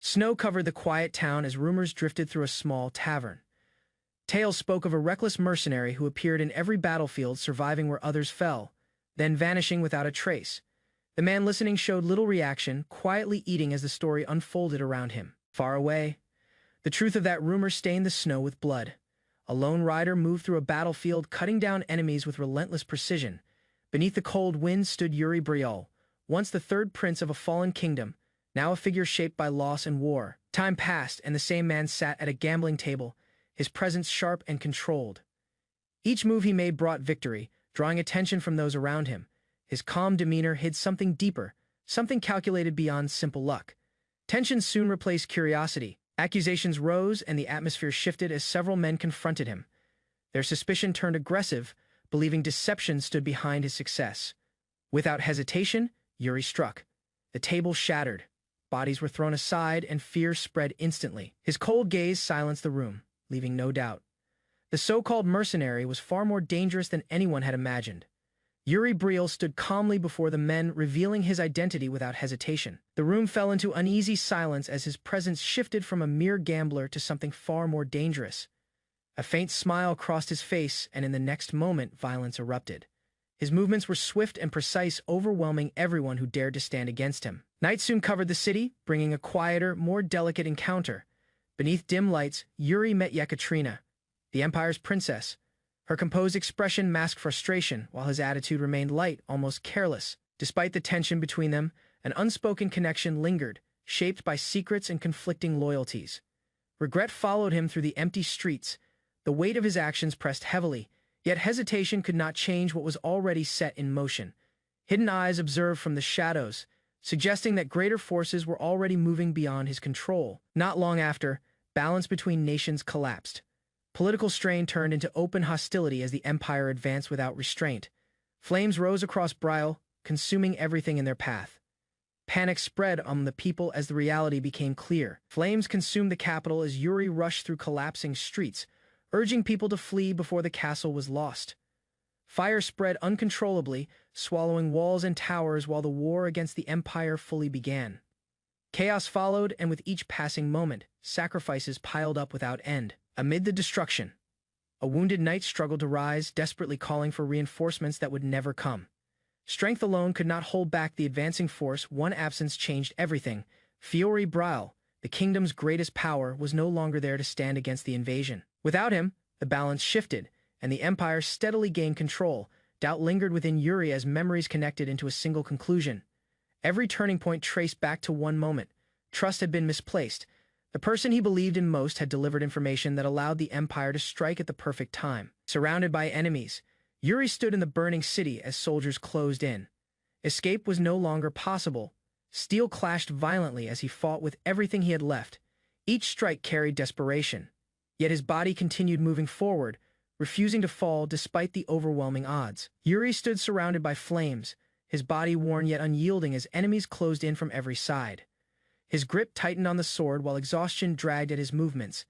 Snow covered the quiet town as rumors drifted through a small tavern. Tales spoke of a reckless mercenary who appeared in every battlefield, surviving where others fell, then vanishing without a trace. The man listening showed little reaction, quietly eating as the story unfolded around him. Far away, the truth of that rumor stained the snow with blood. A lone rider moved through a battlefield, cutting down enemies with relentless precision. Beneath the cold wind stood Yuri Briol, once the third prince of a fallen kingdom, now a figure shaped by loss and war. Time passed, and the same man sat at a gambling table, his presence sharp and controlled. Each move he made brought victory, drawing attention from those around him. His calm demeanor hid something deeper, something calculated beyond simple luck. Tension soon replaced curiosity. Accusations rose, and the atmosphere shifted as several men confronted him. Their suspicion turned aggressive, believing deception stood behind his success. Without hesitation, Yuri struck. The table shattered. Bodies were thrown aside, and fear spread instantly. His cold gaze silenced the room, leaving no doubt. The so-called mercenary was far more dangerous than anyone had imagined. Yuri Briel stood calmly before the men, revealing his identity without hesitation. The room fell into uneasy silence as his presence shifted from a mere gambler to something far more dangerous. A faint smile crossed his face, and in the next moment, violence erupted. His movements were swift and precise, overwhelming everyone who dared to stand against him. Night soon covered the city, bringing a quieter, more delicate encounter. Beneath dim lights, Yuri met Yekaterina, the Empire's princess. Her composed expression masked frustration, while his attitude remained light, almost careless. Despite the tension between them, an unspoken connection lingered, shaped by secrets and conflicting loyalties. Regret followed him through the empty streets. The weight of his actions pressed heavily, yet hesitation could not change what was already set in motion. Hidden eyes observed from the shadows, suggesting that greater forces were already moving beyond his control. Not long after, balance between nations collapsed. Political strain turned into open hostility as the empire advanced without restraint. Flames rose across Briel, consuming everything in their path. Panic spread among the people as the reality became clear. Flames consumed the capital as Yuri rushed through collapsing streets, urging people to flee before the castle was lost. Fire spread uncontrollably, swallowing walls and towers while the war against the empire fully began. Chaos followed, and with each passing moment, sacrifices piled up without end. Amid the destruction, a wounded knight struggled to rise, desperately calling for reinforcements that would never come. Strength alone could not hold back the advancing force. One absence changed everything. Yuri Briel, the kingdom's greatest power, was no longer there to stand against the invasion. Without him, the balance shifted, and the empire steadily gained control. Doubt lingered within Yuri as memories connected into a single conclusion. Every turning point traced back to one moment. Trust had been misplaced. The person he believed in most had delivered information that allowed the empire to strike at the perfect time. Surrounded by enemies, Yuri stood in the burning city as soldiers closed in. Escape was no longer possible. Steel clashed violently as he fought with everything he had left. Each strike carried desperation. Yet his body continued moving forward, refusing to fall despite the overwhelming odds. Yuri stood surrounded by flames, his body worn yet unyielding as enemies closed in from every side. His grip tightened on the sword while exhaustion dragged at his movements.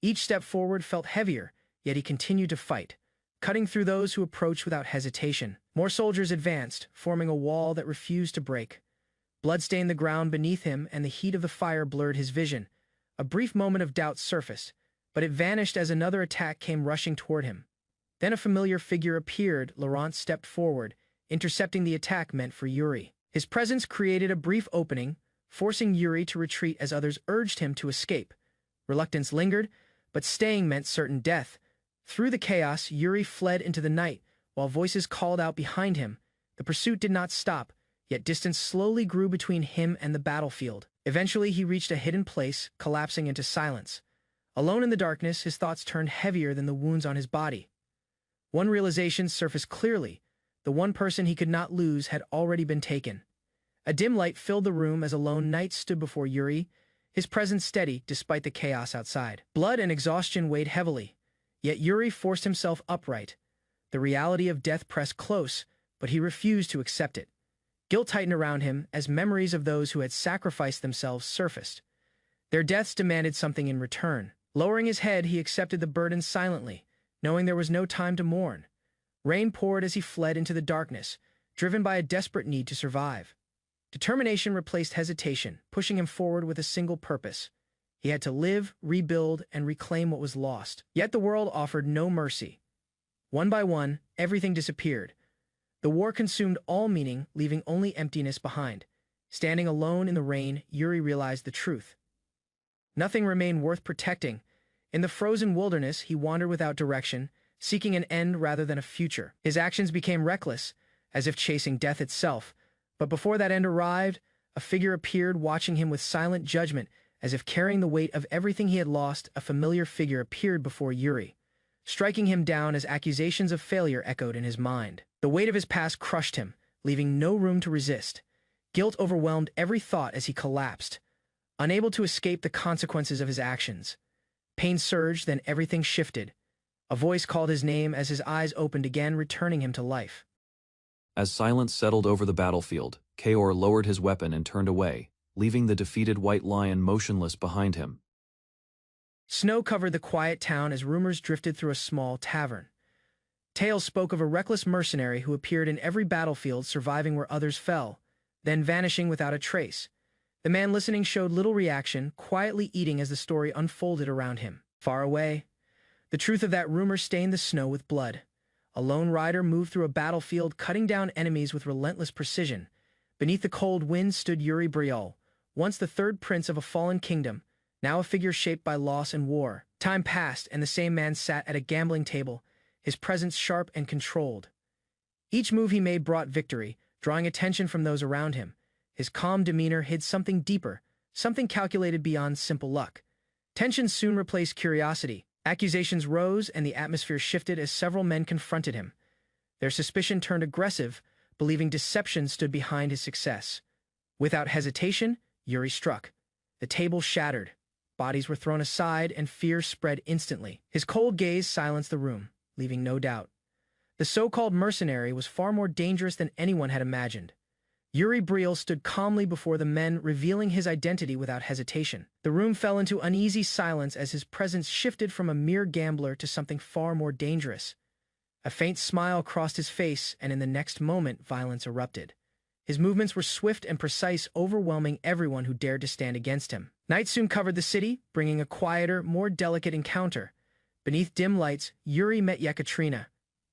Each step forward felt heavier, yet he continued to fight, cutting through those who approached without hesitation. More soldiers advanced, forming a wall that refused to break. Blood stained the ground beneath him, and the heat of the fire blurred his vision. A brief moment of doubt surfaced, but it vanished as another attack came rushing toward him. Then a familiar figure appeared. Laurent stepped forward, intercepting the attack meant for Yuri. His presence created a brief opening, forcing Yuri to retreat as others urged him to escape. Reluctance lingered, but staying meant certain death. Through the chaos, Yuri fled into the night, while voices called out behind him. The pursuit did not stop, yet distance slowly grew between him and the battlefield. Eventually, he reached a hidden place, collapsing into silence. Alone in the darkness, his thoughts turned heavier than the wounds on his body. One realization surfaced clearly. The one person he could not lose had already been taken. A dim light filled the room as a lone knight stood before Yuri, his presence steady despite the chaos outside. Blood and exhaustion weighed heavily, yet Yuri forced himself upright. The reality of death pressed close, but he refused to accept it. Guilt tightened around him as memories of those who had sacrificed themselves surfaced. Their deaths demanded something in return. Lowering his head, he accepted the burden silently, knowing there was no time to mourn. Rain poured as he fled into the darkness, driven by a desperate need to survive. Determination replaced hesitation, pushing him forward with a single purpose. He had to live, rebuild, and reclaim what was lost. Yet the world offered no mercy. One by one, everything disappeared. The war consumed all meaning, leaving only emptiness behind. Standing alone in the rain, Yuri realized the truth. Nothing remained worth protecting. In the frozen wilderness, he wandered without direction, seeking an end rather than a future. His actions became reckless, as if chasing death itself. But before that end arrived, a figure appeared watching him with silent judgment, as if carrying the weight of everything he had lost. A familiar figure appeared before Yuri, striking him down as accusations of failure echoed in his mind. The weight of his past crushed him, leaving no room to resist. Guilt overwhelmed every thought as he collapsed, unable to escape the consequences of his actions. Pain surged, then everything shifted. A voice called his name as his eyes opened again, returning him to life. As silence settled over the battlefield, Kaor lowered his weapon and turned away, leaving the defeated White Lion motionless behind him. Snow covered the quiet town as rumors drifted through a small tavern. Tales spoke of a reckless mercenary who appeared in every battlefield, surviving where others fell, then vanishing without a trace. The man listening showed little reaction, quietly eating as the story unfolded around him. Far away, the truth of that rumor stained the snow with blood. A lone rider moved through a battlefield, cutting down enemies with relentless precision. Beneath the cold wind stood Yuri Briol, once the third prince of a fallen kingdom, now a figure shaped by loss and war. Time passed, and the same man sat at a gambling table, his presence sharp and controlled. Each move he made brought victory, drawing attention from those around him. His calm demeanor hid something deeper, something calculated beyond simple luck. Tension soon replaced curiosity. Accusations rose, and the atmosphere shifted as several men confronted him. Their suspicion turned aggressive, believing deception stood behind his success. Without hesitation, Yuri struck. The table shattered. Bodies were thrown aside, and fear spread instantly. His cold gaze silenced the room, leaving no doubt. The so-called mercenary was far more dangerous than anyone had imagined. Yuri Briel stood calmly before the men, revealing his identity without hesitation. The room fell into uneasy silence as his presence shifted from a mere gambler to something far more dangerous. A faint smile crossed his face, and in the next moment, violence erupted. His movements were swift and precise, overwhelming everyone who dared to stand against him. Night soon covered the city, bringing a quieter, more delicate encounter. Beneath dim lights, Yuri met Yekaterina,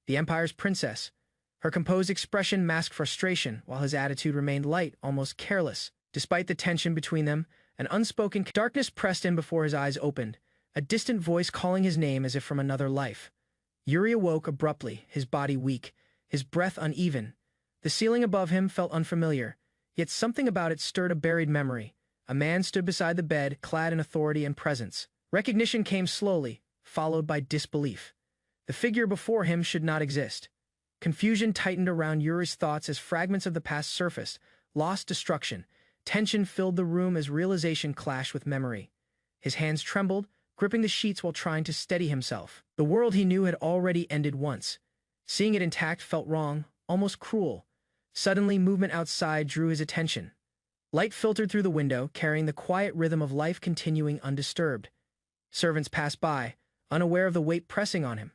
the Empire's princess. Her composed expression masked frustration, while his attitude remained light, almost careless. Despite the tension between them, an unspoken darkness pressed in before his eyes opened, a distant voice calling his name as if from another life. Yuri awoke abruptly, his body weak, his breath uneven. The ceiling above him felt unfamiliar, yet something about it stirred a buried memory. A man stood beside the bed, clad in authority and presence. Recognition came slowly, followed by disbelief. The figure before him should not exist. Confusion tightened around Yuri's thoughts as fragments of the past surfaced, lost destruction. Tension filled the room as realization clashed with memory. His hands trembled, gripping the sheets while trying to steady himself. The world he knew had already ended once. Seeing it intact felt wrong, almost cruel. Suddenly, movement outside drew his attention. Light filtered through the window, carrying the quiet rhythm of life continuing undisturbed. Servants passed by, unaware of the weight pressing on him.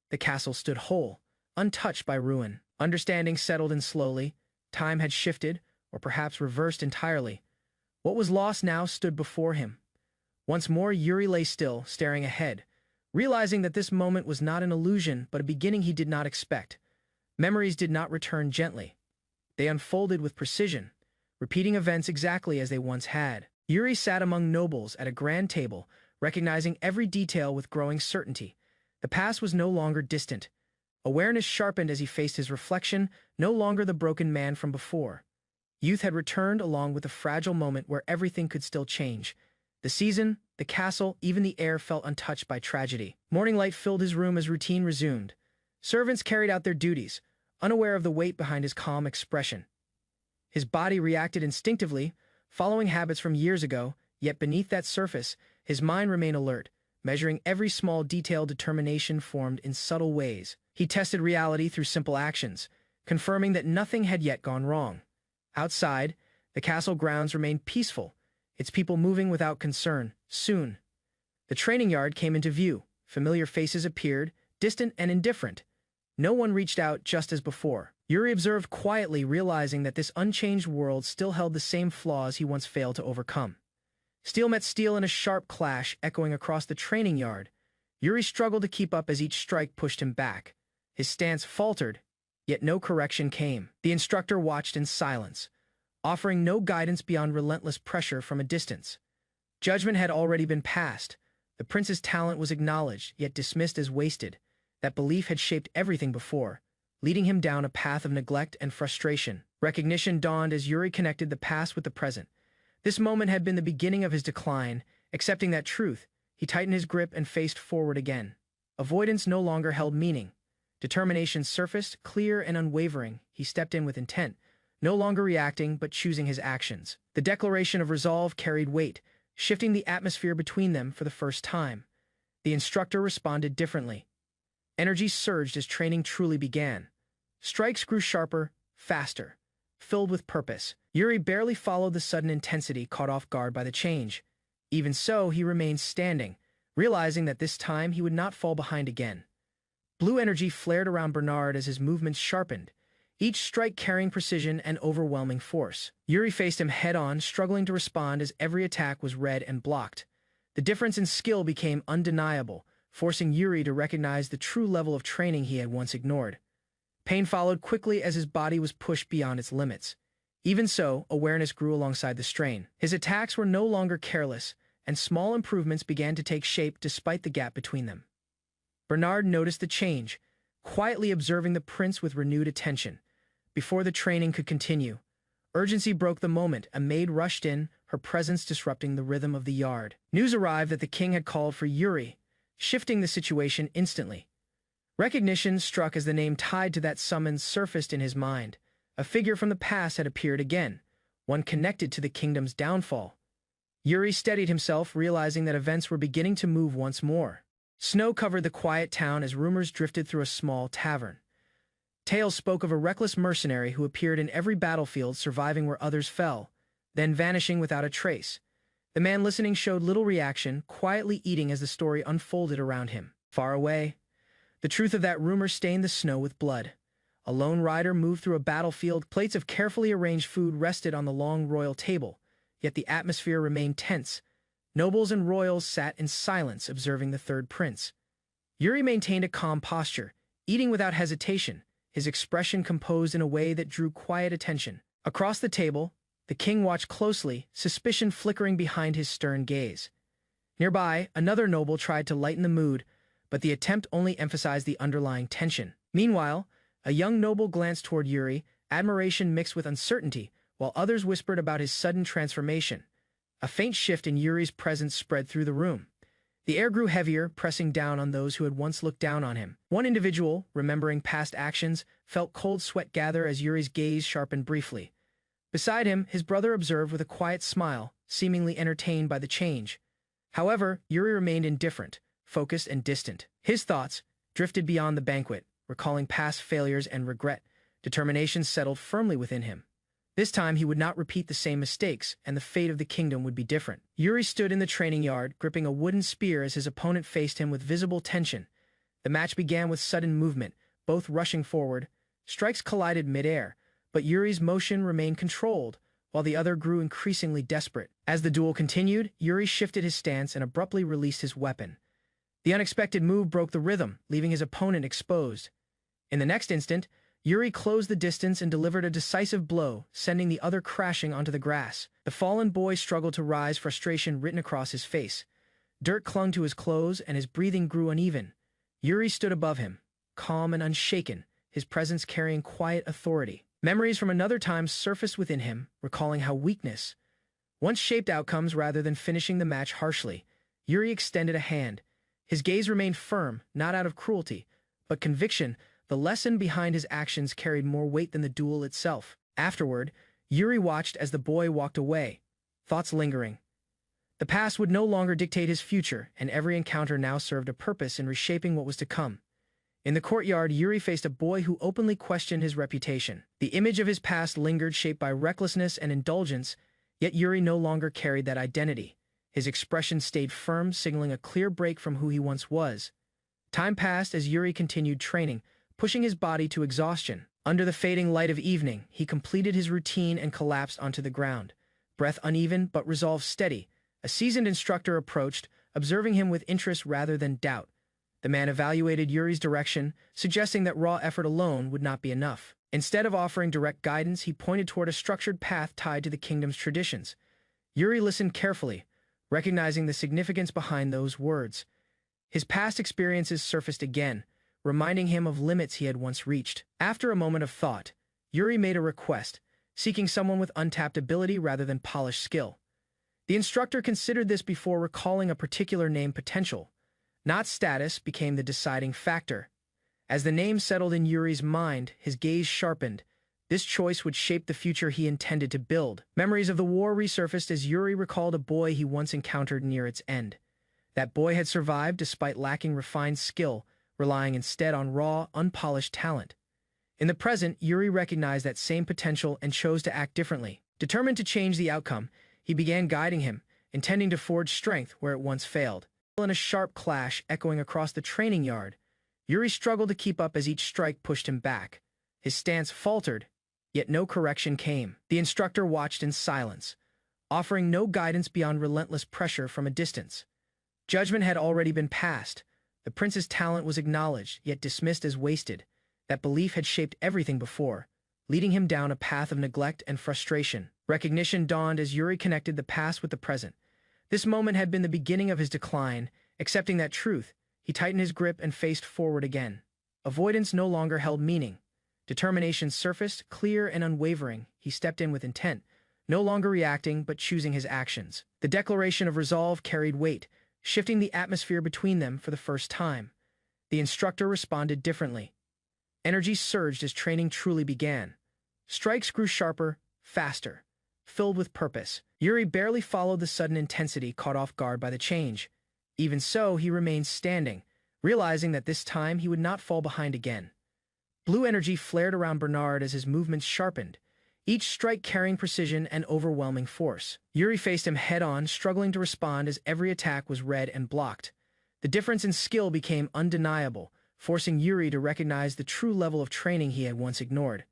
The castle stood whole, untouched by ruin. Understanding settled in slowly. Time had shifted, or perhaps reversed entirely. What was lost now stood before him. Once more, Yuri lay still, staring ahead, realizing that this moment was not an illusion, but a beginning he did not expect. Memories did not return gently. They unfolded with precision, repeating events exactly as they once had. Yuri sat among nobles at a grand table, recognizing every detail with growing certainty. The past was no longer distant. Awareness sharpened as he faced his reflection, no longer the broken man from before. Youth had returned along with a fragile moment where everything could still change. The season, the castle, even the air felt untouched by tragedy. Morning light filled his room as routine resumed. Servants carried out their duties, unaware of the weight behind his calm expression. His body reacted instinctively, following habits from years ago, yet beneath that surface, his mind remained alert, measuring every small detail. Determination formed in subtle ways. He tested reality through simple actions, confirming that nothing had yet gone wrong. Outside, the castle grounds remained peaceful, its people moving without concern. Soon, the training yard came into view. Familiar faces appeared, distant and indifferent. No one reached out just as before. Yuri observed quietly, realizing that this unchanged world still held the same flaws he once failed to overcome. Steel met steel in a sharp clash, echoing across the training yard. Yuri struggled to keep up as each strike pushed him back. His stance faltered, yet no correction came. The instructor watched in silence, offering no guidance beyond relentless pressure from a distance. Judgment had already been passed. The prince's talent was acknowledged, yet dismissed as wasted. That belief had shaped everything before, leading him down a path of neglect and frustration. Recognition dawned as Yuri connected the past with the present. This moment had been the beginning of his decline. Accepting that truth, he tightened his grip and faced forward again. Avoidance no longer held meaning. Determination surfaced, clear and unwavering. He stepped in with intent, no longer reacting but choosing his actions. The declaration of resolve carried weight, shifting the atmosphere between them for the first time. The instructor responded differently. Energy surged as training truly began. Strikes grew sharper, faster, filled with purpose. Yuri barely followed the sudden intensity, caught off guard by the change. Even so, he remained standing, realizing that this time he would not fall behind again. Blue energy flared around Bernard as his movements sharpened, each strike carrying precision and overwhelming force. Yuri faced him head-on, struggling to respond as every attack was read and blocked. The difference in skill became undeniable, forcing Yuri to recognize the true level of training he had once ignored. Pain followed quickly as his body was pushed beyond its limits. Even so, awareness grew alongside the strain. His attacks were no longer careless, and small improvements began to take shape despite the gap between them. Bernard noticed the change, quietly observing the prince with renewed attention. Before the training could continue, urgency broke the moment. A maid rushed in, her presence disrupting the rhythm of the yard. News arrived that the king had called for Yuri, shifting the situation instantly. Recognition struck as the name tied to that summons surfaced in his mind. A figure from the past had appeared again, one connected to the kingdom's downfall. Yuri steadied himself, realizing that events were beginning to move once more. Snow covered the quiet town as rumors drifted through a small tavern. Tales spoke of a reckless mercenary who appeared in every battlefield, surviving where others fell, then vanishing without a trace. The man listening showed little reaction, quietly eating as the story unfolded around him. Far away, the truth of that rumor stained the snow with blood. A lone rider moved through a battlefield. Plates of carefully arranged food rested on the long royal table, yet the atmosphere remained tense. Nobles and royals sat in silence, observing the third prince. Yuri maintained a calm posture, eating without hesitation, his expression composed in a way that drew quiet attention. Across the table, the king watched closely, suspicion flickering behind his stern gaze. Nearby, another noble tried to lighten the mood, but the attempt only emphasized the underlying tension. Meanwhile, a young noble glanced toward Yuri, admiration mixed with uncertainty, while others whispered about his sudden transformation. A faint shift in Yuri's presence spread through the room. The air grew heavier, pressing down on those who had once looked down on him. One individual, remembering past actions, felt cold sweat gather as Yuri's gaze sharpened briefly. Beside him, his brother observed with a quiet smile, seemingly entertained by the change. However, Yuri remained indifferent, focused and distant. His thoughts drifted beyond the banquet, recalling past failures and regret. Determination settled firmly within him. This time he would not repeat the same mistakes, and the fate of the kingdom would be different. Yuri stood in the training yard, gripping a wooden spear as his opponent faced him with visible tension. The match began with sudden movement, both rushing forward. Strikes collided mid-air, but Yuri's motion remained controlled, while the other grew increasingly desperate. As the duel continued, Yuri shifted his stance and abruptly released his weapon. The unexpected move broke the rhythm, leaving his opponent exposed. In the next instant, Yuri closed the distance and delivered a decisive blow, sending the other crashing onto the grass. The fallen boy struggled to rise, frustration written across his face. Dirt clung to his clothes and his breathing grew uneven. Yuri stood above him, calm and unshaken, his presence carrying quiet authority. Memories from another time surfaced within him, recalling how weakness once shaped outcomes rather than finishing the match harshly. Yuri extended a hand. His gaze remained firm, not out of cruelty, but conviction. The lesson behind his actions carried more weight than the duel itself. Afterward, Yuri watched as the boy walked away, thoughts lingering. The past would no longer dictate his future, and every encounter now served a purpose in reshaping what was to come. In the courtyard, Yuri faced a boy who openly questioned his reputation. The image of his past lingered, shaped by recklessness and indulgence, yet Yuri no longer carried that identity. His expression stayed firm, signaling a clear break from who he once was. Time passed as Yuri continued training, pushing his body to exhaustion. Under the fading light of evening, he completed his routine and collapsed onto the ground. Breath uneven but resolve steady, a seasoned instructor approached, observing him with interest rather than doubt. The man evaluated Yuri's direction, suggesting that raw effort alone would not be enough. Instead of offering direct guidance, he pointed toward a structured path tied to the kingdom's traditions. Yuri listened carefully, recognizing the significance behind those words. His past experiences surfaced again, reminding him of limits he had once reached. After a moment of thought, Yuri made a request, seeking someone with untapped ability rather than polished skill. The instructor considered this before recalling a particular name potential. Not status became the deciding factor. As the name settled in Yuri's mind, his gaze sharpened. This choice would shape the future he intended to build. Memories of the war resurfaced as Yuri recalled a boy he once encountered near its end. That boy had survived despite lacking refined skill, relying instead on raw, unpolished talent. In the present, Yuri recognized that same potential and chose to act differently. Determined to change the outcome, he began guiding him, intending to forge strength where it once failed. In a sharp clash echoing across the training yard, Yuri struggled to keep up as each strike pushed him back. His stance faltered, yet no correction came. The instructor watched in silence, offering no guidance beyond relentless pressure from a distance. Judgment had already been passed. The prince's talent was acknowledged, yet dismissed as wasted. That belief had shaped everything before, leading him down a path of neglect and frustration. Recognition dawned as Yuri connected the past with the present. This moment had been the beginning of his decline. Accepting that truth, he tightened his grip and faced forward again. Avoidance no longer held meaning. Determination surfaced, clear and unwavering. He stepped in with intent, no longer reacting but choosing his actions. The declaration of resolve carried weight, shifting the atmosphere between them for the first time. The instructor responded differently. Energy surged as training truly began. Strikes grew sharper, faster, filled with purpose. Yuri barely followed the sudden intensity, caught off guard by the change. Even so, he remained standing, realizing that this time he would not fall behind again. Blue energy flared around Bernard as his movements sharpened, each strike carrying precision and overwhelming force. Yuri faced him head-on, struggling to respond as every attack was read and blocked. The difference in skill became undeniable, forcing Yuri to recognize the true level of training he had once ignored.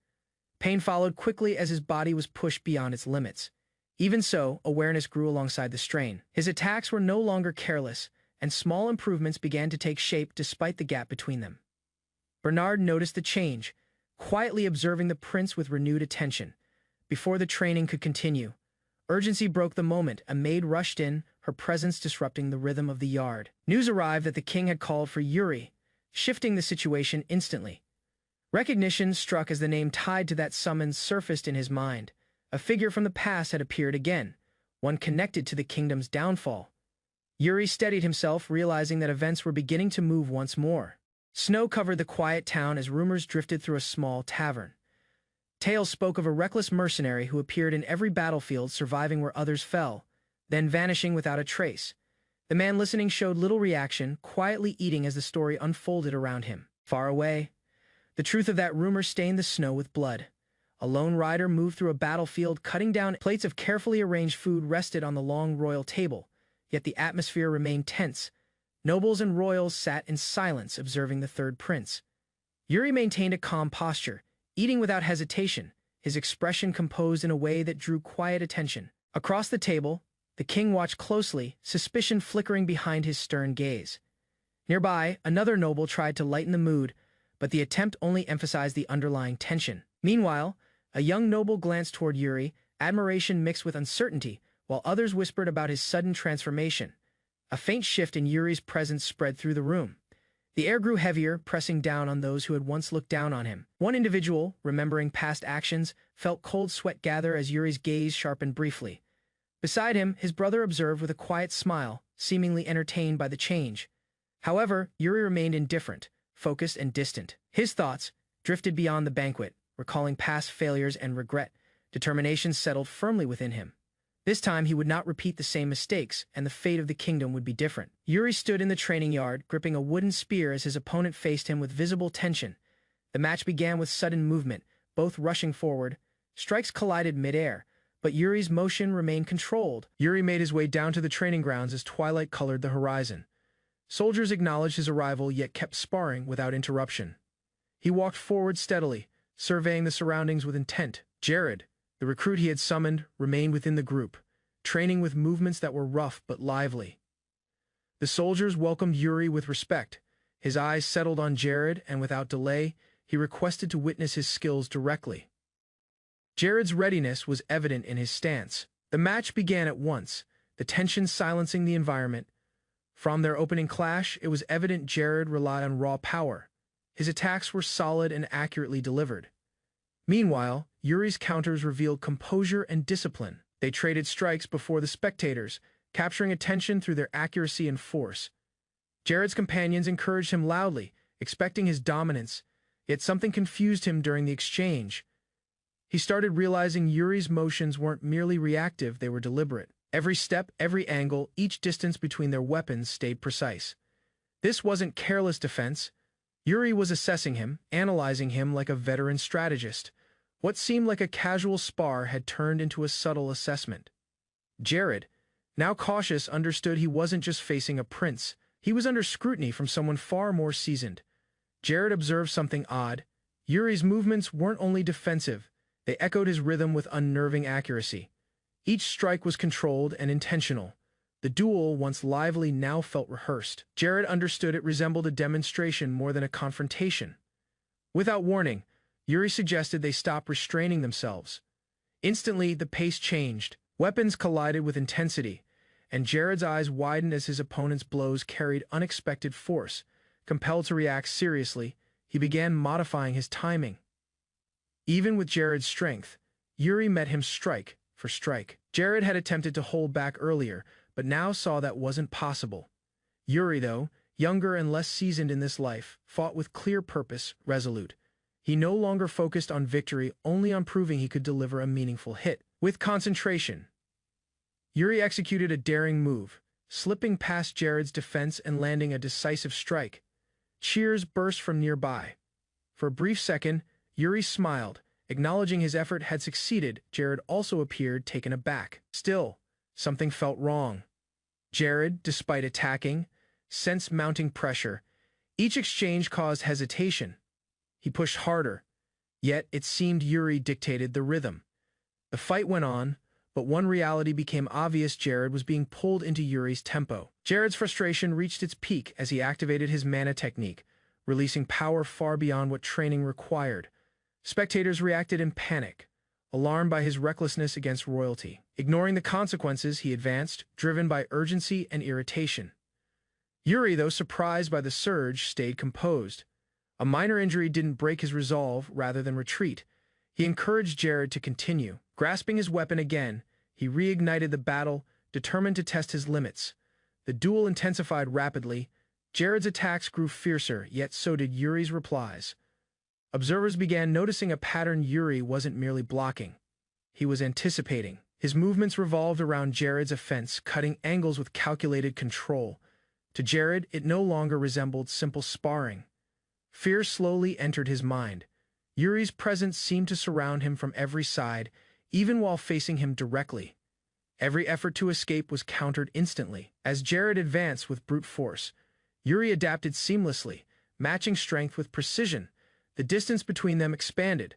Pain followed quickly as his body was pushed beyond its limits. Even so, awareness grew alongside the strain. His attacks were no longer careless, and small improvements began to take shape despite the gap between them. Bernard noticed the change, quietly observing the prince with renewed attention. Before the training could continue, urgency broke the moment. A maid rushed in, her presence disrupting the rhythm of the yard. News arrived that the king had called for Yuri, shifting the situation instantly. Recognition struck as the name tied to that summons surfaced in his mind. A figure from the past had appeared again, one connected to the kingdom's downfall. Yuri steadied himself, realizing that events were beginning to move once more. Snow covered the quiet town as rumors drifted through a small tavern. Tales spoke of a reckless mercenary who appeared in every battlefield, surviving where others fell, then vanishing without a trace. The man listening showed little reaction, quietly eating as the story unfolded around him. Far away, the truth of that rumor stained the snow with blood. A lone rider moved through a battlefield, cutting down. Plates of carefully arranged food rested on the long royal table, yet the atmosphere remained tense. Nobles and royals sat in silence, observing the third prince. Yuri maintained a calm posture, eating without hesitation, his expression composed in a way that drew quiet attention. Across the table, the king watched closely, suspicion flickering behind his stern gaze. Nearby, another noble tried to lighten the mood, but the attempt only emphasized the underlying tension. Meanwhile, a young noble glanced toward Yuri, admiration mixed with uncertainty, while others whispered about his sudden transformation. A faint shift in Yuri's presence spread through the room. The air grew heavier, pressing down on those who had once looked down on him. One individual, remembering past actions, felt cold sweat gather as Yuri's gaze sharpened briefly. Beside him, his brother observed with a quiet smile, seemingly entertained by the change. However, Yuri remained indifferent, focused and distant. His thoughts drifted beyond the banquet, recalling past failures and regret. Determination settled firmly within him. This time he would not repeat the same mistakes, and the fate of the kingdom would be different. Yuri stood in the training yard, gripping a wooden spear as his opponent faced him with visible tension. The match began with sudden movement, both rushing forward. Strikes collided mid-air, but Yuri's motion remained controlled. Yuri made his way down to the training grounds as twilight colored the horizon. Soldiers acknowledged his arrival, yet kept sparring without interruption. He walked forward steadily, surveying the surroundings with intent. Jared, the recruit he had summoned, remained within the group, training with movements that were rough but lively. The soldiers welcomed Yuri with respect. His eyes settled on Jared, and without delay, he requested to witness his skills directly. Jared's readiness was evident in his stance. The match began at once, the tension silencing the environment. From their opening clash, it was evident Jared relied on raw power. His attacks were solid and accurately delivered. Meanwhile, Yuri's counters revealed composure and discipline. They traded strikes before the spectators, capturing attention through their accuracy and force. Jared's companions encouraged him loudly, expecting his dominance, yet something confused him during the exchange. He started realizing Yuri's motions weren't merely reactive, they were deliberate. Every step, every angle, each distance between their weapons stayed precise. This wasn't careless defense. Yuri was assessing him, analyzing him like a veteran strategist. What seemed like a casual spar had turned into a subtle assessment. Jared, now cautious, understood he wasn't just facing a prince. He was under scrutiny from someone far more seasoned. Jared observed something odd. Yuri's movements weren't only defensive, they echoed his rhythm with unnerving accuracy. Each strike was controlled and intentional. The duel, once lively, now felt rehearsed. Jared understood it resembled a demonstration more than a confrontation. Without warning, Yuri suggested they stop restraining themselves. Instantly, the pace changed. Weapons collided with intensity, and Jared's eyes widened as his opponent's blows carried unexpected force. Compelled to react seriously, he began modifying his timing. Even with Jared's strength, Yuri met him strike for strike. Jared had attempted to hold back earlier, but now saw that wasn't possible. Yuri, though, younger and less seasoned in this life, fought with clear purpose, resolute. He no longer focused on victory, only on proving he could deliver a meaningful hit. With concentration, Yuri executed a daring move, slipping past Jared's defense and landing a decisive strike. Cheers burst from nearby. For a brief second, Yuri smiled, acknowledging his effort had succeeded. Jared also appeared taken aback. Still, something felt wrong. Jared, despite attacking, sensed mounting pressure. Each exchange caused hesitation. He pushed harder, yet it seemed Yuri dictated the rhythm. The fight went on, but one reality became obvious: Jared was being pulled into Yuri's tempo. Jared's frustration reached its peak as he activated his mana technique, releasing power far beyond what training required. Spectators reacted in panic, alarmed by his recklessness against royalty. Ignoring the consequences, he advanced, driven by urgency and irritation. Yuri, though surprised by the surge, stayed composed. A minor injury didn't break his resolve, rather than retreat. He encouraged Jared to continue. Grasping his weapon again, he reignited the battle, determined to test his limits. The duel intensified rapidly. Jared's attacks grew fiercer, yet so did Yuri's replies. Observers began noticing a pattern. Yuri wasn't merely blocking. He was anticipating. His movements revolved around Jared's offense, cutting angles with calculated control. To Jared, it no longer resembled simple sparring. Fear slowly entered his mind. Yuri's presence seemed to surround him from every side, even while facing him directly. Every effort to escape was countered instantly. As Jared advanced with brute force, Yuri adapted seamlessly, matching strength with precision. The distance between them expanded.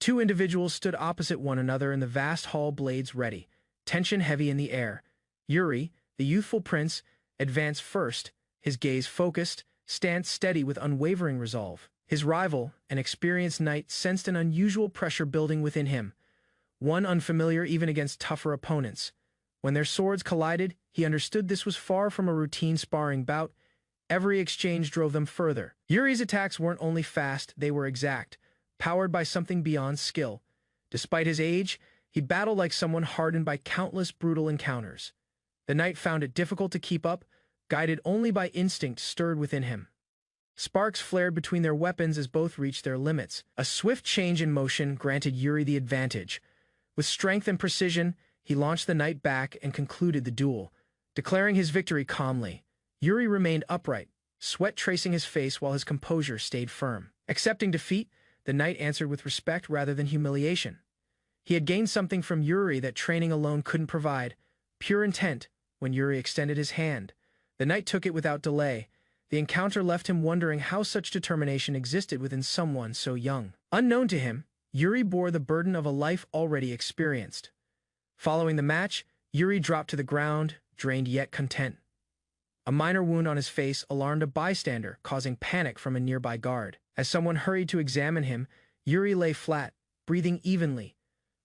Two individuals stood opposite one another in the vast hall, blades ready, tension heavy in the air. Yuri, the youthful prince, advanced first, his gaze focused, stance steady with unwavering resolve. His rival, an experienced knight, sensed an unusual pressure building within him, one unfamiliar even against tougher opponents. When their swords collided, he understood this was far from a routine sparring bout. Every exchange drove them further. Yuri's attacks weren't only fast, they were exact, powered by something beyond skill. Despite his age, he battled like someone hardened by countless brutal encounters. The knight found it difficult to keep up, guided only by instinct stirred within him. Sparks flared between their weapons as both reached their limits. A swift change in motion granted Yuri the advantage. With strength and precision, he launched the knight back and concluded the duel. Declaring his victory calmly, Yuri remained upright, sweat tracing his face while his composure stayed firm. Accepting defeat, the knight answered with respect rather than humiliation. He had gained something from Yuri that training alone couldn't provide, pure intent. When Yuri extended his hand, the knight took it without delay. The encounter left him wondering how such determination existed within someone so young. Unknown to him, Yuri bore the burden of a life already experienced. Following the match, Yuri dropped to the ground, drained yet content. A minor wound on his face alarmed a bystander, causing panic from a nearby guard. As someone hurried to examine him, Yuri lay flat, breathing evenly,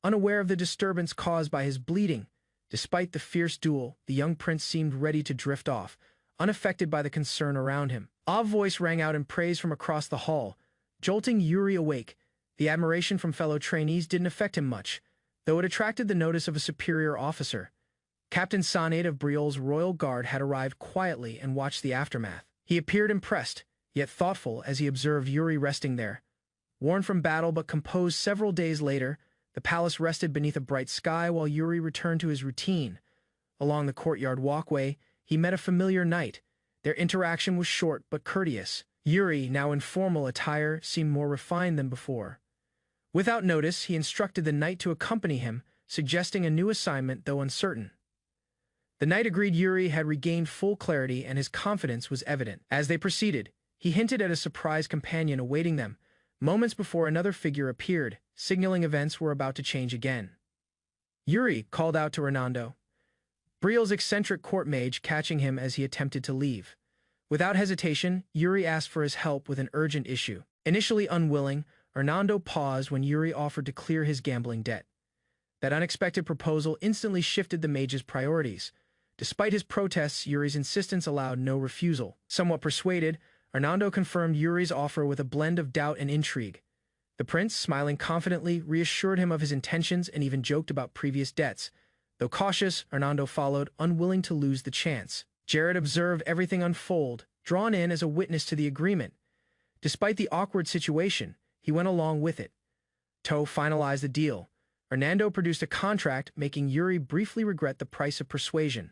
unaware of the disturbance caused by his bleeding. Despite the fierce duel, the young prince seemed ready to drift off, unaffected by the concern around him. A voice rang out in praise from across the hall, jolting Yuri awake. The admiration from fellow trainees didn't affect him much, though it attracted the notice of a superior officer. Captain Sanade of Briol's royal guard had arrived quietly and watched the aftermath. He appeared impressed, yet thoughtful as he observed Yuri resting there. Worn from battle but composed several days later, the palace rested beneath a bright sky while Yuri returned to his routine. Along the courtyard walkway, he met a familiar knight. Their interaction was short but courteous. Yuri, now in formal attire, seemed more refined than before. Without notice, he instructed the knight to accompany him, suggesting a new assignment though uncertain. The knight agreed. Yuri had regained full clarity and his confidence was evident. As they proceeded, he hinted at a surprise companion awaiting them, moments before another figure appeared, signaling events were about to change again. Yuri called out to Hernando, Briol's eccentric court mage, catching him as he attempted to leave. Without hesitation, Yuri asked for his help with an urgent issue. Initially unwilling, Hernando paused when Yuri offered to clear his gambling debt. That unexpected proposal instantly shifted the mage's priorities. Despite his protests, Yuri's insistence allowed no refusal. Somewhat persuaded, Hernando confirmed Yuri's offer with a blend of doubt and intrigue. The prince, smiling confidently, reassured him of his intentions and even joked about previous debts. Though cautious, Hernando followed, unwilling to lose the chance. Jared observed everything unfold, drawn in as a witness to the agreement. Despite the awkward situation, he went along with it. Toe finalized the deal. Hernando produced a contract, making Yuri briefly regret the price of persuasion.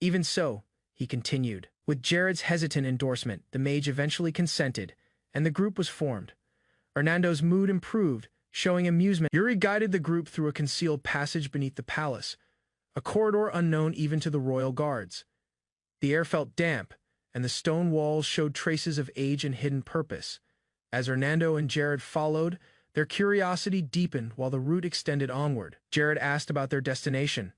Even so, he continued. With Jared's hesitant endorsement, the mage eventually consented, and the group was formed. Hernando's mood improved, showing amusement. Yuri guided the group through a concealed passage beneath the palace, a corridor unknown even to the royal guards. The air felt damp, and the stone walls showed traces of age and hidden purpose. As Hernando and Jared followed, their curiosity deepened while the route extended onward. Jared asked about their destination,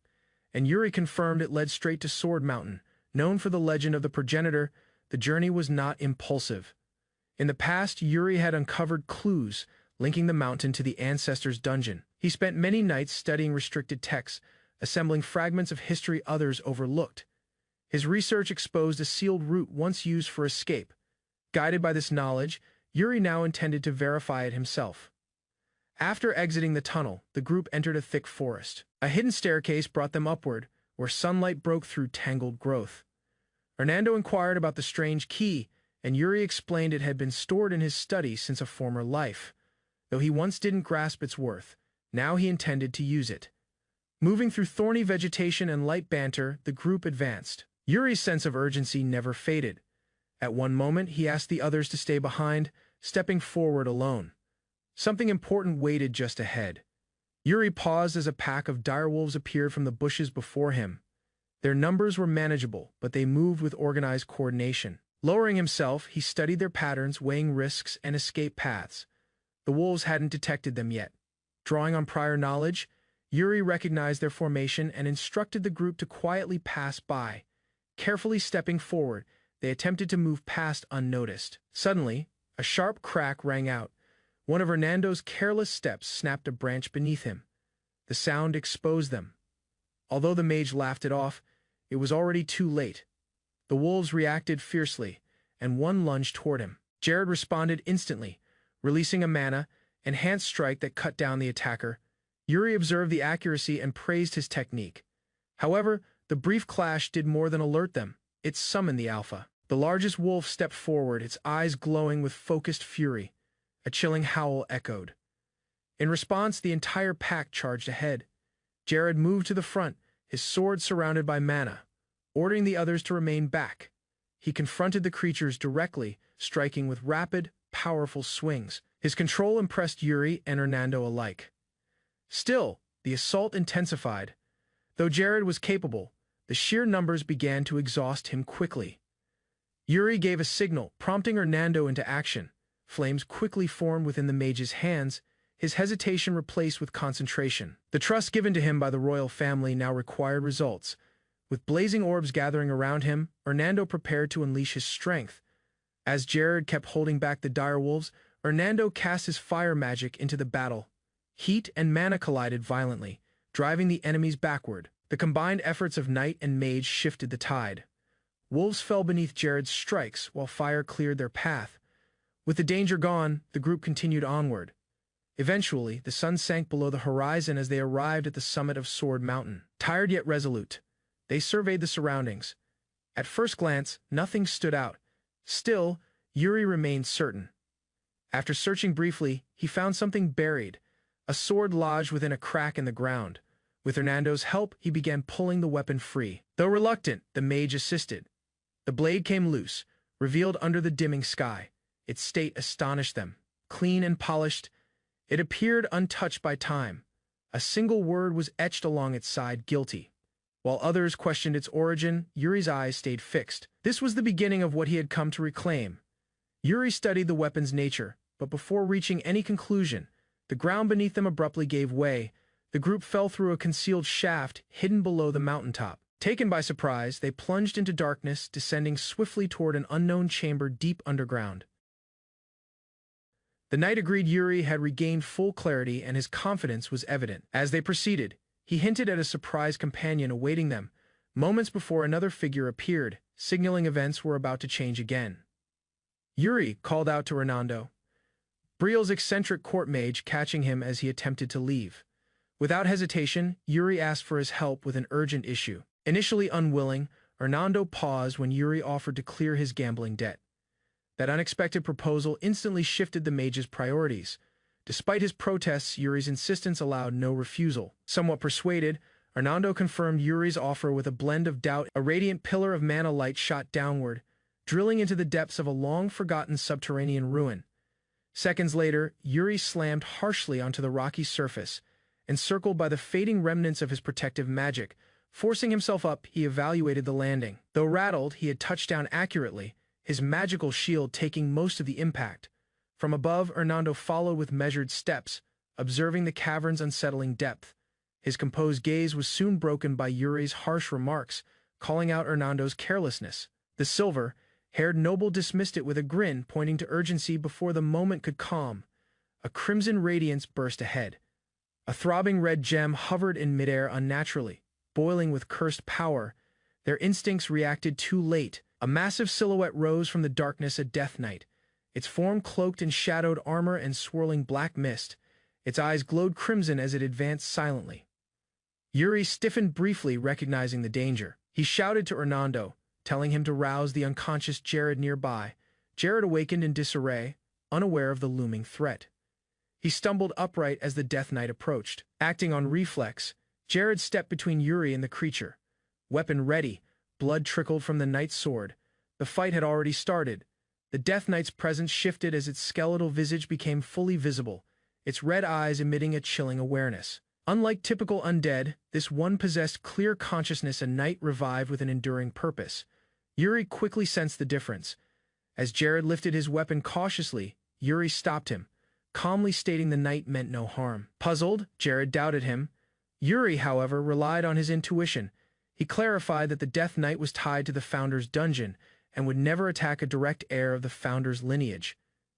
and Yuri confirmed it led straight to Sword Mountain. Known for the legend of the progenitor, the journey was not impulsive. In the past, Yuri had uncovered clues linking the mountain to the ancestors' dungeon. He spent many nights studying restricted texts, assembling fragments of history others overlooked. His research exposed a sealed route once used for escape. Guided by this knowledge, Yuri now intended to verify it himself. After exiting the tunnel, the group entered a thick forest. A hidden staircase brought them upward, where sunlight broke through tangled growth. Hernando inquired about the strange key, and Yuri explained it had been stored in his study since a former life. Though he once didn't grasp its worth, now he intended to use it. Moving through thorny vegetation and light banter, the group advanced. Yuri's sense of urgency never faded. At one moment, he asked the others to stay behind, stepping forward alone. Something important waited just ahead. Yuri paused as a pack of direwolves appeared from the bushes before him. Their numbers were manageable, but they moved with organized coordination. Lowering himself, he studied their patterns, weighing risks and escape paths. The wolves hadn't detected them yet. Drawing on prior knowledge, Yuri recognized their formation and instructed the group to quietly pass by. Carefully stepping forward, they attempted to move past unnoticed. Suddenly, a sharp crack rang out. One of Hernando's careless steps snapped a branch beneath him. The sound exposed them. Although the mage laughed it off, it was already too late. The wolves reacted fiercely, and one lunged toward him. Jared responded instantly, releasing a mana-enhanced strike that cut down the attacker. Yuri observed the accuracy and praised his technique. However, the brief clash did more than alert them. It summoned the alpha. The largest wolf stepped forward, its eyes glowing with focused fury. A chilling howl echoed. In response, the entire pack charged ahead. Jared moved to the front, his sword surrounded by mana, ordering the others to remain back. He confronted the creatures directly, striking with rapid, powerful swings. His control impressed Yuri and Hernando alike. Still, the assault intensified. Though Jared was capable, the sheer numbers began to exhaust him quickly. Yuri gave a signal, prompting Hernando into action. Flames quickly formed within the mage's hands, his hesitation replaced with concentration. The trust given to him by the royal family now required results. With blazing orbs gathering around him, Hernando prepared to unleash his strength. As Jared kept holding back the direwolves, Hernando cast his fire magic into the battle. Heat and mana collided violently, driving the enemies backward. The combined efforts of knight and mage shifted the tide. Wolves fell beneath Jared's strikes, while fire cleared their path. With the danger gone, the group continued onward. Eventually, the sun sank below the horizon as they arrived at the summit of Sword Mountain. Tired yet resolute, they surveyed the surroundings. At first glance, nothing stood out. Still, Yuri remained certain. After searching briefly, he found something buried, a sword lodged within a crack in the ground. With Hernando's help, he began pulling the weapon free. Though reluctant, the mage assisted. The blade came loose, revealed under the dimming sky. Its state astonished them. Clean and polished, it appeared untouched by time. A single word was etched along its side, guilty. While others questioned its origin, Yuri's eyes stayed fixed. This was the beginning of what he had come to reclaim. Yuri studied the weapon's nature, but before reaching any conclusion, the ground beneath them abruptly gave way. The group fell through a concealed shaft hidden below the mountaintop. Taken by surprise, they plunged into darkness, descending swiftly toward an unknown chamber deep underground. The knight agreed Yuri had regained full clarity and his confidence was evident. As they proceeded, he hinted at a surprise companion awaiting them, moments before another figure appeared, signaling events were about to change again. Yuri called out to Hernando, Briel's eccentric court mage catching him as he attempted to leave. Without hesitation, Yuri asked for his help with an urgent issue. Initially unwilling, Hernando paused when Yuri offered to clear his gambling debt. That unexpected proposal instantly shifted the mage's priorities. Despite his protests, Yuri's insistence allowed no refusal. Somewhat persuaded, Hernando confirmed Yuri's offer with a blend of doubt. A radiant pillar of mana light shot downward, drilling into the depths of a long-forgotten subterranean ruin. Seconds later, Yuri slammed harshly onto the rocky surface, encircled by the fading remnants of his protective magic. Forcing himself up, he evaluated the landing. Though rattled, he had touched down accurately, his magical shield taking most of the impact. From above, Hernando followed with measured steps, observing the cavern's unsettling depth. His composed gaze was soon broken by Yuri's harsh remarks, calling out Hernando's carelessness. The silver-haired noble dismissed it with a grin, pointing to urgency before the moment could calm. A crimson radiance burst ahead. A throbbing red gem hovered in midair unnaturally, boiling with cursed power. Their instincts reacted too late. A massive silhouette rose from the darkness, a death knight, its form cloaked in shadowed armor and swirling black mist. Its eyes glowed crimson as it advanced silently. Yuri stiffened briefly, recognizing the danger. He shouted to Hernando, telling him to rouse the unconscious Jared nearby. Jared awakened in disarray, unaware of the looming threat. He stumbled upright as the death knight approached. Acting on reflex, Jared stepped between Yuri and the creature. Weapon ready, blood trickled from the knight's sword. The fight had already started. The death knight's presence shifted as its skeletal visage became fully visible, its red eyes emitting a chilling awareness. Unlike typical undead, this one possessed clear consciousness, a knight revived with an enduring purpose. Yuri quickly sensed the difference. As Jared lifted his weapon cautiously, Yuri stopped him, calmly stating the knight meant no harm. Puzzled, Jared doubted him. Yuri, however, relied on his intuition. He clarified that the Death Knight was tied to the Founder's dungeon and would never attack a direct heir of the Founder's lineage.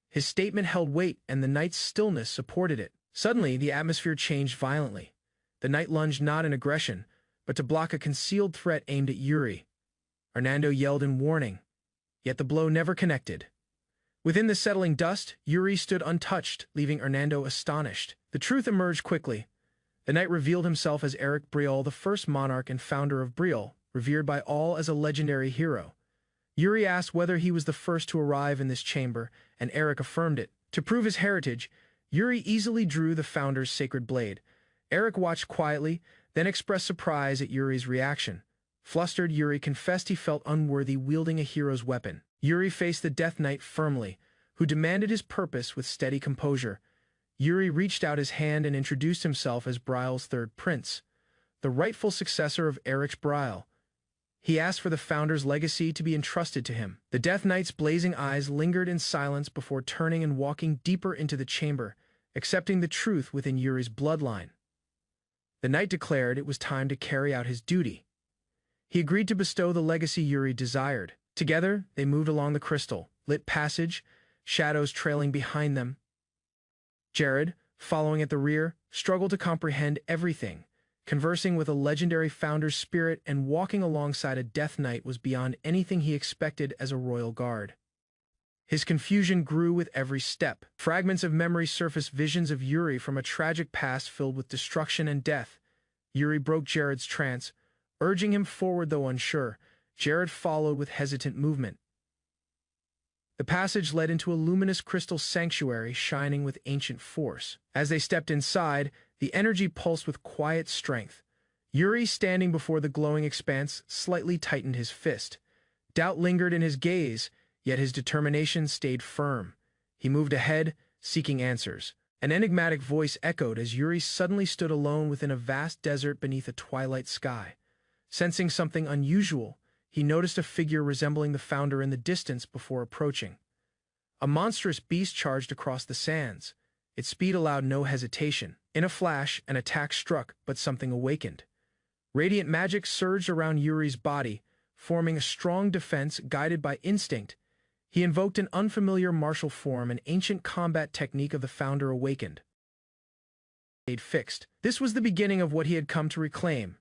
His statement held weight, and the Knight's stillness supported it. Suddenly, the atmosphere changed violently. The Knight lunged not in aggression, but to block a concealed threat aimed at Yuri. Hernando yelled in warning, yet the blow never connected. Within the settling dust, Yuri stood untouched, leaving Hernando astonished. The truth emerged quickly. The knight revealed himself as Eric Briol, the first monarch and founder of Briol, revered by all as a legendary hero. Yuri asked whether he was the first to arrive in this chamber, and Eric affirmed it. To prove his heritage, Yuri easily drew the founder's sacred blade. Eric watched quietly, then expressed surprise at Yuri's reaction. Flustered, Yuri confessed he felt unworthy wielding a hero's weapon. Yuri faced the Death Knight firmly, who demanded his purpose with steady composure. Yuri reached out his hand and introduced himself as Briol's third prince, the rightful successor of Erich Briol. He asked for the founder's legacy to be entrusted to him. The Death Knight's blazing eyes lingered in silence before turning and walking deeper into the chamber, accepting the truth within Yuri's bloodline. The knight declared it was time to carry out his duty. He agreed to bestow the legacy Yuri desired. Together, they moved along the crystal-lit passage, shadows trailing behind them. Jared, following at the rear, struggled to comprehend everything. Conversing with a legendary founder's spirit and walking alongside a Death Knight was beyond anything he expected as a royal guard. His confusion grew with every step. Fragments of memory surfaced, visions of Yuri from a tragic past filled with destruction and death. Yuri broke Jared's trance, urging him forward though unsure. Jared followed with hesitant movement. The passage led into a luminous crystal sanctuary shining with ancient force. As they stepped inside, the energy pulsed with quiet strength. Yuri, standing before the glowing expanse, slightly tightened his fist. Doubt lingered in his gaze, yet his determination stayed firm. He moved ahead, seeking answers. An enigmatic voice echoed as Yuri suddenly stood alone within a vast desert beneath a twilight sky. Sensing something unusual, he noticed a figure resembling the founder in the distance before approaching. A monstrous beast charged across the sands. Its speed allowed no hesitation. In a flash, an attack struck, but something awakened. Radiant magic surged around Yuri's body, forming a strong defense guided by instinct. He invoked an unfamiliar martial form, an ancient combat technique of the founder awakened. Fixed. This was the beginning of what he had come to reclaim.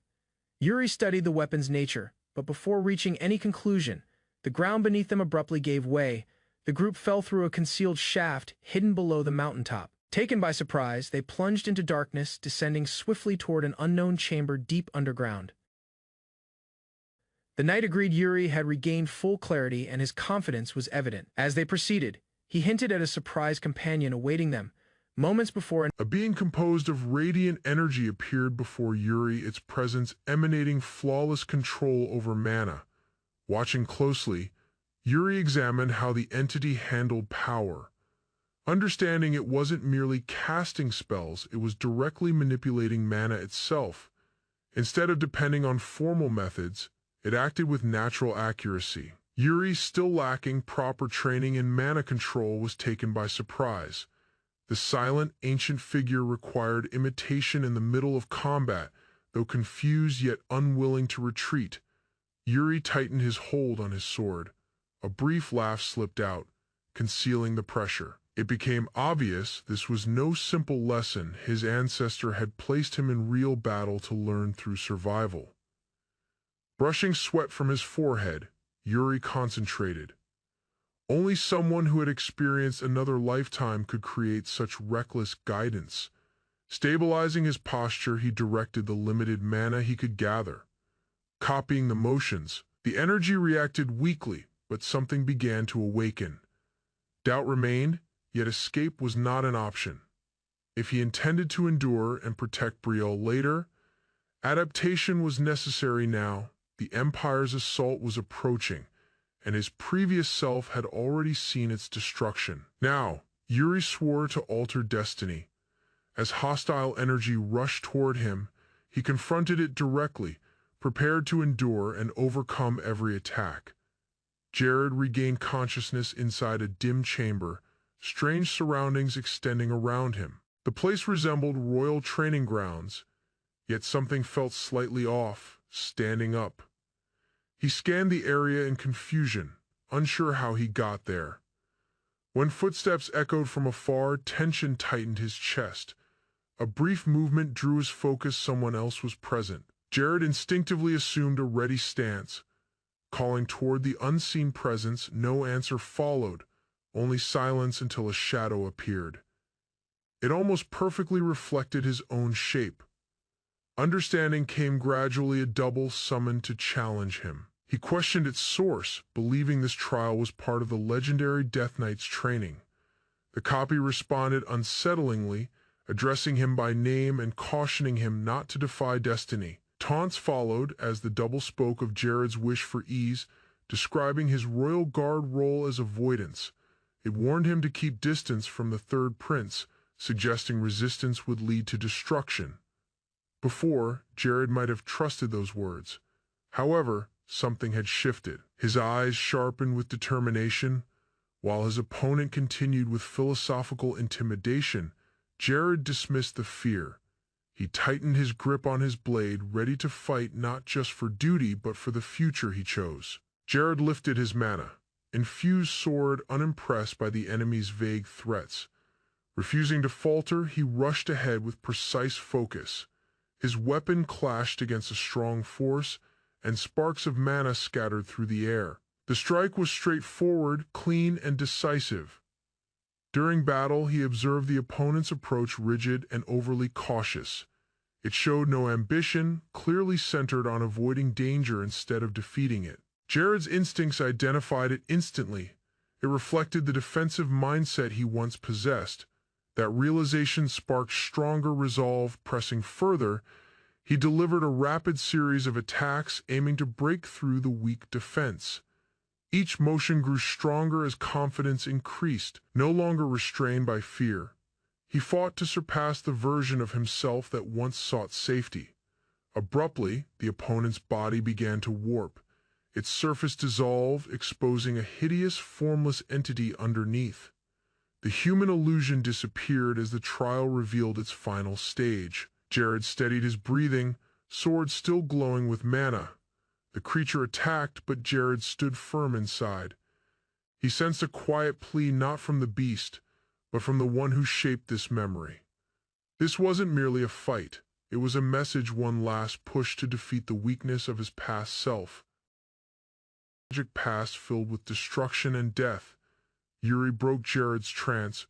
Yuri studied the weapon's nature, but before reaching any conclusion, the ground beneath them abruptly gave way. The group fell through a concealed shaft hidden below the mountaintop. Taken by surprise, they plunged into darkness, descending swiftly toward an unknown chamber deep underground. The knight agreed Yuri had regained full clarity and his confidence was evident. As they proceeded, he hinted at a surprise companion awaiting them. Moments before, a being composed of radiant energy appeared before Yuri, its presence emanating flawless control over mana. Watching closely, Yuri examined how the entity handled power. Understanding it wasn't merely casting spells, it was directly manipulating mana itself. Instead of depending on formal methods, it acted with natural accuracy. Yuri, still lacking proper training in mana control, was taken by surprise. The silent, ancient figure required imitation in the middle of combat, though confused yet unwilling to retreat. Yuri tightened his hold on his sword. A brief laugh slipped out, concealing the pressure. It became obvious this was no simple lesson his ancestor had placed him in real battle to learn through survival. Brushing sweat from his forehead, Yuri concentrated. Only someone who had experienced another lifetime could create such reckless guidance. Stabilizing his posture, he directed the limited mana he could gather. Copying the motions, the energy reacted weakly, but something began to awaken. Doubt remained, yet escape was not an option. If he intended to endure and protect Briol later, adaptation was necessary now. The Empire's assault was approaching, and his previous self had already seen its destruction. Now, Yuri swore to alter destiny. As hostile energy rushed toward him, he confronted it directly, prepared to endure and overcome every attack. Jared regained consciousness inside a dim chamber, strange surroundings extending around him. The place resembled royal training grounds, yet something felt slightly off. Standing up, he scanned the area in confusion, unsure how he got there. When footsteps echoed from afar, tension tightened his chest. A brief movement drew his focus. Someone else was present. Jared instinctively assumed a ready stance. Calling toward the unseen presence, no answer followed, only silence until a shadow appeared. It almost perfectly reflected his own shape. Understanding came gradually, a double summoned to challenge him. He questioned its source, believing this trial was part of the legendary Death Knight's training. The copy responded unsettlingly, addressing him by name and cautioning him not to defy destiny. Taunts followed as the double spoke of Jared's wish for ease, describing his royal guard role as avoidance. It warned him to keep distance from the third prince, suggesting resistance would lead to destruction. Before, Jared might have trusted those words. However, something had shifted. His eyes sharpened with determination. While his opponent continued with philosophical intimidation, Jared dismissed the fear. He tightened his grip on his blade, ready to fight not just for duty but for the future he chose. Jared lifted his mana, infused sword, unimpressed by the enemy's vague threats. Refusing to falter, he rushed ahead with precise focus. His weapon clashed against a strong force, and sparks of mana scattered through the air. The strike was straightforward, clean, and decisive. During battle, he observed the opponent's approach rigid and overly cautious. It showed no ambition, clearly centered on avoiding danger instead of defeating it. Jared's instincts identified it instantly. It reflected the defensive mindset he once possessed. That realization sparked stronger resolve. Pressing further, he delivered a rapid series of attacks aiming to break through the weak defense. Each motion grew stronger as confidence increased, no longer restrained by fear. He fought to surpass the version of himself that once sought safety. Abruptly, the opponent's body began to warp. Its surface dissolved, exposing a hideous, formless entity underneath. The human illusion disappeared as the trial revealed its final stage. Jared steadied his breathing, sword still glowing with mana. The creature attacked, but Jared stood firm inside. He sensed a quiet plea not from the beast, but from the one who shaped this memory. This wasn't merely a fight. It was a message, one last push to defeat the weakness of his past self. A tragic past filled with destruction and death. Yuri broke Jared's trance,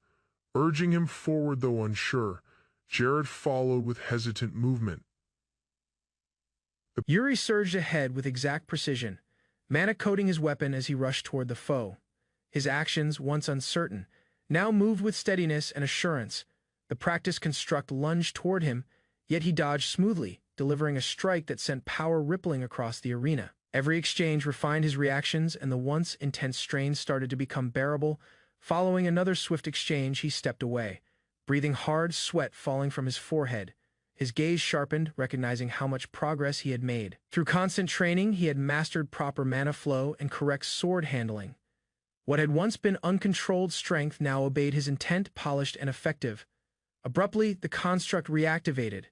urging him forward though unsure. Jared followed with hesitant movement. Yuri surged ahead with exact precision, mana coating his weapon as he rushed toward the foe. His actions, once uncertain, now moved with steadiness and assurance. The practiced construct lunged toward him, yet he dodged smoothly, delivering a strike that sent power rippling across the arena. Every exchange refined his reactions, and the once intense strain started to become bearable. Following another swift exchange, he stepped away, breathing hard sweat falling from his forehead. His gaze sharpened, recognizing how much progress he had made. Through constant training, he had mastered proper mana flow and correct sword handling. What had once been uncontrolled strength now obeyed his intent, polished and effective. Abruptly, the construct reactivated.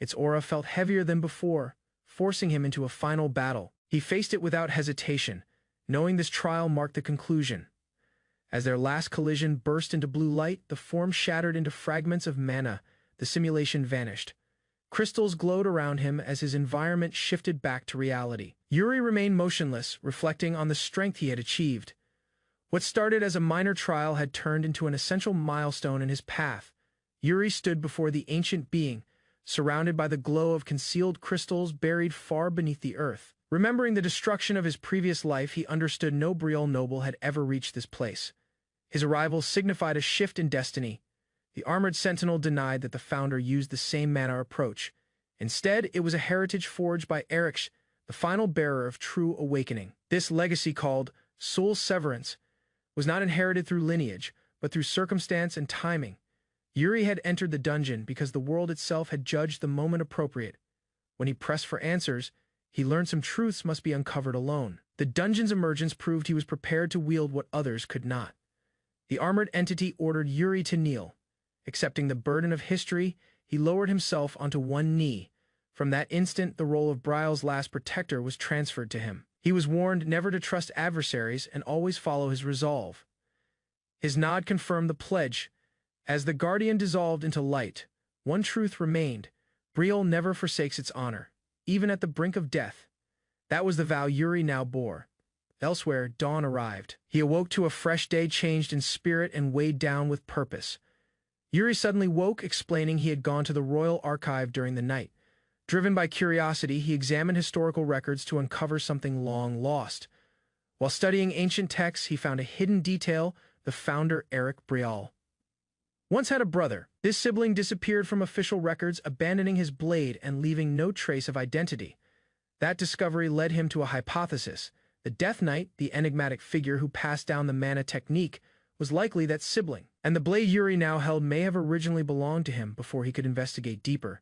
Its aura felt heavier than before, forcing him into a final battle. He faced it without hesitation, knowing this trial marked the conclusion. As their last collision burst into blue light, the form shattered into fragments of mana. The simulation vanished. Crystals glowed around him as his environment shifted back to reality. Yuri remained motionless, reflecting on the strength he had achieved. What started as a minor trial had turned into an essential milestone in his path. Yuri stood before the ancient being, surrounded by the glow of concealed crystals buried far beneath the earth. Remembering the destruction of his previous life, he understood no Briel noble had ever reached this place. His arrival signified a shift in destiny. The armored sentinel denied that the founder used the same mana approach. Instead, it was a heritage forged by Erich, the final bearer of true awakening. This legacy, called soul severance, was not inherited through lineage, but through circumstance and timing. Yuri had entered the dungeon because the world itself had judged the moment appropriate. When he pressed for answers, he learned some truths must be uncovered alone. The dungeon's emergence proved he was prepared to wield what others could not. The armored entity ordered Yuri to kneel. Accepting the burden of history, he lowered himself onto one knee. From that instant, the role of Briel's last protector was transferred to him. He was warned never to trust adversaries and always follow his resolve. His nod confirmed the pledge. As the Guardian dissolved into light, one truth remained: Briel never forsakes its honor. even at the brink of death. That was the vow Yuri now bore. Elsewhere, dawn arrived. He awoke to a fresh day changed in spirit and weighed down with purpose. Yuri suddenly woke, explaining he had gone to the royal archive during the night. Driven by curiosity, he examined historical records to uncover something long lost. While studying ancient texts, he found a hidden detail: the founder Eric Brial once had a brother. This sibling disappeared from official records, abandoning his blade and leaving no trace of identity. That discovery led him to a hypothesis. The Death Knight, the enigmatic figure who passed down the mana technique, was likely that sibling, and the blade Yuri now held may have originally belonged to him. Before he could investigate deeper,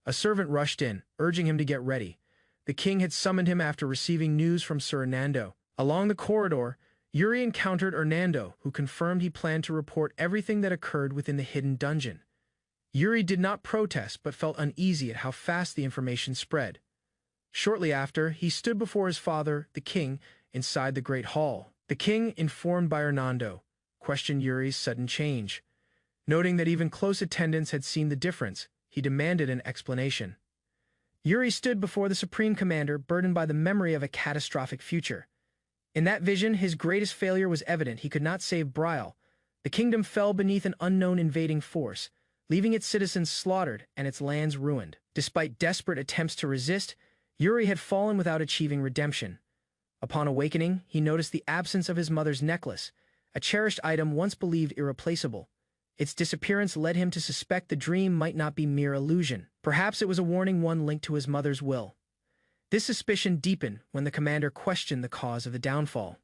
a servant rushed in, urging him to get ready. The king had summoned him after receiving news from Sir Hernando. Along the corridor, Yuri encountered Hernando, who confirmed he planned to report everything that occurred within the hidden dungeon. Yuri did not protest, but felt uneasy at how fast the information spread. Shortly after, he stood before his father, the king, inside the great hall. The king, informed by Hernando, questioned Yuri's sudden change. Noting that even close attendants had seen the difference, he demanded an explanation. Yuri stood before the Supreme Commander, burdened by the memory of a catastrophic future. In that vision, his greatest failure was evident. He could not save Brial. The kingdom fell beneath an unknown invading force, leaving its citizens slaughtered and its lands ruined. Despite desperate attempts to resist, Yuri had fallen without achieving redemption. Upon awakening, he noticed the absence of his mother's necklace, a cherished item once believed irreplaceable. Its disappearance led him to suspect the dream might not be mere illusion. Perhaps it was a warning, one linked to his mother's will. This suspicion deepened when the commander questioned the cause of the downfall.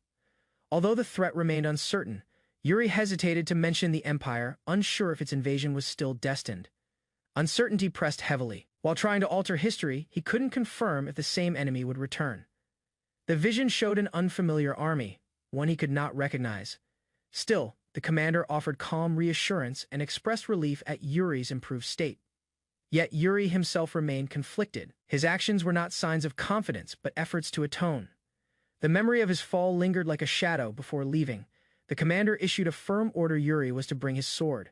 Although the threat remained uncertain, Yuri hesitated to mention the Empire, unsure if its invasion was still destined. Uncertainty pressed heavily. While trying to alter history, he couldn't confirm if the same enemy would return. The vision showed an unfamiliar army, one he could not recognize. Still, the commander offered calm reassurance and expressed relief at Yuri's improved state. Yet Yuri himself remained conflicted. His actions were not signs of confidence, but efforts to atone. The memory of his fall lingered like a shadow. Before leaving, the commander issued a firm order. Yuri was to bring his sword.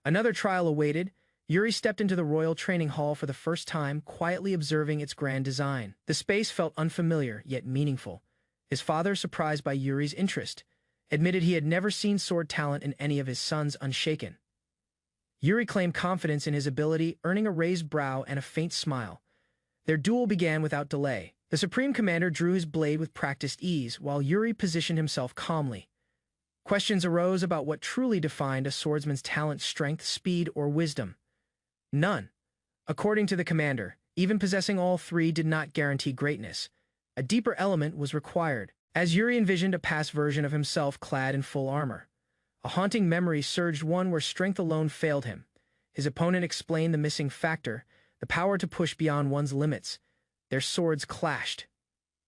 Another trial awaited. Yuri stepped into the royal training hall for the first time, quietly observing its grand design. The space felt unfamiliar, yet meaningful. His father, surprised by Yuri's interest, admitted he had never seen sword talent in any of his sons. Unshaken, Yuri claimed confidence in his ability, earning a raised brow and a faint smile. Their duel began without delay. The Supreme Commander drew his blade with practiced ease, while Yuri positioned himself calmly. Questions arose about what truly defined a swordsman's talent: strength, speed, or wisdom. None. According to the commander, even possessing all three did not guarantee greatness. A deeper element was required. As Yuri envisioned a past version of himself clad in full armor, a haunting memory surged, one where strength alone failed him. His opponent explained the missing factor: the power to push beyond one's limits. Their swords clashed.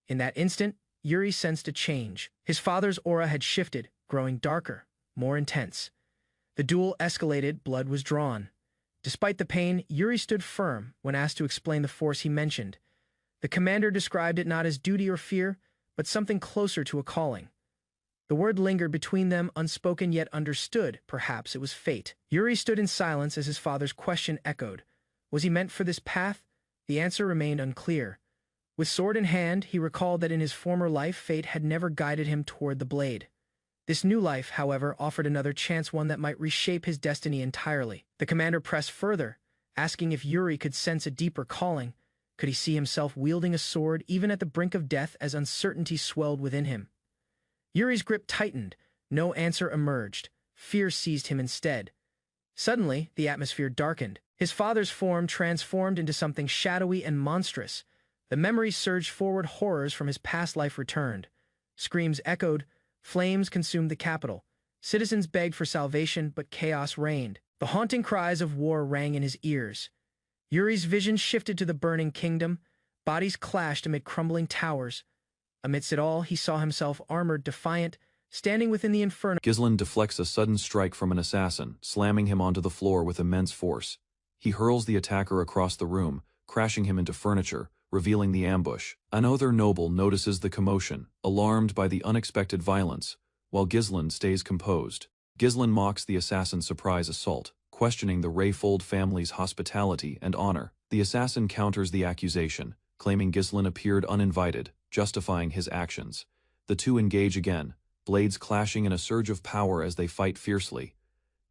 In that instant, Yuri sensed a change. His father's aura had shifted, growing darker, more intense. The duel escalated, blood was drawn. Despite the pain, Yuri stood firm when asked to explain the force he mentioned. The commander described it not as duty or fear, but something closer to a calling. The word lingered between them, unspoken yet understood. Perhaps it was fate. Yuri stood in silence as his father's question echoed. Was he meant for this path? The answer remained unclear. With sword in hand, he recalled that in his former life, fate had never guided him toward the blade. This new life, however, offered another chance, one that might reshape his destiny entirely. The commander pressed further, asking if Yuri could sense a deeper calling. Could he see himself wielding a sword even at the brink of death as uncertainty swelled within him? Yuri's grip tightened. No answer emerged. Fear seized him instead. Suddenly, the atmosphere darkened. His father's form transformed into something shadowy and monstrous. The memories surged forward. Horrors from his past life returned. Screams echoed. Flames consumed the capital. Citizens begged for salvation, but chaos reigned. The haunting cries of war rang in his ears. Yuri's vision shifted to the burning kingdom. Bodies clashed amid crumbling towers. Amidst it all, he saw himself armored, defiant, standing within the inferno. Ghislain deflects a sudden strike from an assassin, slamming him onto the floor with immense force. He hurls the attacker across the room, crashing him into furniture, revealing the ambush. Another noble notices the commotion, alarmed by the unexpected violence, while Ghislain stays composed. Ghislain mocks the assassin's surprise assault, questioning the Rayfold family's hospitality and honor. The assassin counters the accusation, claiming Ghislain appeared uninvited, justifying his actions. The two engage again, blades clashing in a surge of power as they fight fiercely.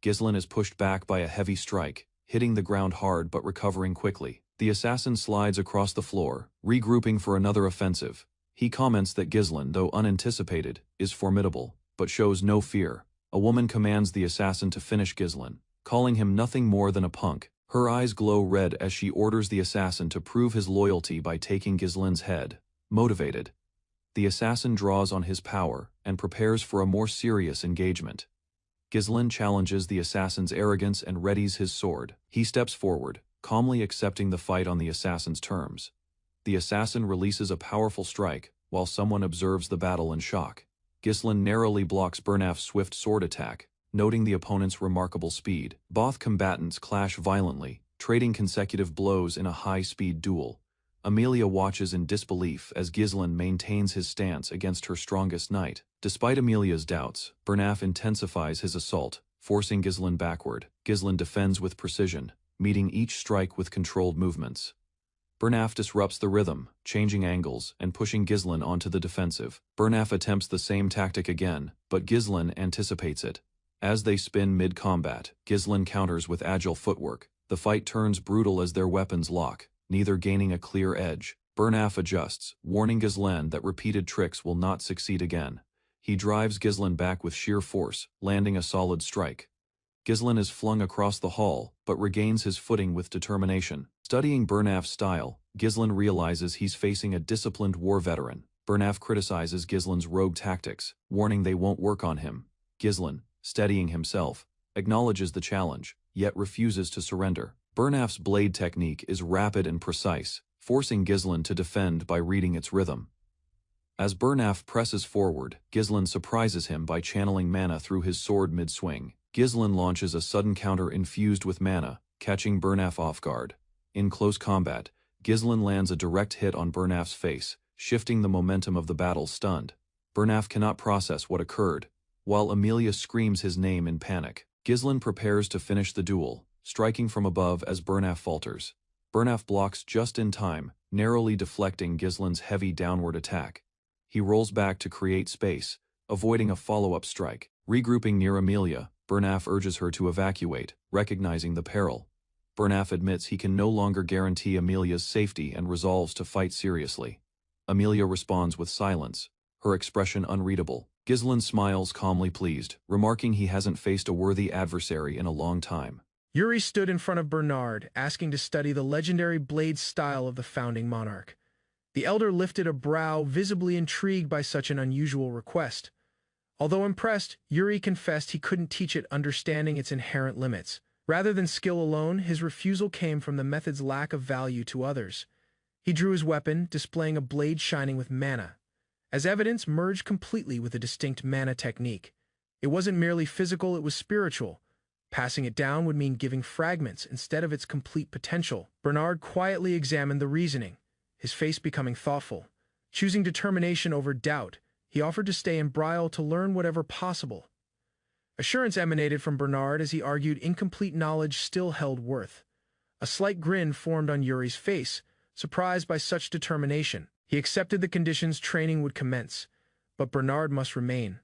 Ghislain is pushed back by a heavy strike, hitting the ground hard but recovering quickly. The assassin slides across the floor, regrouping for another offensive. He comments that Ghislain, though unanticipated, is formidable, but shows no fear. A woman commands the assassin to finish Ghislain, calling him nothing more than a punk. Her eyes glow red as she orders the assassin to prove his loyalty by taking Ghislain's head. Motivated, the assassin draws on his power and prepares for a more serious engagement. Ghislain challenges the assassin's arrogance and readies his sword. He steps forward, calmly accepting the fight on the assassin's terms. The assassin releases a powerful strike, while someone observes the battle in shock. Ghislain narrowly blocks Bernaf's swift sword attack, noting the opponent's remarkable speed. Both combatants clash violently, trading consecutive blows in a high-speed duel. Amelia watches in disbelief as Ghislain maintains his stance against her strongest knight. Despite Amelia's doubts, Bernaf intensifies his assault, forcing Ghislain backward. Ghislain defends with precision, meeting each strike with controlled movements. Bernaf disrupts the rhythm, changing angles and pushing Ghislain onto the defensive. Bernaf attempts the same tactic again, but Ghislain anticipates it. As they spin mid-combat, Ghislain counters with agile footwork. The fight turns brutal as their weapons lock, neither gaining a clear edge. Bernaf adjusts, warning Ghislain that repeated tricks will not succeed again. He drives Ghislain back with sheer force, landing a solid strike. Ghislain is flung across the hall, but regains his footing with determination. Studying Bernaf's style, Ghislain realizes he's facing a disciplined war veteran. Bernaf criticizes Ghislain's rogue tactics, warning they won't work on him. Ghislain, steadying himself, acknowledges the challenge, yet refuses to surrender. Bernaf's blade technique is rapid and precise, forcing Ghislain to defend by reading its rhythm. As Bernaf presses forward, Ghislain surprises him by channeling mana through his sword mid-swing. Ghislain launches a sudden counter infused with mana, catching Bernaf off guard. In close combat, Ghislain lands a direct hit on Bernaf's face, shifting the momentum of the battle. Stunned, Bernaf cannot process what occurred, while Amelia screams his name in panic. Ghislain prepares to finish the duel, striking from above as Bernaf falters. Bernaf blocks just in time, narrowly deflecting Ghislain's heavy downward attack. He rolls back to create space, avoiding a follow-up strike. Regrouping near Amelia, Bernaf urges her to evacuate, recognizing the peril. Bernaf admits he can no longer guarantee Amelia's safety and resolves to fight seriously. Amelia responds with silence, her expression unreadable. Ghislain smiles calmly pleased, remarking he hasn't faced a worthy adversary in a long time. Yuri stood in front of Bernard, asking to study the legendary blade style of the founding monarch. The elder lifted a brow, visibly intrigued by such an unusual request. Although impressed, Yuri confessed he couldn't teach it, understanding its inherent limits. Rather than skill alone, his refusal came from the method's lack of value to others. He drew his weapon, displaying a blade shining with mana. As evidence, merged completely with a distinct mana technique. It wasn't merely physical, it was spiritual. Passing it down would mean giving fragments instead of its complete potential. Bernard quietly examined the reasoning, his face becoming thoughtful. Choosing determination over doubt, he offered to stay in Brial to learn whatever possible. Assurance emanated from Bernard as he argued incomplete knowledge still held worth. A slight grin formed on Yuri's face, surprised by such determination. He accepted the conditions training would commence, but Bernard must remain.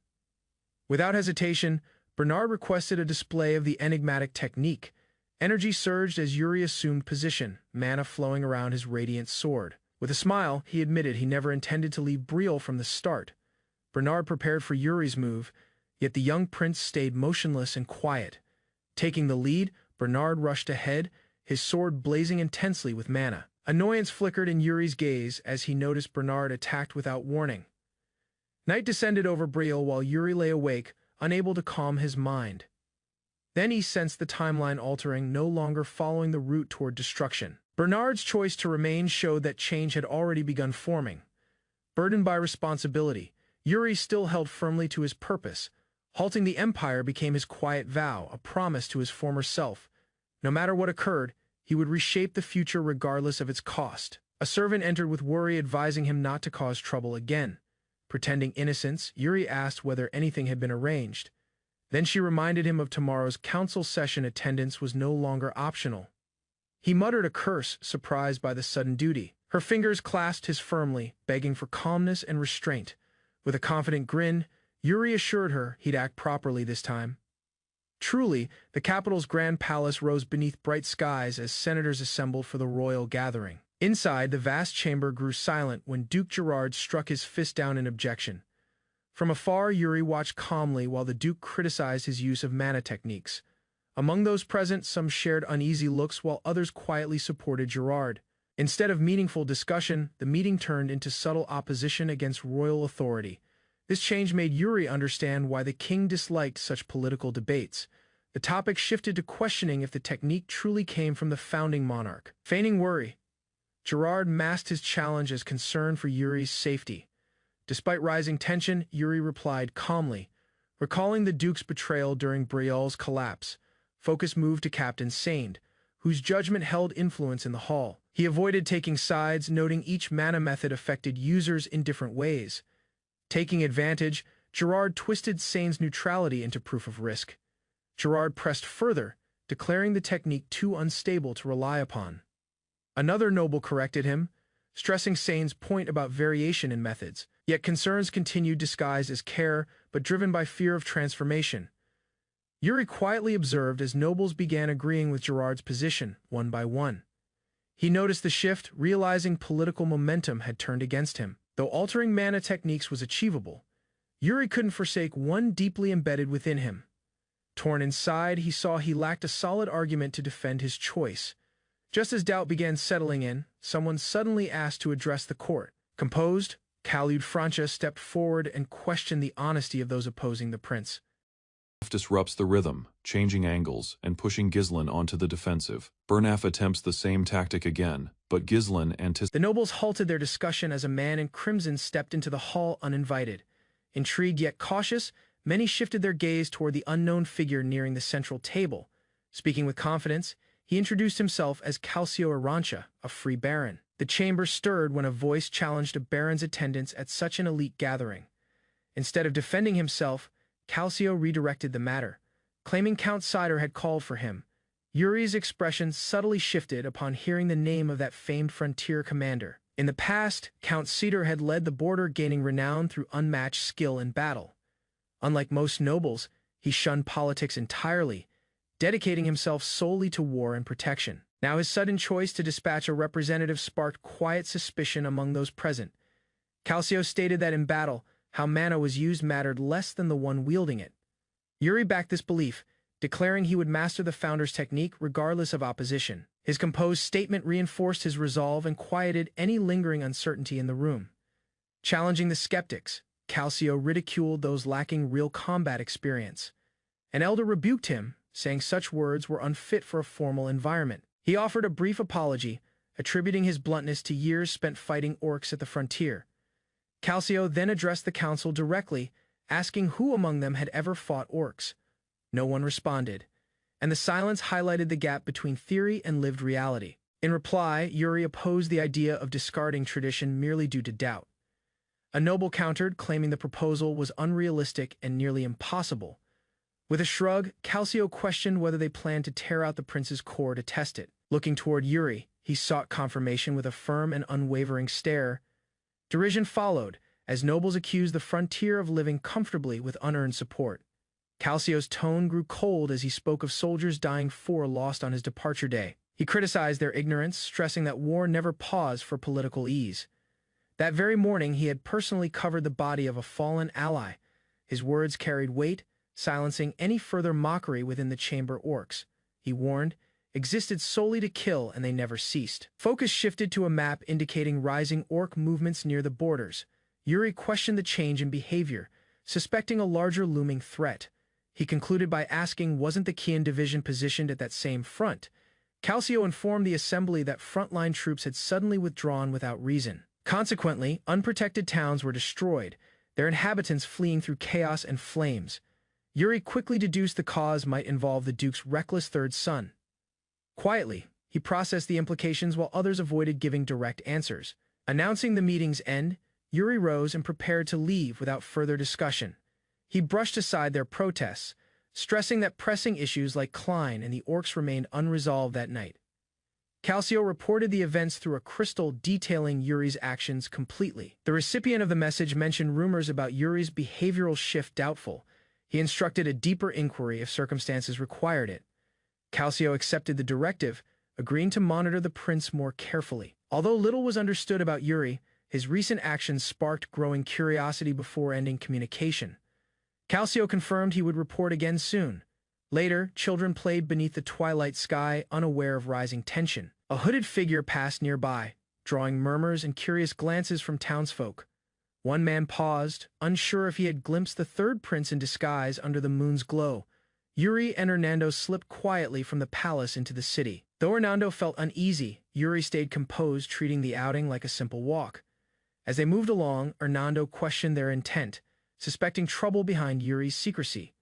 Without hesitation, Bernard requested a display of the enigmatic technique. Energy surged as Yuri assumed position, mana flowing around his radiant sword. With a smile, he admitted he never intended to leave Brial from the start. Bernard prepared for Yuri's move, yet the young prince stayed motionless and quiet. Taking the lead, Bernard rushed ahead, his sword blazing intensely with mana. Annoyance flickered in Yuri's gaze as he noticed Bernard attacked without warning. Night descended over Brial while Yuri lay awake, unable to calm his mind. Then he sensed the timeline altering, no longer following the route toward destruction. Bernard's choice to remain showed that change had already begun forming. Burdened by responsibility, Yuri still held firmly to his purpose. Halting the Empire became his quiet vow, a promise to his former self. No matter what occurred, he would reshape the future regardless of its cost. A servant entered with worry, advising him not to cause trouble again. Pretending innocence, Yuri asked whether anything had been arranged. Then she reminded him of tomorrow's council session. Attendance was no longer optional. He muttered a curse, surprised by the sudden duty. Her fingers clasped his firmly, begging for calmness and restraint. With a confident grin, Yuri assured her he'd act properly this time. Truly, the capital's grand palace rose beneath bright skies as senators assembled for the royal gathering. Inside, the vast chamber grew silent when Duke Gerard struck his fist down in objection. From afar, Yuri watched calmly while the Duke criticized his use of mana techniques. Among those present, some shared uneasy looks while others quietly supported Gerard. Instead of meaningful discussion, the meeting turned into subtle opposition against royal authority. This change made Yuri understand why the king disliked such political debates. The topic shifted to questioning if the technique truly came from the founding monarch. Feigning worry, Gerard masked his challenge as concern for Yuri's safety. Despite rising tension, Yuri replied calmly, recalling the Duke's betrayal during Briolle's collapse. Focus moved to Captain Sane, whose judgment held influence in the hall. He avoided taking sides, noting each mana method affected users in different ways. Taking advantage, Gerard twisted Sane's neutrality into proof of risk. Gerard pressed further, declaring the technique too unstable to rely upon. Another noble corrected him, stressing Sane's point about variation in methods. Yet concerns continued disguised as care, but driven by fear of transformation. Yuri quietly observed as nobles began agreeing with Gerard's position, one by one. He noticed the shift, realizing political momentum had turned against him. Though altering mana techniques was achievable, Yuri couldn't forsake one deeply embedded within him. Torn inside, he saw he lacked a solid argument to defend his choice. Just as doubt began settling in, someone suddenly asked to address the court. Composed, Khalid Francia stepped forward and questioned the honesty of those opposing the prince. Disrupts the rhythm, changing angles, and pushing Ghislain onto the defensive. Burnaf attempts the same tactic again, but Ghislain anticipates. The nobles halted their discussion as a man in crimson stepped into the hall uninvited. Intrigued yet cautious, many shifted their gaze toward the unknown figure nearing the central table. Speaking with confidence, he introduced himself as Calcio Arancha, a free baron. The chamber stirred when a voice challenged a baron's attendance at such an elite gathering. Instead of defending himself, Calcio redirected the matter, claiming Count Cider had called for him. Yuri's expression subtly shifted upon hearing the name of that famed frontier commander. In the past, Count Cider had led the border, gaining renown through unmatched skill in battle. Unlike most nobles, he shunned politics entirely, dedicating himself solely to war and protection. Now his sudden choice to dispatch a representative sparked quiet suspicion among those present. Calcio stated that in battle, how mana was used mattered less than the one wielding it. Yuri backed this belief, declaring he would master the founder's technique regardless of opposition. His composed statement reinforced his resolve and quieted any lingering uncertainty in the room. Challenging the skeptics, Calcio ridiculed those lacking real combat experience. An elder rebuked him, saying such words were unfit for a formal environment. He offered a brief apology, attributing his bluntness to years spent fighting orcs at the frontier. Calcio then addressed the council directly, asking who among them had ever fought orcs. No one responded, and the silence highlighted the gap between theory and lived reality. In reply, Yuri opposed the idea of discarding tradition merely due to doubt. A noble countered, claiming the proposal was unrealistic and nearly impossible. With a shrug, Calcio questioned whether they planned to tear out the prince's core to test it. Looking toward Yuri, he sought confirmation with a firm and unwavering stare. Derision followed, as nobles accused the frontier of living comfortably with unearned support. Calcio's tone grew cold as he spoke of soldiers dying 4 lost on his departure day. He criticized their ignorance, stressing that war never paused for political ease. That very morning, he had personally covered the body of a fallen ally. His words carried weight, silencing any further mockery within the chamber orcs. He warned, existed solely to kill, and they never ceased. Focus shifted to a map indicating rising orc movements near the borders. Yuri questioned the change in behavior, suspecting a larger looming threat. He concluded by asking, wasn't the Kian division positioned at that same front? Calcio informed the assembly that frontline troops had suddenly withdrawn without reason. Consequently, unprotected towns were destroyed, their inhabitants fleeing through chaos and flames. Yuri quickly deduced the cause might involve the Duke's reckless third son. Quietly, he processed the implications while others avoided giving direct answers. Announcing the meeting's end, Yuri rose and prepared to leave without further discussion. He brushed aside their protests, stressing that pressing issues like Klein and the orcs remained unresolved that night. Calcio reported the events through a crystal detailing Yuri's actions completely. The recipient of the message mentioned rumors about Yuri's behavioral shift doubtful. He instructed a deeper inquiry if circumstances required it. Calcio accepted the directive, agreeing to monitor the prince more carefully. Although little was understood about Yuri, his recent actions sparked growing curiosity before ending communication. Calcio confirmed he would report again soon. Later, children played beneath the twilight sky, unaware of rising tension. A hooded figure passed nearby, drawing murmurs and curious glances from townsfolk. One man paused, unsure if he had glimpsed the third prince in disguise under the moon's glow. Yuri and Hernando slipped quietly from the palace into the city. Though Hernando felt uneasy, Yuri stayed composed, treating the outing like a simple walk. As they moved along, Hernando questioned their intent, suspecting trouble behind Yuri's secrecy.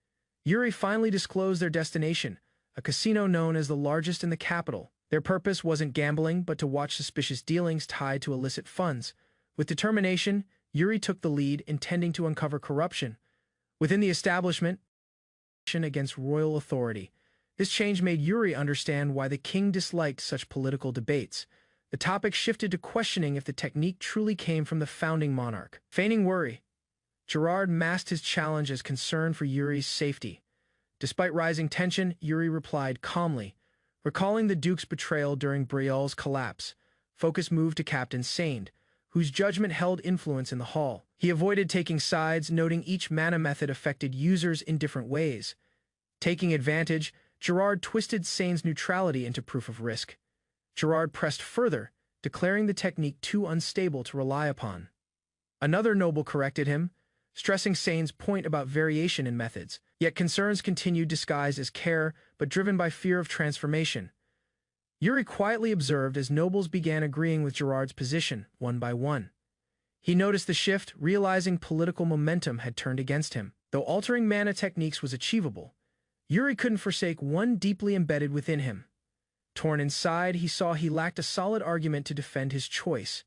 Yuri finally disclosed their destination, a casino known as the largest in the capital. Their purpose wasn't gambling, but to watch suspicious dealings tied to illicit funds. With determination, Yuri took the lead, intending to uncover corruption within the establishment against royal authority. This change made Yuri understand why the king disliked such political debates. The topic shifted to questioning if the technique truly came from the founding monarch. Feigning worry, Gerard masked his challenge as concern for Yuri's safety. Despite rising tension, Yuri replied calmly. Recalling the Duke's betrayal during Briol's collapse, focus moved to Captain Sand, whose judgment held influence in the hall. He avoided taking sides, noting each mana method affected users in different ways. Taking advantage, Gerard twisted Sand's neutrality into proof of risk. Gerard pressed further, declaring the technique too unstable to rely upon. Another noble corrected him, stressing Sand's point about variation in methods, yet concerns continued disguised as care but driven by fear of transformation. Yuri quietly observed as nobles began agreeing with Gerard's position, one by one. He noticed the shift, realizing political momentum had turned against him. Though altering mana techniques was achievable, Yuri couldn't forsake one deeply embedded within him. Torn inside, he saw he lacked a solid argument to defend his choice.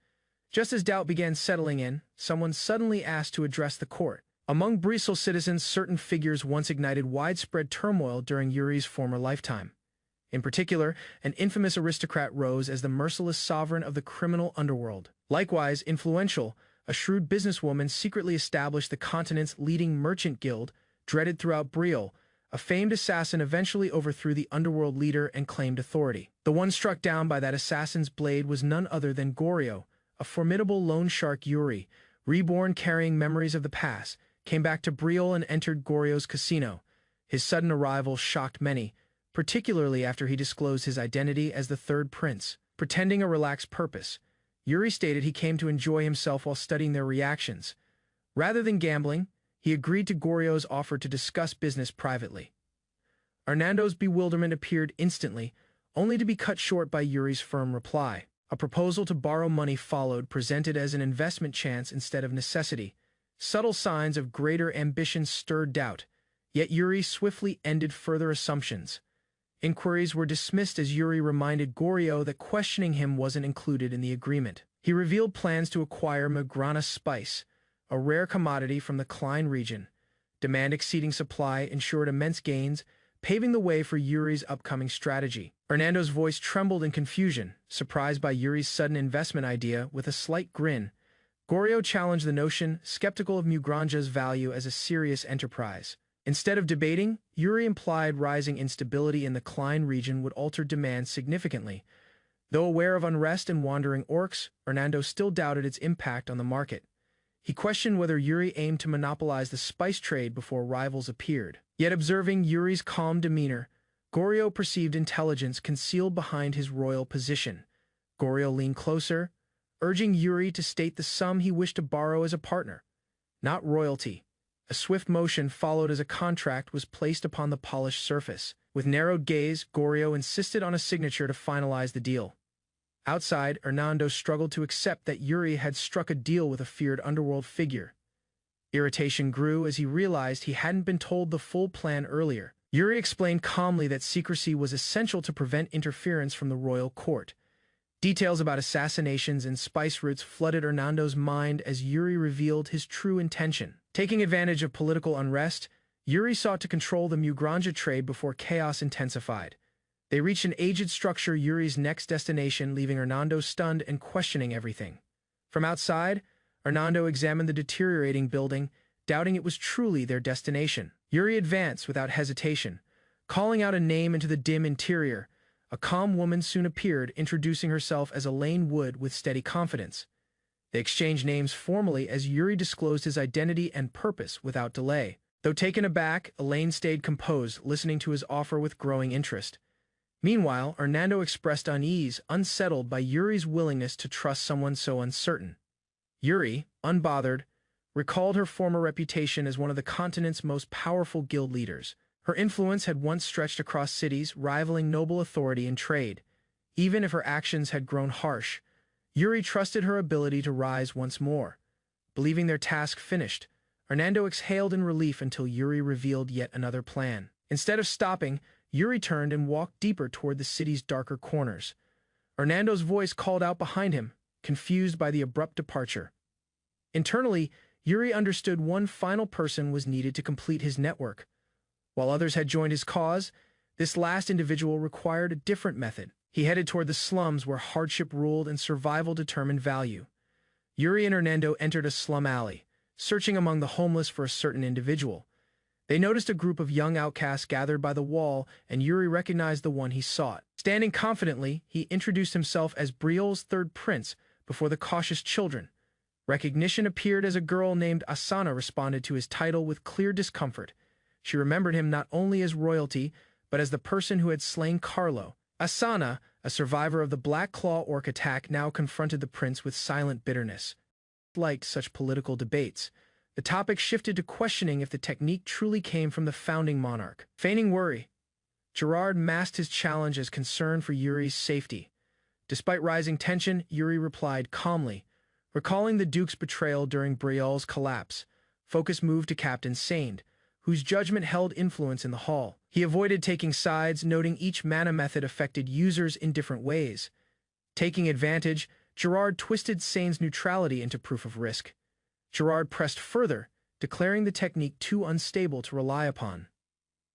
Just as doubt began settling in, someone suddenly asked to address the court. Among Bristol citizens, certain figures once ignited widespread turmoil during Yuri's former lifetime. In particular, an infamous aristocrat rose as the merciless sovereign of the criminal underworld. Likewise influential, a shrewd businesswoman secretly established the continent's leading merchant guild, dreaded throughout Briol. A famed assassin eventually overthrew the underworld leader and claimed authority. The one struck down by that assassin's blade was none other than Goryo, a formidable loan shark. Yuri, reborn carrying memories of the past, came back to Briol and entered Goryo's casino. His sudden arrival shocked many, particularly after he disclosed his identity as the third prince. Pretending a relaxed purpose, Yuri stated he came to enjoy himself while studying their reactions. Rather than gambling, he agreed to Goryo's offer to discuss business privately. Hernando's bewilderment appeared instantly, only to be cut short by Yuri's firm reply. A proposal to borrow money followed, presented as an investment chance instead of necessity. Subtle signs of greater ambition stirred doubt, yet Yuri swiftly ended further assumptions. Inquiries were dismissed as Yuri reminded Goryo that questioning him wasn't included in the agreement. He revealed plans to acquire Magrana spice, a rare commodity from the Klein region. Demand exceeding supply ensured immense gains, paving the way for Yuri's upcoming strategy. Hernando's voice trembled in confusion, surprised by Yuri's sudden investment idea. With a slight grin, Goryo challenged the notion, skeptical of Mugranja's value as a serious enterprise. Instead of debating, Yuri implied rising instability in the Klein region would alter demand significantly. Though aware of unrest and wandering orcs, Hernando still doubted its impact on the market. He questioned whether Yuri aimed to monopolize the spice trade before rivals appeared. Yet observing Yuri's calm demeanor, Goryo perceived intelligence concealed behind his royal position. Goryo leaned closer, urging Yuri to state the sum he wished to borrow as a partner, not royalty. A swift motion followed as a contract was placed upon the polished surface. With narrowed gaze, Goryo insisted on a signature to finalize the deal. Outside, Hernando struggled to accept that Yuri had struck a deal with a feared underworld figure. Irritation grew as he realized he hadn't been told the full plan earlier. Yuri explained calmly that secrecy was essential to prevent interference from the royal court. Details about assassinations and spice routes flooded Hernando's mind as Yuri revealed his true intention. Taking advantage of political unrest, Yuri sought to control the Mugranja trade before chaos intensified. They reached an aged structure, Yuri's next destination, leaving Hernando stunned and questioning everything. From outside, Hernando examined the deteriorating building, doubting it was truly their destination. Yuri advanced without hesitation, calling out a name into the dim interior. A calm woman soon appeared, introducing herself as Elaine Wood with steady confidence. They exchanged names formally as Yuri disclosed his identity and purpose without delay. Though taken aback, Elaine stayed composed, listening to his offer with growing interest. Meanwhile, Hernando expressed unease, unsettled by Yuri's willingness to trust someone so uncertain. Yuri, unbothered, recalled her former reputation as one of the continent's most powerful guild leaders. Her influence had once stretched across cities, rivaling noble authority in trade. Even if her actions had grown harsh, Yuri trusted her ability to rise once more. Believing their task finished, Hernando exhaled in relief until Yuri revealed yet another plan. Instead of stopping, Yuri turned and walked deeper toward the city's darker corners. Hernando's voice called out behind him, confused by the abrupt departure. Internally, Yuri understood one final person was needed to complete his network. While others had joined his cause, this last individual required a different method. He headed toward the slums where hardship ruled and survival determined value. Yuri and Hernando entered a slum alley, searching among the homeless for a certain individual. They noticed a group of young outcasts gathered by the wall, and Yuri recognized the one he sought. Standing confidently, he introduced himself as Briol's third prince before the cautious children. Recognition appeared as a girl named Asana responded to his title with clear discomfort. She remembered him not only as royalty, but as the person who had slain Carlo. Asana, a survivor of the Black Claw Orc attack, now confronted the prince with silent bitterness. Like such political debates, the topic shifted to questioning if the technique truly came from the founding monarch. Feigning worry, Gerard masked his challenge as concern for Yuri's safety. Despite rising tension, Yuri replied calmly, recalling the Duke's betrayal during Briol's collapse. Focus moved to Captain Saint, whose judgment held influence in the hall. He avoided taking sides, noting each mana method affected users in different ways. Taking advantage, Gerard twisted Saint's neutrality into proof of risk. Gerard pressed further, declaring the technique too unstable to rely upon.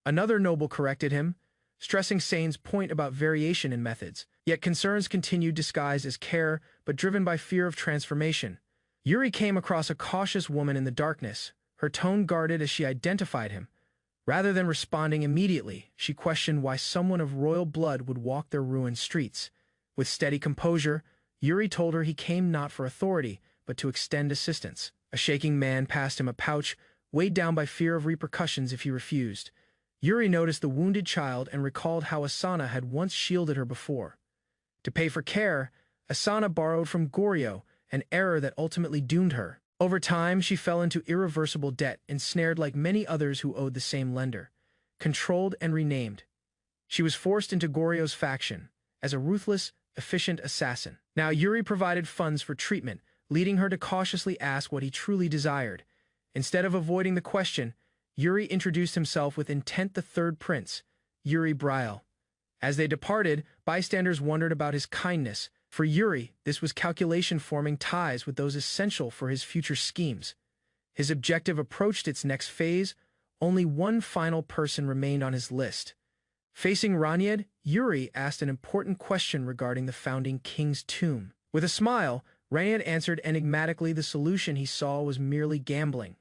Another noble corrected him, stressing Saint's point about variation in methods. Yet concerns continued, disguised as care, but driven by fear of transformation. Yuri came across a cautious woman in the darkness, her tone guarded as she identified him. Rather than responding immediately, she questioned why someone of royal blood would walk their ruined streets. With steady composure, Yuri told her he came not for authority, but to extend assistance. A shaking man passed him a pouch, weighed down by fear of repercussions if he refused. Yuri noticed the wounded child and recalled how Asana had once shielded her before. To pay for care, Asana borrowed from Goryo, an error that ultimately doomed her. Over time, she fell into irreversible debt, ensnared like many others who owed the same lender. Controlled and renamed, she was forced into Goryo's faction as a ruthless, efficient assassin. Now Yuri provided funds for treatment, leading her to cautiously ask what he truly desired. Instead of avoiding the question, Yuri introduced himself with intent, the third prince, Yuri Briol. As they departed, bystanders wondered about his kindness. For Yuri, this was calculation, forming ties with those essential for his future schemes. His objective approached its next phase. Only one final person remained on his list. Facing Ranied, Yuri asked an important question regarding the founding king's tomb. With a smile, Ranied answered enigmatically the solution he saw was merely gambling.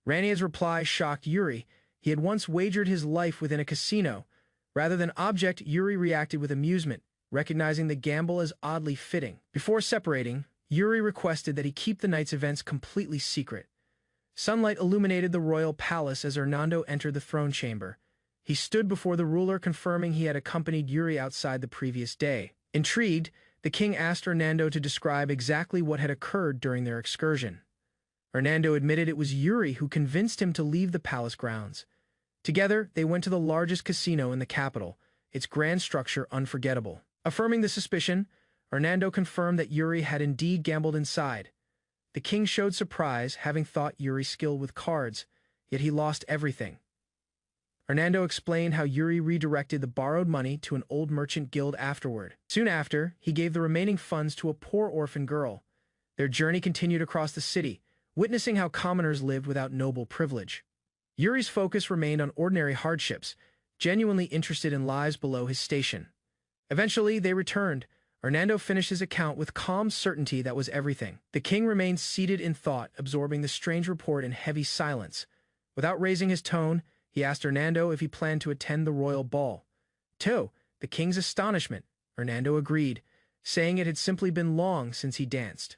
Ranied's reply shocked Yuri. He had once wagered his life within a casino. Rather than object, Yuri reacted with amusement, recognizing the gamble as oddly fitting. Before separating, Yuri requested that he keep the night's events completely secret. Sunlight illuminated the royal palace as Hernando entered the throne chamber. He stood before the ruler, confirming he had accompanied Yuri outside the previous day. Intrigued, the king asked Hernando to describe exactly what had occurred during their excursion. Hernando admitted it was Yuri who convinced him to leave the palace grounds. Together, they went to the largest casino in the capital, its grand structure unforgettable. Affirming the suspicion, Hernando confirmed that Yuri had indeed gambled inside. The king showed surprise, having thought Yuri skilled with cards, yet he lost everything. Hernando explained how Yuri redirected the borrowed money to an old merchant guild afterward. Soon after, he gave the remaining funds to a poor orphan girl. Their journey continued across the city, witnessing how commoners lived without noble privilege. Yuri's focus remained on ordinary hardships, genuinely interested in lives below his station. Eventually, they returned. Hernando finished his account with calm certainty that was everything. The king remained seated in thought, absorbing the strange report in heavy silence. Without raising his tone, he asked Hernando if he planned to attend the royal ball. To the king's astonishment, Hernando agreed, saying it had simply been long since he danced.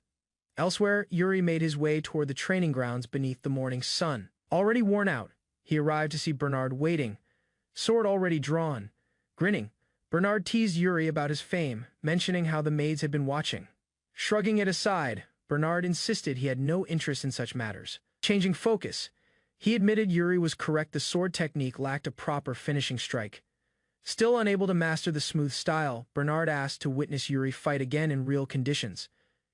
Elsewhere, Yuri made his way toward the training grounds beneath the morning sun. Already worn out, he arrived to see Bernard waiting, sword already drawn. Grinning, Bernard teased Yuri about his fame, mentioning how the maids had been watching. Shrugging it aside, Bernard insisted he had no interest in such matters. Changing focus, he admitted Yuri was correct, the sword technique lacked a proper finishing strike. Still unable to master the smooth style, Bernard asked to witness Yuri fight again in real conditions.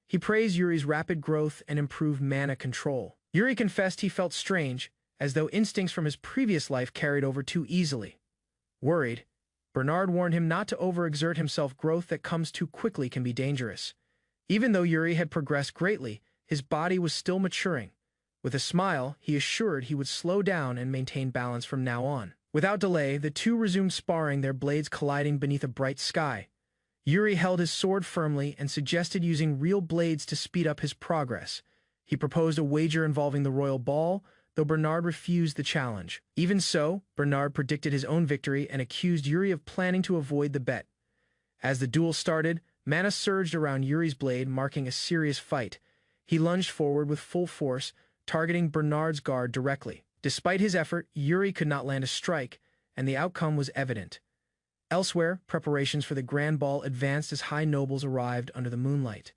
He praised Yuri's rapid growth and improved mana control. Yuri confessed he felt strange, as though instincts from his previous life carried over too easily. Worried, Bernard warned him not to overexert himself. Growth that comes too quickly can be dangerous. Even though Yuri had progressed greatly, his body was still maturing. With a smile, he assured he would slow down and maintain balance from now on. Without delay, the two resumed sparring, their blades colliding beneath a bright sky. Yuri held his sword firmly and suggested using real blades to speed up his progress. He proposed a wager involving the royal ball, though Bernard refused the challenge. Even so, Bernard predicted his own victory and accused Yuri of planning to avoid the bet. As the duel started, mana surged around Yuri's blade, marking a serious fight. He lunged forward with full force, targeting Bernard's guard directly. Despite his effort, Yuri could not land a strike, and the outcome was evident. Elsewhere, preparations for the grand ball advanced as high nobles arrived under the moonlight.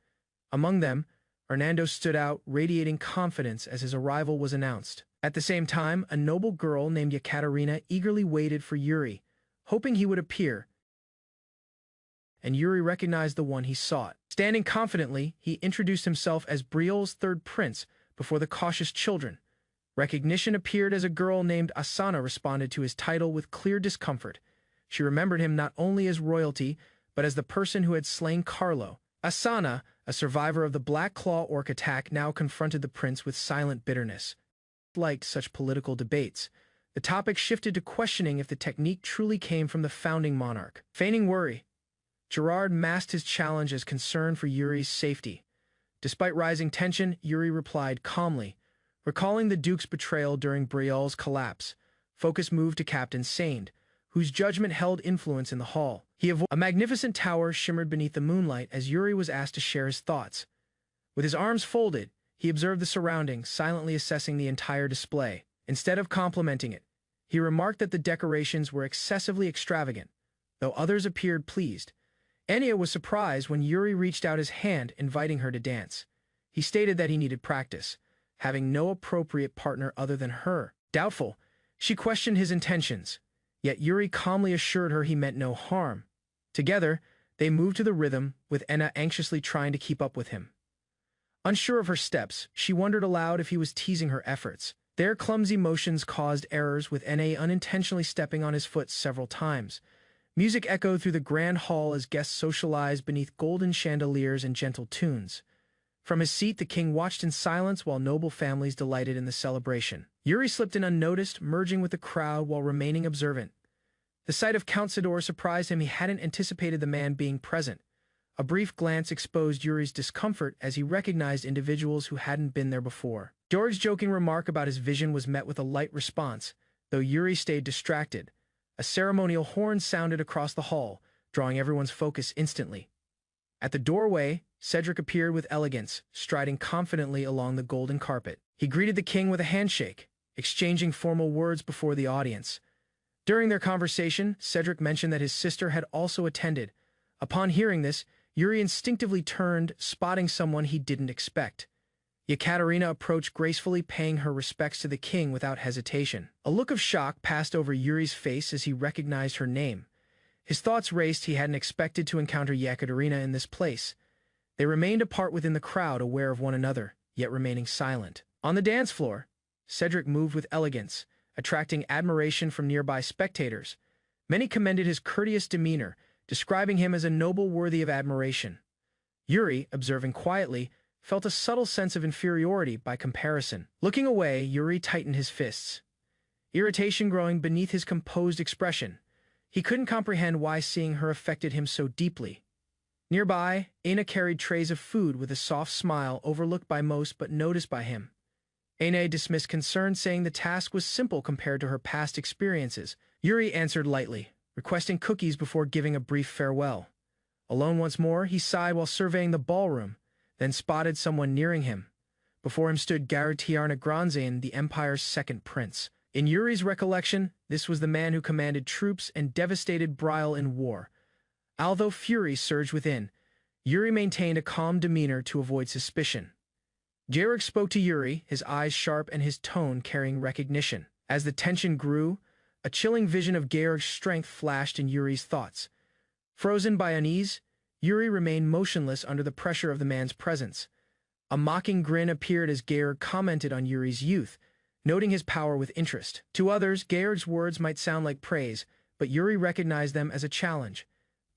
Among them, Hernando stood out, radiating confidence as his arrival was announced. At the same time, a noble girl named Yekaterina eagerly waited for Yuri, hoping he would appear, and Yuri recognized the one he sought. Standing confidently, he introduced himself as Briol's third prince before the cautious children. Recognition appeared as a girl named Asana responded to his title with clear discomfort. She remembered him not only as royalty, but as the person who had slain Carlo. Asana, a survivor of the Black Claw Orc attack, now confronted the prince with silent bitterness. Liked such political debates, the topic shifted to questioning if the technique truly came from the founding monarch. Feigning worry, Gerard masked his challenge as concern for Yuri's safety. Despite rising tension, Yuri replied calmly, recalling the Duke's betrayal during Briol's collapse. Focus moved to Captain Saint, whose judgment held influence in the hall. A magnificent tower shimmered beneath the moonlight as Yuri was asked to share his thoughts. With his arms folded, he observed the surroundings, silently assessing the entire display. Instead of complimenting it, he remarked that the decorations were excessively extravagant, though others appeared pleased. Anya was surprised when Yuri reached out his hand, inviting her to dance. He stated that he needed practice, having no appropriate partner other than her. Doubtful, she questioned his intentions, yet Yuri calmly assured her he meant no harm. Together, they moved to the rhythm, with Enna anxiously trying to keep up with him. Unsure of her steps, she wondered aloud if he was teasing her efforts. Their clumsy motions caused errors, with Enna unintentionally stepping on his foot several times. Music echoed through the grand hall as guests socialized beneath golden chandeliers and gentle tunes. From his seat, the king watched in silence while noble families delighted in the celebration. Yuri slipped in unnoticed, merging with the crowd while remaining observant. The sight of Count Sidor surprised him. He hadn't anticipated the man being present. A brief glance exposed Yuri's discomfort as he recognized individuals who hadn't been there before. George's joking remark about his vision was met with a light response, though Yuri stayed distracted. A ceremonial horn sounded across the hall, drawing everyone's focus instantly. At the doorway, Cedric appeared with elegance, striding confidently along the golden carpet. He greeted the king with a handshake, exchanging formal words before the audience. During their conversation, Cedric mentioned that his sister had also attended. Upon hearing this, Yuri instinctively turned, spotting someone he didn't expect. Yekaterina approached gracefully, paying her respects to the king without hesitation. A look of shock passed over Yuri's face as he recognized her name. His thoughts raced. He hadn't expected to encounter Yekaterina in this place. They remained apart within the crowd, aware of one another, yet remaining silent. On the dance floor, Cedric moved with elegance, attracting admiration from nearby spectators. Many commended his courteous demeanor, describing him as a noble worthy of admiration. Yuri, observing quietly, felt a subtle sense of inferiority by comparison. Looking away, Yuri tightened his fists. irritation growing beneath his composed expression. He couldn't comprehend why seeing her affected him so deeply. Nearby, Aina carried trays of food with a soft smile, overlooked by most but noticed by him. Aina dismissed concern, saying the task was simple compared to her past experiences. Yuri answered lightly, requesting cookies before giving a brief farewell. Alone once more, he sighed while surveying the ballroom, then spotted someone nearing him. Before him stood Garatiarna, the Empire's second prince. In Yuri's recollection, this was the man who commanded troops and devastated Bryle in war. Although fury surged within, Yuri maintained a calm demeanor to avoid suspicion. Georg spoke to Yuri, his eyes sharp and his tone carrying recognition. As the tension grew, a chilling vision of Georg's strength flashed in Yuri's thoughts. Frozen by unease, Yuri remained motionless under the pressure of the man's presence. A mocking grin appeared as Georg commented on Yuri's youth, noting his power with interest. To others, Georg's words might sound like praise, but Yuri recognized them as a challenge.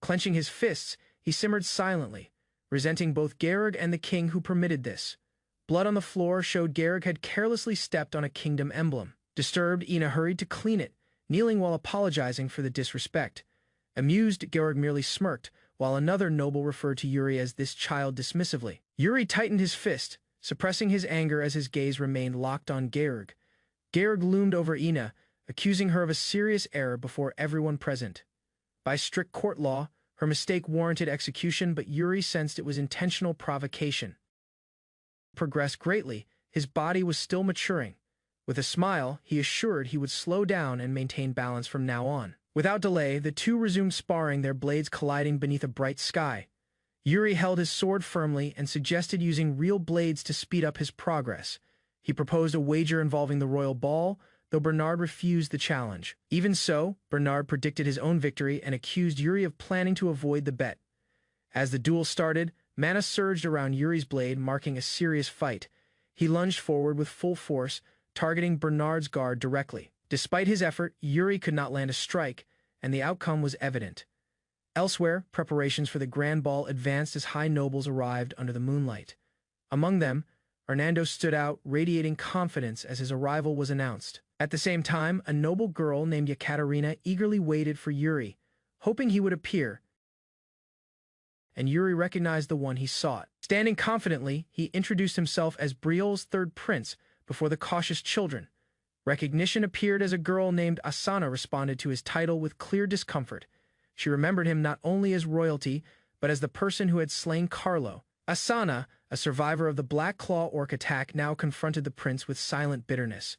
Clenching his fists, he simmered silently, resenting both Georg and the king who permitted this. Blood on the floor showed Georg had carelessly stepped on a kingdom emblem. Disturbed, Ina hurried to clean it, kneeling while apologizing for the disrespect. Amused, Georg merely smirked, while another noble referred to Yuri as this child dismissively. Yuri tightened his fist, suppressing his anger as his gaze remained locked on Georg. Georg loomed over Ina, accusing her of a serious error before everyone present. By strict court law, her mistake warranted execution, but Yuri sensed it was intentional provocation. Progressed greatly, his body was still maturing. With a smile, he assured he would slow down and maintain balance from now on. Without delay, the two resumed sparring, their blades colliding beneath a bright sky. Yuri held his sword firmly and suggested using real blades to speed up his progress. He proposed a wager involving the royal ball, though Bernard refused the challenge. Even so, Bernard predicted his own victory and accused Yuri of planning to avoid the bet. As the duel started, mana surged around Yuri's blade, marking a serious fight. He lunged forward with full force, targeting Bernard's guard directly. Despite his effort, Yuri could not land a strike, and the outcome was evident. Elsewhere, preparations for the grand ball advanced as high nobles arrived under the moonlight. Among them, Hernando stood out, radiating confidence as his arrival was announced. At the same time, a noble girl named Yekaterina eagerly waited for Yuri, hoping he would appear, and Yuri recognized the one he sought. Standing confidently, he introduced himself as Briol's third prince before the cautious children. Recognition appeared as a girl named Asana responded to his title with clear discomfort. She remembered him not only as royalty, but as the person who had slain Carlo. Asana, a survivor of the Black Claw Orc attack, now confronted the prince with silent bitterness.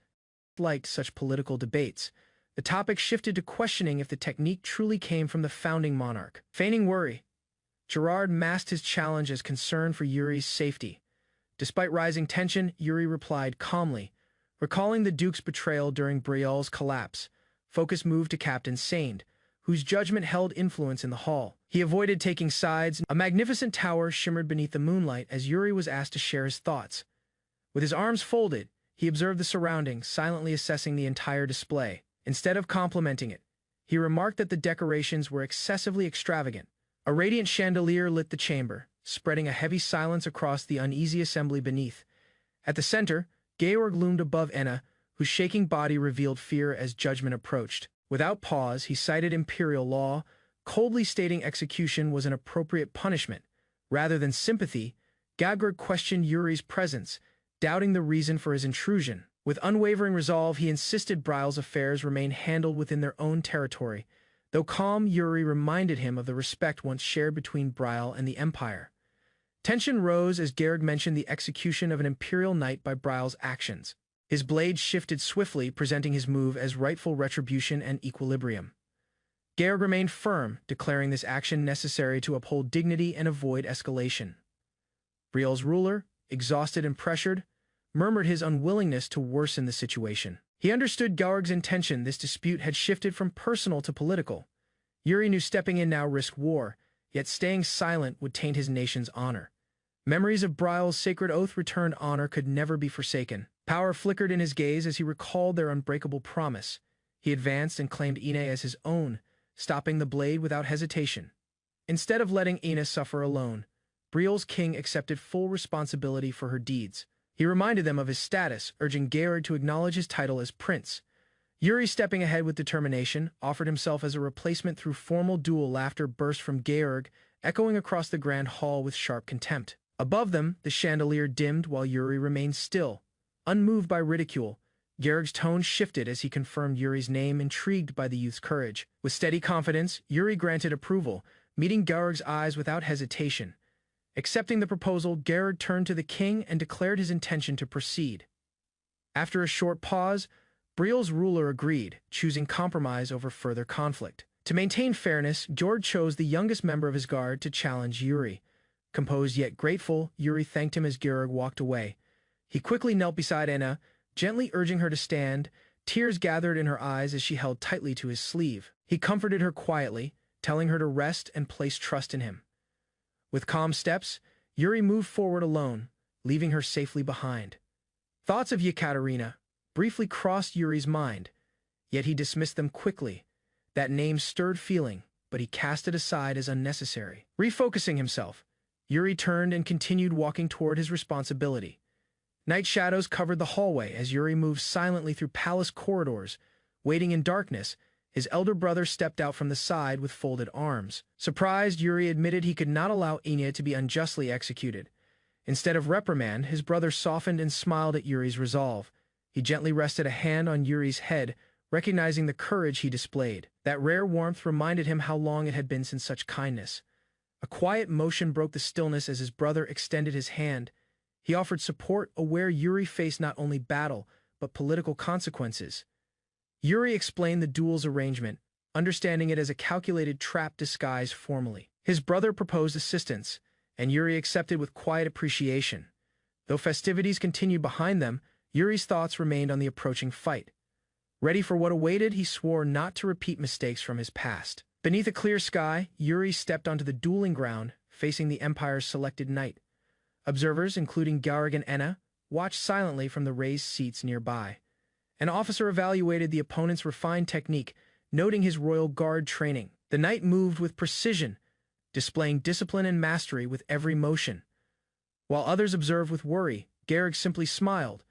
Like such political debates, the topic shifted to questioning if the technique truly came from the founding monarch. Feigning worry, Gerard masked his challenge as concern for Yuri's safety. Despite rising tension, Yuri replied calmly, recalling the Duke's betrayal during Briol's collapse. Focus moved to Captain Saint, whose judgment held influence in the hall. He avoided taking sides. A magnificent tower shimmered beneath the moonlight as Yuri was asked to share his thoughts. With his arms folded, he observed the surroundings, silently assessing the entire display. Instead of complimenting it, he remarked that the decorations were excessively extravagant. A radiant chandelier lit the chamber, spreading a heavy silence across the uneasy assembly beneath. At the center, Georg loomed above Enna, whose shaking body revealed fear as judgment approached. Without pause, he cited imperial law, coldly stating execution was an appropriate punishment. Rather than sympathy, Georg questioned Yuri's presence, doubting the reason for his intrusion. With unwavering resolve, he insisted Brile's affairs remain handled within their own territory. Though calm, Yuri reminded him of the respect once shared between Bryle and the Empire. Tension rose as Georg mentioned the execution of an imperial knight by Brile's actions. His blade shifted swiftly, presenting his move as rightful retribution and equilibrium. Georg remained firm, declaring this action necessary to uphold dignity and avoid escalation. Briel's ruler, exhausted and pressured, murmured his unwillingness to worsen the situation. He understood Georg's intention. This dispute had shifted from personal to political. Yuri knew stepping in now risked war, yet staying silent would taint his nation's honor. Memories of Brile's sacred oath returned honor could never be forsaken. Power flickered in his gaze as he recalled their unbreakable promise. He advanced and claimed Ine as his own, stopping the blade without hesitation. Instead of letting Ine suffer alone, Briel's king accepted full responsibility for her deeds. He reminded them of his status, urging Georg to acknowledge his title as prince. Yuri, stepping ahead with determination, offered himself as a replacement through formal duel. Laughter burst from Georg, echoing across the grand hall with sharp contempt. Above them, the chandelier dimmed while Yuri remained still, unmoved by ridicule. Georg's tone shifted as he confirmed Yuri's name, intrigued by the youth's courage. With steady confidence, Yuri granted approval, meeting Georg's eyes without hesitation. Accepting the proposal, Georg turned to the king and declared his intention to proceed. After a short pause, Briel's ruler agreed, choosing compromise over further conflict. To maintain fairness, Georg chose the youngest member of his guard to challenge Yuri. Composed yet grateful, Yuri thanked him as Georg walked away. He quickly knelt beside Enna, gently urging her to stand. Tears gathered in her eyes as she held tightly to his sleeve. He comforted her quietly, telling her to rest and place trust in him. With calm steps, Yuri moved forward alone, leaving her safely behind. Thoughts of Yekaterina briefly crossed Yuri's mind, yet he dismissed them quickly. That name stirred feeling, but he cast it aside as unnecessary. Refocusing himself, Yuri turned and continued walking toward his responsibility. Night shadows covered the hallway as Yuri moved silently through palace corridors. Waiting in darkness, his elder brother stepped out from the side with folded arms. Surprised, Yuri admitted he could not allow Inya to be unjustly executed. Instead of reprimand, his brother softened and smiled at Yuri's resolve. He gently rested a hand on Yuri's head, recognizing the courage he displayed. That rare warmth reminded him how long it had been since such kindness. A quiet motion broke the stillness as his brother extended his hand. He offered support, aware Yuri faced not only battle, but political consequences. Yuri explained the duel's arrangement, understanding it as a calculated trap disguised formally. His brother proposed assistance, and Yuri accepted with quiet appreciation. Though festivities continued behind them, Yuri's thoughts remained on the approaching fight. Ready for what awaited, he swore not to repeat mistakes from his past. Beneath a clear sky, Yuri stepped onto the dueling ground, facing the Empire's selected knight. Observers, including Georg and Enna, watched silently from the raised seats nearby. An officer evaluated the opponent's refined technique, noting his royal guard training. The knight moved with precision, displaying discipline and mastery with every motion. While others observed with worry, Georg simply smiled,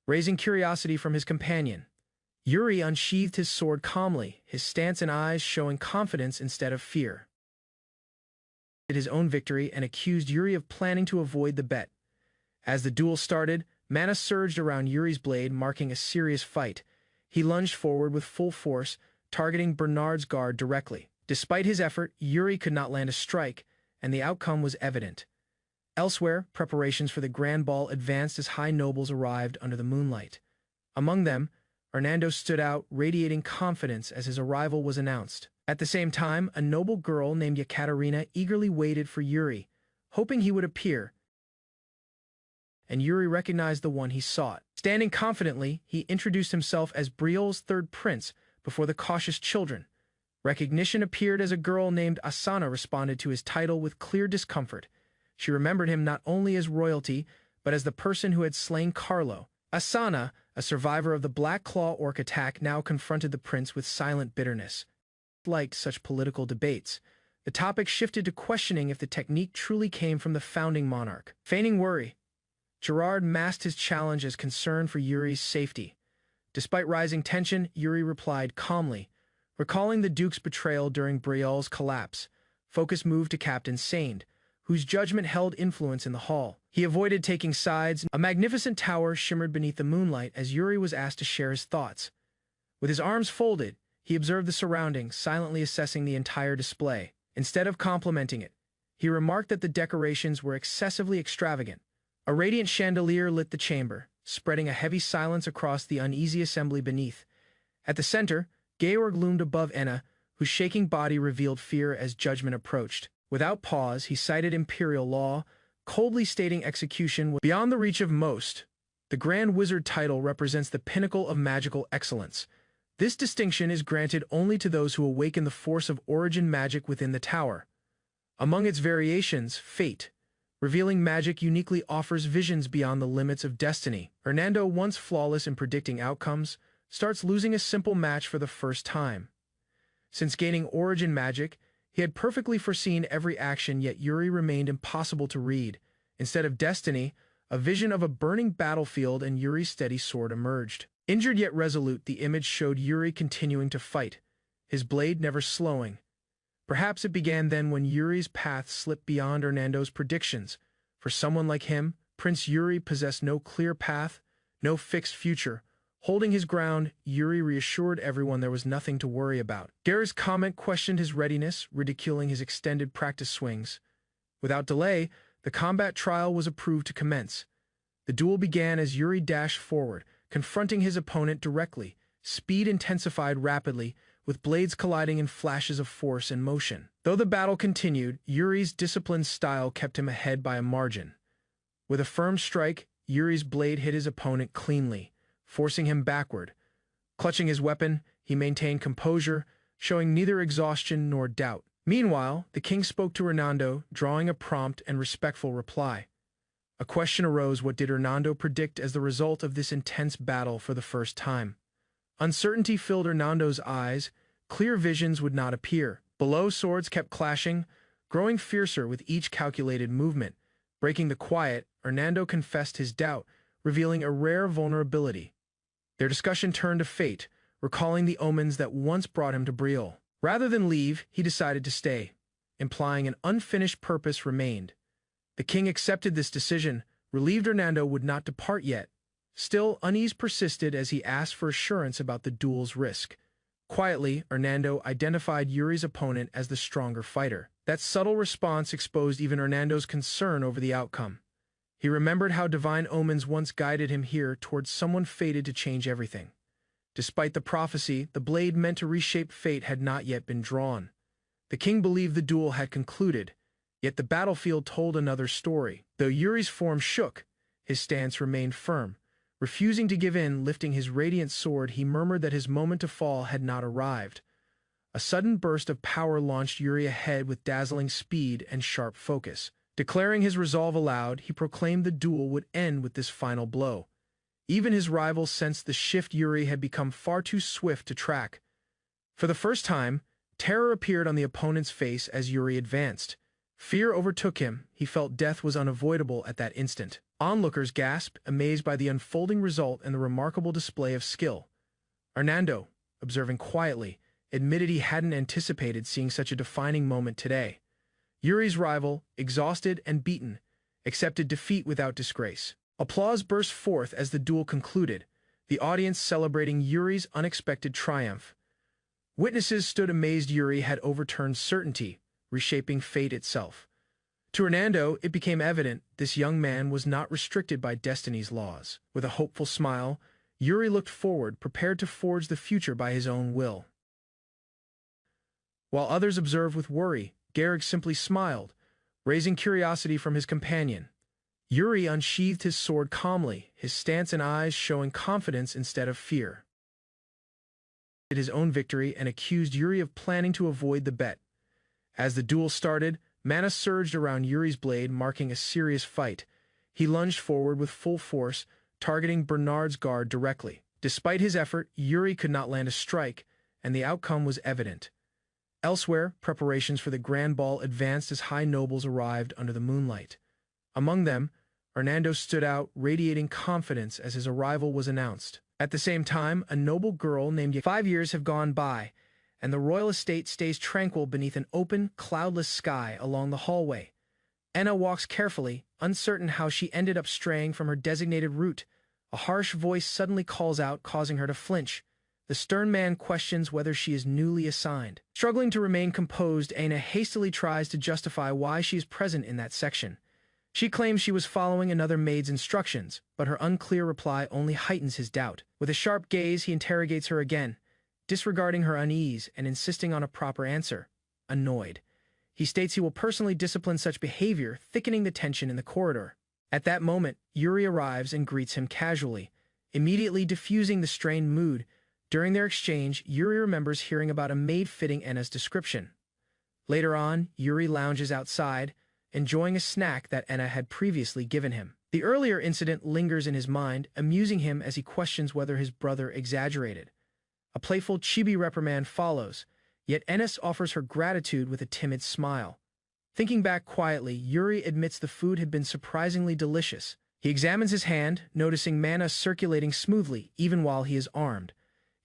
raising curiosity from his companion. Yuri unsheathed his sword calmly, his stance and eyes showing confidence instead of fear. His own victory and accused Yuri of planning to avoid the bet. As the duel started, mana surged around Yuri's blade, marking a serious fight. He lunged forward with full force, targeting Bernard's guard directly. Despite his effort, Yuri could not land a strike, and the outcome was evident. Elsewhere, preparations for the grand ball advanced as high nobles arrived under the moonlight. Among them, Hernando stood out, radiating confidence as his arrival was announced. At the same time, a noble girl named Yekaterina eagerly waited for Yuri, hoping he would appear, and Yuri recognized the one he sought. Standing confidently, he introduced himself as Briel's third prince before the cautious children. Recognition appeared as a girl named Asana responded to his title with clear discomfort. She remembered him not only as royalty, but as the person who had slain Carlo. Asana, a survivor of the Black Claw Orc attack, now confronted the prince with silent bitterness. Liked such political debates. The topic shifted to questioning if the technique truly came from the founding monarch. Feigning worry, Gerard masked his challenge as concern for Yuri's safety. Despite rising tension, Yuri replied calmly, recalling the Duke's betrayal during Briel's collapse. Focus moved to Captain Sand, whose judgment held influence in the hall. He avoided taking sides. A magnificent tower shimmered beneath the moonlight as Yuri was asked to share his thoughts. With his arms folded, he observed the surroundings, silently assessing the entire display. Instead of complimenting it, he remarked that the decorations were excessively extravagant. A radiant chandelier lit the chamber, spreading a heavy silence across the uneasy assembly beneath. At the center, Georg loomed above Enna, whose shaking body revealed fear as judgment approached. Without pause, he cited imperial law, coldly stating execution was beyond the reach of most. The Grand Wizard title represents the pinnacle of magical excellence. This distinction is granted only to those who awaken the force of origin magic within the tower. Among its variations, Fate, revealing magic, uniquely offers visions beyond the limits of destiny. Hernando, once flawless in predicting outcomes, starts losing a simple match for the first time. Since gaining origin magic, he had perfectly foreseen every action, yet Yuri remained impossible to read. Instead of destiny, A vision of a burning battlefield and Yuri's steady sword emerged. Injured yet resolute, the image showed Yuri continuing to fight, his blade never slowing. Perhaps it began then when Yuri's path slipped beyond Hernando's predictions. For someone like him, Prince Yuri possessed no clear path, no fixed future. Holding his ground, Yuri reassured everyone there was nothing to worry about. Garrett's comment questioned his readiness, ridiculing his extended practice swings. Without delay, the combat trial was approved to commence. The duel began as Yuri dashed forward, confronting his opponent directly. Speed intensified rapidly, with blades colliding in flashes of force and motion. Though the battle continued, Yuri's disciplined style kept him ahead by a margin. With a firm strike, Yuri's blade hit his opponent cleanly, forcing him backward. Clutching his weapon, he maintained composure, showing neither exhaustion nor doubt. Meanwhile, the king spoke to Hernando, drawing a prompt and respectful reply. A question arose: what did Hernando predict as the result of this intense battle for the first time? Uncertainty filled Hernando's eyes. Clear visions would not appear. Below, swords kept clashing, growing fiercer with each calculated movement. Breaking the quiet, Hernando confessed his doubt, revealing a rare vulnerability. Their discussion turned to fate, recalling the omens that once brought him to Brioche. Rather than leave, he decided to stay, implying an unfinished purpose remained. The king accepted this decision, relieved Hernando would not depart yet. Still, unease persisted as he asked for assurance about the duel's risk. Quietly, Hernando identified Yuri's opponent as the stronger fighter. That subtle response exposed even Hernando's concern over the outcome. He remembered how divine omens once guided him here towards someone fated to change everything. Despite the prophecy, the blade meant to reshape fate had not yet been drawn. The king believed the duel had concluded, yet the battlefield told another story. Though Yuri's form shook, his stance remained firm. Refusing to give in, lifting his radiant sword, he murmured that his moment to fall had not arrived. A sudden burst of power launched Yuri ahead with dazzling speed and sharp focus. Declaring his resolve aloud, he proclaimed the duel would end with this final blow. Even his rivals sensed the shift. Yuri had become far too swift to track. For the first time, terror appeared on the opponent's face as Yuri advanced. Fear overtook him. He felt death was unavoidable at that instant. Onlookers gasped, amazed by the unfolding result and the remarkable display of skill. Hernando, observing quietly, admitted he hadn't anticipated seeing such a defining moment today. Yuri's rival, exhausted and beaten, accepted defeat without disgrace. Applause burst forth as the duel concluded, the audience celebrating Yuri's unexpected triumph. Witnesses stood amazed. Yuri had overturned certainty, reshaping fate itself. To Hernando, it became evident this young man was not restricted by destiny's laws. With a hopeful smile, Yuri looked forward, prepared to forge the future by his own will. While others observed with worry, Garrick simply smiled, raising curiosity from his companion. Yuri unsheathed his sword calmly, his stance and eyes showing confidence instead of fear. His own victory and accused Yuri of planning to avoid the bet. As the duel started, mana surged around Yuri's blade, marking a serious fight. He lunged forward with full force, targeting Bernard's guard directly. Despite his effort, Yuri could not land a strike, and the outcome was evident. Elsewhere, preparations for the grand ball advanced as high nobles arrived under the moonlight. Among them, Hernando stood out, radiating confidence as his arrival was announced. At the same time, a noble girl named 5 years have gone by, and the royal estate stays tranquil beneath an open, cloudless sky along the hallway. Enna walks carefully, uncertain how she ended up straying from her designated route. A harsh voice suddenly calls out, causing her to flinch. The stern man questions whether she is newly assigned. Struggling to remain composed, Enna hastily tries to justify why she is present in that section. She claims she was following another maid's instructions, but her unclear reply only heightens his doubt. With a sharp gaze, he interrogates her again, disregarding her unease and insisting on a proper answer. Annoyed, he states he will personally discipline such behavior, thickening the tension in the corridor. At that moment, Yuri arrives and greets him casually, immediately diffusing the strained mood. During their exchange, Yuri remembers hearing about a maid fitting Enna's description. Later on, Yuri lounges outside, enjoying a snack that Enna had previously given him. The earlier incident lingers in his mind, amusing him as he questions whether his brother exaggerated. A playful chibi reprimand follows, yet Ennis offers her gratitude with a timid smile. Thinking back quietly, Yuri admits the food had been surprisingly delicious, He examines his hand, noticing mana circulating smoothly even while he is armed.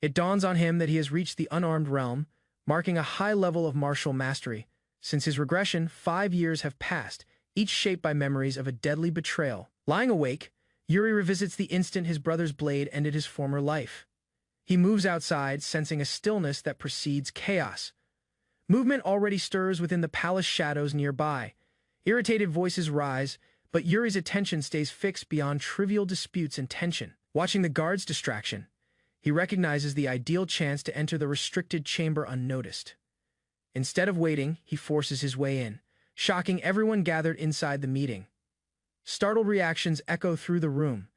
It dawns on him that he has reached the unarmed realm, marking a high level of martial mastery. Since his regression, 5 years have passed, each shaped by memories of a deadly betrayal. Lying awake, Yuri revisits the instant his brother's blade ended his former life. He moves outside, sensing a stillness that precedes chaos. Movement already stirs within the palace shadows nearby. Irritated voices rise, but Yuri's attention stays fixed beyond trivial disputes and tension. Watching the guard's distraction, he recognizes the ideal chance to enter the restricted chamber unnoticed. Instead of waiting, he forces his way in, shocking everyone gathered inside the meeting. Startled reactions echo through the room,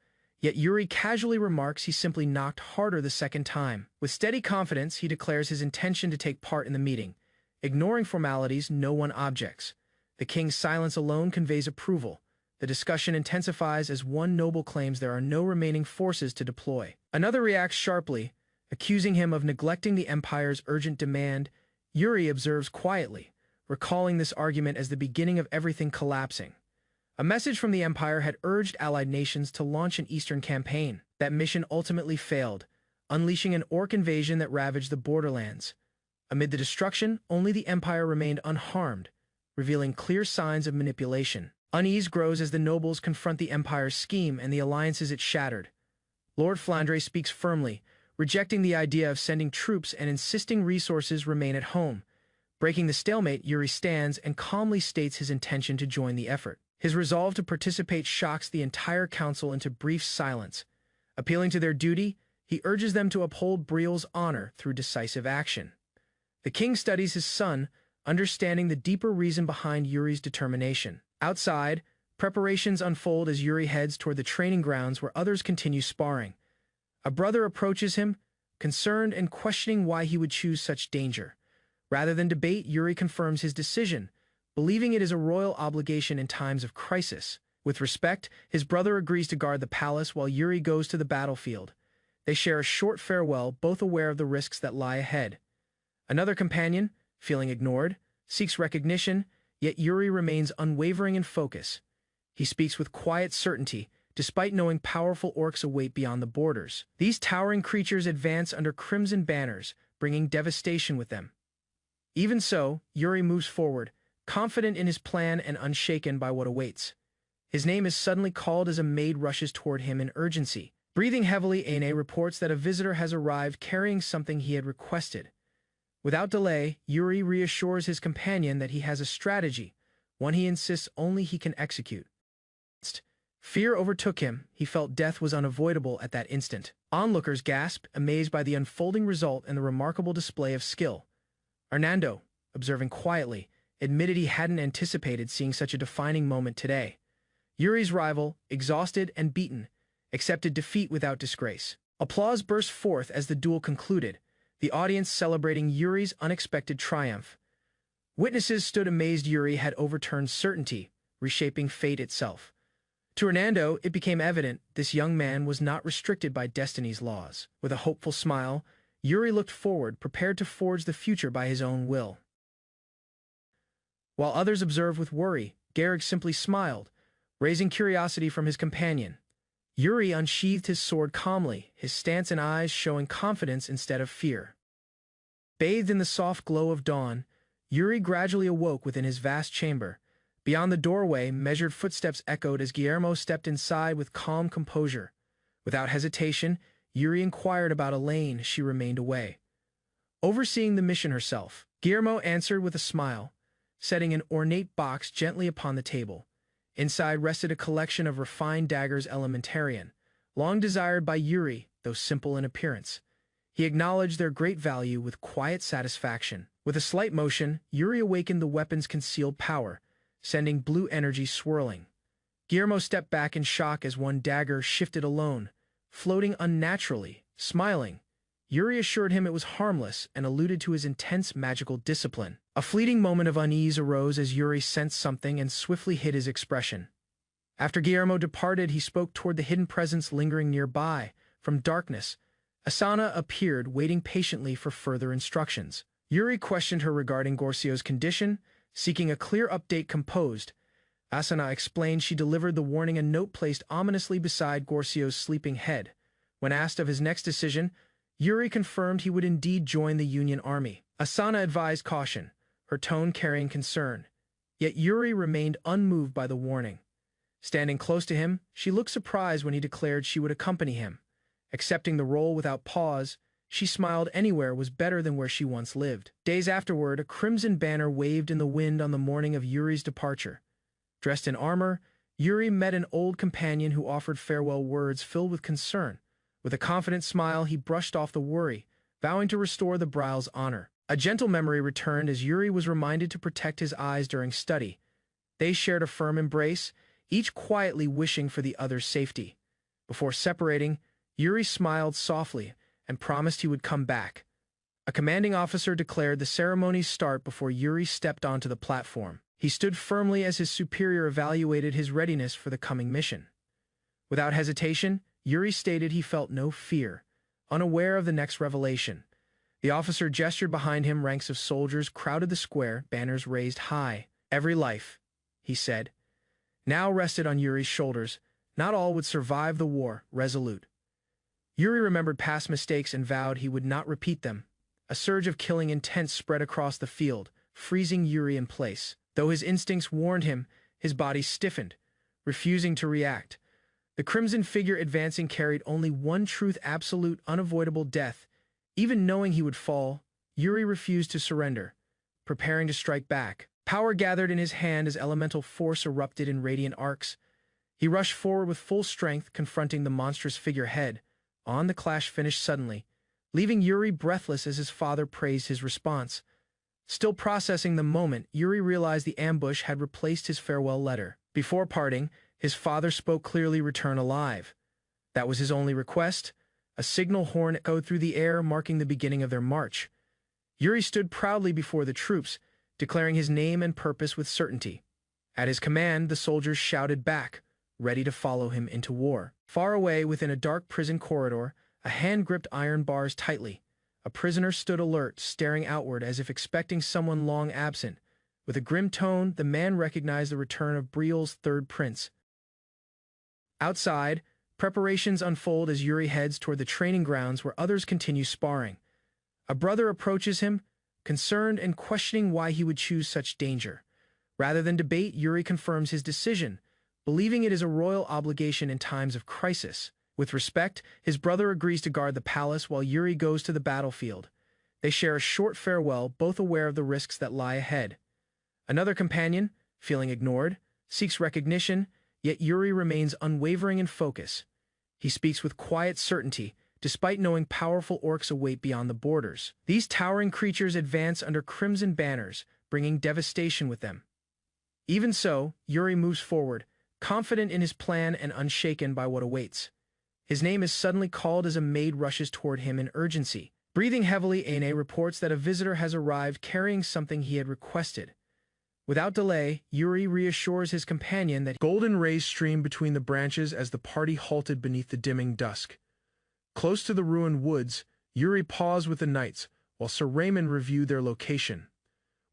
yet Yuri casually remarks he simply knocked harder the second time. With steady confidence, he declares his intention to take part in the meeting. Ignoring formalities, no one objects. The king's silence alone conveys approval. The discussion intensifies as one noble claims there are no remaining forces to deploy. Another reacts sharply, accusing him of neglecting the empire's urgent demand. Yuri observes quietly, recalling this argument as the beginning of everything collapsing. A message from the empire had urged allied nations to launch an eastern campaign. That mission ultimately failed, unleashing an orc invasion that ravaged the borderlands. Amid the destruction, only the empire remained unharmed, revealing clear signs of manipulation. Unease grows as the nobles confront the empire's scheme and the alliances it shattered. Lord Flandre speaks firmly, rejecting the idea of sending troops and insisting resources remain at home. Breaking the stalemate, Yuri stands and calmly states his intention to join the effort. His resolve to participate shocks the entire council into brief silence. Appealing to their duty, he urges them to uphold Briel's honor through decisive action. The king studies his son, understanding the deeper reason behind Yuri's determination. Outside, preparations unfold as Yuri heads toward the training grounds where others continue sparring. A brother approaches him, concerned and questioning why he would choose such danger. Rather than debate, Yuri confirms his decision, believing it is a royal obligation in times of crisis. With respect, his brother agrees to guard the palace while Yuri goes to the battlefield. They share a short farewell, both aware of the risks that lie ahead. Another companion, feeling ignored, seeks recognition, yet Yuri remains unwavering in focus. He speaks with quiet certainty, despite knowing powerful orcs await beyond the borders. These towering creatures advance under crimson banners, bringing devastation with them. Even so, Yuri moves forward, confident in his plan and unshaken by what awaits. His name is suddenly called as a maid rushes toward him in urgency. Breathing heavily, Aine reports that a visitor has arrived carrying something he had requested. Without delay, Yuri reassures his companion that he has a strategy, one he insists only he can execute. Fear overtook him. He felt death was unavoidable at that instant. Onlookers gasped, amazed by the unfolding result and the remarkable display of skill. Hernando, observing quietly, admitted he hadn't anticipated seeing such a defining moment today. Yuri's rival, exhausted and beaten, accepted defeat without disgrace. Applause burst forth as the duel concluded, the audience celebrating Yuri's unexpected triumph. Witnesses stood amazed. Yuri had overturned certainty, reshaping fate itself. To Hernando, it became evident this young man was not restricted by destiny's laws. With a hopeful smile, Yuri looked forward, prepared to forge the future by his own will. While others observed with worry, Garrick simply smiled, raising curiosity from his companion. Yuri unsheathed his sword calmly, his stance and eyes showing confidence instead of fear. Bathed in the soft glow of dawn, Yuri gradually awoke within his vast chamber. Beyond the doorway, measured footsteps echoed as Guillermo stepped inside with calm composure. Without hesitation, Yuri inquired about Elaine. She remained away. Overseeing the mission herself, Guillermo answered with a smile, setting an ornate box gently upon the table. Inside rested a collection of refined daggers elementarian, long desired by Yuri, though simple in appearance. He acknowledged their great value with quiet satisfaction. With a slight motion, Yuri awakened the weapon's concealed power, sending blue energy swirling. Guillermo stepped back in shock as one dagger shifted alone, floating unnaturally. Smiling, Yuri assured him it was harmless and alluded to his intense magical discipline. A fleeting moment of unease arose as Yuri sensed something and swiftly hid his expression. After Guillermo departed, he spoke toward the hidden presence lingering nearby. From darkness, Asana appeared, waiting patiently for further instructions. Yuri questioned her regarding Gorcio's condition, seeking a clear update. Composed, Asuna explained she delivered the warning a note placed ominously beside Gorsio's sleeping head. When asked of his next decision, Yuri confirmed he would indeed join the Union Army. Asuna advised caution, her tone carrying concern. Yet Yuri remained unmoved by the warning. Standing close to him, she looked surprised when he declared she would accompany him. Accepting the role without pause, she smiled anywhere was better than where she once lived. Days afterward, a crimson banner waved in the wind on the morning of Yuri's departure. Dressed in armor, Yuri met an old companion who offered farewell words filled with concern. With a confident smile, he brushed off the worry, vowing to restore the Brile's honor. A gentle memory returned as Yuri was reminded to protect his eyes during study. They shared a firm embrace, each quietly wishing for the other's safety. Before separating, Yuri smiled softly and promised he would come back. A commanding officer declared the ceremony's start before Yuri stepped onto the platform. He stood firmly as his superior evaluated his readiness for the coming mission. Without hesitation, Yuri stated he felt no fear, unaware of the next revelation. The officer gestured behind him. Ranks of soldiers crowded the square, banners raised high. Every life, he said, now rested on Yuri's shoulders. Not all would survive the war, resolute. Yuri remembered past mistakes and vowed he would not repeat them. A surge of killing intent spread across the field, freezing Yuri in place. Though his instincts warned him, his body stiffened, refusing to react. The crimson figure advancing carried only one truth: absolute, unavoidable death. Even knowing he would fall, Yuri refused to surrender, preparing to strike back. Power gathered in his hand as elemental force erupted in radiant arcs. He rushed forward with full strength, confronting the monstrous figurehead. The clash finished suddenly, leaving Yuri breathless as his father praised his response. Still processing the moment, Yuri realized the ambush had replaced his farewell letter. Before parting, his father spoke clearly: return alive. That was his only request. A signal horn echoed through the air, marking the beginning of their march. Yuri stood proudly before the troops, declaring his name and purpose with certainty. At his command, the soldiers shouted back, ready to follow him into war. Far away, within a dark prison corridor, a hand gripped iron bars tightly. A prisoner stood alert, staring outward as if expecting someone long absent. With a grim tone, the man recognized the return of Brile's third prince. Outside, preparations unfold as Yuri heads toward the training grounds where others continue sparring. A brother approaches him, concerned and questioning why he would choose such danger. Rather than debate, Yuri confirms his decision, believing it is a royal obligation in times of crisis. With respect, his brother agrees to guard the palace while Yuri goes to the battlefield. They share a short farewell, both aware of the risks that lie ahead. Another companion, feeling ignored, seeks recognition, yet Yuri remains unwavering in focus. He speaks with quiet certainty, despite knowing powerful orcs await beyond the borders. These towering creatures advance under crimson banners, bringing devastation with them. Even so, Yuri moves forward, confident in his plan and unshaken by what awaits. His name is suddenly called as a maid rushes toward him in urgency. Breathing heavily, Aine reports that a visitor has arrived carrying something he had requested. Without delay, Yuri reassures his companion that golden rays streamed between the branches as the party halted beneath the dimming dusk. Close to the ruined woods, Yuri paused with the knights, while Sir Raymond reviewed their location.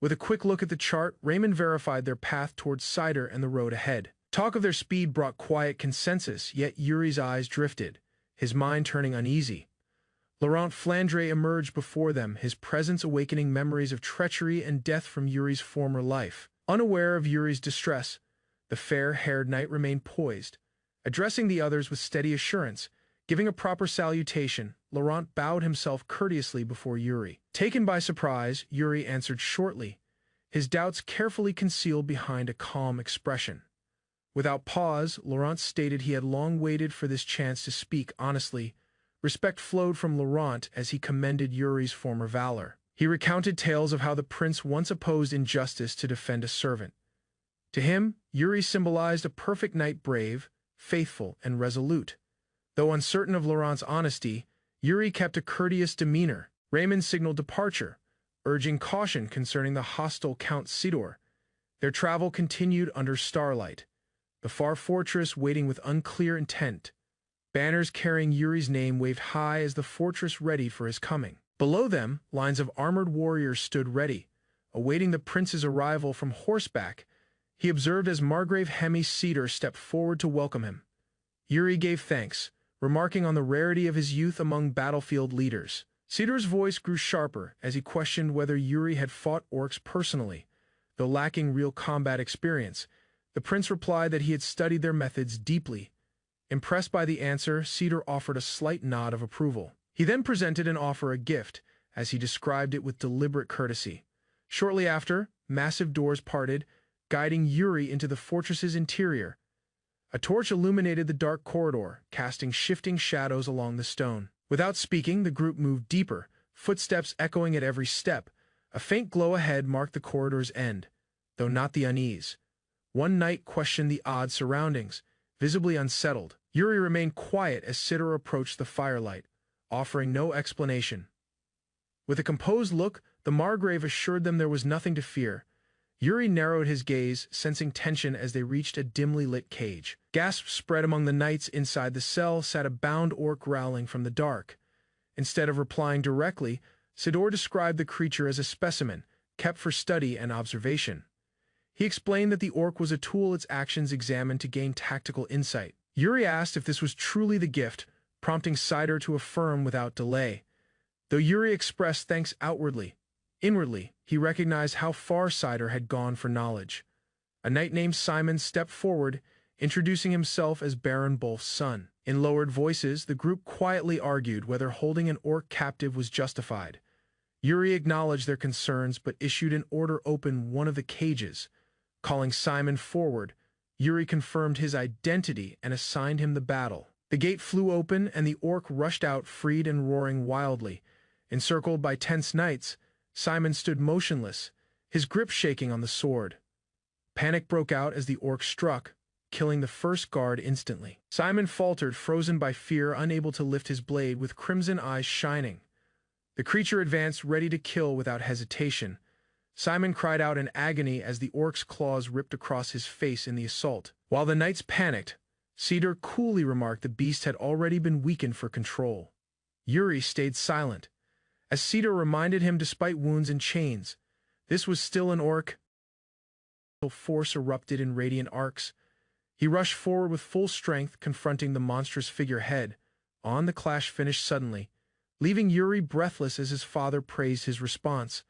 With a quick look at the chart, Raymond verified their path towards Cider and the road ahead. Talk of their speed brought quiet consensus, yet Yuri's eyes drifted, his mind turning uneasy. Laurent Flandre emerged before them, his presence awakening memories of treachery and death from Yuri's former life. Unaware of Yuri's distress, the fair-haired knight remained poised, addressing the others with steady assurance. Giving a proper salutation, Laurent bowed himself courteously before Yuri. Taken by surprise, Yuri answered shortly, his doubts carefully concealed behind a calm expression. Without pause, Laurent stated he had long waited for this chance to speak honestly. Respect flowed from Laurent as he commended Yuri's former valor. He recounted tales of how the prince once opposed injustice to defend a servant. To him, Yuri symbolized a perfect knight, brave, faithful, and resolute. Though uncertain of Laurent's honesty, Yuri kept a courteous demeanor. Raymond signaled departure, urging caution concerning the hostile Count Sidor. Their travel continued under starlight, the far fortress waiting with unclear intent. Banners carrying Yuri's name waved high as the fortress ready for his coming. Below them, lines of armored warriors stood ready, awaiting the prince's arrival from horseback. he observed as Margrave Hemi Cedar stepped forward to welcome him. Yuri gave thanks, remarking on the rarity of his youth among battlefield leaders. Cedar's voice grew sharper as he questioned whether Yuri had fought orcs personally. Though lacking real combat experience, the prince replied that he had studied their methods deeply. Impressed by the answer, Cedar offered a slight nod of approval. He then presented an offer a gift, as he described it with deliberate courtesy. Shortly after, massive doors parted, guiding Yuri into the fortress's interior. A torch illuminated the dark corridor, casting shifting shadows along the stone. Without speaking, the group moved deeper, footsteps echoing at every step. A faint glow ahead marked the corridor's end, though not the unease. One knight questioned the odd surroundings, visibly unsettled. Yuri remained quiet as Cedar approached the firelight, offering no explanation. With a composed look, the Margrave assured them there was nothing to fear. Yuri narrowed his gaze, sensing tension as they reached a dimly lit cage. Gasps spread among the knights inside the cell, sat a bound orc growling from the dark. Instead of replying directly, Sidor described the creature as a specimen, kept for study and observation. He explained that the orc was a tool its actions examined to gain tactical insight. Yuri asked if this was truly the gift, prompting Sidor to affirm without delay. Though Yuri expressed thanks outwardly, inwardly, he recognized how far Sidor had gone for knowledge. A knight named Simon stepped forward, introducing himself as Baron Bolf's son. In lowered voices, the group quietly argued whether holding an orc captive was justified. Yuri acknowledged their concerns but issued an order to open one of the cages. Calling Simon forward, Yuri confirmed his identity and assigned him the battle. The gate flew open and the orc rushed out, freed and roaring wildly. Encircled by tense knights, Simon stood motionless, his grip shaking on the sword. Panic broke out as the orc struck, killing the first guard instantly. Simon faltered, frozen by fear, unable to lift his blade, with crimson eyes shining. The creature advanced, ready to kill without hesitation. Simon cried out in agony as the orc's claws ripped across his face in the assault. While the knights panicked, Cedar coolly remarked the beast had already been weakened for control. Yuri stayed silent, as Cedar reminded him despite wounds and chains, this was still an orc. Force erupted in radiant arcs. He rushed forward with full strength, confronting the monstrous figurehead. The clash finished suddenly, leaving Yuri breathless as his father praised his response.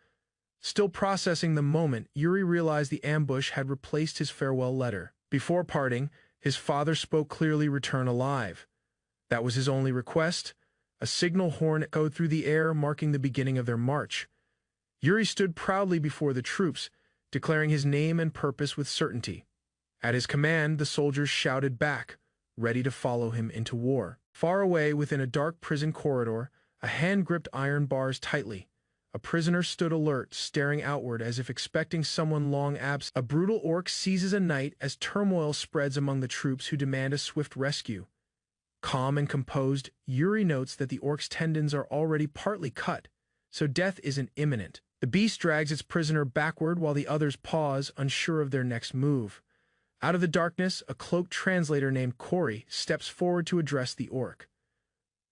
Still processing the moment, Yuri realized the ambush had replaced his farewell letter. Before parting, his father spoke clearly, "Return alive." That was his only request. A signal horn echoed through the air, marking the beginning of their march. Yuri stood proudly before the troops, declaring his name and purpose with certainty. At his command, the soldiers shouted back, ready to follow him into war. Far away, within a dark prison corridor, a hand gripped iron bars tightly. A prisoner stood alert, staring outward as if expecting someone long absent. A brutal orc seizes a knight as turmoil spreads among the troops who demand a swift rescue. Calm and composed, Yuri notes that the orc's tendons are already partly cut, so death isn't imminent. The beast drags its prisoner backward while the others pause, unsure of their next move. Out of the darkness, a cloaked translator named Corey steps forward to address the orc.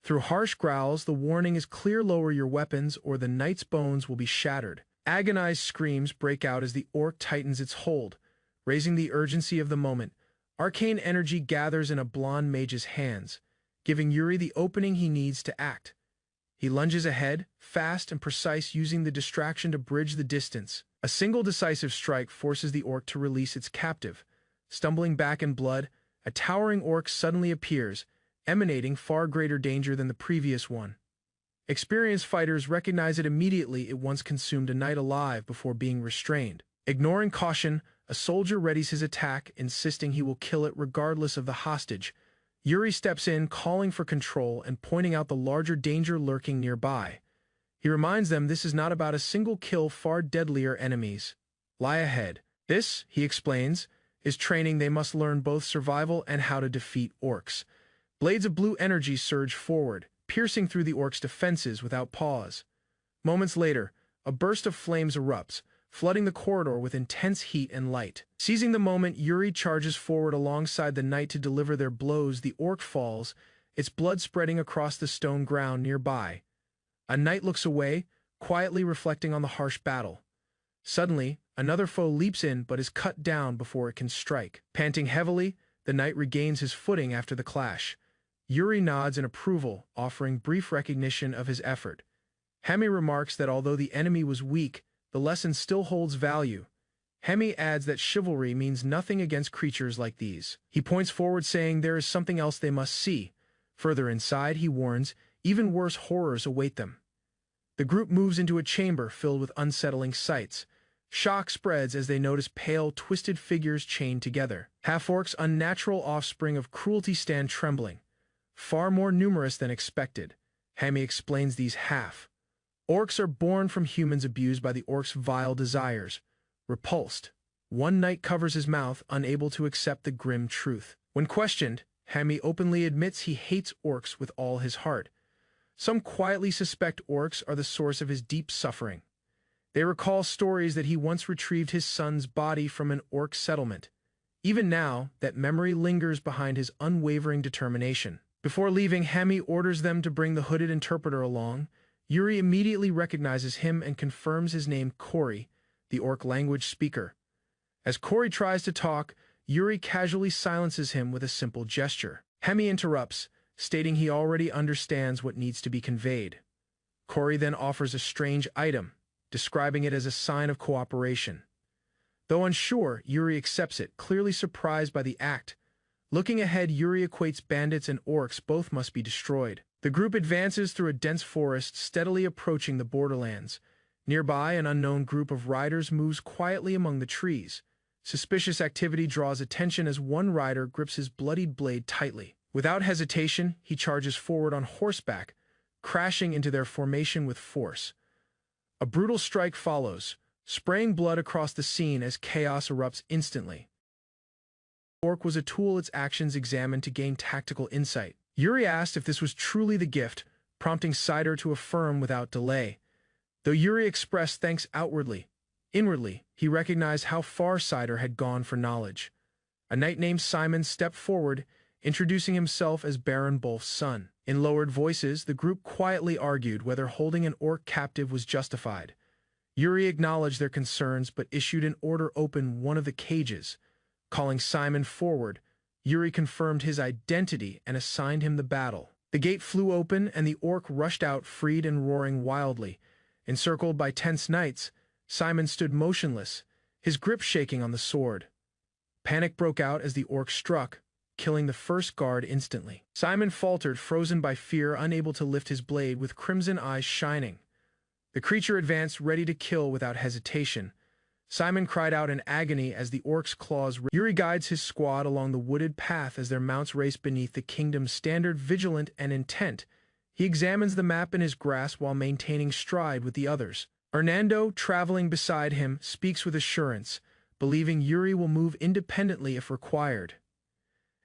Through harsh growls, the warning is clear: lower your weapons or the knight's bones will be shattered. Agonized screams break out as the orc tightens its hold, raising the urgency of the moment. Arcane energy gathers in a blonde mage's hands, giving Yuri the opening he needs to act. He lunges ahead, fast and precise, using the distraction to bridge the distance. A single decisive strike forces the orc to release its captive. Stumbling back in blood, a towering orc suddenly appears, emanating far greater danger than the previous one. Experienced fighters recognize it immediately. It once consumed a knight alive before being restrained. Ignoring caution, a soldier readies his attack, insisting he will kill it regardless of the hostage. Yuri steps in, calling for control and pointing out the larger danger lurking nearby. He reminds them this is not about a single kill. Far deadlier enemies lie ahead. This, he explains, is training. They must learn both survival and how to defeat orcs. Blades of blue energy surge forward, piercing through the orc's defenses without pause. Moments later, a burst of flames erupts, flooding the corridor with intense heat and light. Seizing the moment, Yuri charges forward alongside the knight to deliver their blows. The orc falls, its blood spreading across the stone ground nearby. A knight looks away, quietly reflecting on the harsh battle. Suddenly, another foe leaps in but is cut down before it can strike. Panting heavily, the knight regains his footing after the clash. Yuri nods in approval, offering brief recognition of his effort. Hemi remarks that although the enemy was weak, the lesson still holds value. Hemi adds that chivalry means nothing against creatures like these. He points forward saying there is something else they must see. Further inside, he warns, even worse horrors await them. The group moves into a chamber filled with unsettling sights. Shock spreads as they notice pale, twisted figures chained together. Half-orcs, unnatural offspring of cruelty, stand trembling. Far more numerous than expected. Hemi explains these half-orcs are born from humans abused by the orcs' vile desires. Repulsed, one knight covers his mouth, unable to accept the grim truth. When questioned, Hemi openly admits he hates orcs with all his heart. Some quietly suspect orcs are the source of his deep suffering. They recall stories that he once retrieved his son's body from an orc settlement. Even now, that memory lingers behind his unwavering determination. Before leaving, Hemi orders them to bring the hooded interpreter along. Yuri immediately recognizes him and confirms his name, Kori, the orc language speaker. As Kori tries to talk, Yuri casually silences him with a simple gesture. Hemi interrupts, stating he already understands what needs to be conveyed. Kori then offers a strange item, describing it as a sign of cooperation. Though unsure, Yuri accepts it, clearly surprised by the act. Looking ahead, Yuri equates bandits and orcs both must be destroyed. The group advances through a dense forest, steadily approaching the borderlands. Nearby, an unknown group of riders moves quietly among the trees. Suspicious activity draws attention as one rider grips his bloodied blade tightly. Without hesitation, he charges forward on horseback, crashing into their formation with force. A brutal strike follows, spraying blood across the scene as chaos erupts instantly. The orc was a tool its actions examined to gain tactical insight. Yuri asked if this was truly the gift, prompting Cider to affirm without delay. Though Yuri expressed thanks outwardly, inwardly, he recognized how far Cider had gone for knowledge. A knight named Simon stepped forward, introducing himself as Baron Bolf's son. In lowered voices, the group quietly argued whether holding an orc captive was justified. Yuri acknowledged their concerns but issued an order to open one of the cages. Calling Simon forward, Yuri confirmed his identity and assigned him the battle. The gate flew open and the orc rushed out, freed and roaring wildly. Encircled by tense knights, Simon stood motionless, his grip shaking on the sword. Panic broke out as the orc struck, killing the first guard instantly. Simon faltered, frozen by fear, unable to lift his blade, with crimson eyes shining. The creature advanced, ready to kill without hesitation. Simon cried out in agony as the orc's claws ripped. Yuri guides his squad along the wooded path as their mounts race beneath the kingdom's standard, vigilant and intent. He examines the map in his grasp while maintaining stride with the others. Hernando, traveling beside him, speaks with assurance, believing Yuri will move independently if required.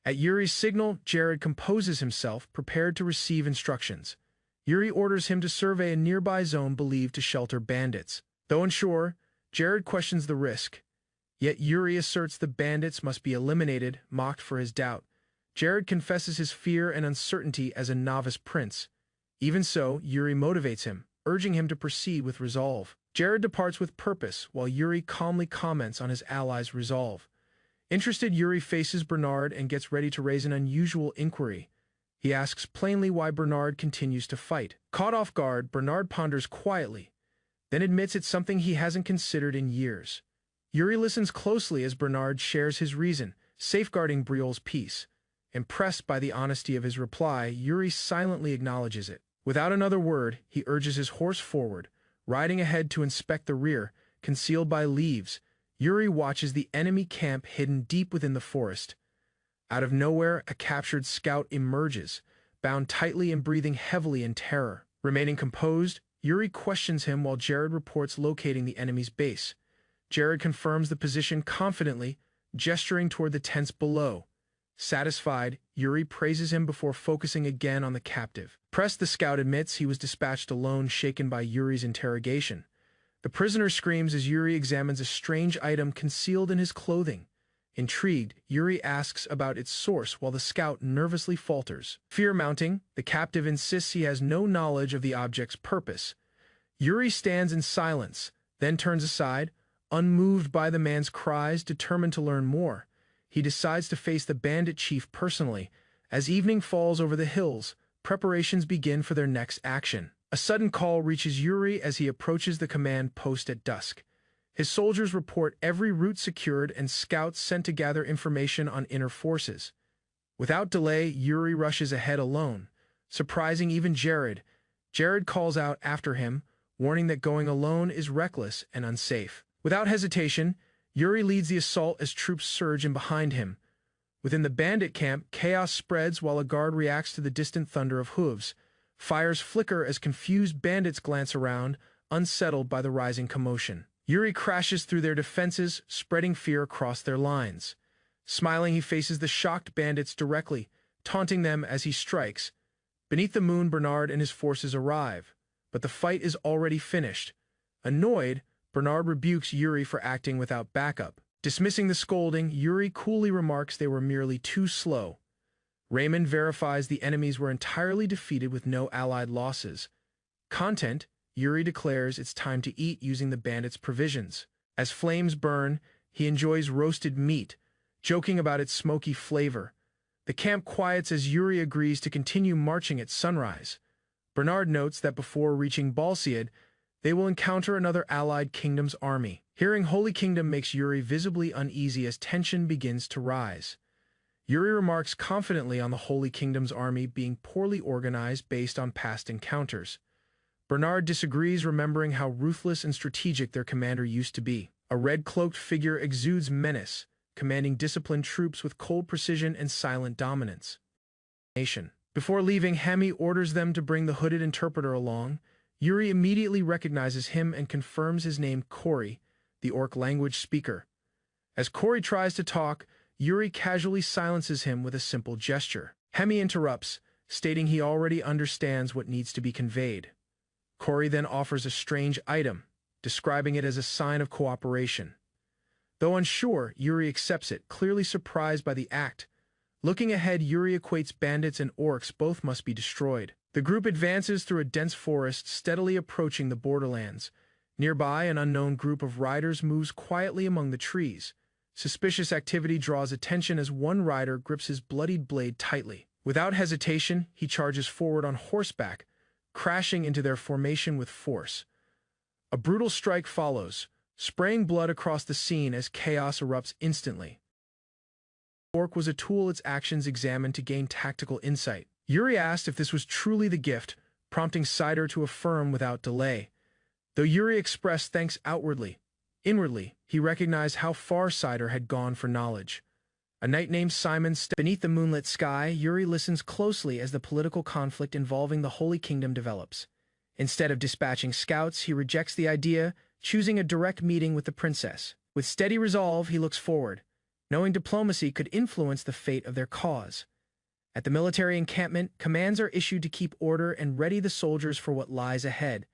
At Yuri's signal, Jared composes himself, prepared to receive instructions. Yuri orders him to survey a nearby zone believed to shelter bandits. Though unsure, Jared questions the risk. Yet Yuri asserts the bandits must be eliminated, mocked for his doubt. Jared confesses his fear and uncertainty as a novice prince. Even so, Yuri motivates him, urging him to proceed with resolve. Jared departs with purpose, while Yuri calmly comments on his allies' resolve. Interested, Yuri faces Bernard and gets ready to raise an unusual inquiry. He asks plainly why Bernard continues to fight. Caught off guard, Bernard ponders quietly, then admits it's something he hasn't considered in years. Yuri listens closely as Bernard shares his reason, safeguarding Briol's peace. Impressed by the honesty of his reply, Yuri silently acknowledges it. Without another word, he urges his horse forward, riding ahead to inspect the rear, concealed by leaves. Yuri watches the enemy camp hidden deep within the forest. Out of nowhere, a captured scout emerges, bound tightly and breathing heavily in terror. Remaining composed, Yuri questions him while Jared reports locating the enemy's base. Jared confirms the position confidently, gesturing toward the tents below. Satisfied, Yuri praises him before focusing again on the captive. Pressed, the scout admits he was dispatched alone, shaken by Yuri's interrogation. The prisoner screams as Yuri examines a strange item concealed in his clothing. Intrigued, Yuri asks about its source while the scout nervously falters. Fear mounting, the captive insists he has no knowledge of the object's purpose. Yuri stands in silence, then turns aside, Unmoved by the man's cries, determined to learn more, he decides to face the bandit chief personally. As evening falls over the hills, preparations begin for their next action. A sudden call reaches Yuri as he approaches the command post at dusk. His soldiers report every route secured and scouts sent to gather information on inner forces. Without delay, Yuri rushes ahead alone, surprising even Jared. Jared calls out after him, warning that going alone is reckless and unsafe. Without hesitation, Yuri leads the assault as troops surge in behind him. Within the bandit camp, chaos spreads while a guard reacts to the distant thunder of hooves. Fires flicker as confused bandits glance around, unsettled by the rising commotion. Yuri crashes through their defenses, spreading fear across their lines. Smiling, he faces the shocked bandits directly, taunting them as he strikes. Beneath the moon, Bernard and his forces arrive, but the fight is already finished. Annoyed, Bernard rebukes Yuri for acting without backup. Dismissing the scolding, Yuri coolly remarks they were merely too slow. Raymond verifies the enemies were entirely defeated with no allied losses. Content, Yuri declares it's time to eat using the bandits' provisions. As flames burn, he enjoys roasted meat, joking about its smoky flavor. The camp quiets as Yuri agrees to continue marching at sunrise. Bernard notes that before reaching Balsiad, they will encounter another allied kingdom's army. Hearing Holy Kingdom makes Yuri visibly uneasy as tension begins to rise. Yuri remarks confidently on the Holy Kingdom's army being poorly organized based on past encounters. Bernard disagrees, remembering how ruthless and strategic their commander used to be. A red-cloaked figure exudes menace, commanding disciplined troops with cold precision and silent dominance. Before leaving, Hemi orders them to bring the hooded interpreter along. Yuri immediately recognizes him and confirms his name Corey, the orc language speaker. As Corey tries to talk, Yuri casually silences him with a simple gesture. Hemi interrupts, stating he already understands what needs to be conveyed. Corey then offers a strange item, describing it as a sign of cooperation. Though unsure, Yuri accepts it, clearly surprised by the act. Looking ahead, Yuri equates bandits and orcs both must be destroyed. The group advances through a dense forest, steadily approaching the borderlands. Nearby, an unknown group of riders moves quietly among the trees. Suspicious activity draws attention as one rider grips his bloodied blade tightly. Without hesitation, he charges forward on horseback, crashing into their formation with force. A brutal strike follows, spraying blood across the scene as chaos erupts instantly. The orc was a tool its actions examined to gain tactical insight. Yuri asked if this was truly the gift, prompting Cider to affirm without delay. Though Yuri expressed thanks outwardly, inwardly, he recognized how far Cider had gone for knowledge. A knight named Simon steps beneath the moonlit sky. Yuri listens closely as the political conflict involving the Holy Kingdom develops. Instead of dispatching scouts, he rejects the idea, choosing a direct meeting with the princess. With steady resolve, he looks forward, knowing diplomacy could influence the fate of their cause. At the military encampment, commands are issued to keep order and ready the soldiers for what lies ahead.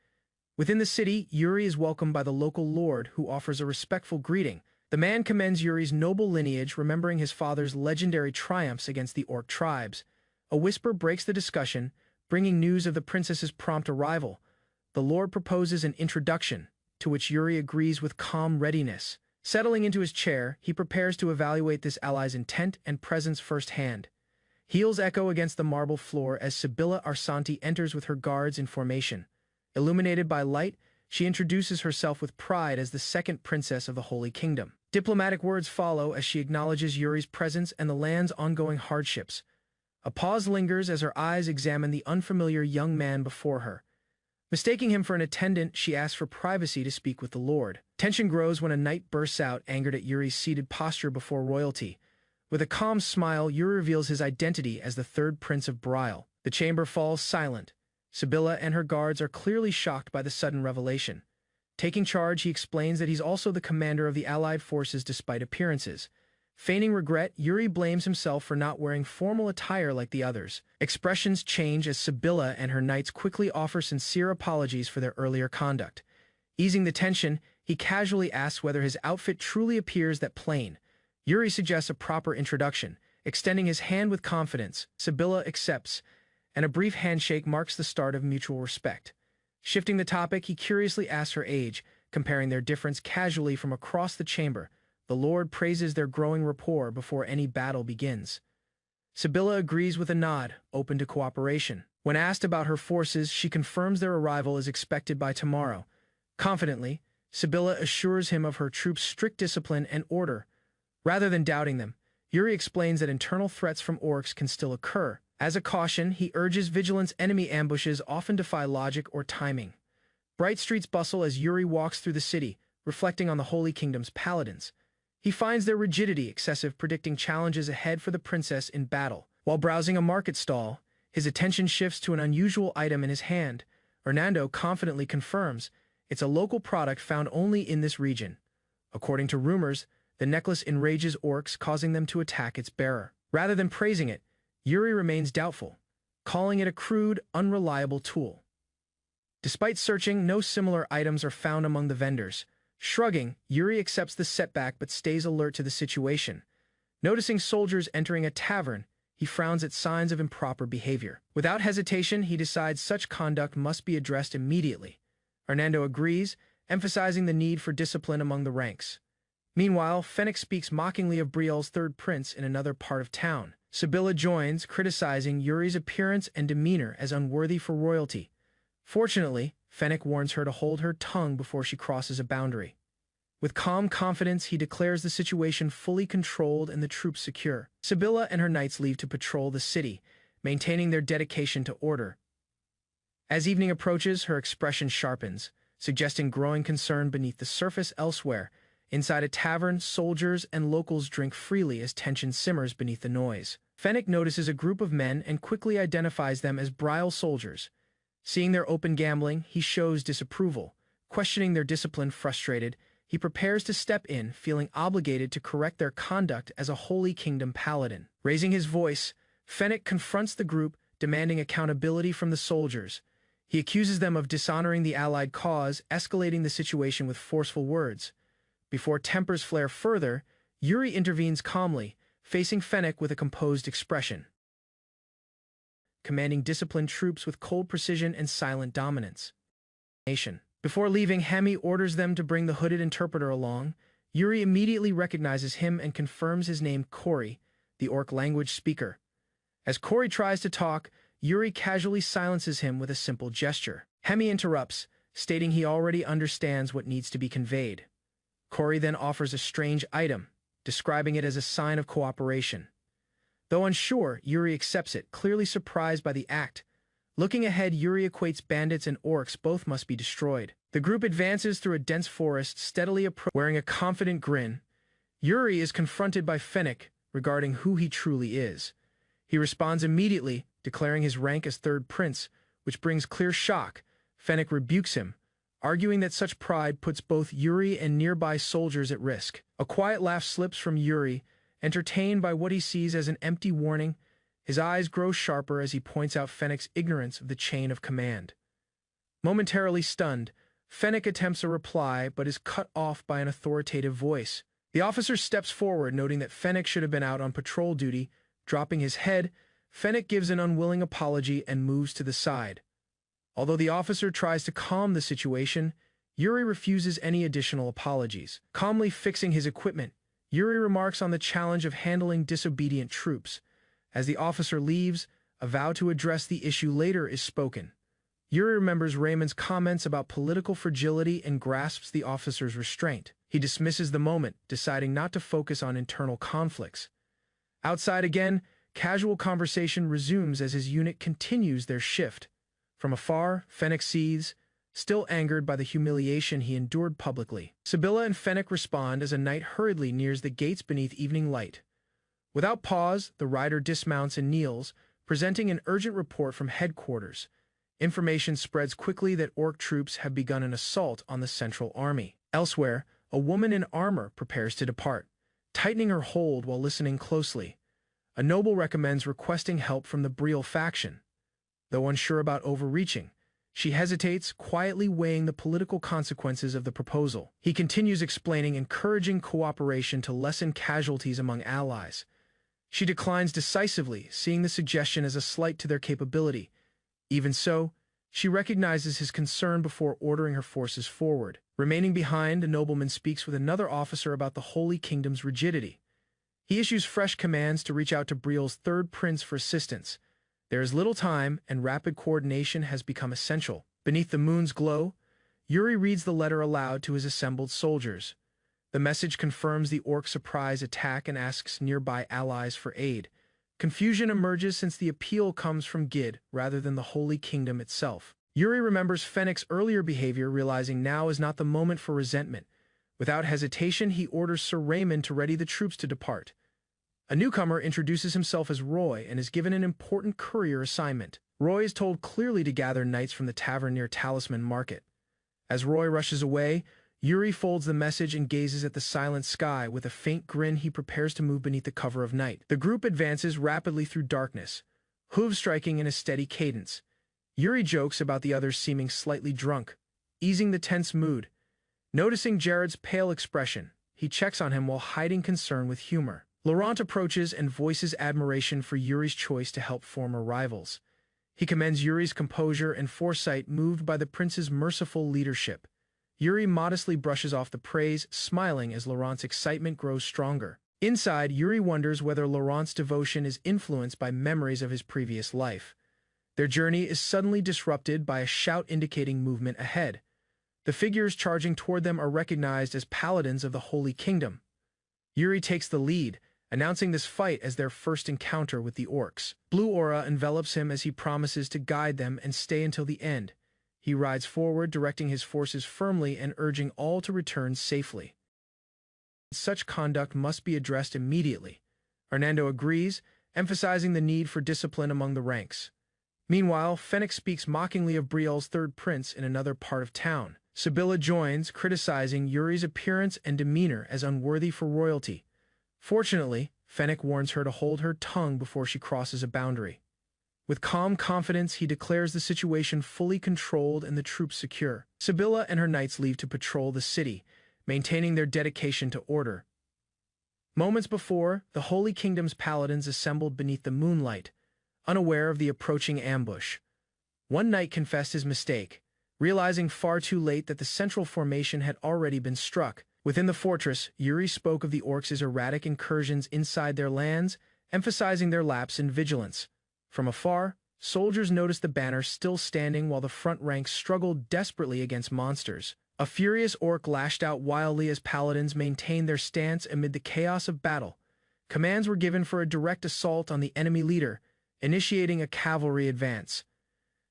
Within the city, Yuri is welcomed by the local lord, who offers a respectful greeting. The man commends Yuri's noble lineage, remembering his father's legendary triumphs against the orc tribes. A whisper breaks the discussion, bringing news of the princess's prompt arrival. The lord proposes an introduction, to which Yuri agrees with calm readiness. Settling into his chair, he prepares to evaluate this ally's intent and presence firsthand. Heels echo against the marble floor as Sibylla Arsanti enters with her guards in formation. Illuminated by light, she introduces herself with pride as the second princess of the Holy Kingdom. Diplomatic words follow as she acknowledges Yuri's presence and the land's ongoing hardships. A pause lingers as her eyes examine the unfamiliar young man before her. Mistaking him for an attendant, she asks for privacy to speak with the lord. Tension grows when a knight bursts out, angered at Yuri's seated posture before royalty. With a calm smile, Yuri reveals his identity as the third prince of Brile. The chamber falls silent. Sibylla and her guards are clearly shocked by the sudden revelation. Taking charge, he explains that he's also the commander of the allied forces despite appearances. Feigning regret, Yuri blames himself for not wearing formal attire like the others. Expressions change as Sibylla and her knights quickly offer sincere apologies for their earlier conduct. Easing the tension, he casually asks whether his outfit truly appears that plain. Yuri suggests a proper introduction, extending his hand with confidence. Sibylla accepts, and a brief handshake marks the start of mutual respect. Shifting the topic, he curiously asks her age, comparing their difference casually from across the chamber. The Lord praises their growing rapport before any battle begins. Sibylla agrees with a nod, open to cooperation. When asked about her forces, she confirms their arrival is expected by tomorrow. Confidently, Sibylla assures him of her troops' strict discipline and order. Rather than doubting them, Yuri explains that internal threats from orcs can still occur. As a caution, he urges vigilance. Enemy ambushes often defy logic or timing. Bright streets bustle as Yuri walks through the city, reflecting on the Holy Kingdom's paladins. He finds their rigidity excessive, predicting challenges ahead for the princess in battle. While browsing a market stall, his attention shifts to an unusual item in his hand. Hernando confidently confirms it's a local product found only in this region. According to rumors, the necklace enrages orcs, causing them to attack its bearer. Rather than praising it, Yuri remains doubtful, calling it a crude, unreliable tool. Despite searching, no similar items are found among the vendors. Shrugging, Yuri accepts the setback but stays alert to the situation. Noticing soldiers entering a tavern, he frowns at signs of improper behavior. Without hesitation, he decides such conduct must be addressed immediately. Hernando agrees, emphasizing the need for discipline among the ranks. Meanwhile, Fennec speaks mockingly of Brielle's third prince in another part of town. Sibylla joins, criticizing Yuri's appearance and demeanor as unworthy for royalty. Fortunately, Fennec warns her to hold her tongue before she crosses a boundary. With calm confidence, he declares the situation fully controlled and the troops secure. Sibylla and her knights leave to patrol the city, maintaining their dedication to order. As evening approaches, her expression sharpens, suggesting growing concern beneath the surface elsewhere. Inside a tavern, soldiers and locals drink freely as tension simmers beneath the noise. Fennec notices a group of men and quickly identifies them as Brielle soldiers. Seeing their open gambling, he shows disapproval. Questioning their discipline, frustrated, he prepares to step in, feeling obligated to correct their conduct as a Holy Kingdom paladin. Raising his voice, Fennec confronts the group, demanding accountability from the soldiers. He accuses them of dishonoring the Allied cause, escalating the situation with forceful words. Before tempers flare further, Yuri intervenes calmly, facing Fennec with a composed expression, commanding disciplined troops with cold precision and silent dominance. Before leaving, Hemi orders them to bring the hooded interpreter along. Yuri immediately recognizes him and confirms his name, Corey, the orc language speaker. As Corey tries to talk, Yuri casually silences him with a simple gesture. Hemi interrupts, stating he already understands what needs to be conveyed. Corey then offers a strange item, describing it as a sign of cooperation. Though unsure, Yuri accepts it, clearly surprised by the act. Looking ahead, Yuri equates bandits and orcs both must be destroyed. The group advances through a dense forest, steadily approaching. Wearing a confident grin, Yuri is confronted by Fennec regarding who he truly is. He responds immediately, declaring his rank as third prince, which brings clear shock. Fennec rebukes him, arguing that such pride puts both Yuri and nearby soldiers at risk. A quiet laugh slips from Yuri, entertained by what he sees as an empty warning. His eyes grow sharper as he points out Fennec's ignorance of the chain of command. Momentarily stunned, Fennec attempts a reply but is cut off by an authoritative voice. The officer steps forward, noting that Fennec should have been out on patrol duty. Dropping his head, Fennec gives an unwilling apology and moves to the side. Although the officer tries to calm the situation, Yuri refuses any additional apologies. Calmly fixing his equipment, Yuri remarks on the challenge of handling disobedient troops. As the officer leaves, a vow to address the issue later is spoken. Yuri remembers Raymond's comments about political fragility and grasps the officer's restraint. He dismisses the moment, deciding not to focus on internal conflicts. Outside again, casual conversation resumes as his unit continues their shift. From afar, Fennec seethes, still angered by the humiliation he endured publicly. Sibylla and Fennec respond as a knight hurriedly nears the gates beneath evening light. Without pause, the rider dismounts and kneels, presenting an urgent report from headquarters. Information spreads quickly that orc troops have begun an assault on the Central Army. Elsewhere, a woman in armor prepares to depart, tightening her hold while listening closely. A noble recommends requesting help from the Brielle faction. Though unsure about overreaching, she hesitates, quietly weighing the political consequences of the proposal. He continues explaining, encouraging cooperation to lessen casualties among allies. She declines decisively, seeing the suggestion as a slight to their capability. Even so, she recognizes his concern before ordering her forces forward. Remaining behind, the nobleman speaks with another officer about the Holy Kingdom's rigidity. He issues fresh commands to reach out to Briel's third prince for assistance. There is little time, and rapid coordination has become essential. Beneath the moon's glow, Yuri reads the letter aloud to his assembled soldiers. The message confirms the orc surprise attack and asks nearby allies for aid. Confusion emerges since the appeal comes from Gid rather than the Holy Kingdom itself. Yuri remembers Fennec's earlier behavior, realizing now is not the moment for resentment. Without hesitation, he orders Sir Raymond to ready the troops to depart. A newcomer introduces himself as Roy and is given an important courier assignment. Roy is told clearly to gather knights from the tavern near Talisman Market. As Roy rushes away, Yuri folds the message and gazes at the silent sky. With a faint grin, he prepares to move beneath the cover of night. The group advances rapidly through darkness, hooves striking in a steady cadence. Yuri jokes about the others seeming slightly drunk, easing the tense mood. Noticing Jared's pale expression, he checks on him while hiding concern with humor. Laurent approaches and voices admiration for Yuri's choice to help former rivals. He commends Yuri's composure and foresight, moved by the prince's merciful leadership. Yuri modestly brushes off the praise, smiling as Laurent's excitement grows stronger. Inside, Yuri wonders whether Laurent's devotion is influenced by memories of his previous life. Their journey is suddenly disrupted by a shout indicating movement ahead. The figures charging toward them are recognized as paladins of the Holy Kingdom. Yuri takes the lead, announcing this fight as their first encounter with the orcs. Blue aura envelops him as he promises to guide them and stay until the end. He rides forward, directing his forces firmly and urging all to return safely. Such conduct must be addressed immediately. Hernando agrees, emphasizing the need for discipline among the ranks. Meanwhile, Fennec speaks mockingly of Briel's third prince in another part of town. Sibylla joins, criticizing Yuri's appearance and demeanor as unworthy for royalty. Fortunately, Fennec warns her to hold her tongue before she crosses a boundary. With calm confidence, he declares the situation fully controlled and the troops secure. Sibylla and her knights leave to patrol the city, maintaining their dedication to order. Moments before, the Holy Kingdom's paladins assembled beneath the moonlight, unaware of the approaching ambush. One knight confessed his mistake, realizing far too late that the central formation had already been struck. Within the fortress, Yuri spoke of the orcs' erratic incursions inside their lands, emphasizing their lapse in vigilance. From afar, soldiers noticed the banner still standing while the front ranks struggled desperately against monsters. A furious orc lashed out wildly as paladins maintained their stance amid the chaos of battle. Commands were given for a direct assault on the enemy leader, initiating a cavalry advance.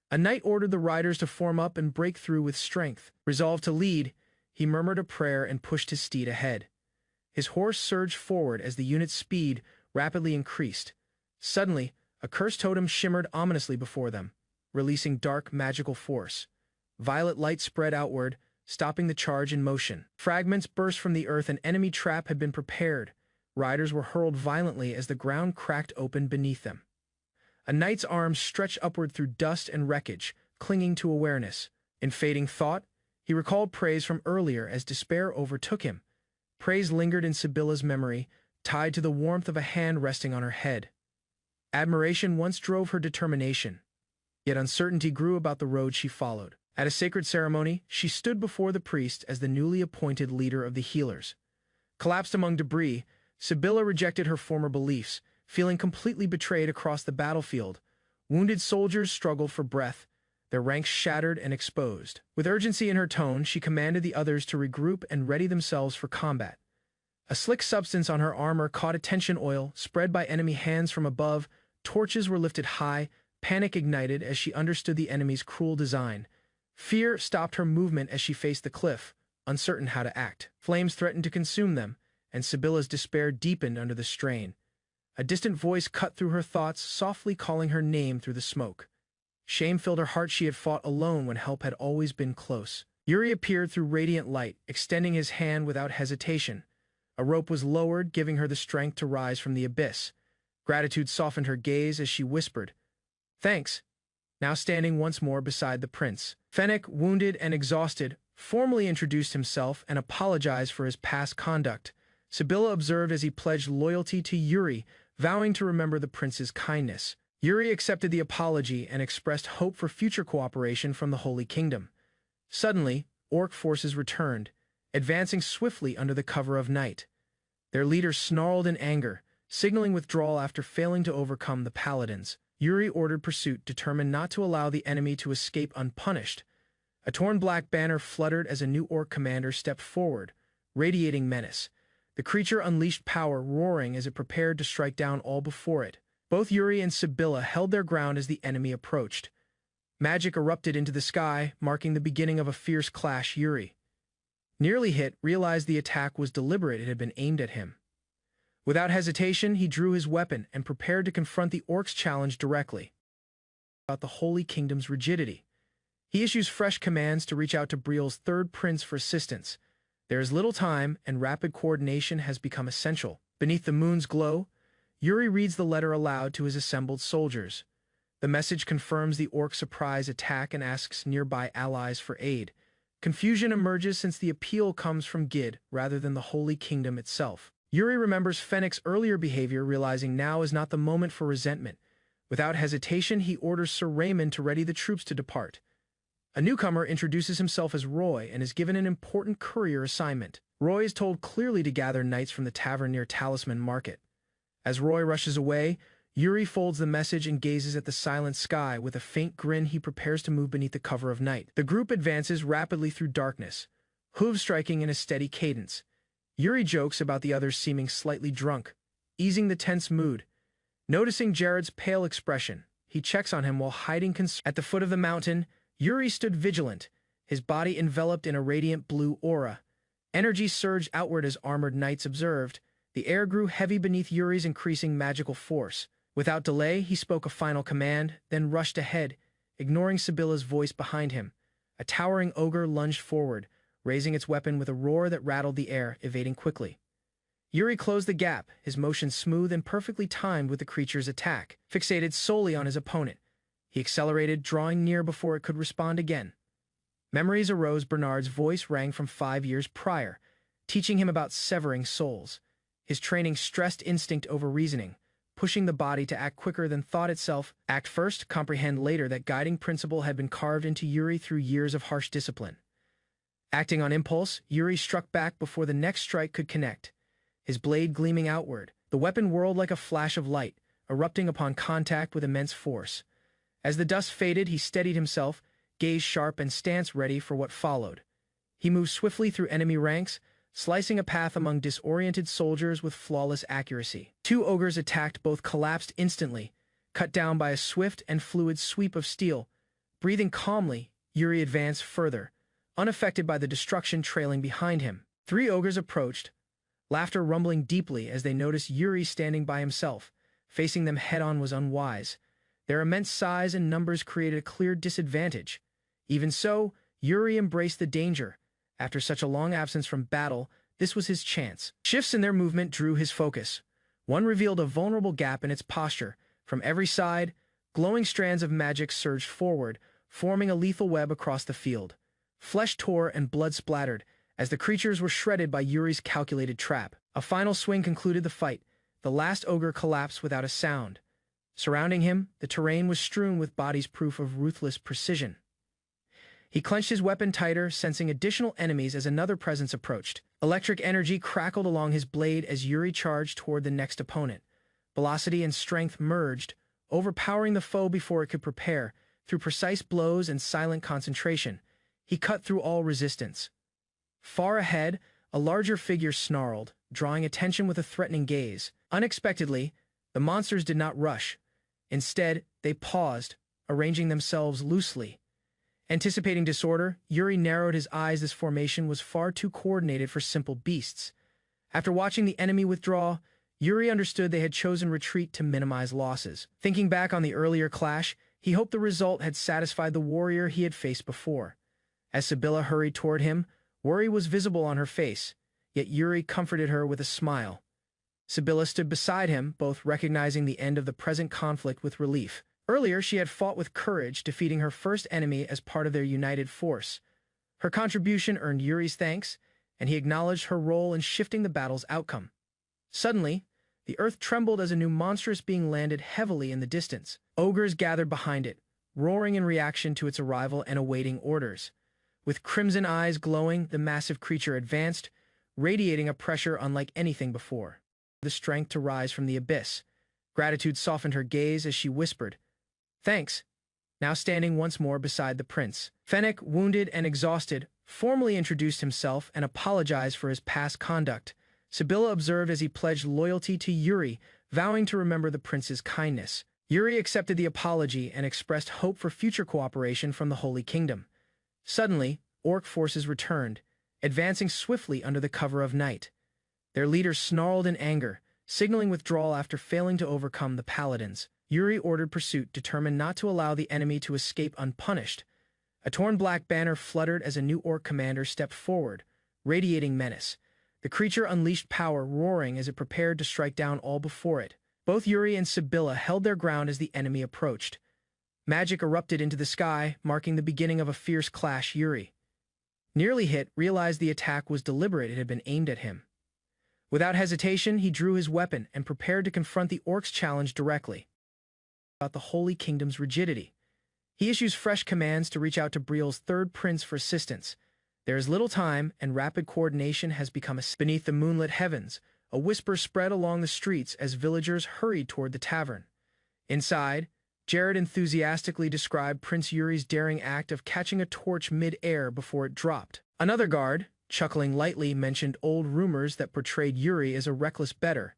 A knight ordered the riders to form up and break through with strength. Resolved to lead, he murmured a prayer and pushed his steed ahead. His horse surged forward as the unit's speed rapidly increased. Suddenly, a cursed totem shimmered ominously before them, releasing dark magical force. Violet light spread outward, stopping the charge in motion. Fragments burst from the earth. An enemy trap had been prepared. Riders were hurled violently as the ground cracked open beneath them. A knight's arms stretched upward through dust and wreckage, clinging to awareness. In fading thought, he recalled praise from earlier as despair overtook him. Praise lingered in Sibylla's memory, tied to the warmth of a hand resting on her head. Admiration once drove her determination, yet uncertainty grew about the road she followed. At a sacred ceremony, she stood before the priest as the newly appointed leader of the healers. Collapsed among debris, Sibylla rejected her former beliefs, feeling completely betrayed across the battlefield. Wounded soldiers struggled for breath, their ranks shattered and exposed. With urgency in her tone, she commanded the others to regroup and ready themselves for combat. A slick substance on her armor caught attention. Oil, spread by enemy hands from above. Torches were lifted high, panic ignited as she understood the enemy's cruel design. Fear stopped her movement as she faced the cliff, uncertain how to act. Flames threatened to consume them, and Sibylla's despair deepened under the strain. A distant voice cut through her thoughts, softly calling her name through the smoke. Shame filled her heart. She had fought alone when help had always been close. Yuri appeared through radiant light, extending his hand without hesitation. A rope was lowered, giving her the strength to rise from the abyss. Gratitude softened her gaze as she whispered, "Thanks," now standing once more beside the prince. Fennec, wounded and exhausted, formally introduced himself and apologized for his past conduct. Sibylla observed as he pledged loyalty to Yuri, vowing to remember the prince's kindness. Yuri accepted the apology and expressed hope for future cooperation from the Holy Kingdom. Suddenly, orc forces returned, advancing swiftly under the cover of night. Their leader snarled in anger, signaling withdrawal after failing to overcome the paladins. Yuri ordered pursuit, determined not to allow the enemy to escape unpunished. A torn black banner fluttered as a new orc commander stepped forward, radiating menace. The creature unleashed power, roaring as it prepared to strike down all before it. Both Yuri and Sibylla held their ground as the enemy approached. Magic erupted into the sky, marking the beginning of a fierce clash. Yuri, nearly hit, realized the attack was deliberate. It had been aimed at him. Without hesitation, he drew his weapon and prepared to confront the orc's challenge directly. About the Holy Kingdom's rigidity. He issues fresh commands to reach out to Briel's third prince for assistance. There is little time, and rapid coordination has become essential. Beneath the moon's glow, Yuri reads the letter aloud to his assembled soldiers. The message confirms the orc surprise attack and asks nearby allies for aid. Confusion emerges since the appeal comes from Gid rather than the Holy Kingdom itself. Yuri remembers Fennec's earlier behavior, realizing now is not the moment for resentment. Without hesitation, he orders Sir Raymond to ready the troops to depart. A newcomer introduces himself as Roy and is given an important courier assignment. Roy is told clearly to gather knights from the tavern near Talisman Market. As Roy rushes away, Yuri folds the message and gazes at the silent sky. With a faint grin, he prepares to move beneath the cover of night. The group advances rapidly through darkness, hooves striking in a steady cadence. Yuri jokes about the others seeming slightly drunk, easing the tense mood. Noticing Jared's pale expression, he checks on him while hiding at the foot of the mountain. Yuri stood vigilant, his body enveloped in a radiant blue aura. Energy surged outward as armored knights observed. The air grew heavy beneath Yuri's increasing magical force. Without delay, he spoke a final command, then rushed ahead, ignoring Sibylla's voice behind him. A towering ogre lunged forward, raising its weapon with a roar that rattled the air, evading quickly. Yuri closed the gap, his motion smooth and perfectly timed with the creature's attack. Fixated solely on his opponent, he accelerated, drawing near before it could respond again. Memories arose. Bernard's voice rang from 5 years prior, teaching him about severing souls. His training stressed instinct over reasoning, pushing the body to act quicker than thought itself. Act first, comprehend later. That guiding principle had been carved into Yuri through years of harsh discipline. Acting on impulse, Yuri struck back before the next strike could connect, his blade gleaming outward. The weapon whirled like a flash of light, erupting upon contact with immense force. As the dust faded, he steadied himself, gaze sharp and stance ready for what followed. He moved swiftly through enemy ranks, slicing a path among disoriented soldiers with flawless accuracy. 2 ogres attacked, both collapsed instantly, cut down by a swift and fluid sweep of steel. Breathing calmly, Yuri advanced further, unaffected by the destruction trailing behind him. 3 ogres approached, laughter rumbling deeply as they noticed Yuri standing by himself. Facing them head-on was unwise. Their immense size and numbers created a clear disadvantage. Even so, Yuri embraced the danger. After such a long absence from battle, this was his chance. Shifts in their movement drew his focus. One revealed a vulnerable gap in its posture. From every side, glowing strands of magic surged forward, forming a lethal web across the field. Flesh tore and blood splattered as the creatures were shredded by Yuri's calculated trap. A final swing concluded the fight. The last ogre collapsed without a sound. Surrounding him, the terrain was strewn with bodies, proof of ruthless precision. He clenched his weapon tighter, sensing additional enemies as another presence approached. Electric energy crackled along his blade as Yuri charged toward the next opponent. Velocity and strength merged, overpowering the foe before it could prepare. Through precise blows and silent concentration, he cut through all resistance. Far ahead, a larger figure snarled, drawing attention with a threatening gaze. Unexpectedly, the monsters did not rush. Instead, they paused, arranging themselves loosely. Anticipating disorder, Yuri narrowed his eyes. This formation was far too coordinated for simple beasts. After watching the enemy withdraw, Yuri understood they had chosen retreat to minimize losses. Thinking back on the earlier clash, he hoped the result had satisfied the warrior he had faced before. As Sibylla hurried toward him, worry was visible on her face, yet Yuri comforted her with a smile. Sibylla stood beside him, both recognizing the end of the present conflict with relief. Earlier, she had fought with courage, defeating her first enemy as part of their united force. Her contribution earned Yuri's thanks, and he acknowledged her role in shifting the battle's outcome. Suddenly, the earth trembled as a new monstrous being landed heavily in the distance. Ogres gathered behind it, roaring in reaction to its arrival and awaiting orders. With crimson eyes glowing, the massive creature advanced, radiating a pressure unlike anything before. The strength to rise from the abyss. Gratitude softened her gaze as she whispered, "Thanks," now standing once more beside the prince. Fennec, wounded and exhausted, formally introduced himself and apologized for his past conduct. Sibylla observed as he pledged loyalty to Yuri, vowing to remember the prince's kindness. Yuri accepted the apology and expressed hope for future cooperation from the Holy Kingdom. Suddenly, orc forces returned, advancing swiftly under the cover of night. Their leader snarled in anger, signaling withdrawal after failing to overcome the paladins. Yuri ordered pursuit, determined not to allow the enemy to escape unpunished. A torn black banner fluttered as a new orc commander stepped forward, radiating menace. The creature unleashed power, roaring as it prepared to strike down all before it. Both Yuri and Sibylla held their ground as the enemy approached. Magic erupted into the sky, marking the beginning of a fierce clash. Yuri, nearly hit, realized the attack was deliberate. It had been aimed at him. Without hesitation, he drew his weapon and prepared to confront the orc's challenge directly. About the Holy Kingdom's rigidity. He issues fresh commands to reach out to Briel's third prince for assistance. There is little time, and rapid coordination has become a beneath the moonlit heavens. A whisper spread along the streets as villagers hurried toward the tavern. Inside, Jared enthusiastically described Prince Yuri's daring act of catching a torch mid-air before it dropped. Another guard, chuckling lightly, mentioned old rumors that portrayed Yuri as a reckless bettor.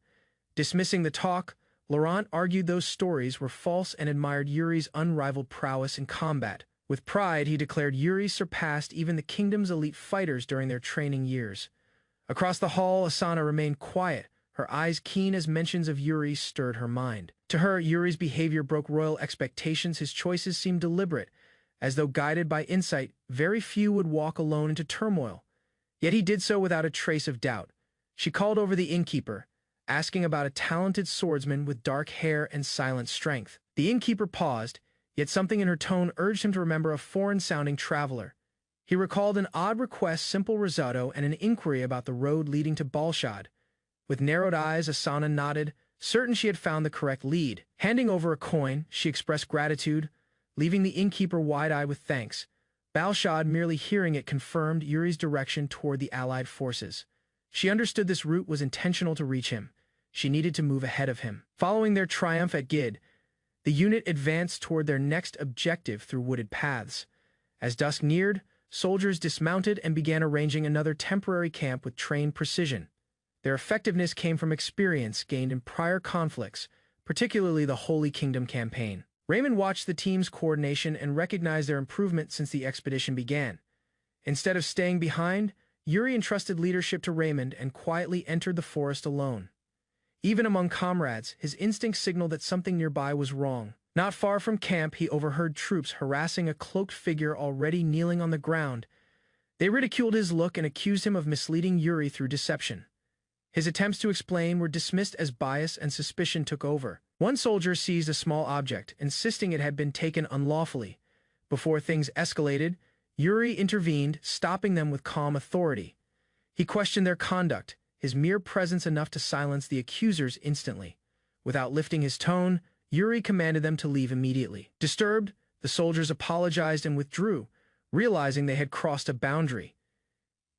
Dismissing the talk, Laurent argued those stories were false and admired Yuri's unrivaled prowess in combat. With pride, he declared Yuri surpassed even the kingdom's elite fighters during their training years. Across the hall, Asana remained quiet, her eyes keen as mentions of Yuri stirred her mind. To her, Yuri's behavior broke royal expectations. His choices seemed deliberate, as though guided by insight. Very few would walk alone into turmoil. Yet he did so without a trace of doubt. She called over the innkeeper, asking about a talented swordsman with dark hair and silent strength. The innkeeper paused, yet something in her tone urged him to remember a foreign-sounding traveler. He recalled an odd request, simple risotto, and an inquiry about the road leading to Balshad. With narrowed eyes, Asana nodded, certain she had found the correct lead. Handing over a coin, she expressed gratitude, leaving the innkeeper wide-eyed with thanks. Balshad, merely hearing it, confirmed Yuri's direction toward the allied forces. She understood this route was intentional to reach him. She needed to move ahead of him. Following their triumph at Gid, the unit advanced toward their next objective through wooded paths. As dusk neared, soldiers dismounted and began arranging another temporary camp with trained precision. Their effectiveness came from experience gained in prior conflicts, particularly the Holy Kingdom campaign. Raymond watched the team's coordination and recognized their improvement since the expedition began. Instead of staying behind, Yuri entrusted leadership to Raymond and quietly entered the forest alone. Even among comrades, his instincts signaled that something nearby was wrong. Not far from camp, he overheard troops harassing a cloaked figure already kneeling on the ground. They ridiculed his look and accused him of misleading Yuri through deception. His attempts to explain were dismissed as bias, and suspicion took over. One soldier seized a small object, insisting it had been taken unlawfully. Before things escalated, Yuri intervened, stopping them with calm authority. He questioned their conduct, his mere presence enough to silence the accusers instantly. Without lifting his tone, Yuri commanded them to leave immediately. Disturbed, the soldiers apologized and withdrew, realizing they had crossed a boundary.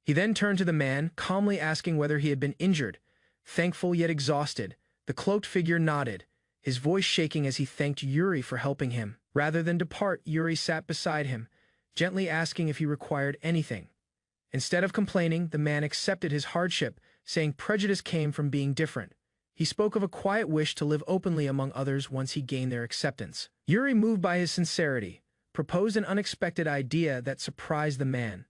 He then turned to the man, calmly asking whether he had been injured. Thankful yet exhausted, the cloaked figure nodded, his voice shaking as he thanked Yuri for helping him. Rather than depart, Yuri sat beside him, gently asking if he required anything. Instead of complaining, the man accepted his hardship, saying prejudice came from being different. He spoke of a quiet wish to live openly among others once he gained their acceptance. Yuri, moved by his sincerity, proposed an unexpected idea that surprised the man.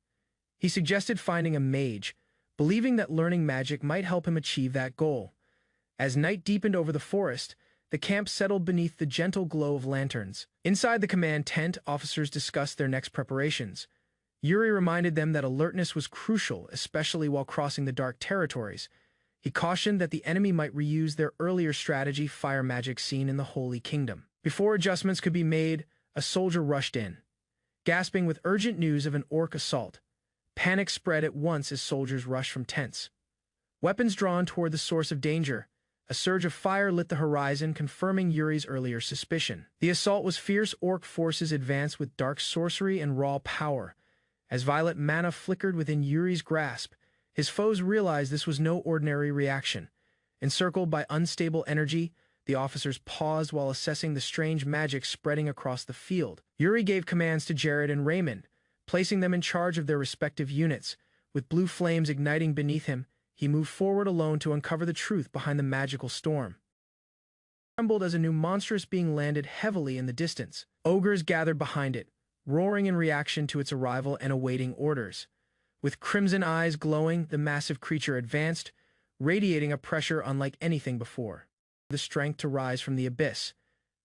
He suggested finding a mage, believing that learning magic might help him achieve that goal. As night deepened over the forest, the camp settled beneath the gentle glow of lanterns. Inside the command tent, officers discussed their next preparations. Yuri reminded them that alertness was crucial, especially while crossing the dark territories. He cautioned that the enemy might reuse their earlier strategy, fire magic seen in the Holy Kingdom. Before adjustments could be made, a soldier rushed in, gasping with urgent news of an orc assault. Panic spread at once as soldiers rushed from tents. Weapons drawn toward the source of danger. A surge of fire lit the horizon, confirming Yuri's earlier suspicion. The assault was fierce. Orc forces advanced with dark sorcery and raw power. As violet mana flickered within Yuri's grasp, his foes realized this was no ordinary reaction. Encircled by unstable energy, the officers paused while assessing the strange magic spreading across the field. Yuri gave commands to Jared and Raymond, placing them in charge of their respective units. With blue flames igniting beneath him, he moved forward alone to uncover the truth behind the magical storm. Trembled as a new monstrous being landed heavily in the distance. Ogres gathered behind it, roaring in reaction to its arrival and awaiting orders. With crimson eyes glowing, the massive creature advanced, radiating a pressure unlike anything before. The strength to rise from the abyss.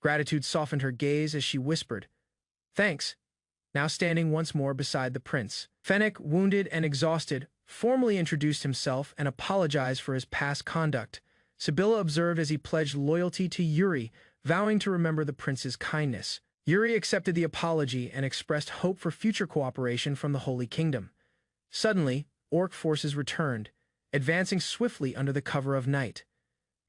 Gratitude softened her gaze as she whispered, "Thanks," now standing once more beside the prince. Fennec, wounded and exhausted, formally introduced himself and apologized for his past conduct. Sibylla observed as he pledged loyalty to Yuri, vowing to remember the prince's kindness. Yuri accepted the apology and expressed hope for future cooperation from the Holy Kingdom. Suddenly, orc forces returned, advancing swiftly under the cover of night.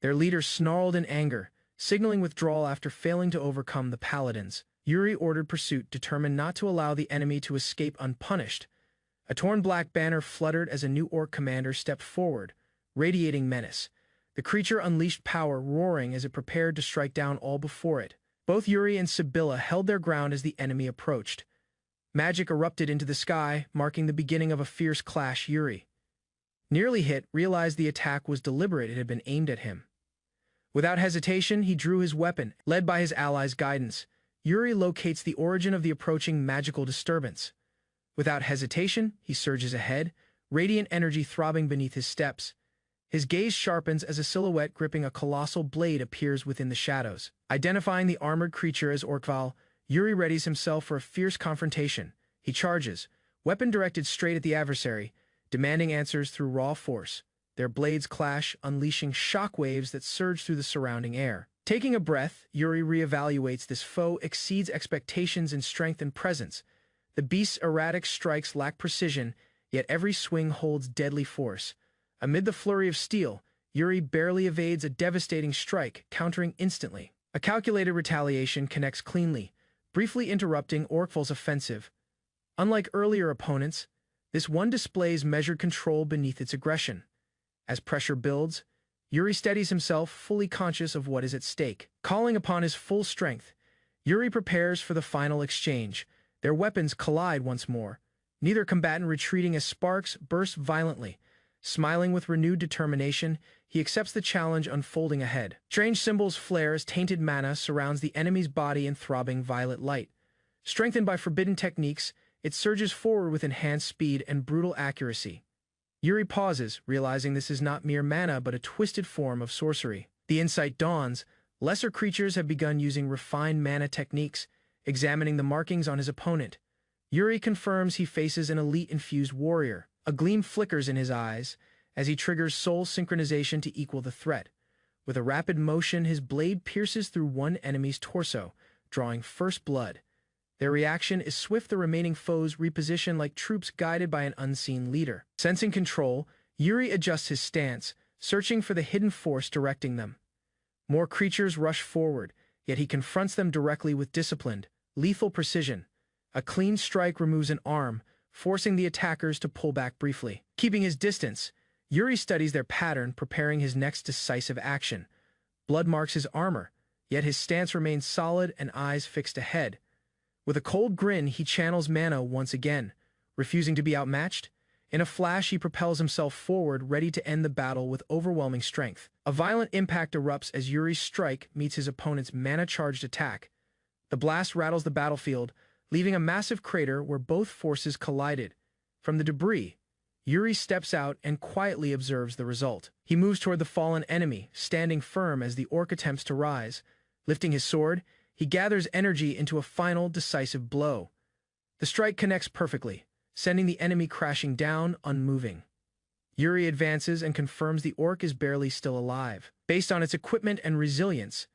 Their leader snarled in anger, signaling withdrawal after failing to overcome the paladins. Yuri ordered pursuit, determined not to allow the enemy to escape unpunished. A torn black banner fluttered as a new orc commander stepped forward, radiating menace. The creature unleashed power, roaring as it prepared to strike down all before it. Both Yuri and Sibylla held their ground as the enemy approached. Magic erupted into the sky, marking the beginning of a fierce clash. Yuri, nearly hit, realized the attack was deliberate. It had been aimed at him. Without hesitation, he drew his weapon. Led by his allies' guidance, Yuri locates the origin of the approaching magical disturbance. Without hesitation, he surges ahead, radiant energy throbbing beneath his steps. His gaze sharpens as a silhouette gripping a colossal blade appears within the shadows. Identifying the armored creature as Orkval, Yuri readies himself for a fierce confrontation. He charges, weapon directed straight at the adversary, demanding answers through raw force. Their blades clash, unleashing shockwaves that surge through the surrounding air. Taking a breath, Yuri reevaluates. This foe exceeds expectations in strength and presence. The beast's erratic strikes lack precision, yet every swing holds deadly force. Amid the flurry of steel, Yuri barely evades a devastating strike, countering instantly. A calculated retaliation connects cleanly, briefly interrupting Orkval's offensive. Unlike earlier opponents, this one displays measured control beneath its aggression. As pressure builds, Yuri steadies himself, fully conscious of what is at stake. Calling upon his full strength, Yuri prepares for the final exchange. Their weapons collide once more, neither combatant retreating as sparks burst violently. Smiling with renewed determination, he accepts the challenge unfolding ahead. Strange symbols flare as tainted mana surrounds the enemy's body in throbbing violet light. Strengthened by forbidden techniques, it surges forward with enhanced speed and brutal accuracy. Yuri pauses, realizing this is not mere mana but a twisted form of sorcery. The insight dawns. Lesser creatures have begun using refined mana techniques, examining the markings on his opponent. Yuri confirms he faces an elite-infused warrior. A gleam flickers in his eyes as he triggers soul synchronization to equal the threat. With a rapid motion, his blade pierces through one enemy's torso, drawing first blood. Their reaction is swift. The remaining foes reposition like troops guided by an unseen leader. Sensing control, Yuri adjusts his stance, searching for the hidden force directing them. More creatures rush forward, yet he confronts them directly with disciplined, lethal precision. A clean strike removes an arm, forcing the attackers to pull back briefly. Keeping his distance, Yuri studies their pattern, preparing his next decisive action. Blood marks his armor, yet his stance remains solid and eyes fixed ahead. With a cold grin, he channels mana once again, refusing to be outmatched. In a flash, he propels himself forward, ready to end the battle with overwhelming strength. A violent impact erupts as Yuri's strike meets his opponent's mana-charged attack. The blast rattles the battlefield, leaving a massive crater where both forces collided. From the debris, Yuri steps out and quietly observes the result. He moves toward the fallen enemy, standing firm as the orc attempts to rise. Lifting his sword, he gathers energy into a final, decisive blow. The strike connects perfectly, sending the enemy crashing down, unmoving. Yuri advances and confirms the orc is barely still alive. Based on its equipment and resilience,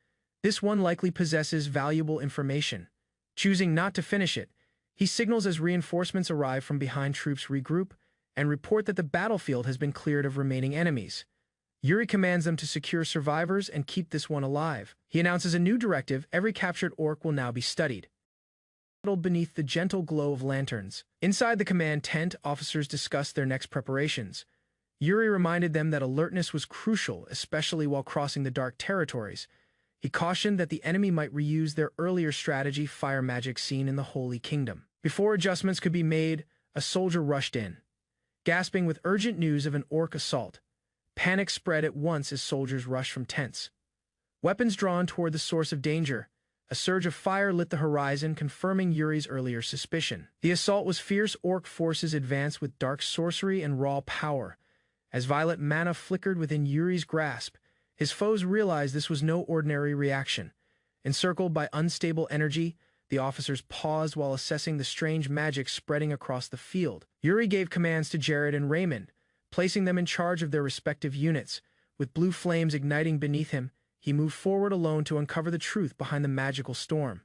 this one likely possesses valuable information. Choosing not to finish it, he signals as reinforcements arrive from behind. Troops regroup and report that the battlefield has been cleared of remaining enemies. Yuri commands them to secure survivors and keep this one alive. He announces a new directive: every captured orc will now be studied. beneath the gentle glow of lanterns. Inside the command tent, officers discussed their next preparations. Yuri reminded them that alertness was crucial, especially while crossing the dark territories. He cautioned that the enemy might reuse their earlier strategy, fire magic seen in the Holy Kingdom. Before adjustments could be made, a soldier rushed in, gasping with urgent news of an orc assault. Panic spread at once as soldiers rushed from tents, weapons drawn toward the source of danger. A surge of fire lit the horizon, confirming Yuri's earlier suspicion. The assault was fierce. Orc forces advanced with dark sorcery and raw power. As violet mana flickered within Yuri's grasp, his foes realized this was no ordinary reaction. Encircled by unstable energy, the officers paused while assessing the strange magic spreading across the field. Yuri gave commands to Jared and Raymond, placing them in charge of their respective units. With blue flames igniting beneath him, he moved forward alone to uncover the truth behind the magical storm.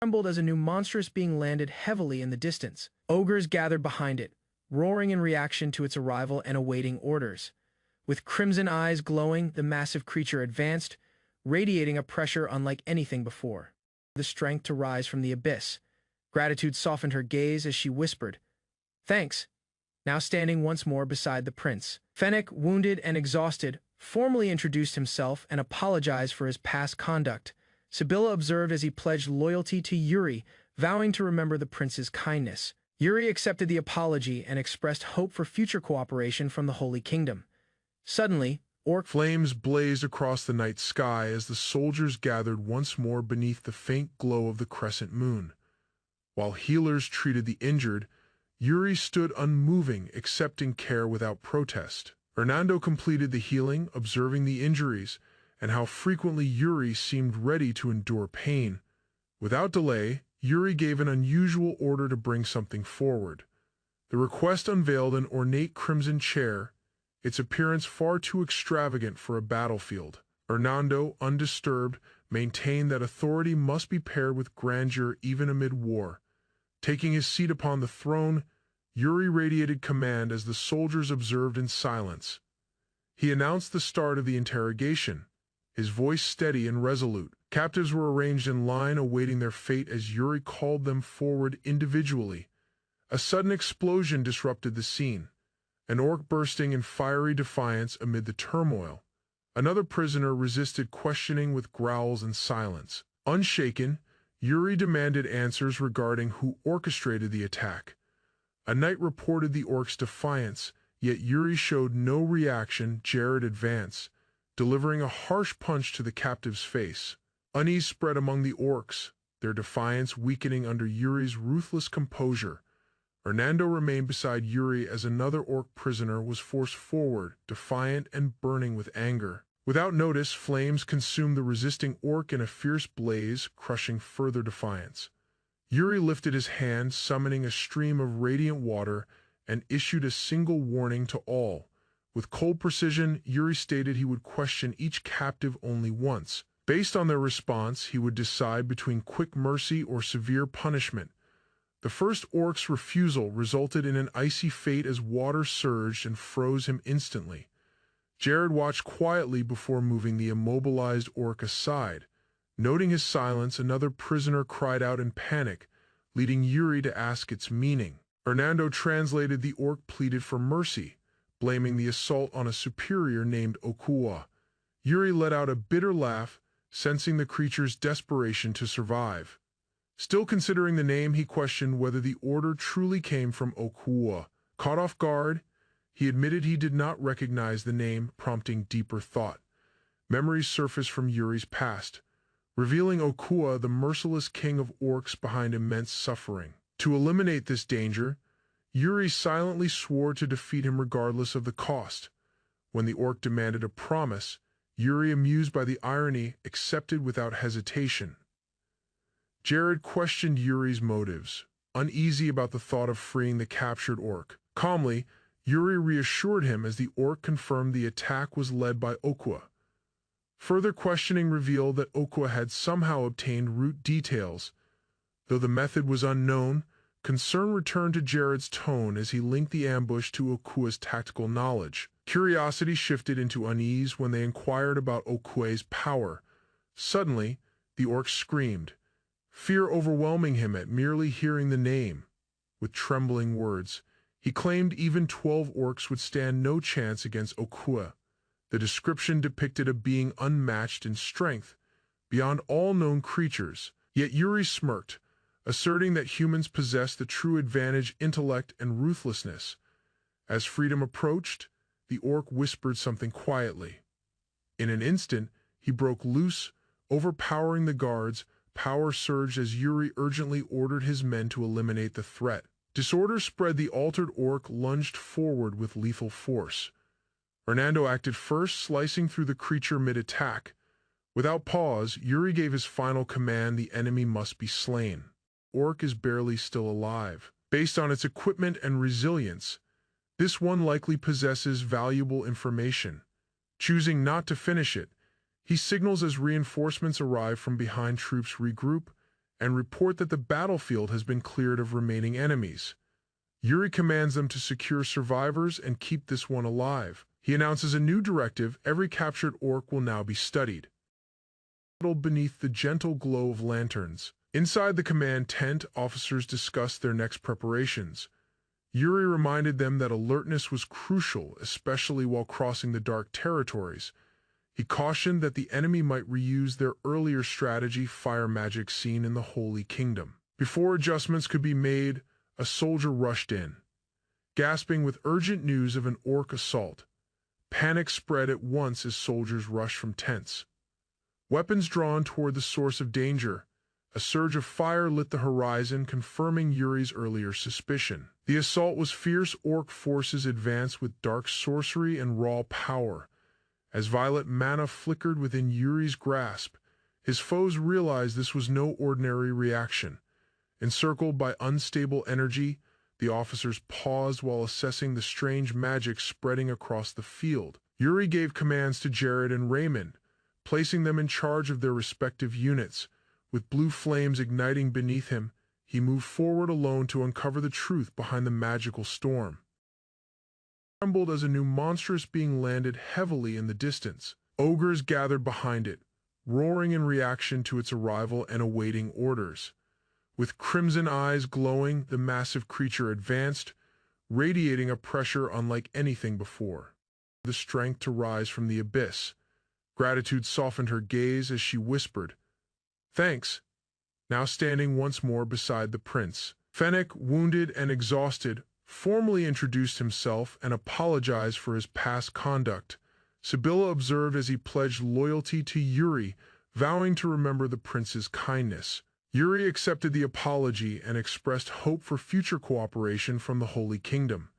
He trembled as a new monstrous being landed heavily in the distance. Ogres gathered behind it, roaring in reaction to its arrival and awaiting orders. With crimson eyes glowing, the massive creature advanced, radiating a pressure unlike anything before. The strength to rise from the abyss. Gratitude softened her gaze as she whispered, "Thanks," now standing once more beside the prince. Fennec, wounded and exhausted, formally introduced himself and apologized for his past conduct. Sibylla observed as he pledged loyalty to Yuri, vowing to remember the prince's kindness. Yuri accepted the apology and expressed hope for future cooperation from the Holy Kingdom. Suddenly, orc flames blazed across the night sky as the soldiers gathered once more beneath the faint glow of the crescent moon. While healers treated the injured, Yuri stood unmoving, accepting care without protest. Hernando completed the healing, observing the injuries, and how frequently Yuri seemed ready to endure pain. Without delay, Yuri gave an unusual order to bring something forward. The request unveiled an ornate crimson chair, its appearance far too extravagant for a battlefield. Hernando, undisturbed, maintained that authority must be paired with grandeur even amid war. Taking his seat upon the throne, Yuri radiated command as the soldiers observed in silence. He announced the start of the interrogation, his voice steady and resolute. Captives were arranged in line awaiting their fate as Yuri called them forward individually. A sudden explosion disrupted the scene, an orc bursting in fiery defiance amid the turmoil. Another prisoner resisted questioning with growls and silence. Unshaken, Yuri demanded answers regarding who orchestrated the attack. A knight reported the orc's defiance, yet Yuri showed no reaction. Jared advanced, delivering a harsh punch to the captive's face. Unease spread among the orcs, their defiance weakening under Yuri's ruthless composure. Hernando remained beside Yuri as another orc prisoner was forced forward, defiant and burning with anger. Without notice, flames consumed the resisting orc in a fierce blaze, crushing further defiance. Yuri lifted his hand, summoning a stream of radiant water, and issued a single warning to all. With cold precision, Yuri stated he would question each captive only once. Based on their response, he would decide between quick mercy or severe punishment. The first orc's refusal resulted in an icy fate as water surged and froze him instantly. Jared watched quietly before moving the immobilized orc aside. Noting his silence, another prisoner cried out in panic, leading Yuri to ask its meaning. Hernando translated. The orc pleaded for mercy, blaming the assault on a superior named Okua. Yuri let out a bitter laugh, sensing the creature's desperation to survive. Still considering the name, he questioned whether the order truly came from Okua. Caught off guard, he admitted he did not recognize the name, prompting deeper thought. Memories surfaced from Yuri's past, revealing Okua, the merciless king of orcs behind immense suffering. To eliminate this danger, Yuri silently swore to defeat him regardless of the cost. When the orc demanded a promise, Yuri, amused by the irony, accepted without hesitation. Jared questioned Yuri's motives, uneasy about the thought of freeing the captured orc. Calmly, Yuri reassured him as the orc confirmed the attack was led by Okua. Further questioning revealed that Okua had somehow obtained route details. Though the method was unknown, concern returned to Jared's tone as he linked the ambush to Okua's tactical knowledge. Curiosity shifted into unease when they inquired about Okua's power. Suddenly, the orc screamed, fear overwhelming him at merely hearing the name. With trembling words, he claimed even 12 orcs would stand no chance against Okua. The description depicted a being unmatched in strength, beyond all known creatures. Yet Yuri smirked, asserting that humans possess the true advantage, intellect, and ruthlessness. As freedom approached, the orc whispered something quietly. In an instant, he broke loose, overpowering the guards. Power surged as Yuri urgently ordered his men to eliminate the threat. Disorder spread. The altered orc lunged forward with lethal force. Hernando acted first, slicing through the creature mid-attack. Without pause, Yuri gave his final command: the enemy must be slain. Orc is barely still alive. Based on its equipment and resilience, this one likely possesses valuable information. Choosing not to finish it, he signals as reinforcements arrive from behind. Troops regroup and report that the battlefield has been cleared of remaining enemies. Yuri commands them to secure survivors and keep this one alive. He announces a new directive: every captured orc will now be studied. Beneath the gentle glow of lanterns, inside the command tent, officers discussed their next preparations. Yuri reminded them that alertness was crucial, especially while crossing the dark territories. He cautioned that the enemy might reuse their earlier strategy, fire magic seen in the Holy Kingdom. Before adjustments could be made, a soldier rushed in, gasping with urgent news of an orc assault. Panic spread at once as soldiers rushed from tents, weapons drawn toward the source of danger. A surge of fire lit the horizon, confirming Yuri's earlier suspicion. The assault was fierce. Orc forces advanced with dark sorcery and raw power. As violet mana flickered within Yuri's grasp, his foes realized this was no ordinary reaction. Encircled by unstable energy, the officers paused while assessing the strange magic spreading across the field. Yuri gave commands to Jared and Raymond, placing them in charge of their respective units. With blue flames igniting beneath him, he moved forward alone to uncover the truth behind the magical storm. He trembled as a new monstrous being landed heavily in the distance. Ogres gathered behind it, roaring in reaction to its arrival and awaiting orders. With crimson eyes glowing, the massive creature advanced, radiating a pressure unlike anything before. The strength to rise from the abyss. Gratitude softened her gaze as she whispered, "Thanks." Now standing once more beside the prince, Fennec, wounded and exhausted, formally introduced himself and apologized for his past conduct. Sibylla observed as he pledged loyalty to Yuri, vowing to remember the prince's kindness. Yuri accepted the apology and expressed hope for future cooperation from the Holy Kingdom.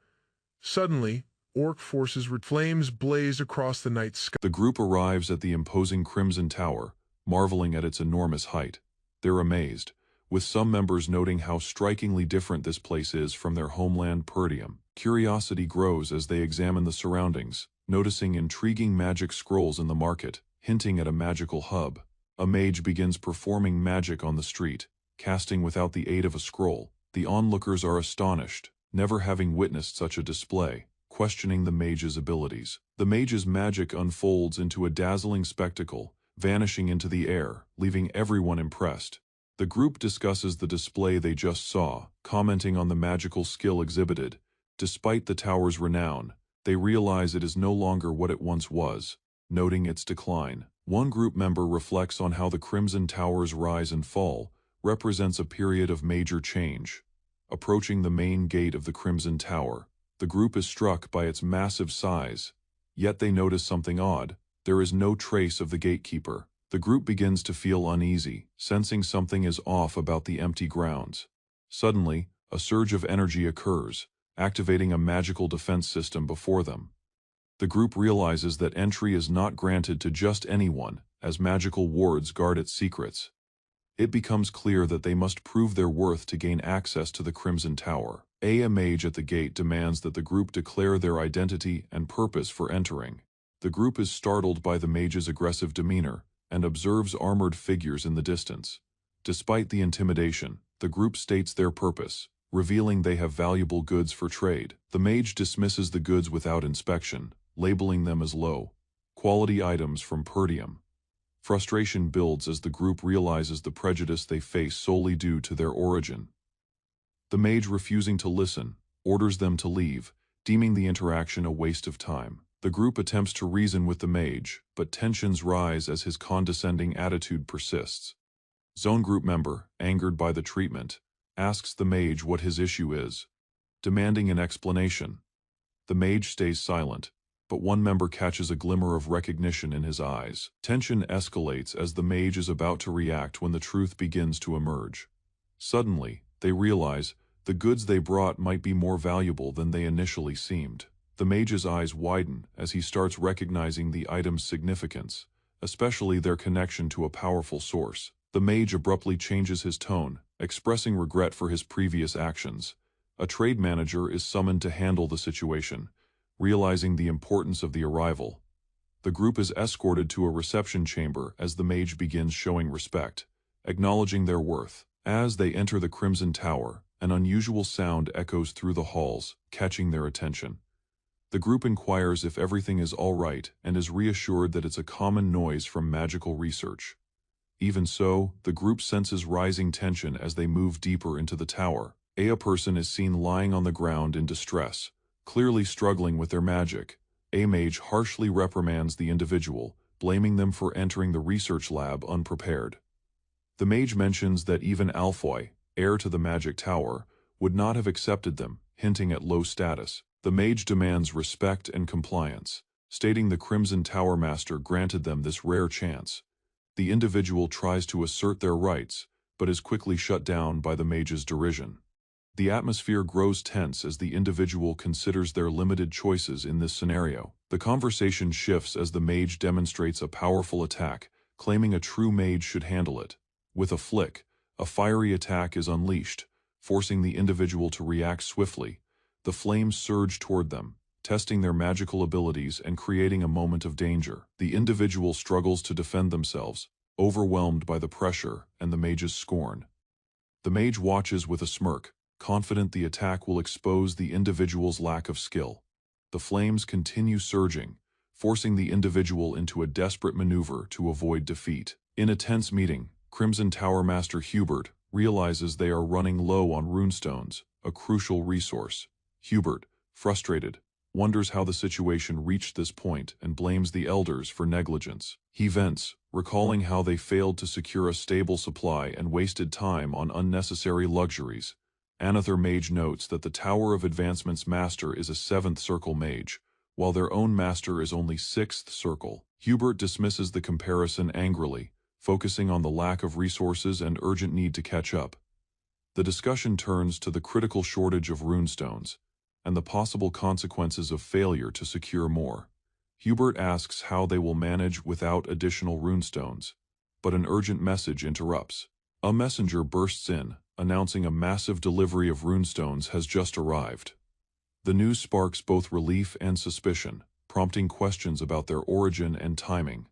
Suddenly, orc forces with flames blazed across the night sky. The group arrives at the imposing Crimson Tower, marveling at its enormous height. They're amazed, with some members noting how strikingly different this place is from their homeland Perdium. Curiosity grows as they examine the surroundings, noticing intriguing magic scrolls in the market, hinting at a magical hub. A mage begins performing magic on the street, casting without the aid of a scroll. The onlookers are astonished, never having witnessed such a display, questioning the mage's abilities. The mage's magic unfolds into a dazzling spectacle, vanishing into the air, leaving everyone impressed. The group discusses the display they just saw, commenting on the magical skill exhibited. Despite the tower's renown, they realize it is no longer what it once was, noting its decline. One group member reflects on how the Crimson Tower's rise and fall represents a period of major change. Approaching the main gate of the Crimson Tower, the group is struck by its massive size. Yet they notice something odd. There is no trace of the gatekeeper. The group begins to feel uneasy, sensing something is off about the empty grounds. Suddenly, a surge of energy occurs, activating a magical defense system before them. The group realizes that entry is not granted to just anyone, as magical wards guard its secrets. It becomes clear that they must prove their worth to gain access to the Crimson Tower. A mage at the gate demands that the group declare their identity and purpose for entering. The group is startled by the mage's aggressive demeanor and observes armored figures in the distance. Despite the intimidation, the group states their purpose, revealing they have valuable goods for trade. The mage dismisses the goods without inspection, labeling them as low-quality items from Perdium. Frustration builds as the group realizes the prejudice they face solely due to their origin. The mage, refusing to listen, orders them to leave, deeming the interaction a waste of time. The group attempts to reason with the mage, but tensions rise as his condescending attitude persists. Zone group member, angered by the treatment, asks the mage what his issue is, demanding an explanation. The mage stays silent, but one member catches a glimmer of recognition in his eyes. Tension escalates as the mage is about to react when the truth begins to emerge. Suddenly, they realize the goods they brought might be more valuable than they initially seemed. The mage's eyes widen as he starts recognizing the item's significance, especially their connection to a powerful source. The mage abruptly changes his tone, expressing regret for his previous actions. A trade manager is summoned to handle the situation, realizing the importance of the arrival. The group is escorted to a reception chamber as the mage begins showing respect, acknowledging their worth. As they enter the Crimson Tower, an unusual sound echoes through the halls, catching their attention. The group inquires if everything is all right and is reassured that it's a common noise from magical research. Even so, the group senses rising tension as they move deeper into the tower. A person is seen lying on the ground in distress, clearly struggling with their magic. A mage harshly reprimands the individual, blaming them for entering the research lab unprepared. The mage mentions that even Alphoi, heir to the magic tower, would not have accepted them, hinting at low status. The mage demands respect and compliance, stating the Crimson Tower Master granted them this rare chance. The individual tries to assert their rights, but is quickly shut down by the mage's derision. The atmosphere grows tense as the individual considers their limited choices in this scenario. The conversation shifts as the mage demonstrates a powerful attack, claiming a true mage should handle it. With a flick, a fiery attack is unleashed, forcing the individual to react swiftly. The flames surge toward them, testing their magical abilities and creating a moment of danger. The individual struggles to defend themselves, overwhelmed by the pressure and the mage's scorn. The mage watches with a smirk, confident the attack will expose the individual's lack of skill. The flames continue surging, forcing the individual into a desperate maneuver to avoid defeat. In a tense meeting, Crimson Tower Master Hubert realizes they are running low on runestones, a crucial resource. Hubert, frustrated, wonders how the situation reached this point and blames the elders for negligence. He vents, recalling how they failed to secure a stable supply and wasted time on unnecessary luxuries. Another mage notes that the Tower of Advancement's master is a 7th circle mage, while their own master is only 6th circle. Hubert dismisses the comparison angrily, focusing on the lack of resources and urgent need to catch up. The discussion turns to the critical shortage of runestones, and the possible consequences of failure to secure more. Hubert asks how they will manage without additional runestones, but an urgent message interrupts. A messenger bursts in, announcing a massive delivery of runestones has just arrived. The news sparks both relief and suspicion, prompting questions about their origin and timing.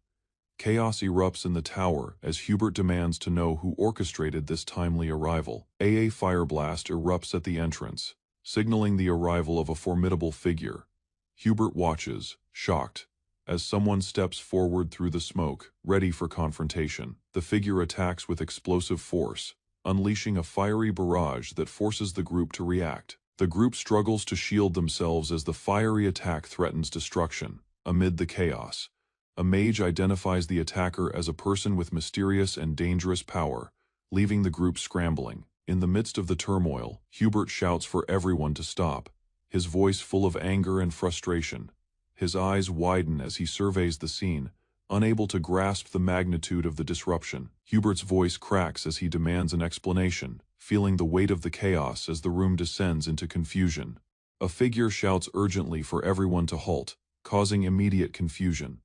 Chaos erupts in the tower as Hubert demands to know who orchestrated this timely arrival. A fireblast erupts at the entrance, signaling the arrival of a formidable figure. Hubert watches, shocked, as someone steps forward through the smoke, ready for confrontation. The figure attacks with explosive force, unleashing a fiery barrage that forces the group to react. The group struggles to shield themselves as the fiery attack threatens destruction. Amid the chaos, a mage identifies the attacker as a person with mysterious and dangerous power, leaving the group scrambling. In the midst of the turmoil, Hubert shouts for everyone to stop, his voice full of anger and frustration. His eyes widen as he surveys the scene, unable to grasp the magnitude of the disruption. Hubert's voice cracks as he demands an explanation, feeling the weight of the chaos as the room descends into confusion. A figure shouts urgently for everyone to halt, causing immediate confusion.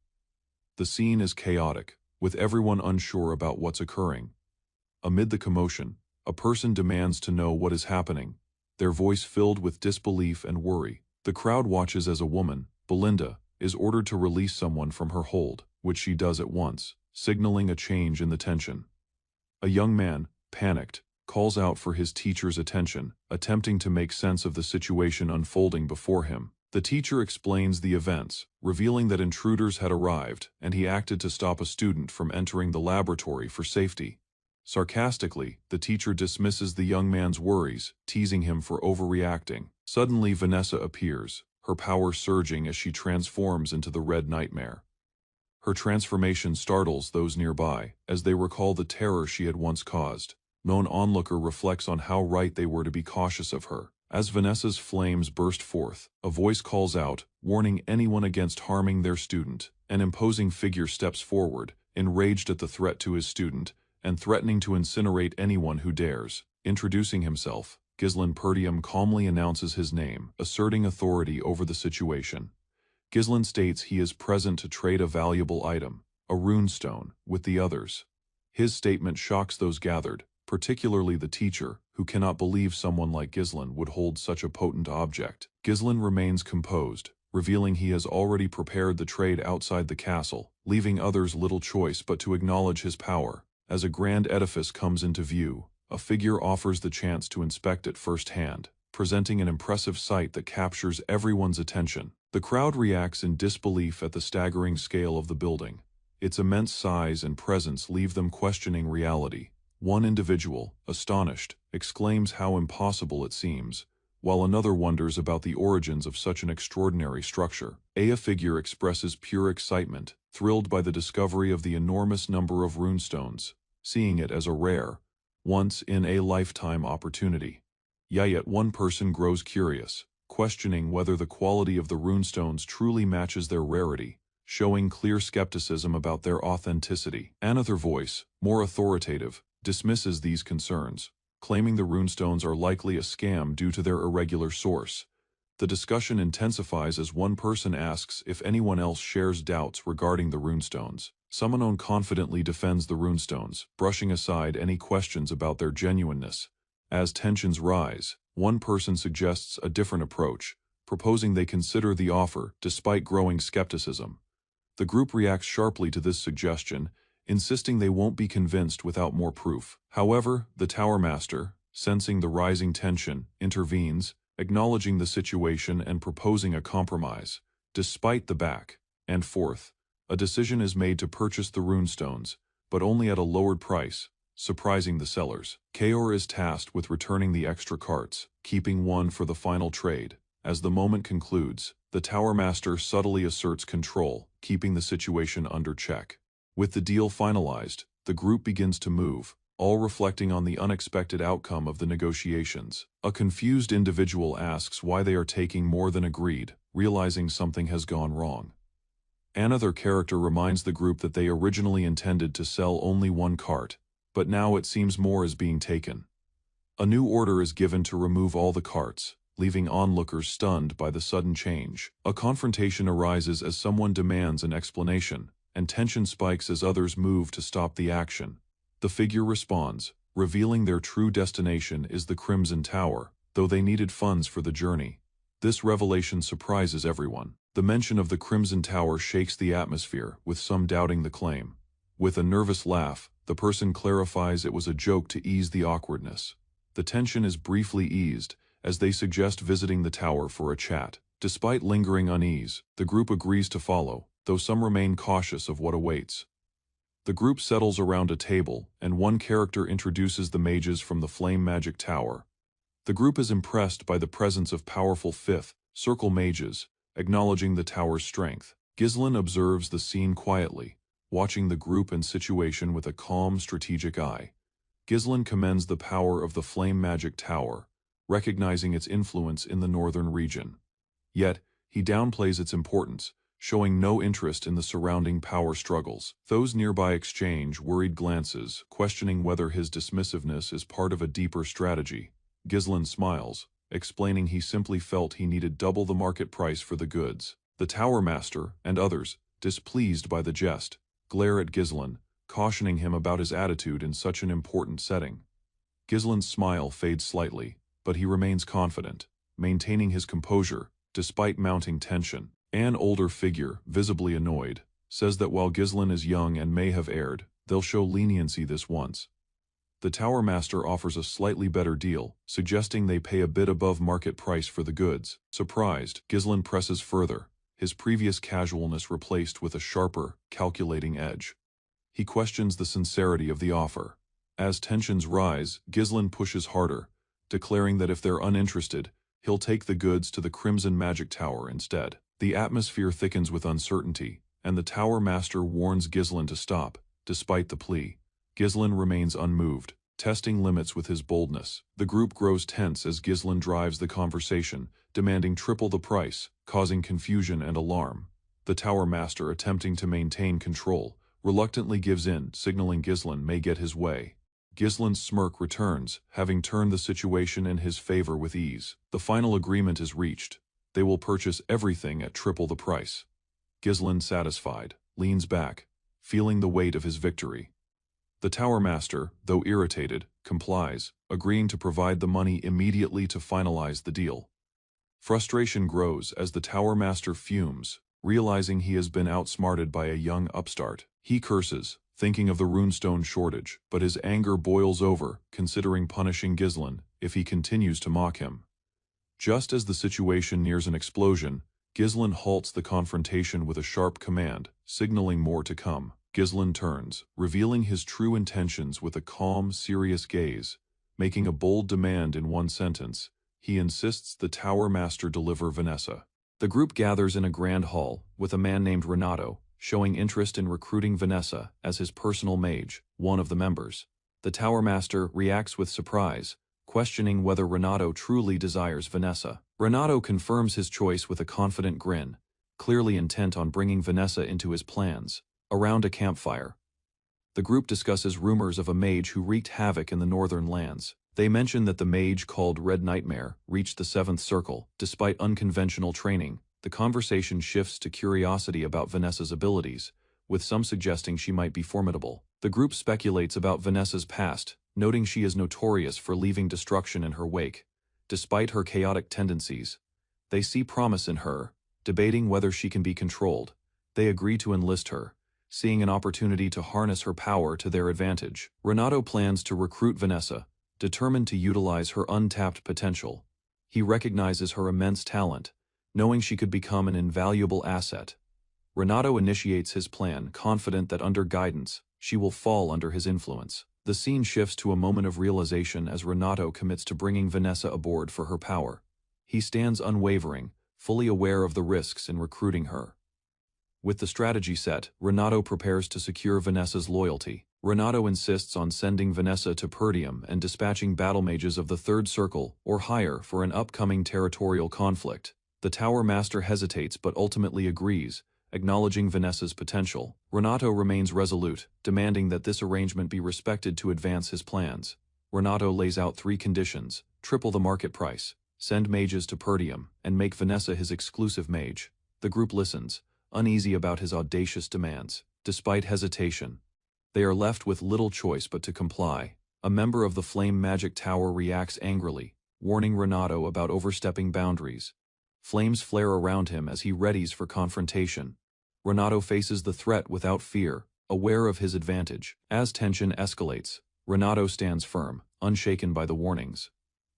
The scene is chaotic, with everyone unsure about what's occurring. Amid the commotion, a person demands to know what is happening, their voice filled with disbelief and worry. The crowd watches as a woman, Belinda, is ordered to release someone from her hold, which she does at once, signaling a change in the tension. A young man, panicked, calls out for his teacher's attention, attempting to make sense of the situation unfolding before him. The teacher explains the events, revealing that intruders had arrived, and he acted to stop a student from entering the laboratory for safety. Sarcastically, the teacher dismisses the young man's worries, teasing him for overreacting. Suddenly, Vanessa appears, her power surging as she transforms into the Red Nightmare. Her transformation startles those nearby, as they recall the terror she had once caused. No onlooker reflects on how right they were to be cautious of her. As Vanessa's flames burst forth, a voice calls out, warning anyone against harming their student. An imposing figure steps forward, enraged at the threat to his student, and threatening to incinerate anyone who dares. Introducing himself, Ghislain Perdium calmly announces his name, asserting authority over the situation. Ghislain states he is present to trade a valuable item, a runestone, with the others. His statement shocks those gathered, particularly the teacher, who cannot believe someone like Ghislain would hold such a potent object. Ghislain remains composed, revealing he has already prepared the trade outside the castle, leaving others little choice but to acknowledge his power. As a grand edifice comes into view, a figure offers the chance to inspect it firsthand, presenting an impressive sight that captures everyone's attention. The crowd reacts in disbelief at the staggering scale of the building. Its immense size and presence leave them questioning reality. One individual, astonished, exclaims how impossible it seems, while another wonders about the origins of such an extraordinary structure. A figure expresses pure excitement, thrilled by the discovery of the enormous number of runestones, seeing it as a rare, once-in-a-lifetime opportunity. Yet one person grows curious, questioning whether the quality of the runestones truly matches their rarity, showing clear skepticism about their authenticity. Another voice, more authoritative, dismisses these concerns, claiming the runestones are likely a scam due to their irregular source. The discussion intensifies as one person asks if anyone else shares doubts regarding the runestones. Someone confidently defends the runestones, brushing aside any questions about their genuineness. As tensions rise, one person suggests a different approach, proposing they consider the offer despite growing skepticism. The group reacts sharply to this suggestion, insisting they won't be convinced without more proof. However, the Tower Master, sensing the rising tension, intervenes, acknowledging the situation and proposing a compromise. Despite the back and forth, a decision is made to purchase the runestones, but only at a lowered price, surprising the sellers. Kaor is tasked with returning the extra carts, keeping one for the final trade. As the moment concludes, the Tower Master subtly asserts control, keeping the situation under check. With the deal finalized, the group begins to move, all reflecting on the unexpected outcome of the negotiations. A confused individual asks why they are taking more than agreed, realizing something has gone wrong. Another character reminds the group that they originally intended to sell only one cart, but now it seems more is being taken. A new order is given to remove all the carts, leaving onlookers stunned by the sudden change. A confrontation arises as someone demands an explanation, and tension spikes as others move to stop the action. The figure responds, revealing their true destination is the Crimson Tower, though they needed funds for the journey. This revelation surprises everyone. The mention of the Crimson Tower shakes the atmosphere, with some doubting the claim. With a nervous laugh, the person clarifies it was a joke to ease the awkwardness. The tension is briefly eased, as they suggest visiting the tower for a chat. Despite lingering unease, the group agrees to follow, though some remain cautious of what awaits. The group settles around a table, and one character introduces the mages from the Flame Magic Tower. The group is impressed by the presence of powerful fifth, circle mages, acknowledging the tower's strength. Ghislain observes the scene quietly, watching the group and situation with a calm, strategic eye. Ghislain commends the power of the Flame Magic Tower, recognizing its influence in the northern region. Yet, he downplays its importance, showing no interest in the surrounding power struggles. Those nearby exchange worried glances, questioning whether his dismissiveness is part of a deeper strategy. Ghislain smiles, explaining he simply felt he needed double the market price for the goods. The Tower Master, and others, displeased by the jest, glare at Ghislain, cautioning him about his attitude in such an important setting. Ghislain's smile fades slightly, but he remains confident, maintaining his composure, despite mounting tension. An older figure, visibly annoyed, says that while Ghislain is young and may have erred, they'll show leniency this once. The Tower Master offers a slightly better deal, suggesting they pay a bit above market price for the goods. Surprised, Ghislain presses further, his previous casualness replaced with a sharper, calculating edge. He questions the sincerity of the offer. As tensions rise, Ghislain pushes harder, declaring that if they're uninterested, he'll take the goods to the Crimson Magic Tower instead. The atmosphere thickens with uncertainty, and the Tower Master warns Ghislain to stop, despite the plea. Ghislain remains unmoved, testing limits with his boldness. The group grows tense as Ghislain drives the conversation, demanding triple the price, causing confusion and alarm. The Tower Master, attempting to maintain control, reluctantly gives in, signaling Ghislain may get his way. Ghislain's smirk returns, having turned the situation in his favor with ease. The final agreement is reached. They will purchase everything at triple the price. Ghislain, satisfied, leans back, feeling the weight of his victory. The Tower Master, though irritated, complies, agreeing to provide the money immediately to finalize the deal. Frustration grows as the Tower Master fumes, realizing he has been outsmarted by a young upstart. He curses, thinking of the runestone shortage, but his anger boils over, considering punishing Ghislain if he continues to mock him. Just as the situation nears an explosion, Ghislain halts the confrontation with a sharp command, signaling more to come. Ghislain turns, revealing his true intentions with a calm, serious gaze. Making a bold demand in one sentence, he insists the Tower Master deliver Vanessa. The group gathers in a grand hall, with a man named Renato, showing interest in recruiting Vanessa as his personal mage, one of the members. The Tower Master reacts with surprise, questioning whether Renato truly desires Vanessa. Renato confirms his choice with a confident grin, clearly intent on bringing Vanessa into his plans. Around a campfire, the group discusses rumors of a mage who wreaked havoc in the northern lands. They mention that the mage called Red Nightmare reached the 7th Circle. Despite unconventional training, the conversation shifts to curiosity about Vanessa's abilities, with some suggesting she might be formidable. The group speculates about Vanessa's past, noting she is notorious for leaving destruction in her wake. Despite her chaotic tendencies, they see promise in her, debating whether she can be controlled. They agree to enlist her, seeing an opportunity to harness her power to their advantage. Renato plans to recruit Vanessa, determined to utilize her untapped potential. He recognizes her immense talent, knowing she could become an invaluable asset. Renato initiates his plan, confident that under guidance, she will fall under his influence. The scene shifts to a moment of realization as Renato commits to bringing Vanessa aboard for her power. He stands unwavering, fully aware of the risks in recruiting her. With the strategy set, Renato prepares to secure Vanessa's loyalty. Renato insists on sending Vanessa to Perdium and dispatching battle mages of the 3rd Circle or higher for an upcoming territorial conflict. The Tower Master hesitates but ultimately agrees, acknowledging Vanessa's potential. Renato remains resolute, demanding that this arrangement be respected to advance his plans. Renato lays out 3 conditions: triple the market price, send mages to Perdium, and make Vanessa his exclusive mage. The group listens, uneasy about his audacious demands. Despite hesitation, they are left with little choice but to comply. A member of the Flame Magic Tower reacts angrily, warning Renato about overstepping boundaries. Flames flare around him as he readies for confrontation. Renato faces the threat without fear, aware of his advantage. As tension escalates, Renato stands firm, unshaken by the warnings.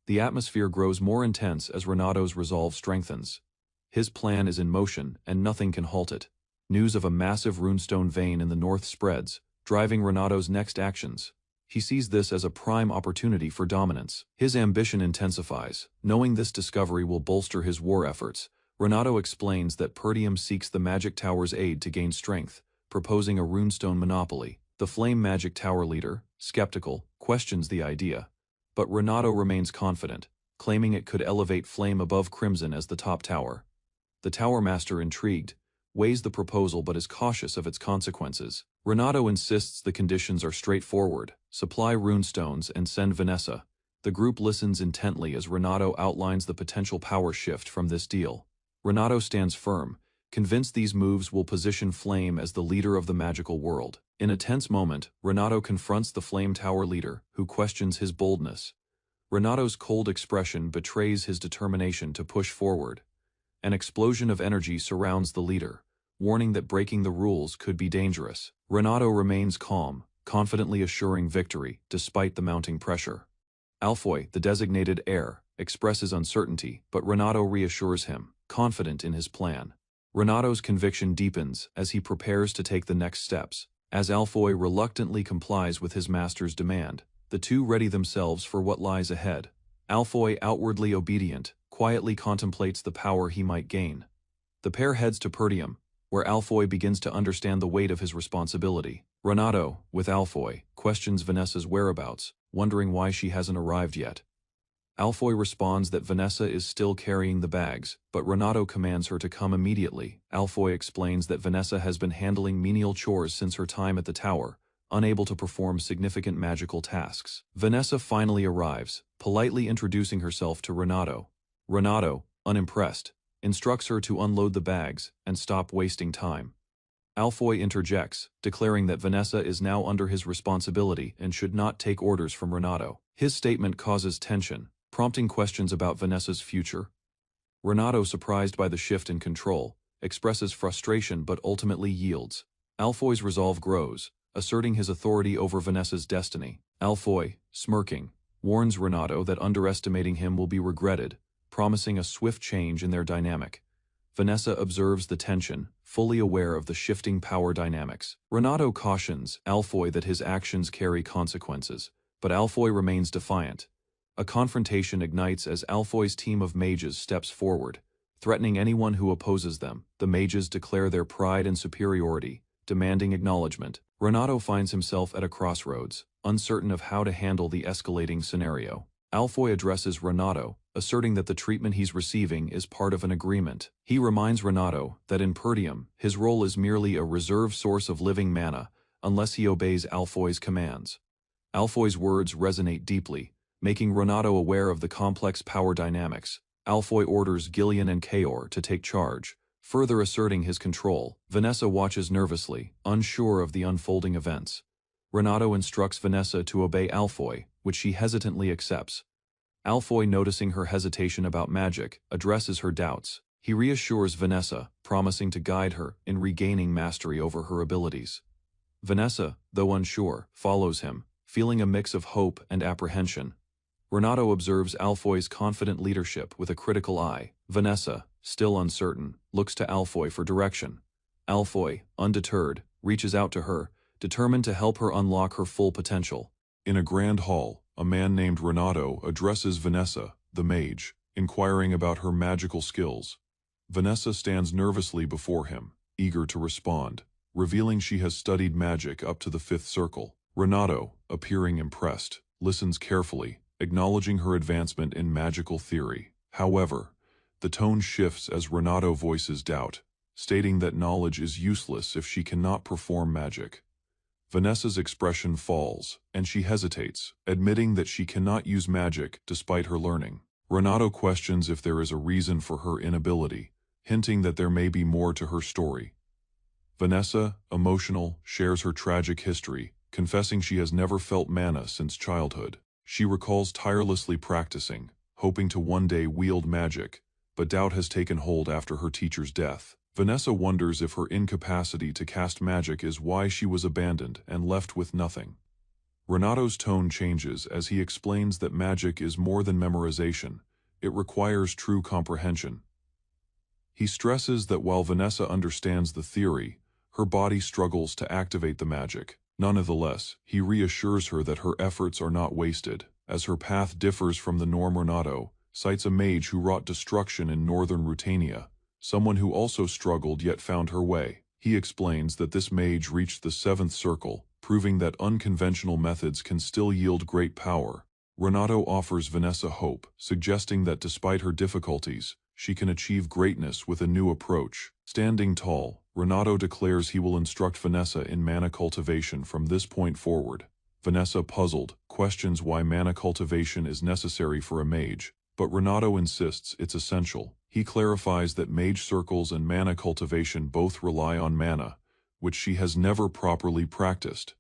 The atmosphere grows more intense as Renato's resolve strengthens. His plan is in motion, and nothing can halt it. News of a massive runestone vein in the north spreads, driving Renato's next actions. He sees this as a prime opportunity for dominance. His ambition intensifies. Knowing this discovery will bolster his war efforts, Renato explains that Perdium seeks the Magic Tower's aid to gain strength, proposing a runestone monopoly. The Flame Magic Tower leader, skeptical, questions the idea. But Renato remains confident, claiming it could elevate Flame above Crimson as the top tower. The Tower Master, intrigued, weighs the proposal but is cautious of its consequences. Renato insists the conditions are straightforward: supply runestones and send Vanessa. The group listens intently as Renato outlines the potential power shift from this deal. Renato stands firm, convinced these moves will position Flame as the leader of the magical world. In a tense moment, Renato confronts the Flame Tower leader, who questions his boldness. Renato's cold expression betrays his determination to push forward. An explosion of energy surrounds the leader, warning that breaking the rules could be dangerous. Renato remains calm, confidently assuring victory despite the mounting pressure. Alfoy, the designated heir, expresses uncertainty, but Renato reassures him, confident in his plan. Renato's conviction deepens as he prepares to take the next steps. As Alfoy reluctantly complies with his master's demand, the two ready themselves for what lies ahead. Alfoy, outwardly obedient, quietly contemplates the power he might gain. The pair heads to Perdium, where Alfoy begins to understand the weight of his responsibility. Renato, with Alfoy, questions Vanessa's whereabouts, wondering why she hasn't arrived yet. Alfoy responds that Vanessa is still carrying the bags, but Renato commands her to come immediately. Alfoy explains that Vanessa has been handling menial chores since her time at the tower, unable to perform significant magical tasks. Vanessa finally arrives, politely introducing herself to Renato. Renato, unimpressed, instructs her to unload the bags and stop wasting time. Alfoy interjects, declaring that Vanessa is now under his responsibility and should not take orders from Renato. His statement causes tension, prompting questions about Vanessa's future. Renato, surprised by the shift in control, expresses frustration but ultimately yields. Alfoy's resolve grows, asserting his authority over Vanessa's destiny. Alfoy, smirking, warns Renato that underestimating him will be regretted, promising a swift change in their dynamic. Vanessa observes the tension, fully aware of the shifting power dynamics. Renato cautions Alfoy that his actions carry consequences, but Alfoy remains defiant. A confrontation ignites as Alfoy's team of mages steps forward, threatening anyone who opposes them. The mages declare their pride and superiority, demanding acknowledgement. Renato finds himself at a crossroads, uncertain of how to handle the escalating scenario. Alfoy addresses Renato, asserting that the treatment he's receiving is part of an agreement. He reminds Renato that in Perdium, his role is merely a reserve source of living mana, unless he obeys Alfoy's commands. Alfoy's words resonate deeply, making Renato aware of the complex power dynamics. Alfoy orders Gillian and Kaor to take charge, further asserting his control. Vanessa watches nervously, unsure of the unfolding events. Renato instructs Vanessa to obey Alfoy, which she hesitantly accepts. Alfoy, noticing her hesitation about magic, addresses her doubts. He reassures Vanessa, promising to guide her in regaining mastery over her abilities. Vanessa, though unsure, follows him, feeling a mix of hope and apprehension. Renato observes Alfoy's confident leadership with a critical eye. Vanessa, still uncertain, looks to Alfoy for direction. Alfoy, undeterred, reaches out to her, determined to help her unlock her full potential. In a grand hall, a man named Renato addresses Vanessa, the mage, inquiring about her magical skills. Vanessa stands nervously before him, eager to respond, revealing she has studied magic up to the 5th circle. Renato, appearing impressed, listens carefully, acknowledging her advancement in magical theory. However, the tone shifts as Renato voices doubt, stating that knowledge is useless if she cannot perform magic. Vanessa's expression falls, and she hesitates, admitting that she cannot use magic despite her learning. Renato questions if there is a reason for her inability, hinting that there may be more to her story. Vanessa, emotional, shares her tragic history, confessing she has never felt mana since childhood. She recalls tirelessly practicing, hoping to one day wield magic, but doubt has taken hold after her teacher's death. Vanessa wonders if her incapacity to cast magic is why she was abandoned and left with nothing. Renato's tone changes as he explains that magic is more than memorization, it requires true comprehension. He stresses that while Vanessa understands the theory, her body struggles to activate the magic. Nonetheless, he reassures her that her efforts are not wasted, as her path differs from the norm. Renato cites a mage who wrought destruction in northern Rutania, someone who also struggled yet found her way. He explains that this mage reached the 7th circle, proving that unconventional methods can still yield great power. Renato offers Vanessa hope, suggesting that despite her difficulties, she can achieve greatness with a new approach. Standing tall, Renato declares he will instruct Vanessa in mana cultivation from this point forward. Vanessa, puzzled, questions why mana cultivation is necessary for a mage, but Renato insists it's essential. He clarifies that mage circles and mana cultivation both rely on mana, which she has never properly practiced.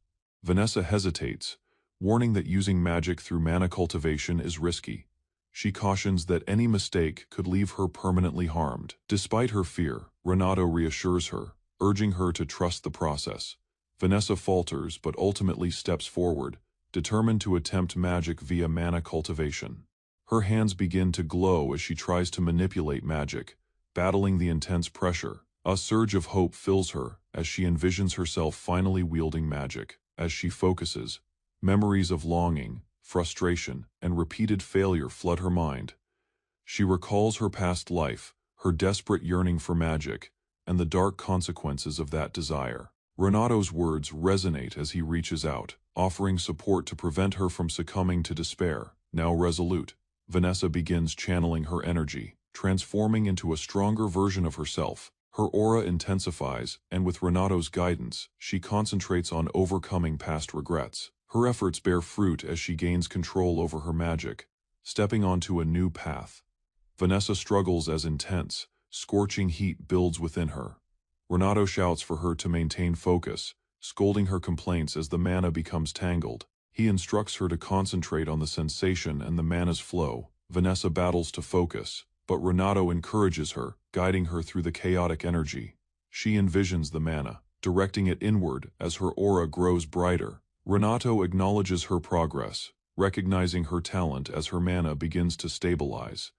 Vanessa hesitates, warning that using magic through mana cultivation is risky. She cautions that any mistake could leave her permanently harmed. Despite her fear, Renato reassures her, urging her to trust the process. Vanessa falters but ultimately steps forward, determined to attempt magic via mana cultivation. Her hands begin to glow as she tries to manipulate magic, battling the intense pressure. A surge of hope fills her as she envisions herself finally wielding magic. As she focuses, memories of longing, frustration, and repeated failure flood her mind. She recalls her past life, her desperate yearning for magic, and the dark consequences of that desire. Renato's words resonate as he reaches out, offering support to prevent her from succumbing to despair. Now resolute, Vanessa begins channeling her energy, transforming into a stronger version of herself. Her aura intensifies, and with Renato's guidance, she concentrates on overcoming past regrets. Her efforts bear fruit as she gains control over her magic, stepping onto a new path. Vanessa struggles as intense, scorching heat builds within her. Renato shouts for her to maintain focus, scolding her complaints as the mana becomes tangled. He instructs her to concentrate on the sensation and the mana's flow. Vanessa battles to focus, but Renato encourages her, guiding her through the chaotic energy. She envisions the mana, directing it inward as her aura grows brighter. Renato acknowledges her progress, recognizing her talent as her mana begins to stabilize.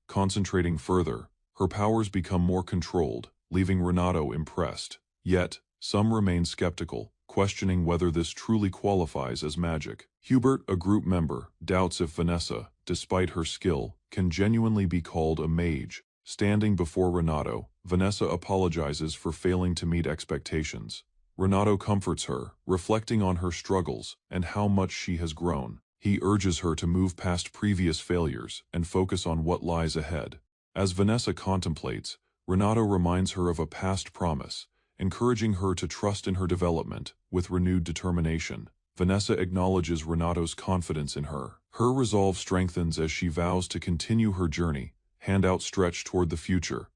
Concentrating further, her powers become more controlled, leaving Renato impressed. Yet, some remain skeptical, questioning whether this truly qualifies as magic. Hubert, a group member, doubts if Vanessa, despite her skill, can genuinely be called a mage. Standing before Renato, Vanessa apologizes for failing to meet expectations. Renato comforts her, reflecting on her struggles and how much she has grown. He urges her to move past previous failures and focus on what lies ahead. As Vanessa contemplates, Renato reminds her of a past promise, encouraging her to trust in her development with renewed determination. Vanessa acknowledges Renato's confidence in her. Her resolve strengthens as she vows to continue her journey, hand outstretched toward the future.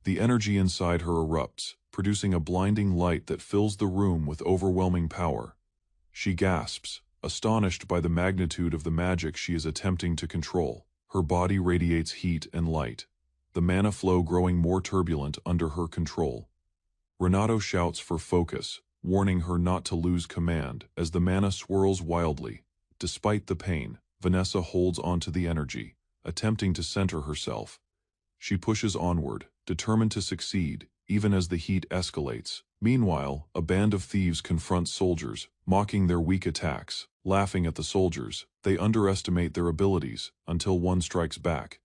The energy inside her erupts, producing a blinding light that fills the room with overwhelming power. She gasps, astonished by the magnitude of the magic she is attempting to control. Her body radiates heat and light, the mana flow growing more turbulent under her control. Renato shouts for focus, warning her not to lose command as the mana swirls wildly. Despite the pain, Vanessa holds onto the energy, attempting to center herself. She pushes onward, determined to succeed, even as the heat escalates. Meanwhile, a band of thieves confronts soldiers, mocking their weak attacks. Laughing at the soldiers, they underestimate their abilities, until one strikes back.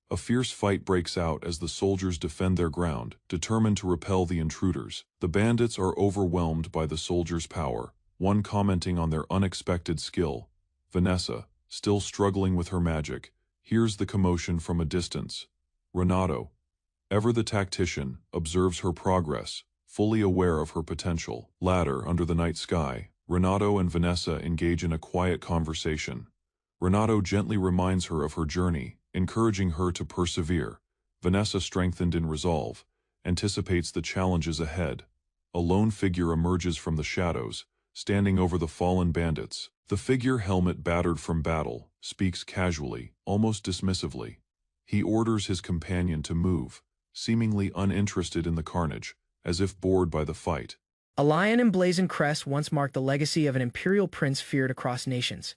A fierce fight breaks out as the soldiers defend their ground, determined to repel the intruders. The bandits are overwhelmed by the soldiers' power, one commenting on their unexpected skill. Vanessa, still struggling with her magic, hears the commotion from a distance. Renato, ever the tactician, observes her progress, fully aware of her potential. Later, under the night sky, Renato and Vanessa engage in a quiet conversation. Renato gently reminds her of her journey, encouraging her to persevere. Vanessa, strengthened in resolve, anticipates the challenges ahead. A lone figure emerges from the shadows, standing over the fallen bandits. The figure, helmet battered from battle, speaks casually, almost dismissively. He orders his companion to move, seemingly uninterested in the carnage, as if bored by the fight. A lion emblazoned crest once marked the legacy of an imperial prince feared across nations.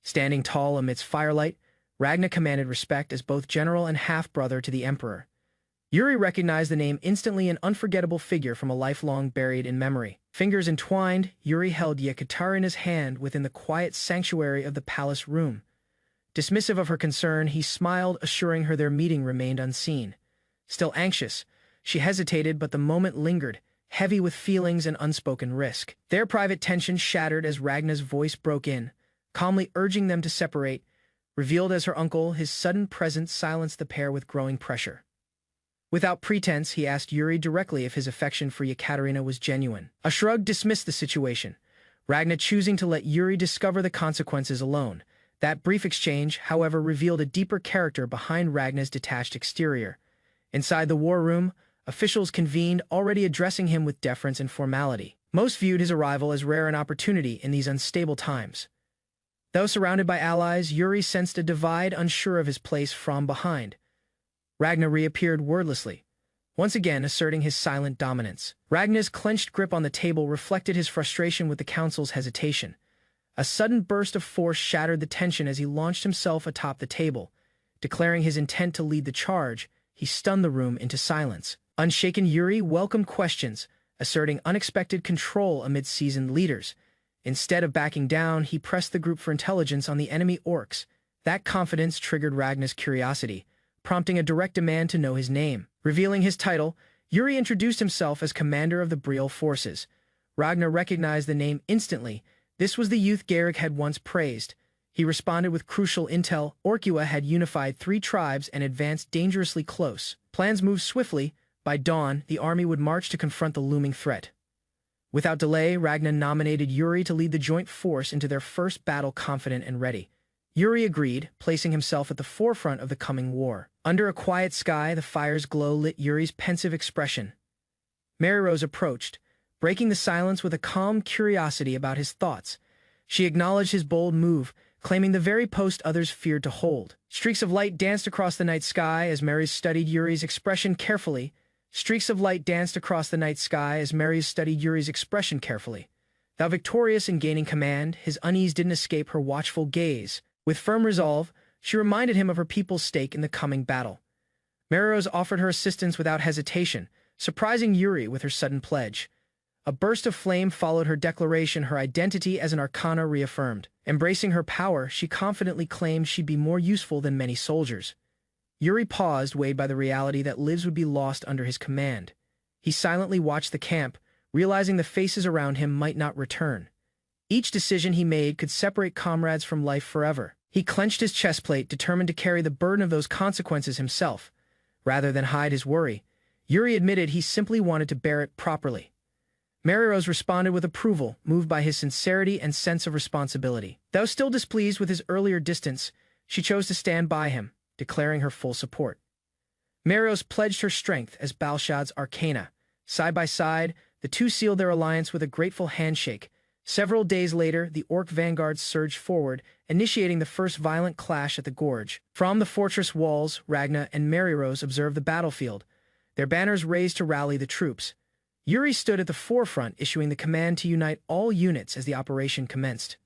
Standing tall amidst firelight, Ragna commanded respect as both general and half-brother to the emperor. Yuri recognized the name instantly, an unforgettable figure from a lifelong buried in memory. Fingers entwined, Yuri held Yekaterina's hand within the quiet sanctuary of the palace room. Dismissive of her concern, he smiled, assuring her their meeting remained unseen. Still anxious, she hesitated, but the moment lingered, heavy with feelings and unspoken risk. Their private tension shattered as Ragna's voice broke in, calmly urging them to separate. Revealed as her uncle, his sudden presence silenced the pair with growing pressure. Without pretense, he asked Yuri directly if his affection for Yekaterina was genuine. A shrug dismissed the situation, Ragna choosing to let Yuri discover the consequences alone. That brief exchange, however, revealed a deeper character behind Ragna's detached exterior. Inside the war room, officials convened, already addressing him with deference and formality. Most viewed his arrival as rare an opportunity in these unstable times. Though surrounded by allies, Yuri sensed a divide, unsure of his place from behind. Ragna reappeared wordlessly, once again asserting his silent dominance. Ragnar's clenched grip on the table reflected his frustration with the council's hesitation. A sudden burst of force shattered the tension as he launched himself atop the table. Declaring his intent to lead the charge, he stunned the room into silence. Unshaken Yuri welcomed questions, asserting unexpected control amid seasoned leaders. Instead of backing down, he pressed the group for intelligence on the enemy orcs. That confidence triggered Ragnar's curiosity, prompting a direct demand to know his name. Revealing his title, Yuri introduced himself as commander of the Briel forces. Ragnar recognized the name instantly. This was the youth Garrick had once praised. He responded with crucial intel. Orkua had unified 3 tribes and advanced dangerously close. Plans moved swiftly. By dawn, the army would march to confront the looming threat. Without delay, Ragnar nominated Yuri to lead the joint force into their first battle, confident and ready. Yuri agreed, placing himself at the forefront of the coming war. Under a quiet sky, the fire's glow lit Yuri's pensive expression. Maryrose approached, breaking the silence with a calm curiosity about his thoughts. She acknowledged his bold move, claiming the very post others feared to hold. Streaks of light danced across the night sky as Marys studied Yuri's expression carefully. Streaks of light danced across the night sky as Marys studied Yuri's expression carefully. Though victorious in gaining command, his unease didn't escape her watchful gaze. With firm resolve, she reminded him of her people's stake in the coming battle. Maryrose offered her assistance without hesitation, surprising Yuri with her sudden pledge. A burst of flame followed her declaration, her identity as an arcana reaffirmed. Embracing her power, she confidently claimed she'd be more useful than many soldiers. Yuri paused, weighed by the reality that lives would be lost under his command. He silently watched the camp, realizing the faces around him might not return. Each decision he made could separate comrades from life forever. He clenched his chestplate, determined to carry the burden of those consequences himself. Rather than hide his worry, Yuri admitted he simply wanted to bear it properly. Maryrose responded with approval, moved by his sincerity and sense of responsibility. Though still displeased with his earlier distance, she chose to stand by him, declaring her full support. Maryrose pledged her strength as Balshad's arcana. Side by side, the two sealed their alliance with a grateful handshake. Several days later, the orc vanguard surged forward, initiating the first violent clash at the gorge. From the fortress walls, Ragnar and Maryrose observed the battlefield, their banners raised to rally the troops. Yuri stood at the forefront, issuing the command to unite all units as the operation commenced.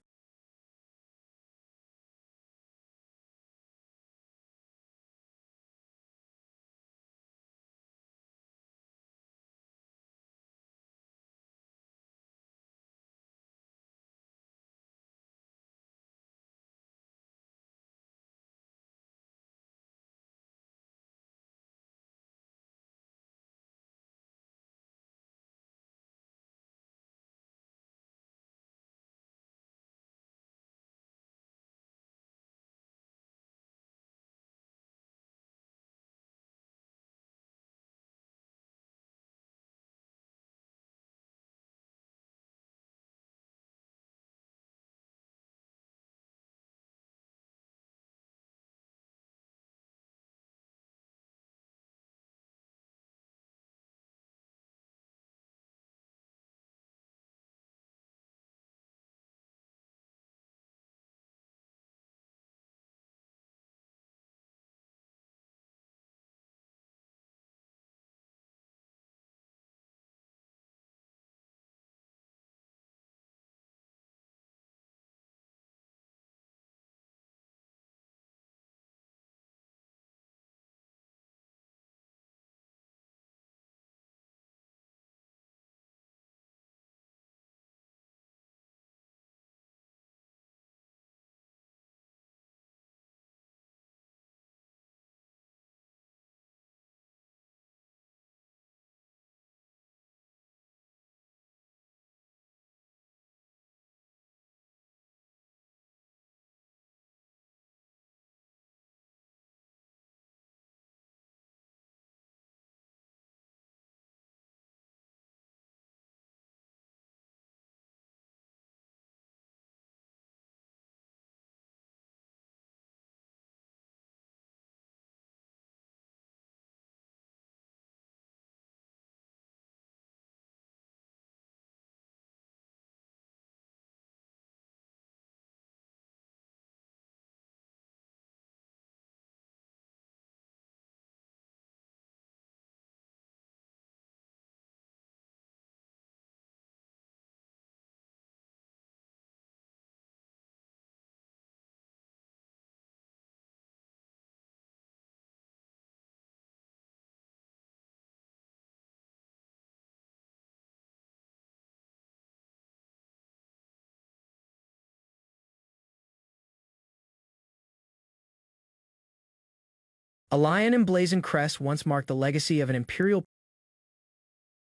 A lion emblazoned crest once marked the legacy of an imperial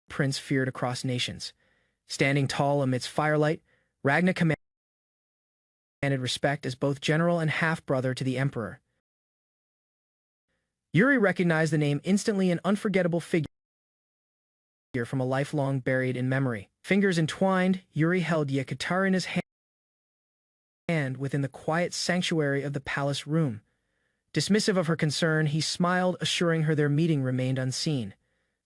prince feared across nations. Standing tall amidst firelight, Ragnar commanded respect as both general and half-brother to the emperor. Yuri recognized the name instantly, an unforgettable figure from a lifelong buried in memory. Fingers entwined, Yuri held Yekaterina's hand within the quiet sanctuary of the palace room. Dismissive of her concern, he smiled, assuring her their meeting remained unseen.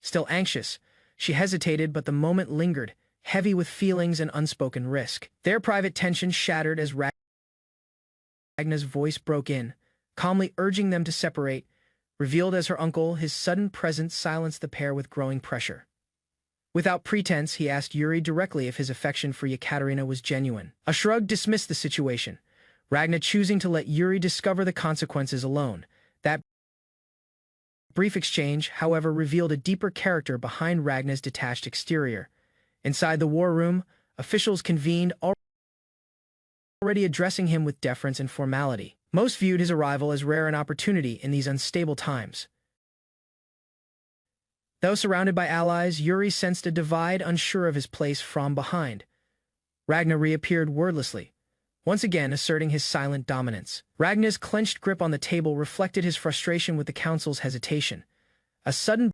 Still anxious, she hesitated, but the moment lingered, heavy with feelings and unspoken risk. Their private tension shattered as Ragnar's voice broke in, calmly urging them to separate. Revealed as her uncle, his sudden presence silenced the pair with growing pressure. Without pretense, he asked Yuri directly if his affection for Yekaterina was genuine. A shrug dismissed the situation, Ragnar choosing to let Yuri discover the consequences alone. That brief exchange, however, revealed a deeper character behind Ragnar's detached exterior. Inside the war room, officials convened, already addressing him with deference and formality. Most viewed his arrival as rare an opportunity in these unstable times. Though surrounded by allies, Yuri sensed a divide, unsure of his place from behind. Ragnar reappeared wordlessly, once again asserting his silent dominance. Ragnar's clenched grip on the table reflected his frustration with the council's hesitation. A sudden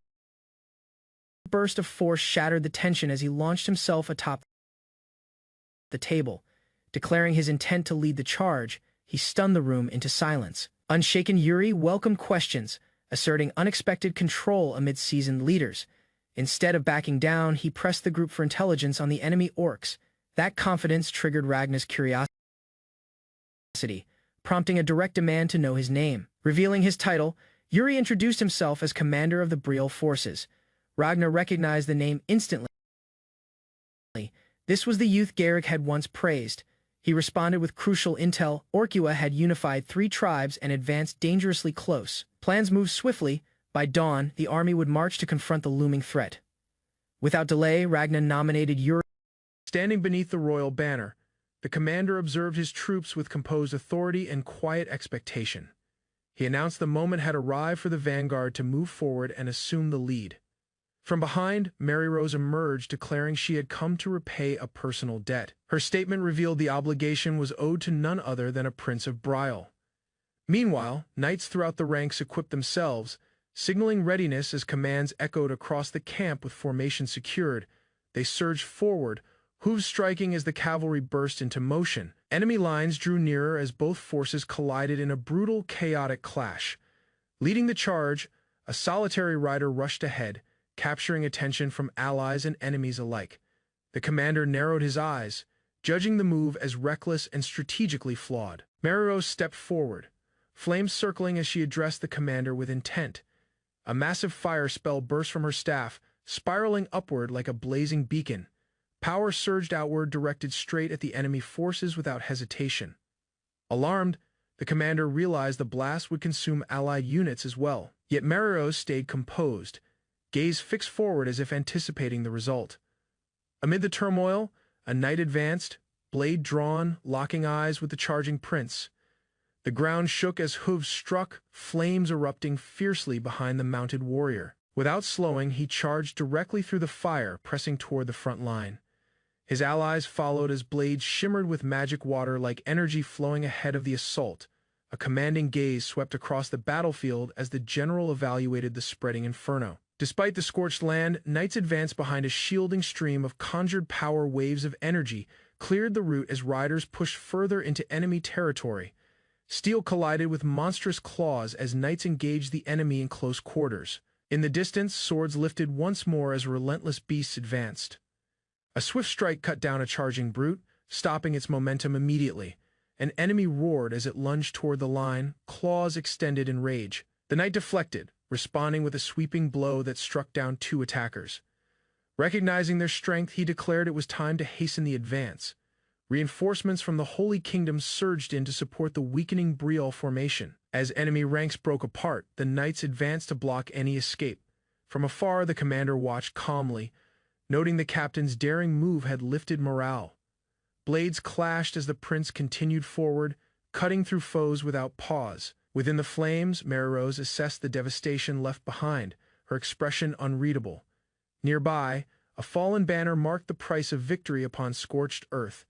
burst of force shattered the tension as he launched himself atop the table. Declaring his intent to lead the charge, he stunned the room into silence. Unshaken, Yuri welcomed questions, asserting unexpected control amid seasoned leaders. Instead of backing down, he pressed the group for intelligence on the enemy orcs. That confidence triggered Ragnar's curiosity, prompting a direct demand to know his name. Revealing his title, Yuri introduced himself as commander of the Briel forces. Ragnar recognized the name instantly. This was the youth Garrick had once praised. He responded with crucial intel. Orkua had unified 3 tribes and advanced dangerously close. Plans moved swiftly. By dawn, the army would march to confront the looming threat. Without delay, Ragnar nominated Yuri. Standing beneath the royal banner, the commander observed his troops with composed authority and quiet expectation. He announced the moment had arrived for the vanguard to move forward and assume the lead. From behind, Mary Rose emerged, declaring she had come to repay a personal debt. Her statement revealed the obligation was owed to none other than a prince of Briel. Meanwhile, knights throughout the ranks equipped themselves, signaling readiness as commands echoed across the camp. With formation secured, they surged forward, hooves striking as the cavalry burst into motion. Enemy lines drew nearer as both forces collided in a brutal, chaotic clash. Leading the charge, a solitary rider rushed ahead, capturing attention from allies and enemies alike. The commander narrowed his eyes, judging the move as reckless and strategically flawed. Mariro stepped forward, flames circling as she addressed the commander with intent. A massive fire spell burst from her staff, spiraling upward like a blazing beacon. Power surged outward, directed straight at the enemy forces without hesitation. Alarmed, the commander realized the blast would consume allied units as well. Yet Mariro stayed composed, gaze fixed forward as if anticipating the result. Amid the turmoil, a knight advanced, blade drawn, locking eyes with the charging prince. The ground shook as hooves struck, flames erupting fiercely behind the mounted warrior. Without slowing, he charged directly through the fire, pressing toward the front line. His allies followed as blades shimmered with magic water like energy flowing ahead of the assault. A commanding gaze swept across the battlefield as the general evaluated the spreading inferno. Despite the scorched land, knights advanced behind a shielding stream of conjured power. Waves of energy cleared the route as riders pushed further into enemy territory. Steel collided with monstrous claws as knights engaged the enemy in close quarters. In the distance, swords lifted once more as relentless beasts advanced. A swift strike cut down a charging brute, stopping its momentum immediately. An enemy roared as it lunged toward the line, claws extended in rage. The knight deflected, responding with a sweeping blow that struck down 2 attackers. Recognizing their strength, he declared it was time to hasten the advance. Reinforcements from the Holy Kingdom surged in to support the weakening Briel formation. As enemy ranks broke apart, the knights advanced to block any escape. From afar, the commander watched calmly, noting the captain's daring move had lifted morale. Blades clashed as the prince continued forward, cutting through foes without pause. Within the flames, Mary Rose assessed the devastation left behind, her expression unreadable. Nearby, a fallen banner marked the price of victory upon scorched earth.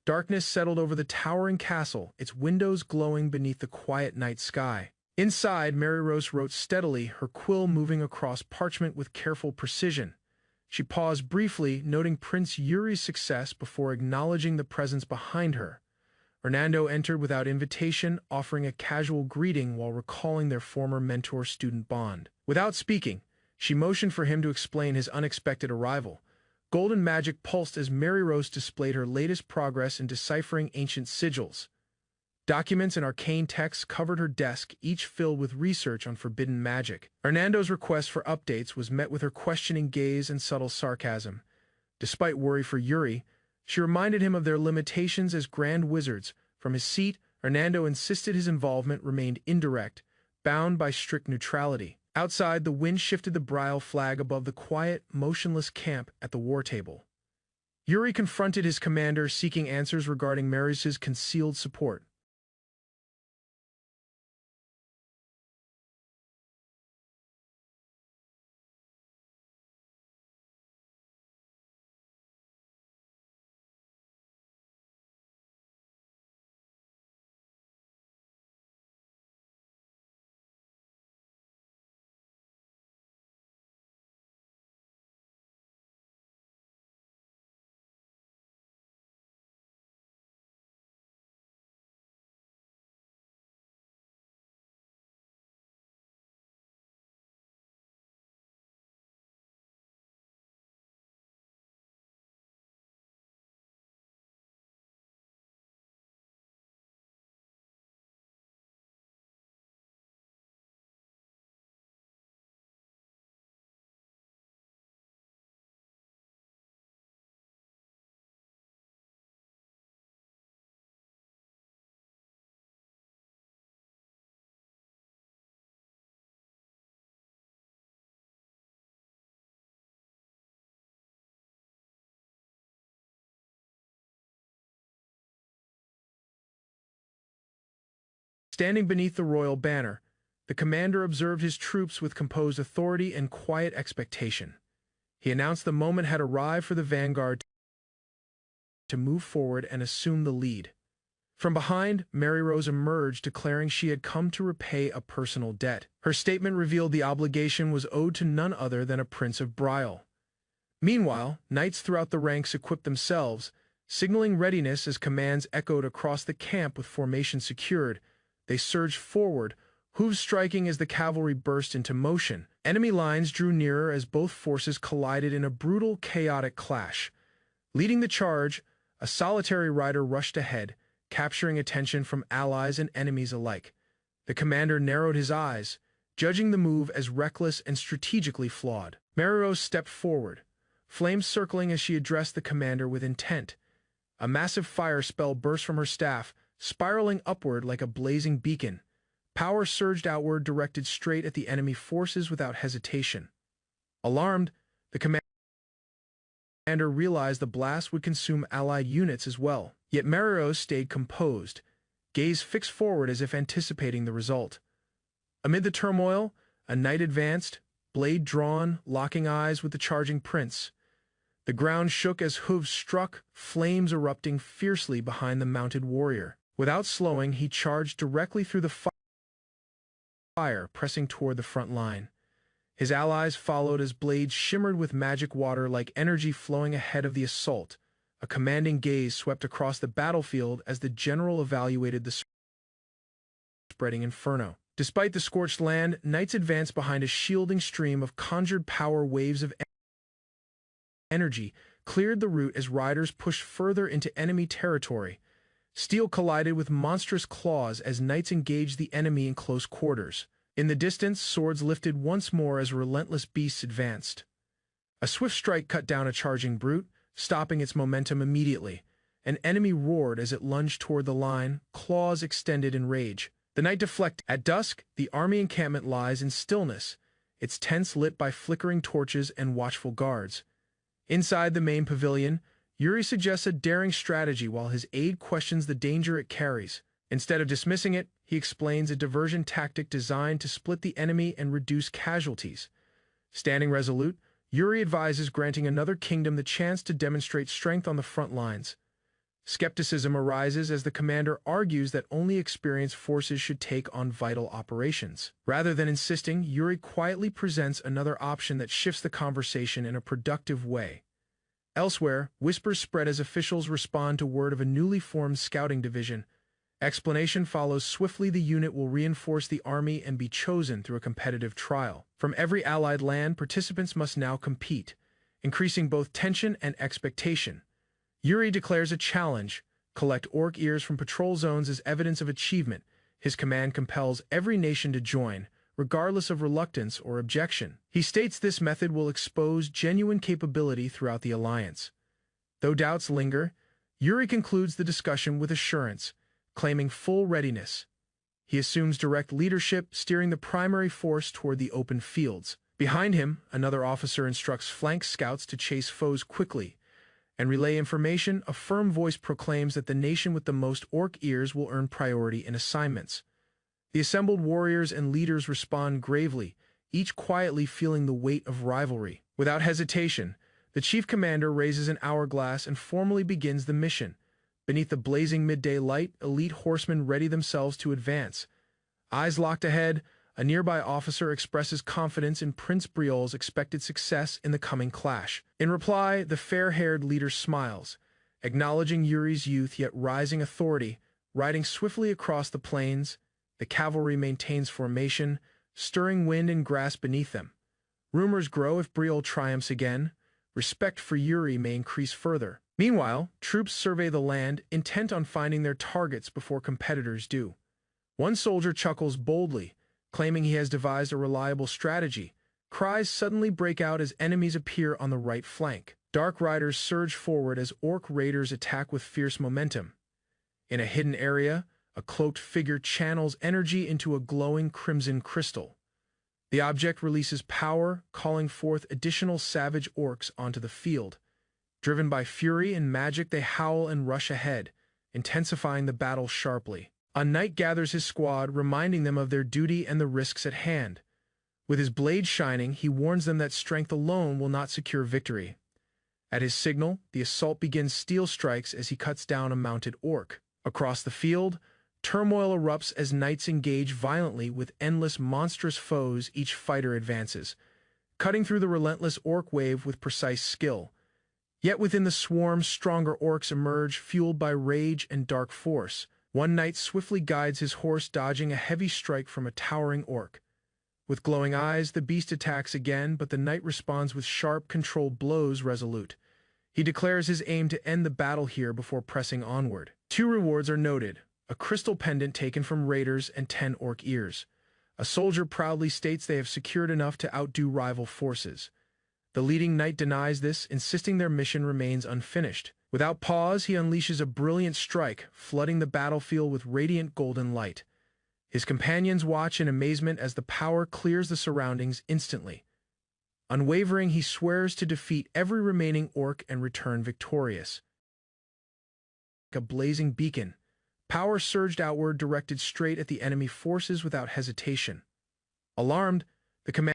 Darkness settled over the towering castle, its windows glowing beneath the quiet night sky. Inside, Mary Rose wrote steadily, her quill moving across parchment with careful precision. She paused briefly, noting Prince Yuri's success before acknowledging the presence behind her. Hernando entered without invitation, offering a casual greeting while recalling their former mentor-student bond. Without speaking, she motioned for him to explain his unexpected arrival. Golden magic pulsed as Mary Rose displayed her latest progress in deciphering ancient sigils. Documents and arcane texts covered her desk, each filled with research on forbidden magic. Hernando's request for updates was met with her questioning gaze and subtle sarcasm. Despite worry for Yuri, she reminded him of their limitations as grand wizards. From his seat, Hernando insisted his involvement remained indirect, bound by strict neutrality. Outside, the wind shifted the Braille flag above the quiet, motionless camp at the war table. Yuri confronted his commander, seeking answers regarding Mary's concealed support. Standing beneath the royal banner, the commander observed his troops with composed authority and quiet expectation. He announced the moment had arrived for the vanguard to move forward and assume the lead. From behind, Mary Rose emerged, declaring she had come to repay a personal debt. Her statement revealed the obligation was owed to none other than a prince of Braille. Meanwhile, knights throughout the ranks equipped themselves, signaling readiness as commands echoed across the camp with formation secured. They surged forward, hooves striking as the cavalry burst into motion. Enemy lines drew nearer as both forces collided in a brutal, chaotic clash. Leading the charge, a solitary rider rushed ahead, capturing attention from allies and enemies alike. The commander narrowed his eyes, judging the move as reckless and strategically flawed. Mary Rose stepped forward, flames circling as she addressed the commander with intent. A massive fire spell burst from her staff, spiraling upward like a blazing beacon. Power surged outward, directed straight at the enemy forces without hesitation. Alarmed, the commander realized the blast would consume allied units as well. Yet Mary Rose stayed composed, gaze fixed forward as if anticipating the result. Amid the turmoil, a knight advanced, blade drawn, locking eyes with the charging prince. The ground shook as hooves struck, flames erupting fiercely behind the mounted warrior. Without slowing, he charged directly through the fire, pressing toward the front line. His allies followed as blades shimmered with magic water like energy flowing ahead of the assault. A commanding gaze swept across the battlefield as the general evaluated the spreading inferno. Despite the scorched land, knights advanced behind a shielding stream of conjured power. Waves of energy cleared the route as riders pushed further into enemy territory. Steel collided with monstrous claws as knights engaged the enemy in close quarters. In the distance, swords lifted once more as relentless beasts advanced. A swift strike cut down a charging brute, stopping its momentum immediately. An enemy roared as it lunged toward the line, claws extended in rage. The knight deflected. At dusk, the army encampment lies in stillness, its tents lit by flickering torches and watchful guards. Inside the main pavilion, Yuri suggests a daring strategy while his aide questions the danger it carries. Instead of dismissing it, he explains a diversion tactic designed to split the enemy and reduce casualties. Standing resolute, Yuri advises granting another kingdom the chance to demonstrate strength on the front lines. Skepticism arises as the commander argues that only experienced forces should take on vital operations. Rather than insisting, Yuri quietly presents another option that shifts the conversation in a productive way. Elsewhere, whispers spread as officials respond to word of a newly formed scouting division. Explanation follows swiftly. The unit will reinforce the army and be chosen through a competitive trial. From every allied land, participants must now compete, increasing both tension and expectation. Yuri declares a challenge: collect orc ears from patrol zones as evidence of achievement. His command compels every nation to join, regardless of reluctance or objection. He states this method will expose genuine capability throughout the alliance. Though doubts linger, Yuri concludes the discussion with assurance, claiming full readiness. He assumes direct leadership, steering the primary force toward the open fields. Behind him, another officer instructs flank scouts to chase foes quickly and relay information. A firm voice proclaims that the nation with the most orc ears will earn priority in assignments. The assembled warriors and leaders respond gravely, each quietly feeling the weight of rivalry. Without hesitation, the chief commander raises an hourglass and formally begins the mission. Beneath the blazing midday light, elite horsemen ready themselves to advance. Eyes locked ahead, a nearby officer expresses confidence in Prince Briol's expected success in the coming clash. In reply, the fair-haired leader smiles, acknowledging Yuri's youth yet rising authority. Riding swiftly across the plains, the cavalry maintains formation, stirring wind and grass beneath them. Rumors grow if Briol triumphs again. Respect for Yuri may increase further. Meanwhile, troops survey the land, intent on finding their targets before competitors do. One soldier chuckles boldly, claiming he has devised a reliable strategy. Cries suddenly break out as enemies appear on the right flank. Dark riders surge forward as orc raiders attack with fierce momentum. In a hidden area, a cloaked figure channels energy into a glowing crimson crystal. The object releases power, calling forth additional savage orcs onto the field. Driven by fury and magic, they howl and rush ahead, intensifying the battle sharply. A knight gathers his squad, reminding them of their duty and the risks at hand. With his blade shining, he warns them that strength alone will not secure victory. At his signal, the assault begins steel strikes as he cuts down a mounted orc. Across the field, turmoil erupts as knights engage violently with endless monstrous foes. Each fighter advances, cutting through the relentless orc wave with precise skill. Yet within the swarm, stronger orcs emerge, fueled by rage and dark force. One knight swiftly guides his horse, dodging a heavy strike from a towering orc. With glowing eyes, the beast attacks again, but the knight responds with sharp, controlled blows, resolute. He declares his aim to end the battle here before pressing onward. 2 rewards are noted: a crystal pendant taken from raiders and 10 orc ears. A soldier proudly states they have secured enough to outdo rival forces. The leading knight denies this, insisting their mission remains unfinished. Without pause, he unleashes a brilliant strike, flooding the battlefield with radiant golden light. His companions watch in amazement as the power clears the surroundings instantly. Unwavering, he swears to defeat every remaining orc and return victorious. Like a blazing beacon, power surged outward, directed straight at the enemy forces without hesitation. Alarmed, the commander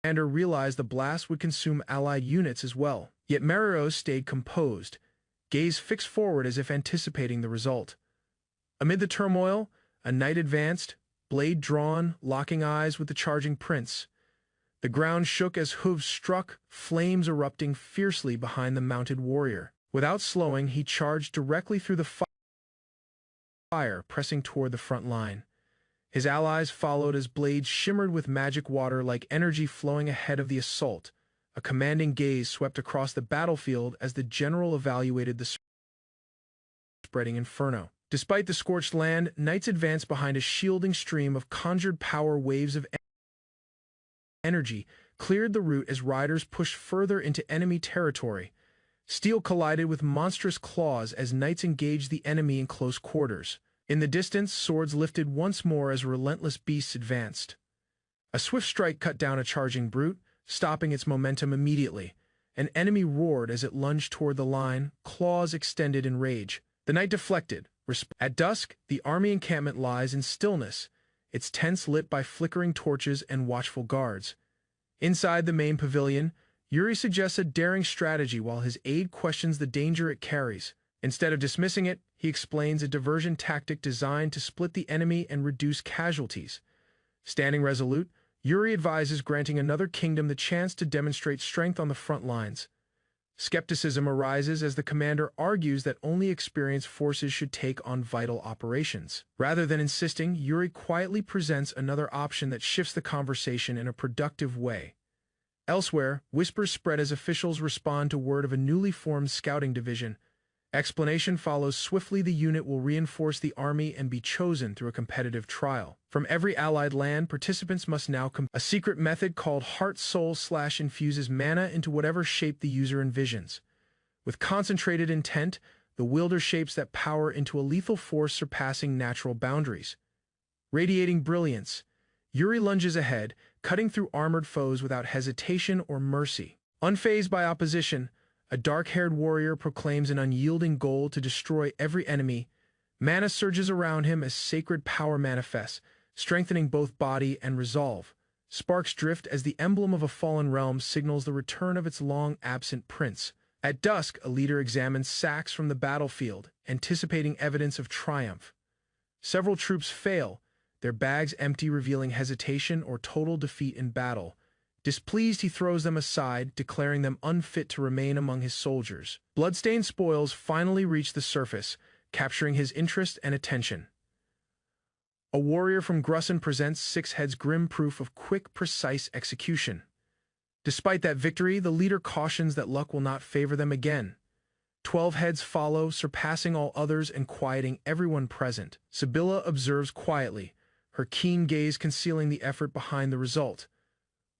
realized the blast would consume allied units as well. Yet Marios stayed composed, gaze fixed forward as if anticipating the result. Amid the turmoil, a knight advanced, blade drawn, locking eyes with the charging prince. The ground shook as hooves struck, flames erupting fiercely behind the mounted warrior. Without slowing, he charged directly through the fire, pressing toward the front line. His allies followed as blades shimmered with magic water like energy flowing ahead of the assault. A commanding gaze swept across the battlefield as the general evaluated the spreading inferno. Despite the scorched land, knights advanced behind a shielding stream of conjured power. Waves of energy cleared the route as riders pushed further into enemy territory. Steel collided with monstrous claws as knights engaged the enemy in close quarters. In the distance, swords lifted once more as relentless beasts advanced. A swift strike cut down a charging brute, stopping its momentum immediately. An enemy roared as it lunged toward the line, claws extended in rage. The knight deflected, At dusk, the army encampment lies in stillness, its tents lit by flickering torches and watchful guards. Inside the main pavilion, Yuri suggests a daring strategy while his aide questions the danger it carries. Instead of dismissing it, he explains a diversion tactic designed to split the enemy and reduce casualties. Standing resolute, Yuri advises granting another kingdom the chance to demonstrate strength on the front lines. Skepticism arises as the commander argues that only experienced forces should take on vital operations. Rather than insisting, Yuri quietly presents another option that shifts the conversation in a productive way. Elsewhere, whispers spread as officials respond to word of a newly formed scouting division. Explanation follows swiftly. The unit will reinforce the army and be chosen through a competitive trial. From every allied land, participants must now a secret method called Heart-Soul / infuses mana into whatever shape the user envisions. With concentrated intent, the wielder shapes that power into a lethal force surpassing natural boundaries. Radiating brilliance, Yuri lunges ahead, cutting through armored foes without hesitation or mercy. Unfazed by opposition, a dark-haired warrior proclaims an unyielding goal to destroy every enemy. Mana surges around him as sacred power manifests, strengthening both body and resolve. Sparks drift as the emblem of a fallen realm signals the return of its long-absent prince. At dusk, a leader examines sacks from the battlefield, anticipating evidence of triumph. Several troops fail, their bags empty, revealing hesitation or total defeat in battle. Displeased, he throws them aside, declaring them unfit to remain among his soldiers. Bloodstained spoils finally reach the surface, capturing his interest and attention. A warrior from Grussen presents Six Heads' grim proof of quick, precise execution. Despite that victory, the leader cautions that luck will not favor them again. 12 heads follow, surpassing all others and quieting everyone present. Sibylla observes quietly, her keen gaze concealing the effort behind the result.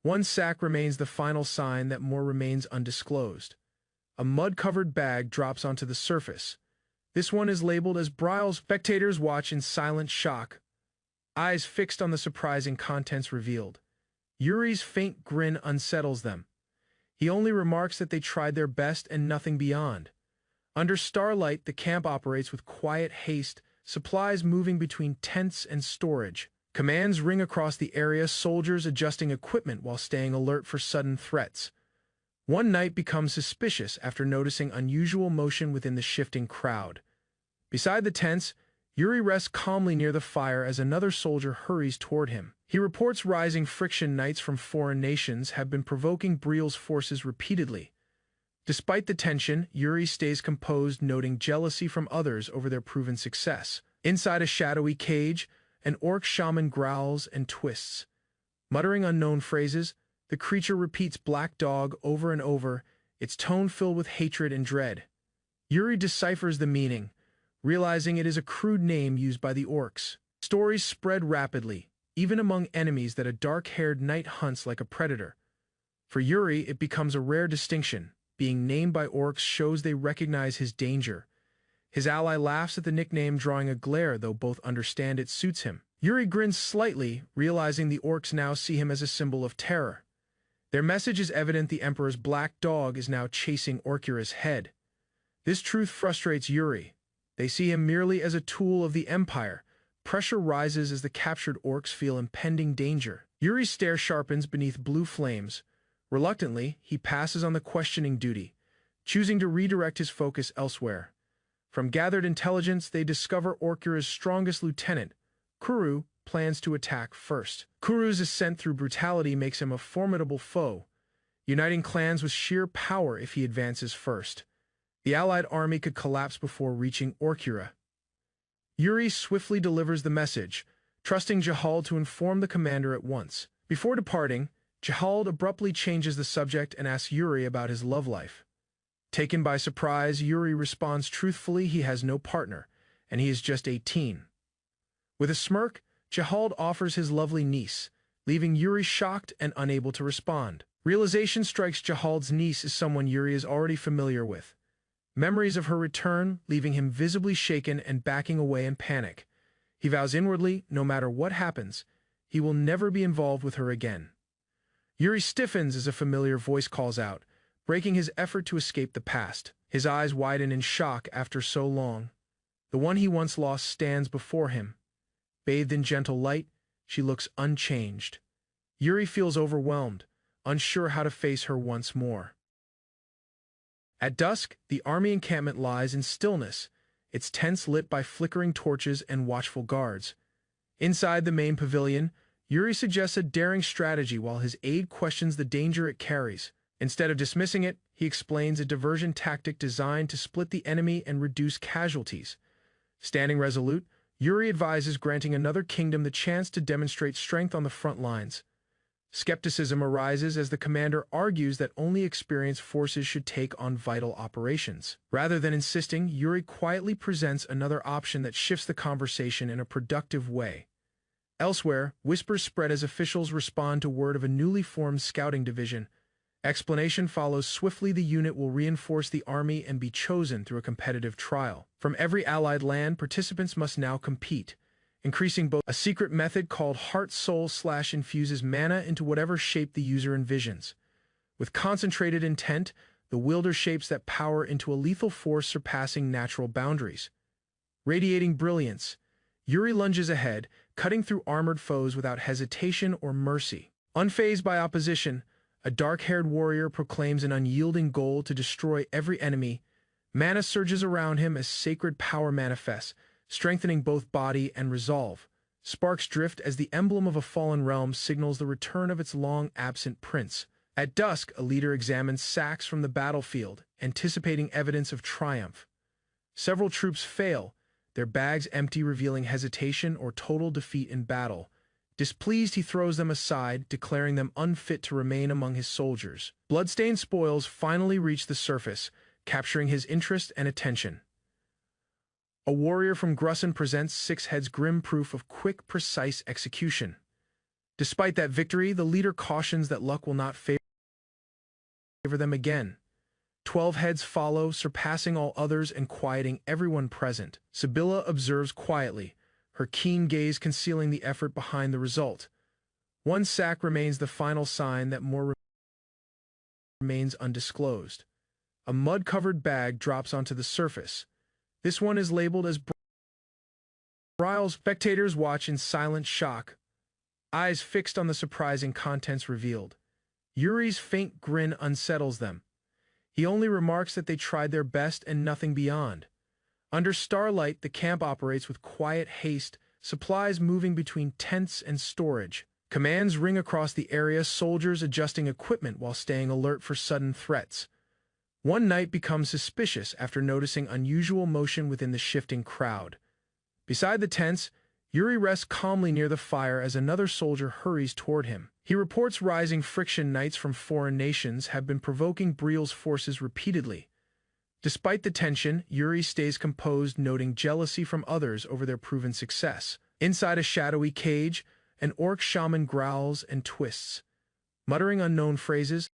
One sack remains the final sign that more remains undisclosed. A mud-covered bag drops onto the surface. This one is labeled as Brile's. Spectators watch in silent shock, eyes fixed on the surprising contents revealed. Yuri's faint grin unsettles them. He only remarks that they tried their best and nothing beyond. Under starlight, the camp operates with quiet haste, supplies moving between tents and storage. Commands ring across the area, soldiers adjusting equipment while staying alert for sudden threats. One knight becomes suspicious after noticing unusual motion within the shifting crowd. Beside the tents, Yuri rests calmly near the fire as another soldier hurries toward him. He reports rising friction. Knights from foreign nations have been provoking Brile's forces repeatedly. Despite the tension, Yuri stays composed, noting jealousy from others over their proven success. Inside a shadowy cage, an orc shaman growls and twists. Muttering unknown phrases, the creature repeats "Black Dog" over and over, its tone filled with hatred and dread. Yuri deciphers the meaning, realizing it is a crude name used by the orcs. Stories spread rapidly, even among enemies, that a dark-haired knight hunts like a predator. For Yuri, it becomes a rare distinction. Being named by orcs shows they recognize his danger. His ally laughs at the nickname, drawing a glare, though both understand it suits him. Yuri grins slightly, realizing the orcs now see him as a symbol of terror. Their message is evident: the Emperor's black dog is now chasing Orkura's head. This truth frustrates Yuri. They see him merely as a tool of the Empire. Pressure rises as the captured orcs feel impending danger. Yuri's stare sharpens beneath blue flames. Reluctantly, he passes on the questioning duty, choosing to redirect his focus elsewhere. From gathered intelligence, they discover Orkura's strongest lieutenant, Kuru, plans to attack first. Kuru's ascent through brutality makes him a formidable foe, uniting clans with sheer power if he advances first. The allied army could collapse before reaching Orkura. Yuri swiftly delivers the message, trusting Jahald to inform the commander at once. Before departing, Jahald abruptly changes the subject and asks Yuri about his love life. Taken by surprise, Yuri responds truthfully he has no partner, and he is just 18. With a smirk, Jahald offers his lovely niece, leaving Yuri shocked and unable to respond. Realization strikes Jahald's niece is someone Yuri is already familiar with. Memories of her return, leaving him visibly shaken and backing away in panic. He vows inwardly, no matter what happens, he will never be involved with her again. Yuri stiffens as a familiar voice calls out, breaking his effort to escape the past. His eyes widen in shock after so long. The The one he once lost stands before him. Bathed in gentle light, she looks unchanged. Yuri feels overwhelmed, unsure how to face her once more. At dusk, the army encampment lies in stillness, its tents lit by flickering torches and watchful guards. Inside the main pavilion, Yuri suggests a daring strategy while his aide questions the danger it carries. Instead of dismissing it, he explains a diversion tactic designed to split the enemy and reduce casualties. Standing resolute, Yuri advises granting another kingdom the chance to demonstrate strength on the front lines. Skepticism arises as the commander argues that only experienced forces should take on vital operations. Rather than insisting, Yuri quietly presents another option that shifts the conversation in a productive way. Elsewhere, whispers spread as officials respond to word of a newly formed scouting division. Explanation follows swiftly. The unit will reinforce the army and be chosen through a competitive trial. From every allied land, participants must now compete, increasing both. A secret method called Heart-Soul / infuses mana into whatever shape the user envisions. With concentrated intent, the wielder shapes that power into a lethal force surpassing natural boundaries. Radiating brilliance, Yuri lunges ahead, cutting through armored foes without hesitation or mercy. Unfazed by opposition, a dark-haired warrior proclaims an unyielding goal to destroy every enemy. Mana surges around him as sacred power manifests, strengthening both body and resolve. Sparks drift as the emblem of a fallen realm signals the return of its long-absent prince. At dusk, a leader examines sacks from the battlefield, anticipating evidence of triumph. Several troops fail, their bags empty, revealing hesitation or total defeat in battle. Displeased, he throws them aside, declaring them unfit to remain among his soldiers. Bloodstained spoils finally reach the surface, capturing his interest and attention. A warrior from Grusson presents Six Heads' grim proof of quick, precise execution. Despite that victory, the leader cautions that luck will not favor them again. 12 heads follow, surpassing all others and quieting everyone present. Sibylla observes quietly, her keen gaze concealing the effort behind the result. One sack remains the final sign that more remains undisclosed. A mud-covered bag drops onto the surface. This one is labeled as Bryle's. Spectators watch in silent shock, eyes fixed on the surprising contents revealed. Yuri's faint grin unsettles them. He only remarks that they tried their best and nothing beyond. Under starlight, the camp operates with quiet haste, supplies moving between tents and storage. Commands ring across the area, soldiers adjusting equipment while staying alert for sudden threats. One knight becomes suspicious after noticing unusual motion within the shifting crowd. Beside the tents, Yuri rests calmly near the fire as another soldier hurries toward him. He reports rising friction. Knights from foreign nations have been provoking Briel's forces repeatedly. Despite the tension, Yuri stays composed, noting jealousy from others over their proven success. Inside a shadowy cage, an orc shaman growls and twists. Muttering unknown phrases,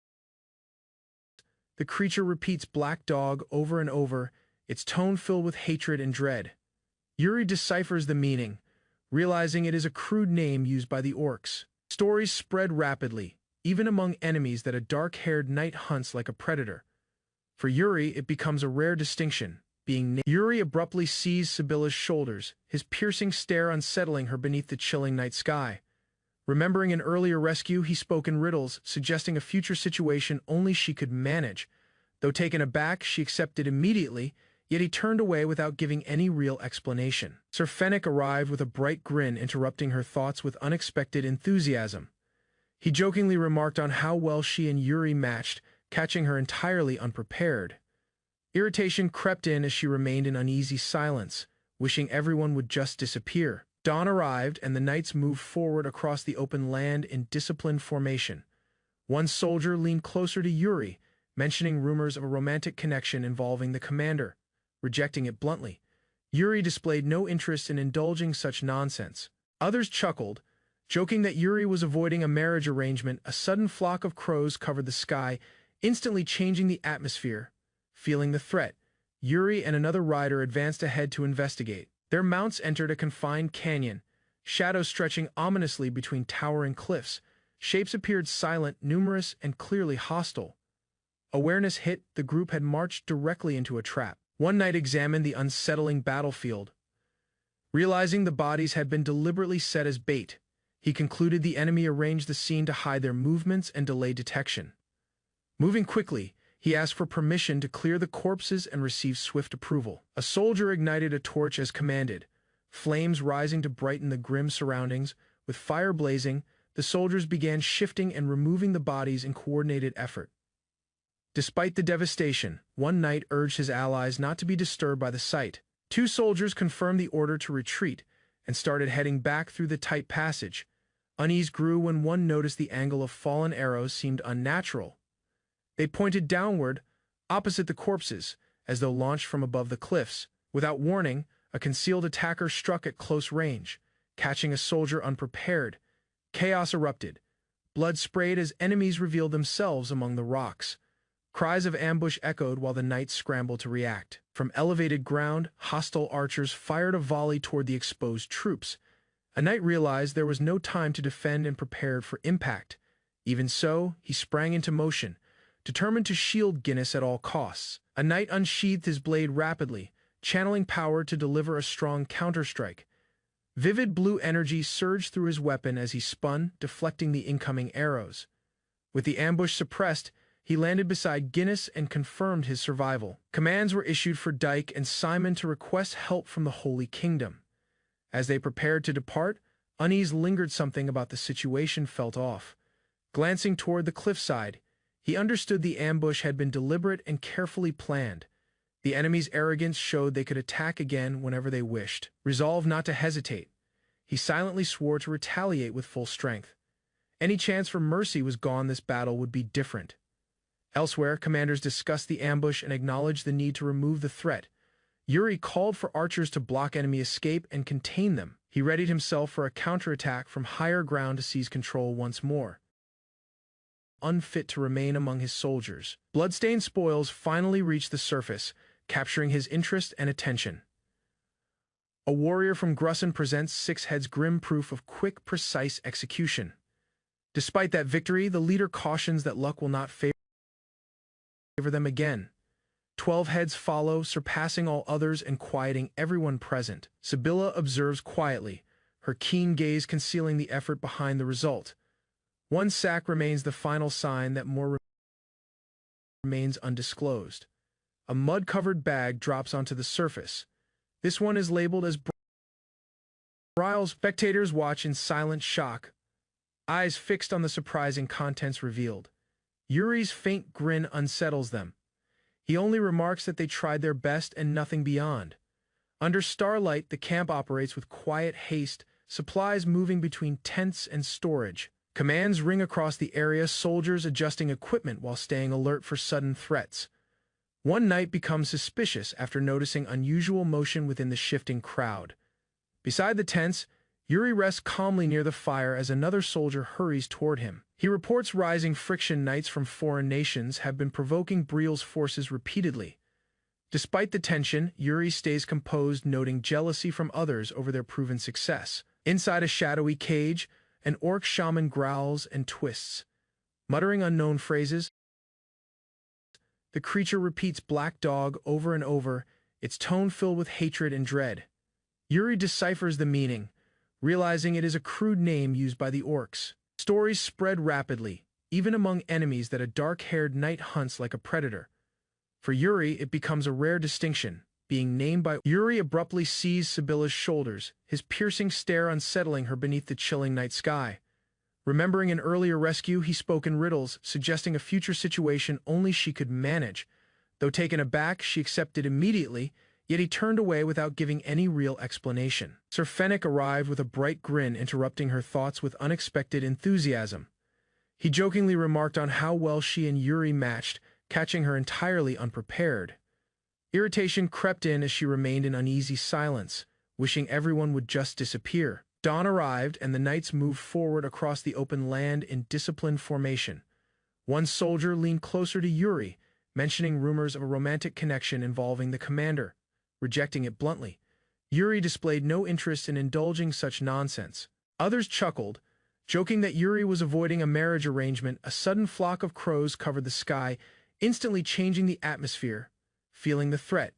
the creature repeats "Black Dog" over and over, its tone filled with hatred and dread. Yuri deciphers the meaning, realizing it is a crude name used by the orcs. Stories spread rapidly, even among enemies, that a dark-haired knight hunts like a predator. For Yuri, it becomes a rare distinction, being named. Yuri abruptly sees Sibylla's shoulders, his piercing stare unsettling her beneath the chilling night sky. Remembering an earlier rescue, he spoke in riddles, suggesting a future situation only she could manage. Though taken aback, she accepted immediately, yet he turned away without giving any real explanation. Sir Fennec arrived with a bright grin, interrupting her thoughts with unexpected enthusiasm. He jokingly remarked on how well she and Yuri matched, catching her entirely unprepared. Irritation crept in as she remained in uneasy silence, wishing everyone would just disappear. Dawn arrived, and the knights moved forward across the open land in disciplined formation. One soldier leaned closer to Yuri, mentioning rumors of a romantic connection involving the commander, rejecting it bluntly. Yuri displayed no interest in indulging such nonsense. Others chuckled, joking that Yuri was avoiding a marriage arrangement. A sudden flock of crows covered the sky, instantly changing the atmosphere. Feeling the threat, Yuri and another rider advanced ahead to investigate. Their mounts entered a confined canyon, shadows stretching ominously between towering cliffs. Shapes appeared silent, numerous, and clearly hostile. Awareness hit, the group had marched directly into a trap. One Knight examined the unsettling battlefield. Realizing the bodies had been deliberately set as bait, he concluded the enemy arranged the scene to hide their movements and delay detection. Moving quickly, he asked for permission to clear the corpses and received swift approval. A soldier ignited a torch as commanded, flames rising to brighten the grim surroundings. With fire blazing, the soldiers began shifting and removing the bodies in coordinated effort. Despite the devastation, one knight urged his allies not to be disturbed by the sight. Two soldiers confirmed the order to retreat and started heading back through the tight passage. Unease grew when one noticed the angle of fallen arrows seemed unnatural. They pointed downward, opposite the corpses, as though launched from above the cliffs. Without warning, a concealed attacker struck at close range, catching a soldier unprepared. Chaos erupted. Blood sprayed as enemies revealed themselves among the rocks. Cries of ambush echoed while the knights scrambled to react. From elevated ground, hostile archers fired a volley toward the exposed troops. A knight realized there was no time to defend and prepared for impact. Even so, he sprang into motion, determined to shield Guinness at all costs. A knight unsheathed his blade rapidly, channeling power to deliver a strong counterstrike. Vivid blue energy surged through his weapon as he spun, deflecting the incoming arrows. With the ambush suppressed, he landed beside Guinness and confirmed his survival. Commands were issued for Dyke and Simon to request help from the Holy Kingdom. As they prepared to depart, Unease lingered. Something about the situation felt off. Glancing toward the cliffside, he understood the ambush had been deliberate and carefully planned. The enemy's arrogance showed they could attack again whenever they wished. Resolved not to hesitate, he silently swore to retaliate with full strength. Any chance for mercy was gone. This battle would be different. Elsewhere, commanders discussed the ambush and acknowledged the need to remove the threat. Yuri called for archers to block enemy escape and contain them. He readied himself for a counterattack from higher ground to seize control once more. Unfit to remain among his soldiers, bloodstained spoils finally reached the surface, capturing his interest and attention. A warrior from Grusson presents Six Heads' grim proof of quick, precise execution. Despite that victory, the leader cautions that luck will not favor them again. 12 heads follow, surpassing all others and quieting everyone present. Sibylla observes quietly, her keen gaze concealing the effort behind the result. One sack remains the final sign that more remains undisclosed. A mud-covered bag drops onto the surface. This one is labeled as Bryle's. Spectators watch in silent shock, eyes fixed on the surprising contents revealed. Yuri's faint grin unsettles them. He only remarks that they tried their best and nothing beyond. Under starlight, the camp operates with quiet haste, supplies moving between tents and storage. Commands ring across the area, soldiers adjusting equipment while staying alert for sudden threats. One knight becomes suspicious after noticing unusual motion within the shifting crowd. Beside the tents, Yuri rests calmly near the fire as another soldier hurries toward him. He reports rising friction. Knights from foreign nations have been provoking Briel's forces repeatedly. Despite the tension, Yuri stays composed, noting jealousy from others over their proven success. Inside a shadowy cage, an orc shaman growls and twists. Muttering unknown phrases, the creature repeats "Black Dog" over and over, its tone filled with hatred and dread. Yuri deciphers the meaning, realizing it is a crude name used by the orcs. Stories spread rapidly, even among enemies, that a dark-haired knight hunts like a predator. For Yuri, it becomes a rare distinction, being named by Yuri abruptly seized Sibylla's shoulders, his piercing stare unsettling her beneath the chilling night sky. Remembering an earlier rescue, he spoke in riddles, suggesting a future situation only she could manage. Though taken aback, she accepted immediately, yet he turned away without giving any real explanation. Sir Fennec arrived with a bright grin, interrupting her thoughts with unexpected enthusiasm. He jokingly remarked on how well she and Yuri matched, catching her entirely unprepared. Irritation crept in as she remained in uneasy silence, wishing everyone would just disappear. Dawn arrived, and the knights moved forward across the open land in disciplined formation. One soldier leaned closer to Yuri, mentioning rumors of a romantic connection involving the commander, rejecting it bluntly. Yuri displayed no interest in indulging such nonsense. Others chuckled, joking that Yuri was avoiding a marriage arrangement. A sudden flock of crows covered the sky, instantly changing the atmosphere. Feeling the threat,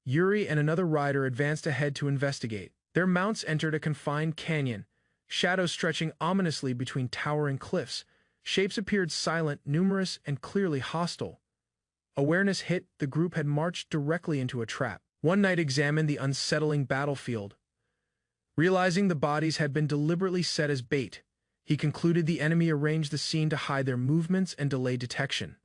Yuri and another rider advanced ahead to investigate. Their mounts entered a confined canyon, shadows stretching ominously between towering cliffs. Shapes appeared silent, numerous, and clearly hostile. Awareness hit, the group had marched directly into a trap. One knight examined the unsettling battlefield. Realizing the bodies had been deliberately set as bait, he concluded the enemy arranged the scene to hide their movements and delay detection.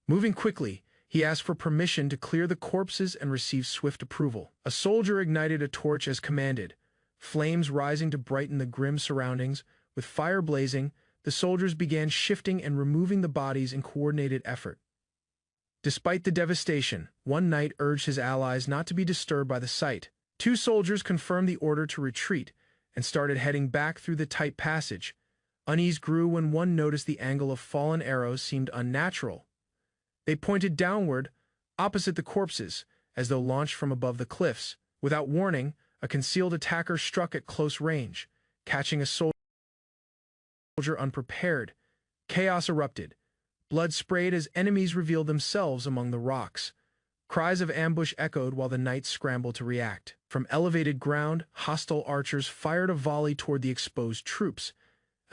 Moving quickly, he asked for permission to clear the corpses and receive swift approval. A soldier ignited a torch as commanded, flames rising to brighten the grim surroundings. With fire blazing, the soldiers began shifting and removing the bodies in coordinated effort. Despite the devastation, one knight urged his allies not to be disturbed by the sight. Two soldiers confirmed the order to retreat and started heading back through the tight passage. Unease grew when one noticed the angle of fallen arrows seemed unnatural. They pointed downward, opposite the corpses, as though launched from above the cliffs. Without warning, a concealed attacker struck at close range, catching a soldier unprepared. Chaos erupted. Blood sprayed as enemies revealed themselves among the rocks. Cries of ambush echoed while the knights scrambled to react. From elevated ground, hostile archers fired a volley toward the exposed troops.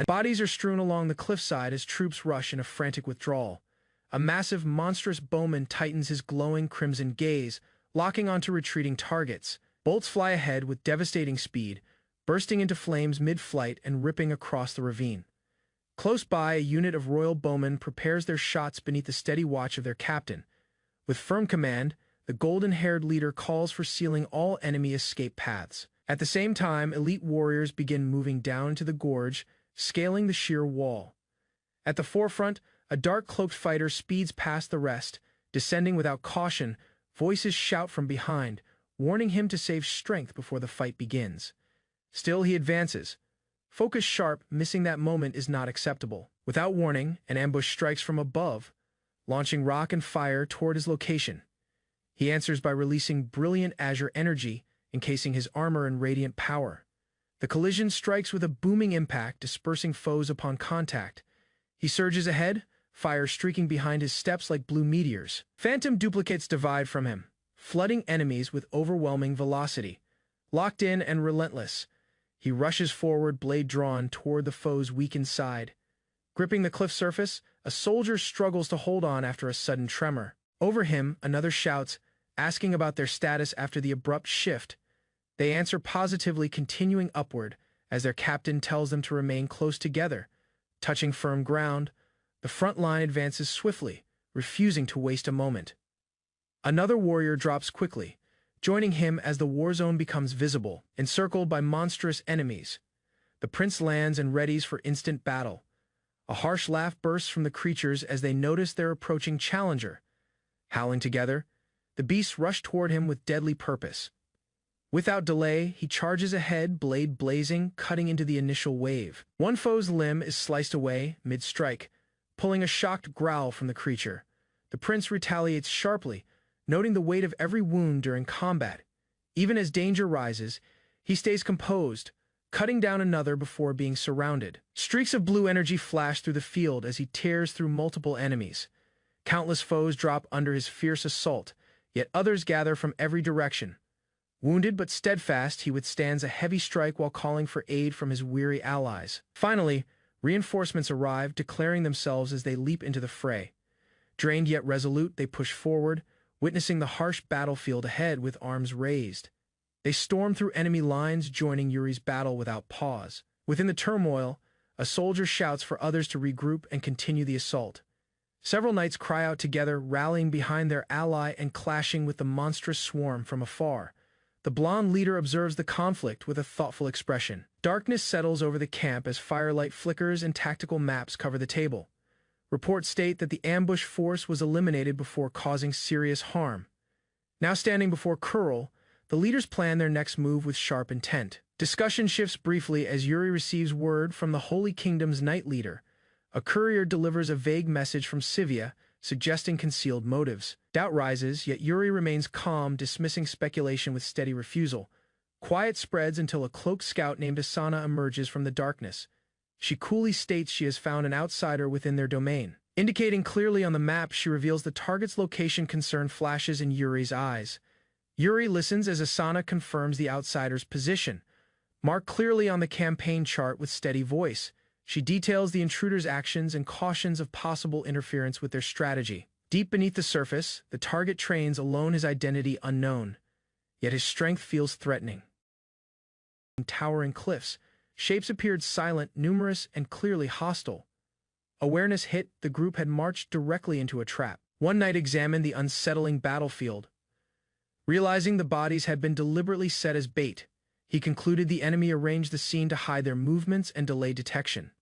Bodies are strewn along the cliffside as troops rush in a frantic withdrawal. A massive, monstrous bowman tightens his glowing crimson gaze, locking onto retreating targets. Bolts fly ahead with devastating speed, bursting into flames mid-flight and ripping across the ravine. Close by, a unit of royal bowmen prepares their shots beneath the steady watch of their captain. With firm command, the golden-haired leader calls for sealing all enemy escape paths. At the same time, elite warriors begin moving down into the gorge, scaling the sheer wall. At the forefront, a dark-cloaked fighter speeds past the rest, descending without caution. Voices shout from behind, warning him to save strength before the fight begins. Still, he advances. Focus sharp, missing that moment is not acceptable. Without warning, an ambush strikes from above, launching rock and fire toward his location. He answers by releasing brilliant azure energy, encasing his armor in radiant power. The collision strikes with a booming impact, dispersing foes upon contact. He surges ahead, fire streaking behind his steps like blue meteors. Phantom duplicates divide from him, flooding enemies with overwhelming velocity. Locked in and relentless, he rushes forward, blade drawn, toward the foe's weakened side. Gripping the cliff surface, a soldier struggles to hold on after a sudden tremor. Over him, another shouts, asking about their status after the abrupt shift. They answer positively, continuing upward, as their captain tells them to remain close together. Touching firm ground, the front line advances swiftly, refusing to waste a moment. Another warrior drops quickly, joining him as the war zone becomes visible, encircled by monstrous enemies. The prince lands and readies for instant battle. A harsh laugh bursts from the creatures as they notice their approaching challenger. Howling together, the beasts rush toward him with deadly purpose. Without delay, he charges ahead, blade blazing, cutting into the initial wave. One foe's limb is sliced away, mid-strike, pulling a shocked growl from the creature. The prince retaliates sharply, noting the weight of every wound during combat. Even as danger rises, he stays composed, cutting down another before being surrounded. Streaks of blue energy flash through the field as he tears through multiple enemies. Countless foes drop under his fierce assault, yet others gather from every direction. Wounded but steadfast, he withstands a heavy strike while calling for aid from his weary allies. Finally, reinforcements arrive, declaring themselves as they leap into the fray. Drained yet resolute, they push forward, witnessing the harsh battlefield ahead with arms raised. They storm through enemy lines, joining Yuri's battle without pause. Within the turmoil, a soldier shouts for others to regroup and continue the assault. Several knights cry out together, rallying behind their ally and clashing with the monstrous swarm from afar. The blonde leader observes the conflict with a thoughtful expression. Darkness settles over the camp as firelight flickers and tactical maps cover the table. Reports state that the ambush force was eliminated before causing serious harm. Now standing before Kurl, the leaders plan their next move with sharp intent. Discussion shifts briefly as Yuri receives word from the Holy Kingdom's knight leader. A courier delivers a vague message from Sivia, suggesting concealed motives. Doubt rises, yet Yuri remains calm, dismissing speculation with steady refusal. Quiet spreads until a cloaked scout named Asana emerges from the darkness. She coolly states she has found an outsider within their domain. Indicating clearly on the map, she reveals the target's location. Concern flashes in Yuri's eyes. Yuri listens as Asana confirms the outsider's position, marked clearly on the campaign chart with steady voice. She details the intruder's actions and cautions of possible interference with their strategy. Deep beneath the surface, the target trains alone his identity unknown, yet his strength feels threatening. In towering cliffs, shapes appeared silent, numerous, and clearly hostile. Awareness hit, the group had marched directly into a trap. One knight examined the unsettling battlefield. Realizing the bodies had been deliberately set as bait, he concluded the enemy arranged the scene to hide their movements and delay detection.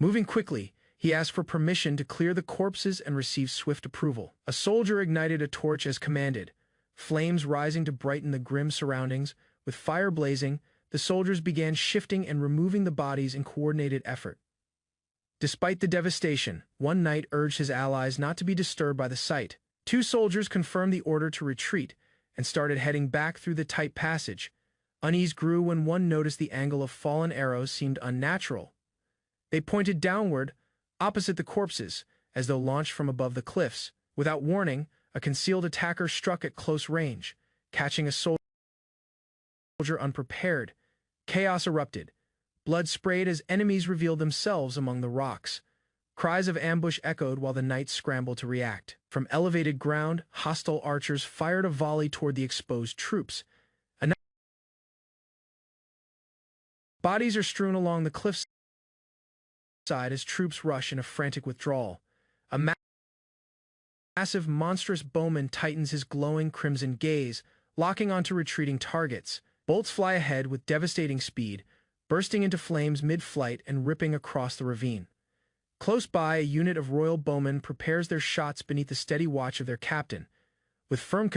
Moving quickly, he asked for permission to clear the corpses and received swift approval. A soldier ignited a torch as commanded, flames rising to brighten the grim surroundings. With fire blazing, the soldiers began shifting and removing the bodies in coordinated effort. Despite the devastation, one knight urged his allies not to be disturbed by the sight. Two soldiers confirmed the order to retreat and started heading back through the tight passage. Unease grew when one noticed the angle of fallen arrows seemed unnatural. They pointed downward, opposite the corpses, as though launched from above the cliffs. Without warning, a concealed attacker struck at close range, catching a soldier unprepared. Chaos erupted. Blood sprayed as enemies revealed themselves among the rocks. Cries of ambush echoed while the knights scrambled to react. From elevated ground, hostile archers fired a volley toward the exposed troops. Bodies are strewn along the cliffside as troops rush in a frantic withdrawal. A massive, monstrous bowman tightens his glowing crimson gaze, locking onto retreating targets. Bolts fly ahead with devastating speed, bursting into flames mid-flight and ripping across the ravine. Close by, a unit of royal bowmen prepares their shots beneath the steady watch of their captain. With firm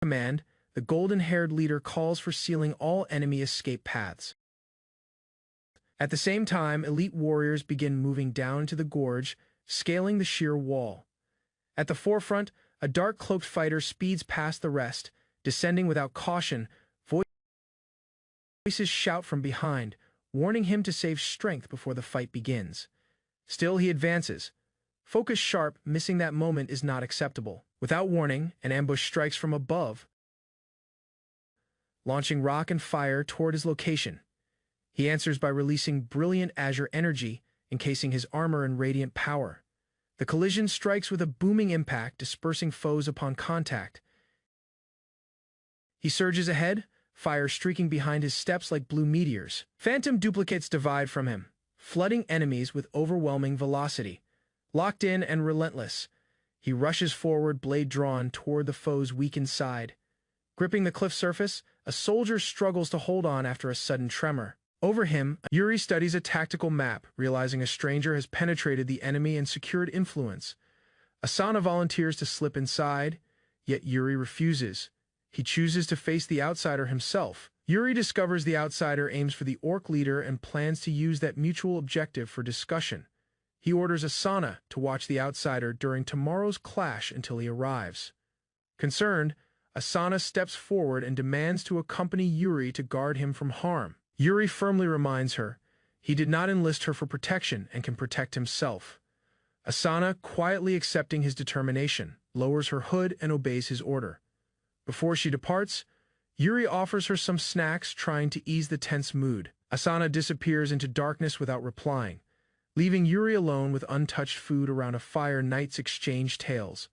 command, the golden-haired leader calls for sealing all enemy escape paths. At the same time, elite warriors begin moving down into the gorge, scaling the sheer wall. At the forefront, a dark-cloaked fighter speeds past the rest, descending without caution. Voices shout from behind, warning him to save strength before the fight begins. Still, he advances. Focus sharp, missing that moment is not acceptable. Without warning, an ambush strikes from above, launching rock and fire toward his location. He answers by releasing brilliant azure energy, encasing his armor in radiant power. The collision strikes with a booming impact, dispersing foes upon contact. He surges ahead, fire streaking behind his steps like blue meteors. Phantom duplicates divide from him, flooding enemies with overwhelming velocity. Locked in and relentless, he rushes forward, blade drawn, toward the foe's weakened side. Gripping the cliff surface, a soldier struggles to hold on after a sudden tremor. Over him, Yuri studies a tactical map, realizing a stranger has penetrated the enemy and secured influence. Asana volunteers to slip inside, yet Yuri refuses. He chooses to face the outsider himself. Yuri discovers the outsider aims for the orc leader and plans to use that mutual objective for discussion. He orders Asana to watch the outsider during tomorrow's clash until he arrives. Concerned, Asana steps forward and demands to accompany Yuri to guard him from harm. Yuri firmly reminds her he did not enlist her for protection and can protect himself. Asana, quietly accepting his determination, lowers her hood and obeys his order. Before she departs, Yuri offers her some snacks, trying to ease the tense mood. Asana disappears into darkness without replying, leaving Yuri alone with untouched food around a fire. Knights exchange tales.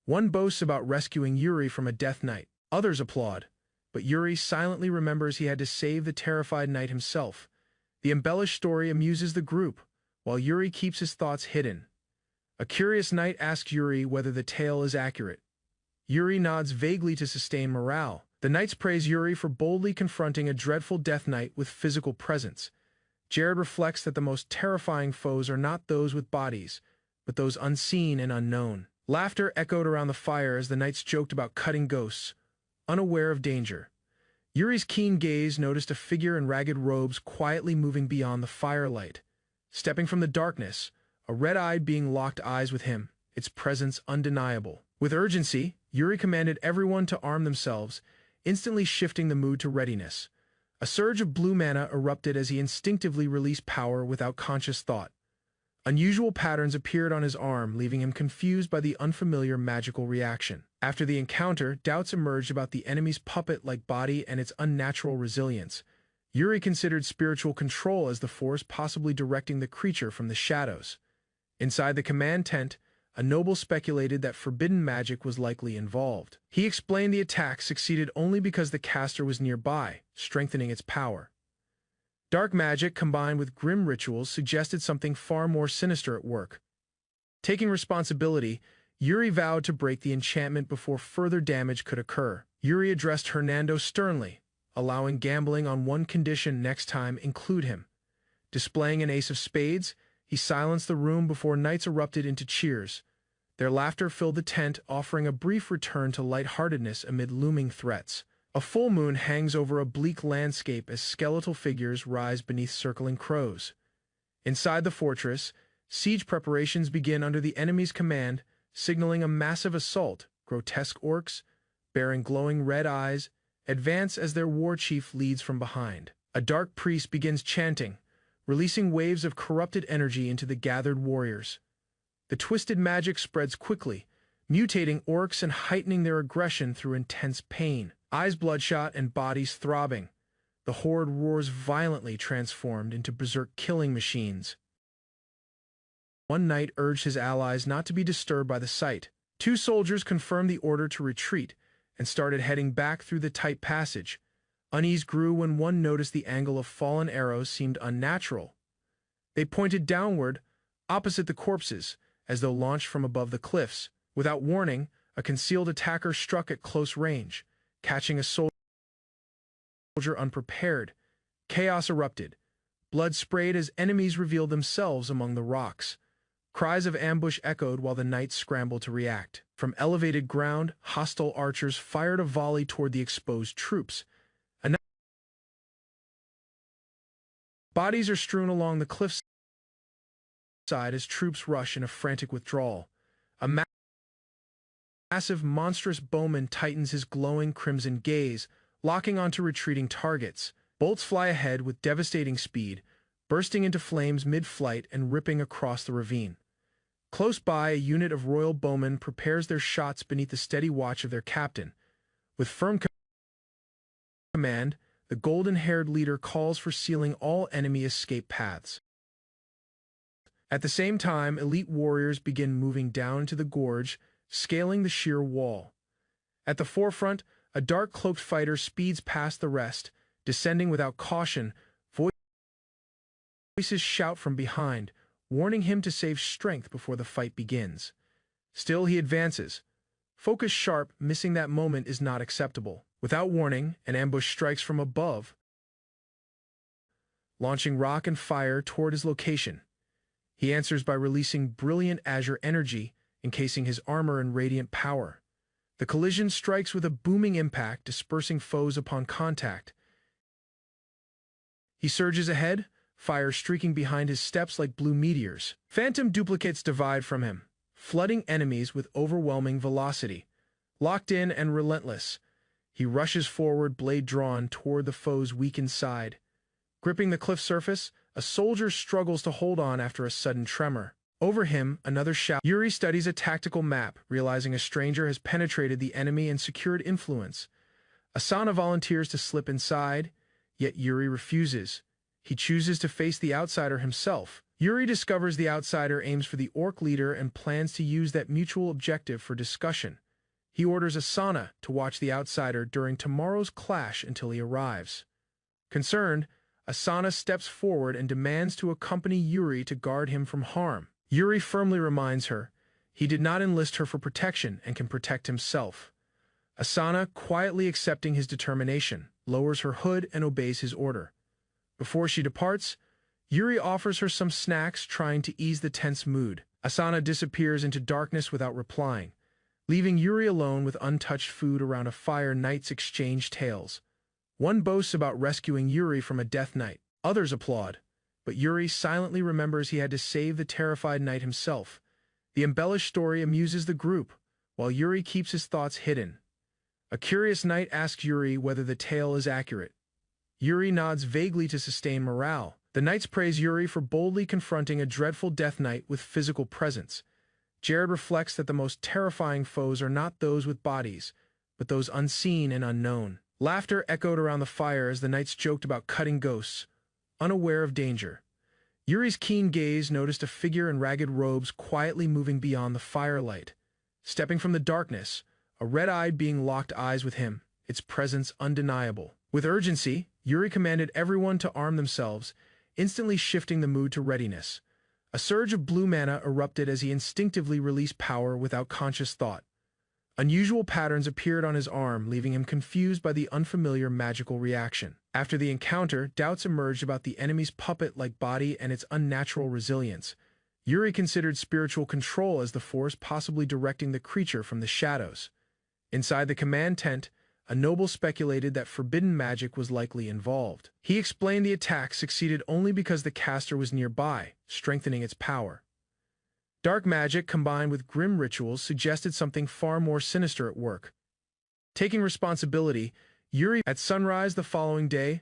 One boasts about rescuing Yuri from a death knight. Others applaud, but Yuri silently remembers he had to save the terrified knight himself. The embellished story amuses the group, while Yuri keeps his thoughts hidden. A curious knight asks Yuri whether the tale is accurate. Yuri nods vaguely to sustain morale. The knights praise Yuri for boldly confronting a dreadful death knight with physical presence. Jared reflects that the most terrifying foes are not those with bodies, but those unseen and unknown. Laughter echoed around the fire as the knights joked about cutting ghosts, unaware of danger. Yuri's keen gaze noticed a figure in ragged robes quietly moving beyond the firelight. Stepping from the darkness, a red-eyed being locked eyes with him, its presence undeniable. With urgency, Yuri commanded everyone to arm themselves, instantly shifting the mood to readiness. A surge of blue mana erupted as he instinctively released power without conscious thought. Unusual patterns appeared on his arm, leaving him confused by the unfamiliar magical reaction. After the encounter, doubts emerged about the enemy's puppet-like body and its unnatural resilience. Yuri considered spiritual control as the force possibly directing the creature from the shadows. Inside the command tent, a noble speculated that forbidden magic was likely involved. He explained the attack succeeded only because the caster was nearby, strengthening its power. Dark magic combined with grim rituals suggested something far more sinister at work. Taking responsibility, Yuri vowed to break the enchantment before further damage could occur. Yuri addressed Hernando sternly, allowing gambling on one condition next time include him. Displaying an ace of spades, he silenced the room before knights erupted into cheers. Their laughter filled the tent, offering a brief return to lightheartedness amid looming threats. A full moon hangs over a bleak landscape as skeletal figures rise beneath circling crows. Inside the fortress, siege preparations begin under the enemy's command, signaling a massive assault. Grotesque orcs, bearing glowing red eyes, advance as their war chief leads from behind. A dark priest begins chanting, releasing waves of corrupted energy into the gathered warriors. The twisted magic spreads quickly, mutating orcs and heightening their aggression through intense pain. Eyes bloodshot and bodies throbbing, the horde roars violently, transformed into berserk killing machines. One knight urged his allies not to be disturbed by the sight. Two soldiers confirmed the order to retreat and started heading back through the tight passage. Unease grew when one noticed the angle of fallen arrows seemed unnatural. They pointed downward, opposite the corpses, as though launched from above the cliffs. Without warning, a concealed attacker struck at close range, catching a soldier unprepared. Chaos erupted. Blood sprayed as enemies revealed themselves among the rocks. Cries of ambush echoed while the knights scrambled to react. From elevated ground, hostile archers fired a volley toward the exposed troops. Bodies are strewn along the cliffside as troops rush in a frantic withdrawal. A massive, monstrous bowman tightens his glowing crimson gaze, locking onto retreating targets. Bolts fly ahead with devastating speed, bursting into flames mid-flight and ripping across the ravine. Close by, a unit of royal bowmen prepares their shots beneath the steady watch of their captain. With firm command, the golden-haired leader calls for sealing all enemy escape paths. At the same time, elite warriors begin moving down into the gorge, scaling the sheer wall. At the forefront, a dark-cloaked fighter speeds past the rest, descending without caution. Voices shout from behind, warning him to save strength before the fight begins. Still, he advances. Focus sharp, missing that moment is not acceptable. Without warning, an ambush strikes from above, launching rock and fire toward his location. He answers by releasing brilliant azure energy, encasing his armor in radiant power. The collision strikes with a booming impact, dispersing foes upon contact. He surges ahead, fire streaking behind his steps like blue meteors. Phantom duplicates divide from him, flooding enemies with overwhelming velocity. Locked in and relentless, he rushes forward, blade drawn, toward the foe's weakened side. Gripping the cliff surface, a soldier struggles to hold on after a sudden tremor. Over him, another shout. Yuri studies a tactical map, realizing a stranger has penetrated the enemy and secured influence. Asana volunteers to slip inside, yet Yuri refuses. He chooses to face the outsider himself. Yuri discovers the outsider aims for the orc leader and plans to use that mutual objective for discussion. He orders Asana to watch the outsider during tomorrow's clash until he arrives. Concerned, Asana steps forward and demands to accompany Yuri to guard him from harm. Yuri firmly reminds her he did not enlist her for protection and can protect himself. Asana, quietly accepting his determination, lowers her hood and obeys his order. Before she departs, Yuri offers her some snacks, trying to ease the tense mood. Asana disappears into darkness without replying, leaving Yuri alone with untouched food around a fire. Knights exchange tales. One boasts about rescuing Yuri from a death knight. Others applaud, but Yuri silently remembers he had to save the terrified knight himself. The embellished story amuses the group, while Yuri keeps his thoughts hidden. A curious knight asks Yuri whether the tale is accurate. Yuri nods vaguely to sustain morale, The knights praise Yuri for boldly confronting a dreadful death knight with physical presence. Jared reflects that the most terrifying foes are not those with bodies, but those unseen and unknown. Laughter echoed around the fire as the knights joked about cutting ghosts, unaware of danger. Yuri's keen gaze noticed a figure in ragged robes quietly moving beyond the firelight. Stepping from the darkness, a red-eyed being locked eyes with him, its presence undeniable. With urgency, Yuri commanded everyone to arm themselves, instantly shifting the mood to readiness. A surge of blue mana erupted as he instinctively released power without conscious thought. Unusual patterns appeared on his arm, leaving him confused by the unfamiliar magical reaction. After the encounter, doubts emerged about the enemy's puppet-like body and its unnatural resilience. Yuri considered spiritual control as the force possibly directing the creature from the shadows. Inside the command tent, a noble speculated that forbidden magic was likely involved. He explained the attack succeeded only because the caster was nearby, strengthening its power. Dark magic combined with grim rituals suggested something far more sinister at work. Taking responsibility, Yuri, at sunrise the following day,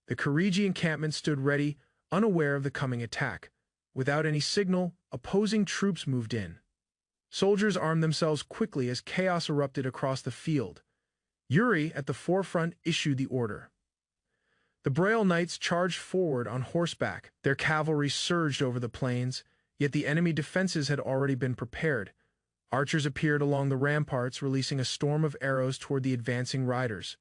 the Kirigi encampment stood ready, unaware of the coming attack. Without any signal, opposing troops moved in. Soldiers armed themselves quickly as chaos erupted across the field. Yuri, at the forefront, issued the order. The Braille Knights charged forward on horseback. Their cavalry surged over the plains, yet the enemy defenses had already been prepared. Archers appeared along the ramparts, releasing a storm of arrows toward the advancing riders.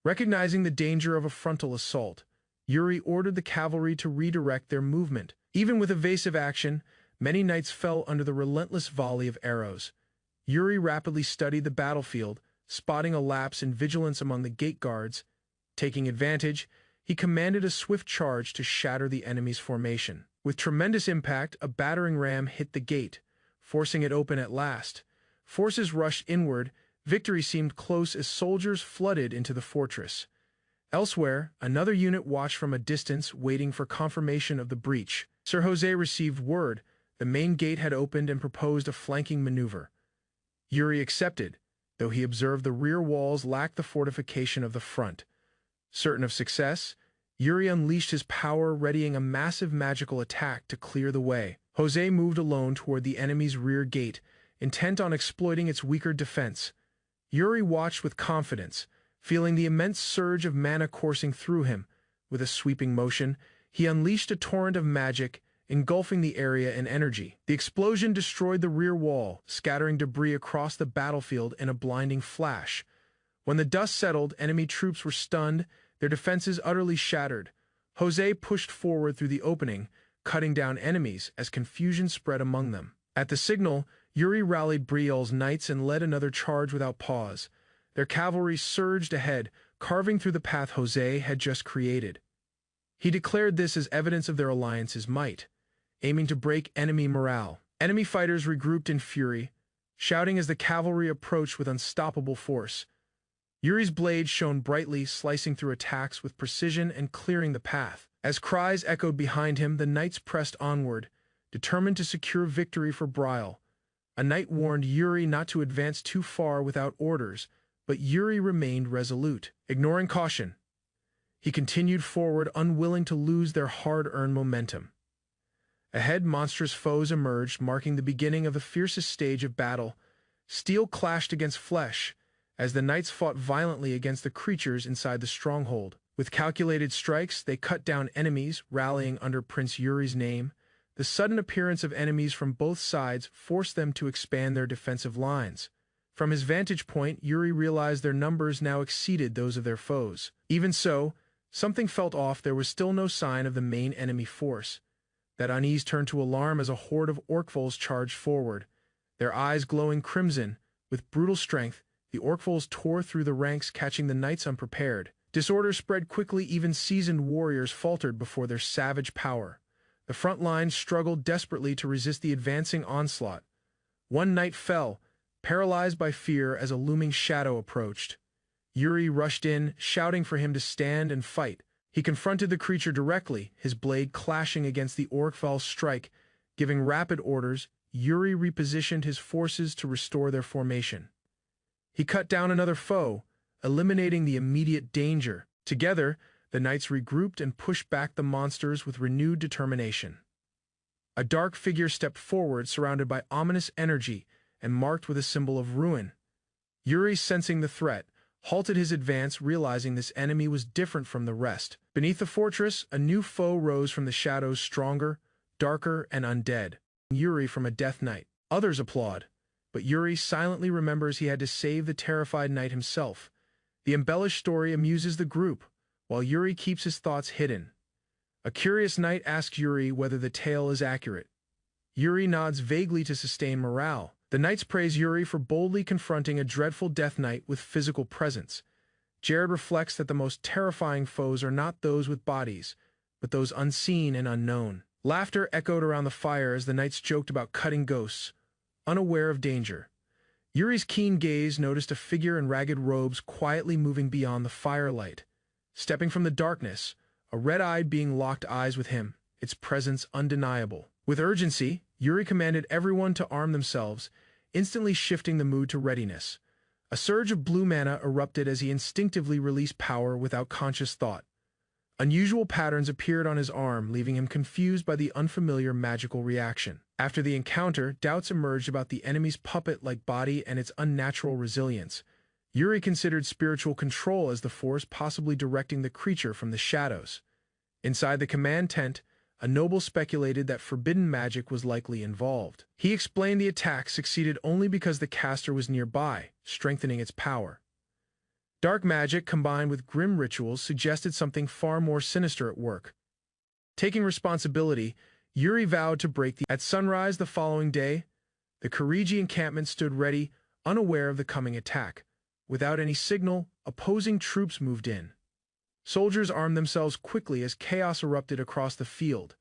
Recognizing the danger of a frontal assault, Yuri ordered the cavalry to redirect their movement. Even with evasive action, many knights fell under the relentless volley of arrows. Yuri rapidly studied the battlefield, spotting a lapse in vigilance among the gate guards. Taking advantage, he commanded a swift charge to shatter the enemy's formation. With tremendous impact, a battering ram hit the gate, forcing it open at last. Forces rushed inward. Victory seemed close as soldiers flooded into the fortress. Elsewhere, another unit watched from a distance, waiting for confirmation of the breach. Sir Jose received word. The main gate had opened and proposed a flanking maneuver. Yuri accepted, though he observed the rear walls lacked the fortification of the front. Certain of success, Yuri unleashed his power, readying a massive magical attack to clear the way. Jose moved alone toward the enemy's rear gate, intent on exploiting its weaker defense. Yuri watched with confidence, feeling the immense surge of mana coursing through him. With a sweeping motion, he unleashed a torrent of magic, engulfing the area in energy. The explosion destroyed the rear wall, scattering debris across the battlefield in a blinding flash. When the dust settled, enemy troops were stunned, their defenses utterly shattered. Jose pushed forward through the opening, cutting down enemies as confusion spread among them. At the signal, Yuri rallied Brielle's knights and led another charge without pause. Their cavalry surged ahead, carving through the path Jose had just created. He declared this as evidence of their alliance's might, aiming to break enemy morale. Enemy fighters regrouped in fury, shouting as the cavalry approached with unstoppable force. Yuri's blade shone brightly, slicing through attacks with precision and clearing the path. As cries echoed behind him, the knights pressed onward, determined to secure victory for Brielle. A knight warned Yuri not to advance too far without orders, but Yuri remained resolute. Ignoring caution, he continued forward, unwilling to lose their hard-earned momentum. Ahead, monstrous foes emerged, marking the beginning of the fiercest stage of battle. Steel clashed against flesh, as the knights fought violently against the creatures inside the stronghold. With calculated strikes, they cut down enemies, rallying under Prince Yuri's name. The sudden appearance of enemies from both sides forced them to expand their defensive lines. From his vantage point, Yuri realized their numbers now exceeded those of their foes. Even so, something felt off. There was still no sign of the main enemy force. That unease turned to alarm as a horde of Orkvols charged forward. Their eyes glowing crimson, with brutal strength, the Orkvols tore through the ranks, catching the knights unprepared. Disorder spread quickly. Even seasoned warriors faltered before their savage power. The front lines struggled desperately to resist the advancing onslaught. One knight fell, paralyzed by fear as a looming shadow approached. Yuri rushed in, shouting for him to stand and fight. He confronted the creature directly, his blade clashing against the Orkvol's strike. Giving rapid orders, Yuri repositioned his forces to restore their formation. He cut down another foe, eliminating the immediate danger. Together, the knights regrouped and pushed back the monsters with renewed determination. A dark figure stepped forward, surrounded by ominous energy and marked with a symbol of ruin. Yuri, sensing the threat, halted his advance, realizing this enemy was different from the rest. Beneath the fortress, a new foe rose from the shadows, stronger, darker, and undead. Yuri from a death knight. Others applaud, but Yuri silently remembers he had to save the terrified knight himself. The embellished story amuses the group, while Yuri keeps his thoughts hidden. A curious knight asks Yuri whether the tale is accurate. Yuri nods vaguely to sustain morale. The knights praise Yuri for boldly confronting a dreadful death knight with physical presence. Jared reflects that the most terrifying foes are not those with bodies, but those unseen and unknown. Laughter echoed around the fire as the knights joked about cutting ghosts, unaware of danger. Yuri's keen gaze noticed a figure in ragged robes quietly moving beyond the firelight. Stepping from the darkness, a red-eyed being locked eyes with him, its presence undeniable. With urgency, Yuri commanded everyone to arm themselves, instantly shifting the mood to readiness. A surge of blue mana erupted as he instinctively released power without conscious thought. Unusual patterns appeared on his arm, leaving him confused by the unfamiliar magical reaction. After the encounter, doubts emerged about the enemy's puppet-like body and its unnatural resilience. Yuri considered spiritual control as the force possibly directing the creature from the shadows. Inside the command tent, a noble speculated that forbidden magic was likely involved. He explained the attack succeeded only because the caster was nearby, strengthening its power. Dark magic combined with grim rituals suggested something far more sinister at work. Taking responsibility, Yuri vowed to break the... At sunrise the following day, the Kirigi encampment stood ready, unaware of the coming attack. Without any signal, opposing troops moved in. Soldiers armed themselves quickly as chaos erupted across the field.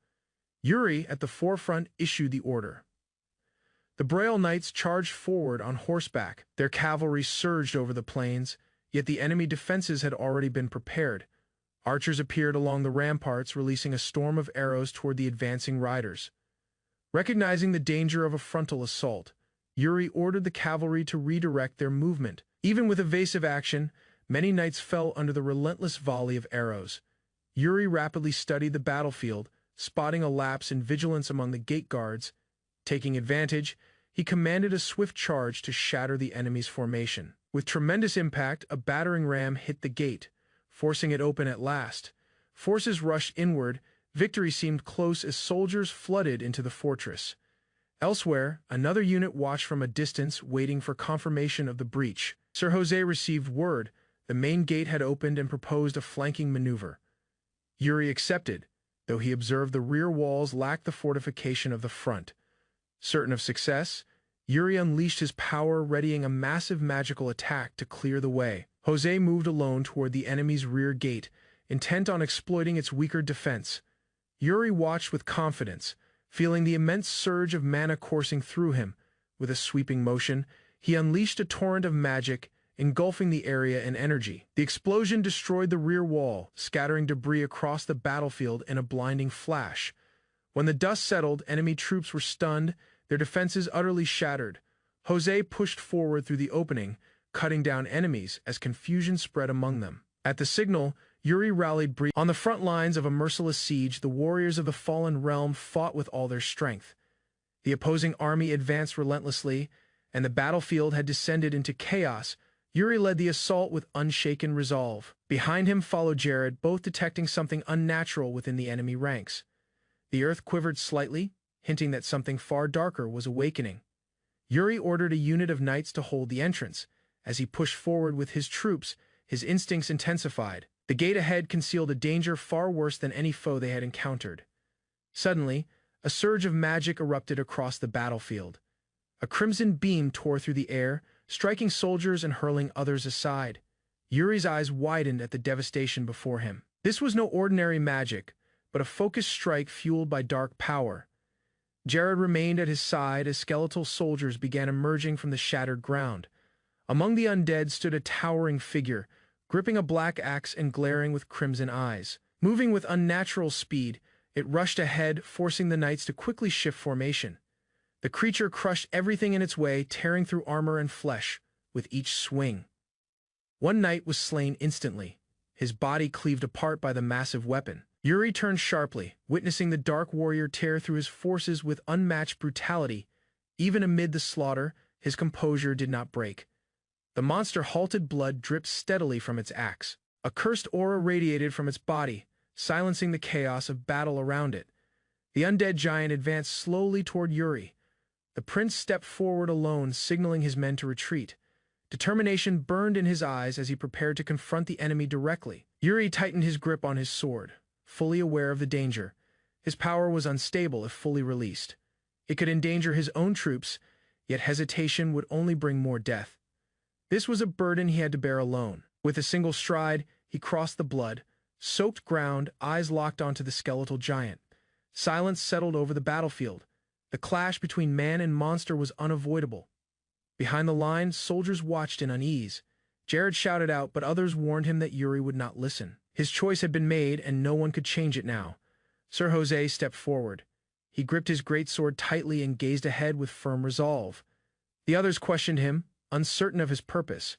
Yuri, at the forefront, issued the order. The Braille Knights charged forward on horseback. Their cavalry surged over the plains, yet the enemy defenses had already been prepared. Archers appeared along the ramparts, releasing a storm of arrows toward the advancing riders. Recognizing the danger of a frontal assault, Yuri ordered the cavalry to redirect their movement. Even with evasive action, many knights fell under the relentless volley of arrows. Yuri rapidly studied the battlefield, spotting a lapse in vigilance among the gate guards. Taking advantage, he commanded a swift charge to shatter the enemy's formation. With tremendous impact, a battering ram hit the gate, forcing it open at last. Forces rushed inward. Victory seemed close as soldiers flooded into the fortress. Elsewhere, another unit watched from a distance, waiting for confirmation of the breach. Sir Jose received word. The main gate had opened and proposed a flanking maneuver. Yuri accepted, though he observed the rear walls lacked the fortification of the front. Certain of success, Yuri unleashed his power, readying a massive magical attack to clear the way. Jose moved alone toward the enemy's rear gate, intent on exploiting its weaker defense. Yuri watched with confidence, feeling the immense surge of mana coursing through him. With a sweeping motion, he unleashed a torrent of magic, engulfing the area in energy. The explosion destroyed the rear wall, scattering debris across the battlefield in a blinding flash. When the dust settled, enemy troops were stunned, their defenses utterly shattered. Jose pushed forward through the opening, cutting down enemies as confusion spread among them. At the signal, Yuri rallied briefly. On the front lines of a merciless siege, the warriors of the fallen realm fought with all their strength. The opposing army advanced relentlessly, and the battlefield had descended into chaos. Yuri led the assault with unshaken resolve. Behind him followed Jared, both detecting something unnatural within the enemy ranks. The earth quivered slightly, hinting that something far darker was awakening. Yuri ordered a unit of knights to hold the entrance. As he pushed forward with his troops, his instincts intensified. The gate ahead concealed a danger far worse than any foe they had encountered. Suddenly, a surge of magic erupted across the battlefield. A crimson beam tore through the air, striking soldiers and hurling others aside. Yuri's eyes widened at the devastation before him. This was no ordinary magic, but a focused strike fueled by dark power. Jared remained at his side as skeletal soldiers began emerging from the shattered ground. Among the undead stood a towering figure, gripping a black axe and glaring with crimson eyes. Moving with unnatural speed, it rushed ahead, forcing the knights to quickly shift formation. The creature crushed everything in its way, tearing through armor and flesh with each swing. One knight was slain instantly, his body cleaved apart by the massive weapon. Yuri turned sharply, witnessing the Dark Warrior tear through his forces with unmatched brutality. Even amid the slaughter, his composure did not break. The monster halted, blood dripped steadily from its axe. A cursed aura radiated from its body, silencing the chaos of battle around it. The undead giant advanced slowly toward Yuri. The prince stepped forward alone, signaling his men to retreat. Determination burned in his eyes as he prepared to confront the enemy directly. Yuri tightened his grip on his sword, fully aware of the danger. His power was unstable if fully released. It could endanger his own troops, yet hesitation would only bring more death. This was a burden he had to bear alone. With a single stride, he crossed the blood-soaked ground, eyes locked onto the skeletal giant. Silence settled over the battlefield. The clash between man and monster was unavoidable. Behind the line, soldiers watched in unease. Jared shouted out, but others warned him that Yuri would not listen. His choice had been made, and no one could change it now. Sir Jose stepped forward. He gripped his greatsword tightly and gazed ahead with firm resolve. The others questioned him, uncertain of his purpose.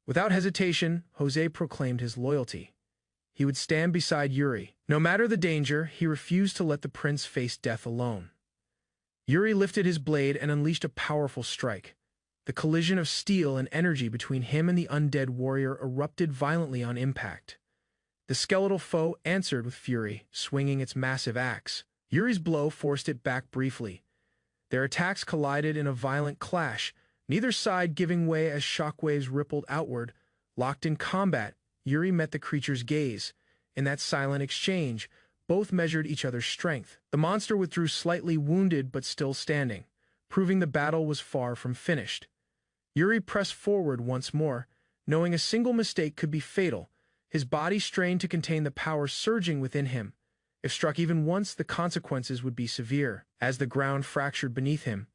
Without hesitation, Jose proclaimed his loyalty. He would stand beside Yuri. No matter the danger, he refused to let the prince face death alone. Yuri lifted his blade and unleashed a powerful strike. The collision of steel and energy between him and the undead warrior erupted violently on impact. The skeletal foe answered with fury, swinging its massive axe. Yuri's blow forced it back briefly. Their attacks collided in a violent clash, neither side giving way as shockwaves rippled outward. Locked in combat, Yuri met the creature's gaze. In that silent exchange, both measured each other's strength. The monster withdrew slightly wounded but still standing, proving the battle was far from finished. Yuri pressed forward once more, knowing a single mistake could be fatal. His body strained to contain the power surging within him. If struck even once, the consequences would be severe. As the ground fractured beneath him,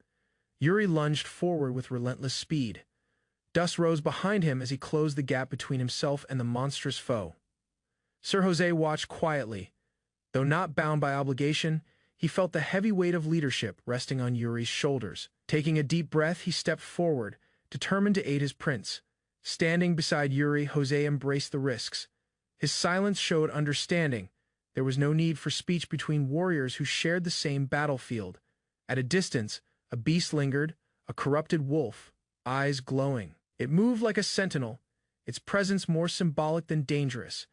Yuri lunged forward with relentless speed. Dust rose behind him as he closed the gap between himself and the monstrous foe. Sir Jose watched quietly. Though not bound by obligation, he felt the heavy weight of leadership resting on Yuri's shoulders. Taking a deep breath, he stepped forward, determined to aid his prince. Standing beside Yuri, Jose embraced the risks. His silence showed understanding. There was no need for speech between warriors who shared the same battlefield. At a distance, a beast lingered, a corrupted wolf, eyes glowing. It moved like a sentinel, its presence more symbolic than dangerous,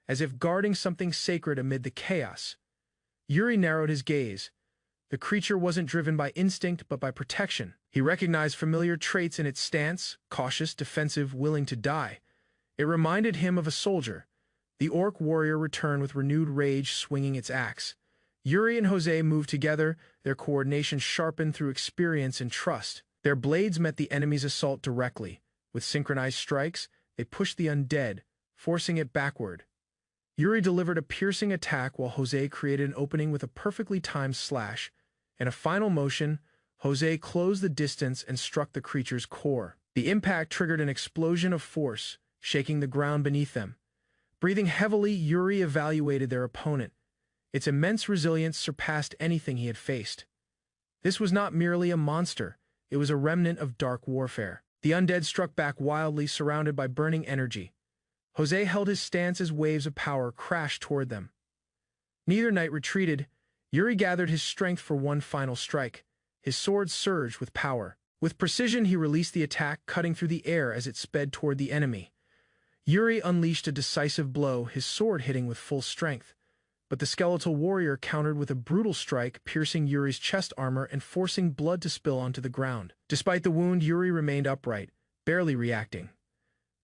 as if guarding something sacred amid the chaos. Yuri narrowed his gaze. The creature wasn't driven by instinct but by protection. He recognized familiar traits in its stance, cautious, defensive, willing to die. It reminded him of a soldier. The orc warrior returned with renewed rage, swinging its axe. Yuri and Jose moved together, their coordination sharpened through experience and trust. Their blades met the enemy's assault directly. With synchronized strikes, they pushed the undead, forcing it backward. Yuri delivered a piercing attack while Jose created an opening with a perfectly timed slash. In a final motion, Jose closed the distance and struck the creature's core. The impact triggered an explosion of force, shaking the ground beneath them. Breathing heavily, Yuri evaluated their opponent. Its immense resilience surpassed anything he had faced. This was not merely a monster, it was a remnant of dark warfare. The undead struck back wildly, surrounded by burning energy. Jose held his stance as waves of power crashed toward them. Neither knight retreated. Yuri gathered his strength for one final strike. His sword surged with power. With precision, he released the attack, cutting through the air as it sped toward the enemy. Yuri unleashed a decisive blow, his sword hitting with full strength. But the skeletal warrior countered with a brutal strike, piercing Yuri's chest armor and forcing blood to spill onto the ground. Despite the wound, Yuri remained upright, barely reacting.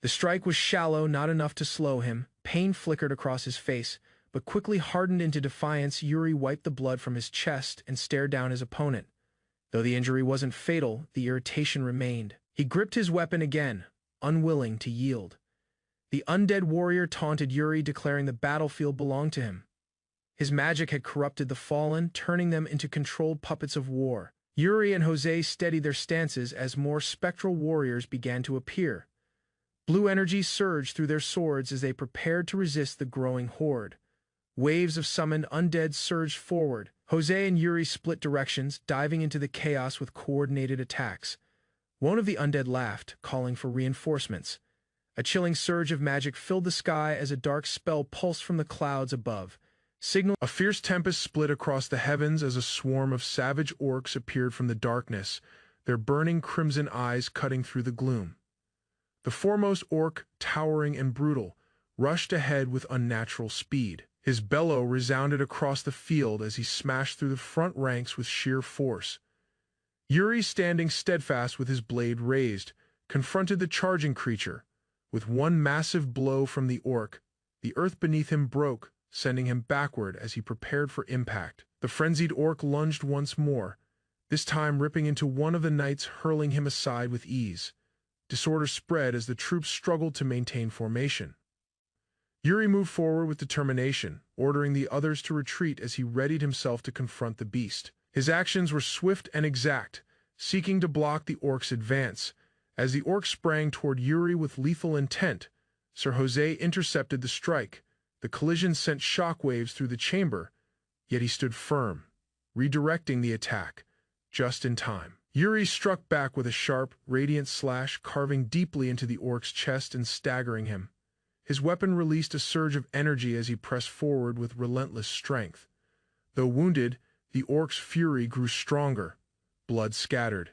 The strike was shallow, not enough to slow him. Pain flickered across his face, but quickly hardened into defiance. Yuri wiped the blood from his chest and stared down his opponent. Though the injury wasn't fatal, the irritation remained. He gripped his weapon again, unwilling to yield. The undead warrior taunted Yuri, declaring the battlefield belonged to him. His magic had corrupted the fallen, turning them into controlled puppets of war. Yuri and Jose steadied their stances as more spectral warriors began to appear. Blue energy surged through their swords as they prepared to resist the growing horde. Waves of summoned undead surged forward. Jose and Yuri split directions, diving into the chaos with coordinated attacks. One of the undead laughed, calling for reinforcements. A chilling surge of magic filled the sky as a dark spell pulsed from the clouds above. A fierce tempest split across the heavens as a swarm of savage orcs appeared from the darkness, their burning crimson eyes cutting through the gloom. The foremost orc, towering and brutal, rushed ahead with unnatural speed. His bellow resounded across the field as he smashed through the front ranks with sheer force. Yuri, standing steadfast with his blade raised, confronted the charging creature. With one massive blow from the orc, the earth beneath him broke, sending him backward as he prepared for impact. The frenzied orc lunged once more, this time ripping into one of the knights, hurling him aside with ease. Disorder spread as the troops struggled to maintain formation. Yuri moved forward with determination, ordering the others to retreat as he readied himself to confront the beast. His actions were swift and exact, seeking to block the orc's advance. As the orc sprang toward Yuri with lethal intent, Sir Jose intercepted the strike. The collision sent shockwaves through the chamber, yet he stood firm, redirecting the attack, just in time. Yuri struck back with a sharp, radiant slash, carving deeply into the orc's chest and staggering him. His weapon released a surge of energy as he pressed forward with relentless strength. Though wounded, the orc's fury grew stronger, blood scattered.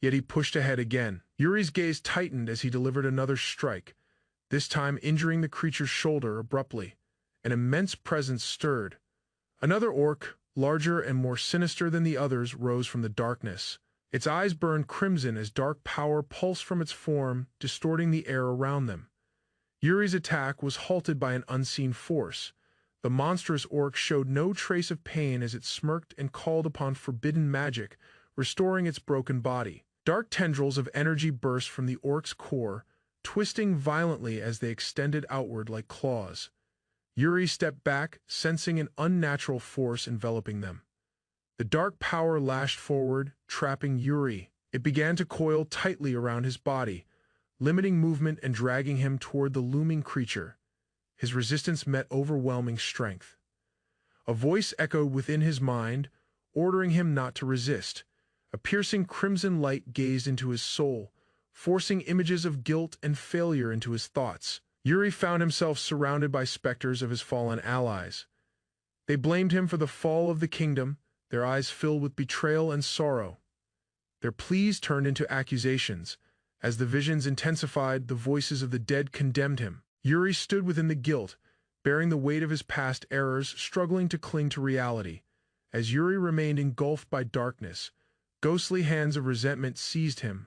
Yet he pushed ahead again. Yuri's gaze tightened as he delivered another strike, this time injuring the creature's shoulder abruptly. An immense presence stirred. Another orc, larger and more sinister than the others, rose from the darkness. Its eyes burned crimson as dark power pulsed from its form, distorting the air around them. Yuri's attack was halted by an unseen force. The monstrous orc showed no trace of pain as it smirked and called upon forbidden magic, restoring its broken body. Dark tendrils of energy burst from the orc's core, twisting violently as they extended outward like claws. Yuri stepped back, sensing an unnatural force enveloping them. The dark power lashed forward, trapping Yuri. It began to coil tightly around his body, limiting movement and dragging him toward the looming creature. His resistance met overwhelming strength. A voice echoed within his mind, ordering him not to resist. A piercing crimson light gazed into his soul, forcing images of guilt and failure into his thoughts. Yuri found himself surrounded by specters of his fallen allies. They blamed him for the fall of the kingdom, their eyes filled with betrayal and sorrow. Their pleas turned into accusations. As the visions intensified, the voices of the dead condemned him. Yuri stood within the guilt, bearing the weight of his past errors, struggling to cling to reality. As Yuri remained engulfed by darkness, ghostly hands of resentment seized him.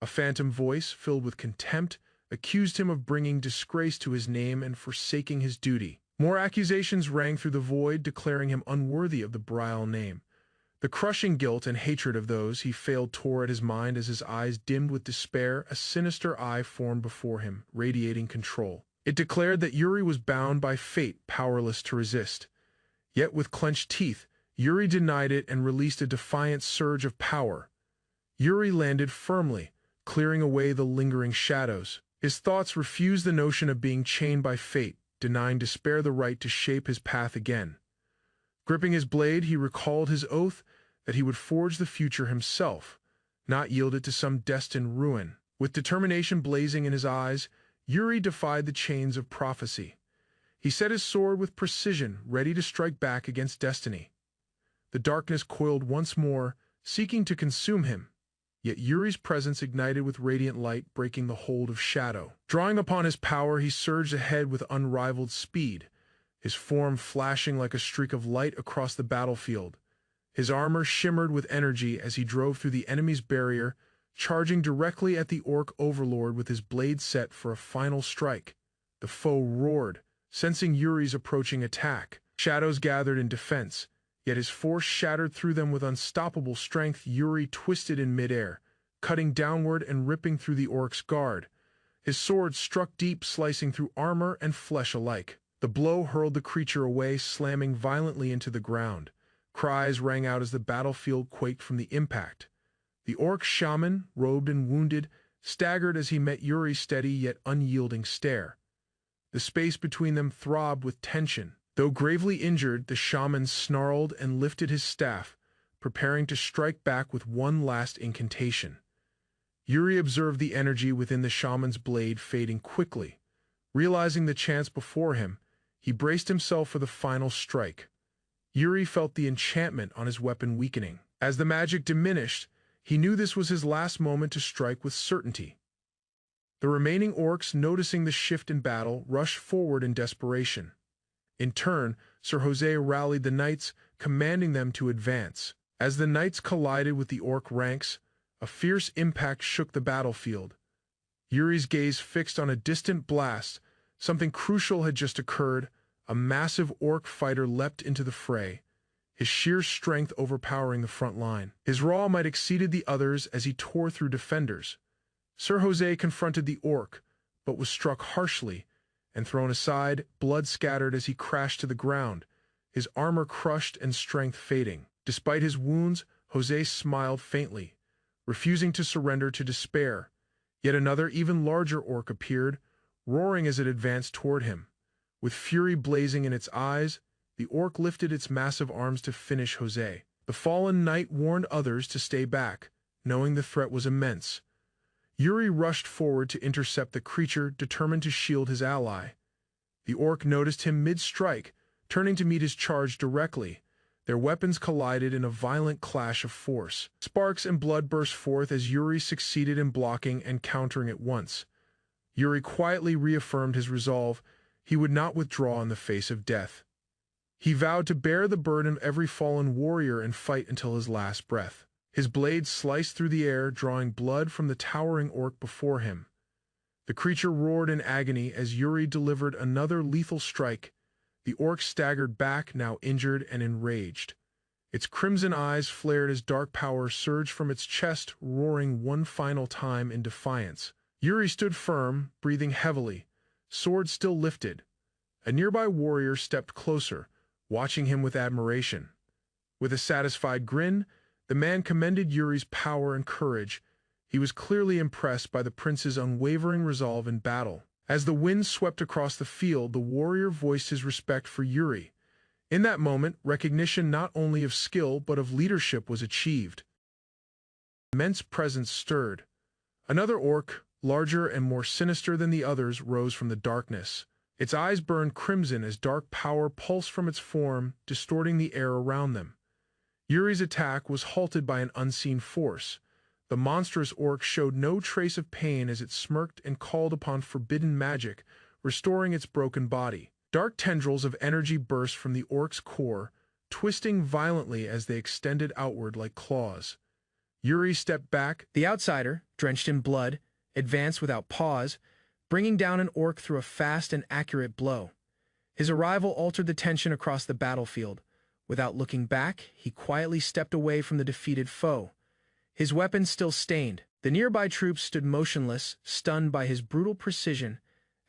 A phantom voice, filled with contempt, accused him of bringing disgrace to his name and forsaking his duty. More accusations rang through the void, declaring him unworthy of the Brial name. The crushing guilt and hatred of those he failed tore at his mind as his eyes dimmed with despair. A sinister eye formed before him, radiating control. It declared that Yuri was bound by fate, powerless to resist. Yet with clenched teeth, Yuri denied it and released a defiant surge of power. Yuri landed firmly, clearing away the lingering shadows. His thoughts refused the notion of being chained by fate, denying despair the right to shape his path again. Gripping his blade, he recalled his oath that he would forge the future himself, not yield it to some destined ruin. With determination blazing in his eyes, Yuri defied the chains of prophecy. He set his sword with precision, ready to strike back against destiny. The darkness coiled once more, seeking to consume him. Yet Yuri's presence ignited with radiant light, breaking the hold of shadow. Drawing upon his power, he surged ahead with unrivaled speed, his form flashing like a streak of light across the battlefield. His armor shimmered with energy as he drove through the enemy's barrier, charging directly at the orc overlord with his blade set for a final strike. The foe roared, sensing Yuri's approaching attack. Shadows gathered in defense, yet his force shattered through them with unstoppable strength. Yuri twisted in midair, cutting downward and ripping through the orc's guard. His sword struck deep, slicing through armor and flesh alike. The blow hurled the creature away, slamming violently into the ground. Cries rang out as the battlefield quaked from the impact. The orc shaman, robed and wounded, staggered as he met Yuri's steady yet unyielding stare. The space between them throbbed with tension. Though gravely injured, the shaman snarled and lifted his staff, preparing to strike back with one last incantation. Yuri observed the energy within the shaman's blade fading quickly. Realizing the chance before him, he braced himself for the final strike. Yuri felt the enchantment on his weapon weakening. As the magic diminished, he knew this was his last moment to strike with certainty. The remaining orcs, noticing the shift in battle, rushed forward in desperation. In turn, Sir Jose rallied the knights, commanding them to advance. As the knights collided with the orc ranks, a fierce impact shook the battlefield. Yuri's gaze fixed on a distant blast. Something crucial had just occurred. A massive orc fighter leapt into the fray, his sheer strength overpowering the front line. His raw might exceeded the others as he tore through defenders. Sir Jose confronted the orc, but was struck harshly and thrown aside, blood scattered as he crashed to the ground, his armor crushed and strength fading. Despite his wounds, Jose smiled faintly, refusing to surrender to despair. Yet another, even larger orc appeared, roaring as it advanced toward him. With fury blazing in its eyes, the orc lifted its massive arms to finish Jose. The fallen knight warned others to stay back, knowing the threat was immense. Yuri rushed forward to intercept the creature, determined to shield his ally. The orc noticed him mid-strike, turning to meet his charge directly. Their weapons collided in a violent clash of force. Sparks and blood burst forth as Yuri succeeded in blocking and countering at once. Yuri quietly reaffirmed his resolve. He would not withdraw in the face of death. He vowed to bear the burden of every fallen warrior and fight until his last breath. His blade sliced through the air, drawing blood from the towering orc before him. The creature roared in agony as Yuri delivered another lethal strike. The orc staggered back, now injured and enraged. Its crimson eyes flared as dark power surged from its chest, roaring one final time in defiance. Yuri stood firm, breathing heavily, sword still lifted. A nearby warrior stepped closer, watching him with admiration. With a satisfied grin, the man commended Yuri's power and courage. He was clearly impressed by the prince's unwavering resolve in battle. As the wind swept across the field, the warrior voiced his respect for Yuri. In that moment, recognition not only of skill but of leadership was achieved. Immense presence stirred. Another orc, larger and more sinister than the others, rose from the darkness. Its eyes burned crimson as dark power pulsed from its form, distorting the air around them. Yuri's attack was halted by an unseen force. The monstrous orc showed no trace of pain as it smirked and called upon forbidden magic, restoring its broken body. Dark tendrils of energy burst from the orc's core, twisting violently as they extended outward like claws. Yuri stepped back. The outsider, drenched in blood, advanced without pause, bringing down an orc through a fast and accurate blow. His arrival altered the tension across the battlefield. Without looking back, he quietly stepped away from the defeated foe. His weapon still stained. The nearby troops stood motionless, stunned by his brutal precision,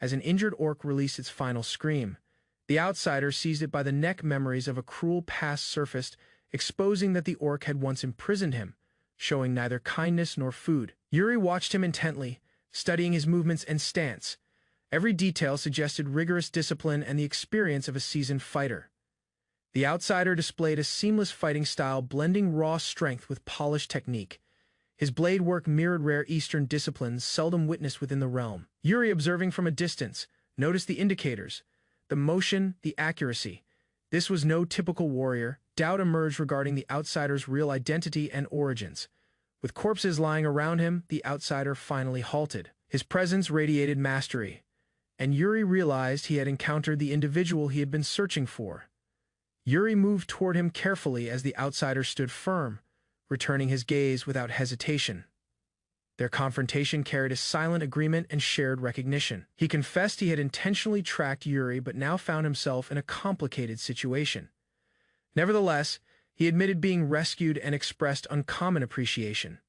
as an injured orc released its final scream. The outsider seized it by the neck. Memories of a cruel past surfaced, exposing that the orc had once imprisoned him, showing neither kindness nor food. Yuri watched him intently, studying his movements and stance. Every detail suggested rigorous discipline and the experience of a seasoned fighter. The outsider displayed a seamless fighting style, blending raw strength with polished technique. His blade work mirrored rare Eastern disciplines seldom witnessed within the realm. Yuri, observing from a distance, noticed the indicators, the motion, the accuracy. This was no typical warrior. Doubt emerged regarding the outsider's real identity and origins. With corpses lying around him, the outsider finally halted. His presence radiated mastery, and Yuri realized he had encountered the individual he had been searching for. Yuri moved toward him carefully as the outsider stood firm, returning his gaze without hesitation. Their confrontation carried a silent agreement and shared recognition. He confessed he had intentionally tracked Yuri but now found himself in a complicated situation. Nevertheless, he admitted being rescued and expressed uncommon appreciation.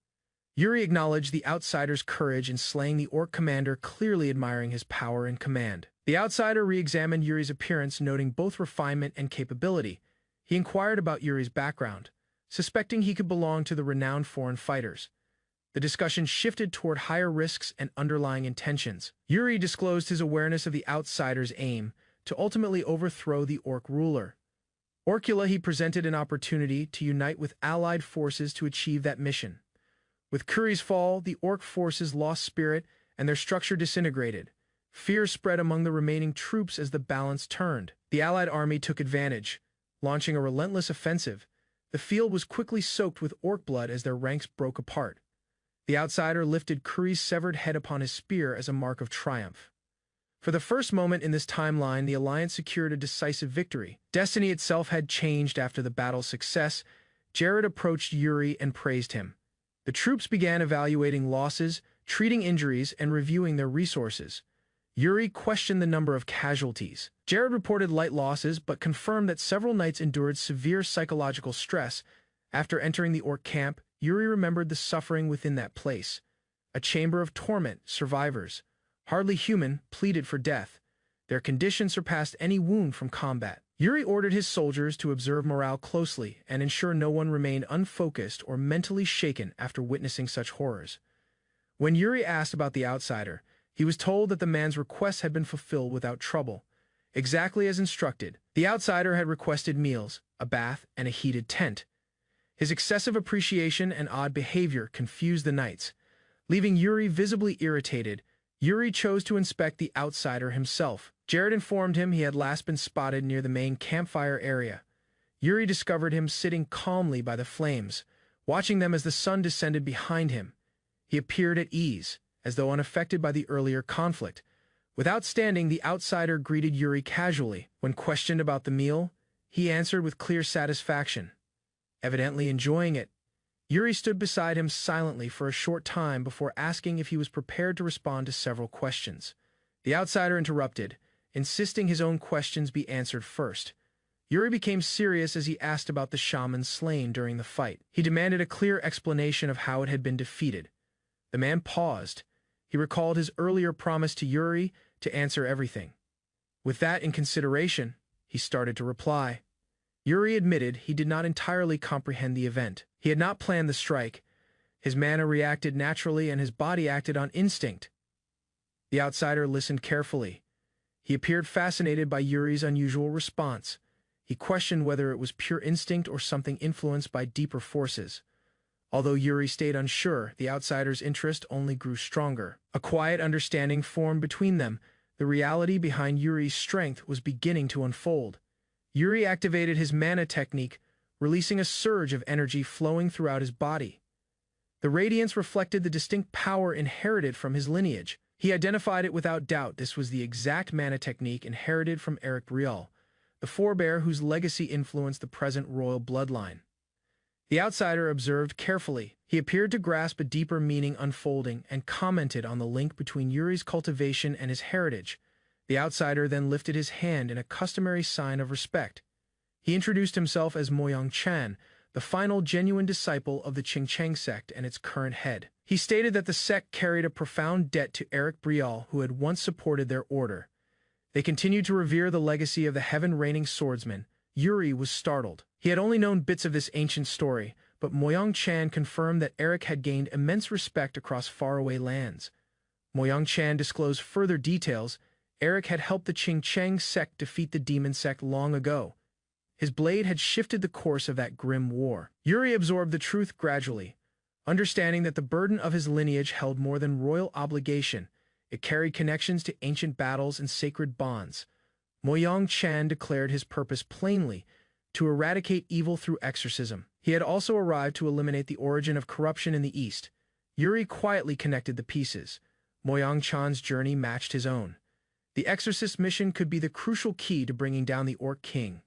Yuri acknowledged the outsider's courage in slaying the orc commander, clearly admiring his power and command. The outsider re-examined Yuri's appearance, noting both refinement and capability. He inquired about Yuri's background, suspecting he could belong to the renowned foreign fighters. The discussion shifted toward higher risks and underlying intentions. Yuri disclosed his awareness of the outsider's aim to ultimately overthrow the orc ruler. Orcula, he presented an opportunity to unite with allied forces to achieve that mission. With Kuri's fall, the orc forces lost spirit and their structure disintegrated. Fear spread among the remaining troops as the balance turned. The Allied army took advantage, launching a relentless offensive. The field was quickly soaked with orc blood as their ranks broke apart. The outsider lifted Kuri's severed head upon his spear as a mark of triumph. For the first moment in this timeline, the Alliance secured a decisive victory. Destiny itself had changed after the battle's success. Jared approached Yuri and praised him. The troops began evaluating losses, treating injuries, and reviewing their resources. Yuri questioned the number of casualties. Jared reported light losses, but confirmed that several knights endured severe psychological stress. After entering the orc camp, Yuri remembered the suffering within that place. A chamber of torment, survivors, hardly human, pleaded for death. Their condition surpassed any wound from combat. Yuri ordered his soldiers to observe morale closely and ensure no one remained unfocused or mentally shaken after witnessing such horrors. When Yuri asked about the outsider, he was told that the man's request had been fulfilled without trouble. Exactly as instructed, the outsider had requested meals, a bath, and a heated tent. His excessive appreciation and odd behavior confused the knights. Leaving Yuri visibly irritated, Yuri chose to inspect the outsider himself. Jared informed him he had last been spotted near the main campfire area. Yuri discovered him sitting calmly by the flames, watching them as the sun descended behind him. He appeared at ease, as though unaffected by the earlier conflict. Without standing, the outsider greeted Yuri casually. When questioned about the meal, he answered with clear satisfaction. Evidently enjoying it, Yuri stood beside him silently for a short time before asking if he was prepared to respond to several questions. The outsider interrupted, insisting his own questions be answered first. Yuri became serious as he asked about the shaman slain during the fight. He demanded a clear explanation of how it had been defeated. The man paused. He recalled his earlier promise to Yuri to answer everything. With that in consideration, he started to reply. Yuri admitted he did not entirely comprehend the event. He had not planned the strike. His mana reacted naturally and his body acted on instinct. The outsider listened carefully. He appeared fascinated by Yuri's unusual response. He questioned whether it was pure instinct or something influenced by deeper forces. Although Yuri stayed unsure, the outsider's interest only grew stronger. A quiet understanding formed between them. The reality behind Yuri's strength was beginning to unfold. Yuri activated his mana technique, releasing a surge of energy flowing throughout his body. The radiance reflected the distinct power inherited from his lineage. He identified it without doubt. This was the exact mana technique inherited from Eric Brial, the forebear whose legacy influenced the present royal bloodline. The outsider observed carefully. He appeared to grasp a deeper meaning unfolding and commented on the link between Yuri's cultivation and his heritage. The outsider then lifted his hand in a customary sign of respect. He introduced himself as Moyang Chan, the final genuine disciple of the Qingcheng sect and its current head. He stated that the sect carried a profound debt to Eric Brial, who had once supported their order. They continued to revere the legacy of the heaven-reigning swordsman. Yuri was startled. He had only known bits of this ancient story, but Moyang Chan confirmed that Eric had gained immense respect across faraway lands. Moyang Chan disclosed further details. Eric had helped the Qingcheng sect defeat the demon sect long ago. His blade had shifted the course of that grim war. Yuri absorbed the truth gradually, understanding that the burden of his lineage held more than royal obligation. It carried connections to ancient battles and sacred bonds. Moyang Chan declared his purpose plainly, to eradicate evil through exorcism. He had also arrived to eliminate the origin of corruption in the East. Yuri quietly connected the pieces. Moyang Chan's journey matched his own. The exorcist mission could be the crucial key to bringing down the Orc King.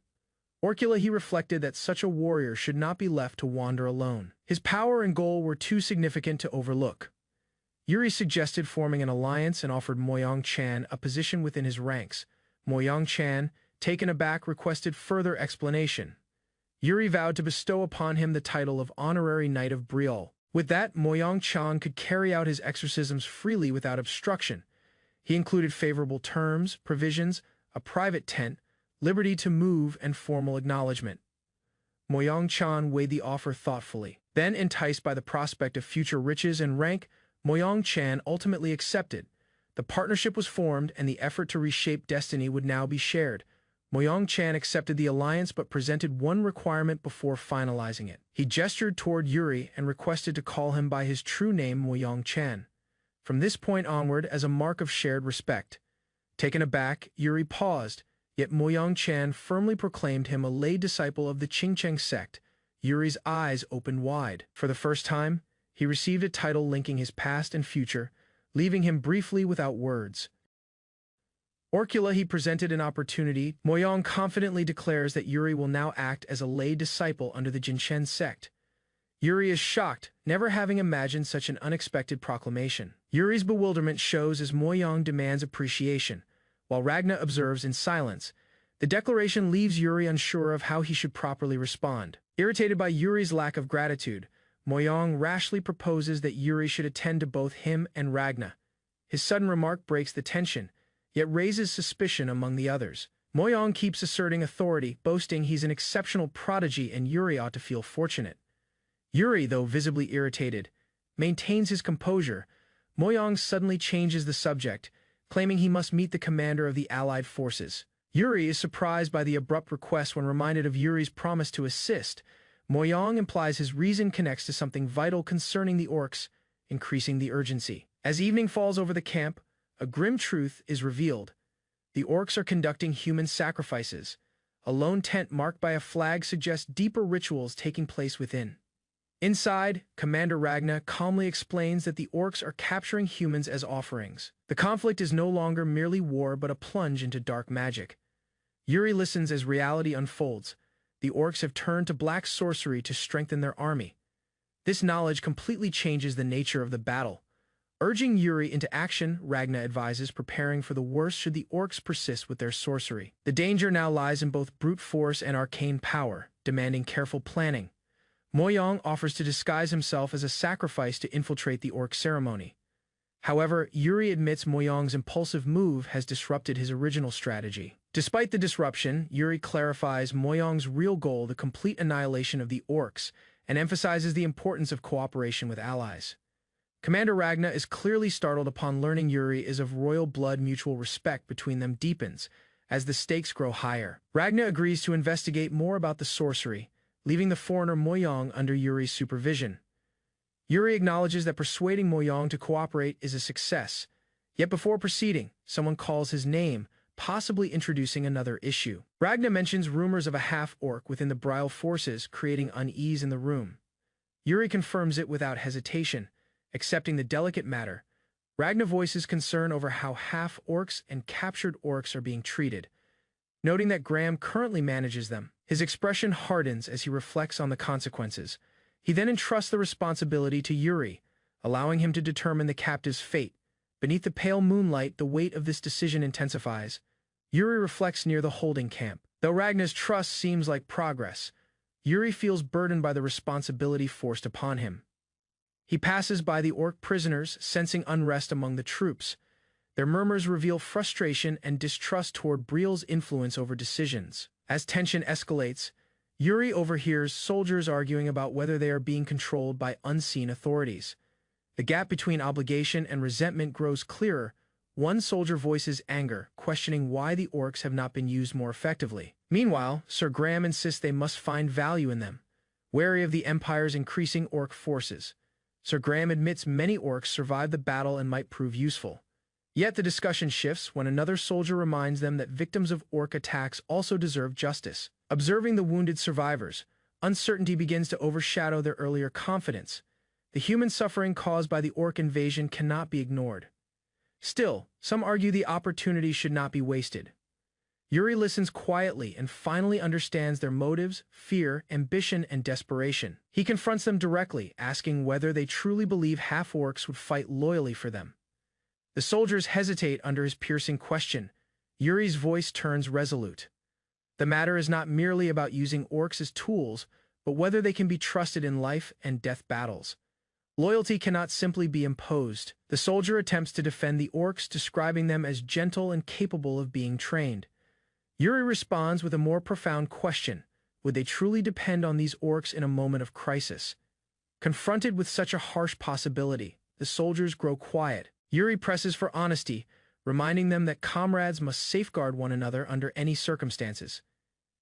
Orcula, he reflected that such a warrior should not be left to wander alone. His power and goal were too significant to overlook. Yuri suggested forming an alliance and offered Moyang Chan a position within his ranks. Moyang Chan, taken aback, requested further explanation. Yuri vowed to bestow upon him the title of Honorary Knight of Brial. With that, Moyang Chan could carry out his exorcisms freely without obstruction. He included favorable terms, provisions, a private tent, liberty to move, and formal acknowledgement. Moyang Chan weighed the offer thoughtfully. Then, enticed by the prospect of future riches and rank, Moyang Chan ultimately accepted. The partnership was formed, and the effort to reshape destiny would now be shared. Moyang-chan accepted the alliance but presented one requirement before finalizing it. He gestured toward Yuri and requested to call him by his true name, Moyang-chan, from this point onward as a mark of shared respect. Taken aback, Yuri paused, yet Moyang-chan firmly proclaimed him a lay disciple of the Qingcheng sect. Yuri's eyes opened wide. For the first time, he received a title linking his past and future, leaving him briefly without words. Orcula, he presented an opportunity. Moyang confidently declares that Yuri will now act as a lay disciple under the Jinchen sect. Yuri is shocked, never having imagined such an unexpected proclamation. Yuri's bewilderment shows as Moyang demands appreciation, while Ragna observes in silence. The declaration leaves Yuri unsure of how he should properly respond. Irritated by Yuri's lack of gratitude, Moyang rashly proposes that Yuri should attend to both him and Ragna. His sudden remark breaks the tension, yet raises suspicion among the others. Moyang keeps asserting authority, boasting he's an exceptional prodigy and Yuri ought to feel fortunate. Yuri, though visibly irritated, maintains his composure. Moyang suddenly changes the subject, claiming he must meet the commander of the allied forces. Yuri is surprised by the abrupt request when reminded of Yuri's promise to assist. Moyang implies his reason connects to something vital concerning the orcs, increasing the urgency. As evening falls over the camp, a grim truth is revealed. The orcs are conducting human sacrifices. A lone tent marked by a flag suggests deeper rituals taking place within. Inside, Commander Ragna calmly explains that the orcs are capturing humans as offerings. The conflict is no longer merely war but a plunge into dark magic. Yuri listens as reality unfolds. The orcs have turned to black sorcery to strengthen their army. This knowledge completely changes the nature of the battle. Urging Yuri into action, Ragna advises preparing for the worst should the orcs persist with their sorcery. The danger now lies in both brute force and arcane power, demanding careful planning. Moyang offers to disguise himself as a sacrifice to infiltrate the orc ceremony. However, Yuri admits Moyang's impulsive move has disrupted his original strategy. Despite the disruption, Yuri clarifies Moyang's real goal, the complete annihilation of the orcs, and emphasizes the importance of cooperation with allies. Commander Ragna is clearly startled upon learning Yuri is of royal blood. Mutual respect between them deepens as the stakes grow higher. Ragna agrees to investigate more about the sorcery, leaving the foreigner Moyang under Yuri's supervision. Yuri acknowledges that persuading Moyang to cooperate is a success, yet before proceeding, someone calls his name, possibly introducing another issue. Ragna mentions rumors of a half-orc within the Brile forces, creating unease in the room. Yuri confirms it without hesitation, accepting the delicate matter. Ragna voices concern over how half-orcs and captured orcs are being treated, noting that Graham currently manages them. His expression hardens as he reflects on the consequences. He then entrusts the responsibility to Yuri, allowing him to determine the captive's fate. Beneath the pale moonlight, the weight of this decision intensifies. Yuri reflects near the holding camp. Though Ragna's trust seems like progress, Yuri feels burdened by the responsibility forced upon him. He passes by the orc prisoners, sensing unrest among the troops. Their murmurs reveal frustration and distrust toward Briel's influence over decisions. As tension escalates, Yuri overhears soldiers arguing about whether they are being controlled by unseen authorities. The gap between obligation and resentment grows clearer. One soldier voices anger, questioning why the orcs have not been used more effectively. Meanwhile, Sir Graham insists they must find value in them, wary of the Empire's increasing orc forces. Sir Graham admits many orcs survived the battle and might prove useful. Yet the discussion shifts when another soldier reminds them that victims of orc attacks also deserve justice. Observing the wounded survivors, uncertainty begins to overshadow their earlier confidence. The human suffering caused by the orc invasion cannot be ignored. Still, some argue the opportunity should not be wasted. Yuri listens quietly and finally understands their motives, fear, ambition, and desperation. He confronts them directly, asking whether they truly believe half-orcs would fight loyally for them. The soldiers hesitate under his piercing question. Yuri's voice turns resolute. The matter is not merely about using orcs as tools, but whether they can be trusted in life and death battles. Loyalty cannot simply be imposed. The soldier attempts to defend the orcs, describing them as gentle and capable of being trained. Yuri responds with a more profound question. Would they truly depend on these orcs in a moment of crisis? Confronted with such a harsh possibility, the soldiers grow quiet. Yuri presses for honesty, reminding them that comrades must safeguard one another under any circumstances.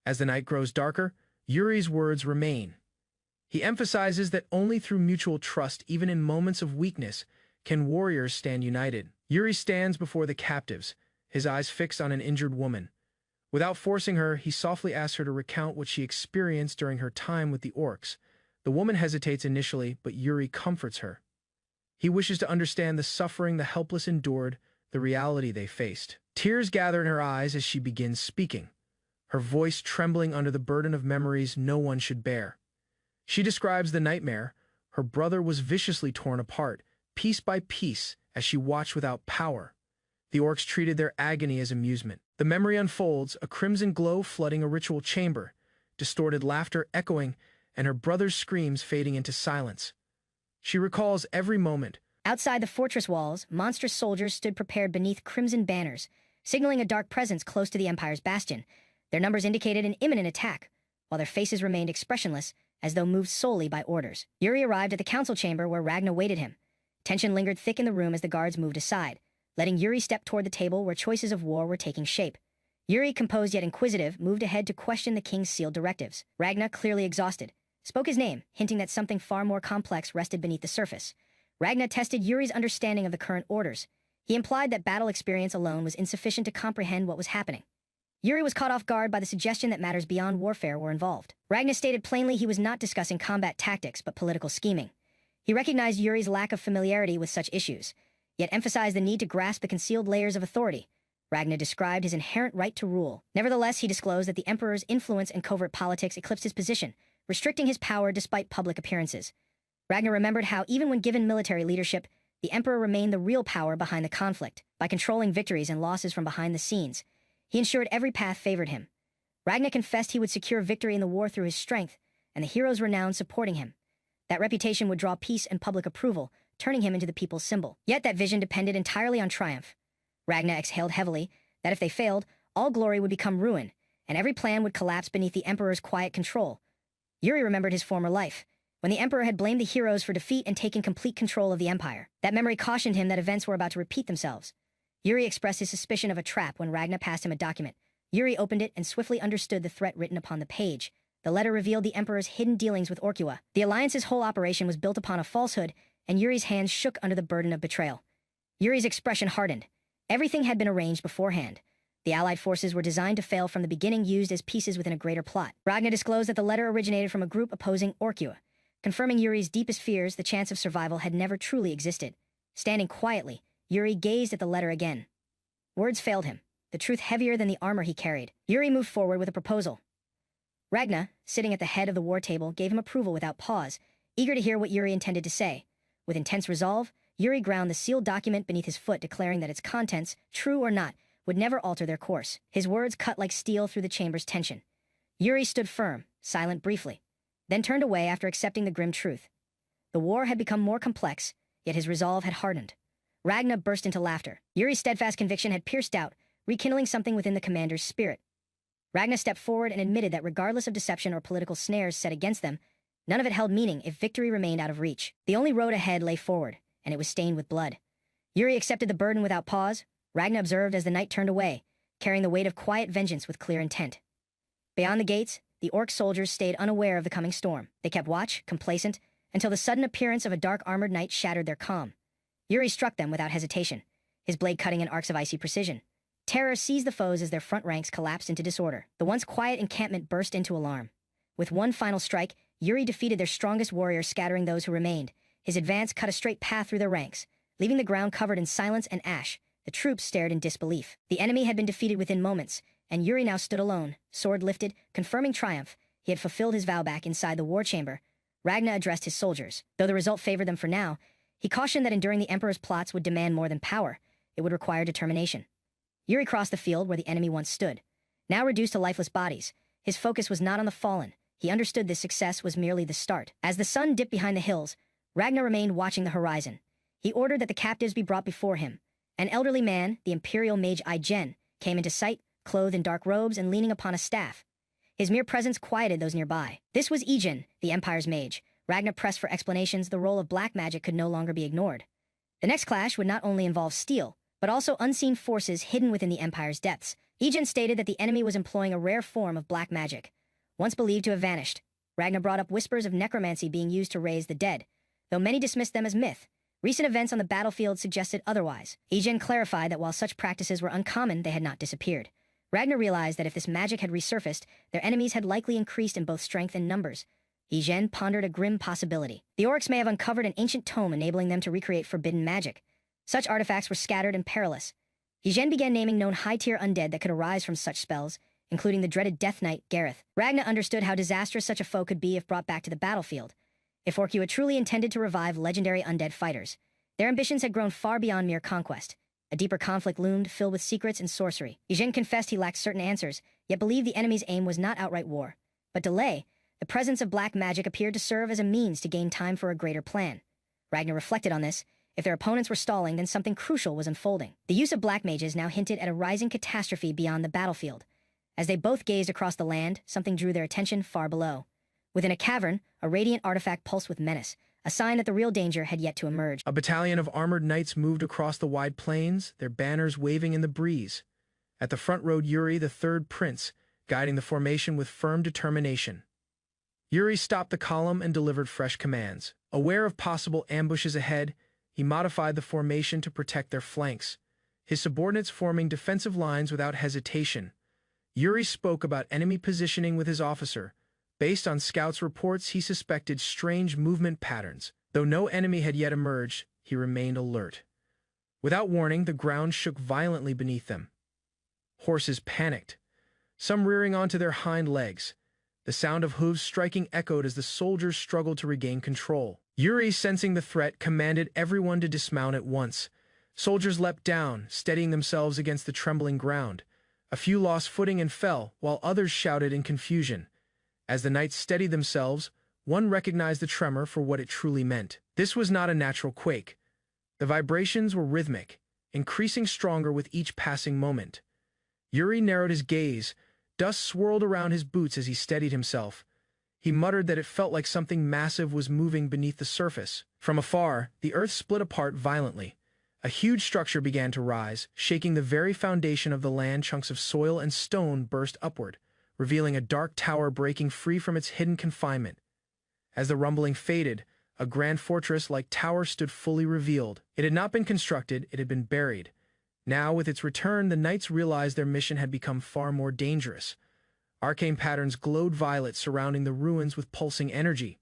As the night grows darker, Yuri's words remain. He emphasizes that only through mutual trust, even in moments of weakness, can warriors stand united. Yuri stands before the captives, his eyes fixed on an injured woman. Without forcing her, he softly asks her to recount what she experienced during her time with the orcs. The woman hesitates initially, but Yuri comforts her. He wishes to understand the suffering the helpless endured, the reality they faced. Tears gather in her eyes as she begins speaking, her voice trembling under the burden of memories no one should bear. She describes the nightmare. Her brother was viciously torn apart, piece by piece, as she watched without power. The orcs treated their agony as amusement. The memory unfolds, a crimson glow flooding a ritual chamber, distorted laughter echoing, and her brother's screams fading into silence. She recalls every moment. Outside the fortress walls, monstrous soldiers stood prepared beneath crimson banners, signaling a dark presence close to the Empire's bastion. Their numbers indicated an imminent attack, while their faces remained expressionless, as though moved solely by orders. Yuri arrived at the council chamber where Ragna waited him. Tension lingered thick in the room as the guards moved aside, letting Yuri step toward the table where choices of war were taking shape. Yuri, composed yet inquisitive, moved ahead to question the king's sealed directives. Ragna, clearly exhausted, spoke his name, hinting that something far more complex rested beneath the surface. Ragna tested Yuri's understanding of the current orders. He implied that battle experience alone was insufficient to comprehend what was happening. Yuri was caught off guard by the suggestion that matters beyond warfare were involved. Ragna stated plainly he was not discussing combat tactics but political scheming. He recognized Yuri's lack of familiarity with such issues, yet emphasized the need to grasp the concealed layers of authority. Ragna described his inherent right to rule. Nevertheless, he disclosed that the emperor's influence in covert politics eclipsed his position, restricting his power despite public appearances. Ragna remembered how, even when given military leadership, the emperor remained the real power behind the conflict. By controlling victories and losses from behind the scenes, he ensured every path favored him. Ragna confessed he would secure victory in the war through his strength, and the heroes renowned supporting him. That reputation would draw peace and public approval, turning him into the people's symbol. Yet that vision depended entirely on triumph. Ragna exhaled heavily, that if they failed, all glory would become ruin, and every plan would collapse beneath the emperor's quiet control. Yuri remembered his former life, when the emperor had blamed the heroes for defeat and taken complete control of the empire. That memory cautioned him that events were about to repeat themselves. Yuri expressed his suspicion of a trap when Ragna passed him a document. Yuri opened it and swiftly understood the threat written upon the page. The letter revealed the emperor's hidden dealings with Orkua. The alliance's whole operation was built upon a falsehood, and Yuri's hands shook under the burden of betrayal. Yuri's expression hardened. Everything had been arranged beforehand. The allied forces were designed to fail from the beginning, used as pieces within a greater plot. Ragna disclosed that the letter originated from a group opposing Orkua. Confirming Yuri's deepest fears, the chance of survival had never truly existed. Standing quietly, Yuri gazed at the letter again. Words failed him, the truth heavier than the armor he carried. Yuri moved forward with a proposal. Ragna, sitting at the head of the war table, gave him approval without pause, eager to hear what Yuri intended to say. With intense resolve, Yuri ground the sealed document beneath his foot, declaring that its contents, true or not, would never alter their course. His words cut like steel through the chamber's tension. Yuri stood firm, silent briefly, then turned away after accepting the grim truth. The war had become more complex, yet his resolve had hardened. Ragna burst into laughter. Yuri's steadfast conviction had pierced out, rekindling something within the commander's spirit. Ragna stepped forward and admitted that regardless of deception or political snares set against them, none of it held meaning if victory remained out of reach. The only road ahead lay forward, and it was stained with blood. Yuri accepted the burden without pause. Ragna observed as the night turned away, carrying the weight of quiet vengeance with clear intent. Beyond the gates, the orc soldiers stayed unaware of the coming storm. They kept watch, complacent, until the sudden appearance of a dark armored knight shattered their calm. Yuri struck them without hesitation, his blade cutting in arcs of icy precision. Terror seized the foes as their front ranks collapsed into disorder. The once quiet encampment burst into alarm. With one final strike, Yuri defeated their strongest warrior, scattering those who remained. His advance cut a straight path through their ranks, leaving the ground covered in silence and ash. The troops stared in disbelief. The enemy had been defeated within moments, and Yuri now stood alone, sword lifted, confirming triumph. He had fulfilled his vow. Back inside the war chamber, Ragna addressed his soldiers. Though the result favored them for now, he cautioned that enduring the emperor's plots would demand more than power. It would require determination. Yuri crossed the field where the enemy once stood. Now reduced to lifeless bodies, his focus was not on the fallen. He understood this success was merely the start. As the sun dipped behind the hills, Ragna remained watching the horizon. He ordered that the captives be brought before him. An elderly man, the imperial mage Igen, came into sight, clothed in dark robes and leaning upon a staff. His mere presence quieted those nearby. This was Igen, the empire's mage. Ragna pressed for explanations. The role of black magic could no longer be ignored. The next clash would not only involve steel, but also unseen forces hidden within the Empire's depths. Ijin stated that the enemy was employing a rare form of black magic, once believed to have vanished. Ragnar brought up whispers of necromancy being used to raise the dead, though many dismissed them as myth. Recent events on the battlefield suggested otherwise. Ijin clarified that while such practices were uncommon, they had not disappeared. Ragnar realized that if this magic had resurfaced, their enemies had likely increased in both strength and numbers. Ijin pondered a grim possibility. The orcs may have uncovered an ancient tome enabling them to recreate forbidden magic. Such artifacts were scattered and perilous. Ijin began naming known high-tier undead that could arise from such spells, including the dreaded Death Knight, Gareth. Ragnar understood how disastrous such a foe could be if brought back to the battlefield. If Orkua truly intended to revive legendary undead fighters, their ambitions had grown far beyond mere conquest. A deeper conflict loomed, filled with secrets and sorcery. Ijin confessed he lacked certain answers, yet believed the enemy's aim was not outright war, but delay. The presence of black magic appeared to serve as a means to gain time for a greater plan. Ragnar reflected on this. If their opponents were stalling, then something crucial was unfolding. The use of black mages now hinted at a rising catastrophe beyond the battlefield. As they both gazed across the land, something drew their attention far below. Within a cavern, a radiant artifact pulsed with menace, a sign that the real danger had yet to emerge. A battalion of armored knights moved across the wide plains, their banners waving in the breeze. At the front rode Yuri, the third prince, guiding the formation with firm determination. Yuri stopped the column and delivered fresh commands. Aware of possible ambushes ahead, he modified the formation to protect their flanks, his subordinates forming defensive lines without hesitation. Yuri spoke about enemy positioning with his officer. Based on scouts' reports, he suspected strange movement patterns. Though no enemy had yet emerged, he remained alert. Without warning, the ground shook violently beneath them. Horses panicked, some rearing onto their hind legs. The sound of hooves striking echoed as the soldiers struggled to regain control. Yuri, sensing the threat, commanded everyone to dismount at once. Soldiers leapt down, steadying themselves against the trembling ground. A few lost footing and fell, while others shouted in confusion. As the knights steadied themselves, one recognized the tremor for what it truly meant. This was not a natural quake. The vibrations were rhythmic, increasing stronger with each passing moment. Yuri narrowed his gaze. Dust swirled around his boots as he steadied himself. He muttered that it felt like something massive was moving beneath the surface. From afar, the earth split apart violently. A huge structure began to rise, shaking the very foundation of the land. Chunks of soil and stone burst upward, revealing a dark tower breaking free from its hidden confinement. As the rumbling faded, a grand fortress-like tower stood fully revealed. It had not been constructed, it had been buried. Now, with its return, the knights realized their mission had become far more dangerous. Arcane patterns glowed violet, surrounding the ruins with pulsing energy.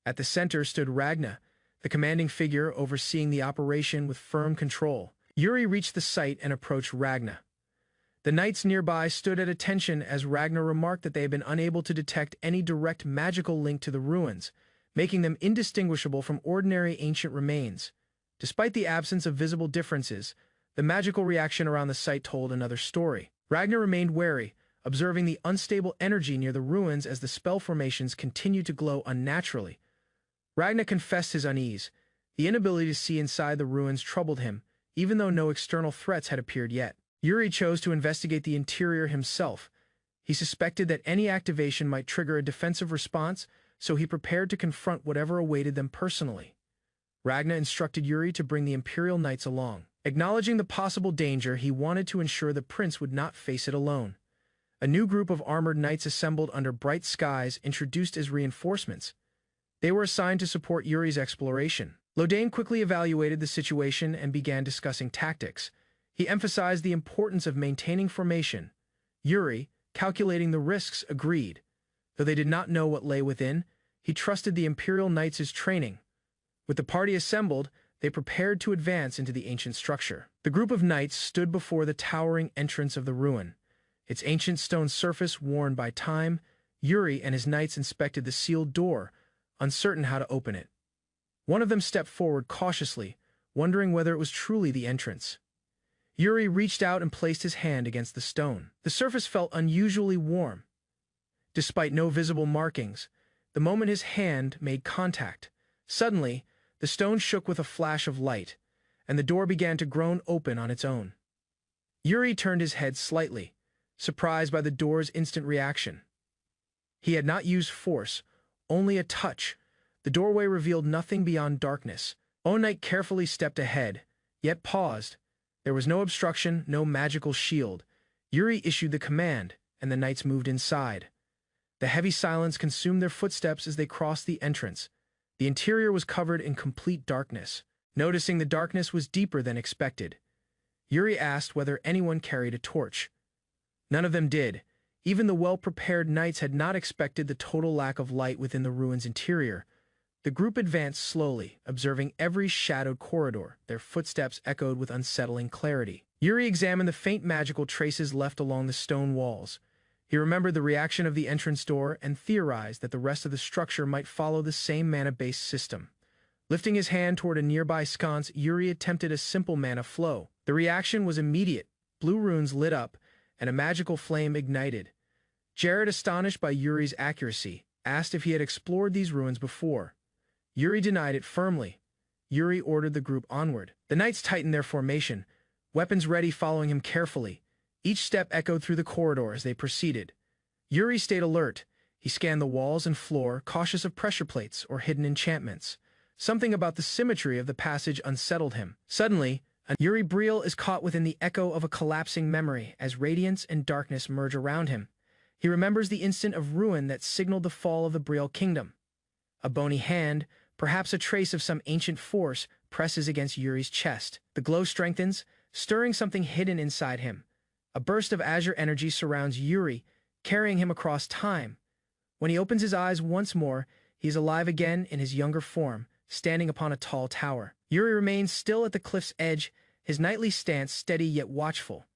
At the center stood Ragnar, the commanding figure overseeing the operation with firm control. Yuri reached the site and approached Ragnar. The knights nearby stood at attention as Ragnar remarked that they had been unable to detect any direct magical link to the ruins, making them indistinguishable from ordinary ancient remains. Despite the absence of visible differences, the magical reaction around the site told another story. Ragnar remained wary, observing the unstable energy near the ruins as the spell formations continued to glow unnaturally. Ragnar confessed his unease. The inability to see inside the ruins troubled him, even though no external threats had appeared yet. Yuri chose to investigate the interior himself. He suspected that any activation might trigger a defensive response, so he prepared to confront whatever awaited them personally. Ragnar instructed Yuri to bring the Imperial Knights along. Acknowledging the possible danger, he wanted to ensure the prince would not face it alone. A new group of armored knights assembled under bright skies, introduced as reinforcements. They were assigned to support Yuri's exploration. Lodane quickly evaluated the situation and began discussing tactics. He emphasized the importance of maintaining formation. Yuri, calculating the risks, agreed. Though they did not know what lay within, he trusted the Imperial Knights' training. With the party assembled, they prepared to advance into the ancient structure. The group of knights stood before the towering entrance of the ruin. Its ancient stone surface worn by time, Yuri and his knights inspected the sealed door, uncertain how to open it. One of them stepped forward cautiously, wondering whether it was truly the entrance. Yuri reached out and placed his hand against the stone. The surface felt unusually warm. Despite no visible markings, the moment his hand made contact, suddenly, the stone shook with a flash of light, and the door began to groan open on its own. Yuri turned his head slightly, surprised by the door's instant reaction. He had not used force, only a touch. The doorway revealed nothing beyond darkness. O Knight carefully stepped ahead, yet paused. There was no obstruction, no magical shield. Yuri issued the command, and the knights moved inside. The heavy silence consumed their footsteps as they crossed the entrance. The interior was covered in complete darkness. Noticing the darkness was deeper than expected, Yuri asked whether anyone carried a torch. None of them did. Even the well-prepared knights had not expected the total lack of light within the ruin's interior. The group advanced slowly, observing every shadowed corridor. Their footsteps echoed with unsettling clarity. Yuri examined the faint magical traces left along the stone walls. He remembered the reaction of the entrance door and theorized that the rest of the structure might follow the same mana-based system. Lifting his hand toward a nearby sconce, Yuri attempted a simple mana flow. The reaction was immediate. Blue runes lit up, and a magical flame ignited. Jared, astonished by Yuri's accuracy, asked if he had explored these ruins before. Yuri denied it firmly. Yuri ordered the group onward. The knights tightened their formation, weapons ready, following him carefully. Each step echoed through the corridor as they proceeded. Yuri stayed alert. He scanned the walls and floor, cautious of pressure plates or hidden enchantments. Something about the symmetry of the passage unsettled him. Suddenly, Yuri Briel is caught within the echo of a collapsing memory as radiance and darkness merge around him. He remembers the instant of ruin that signaled the fall of the Briel kingdom. A bony hand, perhaps a trace of some ancient force, presses against Yuri's chest. The glow strengthens, stirring something hidden inside him. A burst of azure energy surrounds Yuri, carrying him across time. When he opens his eyes once more, he is alive again in his younger form, standing upon a tall tower. Yuri remains still at the cliff's edge, his knightly stance steady yet watchful.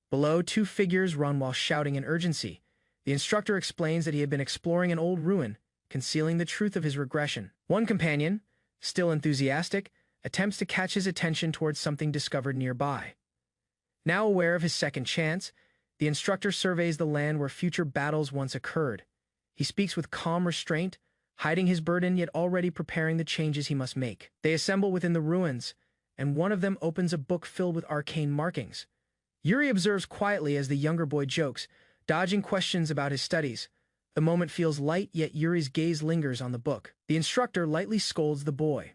Below, two figures run while shouting in urgency. The instructor explains that he had been exploring an old ruin, concealing the truth of his regression. One companion, still enthusiastic, attempts to catch his attention towards something discovered nearby. Now aware of his second chance, the instructor surveys the land where future battles once occurred. He speaks with calm restraint, hiding his burden yet already preparing the changes he must make. They assemble within the ruins, and one of them opens a book filled with arcane markings. Yuri observes quietly as the younger boy jokes, dodging questions about his studies. The moment feels light, yet Yuri's gaze lingers on the book. The instructor lightly scolds the boy,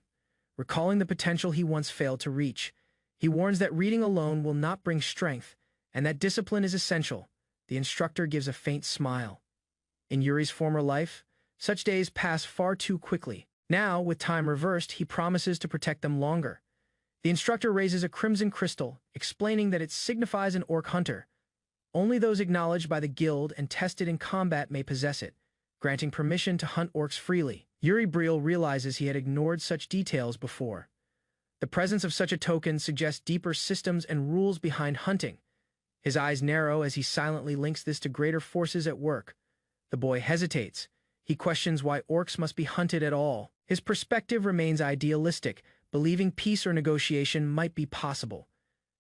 recalling the potential he once failed to reach. He warns that reading alone will not bring strength, and that discipline is essential. The instructor gives a faint smile. In Yuri's former life, such days pass far too quickly. Now, with time reversed, he promises to protect them longer. The instructor raises a crimson crystal, explaining that it signifies an orc hunter. Only those acknowledged by the guild and tested in combat may possess it, granting permission to hunt orcs freely. Yuri Briel realizes he had ignored such details before. The presence of such a token suggests deeper systems and rules behind hunting. His eyes narrow as he silently links this to greater forces at work. The boy hesitates. He questions why orcs must be hunted at all. His perspective remains idealistic, believing peace or negotiation might be possible.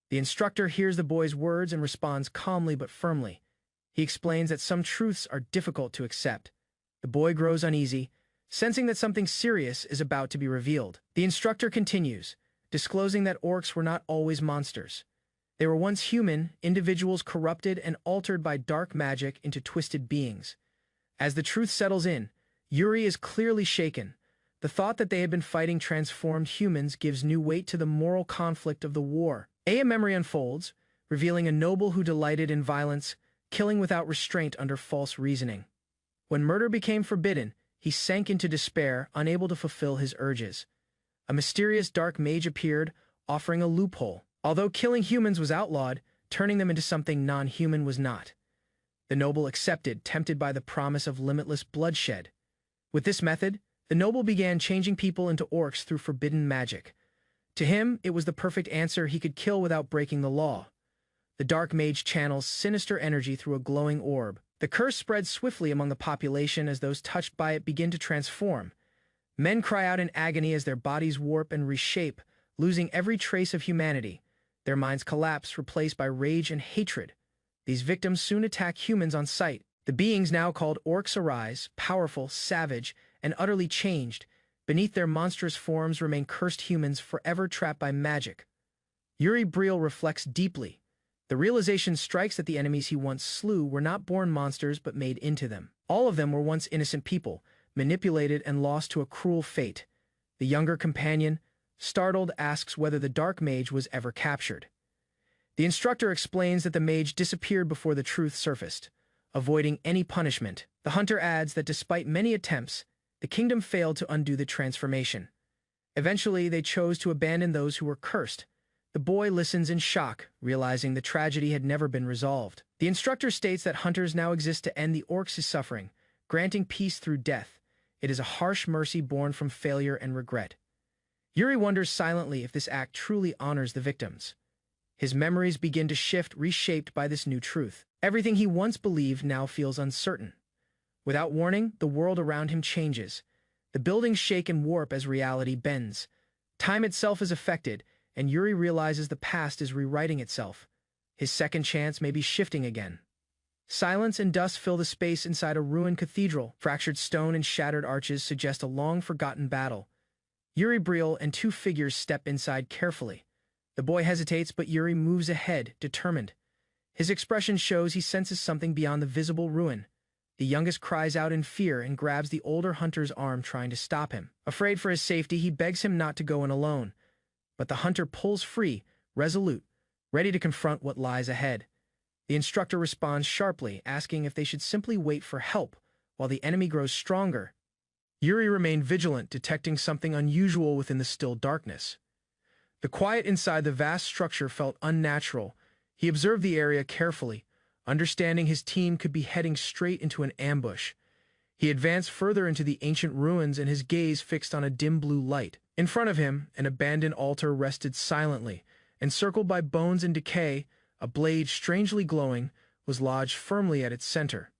The instructor hears the boy's words and responds calmly but firmly. He explains that some truths are difficult to accept. The boy grows uneasy, sensing that something serious is about to be revealed. The instructor continues, disclosing that orcs were not always monsters. They were once human, individuals corrupted and altered by dark magic into twisted beings. As the truth settles in, Yuri is clearly shaken. The thought that they had been fighting transformed humans gives new weight to the moral conflict of the war. A memory unfolds, revealing a noble who delighted in violence, killing without restraint under false reasoning. When murder became forbidden, he sank into despair, unable to fulfill his urges. A mysterious dark mage appeared, offering a loophole. Although killing humans was outlawed, turning them into something non-human was not. The noble accepted, tempted by the promise of limitless bloodshed. With this method, the noble began changing people into orcs through forbidden magic. To him, it was the perfect answer. He could kill without breaking the law. The dark mage channels sinister energy through a glowing orb. The curse spreads swiftly among the population as those touched by it begin to transform. Men cry out in agony as their bodies warp and reshape, losing every trace of humanity. Their minds collapse, replaced by rage and hatred. These victims soon attack humans on sight. The beings now called orcs arise, powerful, savage, and utterly changed. Beneath their monstrous forms remain cursed humans forever trapped by magic. Yuri Briel reflects deeply. The realization strikes that the enemies he once slew were not born monsters but made into them. All of them were once innocent people, manipulated and lost to a cruel fate. The younger companion, startled, asks whether the dark mage was ever captured. The instructor explains that the mage disappeared before the truth surfaced, avoiding any punishment. The hunter adds that despite many attempts, the kingdom failed to undo the transformation. Eventually, they chose to abandon those who were cursed. The boy listens in shock, realizing the tragedy had never been resolved. The instructor states that hunters now exist to end the orcs' suffering, granting peace through death. It is a harsh mercy born from failure and regret. Yuri wonders silently if this act truly honors the victims. His memories begin to shift, reshaped by this new truth. Everything he once believed now feels uncertain. Without warning, the world around him changes. The buildings shake and warp as reality bends. Time itself is affected, and Yuri realizes the past is rewriting itself. His second chance may be shifting again. Silence and dust fill the space inside a ruined cathedral. Fractured stone and shattered arches suggest a long-forgotten battle. Yuri Briel and two figures step inside carefully. The boy hesitates, but Yuri moves ahead, determined. His expression shows he senses something beyond the visible ruin. The youngest cries out in fear and grabs the older hunter's arm, trying to stop him. Afraid for his safety, he begs him not to go in alone. But the hunter pulls free, resolute, ready to confront what lies ahead. The instructor responds sharply, asking if they should simply wait for help while the enemy grows stronger. Yuri remained vigilant, detecting something unusual within the still darkness. The quiet inside the vast structure felt unnatural. He observed the area carefully, understanding his team could be heading straight into an ambush. He advanced further into the ancient ruins, and his gaze fixed on a dim blue light. In front of him, an abandoned altar rested silently. Encircled by bones and decay, a blade strangely glowing was lodged firmly at its center.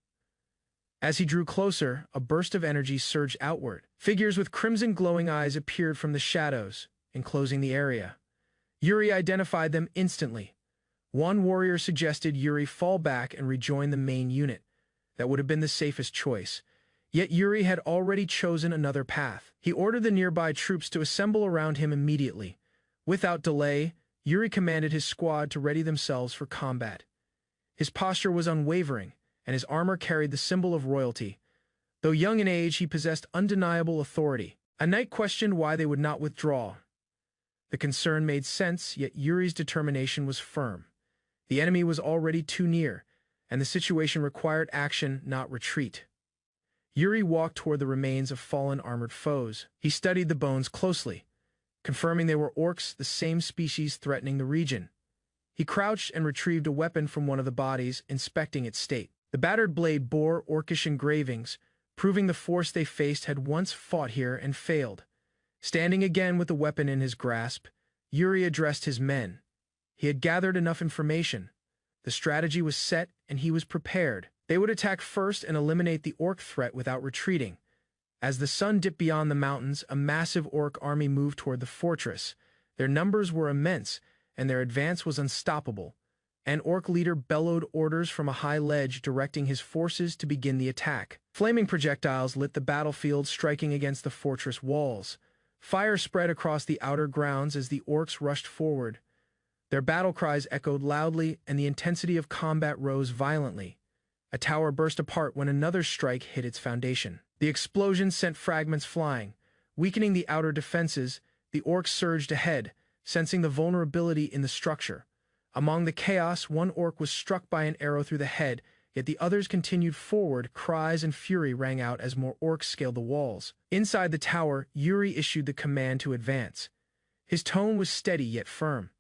As he drew closer, a burst of energy surged outward. Figures with crimson glowing eyes appeared from the shadows, enclosing the area. Yuri identified them instantly. One warrior suggested Yuri fall back and rejoin the main unit. That would have been the safest choice. Yet Yuri had already chosen another path. He ordered the nearby troops to assemble around him immediately. Without delay, Yuri commanded his squad to ready themselves for combat. His posture was unwavering, and his armor carried the symbol of royalty. Though young in age, he possessed undeniable authority. A knight questioned why they would not withdraw. The concern made sense, yet Yuri's determination was firm. The enemy was already too near, and the situation required action, not retreat. Yuri walked toward the remains of fallen armored foes. He studied the bones closely, confirming they were orcs, the same species threatening the region. He crouched and retrieved a weapon from one of the bodies, inspecting its state. The battered blade bore orcish engravings, proving the force they faced had once fought here and failed. Standing again with the weapon in his grasp, Yuri addressed his men. He had gathered enough information. The strategy was set, and he was prepared. They would attack first and eliminate the orc threat without retreating. As the sun dipped beyond the mountains, a massive orc army moved toward the fortress. Their numbers were immense, and their advance was unstoppable. An orc leader bellowed orders from a high ledge, directing his forces to begin the attack. Flaming projectiles lit the battlefield, striking against the fortress walls. Fire spread across the outer grounds as the orcs rushed forward. Their battle cries echoed loudly, and the intensity of combat rose violently. A tower burst apart when another strike hit its foundation. The explosion sent fragments flying. Weakening the outer defenses, the orcs surged ahead, sensing the vulnerability in the structure. Among the chaos, one orc was struck by an arrow through the head, yet the others continued forward. Cries and fury rang out as more orcs scaled the walls. Inside the tower, Yuri issued the command to advance. His tone was steady yet firm.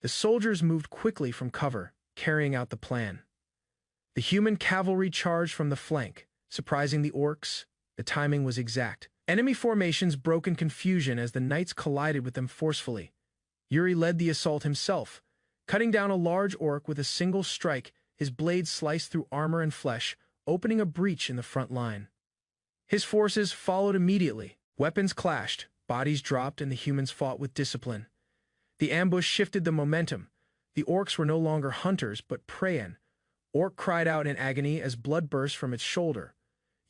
The soldiers moved quickly from cover, carrying out the plan. The human cavalry charged from the flank, surprising the orcs. The timing was exact. Enemy formations broke in confusion as the knights collided with them forcefully. Yuri led the assault himself, cutting down a large orc with a single strike. His blade sliced through armor and flesh, opening a breach in the front line. His forces followed immediately. Weapons clashed, bodies dropped, and the humans fought with discipline. The ambush shifted the momentum. The orcs were no longer hunters, but prey. Orc cried out in agony as blood burst from its shoulder.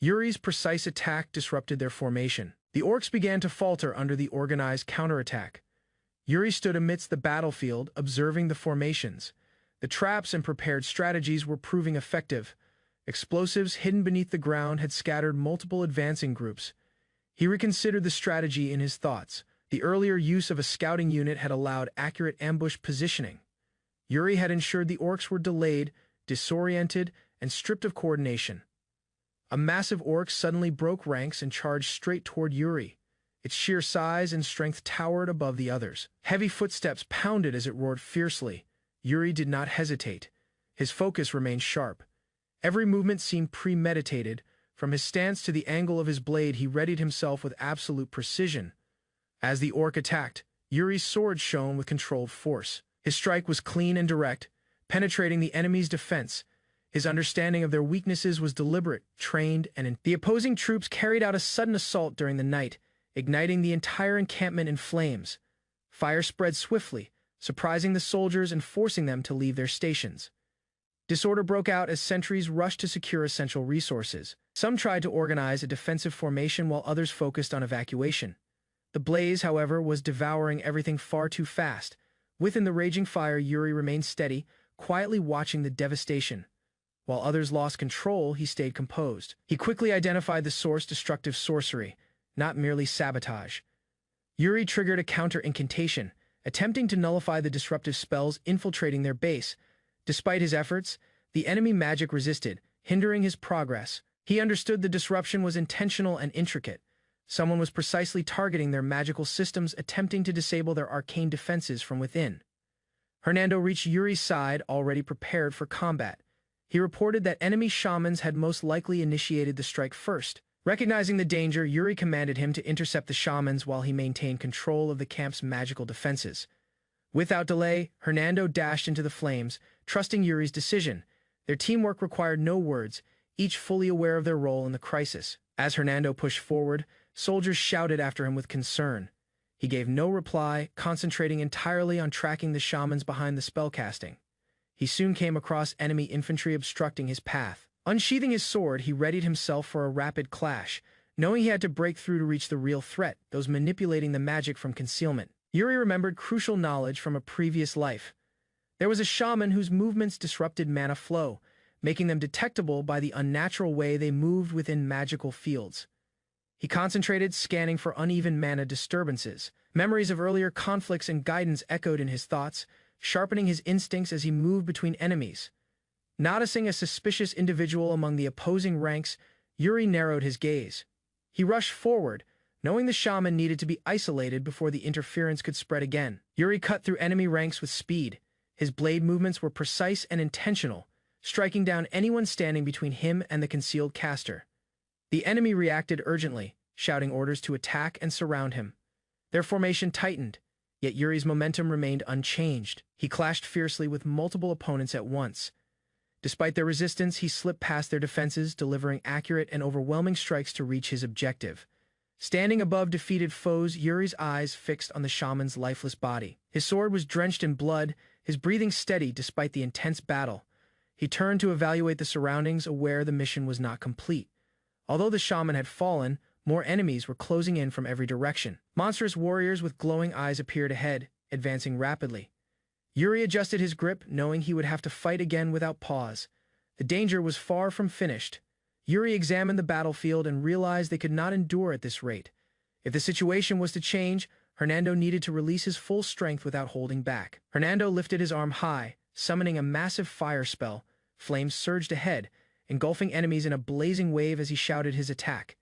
Yuri's precise attack disrupted their formation. The orcs began to falter under the organized counterattack. Yuri stood amidst the battlefield, observing the formations. The traps and prepared strategies were proving effective. Explosives hidden beneath the ground had scattered multiple advancing groups. He reconsidered the strategy in his thoughts. The earlier use of a scouting unit had allowed accurate ambush positioning. Yuri had ensured the orcs were delayed, disoriented, and stripped of coordination. A massive orc suddenly broke ranks and charged straight toward Yuri. Its sheer size and strength towered above the others. Heavy footsteps pounded as it roared fiercely. Yuri did not hesitate. His focus remained sharp. Every movement seemed premeditated. From his stance to the angle of his blade, he readied himself with absolute precision. As the orc attacked, Yuri's sword shone with controlled force. His strike was clean and direct, penetrating the enemy's defense. His understanding of their weaknesses was deliberate, trained, and the opposing troops carried out a sudden assault during the night, igniting the entire encampment in flames. Fire spread swiftly, surprising the soldiers and forcing them to leave their stations. Disorder broke out as sentries rushed to secure essential resources. Some tried to organize a defensive formation while others focused on evacuation. The blaze, however, was devouring everything far too fast. Within the raging fire, Yuri remained steady, quietly watching the devastation. While others lost control, he stayed composed. He quickly identified the source: destructive sorcery, not merely sabotage. Yuri triggered a counter-incantation, attempting to nullify the disruptive spells infiltrating their base. Despite his efforts, the enemy magic resisted, hindering his progress. He understood the disruption was intentional and intricate. Someone was precisely targeting their magical systems, attempting to disable their arcane defenses from within. Hernando reached Yuri's side, already prepared for combat. He reported that enemy shamans had most likely initiated the strike first. Recognizing the danger, Yuri commanded him to intercept the shamans while he maintained control of the camp's magical defenses. Without delay, Hernando dashed into the flames, trusting Yuri's decision. Their teamwork required no words, each fully aware of their role in the crisis. As Hernando pushed forward, soldiers shouted after him with concern. He gave no reply, concentrating entirely on tracking the shamans behind the spellcasting. He soon came across enemy infantry obstructing his path. Unsheathing his sword, he readied himself for a rapid clash, knowing he had to break through to reach the real threat, those manipulating the magic from concealment. Yuri remembered crucial knowledge from a previous life. There was a shaman whose movements disrupted mana flow, making them detectable by the unnatural way they moved within magical fields. He concentrated, scanning for uneven mana disturbances. Memories of earlier conflicts and guidance echoed in his thoughts, sharpening his instincts as he moved between enemies. Noticing a suspicious individual among the opposing ranks, Yuri narrowed his gaze. He rushed forward, knowing the shaman needed to be isolated before the interference could spread again. Yuri cut through enemy ranks with speed. His blade movements were precise and intentional, striking down anyone standing between him and the concealed caster. The enemy reacted urgently, shouting orders to attack and surround him. Their formation tightened, yet Yuri's momentum remained unchanged. He clashed fiercely with multiple opponents at once. Despite their resistance, he slipped past their defenses, delivering accurate and overwhelming strikes to reach his objective. Standing above defeated foes, Yuri's eyes fixed on the shaman's lifeless body. His sword was drenched in blood, his breathing steady despite the intense battle. He turned to evaluate the surroundings, aware the mission was not complete. Although the shaman had fallen, more enemies were closing in from every direction. Monstrous warriors with glowing eyes appeared ahead, advancing rapidly. Yuri adjusted his grip, knowing he would have to fight again without pause. The danger was far from finished. Yuri examined the battlefield and realized they could not endure at this rate. If the situation was to change, Hernando needed to release his full strength without holding back. Hernando lifted his arm high, summoning a massive fire spell. Flames surged ahead, engulfing enemies in a blazing wave as he shouted his attack.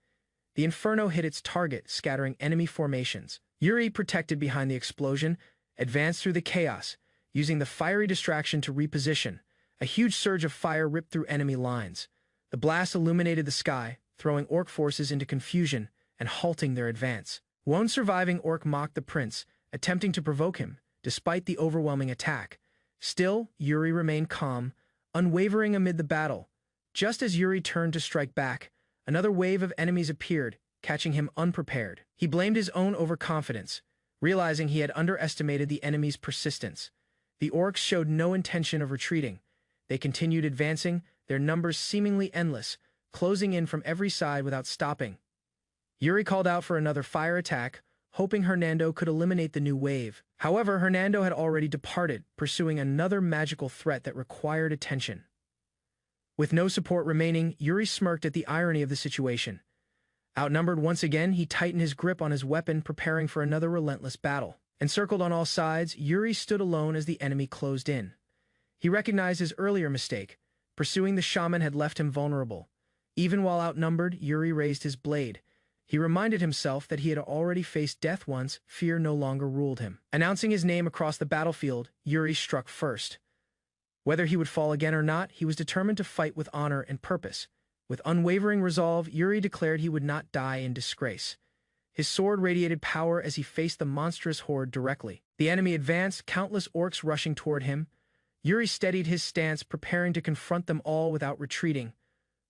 The inferno hit its target, scattering enemy formations. Yuri, protected behind the explosion, advanced through the chaos, using the fiery distraction to reposition. A huge surge of fire ripped through enemy lines. The blast illuminated the sky, throwing orc forces into confusion and halting their advance. One surviving orc mocked the prince, attempting to provoke him, despite the overwhelming attack. Still, Yuri remained calm, unwavering amid the battle. Just as Yuri turned to strike back, another wave of enemies appeared, catching him unprepared. He blamed his own overconfidence, realizing he had underestimated the enemy's persistence. The orcs showed no intention of retreating. They continued advancing, their numbers seemingly endless, closing in from every side without stopping. Yuri called out for another fire attack, hoping Hernando could eliminate the new wave. However, Hernando had already departed, pursuing another magical threat that required attention. With no support remaining, Yuri smirked at the irony of the situation. Outnumbered once again, he tightened his grip on his weapon, preparing for another relentless battle. Encircled on all sides, Yuri stood alone as the enemy closed in. He recognized his earlier mistake. Pursuing the shaman had left him vulnerable. Even while outnumbered, Yuri raised his blade. He reminded himself that he had already faced death once. Fear no longer ruled him. Announcing his name across the battlefield, Yuri struck first. Whether he would fall again or not, he was determined to fight with honor and purpose. With unwavering resolve, Yuri declared he would not die in disgrace. His sword radiated power as he faced the monstrous horde directly. The enemy advanced, countless orcs rushing toward him. Yuri steadied his stance, preparing to confront them all without retreating.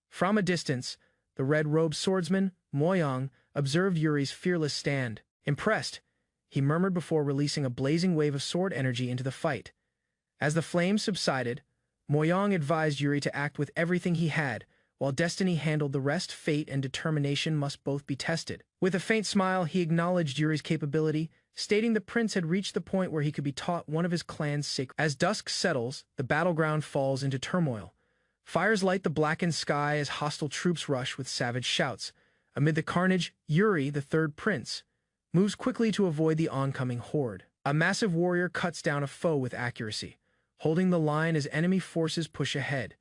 From a distance, the red-robed swordsman, Moyang, observed Yuri's fearless stand. Impressed, he murmured before releasing a blazing wave of sword energy into the fight. As the flames subsided, Moyang advised Yuri to act with everything he had. While destiny handled the rest, fate and determination must both be tested. With a faint smile, he acknowledged Yuri's capability, stating the prince had reached the point where he could be taught one of his clan's sacred. As dusk settles, the battleground falls into turmoil. Fires light the blackened sky as hostile troops rush with savage shouts. Amid the carnage, Yuri, the third prince, moves quickly to avoid the oncoming horde. A massive warrior cuts down a foe with accuracy, holding the line as enemy forces push ahead.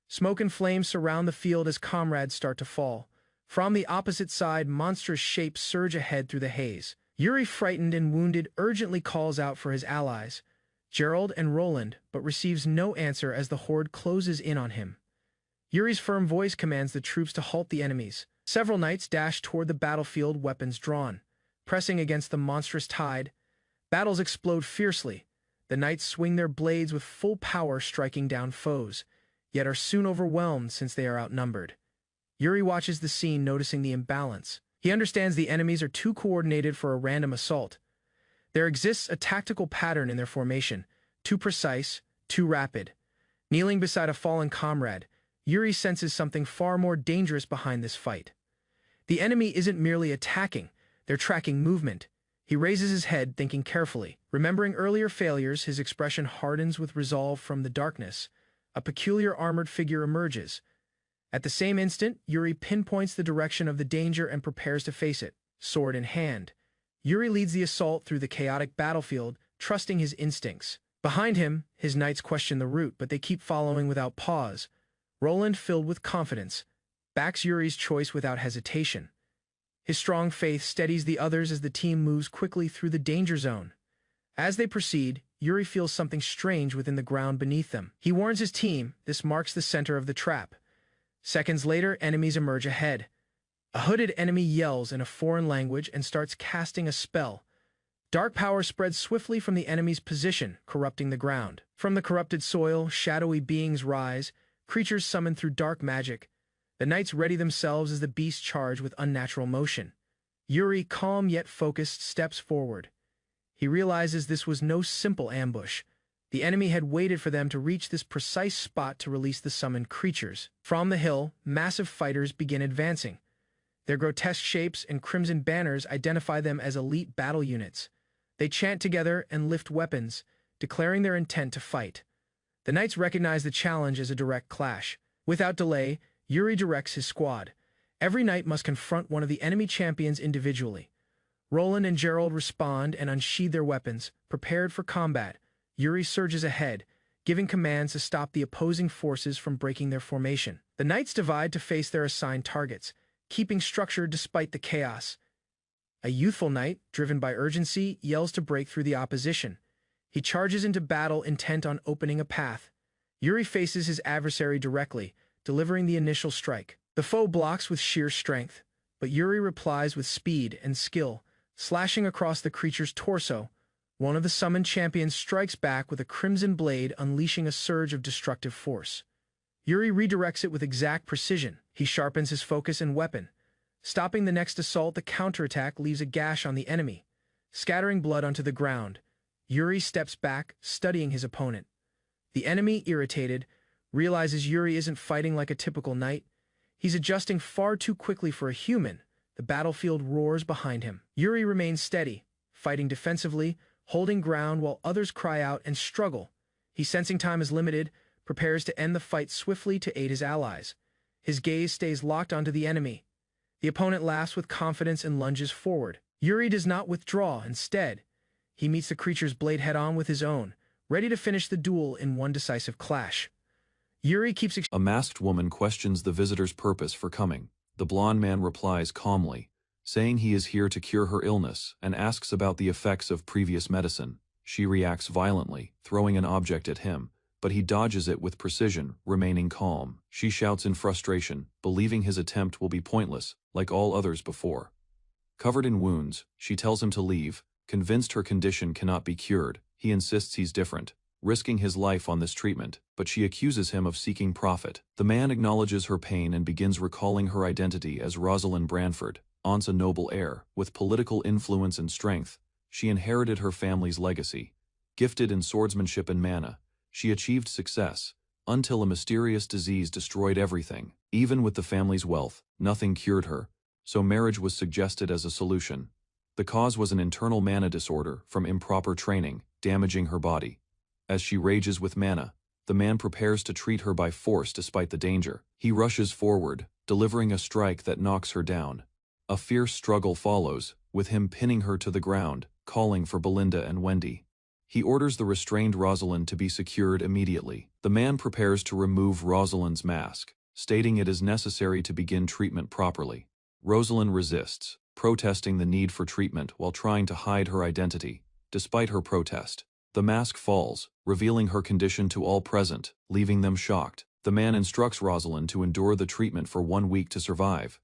Smoke and flames surround the field as comrades start to fall. From the opposite side, monstrous shapes surge ahead through the haze. Yuri, frightened and wounded, urgently calls out for his allies, Gerald and Roland, but receives no answer as the horde closes in on him. Yuri's firm voice commands the troops to halt the enemies. Several knights dash toward the battlefield, weapons drawn. Pressing against the monstrous tide, battles explode fiercely. The knights swing their blades with full power, striking down foes, yet are soon overwhelmed since they are outnumbered. Yuri watches the scene, noticing the imbalance. He understands the enemies are too coordinated for a random assault. There exists a tactical pattern in their formation, too precise, too rapid. Kneeling beside a fallen comrade, Yuri senses something far more dangerous behind this fight. The enemy isn't merely attacking, they're tracking movement. He raises his head, thinking carefully. Remembering earlier failures, his expression hardens with resolve. From the darkness, a peculiar armored figure emerges. At the same instant, Yuri pinpoints the direction of the danger and prepares to face it, sword in hand. Yuri leads the assault through the chaotic battlefield, trusting his instincts. Behind him, his knights question the route, but they keep following without pause. Roland, filled with confidence, backs Yuri's choice without hesitation. His strong faith steadies the others as the team moves quickly through the danger zone. As they proceed, Yuri feels something strange within the ground beneath them. He warns his team this marks the center of the trap. Seconds later, enemies emerge ahead. A hooded enemy yells in a foreign language and starts casting a spell. Dark power spreads swiftly from the enemy's position, corrupting the ground. From the corrupted soil, shadowy beings rise, creatures summoned through dark magic. The knights ready themselves as the beasts charge with unnatural motion. Yuri, calm yet focused, steps forward. He realizes this was no simple ambush. The enemy had waited for them to reach this precise spot to release the summoned creatures. From the hill, massive fighters begin advancing. Their grotesque shapes and crimson banners identify them as elite battle units. They chant together and lift weapons, declaring their intent to fight. The knights recognize the challenge as a direct clash. Without delay, Yuri directs his squad. Every knight must confront one of the enemy champions individually. Roland and Gerald respond and unsheathe their weapons, prepared for combat. Yuri surges ahead, giving commands to stop the opposing forces from breaking their formation. The knights divide to face their assigned targets, keeping structure despite the chaos. A youthful knight, driven by urgency, yells to break through the opposition. He charges into battle, intent on opening a path. Yuri faces his adversary directly, delivering the initial strike. The foe blocks with sheer strength, but Yuri replies with speed and skill, slashing across the creature's torso. One of the summoned champions strikes back with a crimson blade, unleashing a surge of destructive force. Yuri redirects it with exact precision. He sharpens his focus and weapon. Stopping the next assault, the counterattack leaves a gash on the enemy, scattering blood onto the ground. Yuri steps back, studying his opponent. The enemy, irritated, realizes Yuri isn't fighting like a typical knight. He's adjusting far too quickly for a human. The battlefield roars behind him. Yuri remains steady, fighting defensively, holding ground while others cry out and struggle. He, sensing time is limited, prepares to end the fight swiftly to aid his allies. His gaze stays locked onto the enemy. The opponent laughs with confidence and lunges forward. Yuri does not withdraw. Instead, he meets the creature's blade head-on with his own, ready to finish the duel in one decisive clash. Yuri keeps A masked woman questions the visitor's purpose for coming. The blonde man replies calmly, saying he is here to cure her illness and asks about the effects of previous medicine. She reacts violently, throwing an object at him, but he dodges it with precision, remaining calm. She shouts in frustration, believing his attempt will be pointless, like all others before. Covered in wounds, she tells him to leave, convinced her condition cannot be cured. He insists he's different, risking his life on this treatment, but she accuses him of seeking profit. The man acknowledges her pain and begins recalling her identity as Rosalind Branford, once a noble heir, with political influence and strength. She inherited her family's legacy. Gifted in swordsmanship and mana, she achieved success, until a mysterious disease destroyed everything. Even with the family's wealth, nothing cured her, so marriage was suggested as a solution. The cause was an internal mana disorder from improper training, damaging her body. As she rages with mana, the man prepares to treat her by force despite the danger. He rushes forward, delivering a strike that knocks her down. A fierce struggle follows, with him pinning her to the ground, calling for Belinda and Wendy. He orders the restrained Rosalind to be secured immediately. The man prepares to remove Rosalind's mask, stating it is necessary to begin treatment properly. Rosalind resists, protesting the need for treatment while trying to hide her identity. Despite her protest, the mask falls, revealing her condition to all present, leaving them shocked. The man instructs Rosalind to endure the treatment for 1 week to survive.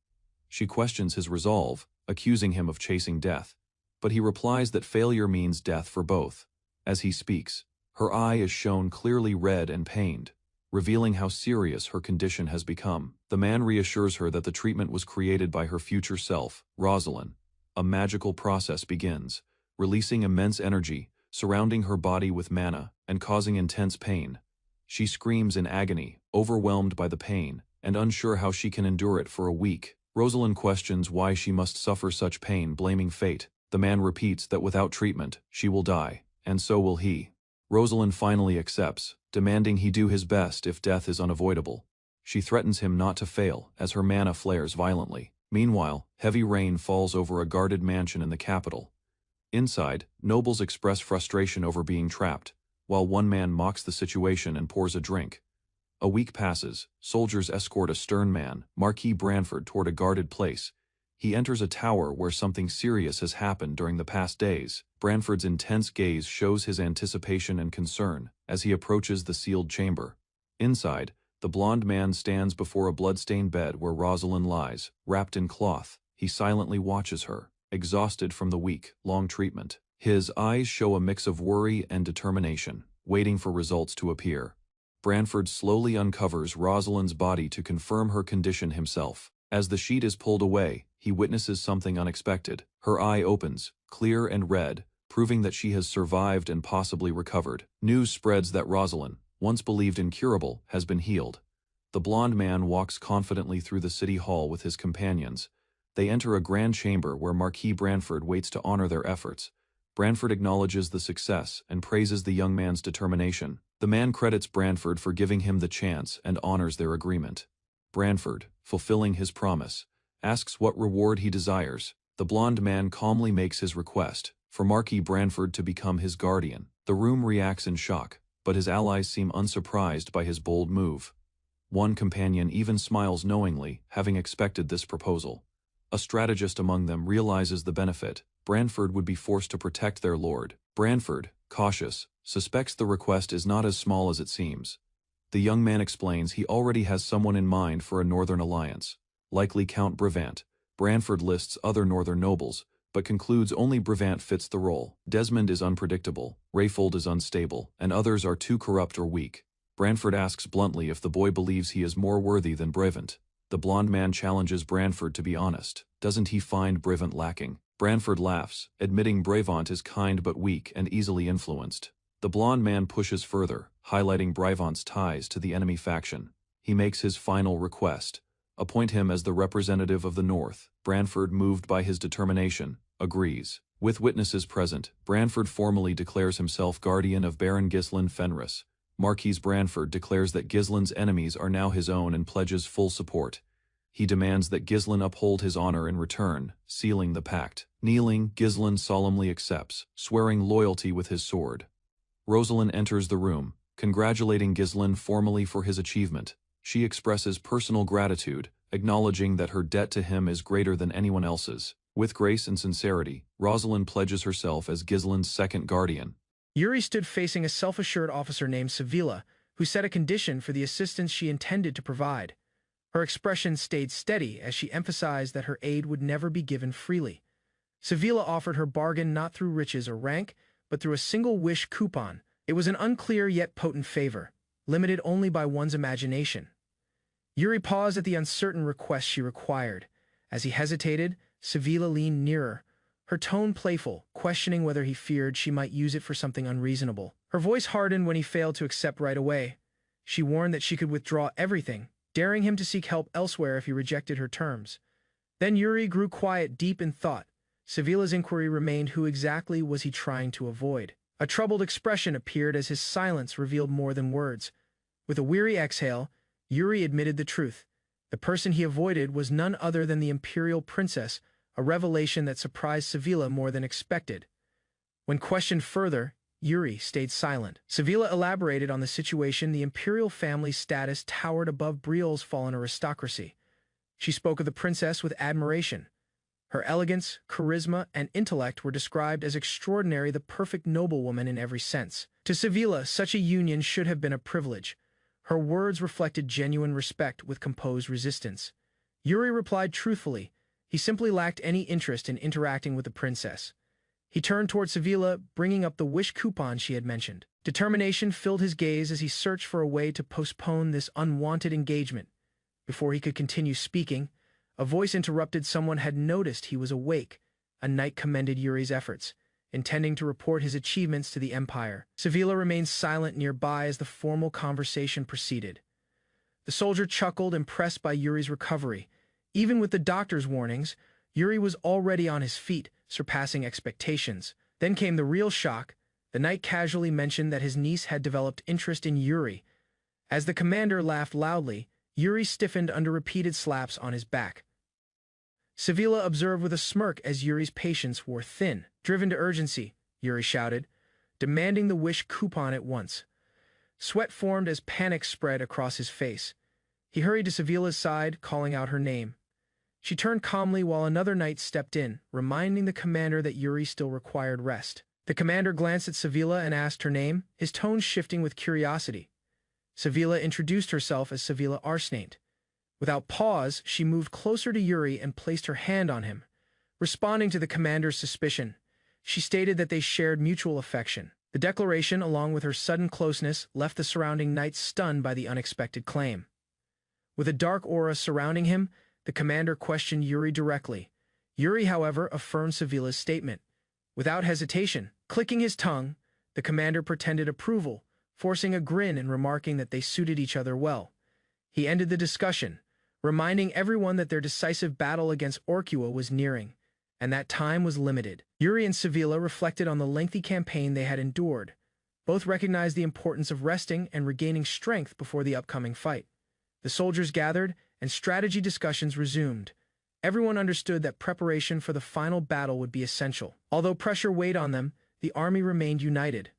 She questions his resolve, accusing him of chasing death, but he replies that failure means death for both. As he speaks, her eye is shown clearly red and pained, revealing how serious her condition has become. The man reassures her that the treatment was created by her future self, Rosalind. A magical process begins, releasing immense energy, surrounding her body with mana, and causing intense pain. She screams in agony, overwhelmed by the pain, and unsure how she can endure it for a week. Rosalind questions why she must suffer such pain, blaming fate. The man repeats that without treatment, she will die, and so will he. Rosalind finally accepts, demanding he do his best if death is unavoidable. She threatens him not to fail, as her mana flares violently. Meanwhile, heavy rain falls over a guarded mansion in the capital. Inside, nobles express frustration over being trapped, while one man mocks the situation and pours a drink. A week passes. Soldiers escort a stern man, Marquis Branford, toward a guarded place. He enters a tower where something serious has happened during the past days. Branford's intense gaze shows his anticipation and concern as he approaches the sealed chamber. Inside, the blond man stands before a blood-stained bed where Rosalind lies, wrapped in cloth. He silently watches her, exhausted from the week, long treatment. His eyes show a mix of worry and determination, waiting for results to appear. Branford slowly uncovers Rosalind's body to confirm her condition himself. As the sheet is pulled away, he witnesses something unexpected. Her eye opens, clear and red, proving that she has survived and possibly recovered. News spreads that Rosalind, once believed incurable, has been healed. The blond man walks confidently through the city hall with his companions. They enter a grand chamber where Marquis Branford waits to honor their efforts. Branford acknowledges the success and praises the young man's determination. The man credits Branford for giving him the chance and honors their agreement. Branford, fulfilling his promise, asks what reward he desires. The blond man calmly makes his request, for Marquis Branford to become his guardian. The room reacts in shock, but his allies seem unsurprised by his bold move. One companion even smiles knowingly, having expected this proposal. A strategist among them realizes the benefit. Branford would be forced to protect their lord. Branford, cautious, suspects the request is not as small as it seems. The young man explains he already has someone in mind for a northern alliance, likely Count Brevant. Branford lists other northern nobles, but concludes only Brevant fits the role. Desmond is unpredictable, Rayfold is unstable, and others are too corrupt or weak. Branford asks bluntly if the boy believes he is more worthy than Brevant. The blond man challenges Branford to be honest. Doesn't he find Brevant lacking? Branford laughs, admitting Brevant is kind but weak and easily influenced. The blond man pushes further, highlighting Brevant's ties to the enemy faction. He makes his final request: appoint him as the representative of the North. Branford, moved by his determination, agrees. With witnesses present, Branford formally declares himself guardian of Baron Ghislain Fenris. Marquis Branford declares that Ghislain's enemies are now his own and pledges full support. He demands that Ghislain uphold his honor in return, sealing the pact. Kneeling, Ghislain solemnly accepts, swearing loyalty with his sword. Rosalind enters the room, congratulating Ghislain formally for his achievement. She expresses personal gratitude, acknowledging that her debt to him is greater than anyone else's. With grace and sincerity, Rosalind pledges herself as Ghislain's second guardian. Yuri stood facing a self-assured officer named Sevilla, who set a condition for the assistance she intended to provide. Her expression stayed steady as she emphasized that her aid would never be given freely. Sevilla offered her bargain not through riches or rank, but through a single wish coupon. It was an unclear yet potent favor, limited only by one's imagination. Yuri paused at the uncertain request she required. As he hesitated, Sevilla leaned nearer, her tone playful, questioning whether he feared she might use it for something unreasonable. Her voice hardened when he failed to accept right away. She warned that she could withdraw everything, daring him to seek help elsewhere if he rejected her terms. Then Yuri grew quiet, deep in thought. Sevilla's inquiry remained: who exactly was he trying to avoid? A troubled expression appeared as his silence revealed more than words. With a weary exhale, Yuri admitted the truth. The person he avoided was none other than the imperial princess, a revelation that surprised Sevilla more than expected. When questioned further, Yuri stayed silent. Sevilla elaborated on the situation. The imperial family's status towered above Briol's fallen aristocracy. She spoke of the princess with admiration. Her elegance, charisma, and intellect were described as extraordinary, the perfect noblewoman in every sense. To Sevilla, such a union should have been a privilege. Her words reflected genuine respect with composed resistance. Yuri replied truthfully. He simply lacked any interest in interacting with the princess. He turned toward Sevilla, bringing up the wish coupon she had mentioned. Determination filled his gaze as he searched for a way to postpone this unwanted engagement. Before he could continue speaking, a voice interrupted. Someone had noticed he was awake. A knight commended Yuri's efforts, intending to report his achievements to the Empire. Sevilla remained silent nearby as the formal conversation proceeded. The soldier chuckled, impressed by Yuri's recovery. Even with the doctor's warnings, Yuri was already on his feet, surpassing expectations. Then came the real shock. The knight casually mentioned that his niece had developed interest in Yuri. As the commander laughed loudly, Yuri stiffened under repeated slaps on his back. Sevilla observed with a smirk as Yuri's patience wore thin. Driven to urgency, Yuri shouted, demanding the wish coupon at once. Sweat formed as panic spread across his face. He hurried to Sevilla's side, calling out her name. She turned calmly while another knight stepped in, reminding the commander that Yuri still required rest. The commander glanced at Sevilla and asked her name, his tone shifting with curiosity. Sevilla introduced herself as Sevilla Arsnate. Without pause, she moved closer to Yuri and placed her hand on him. Responding to the commander's suspicion, she stated that they shared mutual affection. The declaration, along with her sudden closeness, left the surrounding knights stunned by the unexpected claim. With a dark aura surrounding him, the commander questioned Yuri directly. Yuri, however, affirmed Sevilla's statement. Without hesitation, clicking his tongue, the commander pretended approval, forcing a grin and remarking that they suited each other well. He ended the discussion, reminding everyone that their decisive battle against Orkua was nearing, and that time was limited. Yuri and Sevilla reflected on the lengthy campaign they had endured. Both recognized the importance of resting and regaining strength before the upcoming fight. The soldiers gathered, and strategy discussions resumed. Everyone understood that preparation for the final battle would be essential. Although pressure weighed on them, the army remained united.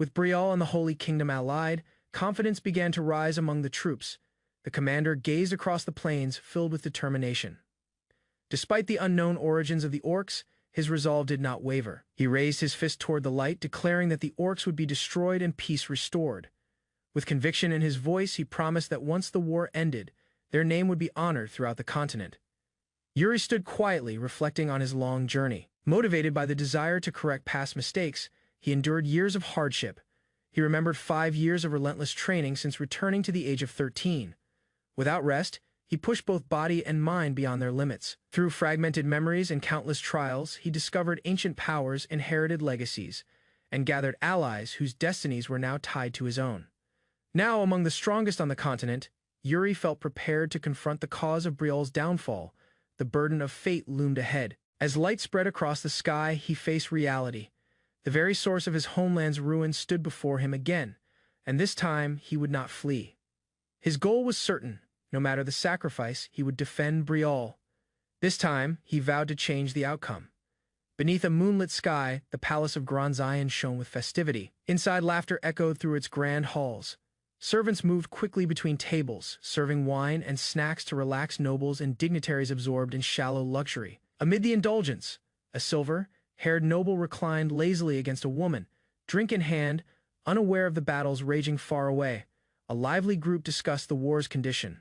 With Briol and the Holy Kingdom allied, confidence began to rise among the troops. The commander gazed across the plains, filled with determination. Despite the unknown origins of the orcs, his resolve did not waver. He raised his fist toward the light, declaring that the orcs would be destroyed and peace restored. With conviction in his voice, he promised that once the war ended, their name would be honored throughout the continent. Yuri stood quietly, reflecting on his long journey. Motivated by the desire to correct past mistakes, he endured years of hardship. He remembered 5 years of relentless training since returning to the age of 13. Without rest, he pushed both body and mind beyond their limits. Through fragmented memories and countless trials, he discovered ancient powers, inherited legacies, and gathered allies whose destinies were now tied to his own. Now, among the strongest on the continent, Yuri felt prepared to confront the cause of Briol's downfall. The burden of fate loomed ahead. As light spread across the sky, he faced reality. The very source of his homeland's ruin stood before him again, and this time he would not flee. His goal was certain. No matter the sacrifice, he would defend Briol. This time, he vowed to change the outcome. Beneath a moonlit sky, the palace of Grand Zion shone with festivity. Inside, laughter echoed through its grand halls. Servants moved quickly between tables, serving wine and snacks to relax nobles and dignitaries absorbed in shallow luxury. Amid the indulgence, a silver-haired noble reclined lazily against a woman, drink in hand, unaware of the battles raging far away. A lively group discussed the war's condition.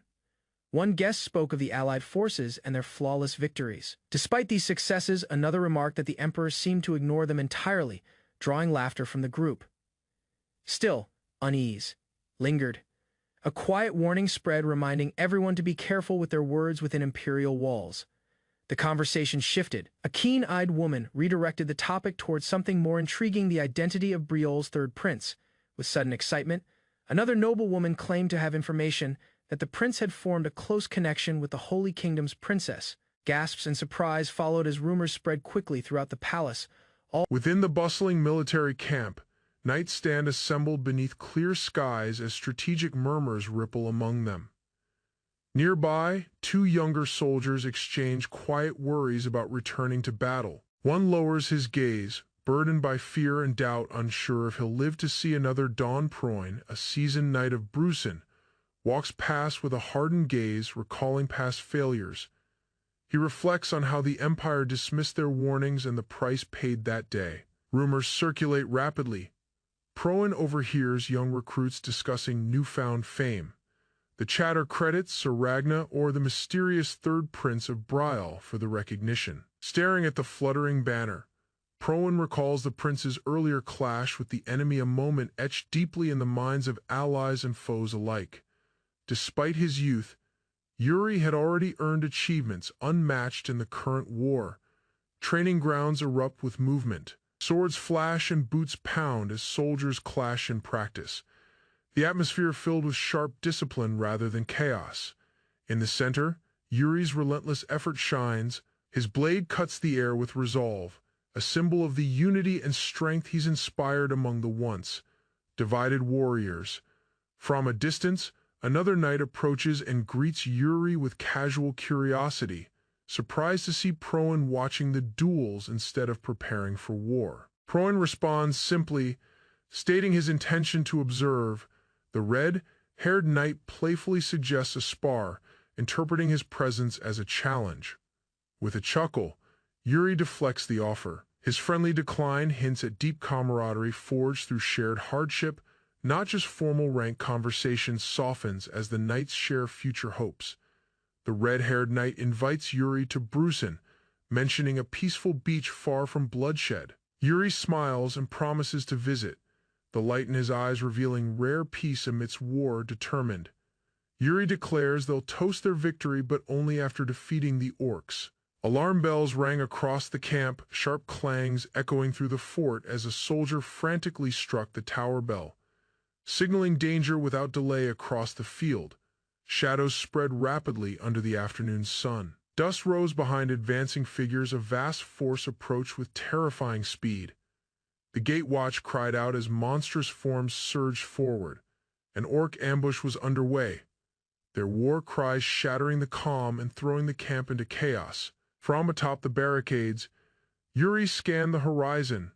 One guest spoke of the Allied forces and their flawless victories. Despite these successes, another remarked that the emperor seemed to ignore them entirely, drawing laughter from the group. Still, unease lingered. A quiet warning spread, reminding everyone to be careful with their words within imperial walls. The conversation shifted. A keen-eyed woman redirected the topic towards something more intriguing: the identity of Briol's third prince. With sudden excitement, another noblewoman claimed to have information that the prince had formed a close connection with the Holy Kingdom's princess. Gasps and surprise followed as rumors spread quickly throughout the palace. Within the bustling military camp, knights stand assembled beneath clear skies as strategic murmurs ripple among them. Nearby, two younger soldiers exchange quiet worries about returning to battle. One lowers his gaze, burdened by fear and doubt, unsure if he'll live to see another dawn. Proin, a seasoned knight of Brusen, walks past with a hardened gaze, recalling past failures. He reflects on how the Empire dismissed their warnings and the price paid that day. Rumors circulate rapidly. Proin overhears young recruits discussing newfound fame. The chatter credits Sir Ragna or the mysterious third prince of Briol for the recognition. Staring at the fluttering banner, Proin recalls the prince's earlier clash with the enemy, a moment etched deeply in the minds of allies and foes alike. Despite his youth, Yuri had already earned achievements unmatched in the current war. Training grounds erupt with movement. Swords flash and boots pound as soldiers clash in practice. The atmosphere filled with sharp discipline rather than chaos. In the center, Yuri's relentless effort shines. His blade cuts the air with resolve, a symbol of the unity and strength he's inspired among the once divided warriors. From a distance, another knight approaches and greets Yuri with casual curiosity, surprised to see Proin watching the duels instead of preparing for war. Proin responds simply, stating his intention to observe. The red-haired knight playfully suggests a spar, interpreting his presence as a challenge. With a chuckle, Yuri deflects the offer. His friendly decline hints at deep camaraderie forged through shared hardship. Not just formal rank conversation softens as the knights share future hopes. The red-haired knight invites Yuri to Brusen, mentioning a peaceful beach far from bloodshed. Yuri smiles and promises to visit, the light in his eyes revealing rare peace amidst war. Determined, Yuri declares they'll toast their victory, but only after defeating the orcs. Alarm bells rang across the camp, sharp clangs echoing through the fort as a soldier frantically struck the tower bell, signaling danger without delay across the field. Shadows spread rapidly under the afternoon sun. Dust rose behind advancing figures. A vast force approached with terrifying speed. The gate watch cried out as monstrous forms surged forward. An orc ambush was underway, their war cries shattering the calm and throwing the camp into chaos. From atop the barricades, Yuri scanned the horizon,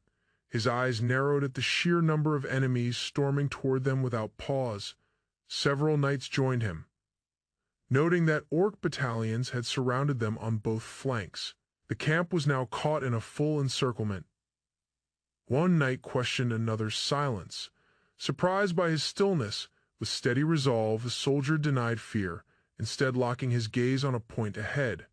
his eyes narrowed at the sheer number of enemies storming toward them without pause. Several knights joined him, noting that orc battalions had surrounded them on both flanks. The camp was now caught in a full encirclement. One knight questioned another's silence. Surprised by his stillness, with steady resolve, the soldier denied fear, instead locking his gaze on a point ahead.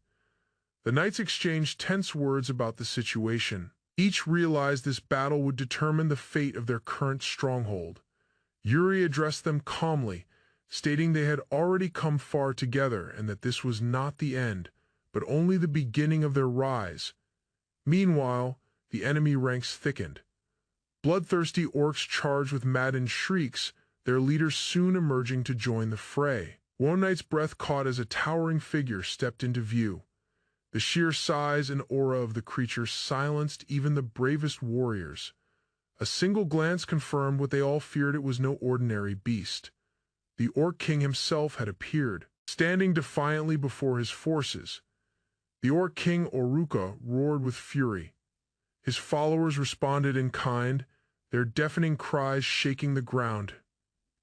The knights exchanged tense words about the situation. Each realized this battle would determine the fate of their current stronghold. Yuri addressed them calmly, stating they had already come far together and that this was not the end, but only the beginning of their rise. Meanwhile, the enemy ranks thickened. Bloodthirsty orcs charged with maddened shrieks, their leaders soon emerging to join the fray. One knight's breath caught as a towering figure stepped into view. The sheer size and aura of the creature silenced even the bravest warriors. A single glance confirmed what they all feared: it was no ordinary beast. The Orc King himself had appeared, standing defiantly before his forces. The Orc King Oruka roared with fury. His followers responded in kind, their deafening cries shaking the ground.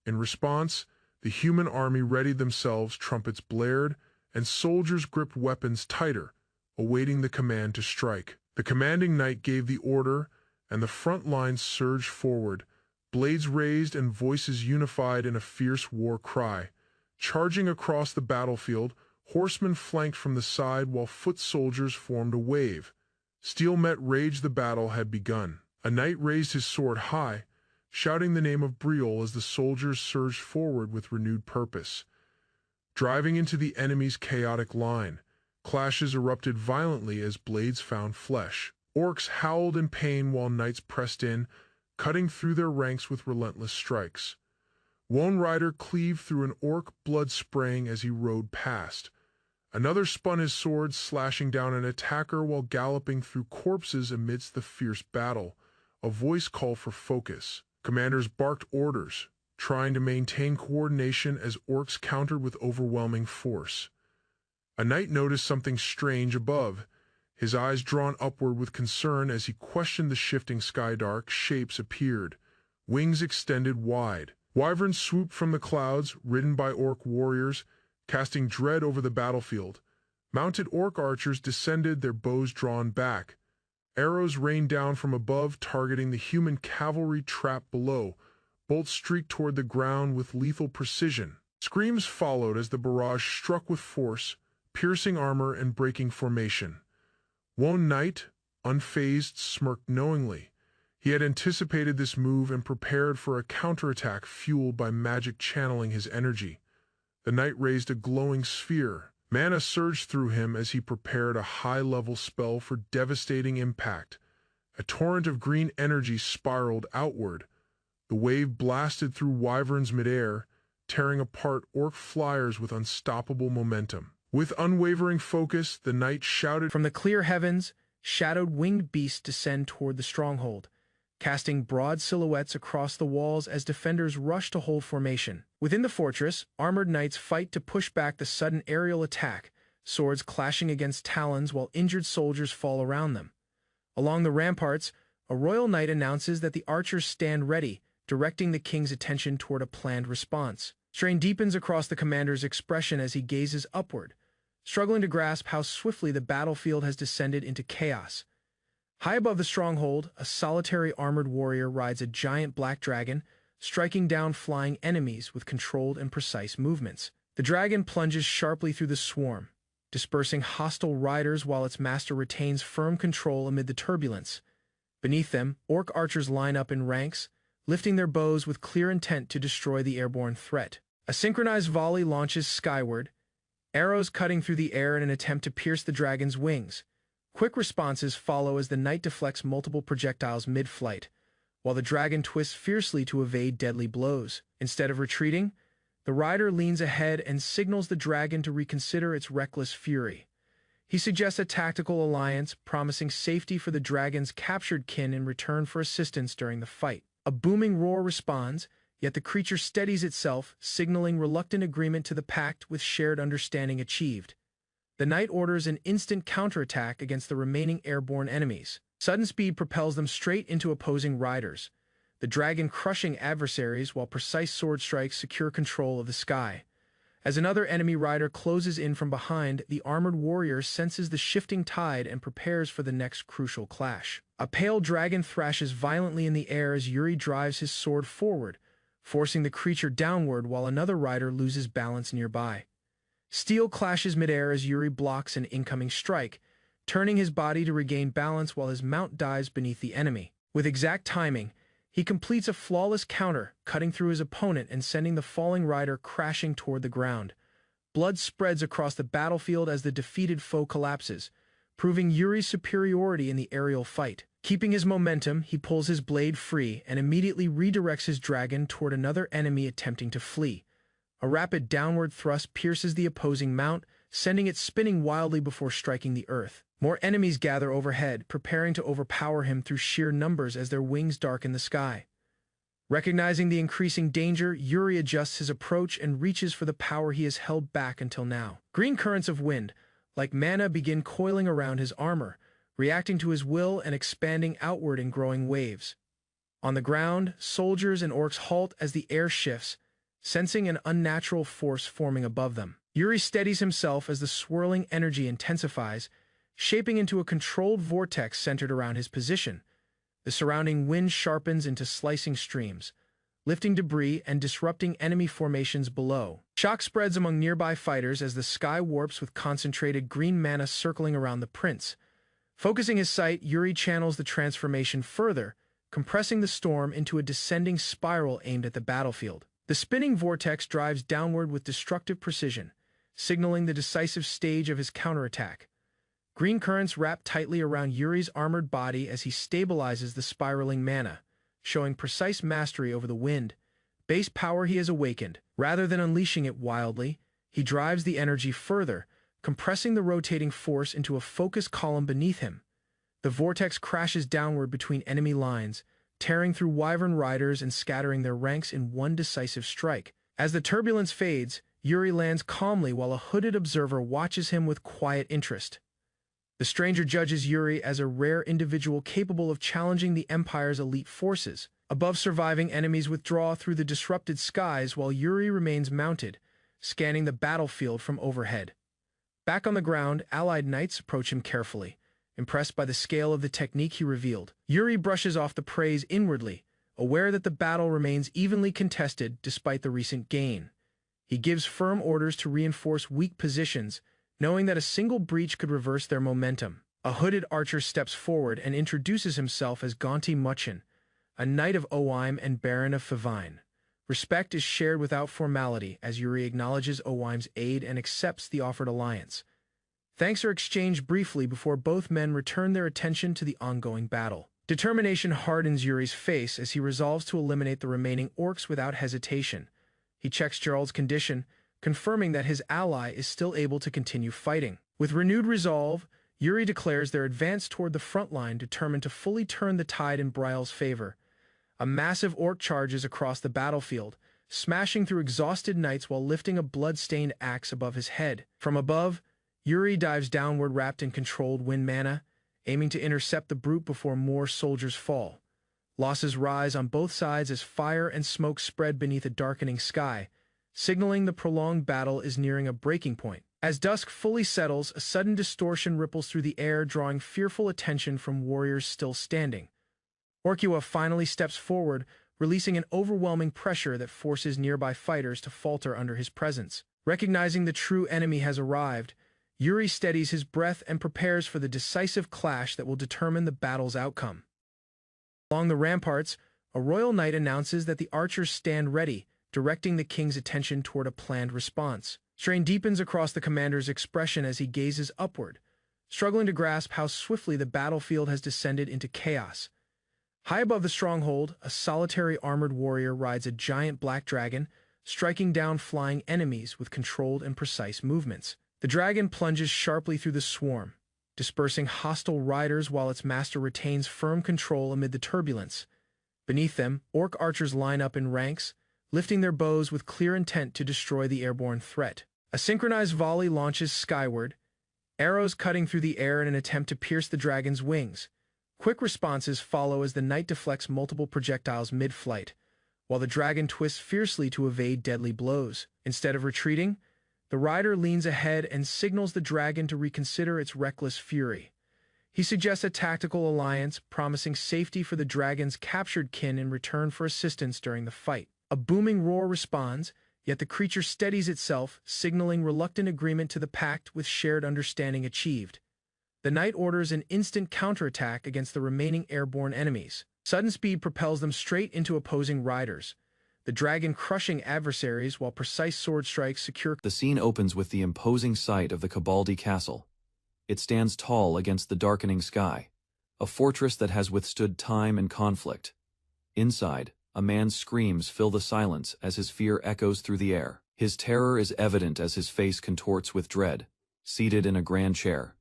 In response, the human army readied themselves, trumpets blared, and soldiers gripped weapons tighter, awaiting the command to strike. The commanding knight gave the order, and the front lines surged forward, blades raised and voices unified in a fierce war cry. Charging across the battlefield, horsemen flanked from the side while foot soldiers formed a wave. Steel met rage, the battle had begun. A knight raised his sword high, shouting the name of Briol as the soldiers surged forward with renewed purpose. Driving into the enemy's chaotic line, clashes erupted violently as blades found flesh. Orcs howled in pain while knights pressed in, cutting through their ranks with relentless strikes. One rider cleaved through an orc, blood spraying as he rode past. Another spun his sword, slashing down an attacker while galloping through corpses amidst the fierce battle. A voice called for focus. Commanders barked orders, trying to maintain coordination as orcs countered with overwhelming force. A knight noticed something strange above, his eyes drawn upward with concern as he questioned the shifting sky. Dark shapes appeared, wings extended wide. Wyverns swooped from the clouds, ridden by orc warriors, casting dread over the battlefield. Mounted orc archers descended, their bows drawn back. Arrows rained down from above, targeting the human cavalry trapped below. Bolts streaked toward the ground with lethal precision. Screams followed as the barrage struck with force, piercing armor and breaking formation. One knight, unfazed, smirked knowingly. He had anticipated this move and prepared for a counterattack fueled by magic channeling his energy. The knight raised a glowing sphere. Mana surged through him as he prepared a high-level spell for devastating impact. A torrent of green energy spiraled outward. The wave blasted through wyverns midair, tearing apart orc flyers with unstoppable momentum. With unwavering focus, the knight shouted. From the clear heavens, shadowed winged beasts descend toward the stronghold, casting broad silhouettes across the walls as defenders rush to hold formation. Within the fortress, armored knights fight to push back the sudden aerial attack, swords clashing against talons while injured soldiers fall around them. Along the ramparts, a royal knight announces that the archers stand ready, directing the king's attention toward a planned response. Strain deepens across the commander's expression as he gazes upward, struggling to grasp how swiftly the battlefield has descended into chaos. High above the stronghold, a solitary armored warrior rides a giant black dragon, striking down flying enemies with controlled and precise movements. The dragon plunges sharply through the swarm, dispersing hostile riders while its master retains firm control amid the turbulence. Beneath them, orc archers line up in ranks, lifting their bows with clear intent to destroy the airborne threat. A synchronized volley launches skyward, arrows cutting through the air in an attempt to pierce the dragon's wings. Quick responses follow as the knight deflects multiple projectiles mid-flight, while the dragon twists fiercely to evade deadly blows. Instead of retreating, the rider leans ahead and signals the dragon to reconsider its reckless fury. He suggests a tactical alliance, promising safety for the dragon's captured kin in return for assistance during the fight. A booming roar responds, yet the creature steadies itself, signaling reluctant agreement to the pact with shared understanding achieved. The knight orders an instant counterattack against the remaining airborne enemies. Sudden speed propels them straight into opposing riders, the dragon crushing adversaries while precise sword strikes secure control of the sky. As another enemy rider closes in from behind, the armored warrior senses the shifting tide and prepares for the next crucial clash. A pale dragon thrashes violently in the air as Yuri drives his sword forward, forcing the creature downward while another rider loses balance nearby. Steel clashes midair as Yuri blocks an incoming strike, turning his body to regain balance while his mount dives beneath the enemy. With exact timing, he completes a flawless counter, cutting through his opponent and sending the falling rider crashing toward the ground. Blood spreads across the battlefield as the defeated foe collapses, proving Yuri's superiority in the aerial fight. Keeping his momentum, he pulls his blade free and immediately redirects his dragon toward another enemy attempting to flee. A rapid downward thrust pierces the opposing mount, sending it spinning wildly before striking the earth. More enemies gather overhead, preparing to overpower him through sheer numbers as their wings darken the sky. Recognizing the increasing danger, Yuri adjusts his approach and reaches for the power he has held back until now. Green currents of wind, like mana, begin coiling around his armor, reacting to his will and expanding outward in growing waves. On the ground, soldiers and orcs halt as the air shifts, sensing an unnatural force forming above them. Yuri steadies himself as the swirling energy intensifies, shaping into a controlled vortex centered around his position. The surrounding wind sharpens into slicing streams, lifting debris and disrupting enemy formations below. Shock spreads among nearby fighters as the sky warps with concentrated green mana circling around the prince. Focusing his sight, Yuri channels the transformation further, compressing the storm into a descending spiral aimed at the battlefield. The spinning vortex drives downward with destructive precision, signaling the decisive stage of his counterattack. Green currents wrap tightly around Yuri's armored body as he stabilizes the spiraling mana, showing precise mastery over the wind, base power he has awakened. Rather than unleashing it wildly, he drives the energy further, compressing the rotating force into a focused column beneath him. The vortex crashes downward between enemy lines, tearing through wyvern riders and scattering their ranks in one decisive strike. As the turbulence fades, Yuri lands calmly while a hooded observer watches him with quiet interest. The stranger judges Yuri as a rare individual capable of challenging the Empire's elite forces. Above, surviving enemies withdraw through the disrupted skies while Yuri remains mounted, scanning the battlefield from overhead. Back on the ground, allied knights approach him carefully, impressed by the scale of the technique he revealed. Yuri brushes off the praise inwardly, aware that the battle remains evenly contested despite the recent gain. He gives firm orders to reinforce weak positions, knowing that a single breach could reverse their momentum. A hooded archer steps forward and introduces himself as Gonti Muchin, a knight of Oheim and baron of Favine. Respect is shared without formality as Yuri acknowledges Oheim's aid and accepts the offered alliance. Thanks are exchanged briefly before both men return their attention to the ongoing battle. Determination hardens Yuri's face as he resolves to eliminate the remaining orcs without hesitation. He checks Gerald's condition, confirming that his ally is still able to continue fighting. With renewed resolve, Yuri declares their advance toward the front line, determined to fully turn the tide in Brial's favor. A massive orc charges across the battlefield, smashing through exhausted knights while lifting a blood-stained axe above his head. From above, Yuri dives downward wrapped in controlled wind mana, aiming to intercept the brute before more soldiers fall. Losses rise on both sides as fire and smoke spread beneath a darkening sky, signaling the prolonged battle is nearing a breaking point. As dusk fully settles, a sudden distortion ripples through the air, drawing fearful attention from warriors still standing. Orkua finally steps forward, releasing an overwhelming pressure that forces nearby fighters to falter under his presence. Recognizing the true enemy has arrived, Yuri steadies his breath and prepares for the decisive clash that will determine the battle's outcome. Along the ramparts, a royal knight announces that the archers stand ready, directing the king's attention toward a planned response. Strain deepens across the commander's expression as he gazes upward, struggling to grasp how swiftly the battlefield has descended into chaos. High above the stronghold, a solitary armored warrior rides a giant black dragon, striking down flying enemies with controlled and precise movements. The dragon plunges sharply through the swarm, dispersing hostile riders while its master retains firm control amid the turbulence. Beneath them, orc archers line up in ranks, lifting their bows with clear intent to destroy the airborne threat. A synchronized volley launches skyward, arrows cutting through the air in an attempt to pierce the dragon's wings. Quick responses follow as the knight deflects multiple projectiles mid-flight, while the dragon twists fiercely to evade deadly blows. Instead of retreating, the rider leans ahead and signals the dragon to reconsider its reckless fury. He suggests a tactical alliance, promising safety for the dragon's captured kin in return for assistance during the fight. A booming roar responds, yet the creature steadies itself, signaling reluctant agreement to the pact with shared understanding achieved. The knight orders an instant counterattack against the remaining airborne enemies. Sudden speed propels them straight into opposing riders, the dragon crushing adversaries while precise sword strikes secure. The scene opens with the imposing sight of the Cabaldi Castle. It stands tall against the darkening sky, a fortress that has withstood time and conflict. Inside, a man's screams fill the silence as his fear echoes through the air. His terror is evident as his face contorts with dread. Seated in a grand chair,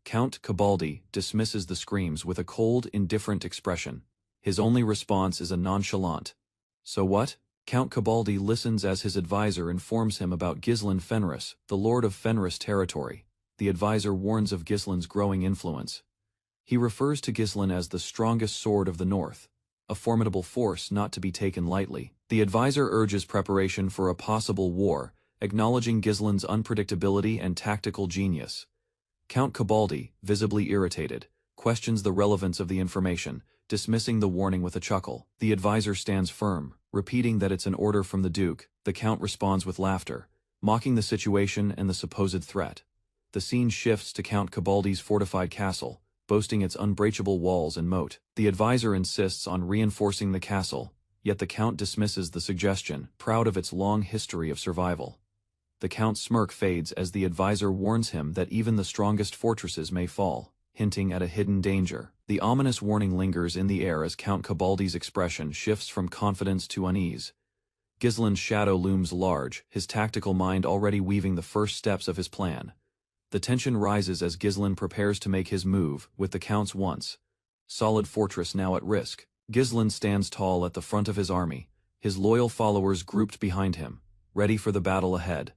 Count Cabaldi dismisses the screams with a cold, indifferent expression. His only response is a nonchalant, "So what?" Count Cabaldi listens as his advisor informs him about Gislan Fenris, the lord of Fenris territory. The advisor warns of Gislan's growing influence. He refers to Gislin as the strongest sword of the North, a formidable force not to be taken lightly. The advisor urges preparation for a possible war, acknowledging Gislin's unpredictability and tactical genius. Count Cabaldi, visibly irritated, questions the relevance of the information, dismissing the warning with a chuckle. The advisor stands firm, repeating that it's an order from the Duke. The Count responds with laughter, mocking the situation and the supposed threat. The scene shifts to Count Cabaldi's fortified castle, boasting its unbreachable walls and moat. The advisor insists on reinforcing the castle, yet the Count dismisses the suggestion, proud of its long history of survival. The Count's smirk fades as the advisor warns him that even the strongest fortresses may fall, hinting at a hidden danger. The ominous warning lingers in the air as Count Cabaldi's expression shifts from confidence to unease. Gislin's shadow looms large, his tactical mind already weaving the first steps of his plan. The tension rises as Gislin prepares to make his move, with the Count's once solid fortress now at risk. Gislin stands tall at the front of his army, his loyal followers grouped behind him, ready for the battle ahead.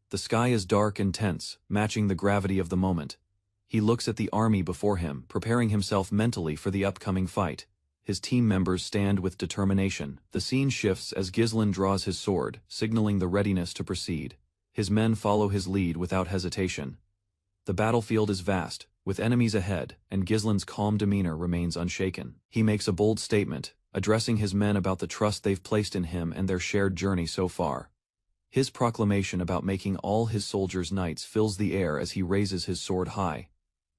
The sky is dark and tense, matching the gravity of the moment. He looks at the army before him, preparing himself mentally for the upcoming fight. His team members stand with determination. The scene shifts as Gislin draws his sword, signaling the readiness to proceed. His men follow his lead without hesitation. The battlefield is vast, with enemies ahead, and Gislin's calm demeanor remains unshaken. He makes a bold statement, addressing his men about the trust they've placed in him and their shared journey so far. His proclamation about making all his soldiers knights fills the air as he raises his sword high.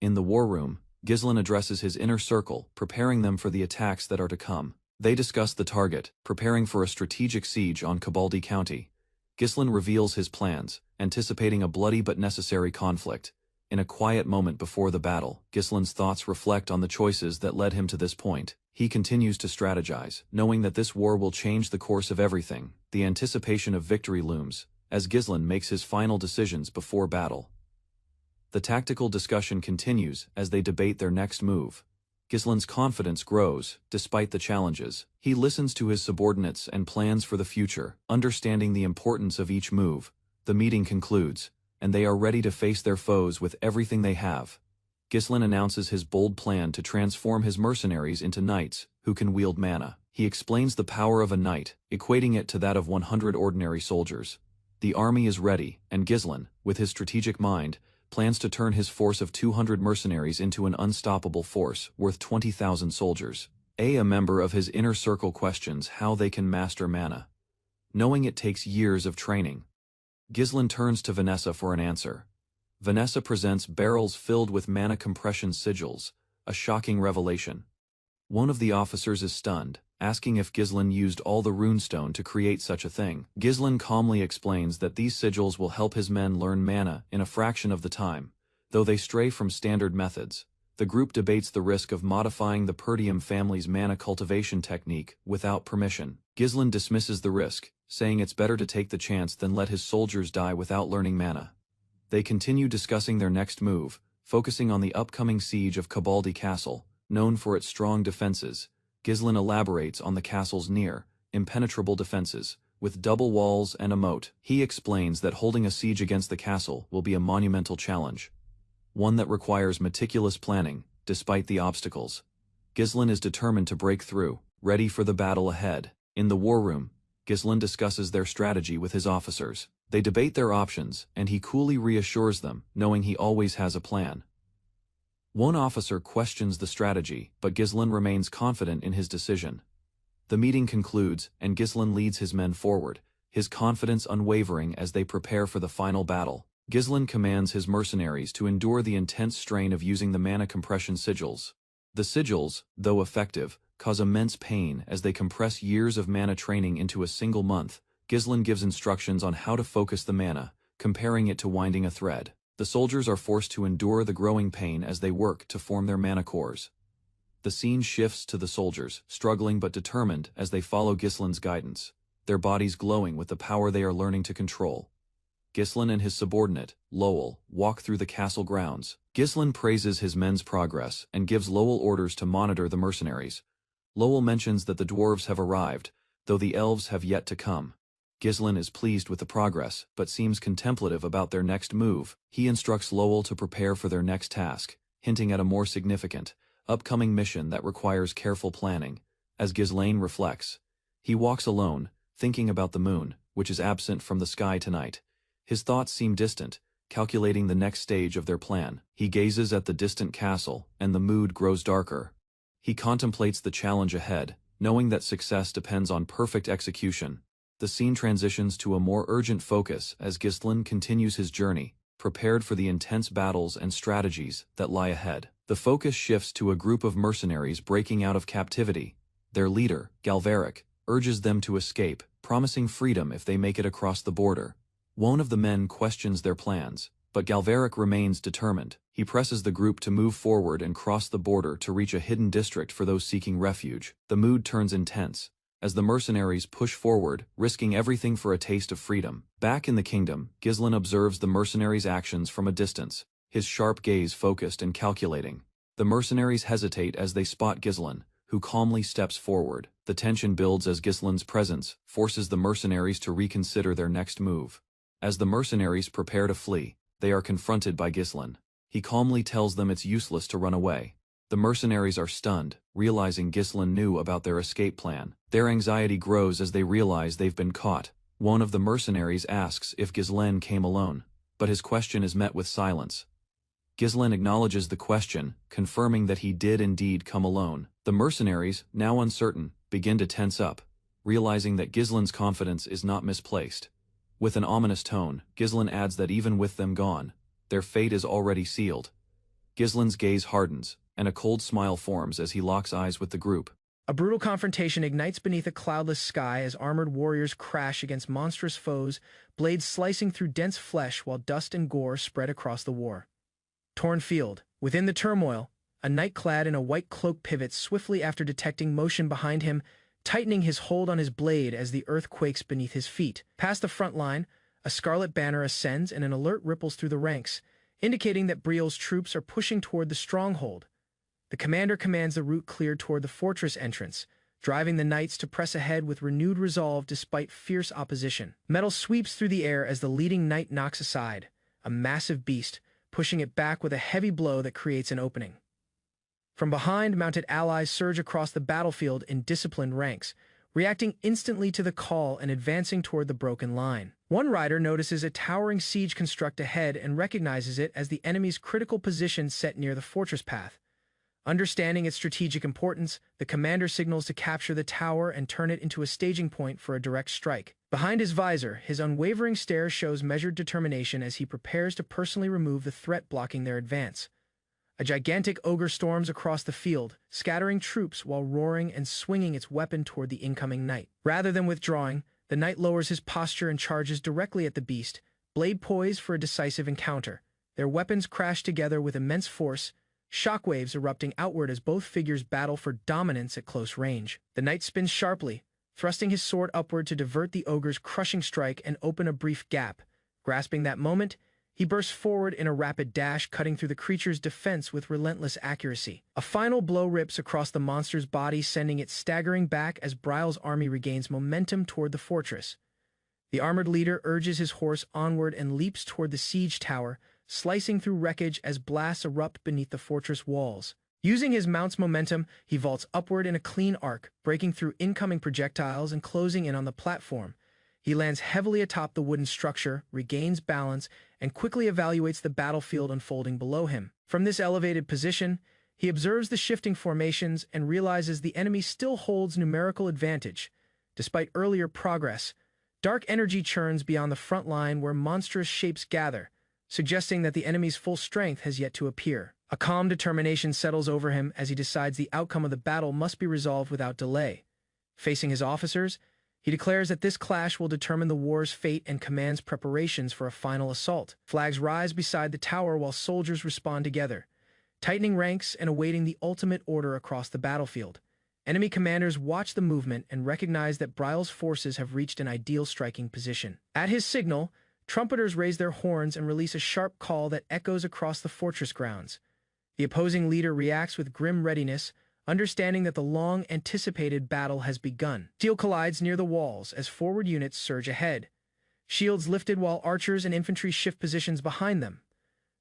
In the war room, Gislin addresses his inner circle, preparing them for the attacks that are to come. They discuss the target, preparing for a strategic siege on Cabaldi County. Gislin reveals his plans, anticipating a bloody but necessary conflict. In a quiet moment before the battle, Gislin's thoughts reflect on the choices that led him to this point. He continues to strategize, knowing that this war will change the course of everything. The anticipation of victory looms, as Gislin makes his final decisions before battle. The tactical discussion continues as they debate their next move. Gislin's confidence grows, despite the challenges. He listens to his subordinates and plans for the future, understanding the importance of each move. The meeting concludes, and they are ready to face their foes with everything they have. Gislin announces his bold plan to transform his mercenaries into knights who can wield mana. He explains the power of a knight, equating it to that of 100 ordinary soldiers. The army is ready, and Gislin, with his strategic mind, plans to turn his force of 200 mercenaries into an unstoppable force worth 20,000 soldiers. A member of his inner circle questions how they can master mana, knowing it takes years of training. Gislin turns to Vanessa for an answer. Vanessa presents barrels filled with mana compression sigils, a shocking revelation. One of the officers is stunned, asking if Gislin used all the runestone to create such a thing. Gislin calmly explains that these sigils will help his men learn mana in a fraction of the time, though they stray from standard methods. The group debates the risk of modifying the Perdium family's mana cultivation technique without permission. Gislin dismisses the risk, saying it's better to take the chance than let his soldiers die without learning mana. They continue discussing their next move, focusing on the upcoming siege of Cabaldi Castle, known for its strong defenses. Gislin elaborates on the castle's near, impenetrable defenses, with double walls and a moat. He explains that holding a siege against the castle will be a monumental challenge, one that requires meticulous planning, despite the obstacles. Gislin is determined to break through, ready for the battle ahead. In the war room, Gislin discusses their strategy with his officers. They debate their options, and he coolly reassures them, knowing he always has a plan. One officer questions the strategy, but Gislin remains confident in his decision. The meeting concludes, and Gislin leads his men forward, his confidence unwavering as they prepare for the final battle. Gislin commands his mercenaries to endure the intense strain of using the mana compression sigils. The sigils, though effective, cause immense pain as they compress years of mana training into a single month. Gislin gives instructions on how to focus the mana, comparing it to winding a thread. The soldiers are forced to endure the growing pain as they work to form their mana cores. The scene shifts to the soldiers, struggling but determined as they follow Gislin's guidance, their bodies glowing with the power they are learning to control. Gislin and his subordinate, Lowell, walk through the castle grounds. Gislin praises his men's progress and gives Lowell orders to monitor the mercenaries. Lowell mentions that the dwarves have arrived, though the elves have yet to come. Gislin is pleased with the progress, but seems contemplative about their next move. He instructs Lowell to prepare for their next task, hinting at a more significant, upcoming mission that requires careful planning. As Ghislaine reflects, he walks alone, thinking about the moon, which is absent from the sky tonight. His thoughts seem distant, calculating the next stage of their plan. He gazes at the distant castle, and the mood grows darker. He contemplates the challenge ahead, knowing that success depends on perfect execution. The scene transitions to a more urgent focus as Ghislaine continues his journey, prepared for the intense battles and strategies that lie ahead. The focus shifts to a group of mercenaries breaking out of captivity. Their leader, Galveric, urges them to escape, promising freedom if they make it across the border. One of the men questions their plans, but Galveric remains determined. He presses the group to move forward and cross the border to reach a hidden district for those seeking refuge. The mood turns intense as the mercenaries push forward, risking everything for a taste of freedom. Back in the kingdom, Ghislaine observes the mercenaries' actions from a distance, his sharp gaze focused and calculating. The mercenaries hesitate as they spot Ghislaine, who calmly steps forward. The tension builds as Ghislaine's presence forces the mercenaries to reconsider their next move. As the mercenaries prepare to flee, they are confronted by Ghislaine. He calmly tells them it's useless to run away. The mercenaries are stunned, realizing Ghislaine knew about their escape plan. Their anxiety grows as they realize they've been caught. One of the mercenaries asks if Ghislaine came alone, but his question is met with silence. Ghislaine acknowledges the question, confirming that he did indeed come alone. The mercenaries, now uncertain, begin to tense up, realizing that Ghislaine's confidence is not misplaced. With an ominous tone, Ghislaine adds that even with them gone, their fate is already sealed. Ghislaine's gaze hardens, and a cold smile forms as he locks eyes with the group. A brutal confrontation ignites beneath a cloudless sky as armored warriors crash against monstrous foes, blades slicing through dense flesh while dust and gore spread across the war. Torn field. Within the turmoil, a knight clad in a white cloak pivots swiftly after detecting motion behind him, tightening his hold on his blade as the earth quakes beneath his feet. Past the front line, a scarlet banner ascends and an alert ripples through the ranks, indicating that Briel's troops are pushing toward the stronghold. The commander commands the route cleared toward the fortress entrance, driving the knights to press ahead with renewed resolve despite fierce opposition. Metal sweeps through the air as the leading knight knocks aside a massive beast, pushing it back with a heavy blow that creates an opening. From behind, mounted allies surge across the battlefield in disciplined ranks, reacting instantly to the call and advancing toward the broken line. One rider notices a towering siege construct ahead and recognizes it as the enemy's critical position set near the fortress path. Understanding its strategic importance, the commander signals to capture the tower and turn it into a staging point for a direct strike. Behind his visor, his unwavering stare shows measured determination as he prepares to personally remove the threat blocking their advance. A gigantic ogre storms across the field, scattering troops while roaring and swinging its weapon toward the incoming knight. Rather than withdrawing, the knight lowers his posture and charges directly at the beast, blade poised for a decisive encounter. Their weapons crash together with immense force, shockwaves erupting outward as both figures battle for dominance at close range. The knight spins sharply, thrusting his sword upward to divert the ogre's crushing strike and open a brief gap. Grasping that moment, he bursts forward in a rapid dash, cutting through the creature's defense with relentless accuracy. A final blow rips across the monster's body, sending it staggering back as Briel's army regains momentum toward the fortress. The armored leader urges his horse onward and leaps toward the siege tower, slicing through wreckage as blasts erupt beneath the fortress walls. Using his mount's momentum, he vaults upward in a clean arc, breaking through incoming projectiles and closing in on the platform. He lands heavily atop the wooden structure, regains balance, and quickly evaluates the battlefield unfolding below him. From this elevated position, he observes the shifting formations and realizes the enemy still holds numerical advantage. Despite earlier progress, dark energy churns beyond the front line where monstrous shapes gather, suggesting that the enemy's full strength has yet to appear. A calm determination settles over him as he decides the outcome of the battle must be resolved without delay. Facing his officers, he declares that this clash will determine the war's fate and commands preparations for a final assault. Flags rise beside the tower while soldiers respond together, tightening ranks and awaiting the ultimate order across the battlefield. Enemy commanders watch the movement and recognize that Briel's forces have reached an ideal striking position. At his signal, trumpeters raise their horns and release a sharp call that echoes across the fortress grounds. The opposing leader reacts with grim readiness, understanding that the long-anticipated battle has begun. Steel collides near the walls as forward units surge ahead, shields lifted while archers and infantry shift positions behind them.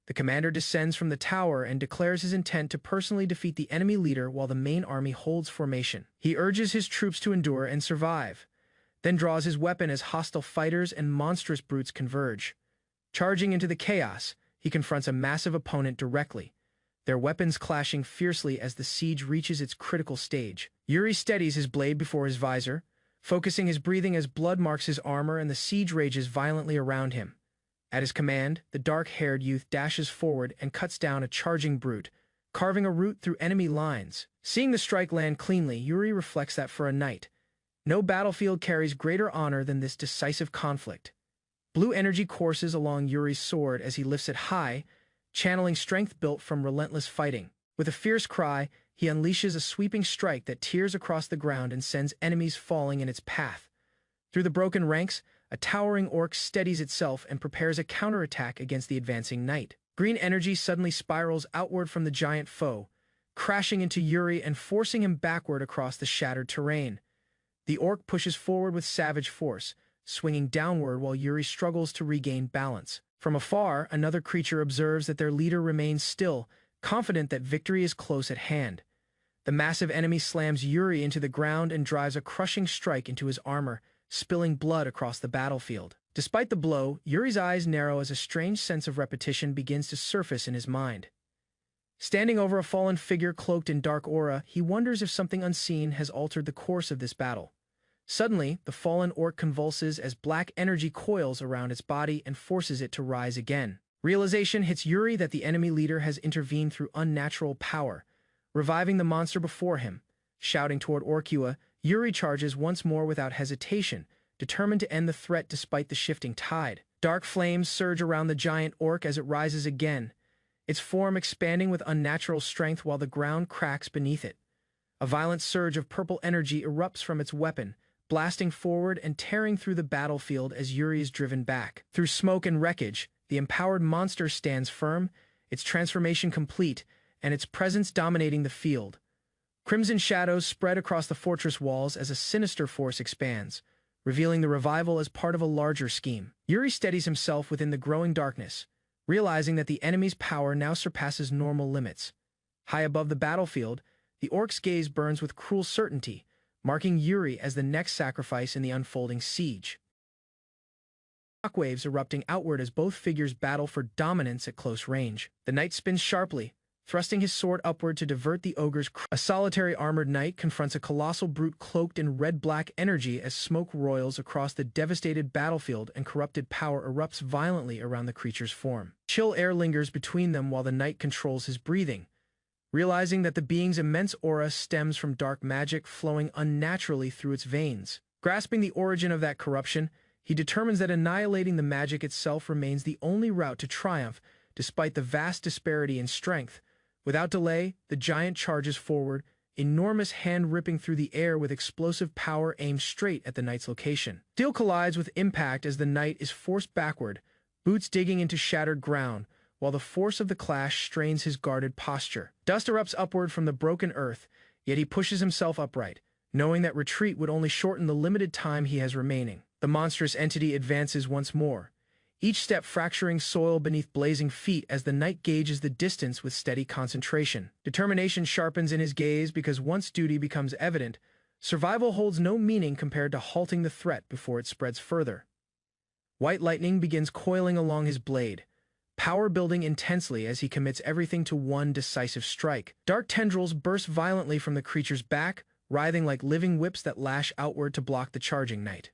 The commander descends from the tower and declares his intent to personally defeat the enemy leader while the main army holds formation. He urges his troops to endure and survive, then draws his weapon as hostile fighters and monstrous brutes converge. Charging into the chaos, he confronts a massive opponent directly, their weapons clashing fiercely as the siege reaches its critical stage. Yuri steadies his blade before his visor, focusing his breathing as blood marks his armor and the siege rages violently around him. At his command, the dark-haired youth dashes forward and cuts down a charging brute, carving a route through enemy lines. Seeing the strike land cleanly, Yuri reflects that for a knight, no battlefield carries greater honor than this decisive conflict. Blue energy courses along Yuri's sword as he lifts it high, channeling strength built from relentless fighting. With a fierce cry, he unleashes a sweeping strike that tears across the ground and sends enemies falling in its path. Through the broken ranks, a towering orc steadies itself and prepares a counterattack against the advancing knight. Green energy suddenly spirals outward from the giant foe, crashing into Yuri and forcing him backward across the shattered terrain. The orc pushes forward with savage force, swinging downward while Yuri struggles to regain balance. From afar, another creature observes that their leader remains still, confident that victory is close at hand. The massive enemy slams Yuri into the ground and drives a crushing strike into his armor, spilling blood across the battlefield. Despite the blow, Yuri's eyes narrow as a strange sense of repetition begins to surface in his mind. Standing over a fallen figure cloaked in dark aura, he wonders if something unseen has altered the course of this battle. Suddenly, the fallen orc convulses as black energy coils around its body and forces it to rise again. Realization hits Yuri that the enemy leader has intervened through unnatural power, reviving the monster before him. Shouting toward Orkua, Yuri charges once more without hesitation, determined to end the threat despite the shifting tide. Dark flames surge around the giant orc as it rises again, its form expanding with unnatural strength while the ground cracks beneath it. A violent surge of purple energy erupts from its weapon, blasting forward and tearing through the battlefield as Yuri is driven back. Through smoke and wreckage, the empowered monster stands firm, its transformation complete, and its presence dominating the field. Crimson shadows spread across the fortress walls as a sinister force expands, revealing the revival as part of a larger scheme. Yuri steadies himself within the growing darkness, realizing that the enemy's power now surpasses normal limits. High above the battlefield, the orc's gaze burns with cruel certainty, marking Yuri as the next sacrifice in the unfolding siege. Shockwaves erupting outward as both figures battle for dominance at close range. The knight spins sharply, thrusting his sword upward to divert the ogre's A solitary armored knight confronts a colossal brute cloaked in red-black energy as smoke roils across the devastated battlefield and corrupted power erupts violently around the creature's form. Chill air lingers between them while the knight controls his breathing, realizing that the being's immense aura stems from dark magic flowing unnaturally through its veins. Grasping the origin of that corruption, he determines that annihilating the magic itself remains the only route to triumph, despite the vast disparity in strength. Without delay, the giant charges forward, enormous hand ripping through the air with explosive power aimed straight at the knight's location. Steel collides with impact as the knight is forced backward, boots digging into shattered ground, while the force of the clash strains his guarded posture. Dust erupts upward from the broken earth, yet he pushes himself upright, knowing that retreat would only shorten the limited time he has remaining. The monstrous entity advances once more, each step fracturing soil beneath blazing feet as the knight gauges the distance with steady concentration. Determination sharpens in his gaze because once duty becomes evident, survival holds no meaning compared to halting the threat before it spreads further. White lightning begins coiling along his blade, power building intensely as he commits everything to one decisive strike. Dark tendrils burst violently from the creature's back, writhing like living whips that lash outward to block the charging knight.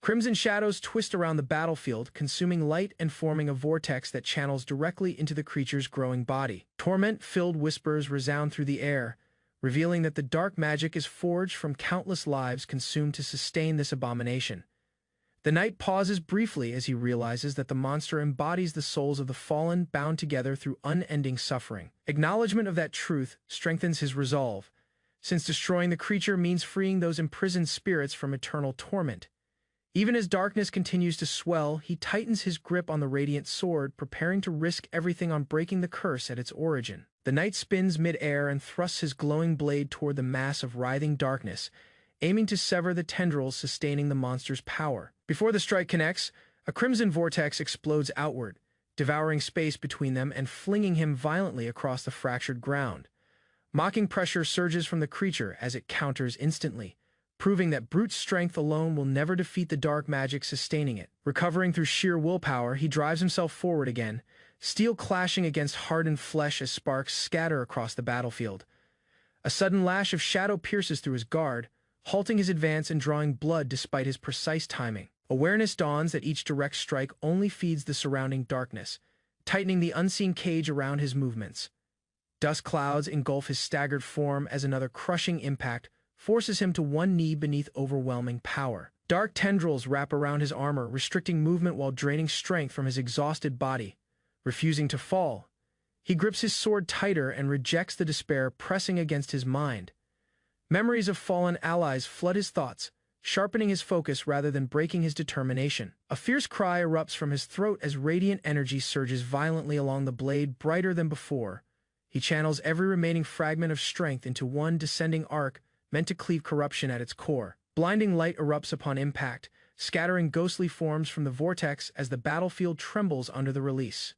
Crimson shadows twist around the battlefield, consuming light and forming a vortex that channels directly into the creature's growing body. Torment-filled whispers resound through the air, revealing that the dark magic is forged from countless lives consumed to sustain this abomination. The knight pauses briefly as he realizes that the monster embodies the souls of the fallen bound together through unending suffering. Acknowledgement of that truth strengthens his resolve, since destroying the creature means freeing those imprisoned spirits from eternal torment. Even as darkness continues to swell, he tightens his grip on the radiant sword, preparing to risk everything on breaking the curse at its origin. The knight spins mid-air and thrusts his glowing blade toward the mass of writhing darkness, aiming to sever the tendrils sustaining the monster's power. Before the strike connects, a crimson vortex explodes outward, devouring space between them and flinging him violently across the fractured ground. Mocking pressure surges from the creature as it counters instantly, proving that brute strength alone will never defeat the dark magic sustaining it. Recovering through sheer willpower, he drives himself forward again, steel clashing against hardened flesh as sparks scatter across the battlefield. A sudden lash of shadow pierces through his guard, halting his advance and drawing blood despite his precise timing. Awareness dawns that each direct strike only feeds the surrounding darkness, tightening the unseen cage around his movements. Dust clouds engulf his staggered form as another crushing impact forces him to one knee beneath overwhelming power. Dark tendrils wrap around his armor, restricting movement while draining strength from his exhausted body. Refusing to fall, he grips his sword tighter and rejects the despair pressing against his mind. Memories of fallen allies flood his thoughts, sharpening his focus rather than breaking his determination. A fierce cry erupts from his throat as radiant energy surges violently along the blade, brighter than before. He channels every remaining fragment of strength into one descending arc meant to cleave corruption at its core. Blinding light erupts upon impact, scattering ghostly forms from the vortex as the battlefield trembles under the release.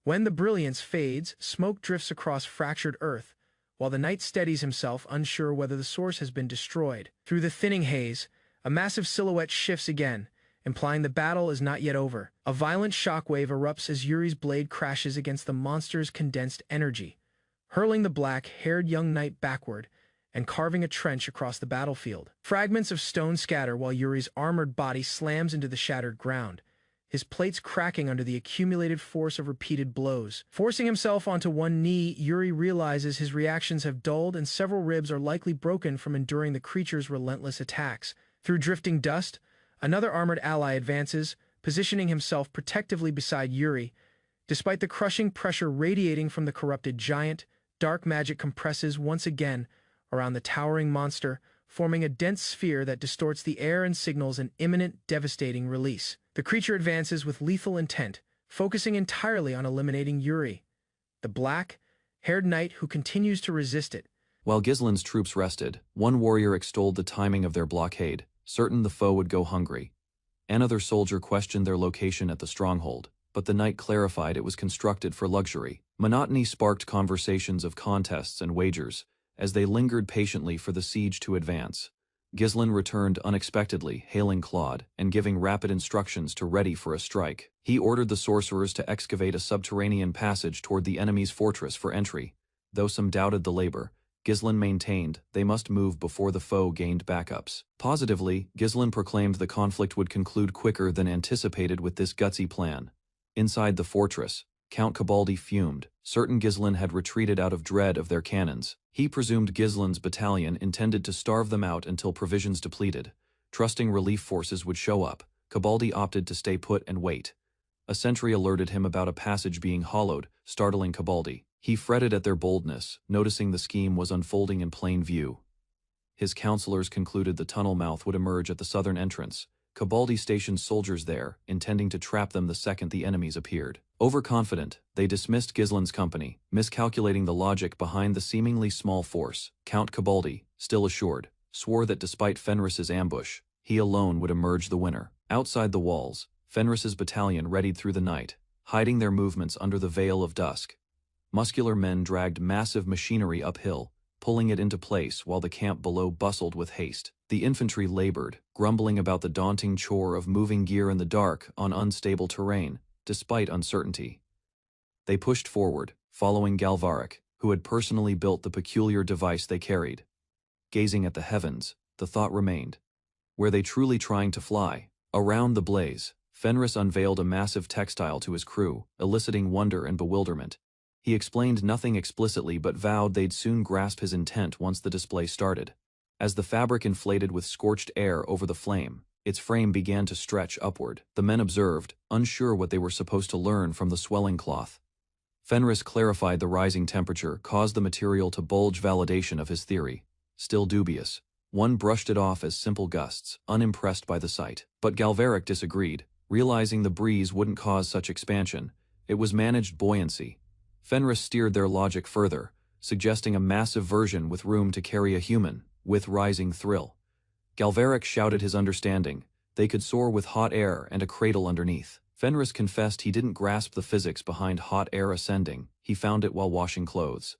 When the brilliance fades, smoke drifts across fractured earth, while the knight steadies himself, unsure whether the source has been destroyed. Through the thinning haze, a massive silhouette shifts again, implying the battle is not yet over. A violent shockwave erupts as Yuri's blade crashes against the monster's condensed energy, hurling the black-haired young knight backward and carving a trench across the battlefield. Fragments of stone scatter while Yuri's armored body slams into the shattered ground, his plates cracking under the accumulated force of repeated blows. Forcing himself onto one knee, Yuri realizes his reactions have dulled and several ribs are likely broken from enduring the creature's relentless attacks. Through drifting dust, another armored ally advances, positioning himself protectively beside Yuri. Despite the crushing pressure radiating from the corrupted giant, dark magic compresses once again around the towering monster, forming a dense sphere that distorts the air and signals an imminent, devastating release. The creature advances with lethal intent, focusing entirely on eliminating Yuri, the black-haired knight who continues to resist it. While Gislin's troops rested, one warrior extolled the timing of their blockade, certain the foe would go hungry. Another soldier questioned their location at the stronghold, but the knight clarified it was constructed for luxury. Monotony sparked conversations of contests and wagers, as they lingered patiently for the siege to advance. Gislin returned unexpectedly, hailing Claude and giving rapid instructions to ready for a strike. He ordered the sorcerers to excavate a subterranean passage toward the enemy's fortress for entry. Though some doubted the labor, Gislin maintained they must move before the foe gained backups. Positively, Gislin proclaimed the conflict would conclude quicker than anticipated with this gutsy plan. Inside the fortress, Count Cabaldi fumed, certain Gislin had retreated out of dread of their cannons. He presumed Gislin's battalion intended to starve them out until provisions depleted. Trusting relief forces would show up, Cabaldi opted to stay put and wait. A sentry alerted him about a passage being hollowed, startling Cabaldi. He fretted at their boldness, noticing the scheme was unfolding in plain view. His counselors concluded the tunnel mouth would emerge at the southern entrance. Cabaldi stationed soldiers there, intending to trap them the second the enemies appeared. Overconfident, they dismissed Gislin's company, miscalculating the logic behind the seemingly small force. Count Cabaldi, still assured, swore that despite Fenris's ambush, he alone would emerge the winner. Outside the walls, Fenris's battalion readied through the night, hiding their movements under the veil of dusk. Muscular men dragged massive machinery uphill, pulling it into place while the camp below bustled with haste. The infantry labored, grumbling about the daunting chore of moving gear in the dark on unstable terrain, despite uncertainty. They pushed forward, following Galvaric, who had personally built the peculiar device they carried. Gazing at the heavens, the thought remained. Were they truly trying to fly? Around the blaze, Fenris unveiled a massive textile to his crew, eliciting wonder and bewilderment. He explained nothing explicitly but vowed they'd soon grasp his intent once the display started. As the fabric inflated with scorched air over the flame, its frame began to stretch upward. The men observed, unsure what they were supposed to learn from the swelling cloth. Fenris clarified the rising temperature caused the material to bulge, validation of his theory. Still dubious, one brushed it off as simple gusts, unimpressed by the sight. But Galvaric disagreed, realizing the breeze wouldn't cause such expansion. It was managed buoyancy. Fenris steered their logic further, suggesting a massive version with room to carry a human, with rising thrill. Galvaric shouted his understanding. They could soar with hot air and a cradle underneath. Fenris confessed he didn't grasp the physics behind hot air ascending, he found it while washing clothes.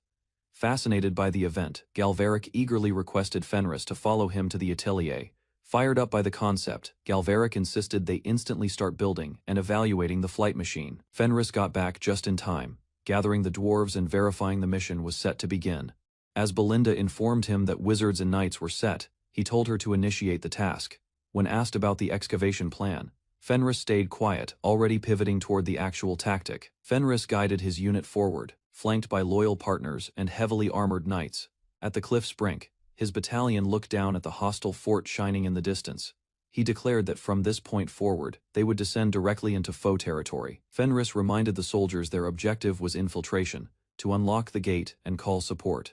Fascinated by the event, Galveric eagerly requested Fenris to follow him to the atelier. Fired up by the concept, Galveric insisted they instantly start building and evaluating the flight machine. Fenris got back just in time, gathering the dwarves and verifying the mission was set to begin. As Belinda informed him that wizards and knights were set, he told her to initiate the task. When asked about the excavation plan, Fenris stayed quiet, already pivoting toward the actual tactic. Fenris guided his unit forward, flanked by loyal partners and heavily armored knights. At the cliff's brink, his battalion looked down at the hostile fort shining in the distance. He declared that from this point forward, they would descend directly into foe territory. Fenris reminded the soldiers their objective was infiltration, to unlock the gate and call support.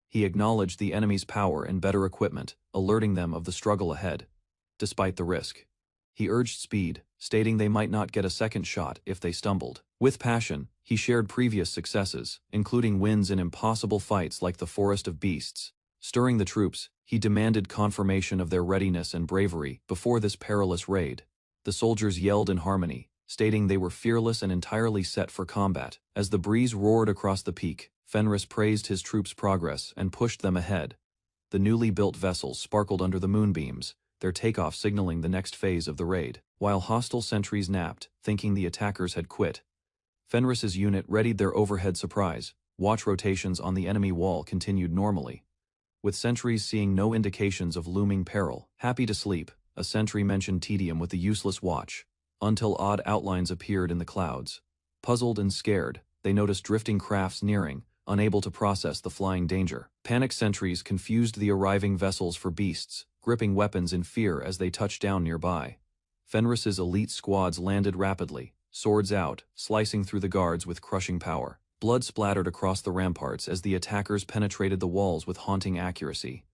He acknowledged the enemy's power and better equipment, alerting them of the struggle ahead. Despite the risk, he urged speed, stating they might not get a second shot if they stumbled. With passion, he shared previous successes, including wins in impossible fights like the Forest of Beasts. Stirring the troops, he demanded confirmation of their readiness and bravery before this perilous raid. The soldiers yelled in harmony, stating they were fearless and entirely set for combat. As the breeze roared across the peak, Fenris praised his troops' progress and pushed them ahead. The newly built vessels sparkled under the moonbeams, their takeoff signaling the next phase of the raid. While hostile sentries napped, thinking the attackers had quit, Fenris's unit readied their overhead surprise. Watch rotations on the enemy wall continued normally, with sentries seeing no indications of looming peril. Happy to sleep, a sentry mentioned tedium with the useless watch, until odd outlines appeared in the clouds. Puzzled and scared, they noticed drifting crafts nearing, unable to process the flying danger. Panicked sentries confused the arriving vessels for beasts, gripping weapons in fear as they touched down nearby. Fenris's elite squads landed rapidly, swords out, slicing through the guards with crushing power. Blood splattered across the ramparts as the attackers penetrated the walls with haunting accuracy.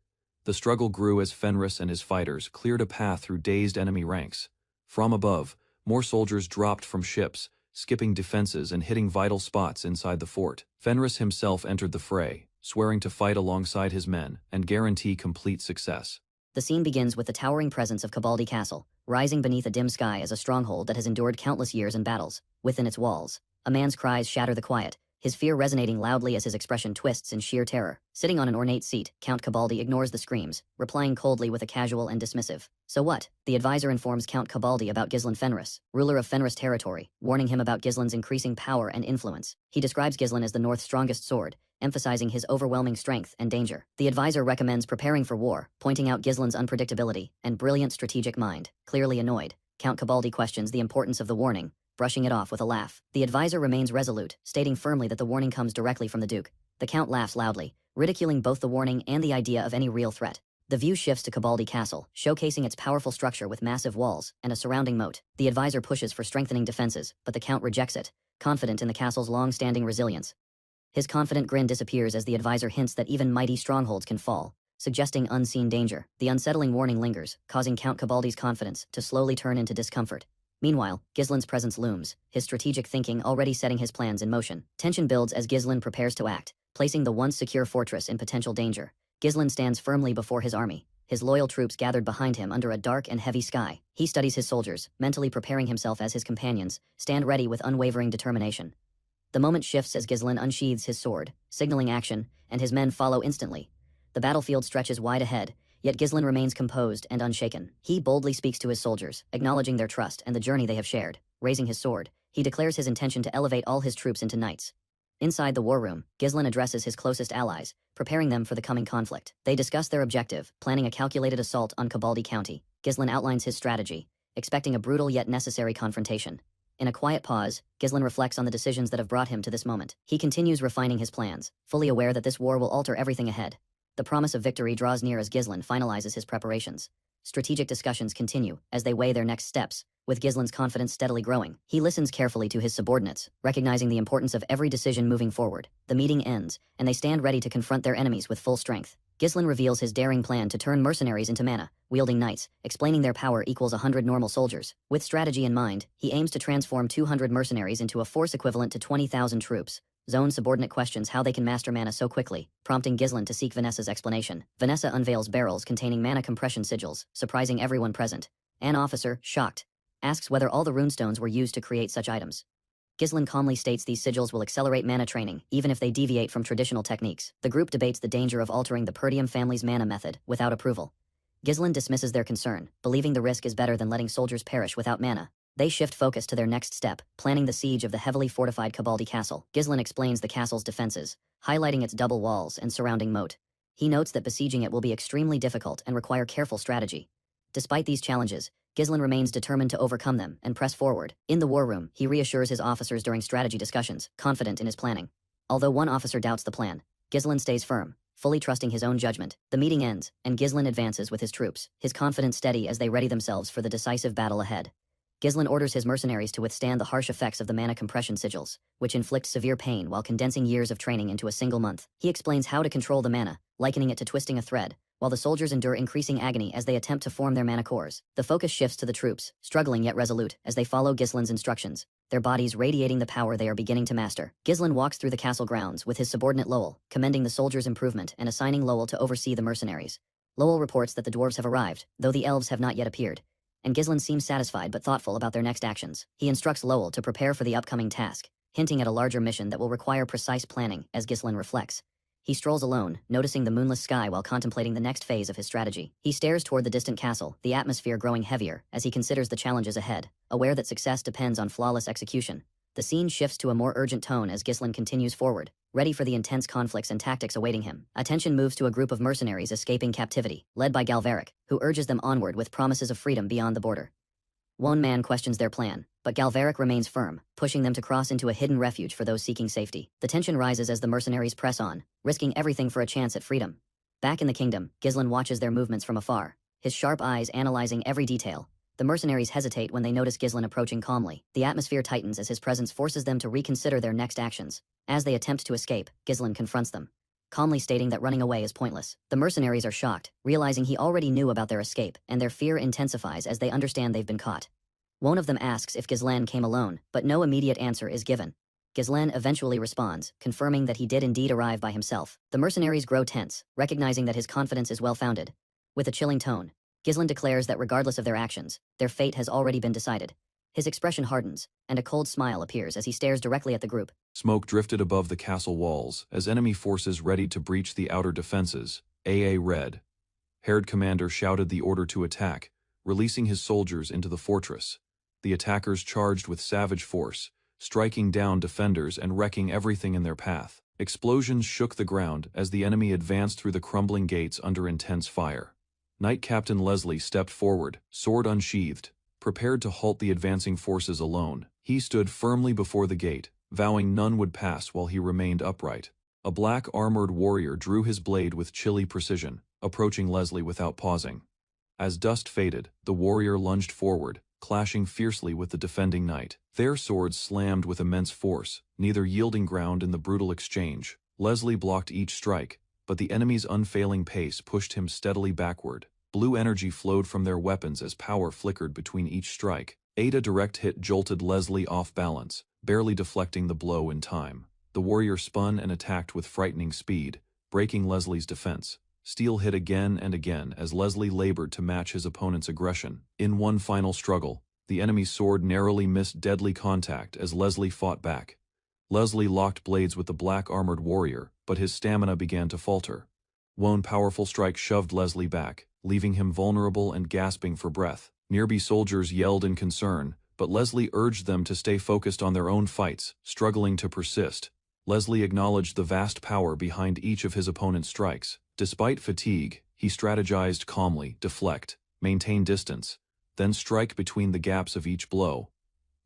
The struggle grew as Fenris and his fighters cleared a path through dazed enemy ranks. From above, more soldiers dropped from ships, skipping defenses and hitting vital spots inside the fort. Fenris himself entered the fray, swearing to fight alongside his men and guarantee complete success. The scene begins with the towering presence of Cabaldi Castle, rising beneath a dim sky as a stronghold that has endured countless years and battles. Within its walls, a man's cries shatter the quiet, his fear resonating loudly as his expression twists in sheer terror. Sitting on an ornate seat, Count Cabaldi ignores the screams, replying coldly with a casual and dismissive, "So what?" The advisor informs Count Cabaldi about Ghislain Fenris, ruler of Fenris territory, warning him about Ghislain's increasing power and influence. He describes Ghislain as the North's strongest sword, emphasizing his overwhelming strength and danger. The advisor recommends preparing for war, pointing out Ghislain's unpredictability and brilliant strategic mind. Clearly annoyed, Count Cabaldi questions the importance of the warning, brushing it off with a laugh. The advisor remains resolute, stating firmly that the warning comes directly from the Duke. The Count laughs loudly, ridiculing both the warning and the idea of any real threat. The view shifts to Cabaldi Castle, showcasing its powerful structure with massive walls and a surrounding moat. The advisor pushes for strengthening defenses, but the Count rejects it, confident in the castle's long-standing resilience. His confident grin disappears as the advisor hints that even mighty strongholds can fall, suggesting unseen danger. The unsettling warning lingers, causing Count Cabaldi's confidence to slowly turn into discomfort. Meanwhile, Ghislain's presence looms, his strategic thinking already setting his plans in motion. Tension builds as Ghislain prepares to act, placing the once secure fortress in potential danger. Ghislain stands firmly before his army, his loyal troops gathered behind him under a dark and heavy sky. He studies his soldiers, mentally preparing himself as his companions stand ready with unwavering determination. The moment shifts as Ghislain unsheathes his sword, signaling action, and his men follow instantly. The battlefield stretches wide ahead, yet Ghislain remains composed and unshaken. He boldly speaks to his soldiers, acknowledging their trust and the journey they have shared. Raising his sword, he declares his intention to elevate all his troops into knights. Inside the war room, Ghislain addresses his closest allies, preparing them for the coming conflict. They discuss their objective, planning a calculated assault on Cabaldi County. Ghislain outlines his strategy, expecting a brutal yet necessary confrontation. In a quiet pause, Ghislain reflects on the decisions that have brought him to this moment. He continues refining his plans, fully aware that this war will alter everything ahead. The promise of victory draws near as Ghislain finalizes his preparations. Strategic discussions continue as they weigh their next steps, with Ghislain's confidence steadily growing. He listens carefully to his subordinates, recognizing the importance of every decision moving forward. The meeting ends, and they stand ready to confront their enemies with full strength. Ghislain reveals his daring plan to turn mercenaries into mana, wielding knights, explaining their power equals 100 normal soldiers. With strategy in mind, he aims to transform 200 mercenaries into a force equivalent to 20,000 troops. Zone's subordinate questions how they can master mana so quickly, prompting Ghislain to seek Vanessa's explanation. Vanessa unveils barrels containing mana compression sigils, surprising everyone present. An officer, shocked, asks whether all the runestones were used to create such items. Ghislain calmly states these sigils will accelerate mana training, even if they deviate from traditional techniques. The group debates the danger of altering the Perdium family's mana method, without approval. Ghislain dismisses their concern, believing the risk is better than letting soldiers perish without mana. They shift focus to their next step, planning the siege of the heavily fortified Cabaldi castle. Ghislain explains the castle's defenses, highlighting its double walls and surrounding moat. He notes that besieging it will be extremely difficult and require careful strategy. Despite these challenges, Ghislain remains determined to overcome them and press forward. In the war room, he reassures his officers during strategy discussions, confident in his planning. Although one officer doubts the plan, Ghislain stays firm, fully trusting his own judgment. The meeting ends, and Ghislain advances with his troops, his confidence steady as they ready themselves for the decisive battle ahead. Ghislain orders his mercenaries to withstand the harsh effects of the mana compression sigils, which inflict severe pain while condensing years of training into a single month. He explains how to control the mana, likening it to twisting a thread, while the soldiers endure increasing agony as they attempt to form their mana cores. The focus shifts to the troops, struggling yet resolute, as they follow Ghislain's instructions, their bodies radiating the power they are beginning to master. Ghislain walks through the castle grounds with his subordinate Lowell, commending the soldiers' improvement and assigning Lowell to oversee the mercenaries. Lowell reports that the dwarves have arrived, though the elves have not yet appeared, and Ghislain seems satisfied but thoughtful about their next actions. He instructs Lowell to prepare for the upcoming task, hinting at a larger mission that will require precise planning. As Ghislain reflects, he strolls alone, noticing the moonless sky while contemplating the next phase of his strategy. He stares toward the distant castle, the atmosphere growing heavier as he considers the challenges ahead, aware that success depends on flawless execution. The scene shifts to a more urgent tone as Ghislain continues forward, ready for the intense conflicts and tactics awaiting him. Attention moves to a group of mercenaries escaping captivity, led by Galveric, who urges them onward with promises of freedom beyond the border. One man questions their plan, but Galveric remains firm, pushing them to cross into a hidden refuge for those seeking safety. The tension rises as the mercenaries press on, risking everything for a chance at freedom. Back in the kingdom, Ghislain watches their movements from afar, his sharp eyes analyzing every detail. The mercenaries hesitate when they notice Ghislain approaching calmly. The atmosphere tightens as his presence forces them to reconsider their next actions. As they attempt to escape, Ghislain confronts them, calmly stating that running away is pointless. The mercenaries are shocked, realizing he already knew about their escape, and their fear intensifies as they understand they've been caught. One of them asks if Ghislain came alone, but no immediate answer is given. Ghislain eventually responds, confirming that he did indeed arrive by himself. The mercenaries grow tense, recognizing that his confidence is well-founded. With a chilling tone, Ghislain declares that regardless of their actions, their fate has already been decided. His expression hardens, and a cold smile appears as he stares directly at the group. Smoke drifted above the castle walls as enemy forces readied to breach the outer defenses. AA Red. Haired commander shouted the order to attack, releasing his soldiers into the fortress. The attackers charged with savage force, striking down defenders and wrecking everything in their path. Explosions shook the ground as the enemy advanced through the crumbling gates under intense fire. Knight Captain Leslie stepped forward, sword unsheathed, prepared to halt the advancing forces alone. He stood firmly before the gate, vowing none would pass while he remained upright. A black armored warrior drew his blade with chilly precision, approaching Leslie without pausing. As dust faded, the warrior lunged forward, clashing fiercely with the defending knight. Their swords slammed with immense force, neither yielding ground in the brutal exchange. Leslie blocked each strike, but the enemy's unfailing pace pushed him steadily backward. Blue energy flowed from their weapons as power flickered between each strike. A direct hit jolted Leslie off balance, barely deflecting the blow in time. The warrior spun and attacked with frightening speed, breaking Leslie's defense. Steel hit again and again as Leslie labored to match his opponent's aggression. In one final struggle, the enemy's sword narrowly missed deadly contact as Leslie fought back. Leslie locked blades with the black-armored warrior, but his stamina began to falter. One powerful strike shoved Leslie back, leaving him vulnerable and gasping for breath. Nearby soldiers yelled in concern, but Leslie urged them to stay focused on their own fights, struggling to persist. Leslie acknowledged the vast power behind each of his opponent's strikes. Despite fatigue, he strategized calmly, deflect, maintain distance, then strike between the gaps of each blow.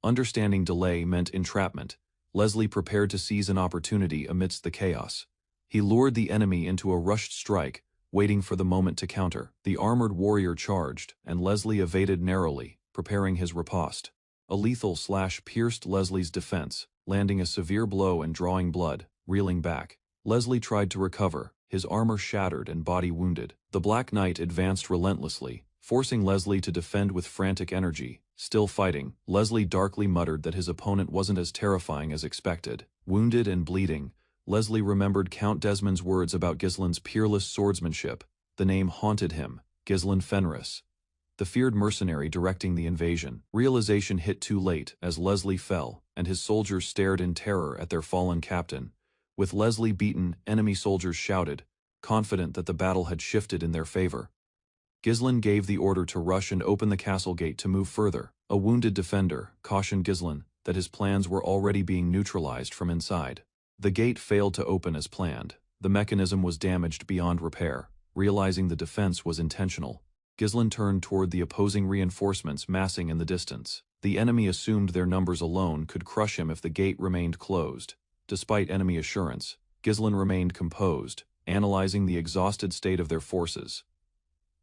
Understanding delay meant entrapment, Leslie prepared to seize an opportunity amidst the chaos. He lured the enemy into a rushed strike, waiting for the moment to counter. The armored warrior charged, and Leslie evaded narrowly, preparing his riposte. A lethal slash pierced Leslie's defense, landing a severe blow and drawing blood. Reeling back, Leslie tried to recover, his armor shattered and body wounded. The Black Knight advanced relentlessly, forcing Leslie to defend with frantic energy. Still fighting, Leslie darkly muttered that his opponent wasn't as terrifying as expected. Wounded and bleeding, Leslie remembered Count Desmond's words about Ghislain's peerless swordsmanship. The name haunted him, Ghislain Fenris. the feared mercenary directing the invasion. Realization hit too late as Leslie fell, and his soldiers stared in terror at their fallen captain. With Leslie beaten, enemy soldiers shouted, confident that the battle had shifted in their favor. Ghislain gave the order to rush and open the castle gate to move further. A wounded defender cautioned Ghislain that his plans were already being neutralized from inside. The gate failed to open as planned. The mechanism was damaged beyond repair. Realizing the defense was intentional, Ghislain turned toward the opposing reinforcements massing in the distance. The enemy assumed their numbers alone could crush him if the gate remained closed. Despite enemy assurance, Ghislain remained composed, analyzing the exhausted state of their forces.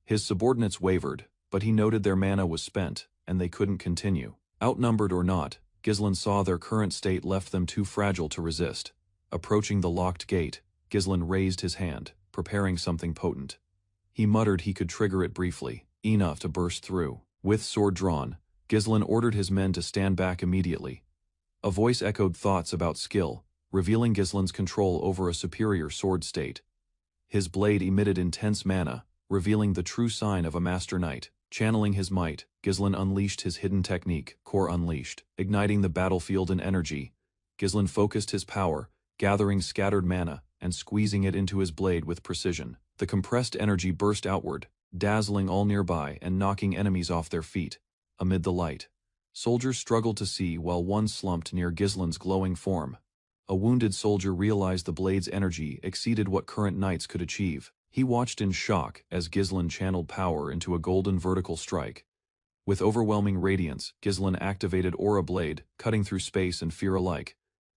His subordinates wavered, but he noted their mana was spent, and they couldn't continue. Outnumbered or not, Ghislain saw their current state left them too fragile to resist. Approaching the locked gate, Ghislain raised his hand, preparing something potent. He muttered he could trigger it briefly, enough to burst through. With sword drawn, Ghislain ordered his men to stand back immediately. A voice echoed thoughts about skill, revealing Ghislain's control over a superior sword state. His blade emitted intense mana, revealing the true sign of a master knight. Channeling his might, Ghislain unleashed his hidden technique, Core Unleashed. Igniting the battlefield in energy, Ghislain focused his power, gathering scattered mana, and squeezing it into his blade with precision. The compressed energy burst outward, dazzling all nearby and knocking enemies off their feet. Amid the light, soldiers struggled to see while one slumped near Ghislain's glowing form. A wounded soldier realized the blade's energy exceeded what current knights could achieve. He watched in shock as Ghislain channeled power into a golden vertical strike. With overwhelming radiance, Ghislain activated Aura Blade, cutting through space and fear alike.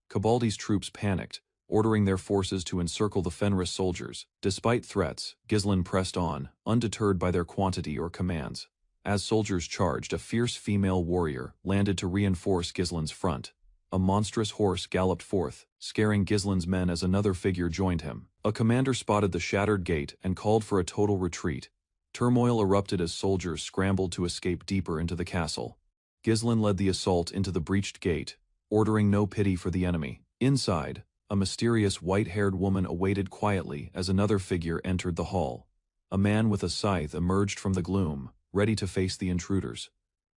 Cabaldi's troops panicked, ordering their forces to encircle the Fenris soldiers. Despite threats, Ghislain pressed on, undeterred by their quantity or commands. As soldiers charged, a fierce female warrior landed to reinforce Ghislain's front. A monstrous horse galloped forth, scaring Ghislain's men as another figure joined him. A commander spotted the shattered gate and called for a total retreat. Turmoil erupted as soldiers scrambled to escape deeper into the castle. Ghislain led the assault into the breached gate, ordering no pity for the enemy. Inside, a mysterious white-haired woman awaited quietly as another figure entered the hall. A man with a scythe emerged from the gloom, ready to face the intruders.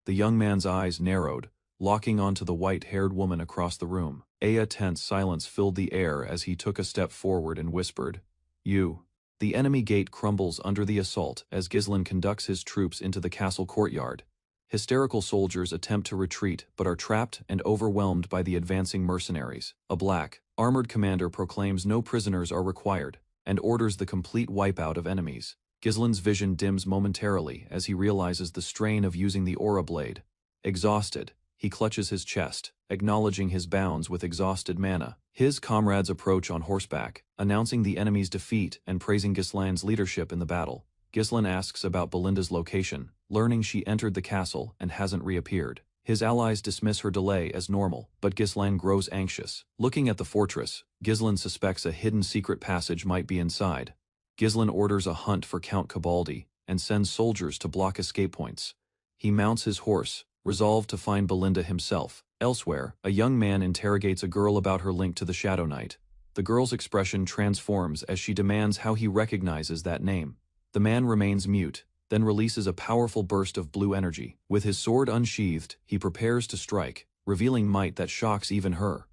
The young man's eyes narrowed, locking onto the white-haired woman across the room. A tense silence filled the air as he took a step forward and whispered, "You." The enemy gate crumbles under the assault as Ghislain conducts his troops into the castle courtyard. Hysterical soldiers attempt to retreat but are trapped and overwhelmed by the advancing mercenaries. A black, armored commander proclaims no prisoners are required and orders the complete wipeout of enemies. Ghislain's vision dims momentarily as he realizes the strain of using the Aura Blade. Exhausted, he clutches his chest, acknowledging his bounds with exhausted mana. His comrades approach on horseback, announcing the enemy's defeat and praising Ghislain's leadership in the battle. Ghislain asks about Belinda's location, learning she entered the castle and hasn't reappeared. His allies dismiss her delay as normal, but Ghislain grows anxious. Looking at the fortress, Ghislain suspects a hidden secret passage might be inside. Ghislain orders a hunt for Count Cabaldi and sends soldiers to block escape points. He mounts his horse, resolved to find Belinda himself. Elsewhere, a young man interrogates a girl about her link to the Shadow Knight. The girl's expression transforms as she demands how he recognizes that name. The man remains mute, then releases a powerful burst of blue energy. With his sword unsheathed, he prepares to strike, revealing might that shocks even her.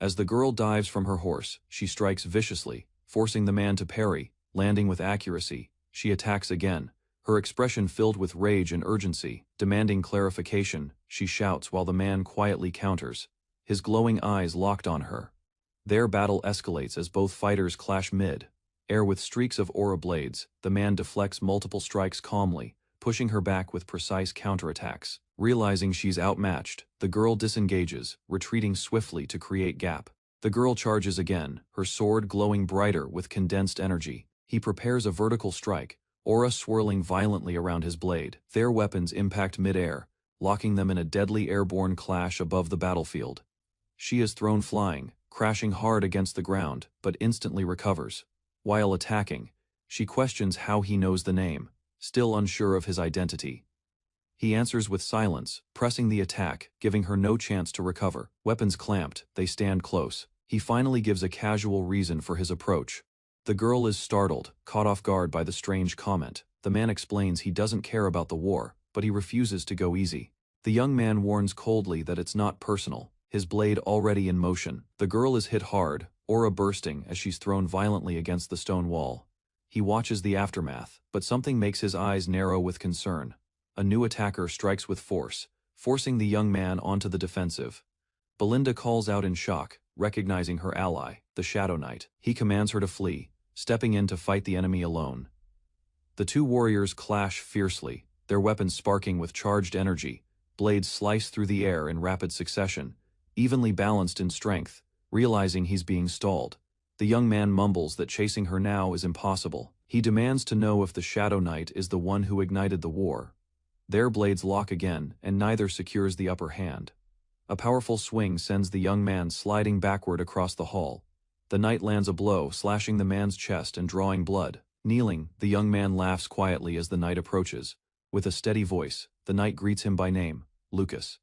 As the girl dives from her horse, she strikes viciously, forcing the man to parry. Landing with accuracy, she attacks again, her expression filled with rage and urgency. Demanding clarification, she shouts while the man quietly counters, his glowing eyes locked on her. Their battle escalates as both fighters clash mid-air with streaks of aura blades. The man deflects multiple strikes calmly, pushing her back with precise counterattacks. Realizing she's outmatched, the girl disengages, retreating swiftly to create gap. The girl charges again, her sword glowing brighter with condensed energy. He prepares a vertical strike, aura swirling violently around his blade. Their weapons impact mid-air, locking them in a deadly airborne clash above the battlefield. She is thrown flying, crashing hard against the ground, but instantly recovers. While attacking, she questions how he knows the name, still unsure of his identity. He answers with silence, pressing the attack, giving her no chance to recover. Weapons clamped, they stand close. He finally gives a casual reason for his approach. The girl is startled, caught off guard by the strange comment. The man explains he doesn't care about the war, but he refuses to go easy. The young man warns coldly that it's not personal, his blade already in motion. The girl is hit hard, aura bursting as she's thrown violently against the stone wall. He watches the aftermath, but something makes his eyes narrow with concern. A new attacker strikes with force, forcing the young man onto the defensive. Belinda calls out in shock, recognizing her ally, the Shadow Knight. He commands her to flee, stepping in to fight the enemy alone. The two warriors clash fiercely, their weapons sparking with charged energy. Blades slice through the air in rapid succession, evenly balanced in strength. Realizing he's being stalled, the young man mumbles that chasing her now is impossible. He demands to know if the Shadow Knight is the one who ignited the war. Their blades lock again, and neither secures the upper hand. A powerful swing sends the young man sliding backward across the hall. The knight lands a blow, slashing the man's chest and drawing blood. Kneeling, the young man laughs quietly as the knight approaches. With a steady voice, the knight greets him by name, Lucas.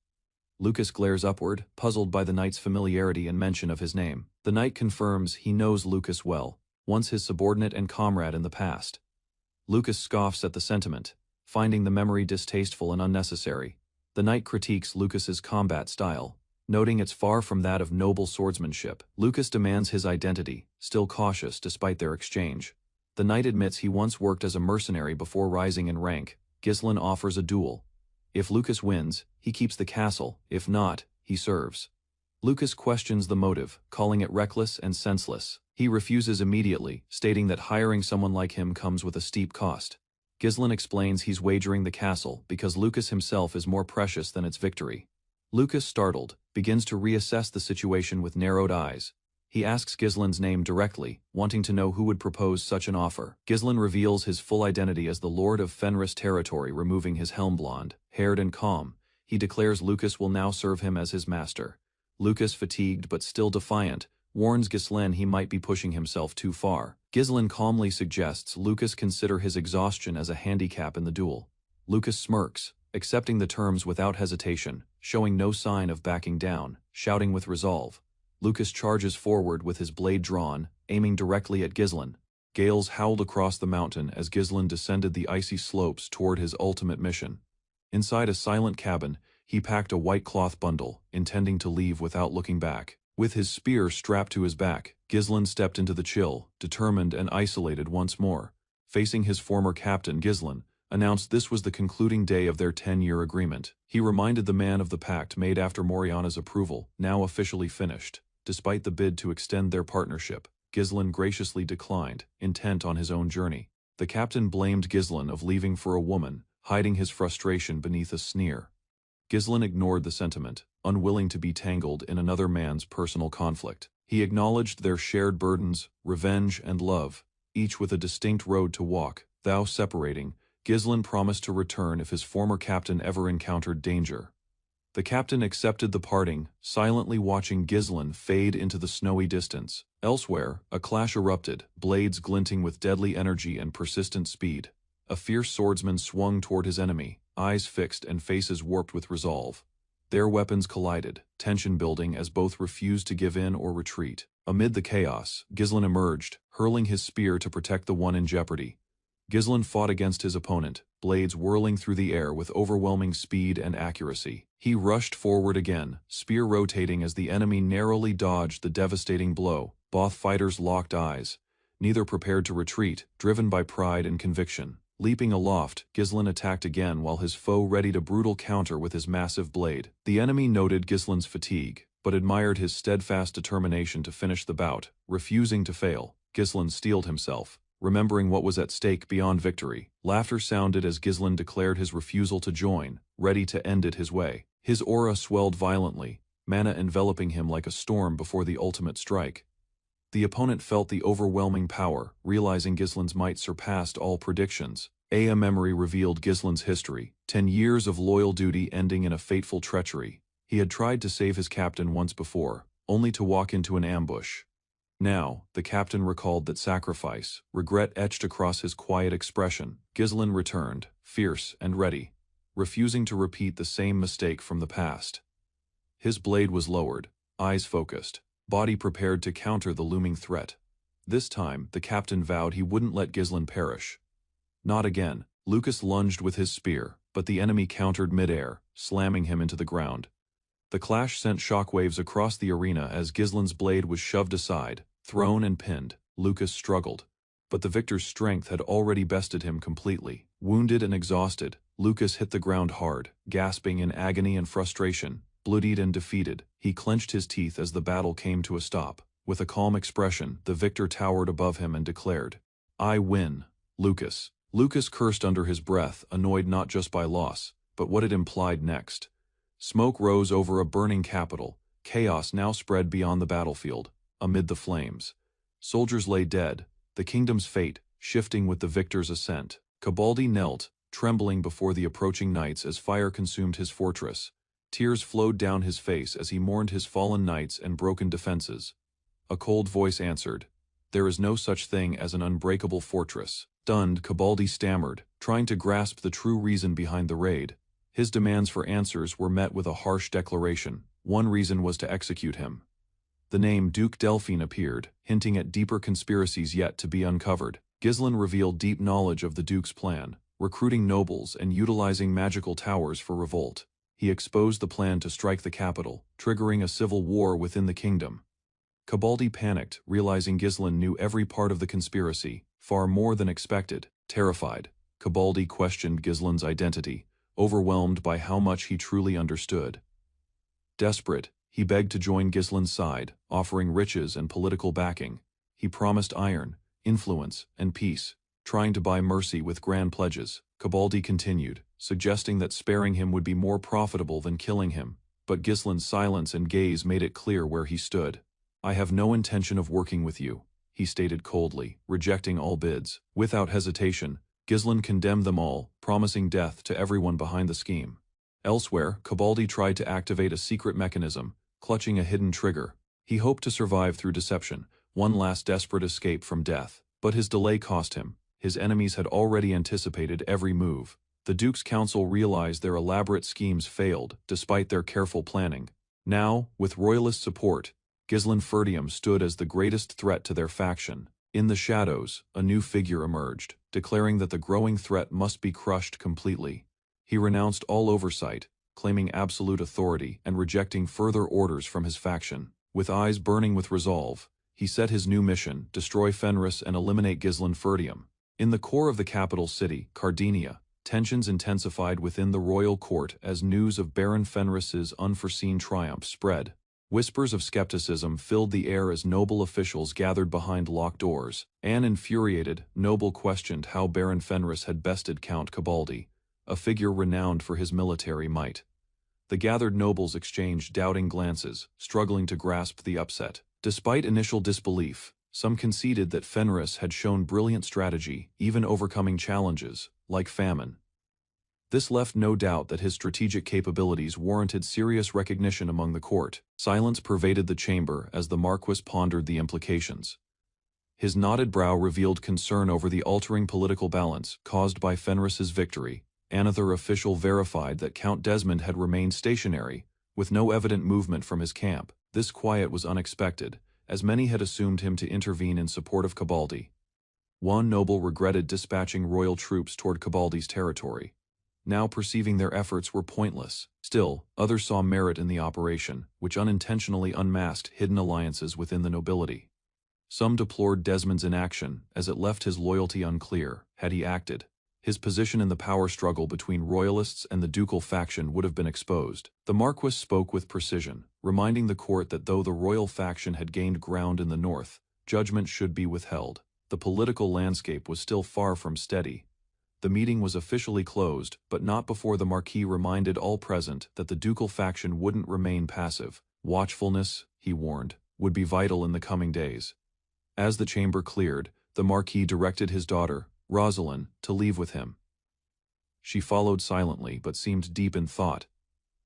Lucas glares upward, puzzled by the knight's familiarity and mention of his name. The knight confirms he knows Lucas well, once his subordinate and comrade in the past. Lucas scoffs at the sentiment, finding the memory distasteful and unnecessary. The knight critiques Lucas's combat style, noting it's far from that of noble swordsmanship. Lucas demands his identity, still cautious despite their exchange. The knight admits he once worked as a mercenary before rising in rank. Ghislain offers a duel. If Lucas wins, he keeps the castle. If not, he serves. Lucas questions the motive, calling it reckless and senseless. He refuses immediately, stating that hiring someone like him comes with a steep cost. Ghislain explains he's wagering the castle because Lucas himself is more precious than its victory. Lucas, startled, begins to reassess the situation with narrowed eyes. He asks Ghislain's name directly, wanting to know who would propose such an offer. Ghislain reveals his full identity as the Lord of Fenris territory, removing his helm. Blonde-haired and calm, he declares Lucas will now serve him as his master. Lucas, fatigued but still defiant, warns Ghislain he might be pushing himself too far. Ghislain calmly suggests Lucas consider his exhaustion as a handicap in the duel. Lucas smirks, accepting the terms without hesitation, showing no sign of backing down, shouting with resolve. Lucas charges forward with his blade drawn, aiming directly at Ghislain. Gales howled across the mountain as Ghislain descended the icy slopes toward his ultimate mission. Inside a silent cabin, he packed a white cloth bundle, intending to leave without looking back. With his spear strapped to his back, Ghislain stepped into the chill, determined and isolated once more. Facing his former captain, Ghislain announced this was the concluding day of their 10-year agreement. He reminded the man of the pact made after Moriana's approval, now officially finished. Despite the bid to extend their partnership, Ghislain graciously declined, intent on his own journey. The captain blamed Ghislain of leaving for a woman, hiding his frustration beneath a sneer. Ghislain ignored the sentiment, unwilling to be tangled in another man's personal conflict. He acknowledged their shared burdens, revenge and love, each with a distinct road to walk. Thou separating, Ghislain promised to return if his former captain ever encountered danger. The captain accepted the parting, silently watching Ghislain fade into the snowy distance. Elsewhere, a clash erupted, blades glinting with deadly energy and persistent speed. A fierce swordsman swung toward his enemy, eyes fixed and faces warped with resolve. Their weapons collided, tension building as both refused to give in or retreat. Amid the chaos, Ghislain emerged, hurling his spear to protect the one in jeopardy. Ghislain fought against his opponent, blades whirling through the air with overwhelming speed and accuracy. He rushed forward again, spear rotating as the enemy narrowly dodged the devastating blow. Both fighters locked eyes, neither prepared to retreat, driven by pride and conviction. Leaping aloft, Ghislain attacked again while his foe readied a brutal counter with his massive blade. The enemy noted Ghislain's fatigue, but admired his steadfast determination to finish the bout. Refusing to fail, Ghislain steeled himself, remembering what was at stake beyond victory. Laughter sounded as Ghislain declared his refusal to join, ready to end it his way. His aura swelled violently, mana enveloping him like a storm before the ultimate strike. The opponent felt the overwhelming power, realizing Ghislain's might surpassed all predictions. A memory revealed Ghislain's history, 10 years of loyal duty ending in a fateful treachery. He had tried to save his captain once before, only to walk into an ambush. Now, the captain recalled that sacrifice, regret etched across his quiet expression. Ghislain returned, fierce and ready, refusing to repeat the same mistake from the past. His blade was lowered, eyes focused, body prepared to counter the looming threat. This time, the captain vowed he wouldn't let Ghislain perish. Not again. Lucas lunged with his spear, but the enemy countered mid-air, slamming him into the ground. The clash sent shockwaves across the arena as Gislin's blade was shoved aside, thrown and pinned. Lucas struggled, but the victor's strength had already bested him completely. Wounded and exhausted, Lucas hit the ground hard, gasping in agony and frustration. Bloodied and defeated, he clenched his teeth as the battle came to a stop. With a calm expression, the victor towered above him and declared, "I win, Lucas." Lucas cursed under his breath, annoyed not just by loss, but what it implied next. Smoke rose over a burning capital. Chaos now spread beyond the battlefield. Amid the flames, soldiers lay dead, the kingdom's fate shifting with the victor's ascent. Cabaldi knelt, trembling before the approaching knights as fire consumed his fortress. Tears flowed down his face as he mourned his fallen knights and broken defenses. A cold voice answered, "There is no such thing as an unbreakable fortress." Stunned, Cabaldi stammered, trying to grasp the true reason behind the raid. His demands for answers were met with a harsh declaration. One reason was to execute him. The name Duke Delphine appeared, hinting at deeper conspiracies yet to be uncovered. Gislin revealed deep knowledge of the Duke's plan, recruiting nobles and utilizing magical towers for revolt. He exposed the plan to strike the capital, triggering a civil war within the kingdom. Cabaldi panicked, realizing Gislin knew every part of the conspiracy, far more than expected. Terrified, Cabaldi questioned Gislin's identity, overwhelmed by how much he truly understood. Desperate, he begged to join Gislin's side, offering riches and political backing. He promised iron, influence, and peace, trying to buy mercy with grand pledges. Cabaldi continued, suggesting that sparing him would be more profitable than killing him, but Gislin's silence and gaze made it clear where he stood. "I have no intention of working with you," he stated coldly, rejecting all bids. Without hesitation, Gislin condemned them all, promising death to everyone behind the scheme. Elsewhere, Cabaldi tried to activate a secret mechanism, clutching a hidden trigger. He hoped to survive through deception, one last desperate escape from death. But his delay cost him. His enemies had already anticipated every move. The Duke's council realized their elaborate schemes failed, despite their careful planning. Now, with royalist support, Gislin Ferdium stood as the greatest threat to their faction. In the shadows, a new figure emerged, declaring that the growing threat must be crushed completely. He renounced all oversight, claiming absolute authority and rejecting further orders from his faction. With eyes burning with resolve, he set his new mission: destroy Fenris and eliminate Gislin Ferdium. In the core of the capital city, Cardinia, tensions intensified within the royal court as news of Baron Fenris's unforeseen triumph spread. Whispers of skepticism filled the air as noble officials gathered behind locked doors. An infuriated noble questioned how Baron Fenris had bested Count Cabaldi, a figure renowned for his military might. The gathered nobles exchanged doubting glances, struggling to grasp the upset. Despite initial disbelief, some conceded that Fenris had shown brilliant strategy, even overcoming challenges, like famine. This left no doubt that his strategic capabilities warranted serious recognition among the court. Silence pervaded the chamber as the Marquis pondered the implications. His knotted brow revealed concern over the altering political balance caused by Fenris's victory. Another official verified that Count Desmond had remained stationary, with no evident movement from his camp. This quiet was unexpected, as many had assumed him to intervene in support of Cabaldi. One noble regretted dispatching royal troops toward Cabaldi's territory, now perceiving their efforts were pointless. Still, others saw merit in the operation, which unintentionally unmasked hidden alliances within the nobility. Some deplored Desmond's inaction, as it left his loyalty unclear. Had he acted, his position in the power struggle between royalists and the ducal faction would have been exposed. The Marquis spoke with precision, reminding the court that though the royal faction had gained ground in the north, judgment should be withheld. The political landscape was still far from steady. The meeting was officially closed, but not before the Marquis reminded all present that the ducal faction wouldn't remain passive. Watchfulness, he warned, would be vital in the coming days. As the chamber cleared, the Marquis directed his daughter, Rosalind, to leave with him. She followed silently but seemed deep in thought.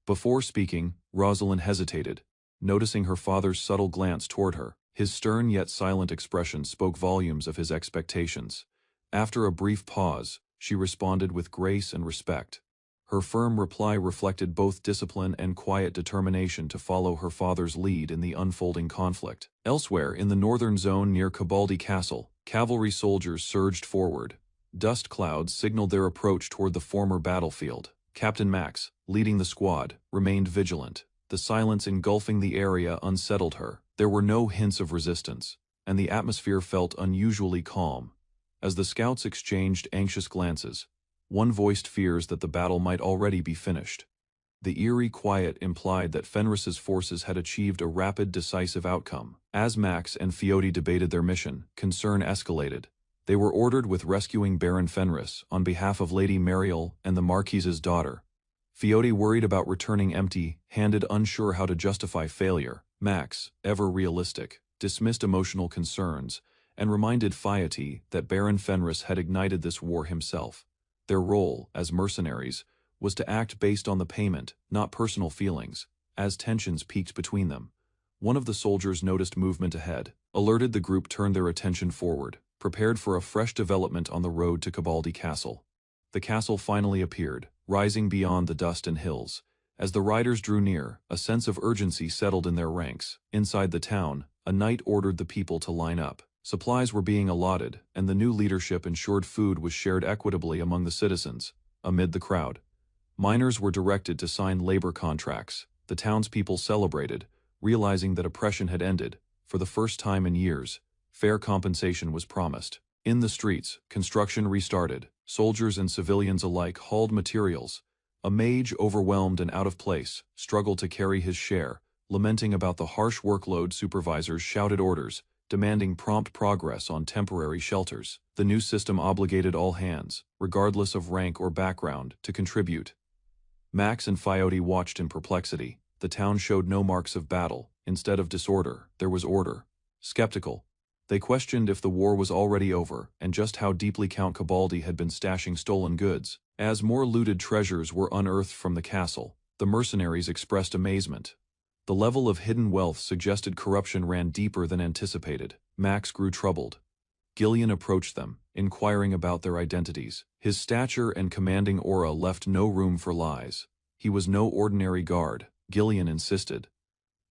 Before speaking, Rosalind hesitated, noticing her father's subtle glance toward her. His stern yet silent expression spoke volumes of his expectations. After a brief pause, she responded with grace and respect. Her firm reply reflected both discipline and quiet determination to follow her father's lead in the unfolding conflict. Elsewhere, in the northern zone near Cabaldi Castle, cavalry soldiers surged forward, Dust clouds signaled their approach toward the former battlefield. Captain Max, leading the squad, remained vigilant. The silence engulfing the area unsettled her. There were no hints of resistance, and the atmosphere felt unusually calm. As the scouts exchanged anxious glances, one voiced fears that the battle might already be finished. The eerie quiet implied that Fenris's forces had achieved a rapid, decisive outcome. As Max and Fiote debated their mission, concern escalated. They were ordered with rescuing Baron Fenris on behalf of Lady Mariel and the Marquise's daughter. Fiote worried about returning empty-handed, unsure how to justify failure. Max, ever realistic, dismissed emotional concerns and reminded Fiote that Baron Fenris had ignited this war himself. Their role, as mercenaries, was to act based on the payment, not personal feelings. As tensions peaked between them, one of the soldiers noticed movement ahead. Alerted, the group turned their attention forward, prepared for a fresh development on the road to Cabaldi Castle. The castle finally appeared, rising beyond the dust and hills. As the riders drew near, a sense of urgency settled in their ranks. Inside the town, a knight ordered the people to line up. Supplies were being allotted, and the new leadership ensured food was shared equitably among the citizens. Amid the crowd, miners were directed to sign labor contracts. The townspeople celebrated, realizing that oppression had ended. For the first time in years, fair compensation was promised. In the streets, construction restarted. Soldiers and civilians alike hauled materials. A mage, overwhelmed and out of place, struggled to carry his share, lamenting about the harsh workload. Supervisors shouted orders, demanding prompt progress on temporary shelters. The new system obligated all hands, regardless of rank or background, to contribute. Max and Fiote watched in perplexity. The town showed no marks of battle. Instead of disorder, there was order. Skeptical, they questioned if the war was already over and just how deeply Count Cabaldi had been stashing stolen goods. As more looted treasures were unearthed from the castle, the mercenaries expressed amazement. The level of hidden wealth suggested corruption ran deeper than anticipated. Max grew troubled. Gillian approached them, inquiring about their identities. His stature and commanding aura left no room for lies. He was no ordinary guard, Gillian insisted.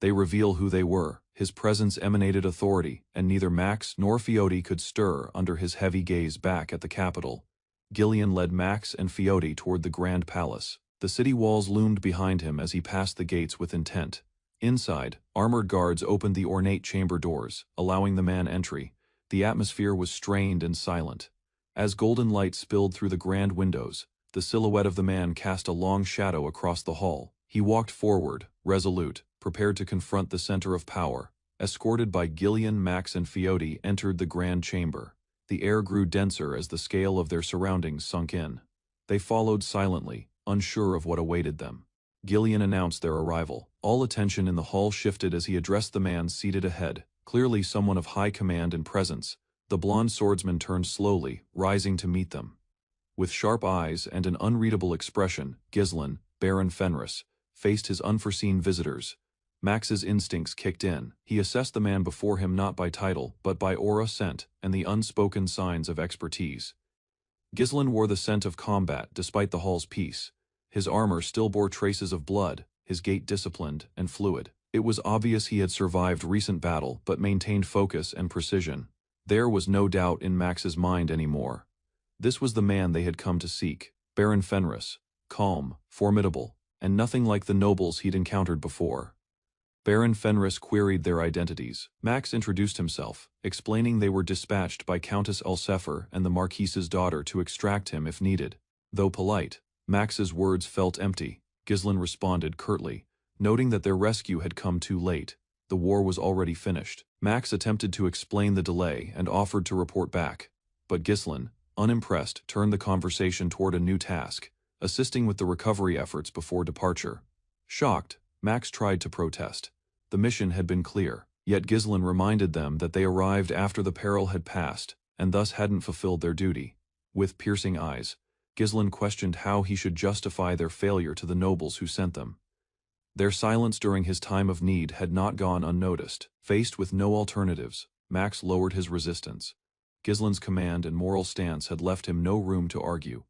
They reveal who they were. His presence emanated authority, and neither Max nor Fiote could stir under his heavy gaze. Back at the capital, Gillian led Max and Fiote toward the Grand Palace. The city walls loomed behind him as he passed the gates with intent. Inside, armored guards opened the ornate chamber doors, allowing the man entry. The atmosphere was strained and silent. As golden light spilled through the grand windows, the silhouette of the man cast a long shadow across the hall. He walked forward, resolute, prepared to confront the center of power. Escorted by Gillian, Max and Fiote entered the grand chamber. The air grew denser as the scale of their surroundings sunk in. They followed silently, unsure of what awaited them. Gillian announced their arrival. All attention in the hall shifted as he addressed the man seated ahead, clearly someone of high command and presence. The blond swordsman turned slowly, rising to meet them. With sharp eyes and an unreadable expression, Ghislain, Baron Fenris, faced his unforeseen visitors. Max's instincts kicked in. He assessed the man before him not by title, but by aura, scent, and the unspoken signs of expertise. Ghislain wore the scent of combat despite the hall's peace. His armor still bore traces of blood, his gait disciplined and fluid. It was obvious he had survived recent battle but maintained focus and precision. There was no doubt in Max's mind anymore. This was the man they had come to seek. Baron Fenris, calm, formidable, and nothing like the nobles he'd encountered before. Baron Fenris queried their identities. Max introduced himself, explaining they were dispatched by Countess Ulsefer and the Marquise's daughter to extract him if needed. Though polite, Max's words felt empty. Ghislain responded curtly, noting that their rescue had come too late. The war was already finished. Max attempted to explain the delay and offered to report back. But Ghislain, unimpressed, turned the conversation toward a new task, assisting with the recovery efforts before departure. Shocked, Max tried to protest. The mission had been clear, yet Ghislain reminded them that they arrived after the peril had passed, and thus hadn't fulfilled their duty. With piercing eyes, Ghislain questioned how he should justify their failure to the nobles who sent them. Their silence during his time of need had not gone unnoticed. Faced with no alternatives, Max lowered his resistance. Ghislain's command and moral stance had left him no room to argue.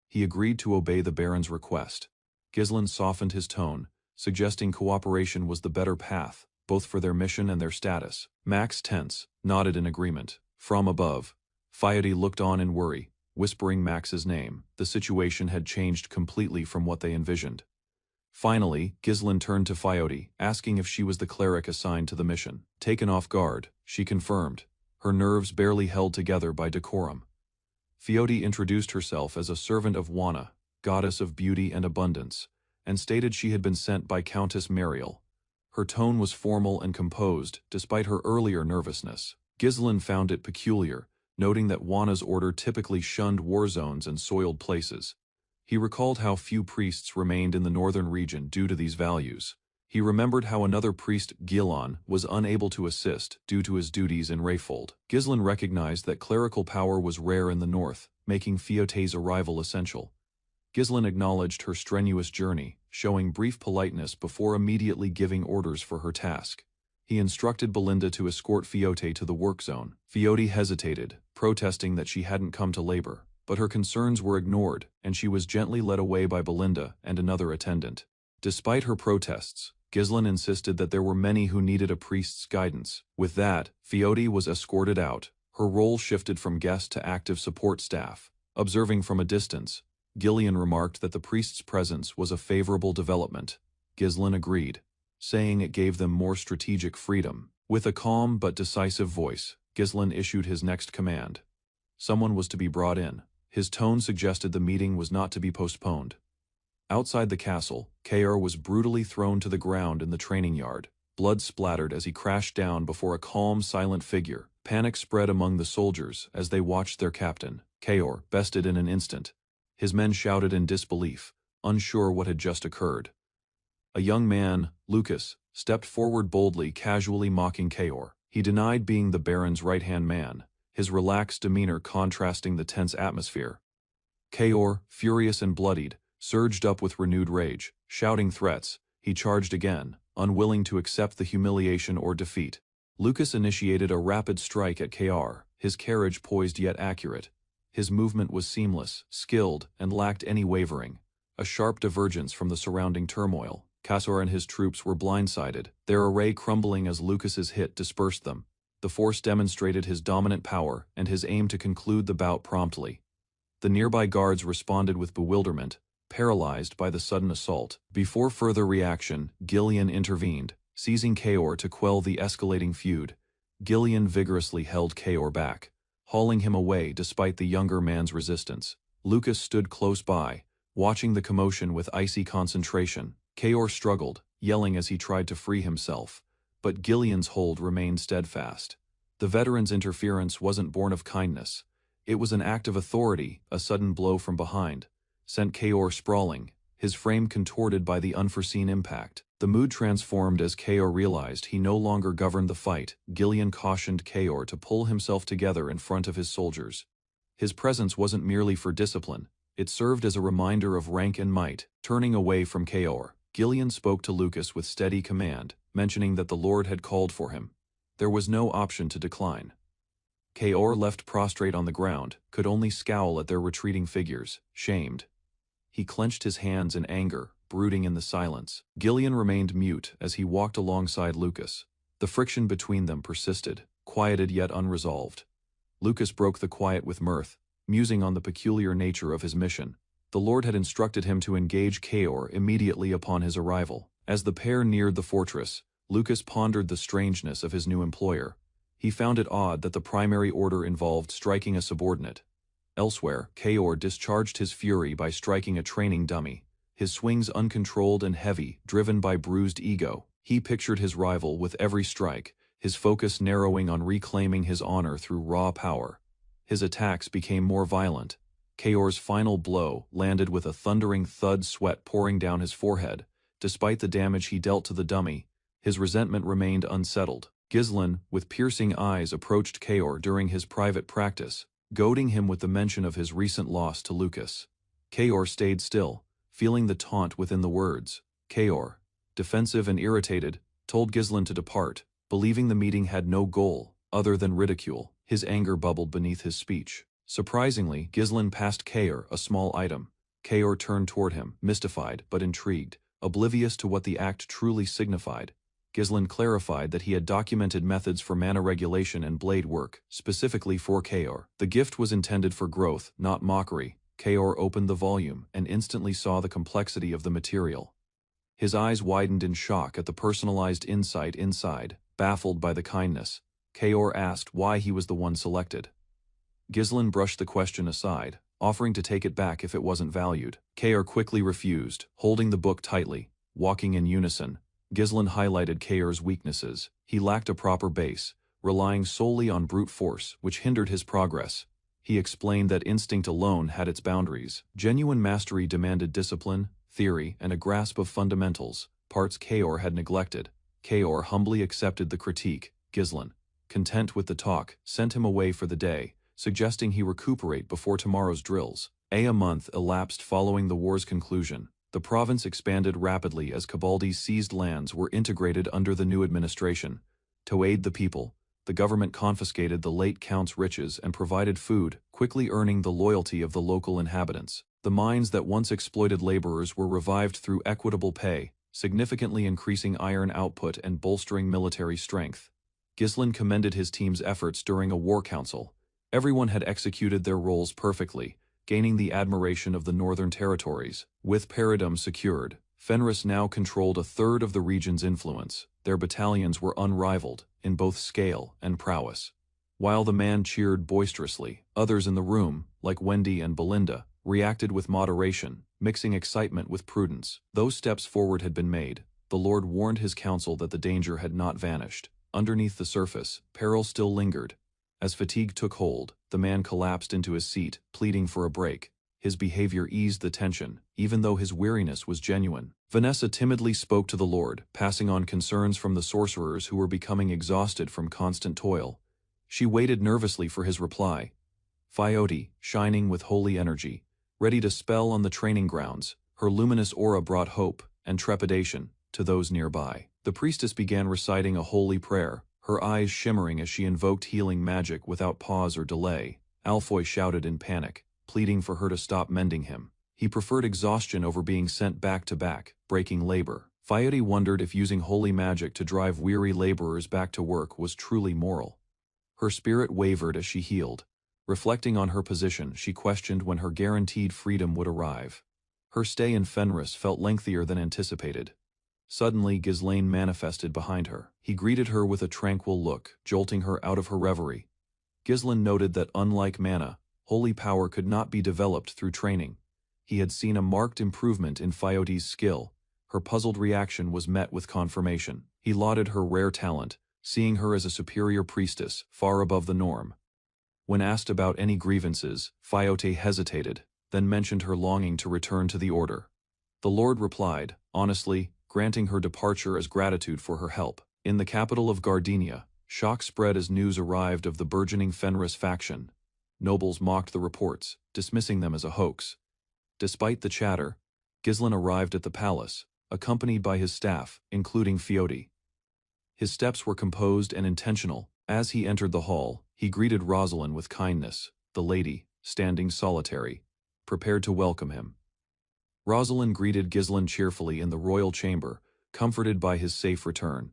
He agreed to obey the Baron's request. Ghislain softened his tone, suggesting cooperation was the better path, both for their mission and their status. Max, tense, nodded in agreement. From above, Fiote looked on in worry, whispering Max's name. The situation had changed completely from what they envisioned. Finally, Ghislaine turned to Fiote, asking if she was the cleric assigned to the mission. Taken off guard, she confirmed, her nerves barely held together by decorum. Fiote introduced herself as a servant of Wana, goddess of beauty and abundance, and stated she had been sent by Countess Mariel. Her tone was formal and composed, despite her earlier nervousness. Ghislaine found it peculiar, noting that Wana's order typically shunned war zones and soiled places. He recalled how few priests remained in the northern region due to these values. He remembered how another priest, Gilon, was unable to assist due to his duties in Rayfold. Ghislaine recognized that clerical power was rare in the north, making Fiote's arrival essential. Ghislaine acknowledged her strenuous journey, showing brief politeness before immediately giving orders for her task. He instructed Belinda to escort Fiote to the work zone. Fiote hesitated, protesting that she hadn't come to labor, but her concerns were ignored, and she was gently led away by Belinda and another attendant. Despite her protests, Ghislaine insisted that there were many who needed a priest's guidance. With that, Fiote was escorted out. Her role shifted from guest to active support staff. Observing from a distance, Gillian remarked that the priest's presence was a favorable development. Ghislaine agreed, saying it gave them more strategic freedom. With a calm but decisive voice, Ghislaine issued his next command. Someone was to be brought in. His tone suggested the meeting was not to be postponed. Outside the castle, Kaor was brutally thrown to the ground in the training yard. Blood splattered as he crashed down before a calm, silent figure. Panic spread among the soldiers as they watched their captain, Kaor, bested in an instant. His men shouted in disbelief, unsure what had just occurred. A young man, Lucas, stepped forward boldly, casually mocking Kaor. He denied being the Baron's right-hand man, his relaxed demeanor contrasting the tense atmosphere. Kaor, furious and bloodied, surged up with renewed rage. Shouting threats, he charged again, unwilling to accept the humiliation or defeat. Lucas initiated a rapid strike at Kaor, his carriage poised yet accurate. His movement was seamless, skilled, and lacked any wavering, a sharp divergence from the surrounding turmoil. Kaor and his troops were blindsided, their array crumbling as Lucas's hit dispersed them. The force demonstrated his dominant power and his aim to conclude the bout promptly. The nearby guards responded with bewilderment, paralyzed by the sudden assault. Before further reaction, Gillian intervened, seizing Kaor to quell the escalating feud. Gillian vigorously held Kaor back, hauling him away despite the younger man's resistance. Lucas stood close by, watching the commotion with icy concentration. Kaor struggled, yelling as he tried to free himself, but Gillian's hold remained steadfast. The veteran's interference wasn't born of kindness. It was an act of authority. A sudden blow from behind sent Kaor sprawling, his frame contorted by the unforeseen impact. The mood transformed as Kaor realized he no longer governed the fight. Gillian cautioned Kaor to pull himself together in front of his soldiers. His presence wasn't merely for discipline, it served as a reminder of rank and might. Turning away from Kaor, Gillian spoke to Lucas with steady command, mentioning that the Lord had called for him. There was no option to decline. Kaor, left prostrate on the ground, could only scowl at their retreating figures, shamed. He clenched his hands in anger, brooding in the silence. Gillian remained mute as he walked alongside Lucas. The friction between them persisted, quieted yet unresolved. Lucas broke the quiet with mirth, musing on the peculiar nature of his mission. The Lord had instructed him to engage Kaor immediately upon his arrival. As the pair neared the fortress, Lucas pondered the strangeness of his new employer. He found it odd that the primary order involved striking a subordinate. Elsewhere, Kaor discharged his fury by striking a training dummy, his swings uncontrolled and heavy, driven by bruised ego. He pictured his rival with every strike, his focus narrowing on reclaiming his honor through raw power. His attacks became more violent. Kaor's final blow landed with a thundering thud, sweat pouring down his forehead. Despite the damage he dealt to the dummy, his resentment remained unsettled. Ghislaine, with piercing eyes, approached Kaor during his private practice, goading him with the mention of his recent loss to Lucas. Kaor stayed still, feeling the taunt within the words. Kaor, defensive and irritated, told Ghislaine to depart, believing the meeting had no goal other than ridicule. His anger bubbled beneath his speech. Surprisingly, Ghislaine passed Kaor a small item. Kaor turned toward him, mystified but intrigued, oblivious to what the act truly signified. Ghislain clarified that he had documented methods for mana regulation and blade work, specifically for Kaor. The gift was intended for growth, not mockery. Kaor opened the volume and instantly saw the complexity of the material. His eyes widened in shock at the personalized insight inside. Baffled by the kindness, Kaor asked why he was the one selected. Ghislain brushed the question aside, offering to take it back if it wasn't valued. Kaor quickly refused, holding the book tightly. Walking in unison, Ghislain highlighted Kaor's weaknesses. He lacked a proper base, relying solely on brute force, which hindered his progress. He explained that instinct alone had its boundaries. Genuine mastery demanded discipline, theory, and a grasp of fundamentals, parts Kaor had neglected. Kaor humbly accepted the critique. Ghislain, content with the talk, sent him away for the day, suggesting he recuperate before tomorrow's drills. A month elapsed following the war's conclusion. The province expanded rapidly as Cabaldi's seized lands were integrated under the new administration. To aid the people, the government confiscated the late count's riches and provided food, quickly earning the loyalty of the local inhabitants. The mines that once exploited laborers were revived through equitable pay, significantly increasing iron output and bolstering military strength. Ghislain commended his team's efforts during a war council. Everyone had executed their roles perfectly, gaining the admiration of the northern territories. With Paradum secured, Fenris now controlled a third of the region's influence. Their battalions were unrivaled in both scale and prowess. While the man cheered boisterously, others in the room, like Wendy and Belinda, reacted with moderation, mixing excitement with prudence. Though steps forward had been made, the Lord warned his council that the danger had not vanished. Underneath the surface, peril still lingered. As fatigue took hold, the man collapsed into his seat, pleading for a break. His behavior eased the tension, even though his weariness was genuine. Vanessa timidly spoke to the Lord, passing on concerns from the sorcerers who were becoming exhausted from constant toil. She waited nervously for his reply. Phaiote, shining with holy energy, ready to spell on the training grounds, her luminous aura brought hope and trepidation to those nearby. The priestess began reciting a holy prayer, her eyes shimmering as she invoked healing magic without pause or delay. Alfoy shouted in panic, pleading for her to stop mending him. He preferred exhaustion over being sent back to back, breaking labor. Phaiote wondered if using holy magic to drive weary laborers back to work was truly moral. Her spirit wavered as she healed. Reflecting on her position, she questioned when her guaranteed freedom would arrive. Her stay in Fenris felt lengthier than anticipated. Suddenly, Ghislain manifested behind her. He greeted her with a tranquil look, jolting her out of her reverie. Ghislain noted that unlike mana, holy power could not be developed through training. He had seen a marked improvement in Phaiote's skill. Her puzzled reaction was met with confirmation. He lauded her rare talent, seeing her as a superior priestess, far above the norm. When asked about any grievances, Phaiote hesitated, then mentioned her longing to return to the order. The Lord replied, honestly, granting her departure as gratitude for her help. In the capital of Gardenia, shock spread as news arrived of the burgeoning Fenris faction. Nobles mocked the reports, dismissing them as a hoax. Despite the chatter, Ghislain arrived at the palace, accompanied by his staff, including Phaiote. His steps were composed and intentional. As he entered the hall, he greeted Rosalind with kindness, the lady, standing solitary, prepared to welcome him. Rosalind greeted Ghislain cheerfully in the royal chamber, comforted by his safe return.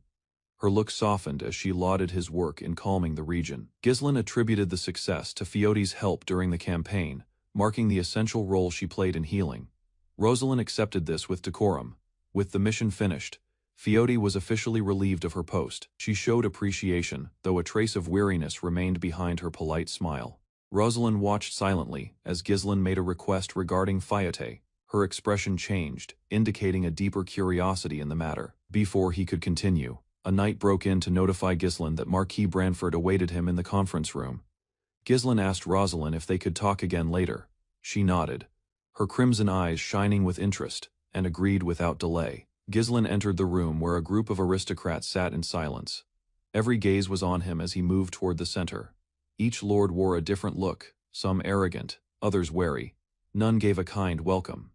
Her look softened as she lauded his work in calming the region. Ghislain attributed the success to Phaiote's help during the campaign, marking the essential role she played in healing. Rosalind accepted this with decorum. With the mission finished, Phaiote was officially relieved of her post. She showed appreciation, though a trace of weariness remained behind her polite smile. Rosalind watched silently as Ghislain made a request regarding Phaiote. Her expression changed, indicating a deeper curiosity in the matter. Before he could continue, a knight broke in to notify Ghislain that Marquis Branford awaited him in the conference room. Ghislain asked Rosalind if they could talk again later. She nodded, her crimson eyes shining with interest, and agreed without delay. Ghislain entered the room where a group of aristocrats sat in silence. Every gaze was on him as he moved toward the center. Each lord wore a different look, some arrogant, others wary. None gave a kind welcome.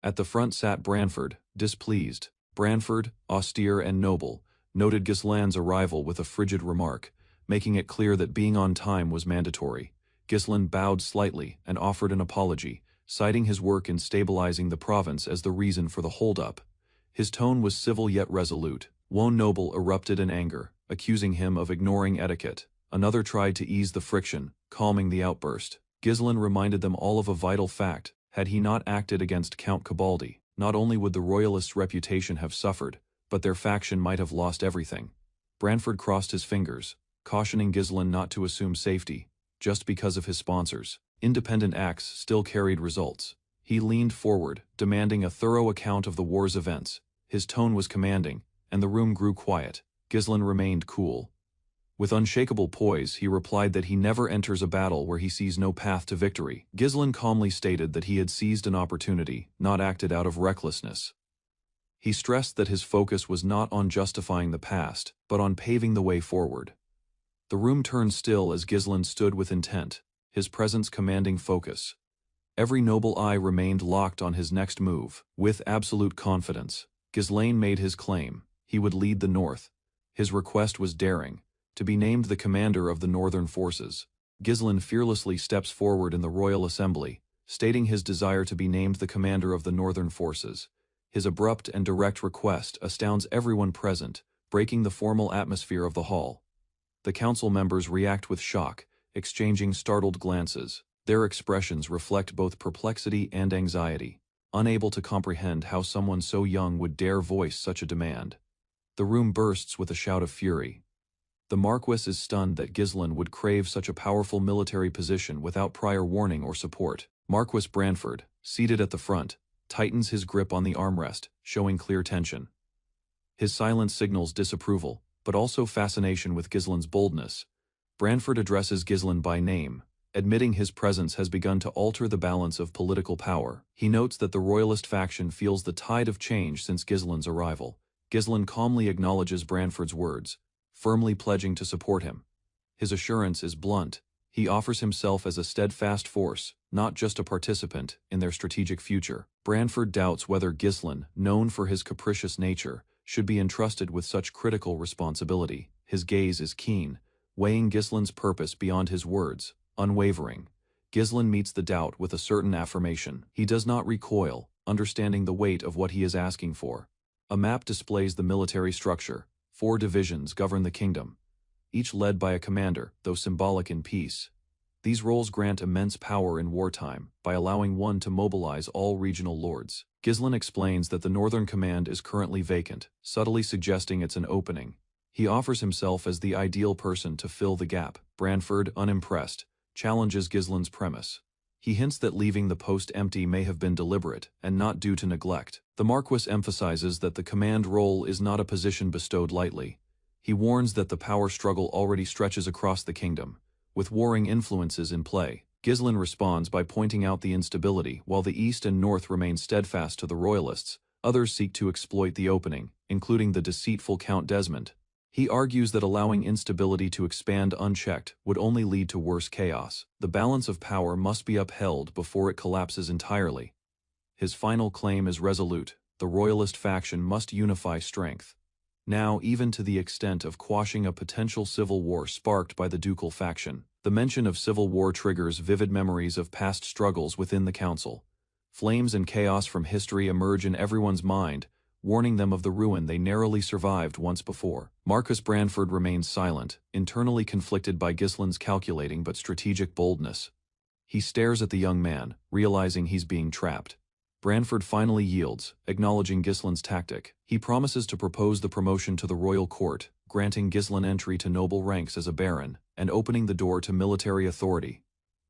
At the front sat Branford, displeased. Branford, austere and noble, noted Ghislain's arrival with a frigid remark, making it clear that being on time was mandatory. Ghislain bowed slightly and offered an apology, citing his work in stabilizing the province as the reason for the holdup. His tone was civil yet resolute. One noble erupted in anger, accusing him of ignoring etiquette. Another tried to ease the friction, calming the outburst. Ghislain reminded them all of a vital fact: had he not acted against Count Cabaldi, not only would the royalists' reputation have suffered, but their faction might have lost everything. Branford crossed his fingers, cautioning Ghislain not to assume safety, just because of his sponsors. Independent acts still carried results. He leaned forward, demanding a thorough account of the war's events. His tone was commanding, and the room grew quiet. Ghislain remained cool. With unshakable poise, he replied that he never enters a battle where he sees no path to victory. Ghislain calmly stated that he had seized an opportunity, not acted out of recklessness. He stressed that his focus was not on justifying the past, but on paving the way forward. The room turned still as Ghislain stood with intent, his presence commanding focus. Every noble eye remained locked on his next move. With absolute confidence, Ghislain made his claim. He would lead the North. His request was daring: to be named the commander of the northern forces. Ghislain fearlessly steps forward in the royal assembly, stating his desire to be named the commander of the northern forces. His abrupt and direct request astounds everyone present, breaking the formal atmosphere of the hall. The council members react with shock, exchanging startled glances. Their expressions reflect both perplexity and anxiety, unable to comprehend how someone so young would dare voice such a demand. The room bursts with a shout of fury. The Marquis is stunned that Ghislain would crave such a powerful military position without prior warning or support. Marquis Branford, seated at the front, tightens his grip on the armrest, showing clear tension. His silence signals disapproval, but also fascination with Ghislain's boldness. Branford addresses Ghislain by name, admitting his presence has begun to alter the balance of political power. He notes that the royalist faction feels the tide of change since Ghislain's arrival. Ghislain calmly acknowledges Branford's words, firmly pledging to support him. His assurance is blunt. He offers himself as a steadfast force, not just a participant, in their strategic future. Branford doubts whether Ghislain, known for his capricious nature, should be entrusted with such critical responsibility. His gaze is keen, weighing Ghislain's purpose beyond his words, unwavering. Ghislain meets the doubt with a certain affirmation. He does not recoil, understanding the weight of what he is asking for. A map displays the military structure. 4 divisions govern the kingdom, each led by a commander, though symbolic in peace. These roles grant immense power in wartime, by allowing one to mobilize all regional lords. Ghislain explains that the Northern Command is currently vacant, subtly suggesting it's an opening. He offers himself as the ideal person to fill the gap. Branford, unimpressed, challenges Ghislain's premise. He hints that leaving the post empty may have been deliberate, and not due to neglect. The Marquis emphasizes that the command role is not a position bestowed lightly. He warns that the power struggle already stretches across the kingdom, with warring influences in play. Ghislain responds by pointing out the instability. While the East and North remain steadfast to the royalists, others seek to exploit the opening, including the deceitful Count Desmond. He argues that allowing instability to expand unchecked would only lead to worse chaos. The balance of power must be upheld before it collapses entirely. His final claim is resolute: the royalist faction must unify strength. Now, even to the extent of quashing a potential civil war sparked by the ducal faction. The mention of civil war triggers vivid memories of past struggles within the council. Flames and chaos from history emerge in everyone's mind, warning them of the ruin they narrowly survived once before. Marquis Branford remains silent, internally conflicted by Ghislain's calculating but strategic boldness. He stares at the young man, realizing he's being trapped. Branford finally yields, acknowledging Ghislain's tactic. He promises to propose the promotion to the royal court, granting Ghislain entry to noble ranks as a baron, and opening the door to military authority.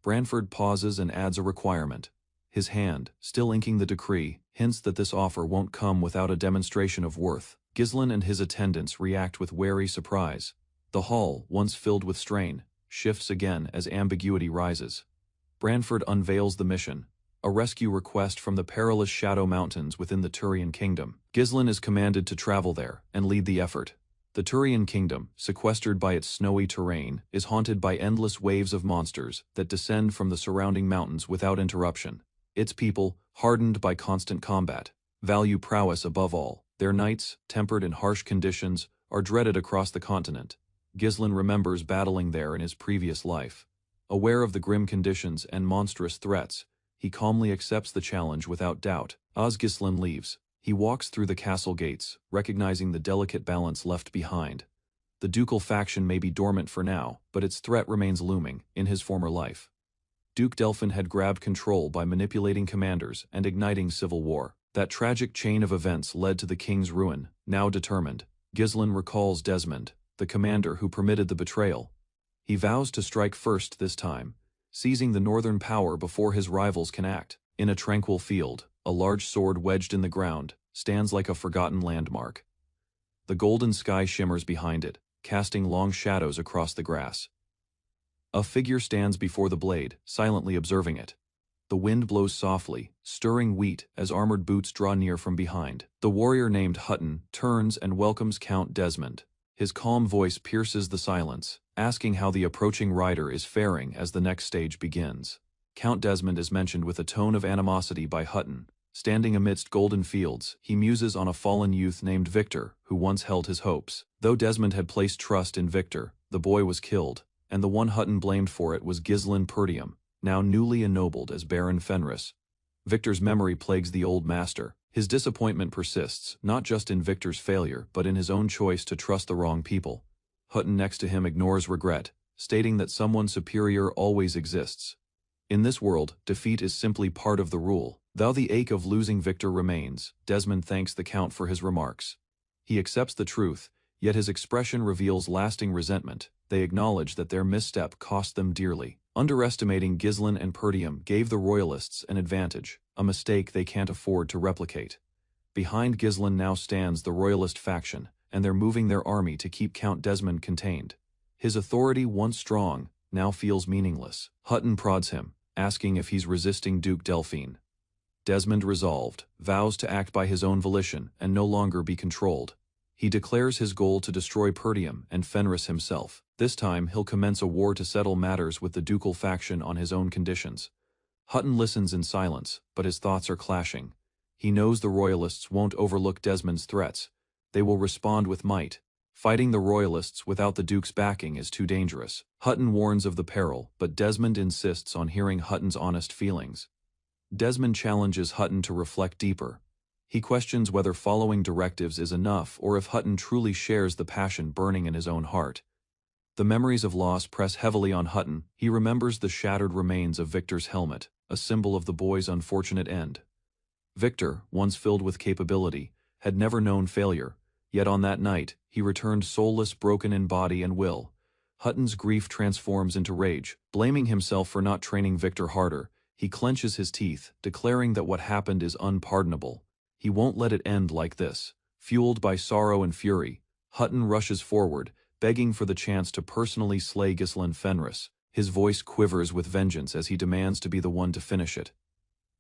Branford pauses and adds a requirement. His hand, still inking the decree, hints that this offer won't come without a demonstration of worth. Ghislain and his attendants react with wary surprise. The hall, once filled with strain, shifts again as ambiguity rises. Branford unveils the mission: a rescue request from the perilous Shadow Mountains within the Turian Kingdom. Ghislain is commanded to travel there and lead the effort. The Turian Kingdom, sequestered by its snowy terrain, is haunted by endless waves of monsters that descend from the surrounding mountains without interruption. Its people, hardened by constant combat, value prowess above all. Their knights, tempered in harsh conditions, are dreaded across the continent. Ghislain remembers battling there in his previous life. Aware of the grim conditions and monstrous threats, he calmly accepts the challenge without doubt. As Ghislain leaves, He walks through the castle gates, recognizing the delicate balance left behind. The ducal faction may be dormant for now, but its threat remains looming in his former life. Duke Delphin had grabbed control by manipulating commanders and igniting civil war. That tragic chain of events led to the king's ruin. Now determined, Ghislain recalls Desmond, the commander who permitted the betrayal. He vows to strike first this time, seizing the northern power before his rivals can act. In a tranquil field, a large sword wedged in the ground stands like a forgotten landmark. The golden sky shimmers behind it, casting long shadows across the grass. A figure stands before the blade, silently observing it. The wind blows softly, stirring wheat as armored boots draw near from behind. The warrior named Hutton turns and welcomes Count Desmond. His calm voice pierces the silence, asking how the approaching rider is faring as the next stage begins. Count Desmond is mentioned with a tone of animosity by Hutton. Standing amidst golden fields, he muses on a fallen youth named Victor, who once held his hopes. Though Desmond had placed trust in Victor, the boy was killed, and the one Hutton blamed for it was Ghislain Perdium, now newly ennobled as Baron Fenris. Victor's memory plagues the old master. His disappointment persists, not just in Victor's failure, but in his own choice to trust the wrong people. Hutton next to him ignores regret, stating that someone superior always exists. In this world, defeat is simply part of the rule. Though the ache of losing Victor remains, Desmond thanks the Count for his remarks. He accepts the truth, yet his expression reveals lasting resentment. They acknowledge that their misstep cost them dearly. Underestimating Ghislain and Perdium gave the Royalists an advantage, a mistake they can't afford to replicate. Behind Ghislain now stands the Royalist faction, and they're moving their army to keep Count Desmond contained. His authority, once strong, now feels meaningless. Hutton prods him, asking if he's resisting Duke Delphine. Desmond, resolved, vows to act by his own volition and no longer be controlled. He declares his goal to destroy Perdium and Fenris himself. This time he'll commence a war to settle matters with the ducal faction on his own conditions. Hutton listens in silence, but his thoughts are clashing. He knows the Royalists won't overlook Desmond's threats. They will respond with might. Fighting the Royalists without the Duke's backing is too dangerous. Hutton warns of the peril, but Desmond insists on hearing Hutton's honest feelings. Desmond challenges Hutton to reflect deeper. He questions whether following directives is enough or if Hutton truly shares the passion burning in his own heart. The memories of loss press heavily on Hutton. He remembers the shattered remains of Victor's helmet, a symbol of the boy's unfortunate end. Victor, once filled with capability, had never known failure, yet on that night, he returned soulless, broken in body and will. Hutton's grief transforms into rage. Blaming himself for not training Victor harder, he clenches his teeth, declaring that what happened is unpardonable. He won't let it end like this. Fueled by sorrow and fury, Hutton rushes forward, begging for the chance to personally slay Ghislain Fenris. His voice quivers with vengeance as he demands to be the one to finish it.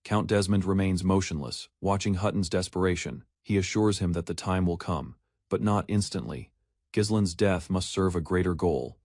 Count Desmond remains motionless, watching Hutton's desperation. He assures him that the time will come, but not instantly. Ghislain's death must serve a greater goal.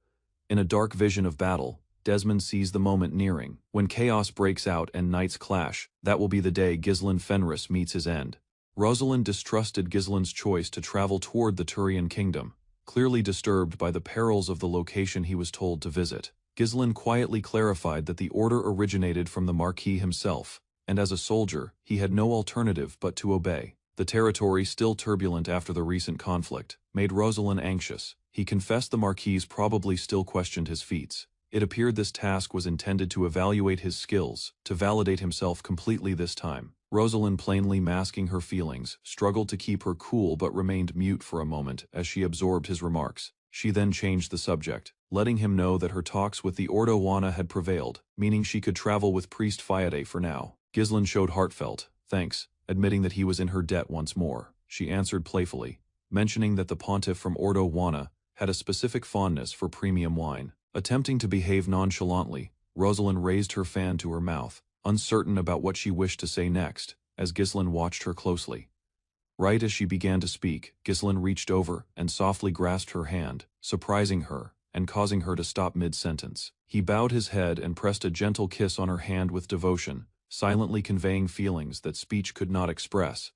In a dark vision of battle, Desmond sees the moment nearing. When chaos breaks out and knights clash, that will be the day Ghislain Fenris meets his end. Rosalind distrusted Ghislain's choice to travel toward the Turian kingdom, clearly disturbed by the perils of the location he was told to visit. Ghislain quietly clarified that the order originated from the Marquis himself, and as a soldier, he had no alternative but to obey. The territory, still turbulent after the recent conflict, made Rosalind anxious. He confessed the Marquis probably still questioned his feats. It appeared this task was intended to evaluate his skills, to validate himself completely this time. Rosalind, plainly masking her feelings, struggled to keep her cool but remained mute for a moment as she absorbed his remarks. She then changed the subject, letting him know that her talks with the Ordo Wana had prevailed, meaning she could travel with Priest Fayade for now. Ghislain showed heartfelt thanks, admitting that he was in her debt once more. She answered playfully, mentioning that the pontiff from Ordo Wana had a specific fondness for premium wine. Attempting to behave nonchalantly, Rosalind raised her fan to her mouth, uncertain about what she wished to say next, as Ghislain watched her closely. Right as she began to speak, Ghislain reached over and softly grasped her hand, surprising her and causing her to stop mid-sentence. He bowed his head and pressed a gentle kiss on her hand with devotion, silently conveying feelings that speech could not express.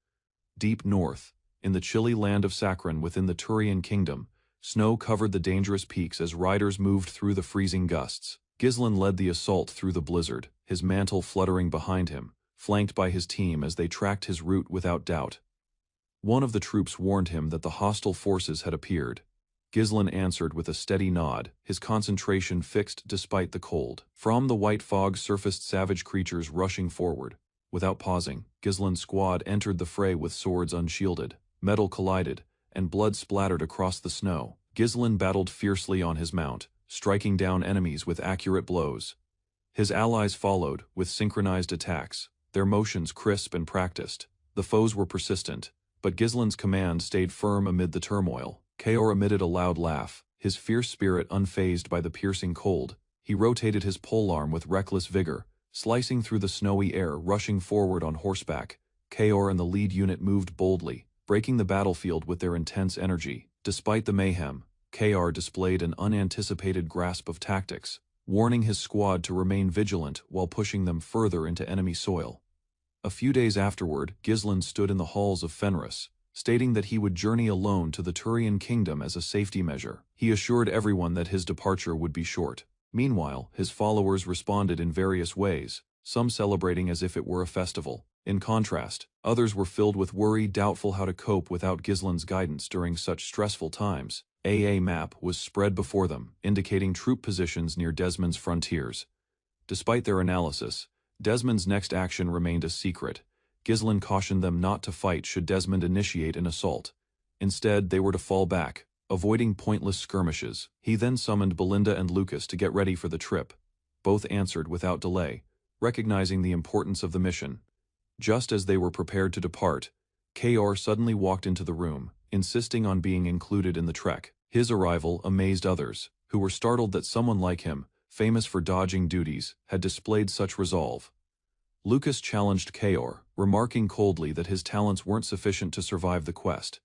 Deep north, in the chilly land of Sakran within the Turian kingdom, snow covered the dangerous peaks as riders moved through the freezing gusts. Ghislain led the assault through the blizzard, his mantle fluttering behind him, flanked by his team as they tracked his route without doubt. One of the troops warned him that the hostile forces had appeared. Ghislain answered with a steady nod, his concentration fixed despite the cold. From the white fog surfaced savage creatures rushing forward. Without pausing, Ghislain's squad entered the fray with swords unshielded. Metal collided, and blood splattered across the snow. Ghislain battled fiercely on his mount, striking down enemies with accurate blows. His allies followed, with synchronized attacks, their motions crisp and practiced. The foes were persistent, but Ghislain's command stayed firm amid the turmoil. Kaor emitted a loud laugh, his fierce spirit unfazed by the piercing cold. He rotated his polearm with reckless vigor, slicing through the snowy air, rushing forward on horseback. Kaor and the lead unit moved boldly, breaking the battlefield with their intense energy. Despite the mayhem, Kaor displayed an unanticipated grasp of tactics, warning his squad to remain vigilant while pushing them further into enemy soil. A few days afterward, Ghislain stood in the halls of Fenris, stating that he would journey alone to the Turian kingdom as a safety measure. He assured everyone that his departure would be short. Meanwhile, his followers responded in various ways, some celebrating as if it were a festival. In contrast, others were filled with worry, doubtful how to cope without Ghislain's guidance during such stressful times. A map was spread before them, indicating troop positions near Desmond's frontiers. Despite their analysis, Desmond's next action remained a secret. Ghislain cautioned them not to fight should Desmond initiate an assault. Instead, they were to fall back, avoiding pointless skirmishes. He then summoned Belinda and Lucas to get ready for the trip. Both answered without delay, recognizing the importance of the mission. Just as they were prepared to depart, Kaor suddenly walked into the room, insisting on being included in the trek. His arrival amazed others, who were startled that someone like him, famous for dodging duties, had displayed such resolve. Lucas challenged Kaor, remarking coldly that his talents weren't sufficient to survive the quest.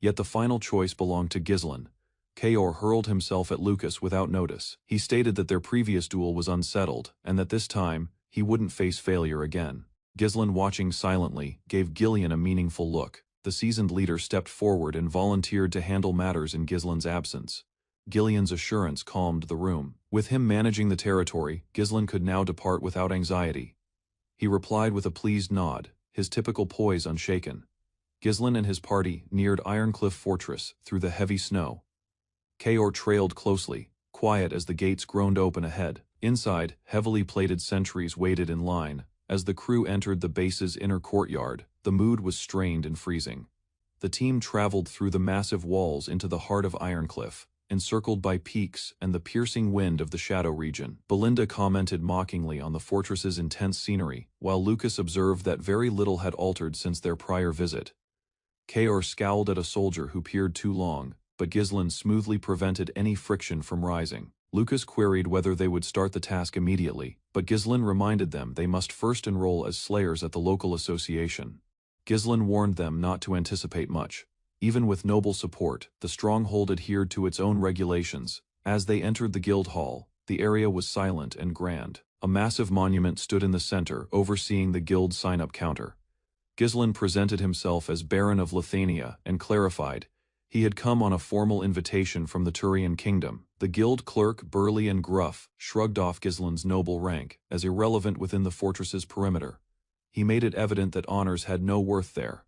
Yet the final choice belonged to Ghislain. Kaor hurled himself at Lucas without notice. He stated that their previous duel was unsettled, and that this time, he wouldn't face failure again. Ghislain, watching silently, gave Gillian a meaningful look. The seasoned leader stepped forward and volunteered to handle matters in Ghislain's absence. Gillian's assurance calmed the room. With him managing the territory, Ghislain could now depart without anxiety. He replied with a pleased nod, his typical poise unshaken. Ghislain and his party neared Ironcliff Fortress through the heavy snow. Kaor trailed closely, quiet as the gates groaned open ahead. Inside, heavily plated sentries waited in line. As the crew entered the base's inner courtyard, the mood was strained and freezing. The team traveled through the massive walls into the heart of Ironcliff, encircled by peaks and the piercing wind of the Shadow region. Belinda commented mockingly on the fortress's intense scenery, while Lucas observed that very little had altered since their prior visit. Kaor scowled at a soldier who peered too long, but Ghislain smoothly prevented any friction from rising. Lucas queried whether they would start the task immediately, but Ghislain reminded them they must first enroll as slayers at the local association. Ghislain warned them not to anticipate much. Even with noble support, the stronghold adhered to its own regulations. As they entered the guild hall, the area was silent and grand. A massive monument stood in the center, overseeing the guild sign-up counter. Ghislain presented himself as Baron of Lithania and clarified he had come on a formal invitation from the Turian kingdom. The guild clerk, burly and gruff, shrugged off Ghislain's noble rank as irrelevant within the fortress's perimeter. He made it evident that honors had no worth there.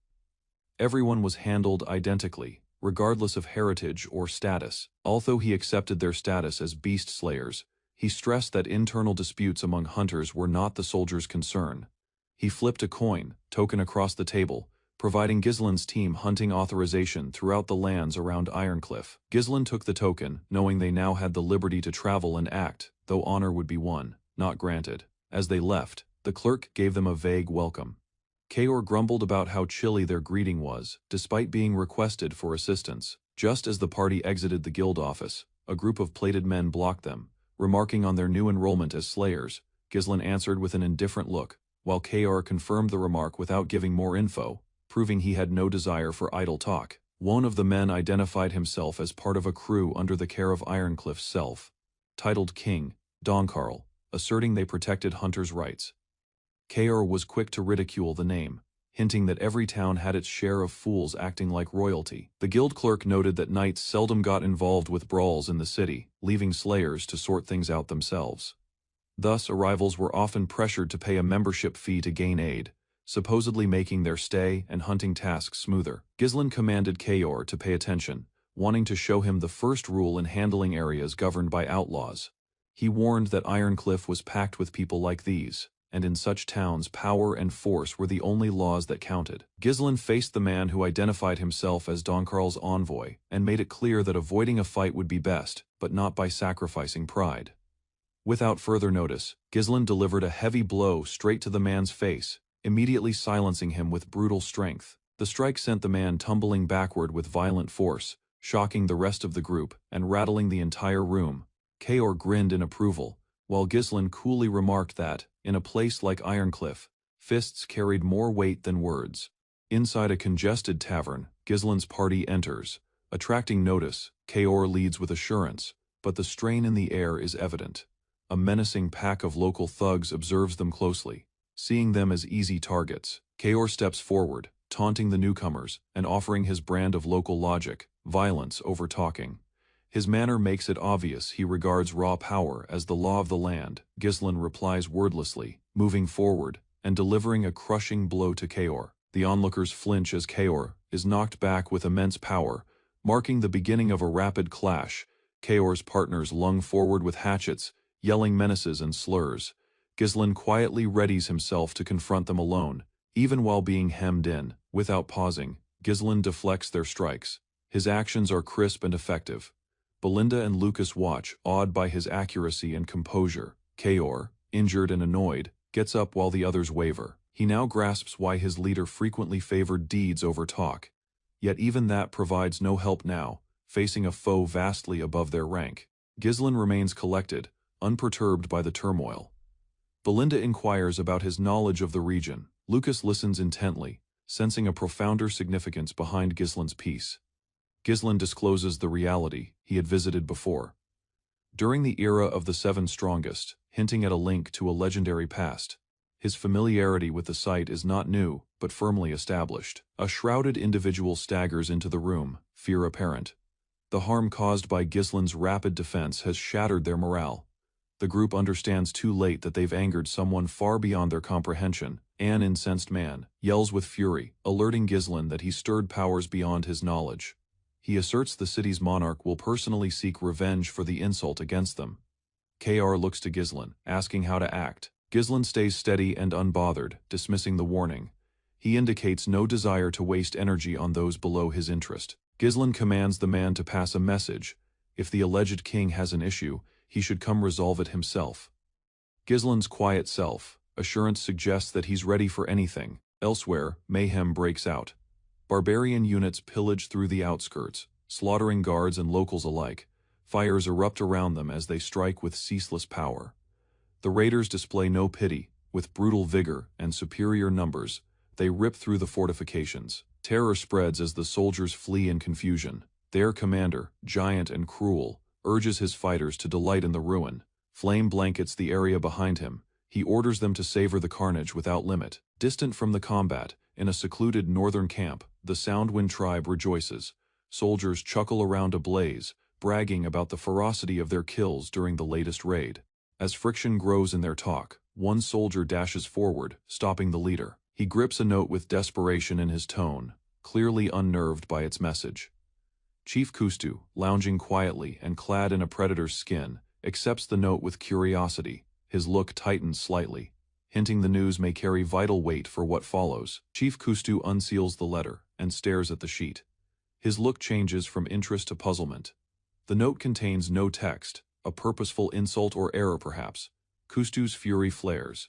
Everyone was handled identically, regardless of heritage or status. Although he accepted their status as beast slayers, he stressed that internal disputes among hunters were not the soldiers' concern. He flipped a coin, token across the table, providing Ghislain's team hunting authorization throughout the lands around Ironcliff. Ghislain took the token, knowing they now had the liberty to travel and act, though honor would be won, not granted. As they left, the clerk gave them a vague welcome. Kaor grumbled about how chilly their greeting was, despite being requested for assistance. Just as the party exited the guild office, a group of plated men blocked them, remarking on their new enrollment as slayers. Ghislain answered with an indifferent look, while Kaor confirmed the remark without giving more info, proving he had no desire for idle talk. One of the men identified himself as part of a crew under the care of Ironcliff's self, titled King, Donkarl, asserting they protected hunters' rights. Kaor was quick to ridicule the name, hinting that every town had its share of fools acting like royalty. The guild clerk noted that knights seldom got involved with brawls in the city, leaving slayers to sort things out themselves. Thus, arrivals were often pressured to pay a membership fee to gain aid, supposedly making their stay and hunting tasks smoother. Ghislain commanded Kayor to pay attention, wanting to show him the first rule in handling areas governed by outlaws. He warned that Ironcliff was packed with people like these, and in such towns power and force were the only laws that counted. Ghislain faced the man who identified himself as Donkarl's envoy, and made it clear that avoiding a fight would be best, but not by sacrificing pride. Without further notice, Ghislain delivered a heavy blow straight to the man's face, immediately silencing him with brutal strength. The strike sent the man tumbling backward with violent force, shocking the rest of the group and rattling the entire room. Kayor grinned in approval, while Ghislain coolly remarked that, in a place like Ironcliff, fists carried more weight than words. Inside a congested tavern, Ghislain's party enters. Attracting notice, Kayor leads with assurance, but the strain in the air is evident. A menacing pack of local thugs observes them closely. Seeing them as easy targets, Kayor steps forward, taunting the newcomers and offering his brand of local logic, violence over talking. His manner makes it obvious he regards raw power as the law of the land. Ghislain replies wordlessly, moving forward and delivering a crushing blow to Kayor. The onlookers flinch as Kayor is knocked back with immense power, marking the beginning of a rapid clash. Kayor's partners lung forward with hatchets, yelling menaces and slurs. Ghislain quietly readies himself to confront them alone, even while being hemmed in. Without pausing, Ghislain deflects their strikes. His actions are crisp and effective. Belinda and Lucas watch, awed by his accuracy and composure. Kayor, injured and annoyed, gets up while the others waver. He now grasps why his leader frequently favored deeds over talk. Yet even that provides no help now, facing a foe vastly above their rank. Ghislain remains collected, unperturbed by the turmoil. Belinda inquires about his knowledge of the region. Lucas listens intently, sensing a profounder significance behind Ghislain's peace. Ghislain discloses the reality he had visited before. During the era of the Seven Strongest, hinting at a link to a legendary past. His familiarity with the site is not new, but firmly established. A shrouded individual staggers into the room, fear apparent. The harm caused by Ghislain's rapid defense has shattered their morale. The group understands too late that they've angered someone far beyond their comprehension. An incensed man yells with fury, alerting Ghislain that he stirred powers beyond his knowledge. He asserts the city's monarch will personally seek revenge for the insult against them. Kayor looks to Ghislain, asking how to act. Ghislain stays steady and unbothered, dismissing the warning. He indicates no desire to waste energy on those below his interest. Ghislain commands the man to pass a message. If the alleged king has an issue, he should come resolve it himself. Ghislain's quiet self-assurance suggests that he's ready for anything. Elsewhere, mayhem breaks out. Barbarian units pillage through the outskirts, slaughtering guards and locals alike. Fires erupt around them as they strike with ceaseless power. The raiders display no pity. With brutal vigor and superior numbers, they rip through the fortifications. Terror spreads as the soldiers flee in confusion. Their commander, giant and cruel, urges his fighters to delight in the ruin. Flame blankets the area behind him. He orders them to savor the carnage without limit. Distant from the combat, in a secluded northern camp, the Soundwind tribe rejoices. Soldiers chuckle around a blaze, bragging about the ferocity of their kills during the latest raid. As friction grows in their talk, one soldier dashes forward, stopping the leader. He grips a note with desperation in his tone, clearly unnerved by its message. Chief Kustu, lounging quietly and clad in a predator's skin, accepts the note with curiosity. His look tightens slightly, hinting the news may carry vital weight for what follows. Chief Kustu unseals the letter and stares at the sheet. His look changes from interest to puzzlement. The note contains no text, a purposeful insult or error perhaps. Kustu's fury flares.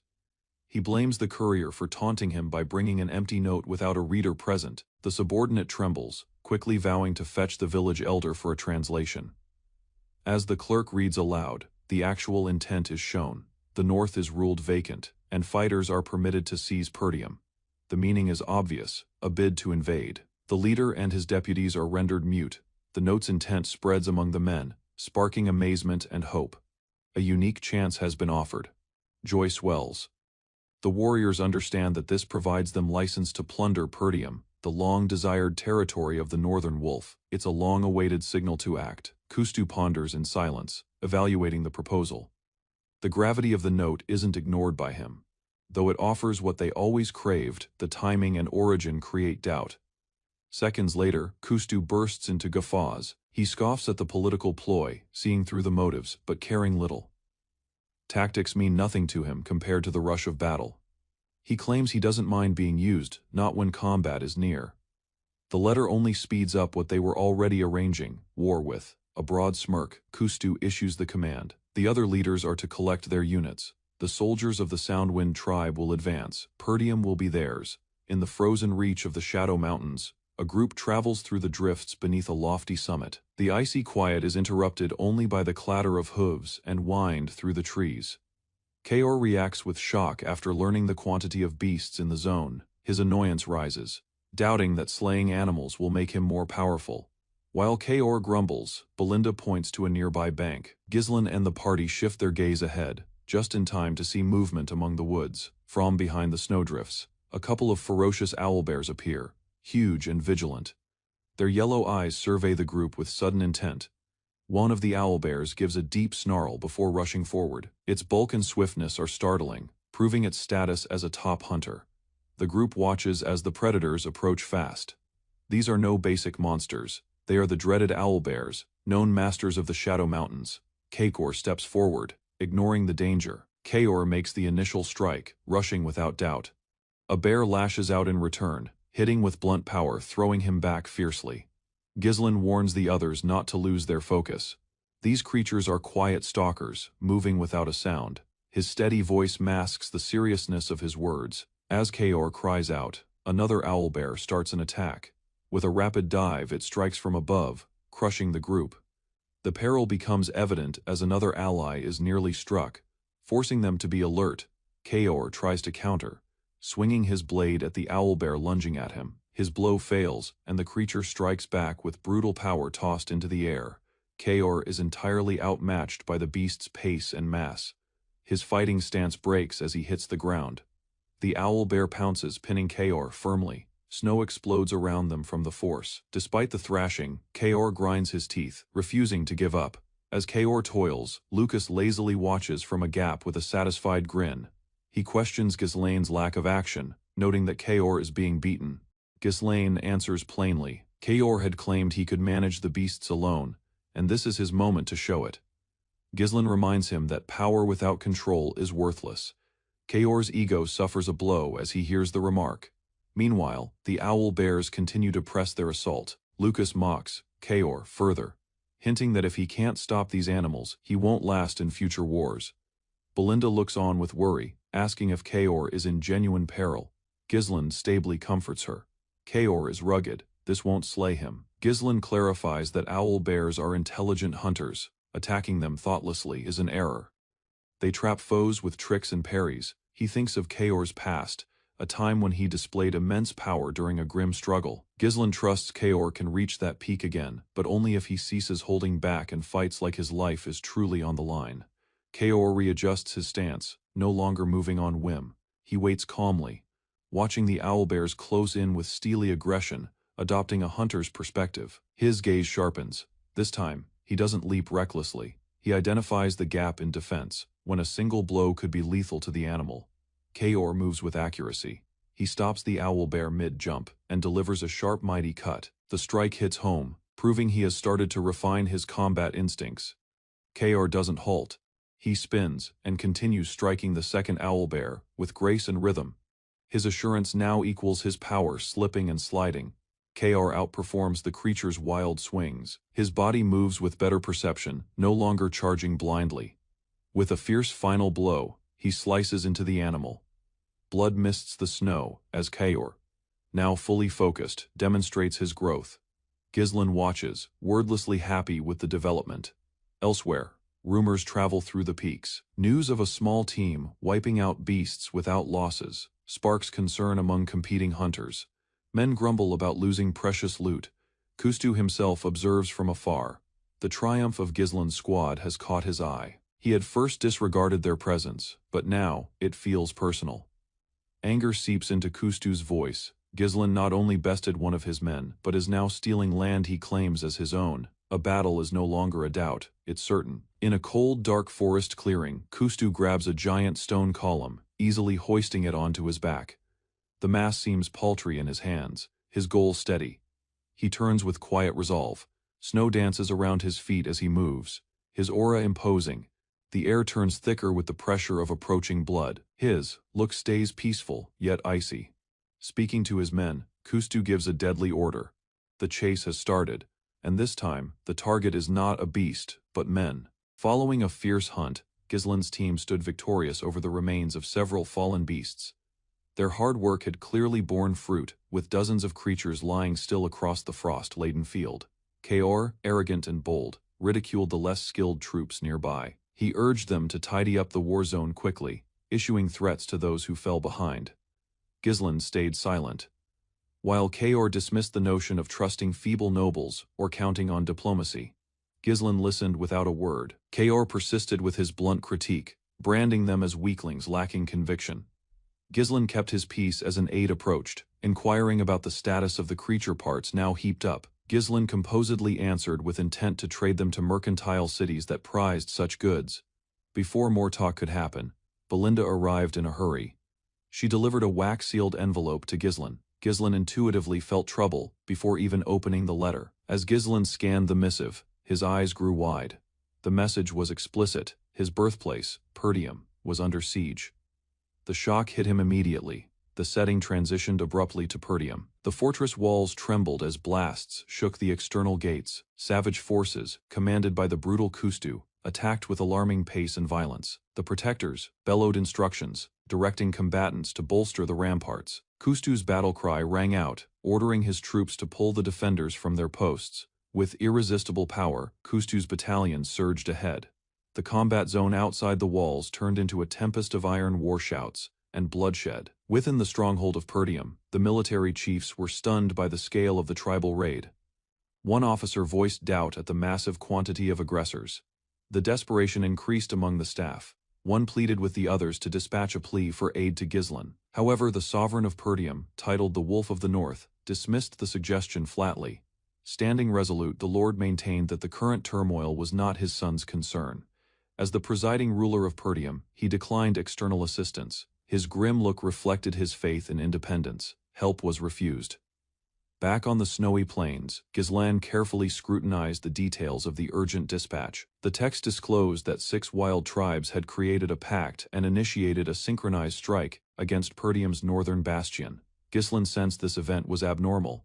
He blames the courier for taunting him by bringing an empty note without a reader present. The subordinate trembles, quickly vowing to fetch the village elder for a translation. As the clerk reads aloud, the actual intent is shown. The north is ruled vacant, and fighters are permitted to seize Perdium. The meaning is obvious, a bid to invade. The leader and his deputies are rendered mute. The note's intent spreads among the men, sparking amazement and hope. A unique chance has been offered. Joy swells. The warriors understand that this provides them license to plunder Perdium, the long-desired territory of the Northern Wolf. It's a long-awaited signal to act. Kustu ponders in silence, evaluating the proposal. The gravity of the note isn't ignored by him. Though it offers what they always craved, the timing and origin create doubt. Seconds later, Kustu bursts into guffaws. He scoffs at the political ploy, seeing through the motives, but caring little. Tactics mean nothing to him compared to the rush of battle. He claims he doesn't mind being used, not when combat is near. The letter only speeds up what they were already arranging, war with. A broad smirk, Kustu issues the command. The other leaders are to collect their units. The soldiers of the Soundwind tribe will advance. Perdium will be theirs. In the frozen reach of the Shadow Mountains, a group travels through the drifts beneath a lofty summit. The icy quiet is interrupted only by the clatter of hooves and wind through the trees. Kaor reacts with shock after learning the quantity of beasts in the zone. His annoyance rises, doubting that slaying animals will make him more powerful. While Kaor grumbles, Belinda points to a nearby bank. Ghislain and the party shift their gaze ahead, just in time to see movement among the woods. From behind the snowdrifts, a couple of ferocious owlbears appear, huge and vigilant. Their yellow eyes survey the group with sudden intent. One of the owlbears gives a deep snarl before rushing forward. Its bulk and swiftness are startling, proving its status as a top hunter. The group watches as the predators approach fast. These are no basic monsters. They are the dreaded owlbears, known masters of the Shadow Mountains. Kaor steps forward, ignoring the danger. Kaor makes the initial strike, rushing without doubt. A bear lashes out in return, hitting with blunt power, throwing him back fiercely. Ghislain warns the others not to lose their focus. These creatures are quiet stalkers, moving without a sound. His steady voice masks the seriousness of his words. As Kaor cries out, another owlbear starts an attack. With a rapid dive, it strikes from above, crushing the group. The peril becomes evident as another ally is nearly struck, forcing them to be alert. Kaor tries to counter, swinging his blade at the owlbear lunging at him. His blow fails, and the creature strikes back with brutal power tossed into the air. Kaor is entirely outmatched by the beast's pace and mass. His fighting stance breaks as he hits the ground. The owlbear pounces, pinning Kaor firmly. Snow explodes around them from the force. Despite the thrashing, Kaor grinds his teeth, refusing to give up. As Kaor toils, Lucas lazily watches from a gap with a satisfied grin. He questions Ghislain's lack of action, noting that Kaor is being beaten. Ghislain answers plainly. Kaor had claimed he could manage the beasts alone, and this is his moment to show it. Ghislain reminds him that power without control is worthless. Kaor's ego suffers a blow as he hears the remark. Meanwhile, the owlbears continue to press their assault. Lucas mocks Kaor further, hinting that if he can't stop these animals, he won't last in future wars. Belinda looks on with worry, asking if Kaor is in genuine peril. Ghislain stably comforts her. Kaor is rugged. This won't slay him. Ghislain clarifies that owlbears are intelligent hunters. Attacking them thoughtlessly is an error. They trap foes with tricks and parries. He thinks of Kaor's past, a time when he displayed immense power during a grim struggle. Ghislain trusts Kaor can reach that peak again, but only if he ceases holding back and fights like his life is truly on the line. Kaor readjusts his stance, no longer moving on whim. He waits calmly, watching the owlbears close in with steely aggression, adopting a hunter's perspective. His gaze sharpens. This time, he doesn't leap recklessly. He identifies the gap in defense, when a single blow could be lethal to the animal. Kaor moves with accuracy. He stops the owlbear mid-jump and delivers a sharp, mighty cut. The strike hits home, proving he has started to refine his combat instincts. Kaor doesn't halt. He spins and continues striking the second owlbear with grace and rhythm. His assurance now equals his power, slipping and sliding. Kaor outperforms the creature's wild swings. His body moves with better perception, no longer charging blindly. With a fierce final blow, he slices into the animal. Blood mists the snow as Kaor, now fully focused, demonstrates his growth. Ghislain watches, wordlessly happy with the development. Elsewhere, rumors travel through the peaks. News of a small team wiping out beasts without losses sparks concern among competing hunters. Men grumble about losing precious loot. Kustu himself observes from afar. The triumph of Ghislain's squad has caught his eye. He had first disregarded their presence, but now it feels personal. Anger seeps into Kustu's voice. Ghislain not only bested one of his men, but is now stealing land he claims as his own. A battle is no longer a doubt, it's certain. In a cold, dark forest clearing, Kustu grabs a giant stone column. easily hoisting it onto his back. The mass seems paltry in his hands, his goal steady. He turns with quiet resolve. Snow dances around his feet as he moves, his aura imposing. The air turns thicker with the pressure of approaching blood. His look stays peaceful, yet icy. Speaking to his men, Kustu gives a deadly order. The chase has started, and this time, the target is not a beast, but men. Following a fierce hunt, Gislin's team stood victorious over the remains of several fallen beasts. Their hard work had clearly borne fruit, with dozens of creatures lying still across the frost-laden field. Kaor, arrogant and bold, ridiculed the less skilled troops nearby. He urged them to tidy up the war zone quickly, issuing threats to those who fell behind. Gislin stayed silent. While Kaor dismissed the notion of trusting feeble nobles or counting on diplomacy, Gislin listened without a word. Kaor persisted with his blunt critique, branding them as weaklings lacking conviction. Gislin kept his peace as an aide approached, inquiring about the status of the creature parts now heaped up. Gislin composedly answered with intent to trade them to mercantile cities that prized such goods. Before more talk could happen, Belinda arrived in a hurry. She delivered a wax-sealed envelope to Gislin. Gislin intuitively felt trouble before even opening the letter. As Gislin scanned the missive, his eyes grew wide. The message was explicit. His birthplace, Perdium, was under siege. The shock hit him immediately. The setting transitioned abruptly to Perdium. The fortress walls trembled as blasts shook the external gates. Savage forces, commanded by the brutal Kustu, attacked with alarming pace and violence. The protectors bellowed instructions, directing combatants to bolster the ramparts. Kustu's battle cry rang out, ordering his troops to pull the defenders from their posts. With irresistible power, Kustu's battalions surged ahead. The combat zone outside the walls turned into a tempest of iron war shouts and bloodshed. Within the stronghold of Perdium, the military chiefs were stunned by the scale of the tribal raid. One officer voiced doubt at the massive quantity of aggressors. The desperation increased among the staff. One pleaded with the others to dispatch a plea for aid to Gislin. However, the sovereign of Perdium, titled the Wolf of the North, dismissed the suggestion flatly. Standing resolute, the Lord maintained that the current turmoil was not his son's concern. As the presiding ruler of Perdium, he declined external assistance. His grim look reflected his faith in independence. Help was refused. Back on the snowy plains, Gislan carefully scrutinized the details of the urgent dispatch. The text disclosed that 6 wild tribes had created a pact and initiated a synchronized strike against Perdium's northern bastion. Gislan sensed this event was abnormal.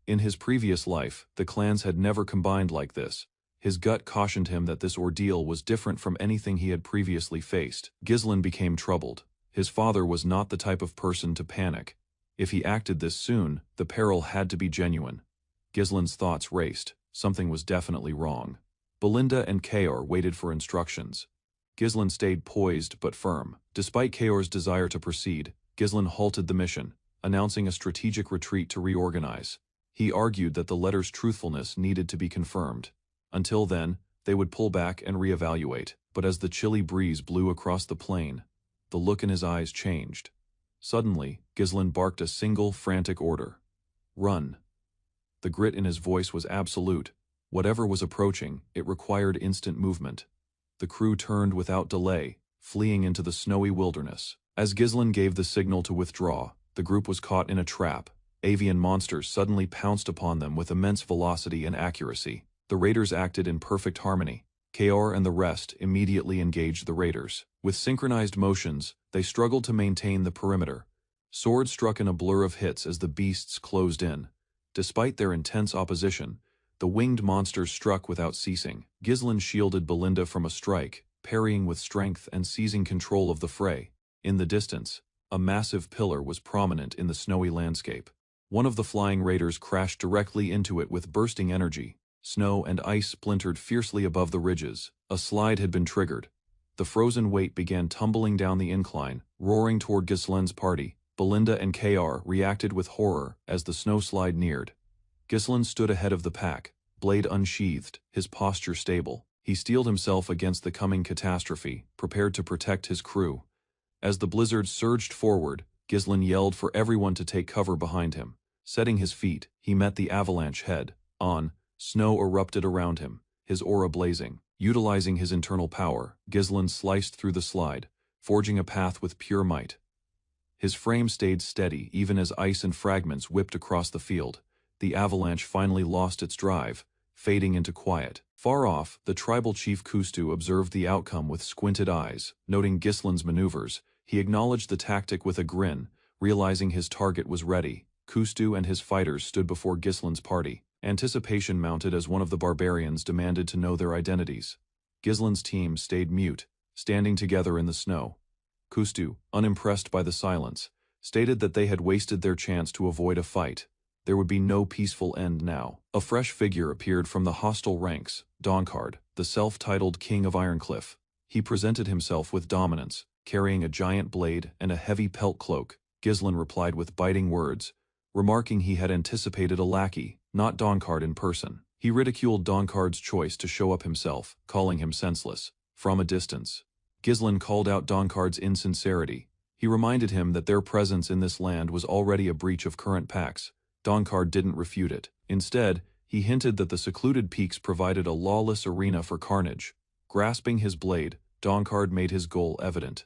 In his previous life, the clans had never combined like this. His gut cautioned him that this ordeal was different from anything he had previously faced. Gislan became troubled. His father was not the type of person to panic. If he acted this soon, the peril had to be genuine. Gislin's thoughts raced. Something was definitely wrong. Belinda and Kaor waited for instructions. Gislin stayed poised but firm. Despite Kaor's desire to proceed, Gislin halted the mission, announcing a strategic retreat to reorganize. He argued that the letter's truthfulness needed to be confirmed. Until then, they would pull back and reevaluate. But as the chilly breeze blew across the plain, the look in his eyes changed. Suddenly, Gislin barked a single, frantic order. Run. The grit in his voice was absolute. Whatever was approaching, it required instant movement. The crew turned without delay, fleeing into the snowy wilderness. As Gislin gave the signal to withdraw, the group was caught in a trap. Avian monsters suddenly pounced upon them with immense velocity and accuracy. The raiders acted in perfect harmony. Kaor and the rest immediately engaged the raiders. With synchronized motions, they struggled to maintain the perimeter. Swords struck in a blur of hits as the beasts closed in. Despite their intense opposition, the winged monsters struck without ceasing. Gislin shielded Belinda from a strike, parrying with strength and seizing control of the fray. In the distance, a massive pillar was prominent in the snowy landscape. One of the flying raiders crashed directly into it with bursting energy. Snow and ice splintered fiercely above the ridges. A slide had been triggered. The frozen weight began tumbling down the incline, roaring toward Gislin's party. Belinda and Kaor reacted with horror as the snowslide neared. Gislin stood ahead of the pack, blade unsheathed, his posture stable. He steeled himself against the coming catastrophe, prepared to protect his crew. As the blizzard surged forward, Gislin yelled for everyone to take cover behind him. Setting his feet, he met the avalanche head on. Snow erupted around him, his aura blazing. Utilizing his internal power, Gislin sliced through the slide, forging a path with pure might. His frame stayed steady even as ice and fragments whipped across the field. The avalanche finally lost its drive, fading into quiet. Far off, the tribal chief Kustu observed the outcome with squinted eyes. Noting Gislin's maneuvers, he acknowledged the tactic with a grin, realizing his target was ready. Kustu and his fighters stood before Gislin's party. Anticipation mounted as one of the barbarians demanded to know their identities. Gislin's team stayed mute, standing together in the snow. Kustu, unimpressed by the silence, stated that they had wasted their chance to avoid a fight. There would be no peaceful end now. A fresh figure appeared from the hostile ranks, Donkard, the self-titled King of Ironcliff. He presented himself with dominance, carrying a giant blade and a heavy pelt cloak. Gislin replied with biting words, remarking he had anticipated a lackey, not Donkard in person. He ridiculed Donkard's choice to show up himself, calling him senseless. From a distance, Gislin called out Donkard's insincerity. He reminded him that their presence in this land was already a breach of current pacts. Donkard didn't refute it. Instead, he hinted that the secluded peaks provided a lawless arena for carnage. Grasping his blade, Donkard made his goal evident.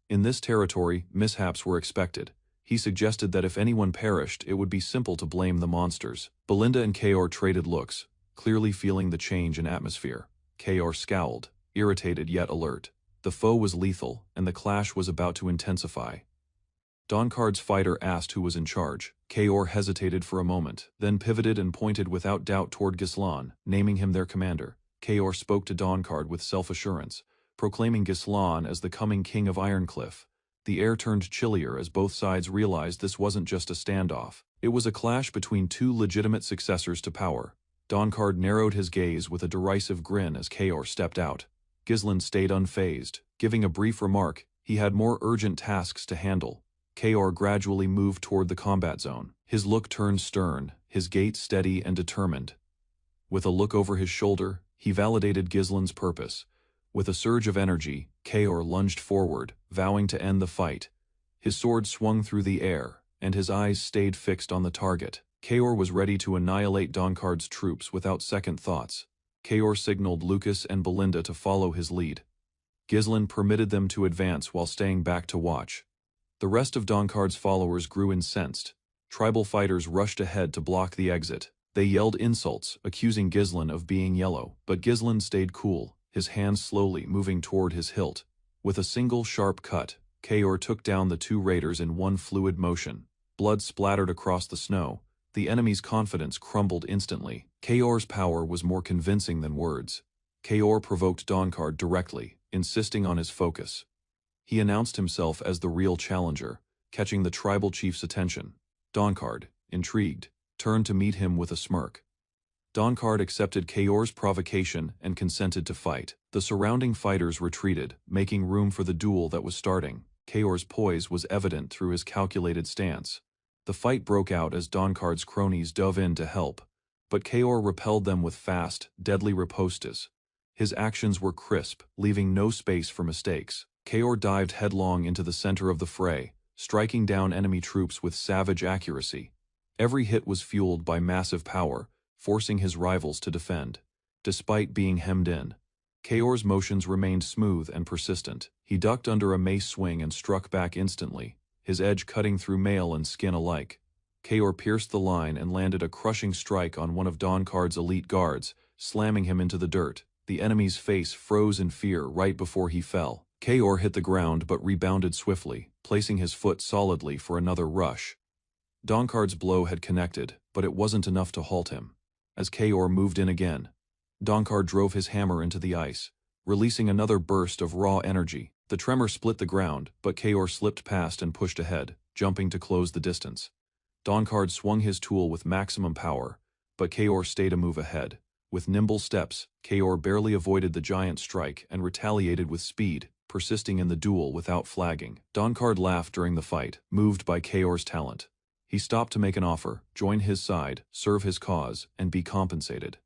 In this territory, mishaps were expected. He suggested that if anyone perished, it would be simple to blame the monsters. Belinda and Kaor traded looks, clearly feeling the change in atmosphere. Kaor scowled, irritated yet alert. The foe was lethal, and the clash was about to intensify. Donkard's fighter asked who was in charge. Kaor hesitated for a moment, then pivoted and pointed without doubt toward Gislan, naming him their commander. Kaor spoke to Donkard with self-assurance, proclaiming Gislan as the coming king of Ironcliff. The air turned chillier as both sides realized this wasn't just a standoff. It was a clash between two legitimate successors to power. Donkard narrowed his gaze with a derisive grin as Kaor stepped out. Gislin stayed unfazed, giving a brief remark. He had more urgent tasks to handle. Kaor gradually moved toward the combat zone. His look turned stern, his gait steady and determined. With a look over his shoulder, he validated Gislin's purpose. With a surge of energy, Kaor lunged forward, vowing to end the fight. His sword swung through the air, and his eyes stayed fixed on the target. Kaor was ready to annihilate Donkard's troops without second thoughts. Kaor signaled Lucas and Belinda to follow his lead. Gislin permitted them to advance while staying back to watch. The rest of Donkard's followers grew incensed. Tribal fighters rushed ahead to block the exit. They yelled insults, accusing Gislin of being yellow, but Gislin stayed cool, his hands slowly moving toward his hilt. With a single sharp cut, Kaor took down the two raiders in one fluid motion. Blood splattered across the snow. The enemy's confidence crumbled instantly. Kaor's power was more convincing than words. Kaor provoked Donkard directly, insisting on his focus. He announced himself as the real challenger, catching the tribal chief's attention. Donkard, intrigued, turned to meet him with a smirk. Donkard accepted Kaor's provocation and consented to fight. The surrounding fighters retreated, making room for the duel that was starting. Kaor's poise was evident through his calculated stance. The fight broke out as Donkard's cronies dove in to help, but Kaor repelled them with fast, deadly ripostas. His actions were crisp, leaving no space for mistakes. Kaor dived headlong into the center of the fray, striking down enemy troops with savage accuracy. Every hit was fueled by massive power, forcing his rivals to defend. Despite being hemmed in, Kaor's motions remained smooth and persistent. He ducked under a mace swing and struck back instantly, his edge cutting through mail and skin alike. Kaor pierced the line and landed a crushing strike on one of Donkard's elite guards, slamming him into the dirt. The enemy's face froze in fear right before he fell. Kaor hit the ground but rebounded swiftly, placing his foot solidly for another rush. Donkard's blow had connected, but it wasn't enough to halt him. As Kaor moved in again, Donkard drove his hammer into the ice, releasing another burst of raw energy. The tremor split the ground, but Kaor slipped past and pushed ahead, jumping to close the distance. Donkard swung his tool with maximum power, but Kaor stayed a move ahead. With nimble steps, Kaor barely avoided the giant strike and retaliated with speed, persisting in the duel without flagging. Donkard laughed during the fight, moved by Kaor's talent. He stopped to make an offer, join his side, serve his cause, and be compensated.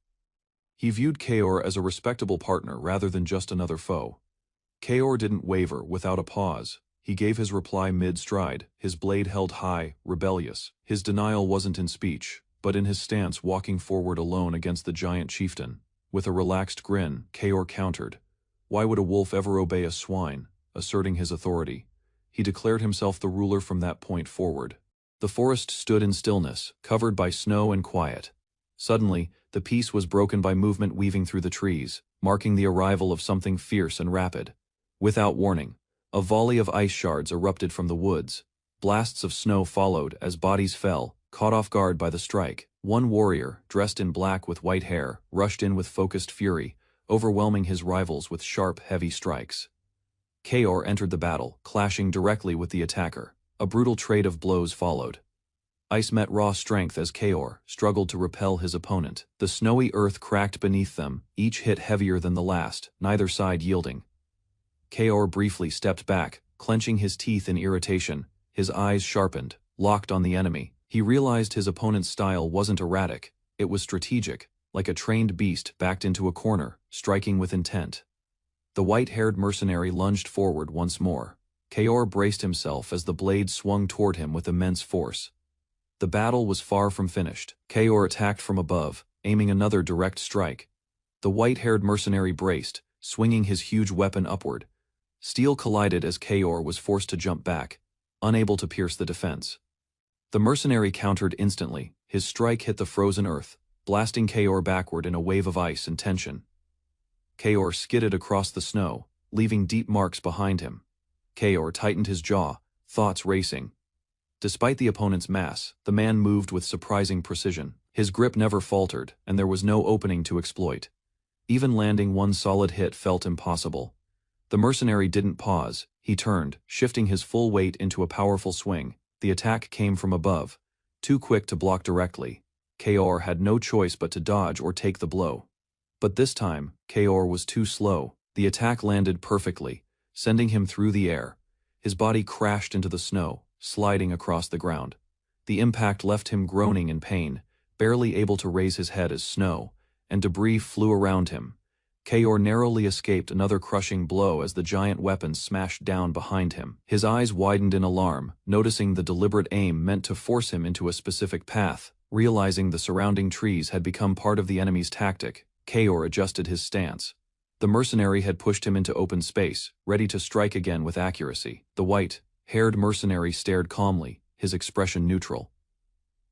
He viewed Kaor as a respectable partner rather than just another foe. Kaor didn't waver without a pause. He gave his reply mid-stride, his blade held high, rebellious. His denial wasn't in speech, but in his stance walking forward alone against the giant chieftain. With a relaxed grin, Kaor countered, "Why would a wolf ever obey a swine? asserting his authority. He declared himself the ruler from that point forward. The forest stood in stillness, covered by snow and quiet. Suddenly, the peace was broken by movement weaving through the trees, marking the arrival of something fierce and rapid. Without warning, a volley of ice shards erupted from the woods. Blasts of snow followed as bodies fell, caught off guard by the strike. One warrior, dressed in black with white hair, rushed in with focused fury, overwhelming his rivals with sharp, heavy strikes. Kaor entered the battle, clashing directly with the attacker. A brutal trade of blows followed. Ice met raw strength as Kaor struggled to repel his opponent. The snowy earth cracked beneath them, each hit heavier than the last, neither side yielding. Kaor briefly stepped back, clenching his teeth in irritation, his eyes sharpened, locked on the enemy. He realized his opponent's style wasn't erratic, it was strategic, like a trained beast backed into a corner, striking with intent. The white-haired mercenary lunged forward once more. Kaor braced himself as the blade swung toward him with immense force. The battle was far from finished. Kaor attacked from above, aiming another direct strike. The white-haired mercenary braced, swinging his huge weapon upward. Steel collided as Kaor was forced to jump back, unable to pierce the defense. The mercenary countered instantly. His strike hit the frozen earth, blasting Kaor backward in a wave of ice and tension. Kaor skidded across the snow, leaving deep marks behind him. Kaor tightened his jaw, thoughts racing. Despite the opponent's mass, the man moved with surprising precision. His grip never faltered, and there was no opening to exploit. Even landing one solid hit felt impossible. The mercenary didn't pause. He turned, shifting his full weight into a powerful swing. The attack came from above, too quick to block directly. Kaor had no choice but to dodge or take the blow. But this time, Kaor was too slow. The attack landed perfectly, sending him through the air. His body crashed into the snow, sliding across the ground. The impact left him groaning in pain, barely able to raise his head as snow and debris flew around him. Kaor narrowly escaped another crushing blow as the giant weapon smashed down behind him. His eyes widened in alarm, noticing the deliberate aim meant to force him into a specific path. Realizing the surrounding trees had become part of the enemy's tactic, Kaor adjusted his stance. The mercenary had pushed him into open space, ready to strike again with accuracy. The white-haired mercenary stared calmly, his expression neutral.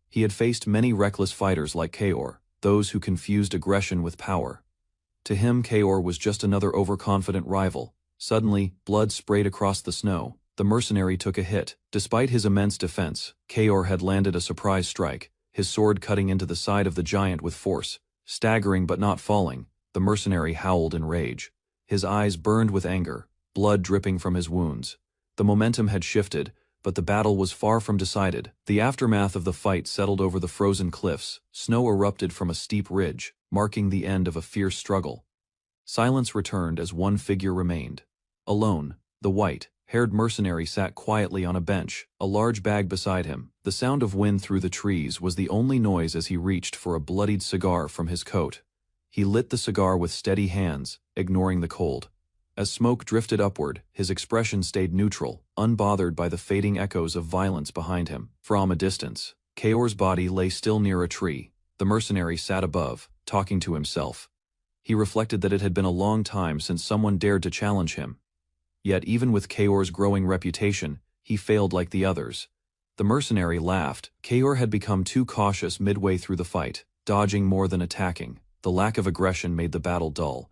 He had faced many reckless fighters like Kaor, those who confused aggression with power. To him, Kaor was just another overconfident rival. Suddenly, blood sprayed across the snow. The mercenary took a hit. Despite his immense defense, Kaor had landed a surprise strike, his sword cutting into the side of the giant with force. Staggering but not falling, the mercenary howled in rage. His eyes burned with anger, blood dripping from his wounds. The momentum had shifted, but the battle was far from decided. The aftermath of the fight settled over the frozen cliffs. Snow erupted from a steep ridge, marking the end of a fierce struggle. Silence returned as one figure remained. Alone, the white-haired mercenary sat quietly on a bench, a large bag beside him. The sound of wind through the trees was the only noise as he reached for a bloodied cigar from his coat. He lit the cigar with steady hands, ignoring the cold. As smoke drifted upward, his expression stayed neutral, unbothered by the fading echoes of violence behind him. From a distance, Kaor's body lay still near a tree. The mercenary sat above, talking to himself. He reflected that it had been a long time since someone dared to challenge him. Yet even with Kaor's growing reputation, he failed like the others. The mercenary laughed. Kaor had become too cautious midway through the fight, dodging more than attacking. The lack of aggression made the battle dull.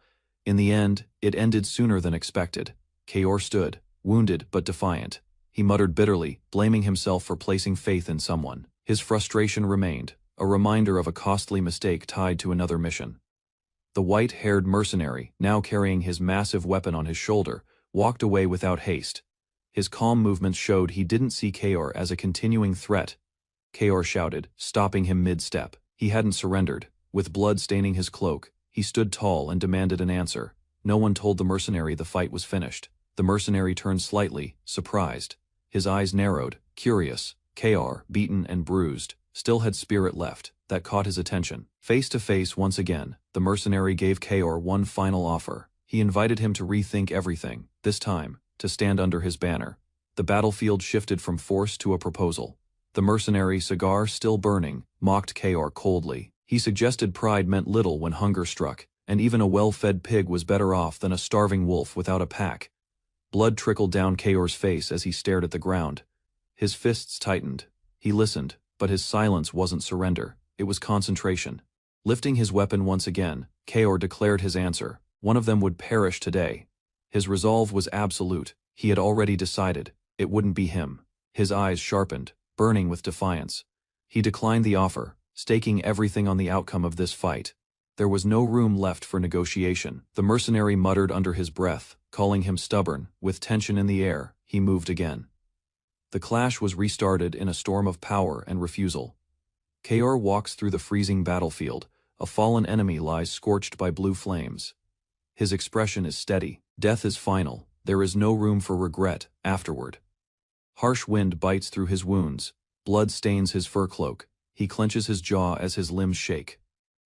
In the end, it ended sooner than expected. Kaor stood, wounded but defiant. He muttered bitterly, blaming himself for placing faith in someone. His frustration remained, a reminder of a costly mistake tied to another mission. The white-haired mercenary, now carrying his massive weapon on his shoulder, walked away without haste. His calm movements showed he didn't see Kaor as a continuing threat. Kaor shouted, stopping him mid-step. He hadn't surrendered. With blood staining his cloak, he stood tall and demanded an answer. No one told the mercenary the fight was finished. The mercenary turned slightly, surprised. His eyes narrowed, curious. Kaor, beaten and bruised, still had spirit left. That caught his attention. Face to face once again, the mercenary gave Kaor one final offer. He invited him to rethink everything, this time, to stand under his banner. The battlefield shifted from force to a proposal. The mercenary, cigar still burning, mocked Kaor coldly. He suggested pride meant little when hunger struck, and even a well-fed pig was better off than a starving wolf without a pack. Blood trickled down Kaor's face as he stared at the ground. His fists tightened. He listened, but his silence wasn't surrender, it was concentration. Lifting his weapon once again, Kaor declared his answer. One of them would perish today. His resolve was absolute. He had already decided. It wouldn't be him. His eyes sharpened, burning with defiance. He declined the offer, staking everything on the outcome of this fight. There was no room left for negotiation. The mercenary muttered under his breath, calling him stubborn. With tension in the air, he moved again. The clash was restarted in a storm of power and refusal. Kaor walks through the freezing battlefield. A fallen enemy lies scorched by blue flames. His expression is steady. Death is final. There is no room for regret afterward. Harsh wind bites through his wounds. Blood stains his fur cloak. He clenches his jaw as his limbs shake.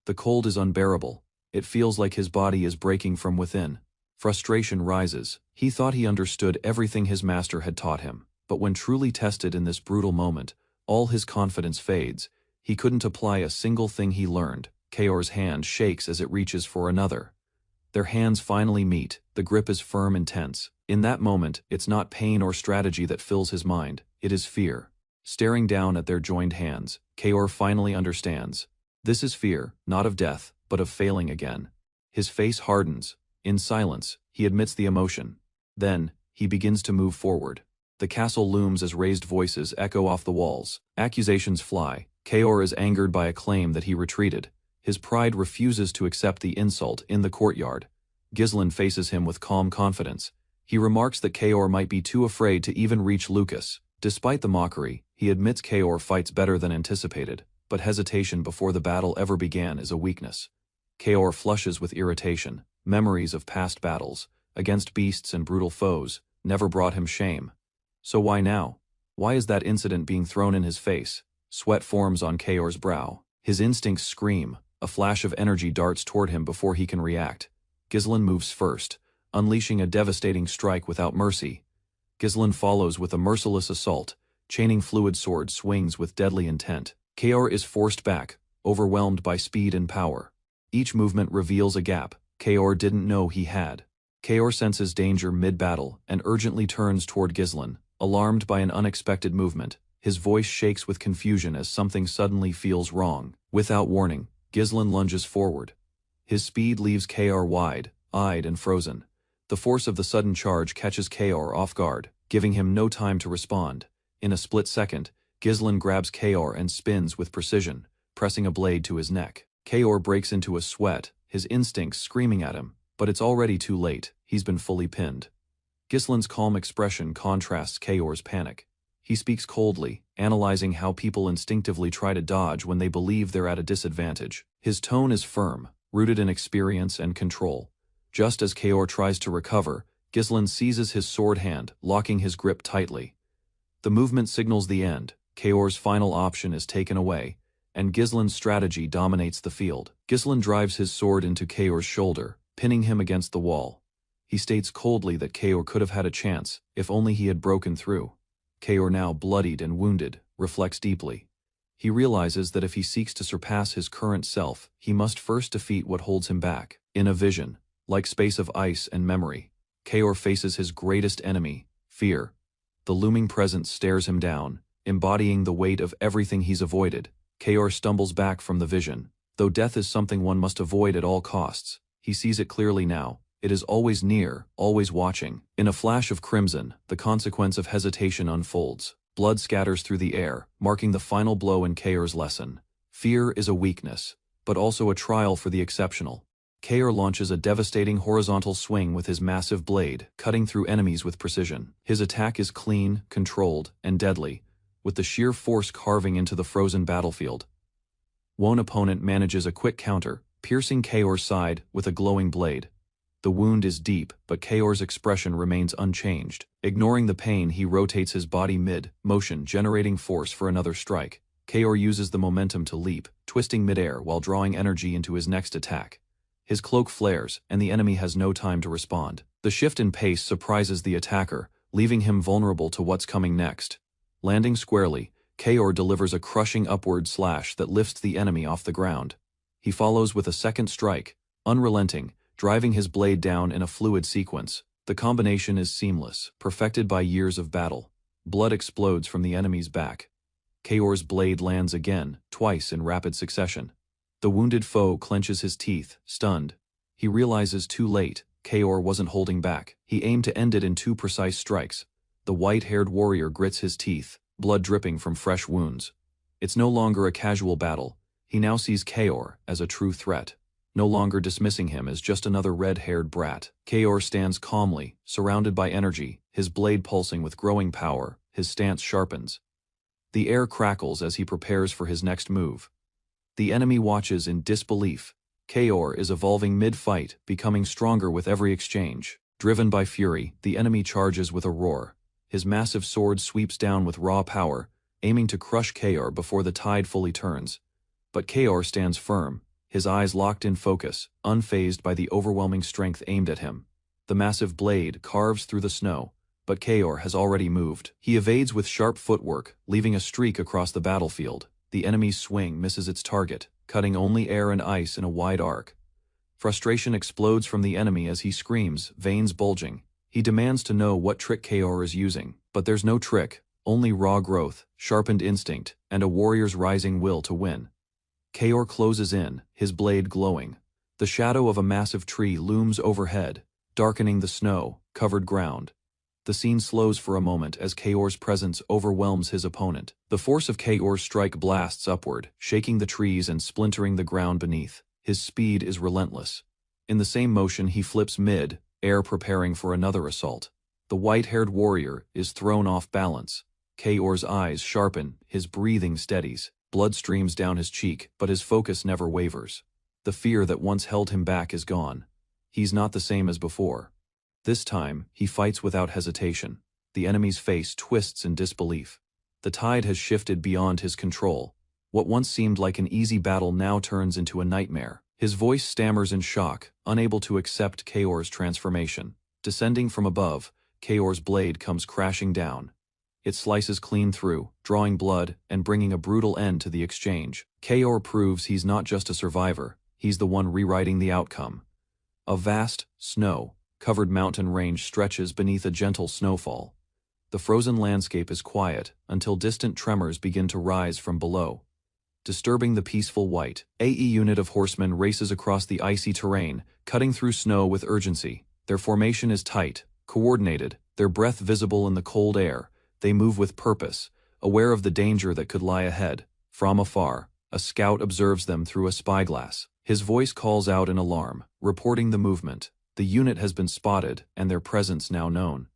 The cold is unbearable. It feels like his body is breaking from within. Frustration rises. He thought he understood everything his master had taught him, but when truly tested in this brutal moment, all his confidence fades. He couldn't apply a single thing he learned. Kaor's hand shakes as it reaches for another. Their hands finally meet. The grip is firm and tense. In that moment, it's not pain or strategy that fills his mind. It is fear. Staring down at their joined hands, Kaor finally understands. This is fear, not of death, but of failing again. His face hardens. In silence, he admits the emotion. Then, he begins to move forward. The castle looms as raised voices echo off the walls. Accusations fly. Kaor is angered by a claim that he retreated. His pride refuses to accept the insult in the courtyard. Ghislain faces him with calm confidence. He remarks that Kaor might be too afraid to even reach Lucas. Despite the mockery, he admits Kaor fights better than anticipated, but hesitation before the battle ever began is a weakness. Kaor flushes with irritation. Memories of past battles, against beasts and brutal foes, never brought him shame. So why now? Why is that incident being thrown in his face? Sweat forms on Kaor's brow. His instincts scream. A flash of energy darts toward him before he can react. Ghislain moves first, unleashing a devastating strike without mercy. Ghislain follows with a merciless assault. Chaining fluid sword swings with deadly intent. Kaor is forced back, overwhelmed by speed and power. Each movement reveals a gap Kaor didn't know he had. Kaor senses danger mid-battle and urgently turns toward Ghislain, alarmed by an unexpected movement. His voice shakes with confusion as something suddenly feels wrong. Without warning, Ghislain lunges forward. His speed leaves Kaor wide-eyed and frozen. The force of the sudden charge catches Kaor off guard, giving him no time to respond. In a split second, Ghislain grabs Kaor and spins with precision, pressing a blade to his neck. Kaor breaks into a sweat, his instincts screaming at him, but it's already too late. He's been fully pinned. Ghislain's calm expression contrasts Kaor's panic. He speaks coldly, analyzing how people instinctively try to dodge when they believe they're at a disadvantage. His tone is firm, rooted in experience and control. Just as Kaor tries to recover, Ghislain seizes his sword hand, locking his grip tightly. The movement signals the end. Kaor's final option is taken away, and Ghislain's strategy dominates the field. Ghislain drives his sword into Kaor's shoulder, pinning him against the wall. He states coldly that Kaor could have had a chance, if only he had broken through. Kaor, now bloodied and wounded, reflects deeply. He realizes that if he seeks to surpass his current self, he must first defeat what holds him back. In a vision, like space of ice and memory, Kaor faces his greatest enemy, fear. The looming presence stares him down, embodying the weight of everything he's avoided. Kaor stumbles back from the vision. Though death is something one must avoid at all costs, he sees it clearly now. It is always near, always watching. In a flash of crimson, the consequence of hesitation unfolds. Blood scatters through the air, marking the final blow in Kaor's lesson. Fear is a weakness, but also a trial for the exceptional. Kaor launches a devastating horizontal swing with his massive blade, cutting through enemies with precision. His attack is clean, controlled, and deadly, with the sheer force carving into the frozen battlefield. One opponent manages a quick counter, piercing Kaor's side with a glowing blade. The wound is deep, but Kaor's expression remains unchanged. Ignoring the pain, he rotates his body mid-motion, generating force for another strike. Kaor uses the momentum to leap, twisting midair while drawing energy into his next attack. His cloak flares, and the enemy has no time to respond. The shift in pace surprises the attacker, leaving him vulnerable to what's coming next. Landing squarely, Kaor delivers a crushing upward slash that lifts the enemy off the ground. He follows with a second strike, unrelenting, driving his blade down in a fluid sequence. The The combination is seamless, perfected by years of battle. Blood explodes from the enemy's back. Kaor's blade lands again, twice in rapid succession. The wounded foe clenches his teeth, stunned. He realizes too late, Kaor wasn't holding back. He aimed to end it in 2 precise strikes. The white-haired warrior grits his teeth, blood dripping from fresh wounds. It's no longer a casual battle. He now sees Kaor as a true threat, no longer dismissing him as just another red-haired brat. Kaor stands calmly, surrounded by energy, his blade pulsing with growing power, his stance sharpens. The air crackles as he prepares for his next move. The enemy watches in disbelief. Kaor is evolving mid-fight, becoming stronger with every exchange. Driven by fury, the enemy charges with a roar. His massive sword sweeps down with raw power, aiming to crush Kaor before the tide fully turns. But Kaor stands firm, his eyes locked in focus, unfazed by the overwhelming strength aimed at him. The massive blade carves through the snow, but Kaor has already moved. He evades with sharp footwork, leaving a streak across the battlefield. The enemy's swing misses its target, cutting only air and ice in a wide arc. Frustration explodes from the enemy as he screams, veins bulging. He demands to know what trick Kaor is using, but there's no trick, only raw growth, sharpened instinct, and a warrior's rising will to win. Kaor closes in, his blade glowing. The shadow of a massive tree looms overhead, darkening the snow-covered ground. The scene slows for a moment as Kaor's presence overwhelms his opponent. The force of Kaor's strike blasts upward, shaking the trees and splintering the ground beneath. His speed is relentless. In the same motion he flips mid-air, preparing for another assault. The white-haired warrior is thrown off balance. Kaor's eyes sharpen, his breathing steadies. Blood streams down his cheek, but his focus never wavers. The fear that once held him back is gone. He's not the same as before. This time, he fights without hesitation. The enemy's face twists in disbelief. The tide has shifted beyond his control. What once seemed like an easy battle now turns into a nightmare. His voice stammers in shock, unable to accept Kaor's transformation. Descending from above, Kaor's blade comes crashing down. It slices clean through, drawing blood and bringing a brutal end to the exchange. Kaor proves he's not just a survivor, he's the one rewriting the outcome. A vast, snow-covered mountain range stretches beneath a gentle snowfall. The frozen landscape is quiet until distant tremors begin to rise from below. Disturbing the peaceful white, AE unit of horsemen races across the icy terrain, cutting through snow with urgency. Their formation is tight, coordinated, their breath visible in the cold air. They move with purpose, aware of the danger that could lie ahead. From afar, a scout observes them through a spyglass. His voice calls out in alarm, reporting the movement. The unit has been spotted, and their presence now known.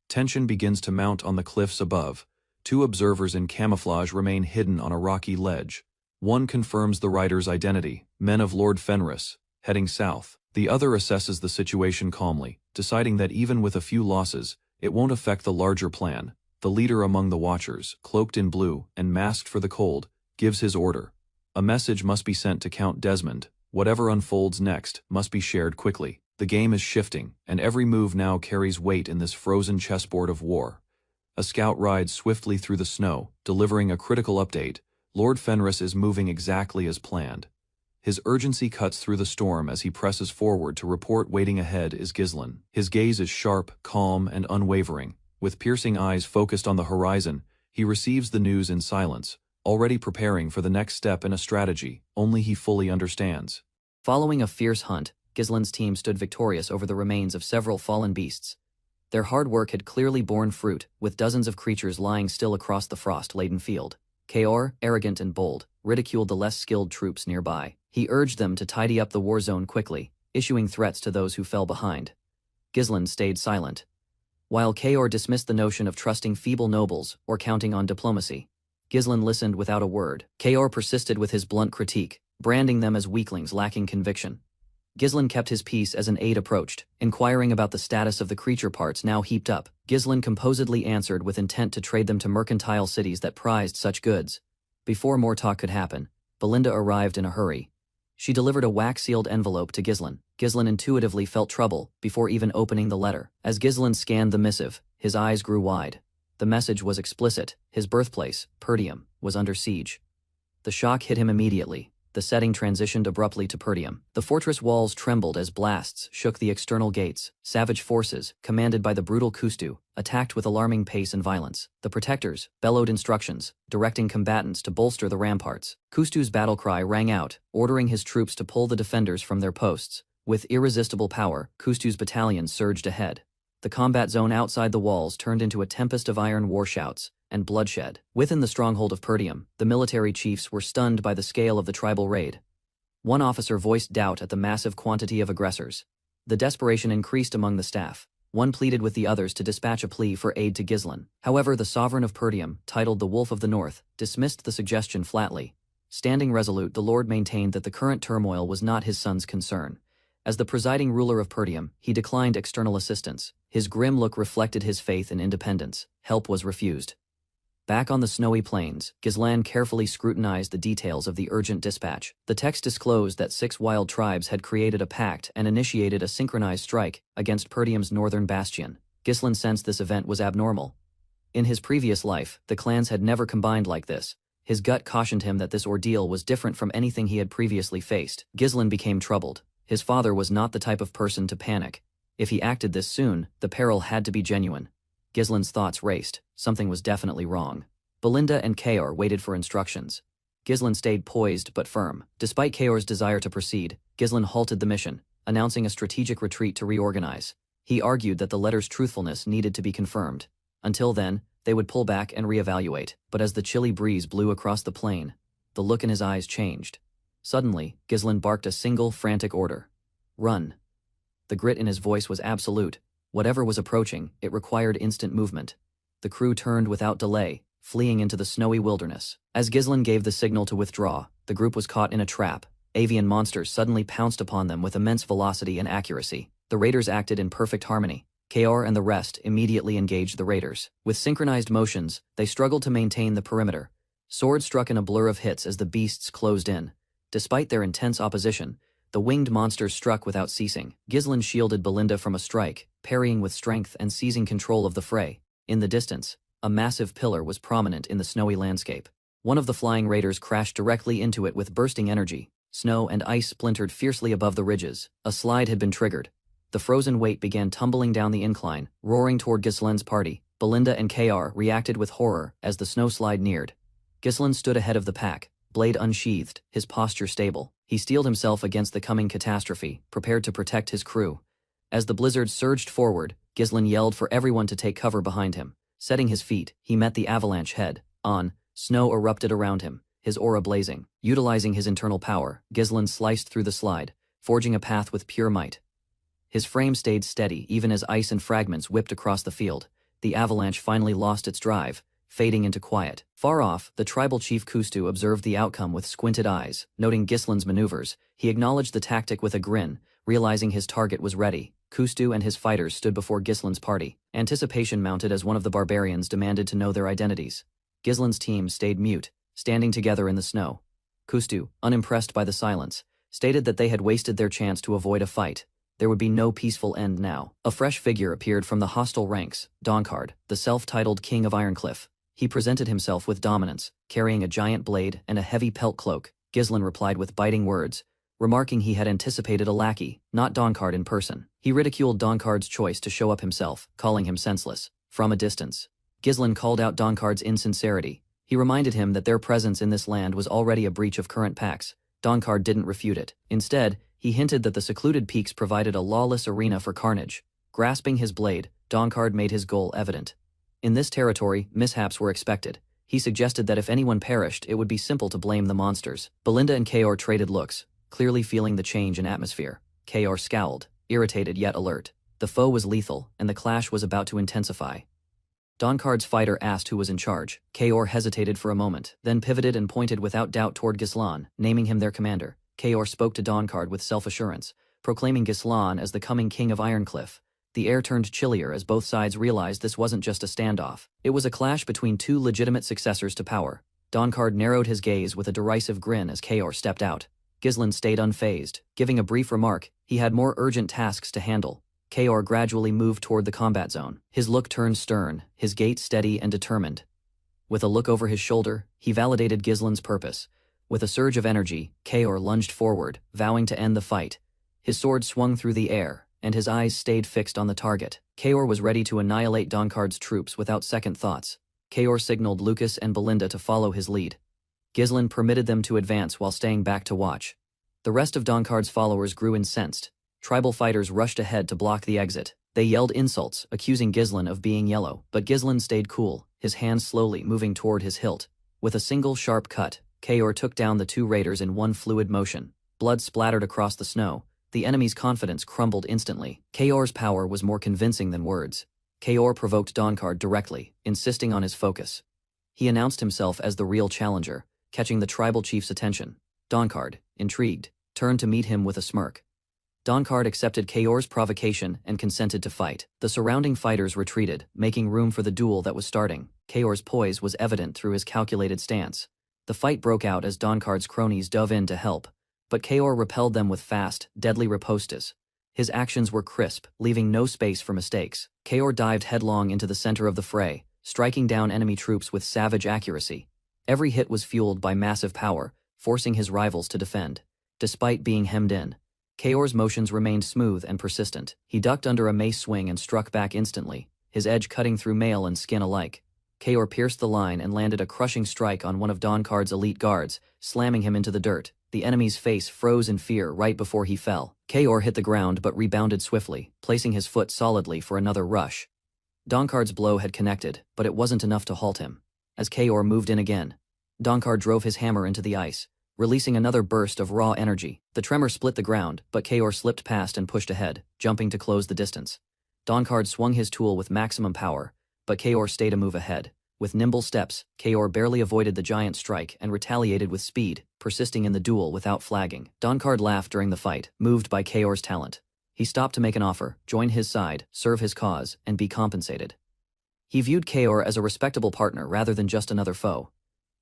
Tension begins to mount on the cliffs above. 2 observers in camouflage remain hidden on a rocky ledge. One confirms the rider's identity, men of Lord Fenris, heading south. The other assesses the situation calmly, deciding that even with a few losses, it won't affect the larger plan. The leader among the watchers, cloaked in blue and masked for the cold, gives his order. A message must be sent to Count Desmond. Whatever unfolds next must be shared quickly. The game is shifting, and every move now carries weight in this frozen chessboard of war. A scout rides swiftly through the snow, delivering a critical update. Lord Fenris is moving exactly as planned. His urgency cuts through the storm as he presses forward to report. Waiting ahead is Ghislain. His gaze is sharp, calm, and unwavering. With piercing eyes focused on the horizon, he receives the news in silence, already preparing for the next step in a strategy only he fully understands. Following a fierce hunt, Ghislain's team stood victorious over the remains of several fallen beasts. Their hard work had clearly borne fruit, with dozens of creatures lying still across the frost-laden field. Kaor, arrogant and bold, ridiculed the less skilled troops nearby. He urged them to tidy up the war zone quickly, issuing threats to those who fell behind. Ghislain stayed silent. While Kaor dismissed the notion of trusting feeble nobles or counting on diplomacy, Ghislain listened without a word. Kaor persisted with his blunt critique, branding them as weaklings lacking conviction. Ghislain kept his peace as an aide approached, inquiring about the status of the creature parts now heaped up. Ghislain composedly answered with intent to trade them to mercantile cities that prized such goods. Before more talk could happen, Belinda arrived in a hurry. She delivered a wax-sealed envelope to Ghislain. Ghislain intuitively felt trouble before even opening the letter. As Ghislain scanned the missive, his eyes grew wide. The message was explicit. His birthplace, Perdium, was under siege. The shock hit him immediately. the setting transitioned abruptly to Perdium. The fortress walls trembled as blasts shook the external gates. Savage forces, commanded by the brutal Kustu, attacked with alarming pace and violence. The protectors bellowed instructions, directing combatants to bolster the ramparts. Kustu's battle cry rang out, ordering his troops to pull the defenders from their posts. With irresistible power, Kustu's battalion surged ahead. The combat zone outside the walls turned into a tempest of iron war shouts and bloodshed. Within the stronghold of Perdium, the military chiefs were stunned by the scale of the tribal raid. One officer voiced doubt at the massive quantity of aggressors. The desperation increased among the staff. One pleaded with the others to dispatch a plea for aid to Ghislain. However, the sovereign of Perdium, titled the Wolf of the North, dismissed the suggestion flatly. Standing resolute, the lord maintained that the current turmoil was not his son's concern. As the presiding ruler of Perdium, he declined external assistance. His grim look reflected his faith in independence. Help was refused. Back on the snowy plains, Ghislain carefully scrutinized the details of the urgent dispatch. The text disclosed that 6 wild tribes had created a pact and initiated a synchronized strike against Perdium's northern bastion. Ghislain sensed this event was abnormal. In his previous life, the clans had never combined like this. His gut cautioned him that this ordeal was different from anything he had previously faced. Ghislain became troubled. His father was not the type of person to panic. If he acted this soon, the peril had to be genuine. Ghislain's thoughts raced. Something was definitely wrong. Belinda and Kaor waited for instructions. Ghislain stayed poised but firm. Despite Kaor's desire to proceed, Ghislain halted the mission, announcing a strategic retreat to reorganize. He argued that the letter's truthfulness needed to be confirmed. Until then, they would pull back and reevaluate. But as the chilly breeze blew across the plain, the look in his eyes changed. Suddenly, Ghislain barked a single, frantic order. Run. The grit in his voice was absolute. Whatever was approaching, it required instant movement. The crew turned without delay, fleeing into the snowy wilderness. As Ghislain gave the signal to withdraw, the group was caught in a trap. Avian monsters suddenly pounced upon them with immense velocity and accuracy. The raiders acted in perfect harmony. Kaor and the rest immediately engaged the raiders. With synchronized motions, they struggled to maintain the perimeter. Swords struck in a blur of hits as the beasts closed in. Despite their intense opposition, the winged monsters struck without ceasing. Ghislain shielded Belinda from a strike, parrying with strength and seizing control of the fray. In the distance, a massive pillar was prominent in the snowy landscape. One of the flying raiders crashed directly into it with bursting energy. Snow and ice splintered fiercely above the ridges. A slide had been triggered. The frozen weight began tumbling down the incline, roaring toward Ghislain's party. Belinda and Kaor reacted with horror as the snowslide neared. Ghislain stood ahead of the pack, blade unsheathed, his posture stable. He steeled himself against the coming catastrophe, prepared to protect his crew. As the blizzard surged forward, Ghislain yelled for everyone to take cover behind him. Setting his feet, he met the avalanche head on. Snow erupted around him, his aura blazing. Utilizing his internal power, Ghislain sliced through the slide, forging a path with pure might. His frame stayed steady even as ice and fragments whipped across the field. The avalanche finally lost its drive, fading into quiet. Far off, the tribal chief Kustu observed the outcome with squinted eyes. Noting Ghislain's maneuvers, he acknowledged the tactic with a grin, realizing his target was ready. Kustu and his fighters stood before Ghislain's party. Anticipation mounted as one of the barbarians demanded to know their identities. Ghislain's team stayed mute, standing together in the snow. Kustu, unimpressed by the silence, stated that they had wasted their chance to avoid a fight. There would be no peaceful end now. A fresh figure appeared from the hostile ranks, Donkard, the self-titled king of Ironcliff. He presented himself with dominance, carrying a giant blade and a heavy pelt cloak. Ghislain replied with biting words, remarking he had anticipated a lackey, not Donkard in person. He ridiculed Donkard's choice to show up himself, calling him senseless. From a distance, Ghislain called out Donkard's insincerity. He reminded him that their presence in this land was already a breach of current pacts. Donkard didn't refute it. Instead, he hinted that the secluded peaks provided a lawless arena for carnage. Grasping his blade, Donkard made his goal evident. In this territory, mishaps were expected. He suggested that if anyone perished, it would be simple to blame the monsters. Belinda and Kaor traded looks, clearly feeling the change in atmosphere. Kaor scowled, irritated yet alert. The foe was lethal, and the clash was about to intensify. Donkard's fighter asked who was in charge. Kaor hesitated for a moment, then pivoted and pointed without doubt toward Ghislain, naming him their commander. Kaor spoke to Donkard with self-assurance, proclaiming Ghislain as the coming king of Ironcliff. The air turned chillier as both sides realized this wasn't just a standoff. It was a clash between two legitimate successors to power. Donkard narrowed his gaze with a derisive grin as Kaor stepped out. Ghislain stayed unfazed, giving a brief remark. He had more urgent tasks to handle. Kaor gradually moved toward the combat zone. His look turned stern, his gait steady and determined. With a look over his shoulder, he validated Ghislain's purpose. With a surge of energy, Kaor lunged forward, vowing to end the fight. His sword swung through the air, and his eyes stayed fixed on the target. Kaor was ready to annihilate Donkard's troops without second thoughts. Kaor signaled Lucas and Belinda to follow his lead. Ghislain permitted them to advance while staying back to watch. The rest of Donkard's followers grew incensed. Tribal fighters rushed ahead to block the exit. They yelled insults, accusing Ghislain of being yellow, but Ghislain stayed cool, his hands slowly moving toward his hilt. With a single sharp cut, Kaor took down the two raiders in one fluid motion. Blood splattered across the snow. The enemy's confidence crumbled instantly. Kaor's power was more convincing than words. Kaor provoked Donkard directly, insisting on his focus. He announced himself as the real challenger, catching the tribal chief's attention. Donkard, intrigued, turned to meet him with a smirk. Donkard accepted Kaor's provocation and consented to fight. The surrounding fighters retreated, making room for the duel that was starting. Kaor's poise was evident through his calculated stance. The fight broke out as Donkard's cronies dove in to help, but Kaor repelled them with fast, deadly ripostas. His actions were crisp, leaving no space for mistakes. Kaor dived headlong into the center of the fray, striking down enemy troops with savage accuracy. Every hit was fueled by massive power, forcing his rivals to defend. Despite being hemmed in, Kaor's motions remained smooth and persistent. He ducked under a mace swing and struck back instantly, his edge cutting through mail and skin alike. Kaor pierced the line and landed a crushing strike on one of Donkard's elite guards, slamming him into the dirt. The enemy's face froze in fear right before he fell. Kaor hit the ground but rebounded swiftly, placing his foot solidly for another rush. Donkard's blow had connected, but it wasn't enough to halt him. As Kaor moved in again, Donkard drove his hammer into the ice, releasing another burst of raw energy. The tremor split the ground, but Kaor slipped past and pushed ahead, jumping to close the distance. Donkard swung his tool with maximum power, but Kaor stayed a move ahead. With nimble steps, Kaor barely avoided the giant strike and retaliated with speed, persisting in the duel without flagging. Donkard laughed during the fight, moved by Kaor's talent. He stopped to make an offer, join his side, serve his cause, and be compensated. He viewed Kaor as a respectable partner rather than just another foe.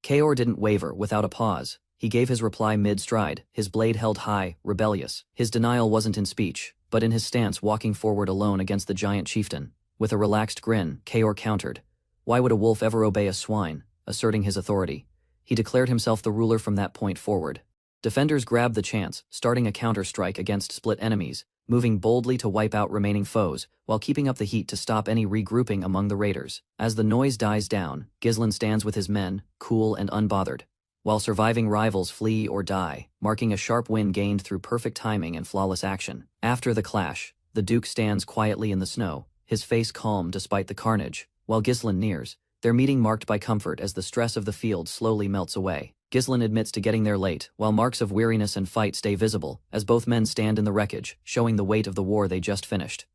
Kaor didn't waver without a pause. He gave his reply mid-stride, his blade held high, rebellious. His denial wasn't in speech, but in his stance walking forward alone against the giant chieftain. With a relaxed grin, Kaor countered. Why would a wolf ever obey a swine? Asserting his authority. He declared himself the ruler from that point forward. Defenders grabbed the chance, starting a counter-strike against split enemies, moving boldly to wipe out remaining foes, while keeping up the heat to stop any regrouping among the raiders. As the noise dies down, Ghislain stands with his men, cool and unbothered, while surviving rivals flee or die, marking a sharp win gained through perfect timing and flawless action. After the clash, the Duke stands quietly in the snow, his face calm despite the carnage, while Ghislain nears, their meeting marked by comfort as the stress of the field slowly melts away. Ghislain admits to getting there late, while marks of weariness and fight stay visible, as both men stand in the wreckage, showing the weight of the war they just finished.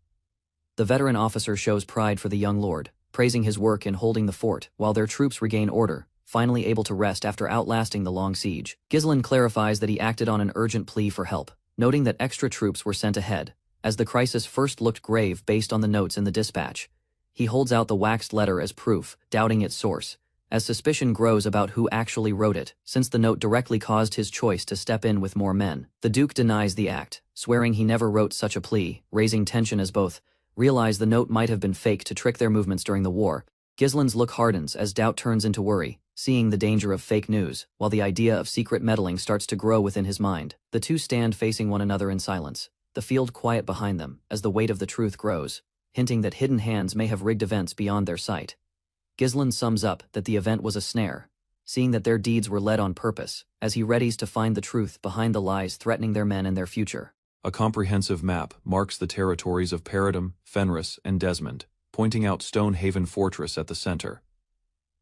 The veteran officer shows pride for the young lord, praising his work in holding the fort, while their troops regain order, finally able to rest after outlasting the long siege. Ghislain clarifies that he acted on an urgent plea for help, noting that extra troops were sent ahead, as the crisis first looked grave based on the notes in the dispatch. He holds out the waxed letter as proof, doubting its source, as suspicion grows about who actually wrote it, since the note directly caused his choice to step in with more men. The Duke denies the act, swearing he never wrote such a plea, raising tension as both realize the note might have been fake to trick their movements during the war. Ghislain's look hardens as doubt turns into worry, seeing the danger of fake news, while the idea of secret meddling starts to grow within his mind. The two stand facing one another in silence, the field quiet behind them, as the weight of the truth grows, hinting that hidden hands may have rigged events beyond their sight. Ghislain sums up that the event was a snare, seeing that their deeds were led on purpose, as he readies to find the truth behind the lies threatening their men and their future. A comprehensive map marks the territories of Peridum, Fenris, and Desmond, pointing out Stonehaven Fortress at the center.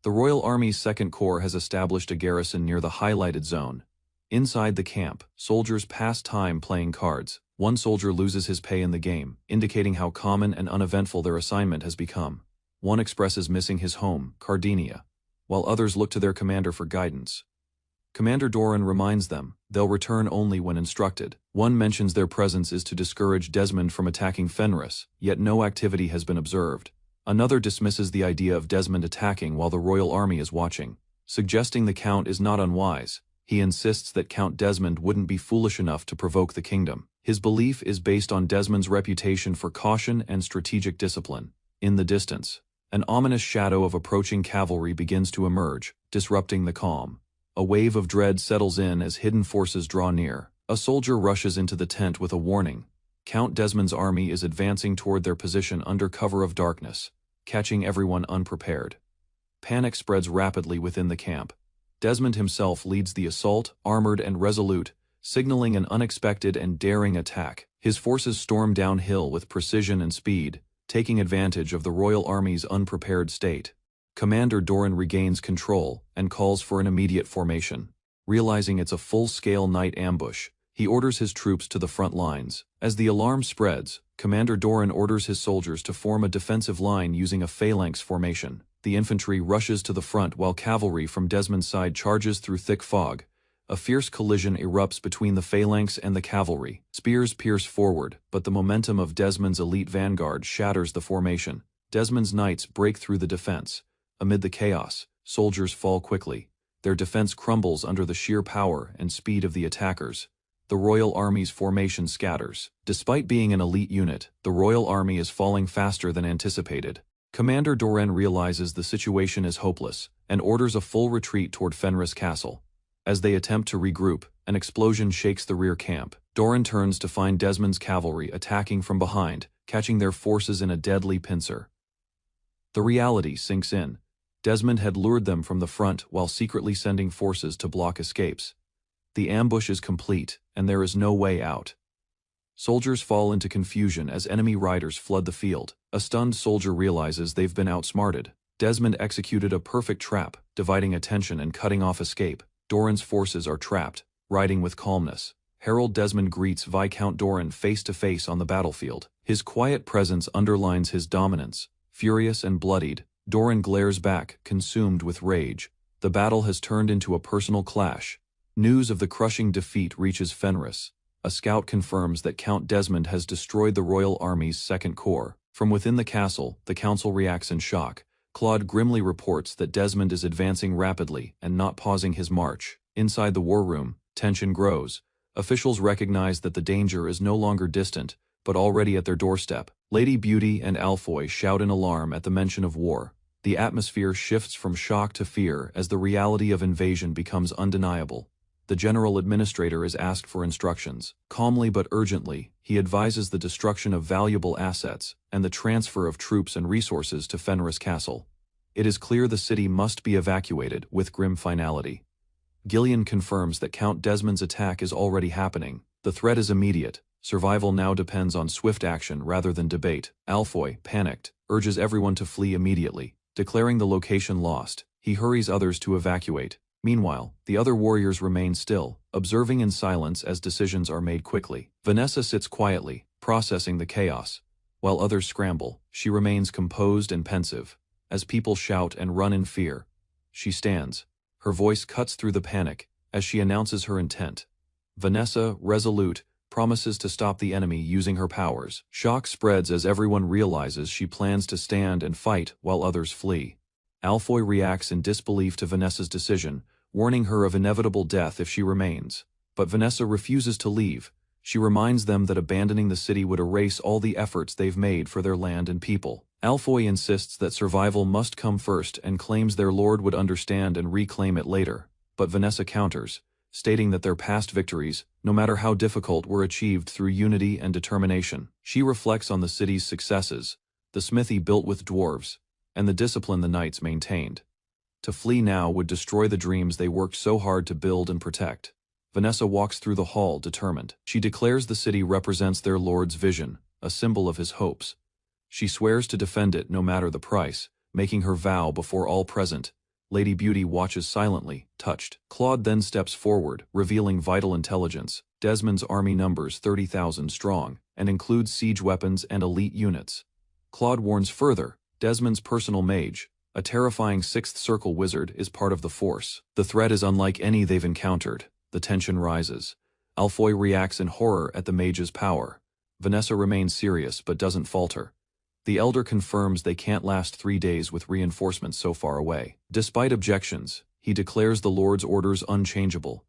The Royal Army's 2nd Corps has established a garrison near the highlighted zone. Inside the camp, soldiers pass time playing cards. One soldier loses his pay in the game, indicating how common and uneventful their assignment has become. One expresses missing his home, Cardinia, while others look to their commander for guidance. Commander Doran reminds them they'll return only when instructed. One mentions their presence is to discourage Desmond from attacking Fenris, yet no activity has been observed. Another dismisses the idea of Desmond attacking while the Royal Army is watching, suggesting the Count is not unwise. He insists that Count Desmond wouldn't be foolish enough to provoke the kingdom. His belief is based on Desmond's reputation for caution and strategic discipline. In the distance, an ominous shadow of approaching cavalry begins to emerge, disrupting the calm. A wave of dread settles in as hidden forces draw near. A soldier rushes into the tent with a warning. Count Desmond's army is advancing toward their position under cover of darkness, catching everyone unprepared. Panic spreads rapidly within the camp. Desmond himself leads the assault, armored and resolute, signaling an unexpected and daring attack. His forces storm downhill with precision and speed, taking advantage of the royal army's unprepared state. Commander Doran regains control and calls for an immediate formation. Realizing it's a full-scale night ambush, he orders his troops to the front lines. As the alarm spreads, Commander Doran orders his soldiers to form a defensive line using a phalanx formation. The infantry rushes to the front while cavalry from Desmond's side charges through thick fog. A fierce collision erupts between the phalanx and the cavalry. Spears pierce forward, but the momentum of Desmond's elite vanguard shatters the formation. Desmond's knights break through the defense. Amid the chaos, soldiers fall quickly. Their defense crumbles under the sheer power and speed of the attackers. The Royal Army's formation scatters. Despite being an elite unit, the Royal Army is falling faster than anticipated. Commander Doran realizes the situation is hopeless and orders a full retreat toward Fenris Castle. As they attempt to regroup, an explosion shakes the rear camp. Doran turns to find Desmond's cavalry attacking from behind, catching their forces in a deadly pincer. The reality sinks in. Desmond had lured them from the front while secretly sending forces to block escapes. The ambush is complete, and there is no way out. Soldiers fall into confusion as enemy riders flood the field. A stunned soldier realizes they've been outsmarted. Desmond executed a perfect trap, dividing attention and cutting off escape. Doran's forces are trapped, riding with calmness. Herald Desmond greets Viscount Doran face to face on the battlefield. His quiet presence underlines his dominance. Furious and bloodied, Doran glares back, consumed with rage. The battle has turned into a personal clash. News of the crushing defeat reaches Fenris. A scout confirms that Count Desmond has destroyed the Royal Army's second corps. From within the castle, the council reacts in shock. Claude grimly reports that Desmond is advancing rapidly and not pausing his march. Inside the war room, tension grows. Officials recognize that the danger is no longer distant, but already at their doorstep. Lady Beauty and Alfoy shout in alarm at the mention of war. The atmosphere shifts from shock to fear as the reality of invasion becomes undeniable. The general administrator is asked for instructions. Calmly but urgently, he advises the destruction of valuable assets and the transfer of troops and resources to Fenris Castle. It is clear the city must be evacuated with grim finality. Gillian confirms that Count Desmond's attack is already happening. The threat is immediate. Survival now depends on swift action rather than debate. Alfoy, panicked, urges everyone to flee immediately. Declaring the location lost, he hurries others to evacuate. Meanwhile, the other warriors remain still, observing in silence as decisions are made quickly. Vanessa sits quietly, processing the chaos. While others scramble, she remains composed and pensive. As people shout and run in fear, she stands. Her voice cuts through the panic as she announces her intent. Vanessa, resolute, promises to stop the enemy using her powers. Shock spreads as everyone realizes she plans to stand and fight while others flee. Alfoy reacts in disbelief to Vanessa's decision, warning her of inevitable death if she remains. But Vanessa refuses to leave. She reminds them that abandoning the city would erase all the efforts they've made for their land and people. Alfoy insists that survival must come first and claims their lord would understand and reclaim it later. But Vanessa counters, stating that their past victories, no matter how difficult, were achieved through unity and determination. She reflects on the city's successes, the smithy built with dwarves, and the discipline the knights maintained. To flee now would destroy the dreams they worked so hard to build and protect. Vanessa walks through the hall determined. She declares the city represents their lord's vision, a symbol of his hopes. She swears to defend it no matter the price, making her vow before all present. Lady Beauty watches silently, touched. Claude then steps forward, revealing vital intelligence. Desmond's army numbers 30,000 strong, and includes siege weapons and elite units. Claude warns further, Desmond's personal mage, a terrifying Sixth Circle wizard, is part of the force. The threat is unlike any they've encountered. The tension rises. Alfoy reacts in horror at the mage's power. Vanessa remains serious but doesn't falter. The elder confirms they can't last 3 days with reinforcements so far away. Despite objections, he declares the Lord's orders unchangeable.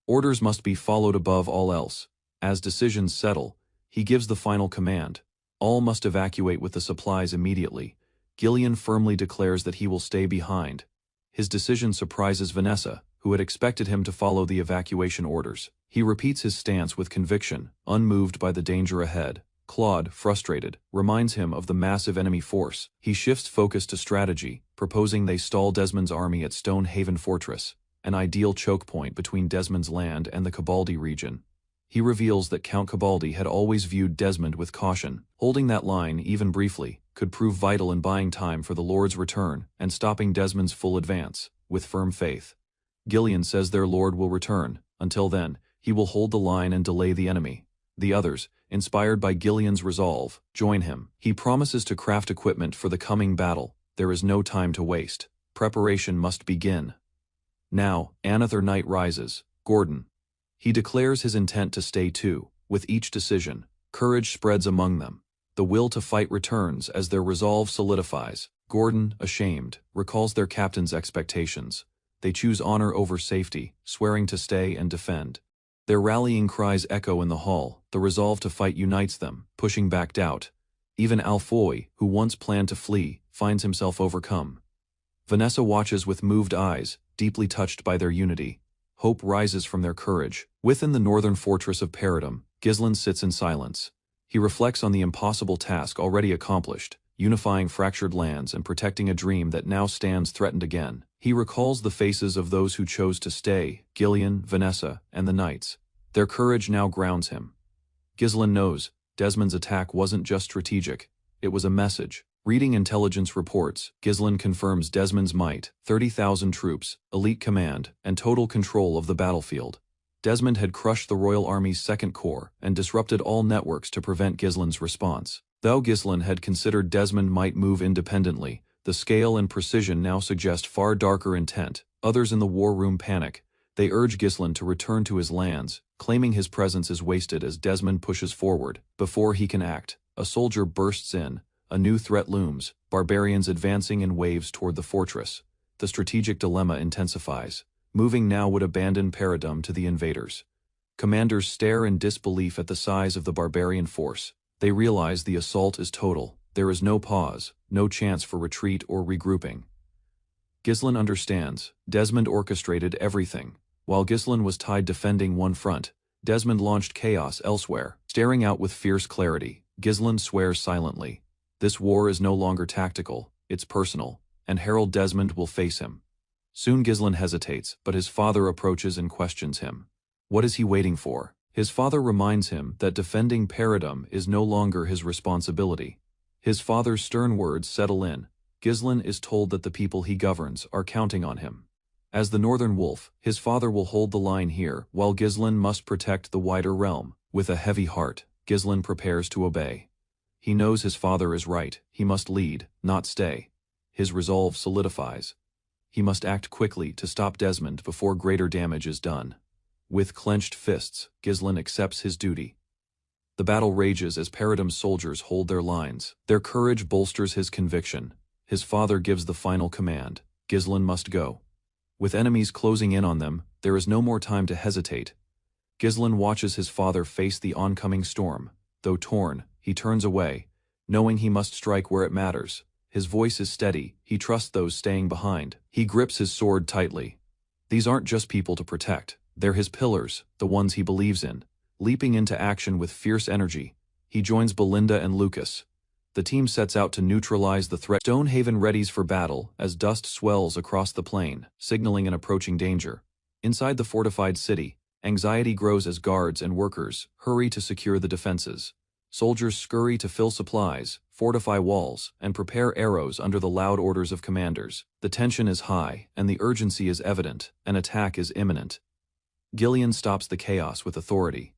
Orders must be followed above all else. As decisions settle, he gives the final command. All must evacuate with the supplies immediately. Gillian firmly declares that he will stay behind. His decision surprises Vanessa, who had expected him to follow the evacuation orders. He repeats his stance with conviction, unmoved by the danger ahead. Claude, frustrated, reminds him of the massive enemy force. He shifts focus to strategy, proposing they stall Desmond's army at Stonehaven Fortress, an ideal choke point between Desmond's land and the Cabaldi region. He reveals that Count Cabaldi had always viewed Desmond with caution. Holding that line, even briefly, could prove vital in buying time for the Lord's return and stopping Desmond's full advance, with firm faith. Gillian says their Lord will return. Until then, he will hold the line and delay the enemy. The others, inspired by Gillian's resolve, join him. He promises to craft equipment for the coming battle. There is no time to waste. Preparation must begin. Now, another knight rises, Gordon. He declares his intent to stay too. With each decision, courage spreads among them. The will to fight returns as their resolve solidifies. Gordon, ashamed, recalls their captain's expectations. They choose honor over safety, swearing to stay and defend. Their rallying cries echo in the hall. The resolve to fight unites them, pushing back doubt. Even Alfoy, who once planned to flee, finds himself overcome. Vanessa watches with moved eyes, deeply touched by their unity. Hope rises from their courage. Within the northern fortress of Paradum, Ghislain sits in silence. He reflects on the impossible task already accomplished, unifying fractured lands and protecting a dream that now stands threatened again. He recalls the faces of those who chose to stay, Gillian, Vanessa, and the knights. Their courage now grounds him. Ghislain knows Desmond's attack wasn't just strategic, it was a message. Reading intelligence reports, Ghislain confirms Desmond's might, 30,000 troops, elite command, and total control of the battlefield. Desmond had crushed the Royal Army's Second Corps and disrupted all networks to prevent Ghislain's response. Though Ghislain had considered Desmond might move independently, the scale and precision now suggest far darker intent. Others in the war room panic. They urge Ghislain to return to his lands, claiming his presence is wasted as Desmond pushes forward. Before he can act, a soldier bursts in. A new threat looms, barbarians advancing in waves toward the fortress. The strategic dilemma intensifies. Moving now would abandon Paradum to the invaders. Commanders stare in disbelief at the size of the barbarian force. They realize the assault is total. There is no pause, no chance for retreat or regrouping. Ghislain understands. Desmond orchestrated everything. While Ghislain was tied defending one front, Desmond launched chaos elsewhere. Staring out with fierce clarity, Ghislain swears silently. This war is no longer tactical, it's personal, and Harold Desmond will face him. Soon Ghislain hesitates, but his father approaches and questions him. What is he waiting for? His father reminds him that defending Paradum is no longer his responsibility. His father's stern words settle in. Ghislain is told that the people he governs are counting on him. As the Northern Wolf, his father will hold the line here, while Ghislain must protect the wider realm. With a heavy heart, Ghislain prepares to obey. He knows his father is right. He must lead, not stay. His resolve solidifies. He must act quickly to stop Desmond before greater damage is done. With clenched fists, Ghislain accepts his duty. The battle rages as Paradum's soldiers hold their lines. Their courage bolsters his conviction. His father gives the final command. Ghislain must go. With enemies closing in on them, there is no more time to hesitate. Ghislain watches his father face the oncoming storm. Though torn, he turns away, knowing he must strike where it matters. His voice is steady. He trusts those staying behind. He grips his sword tightly. These aren't just people to protect. They're his pillars, the ones he believes in. Leaping into action with fierce energy, he joins Belinda and Lucas. The team sets out to neutralize the threat. Stonehaven readies for battle as dust swells across the plain, signaling an approaching danger. Inside the fortified city, anxiety grows as guards and workers hurry to secure the defenses. Soldiers scurry to fill supplies, fortify walls, and prepare arrows under the loud orders of commanders. The tension is high, and the urgency is evident. An attack is imminent. Gillian stops the chaos with authority.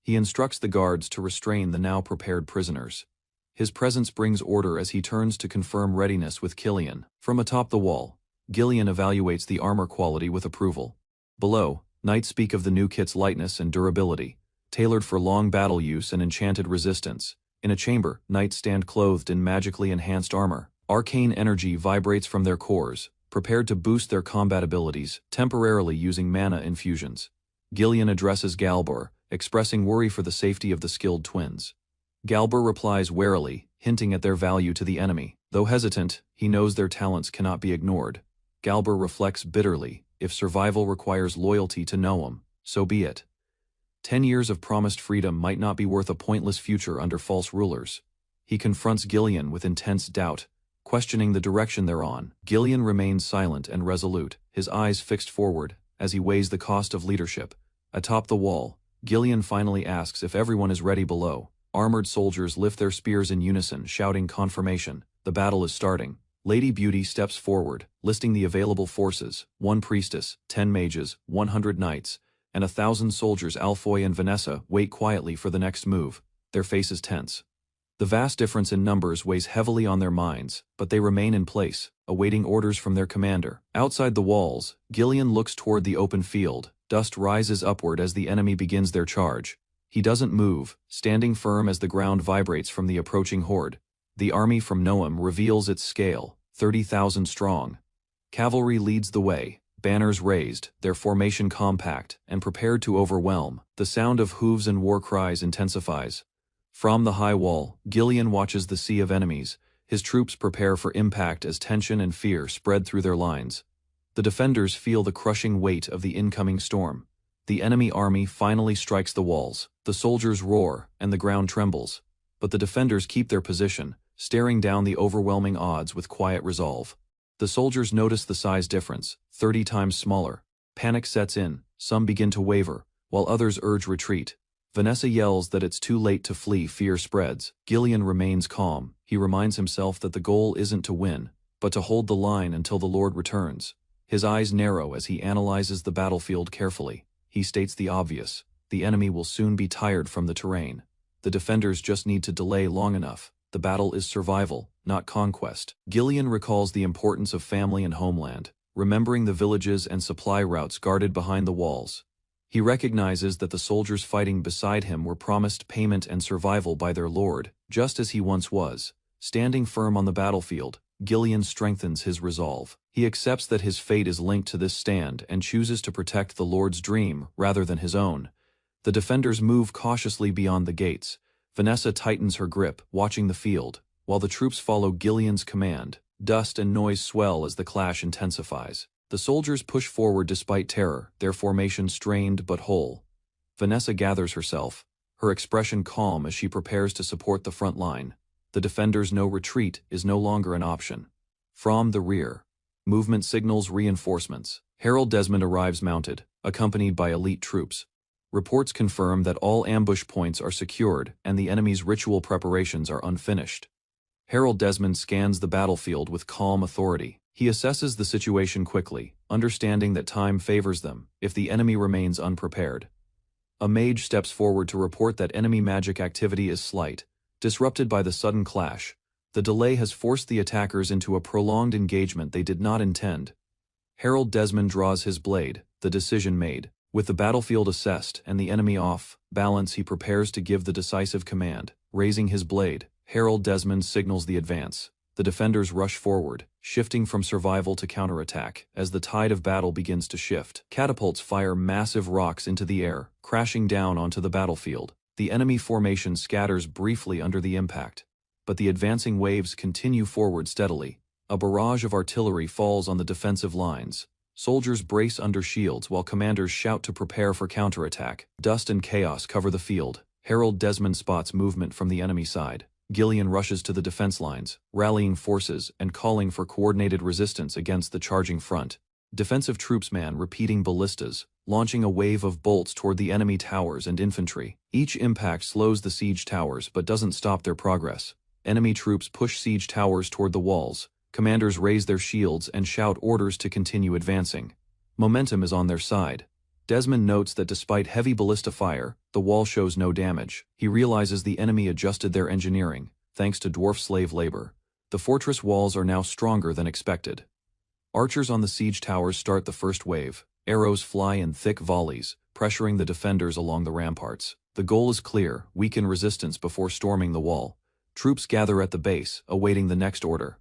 He instructs the guards to restrain the now prepared prisoners. His presence brings order as he turns to confirm readiness with Killian. From atop the wall, Gillian evaluates the armor quality with approval. Below, knights speak of the new kit's lightness and durability, tailored for long battle use and enchanted resistance. In a chamber, knights stand clothed in magically enhanced armor. Arcane energy vibrates from their cores, prepared to boost their combat abilities, temporarily using mana infusions. Gillian addresses Galbur, expressing worry for the safety of the skilled twins. Galbur replies warily, hinting at their value to the enemy. Though hesitant, he knows their talents cannot be ignored. Galbur reflects bitterly. If survival requires loyalty to Noam, so be it. 10 years of promised freedom might not be worth a pointless future under false rulers. He confronts Gillian with intense doubt, questioning the direction they're on. Gillian remains silent and resolute, his eyes fixed forward, as he weighs the cost of leadership. Atop the wall, Gillian finally asks if everyone is ready below. Armored soldiers lift their spears in unison, shouting confirmation. The battle is starting. Lady Beauty steps forward, listing the available forces: 1 priestess, 10 mages, 100 knights, and 1,000 soldiers. Alfoy and Vanessa wait quietly for the next move, their faces tense. The vast difference in numbers weighs heavily on their minds, but they remain in place, awaiting orders from their commander. Outside the walls, Gillian looks toward the open field. Dust rises upward as the enemy begins their charge. He doesn't move, standing firm as the ground vibrates from the approaching horde. The army from Noam reveals its scale, 30,000 strong. Cavalry leads the way, banners raised, their formation compact and prepared to overwhelm. The sound of hooves and war cries intensifies. From the high wall, Gillian watches the sea of enemies. His troops prepare for impact as tension and fear spread through their lines. The defenders feel the crushing weight of the incoming storm. The enemy army finally strikes the walls. The soldiers roar, and the ground trembles. But the defenders keep their position, staring down the overwhelming odds with quiet resolve. The soldiers notice the size difference, 30 times smaller. Panic sets in, some begin to waver, while others urge retreat. Vanessa yells that it's too late to flee. Fear spreads. Gillian remains calm. He reminds himself that the goal isn't to win, but to hold the line until the Lord returns. His eyes narrow as he analyzes the battlefield carefully. He states the obvious: the enemy will soon be tired from the terrain. The defenders just need to delay long enough. The battle is survival, not conquest. Gillian recalls the importance of family and homeland, remembering the villages and supply routes guarded behind the walls. He recognizes that the soldiers fighting beside him were promised payment and survival by their lord, just as he once was. Standing firm on the battlefield, Gillian strengthens his resolve. He accepts that his fate is linked to this stand and chooses to protect the Lord's dream rather than his own. The defenders move cautiously beyond the gates. Vanessa tightens her grip, watching the field, while the troops follow Gillian's command. Dust and noise swell as the clash intensifies. The soldiers push forward despite terror, their formation strained but whole. Vanessa gathers herself, her expression calm as she prepares to support the front line. The defenders know retreat is no longer an option. From the rear, movement signals reinforcements. Harold Desmond arrives mounted, accompanied by elite troops. Reports confirm that all ambush points are secured and the enemy's ritual preparations are unfinished. Harold Desmond scans the battlefield with calm authority. He assesses the situation quickly, understanding that time favors them if the enemy remains unprepared. A mage steps forward to report that enemy magic activity is slight, disrupted by the sudden clash. The delay has forced the attackers into a prolonged engagement they did not intend. Harold Desmond draws his blade, the decision made. With the battlefield assessed and the enemy off balance, he prepares to give the decisive command. Raising his blade, Harold Desmond signals the advance. The defenders rush forward, shifting from survival to counterattack. As the tide of battle begins to shift, catapults fire massive rocks into the air, crashing down onto the battlefield. The enemy formation scatters briefly under the impact, but the advancing waves continue forward steadily. A barrage of artillery falls on the defensive lines. Soldiers brace under shields while commanders shout to prepare for counterattack. Dust and chaos cover the field. Harold Desmond spots movement from the enemy side. Gillian rushes to the defense lines, rallying forces and calling for coordinated resistance against the charging front. Defensive troops man repeating ballistas, launching a wave of bolts toward the enemy towers and infantry. Each impact slows the siege towers but doesn't stop their progress. Enemy troops push siege towers toward the walls. Commanders raise their shields and shout orders to continue advancing. Momentum is on their side. Desmond notes that despite heavy ballista fire, the wall shows no damage. He realizes the enemy adjusted their engineering, thanks to dwarf slave labor. The fortress walls are now stronger than expected. Archers on the siege towers start the first wave. Arrows fly in thick volleys, pressuring the defenders along the ramparts. The goal is clear: weaken resistance before storming the wall. Troops gather at the base, awaiting the next order.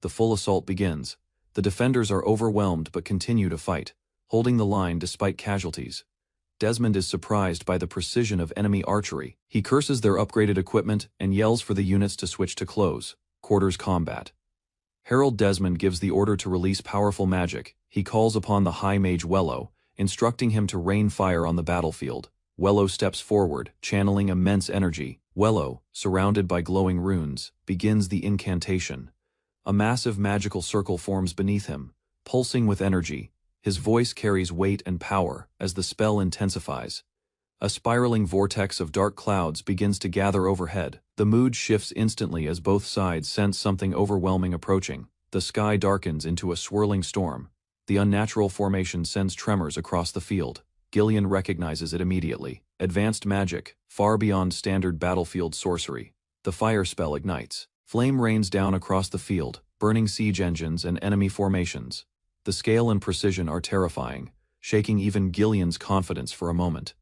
The full assault begins. The defenders are overwhelmed but continue to fight, holding the line despite casualties. Desmond is surprised by the precision of enemy archery. He curses their upgraded equipment and yells for the units to switch to close quarters combat. Harold Desmond gives the order to release powerful magic, He calls upon the High Mage Wello, instructing him to rain fire on the battlefield. Wello steps forward, channeling immense energy. Wello, surrounded by glowing runes, begins the incantation. A massive magical circle forms beneath him, pulsing with energy. His voice carries weight and power as the spell intensifies. A spiraling vortex of dark clouds begins to gather overhead. The mood shifts instantly as both sides sense something overwhelming approaching. The sky darkens into a swirling storm. The unnatural formation sends tremors across the field. Gillian recognizes it immediately. Advanced magic, far beyond standard battlefield sorcery. The fire spell ignites. Flame rains down across the field, burning siege engines and enemy formations. The scale and precision are terrifying, shaking even Gillian's confidence for a moment.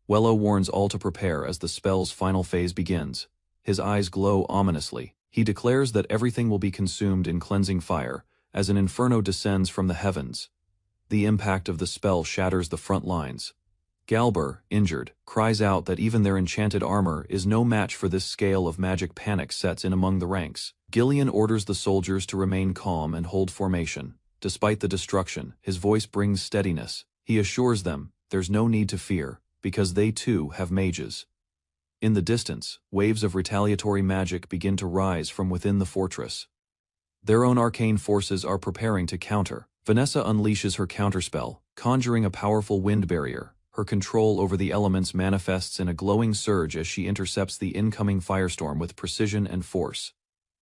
Wello warns all to prepare as the spell's final phase begins. His eyes glow ominously. He declares that everything will be consumed in cleansing fire, as an inferno descends from the heavens. The impact of the spell shatters the front lines. Galber, injured, cries out that even their enchanted armor is no match for this scale of magic. Panic sets in among the ranks. Gillian orders the soldiers to remain calm and hold formation. Despite the destruction, his voice brings steadiness. He assures them, there's no need to fear, because they too have mages. In the distance, waves of retaliatory magic begin to rise from within the fortress. Their own arcane forces are preparing to counter. Vanessa unleashes her counterspell, conjuring a powerful wind barrier. Her control over the elements manifests in a glowing surge as she intercepts the incoming firestorm with precision and force.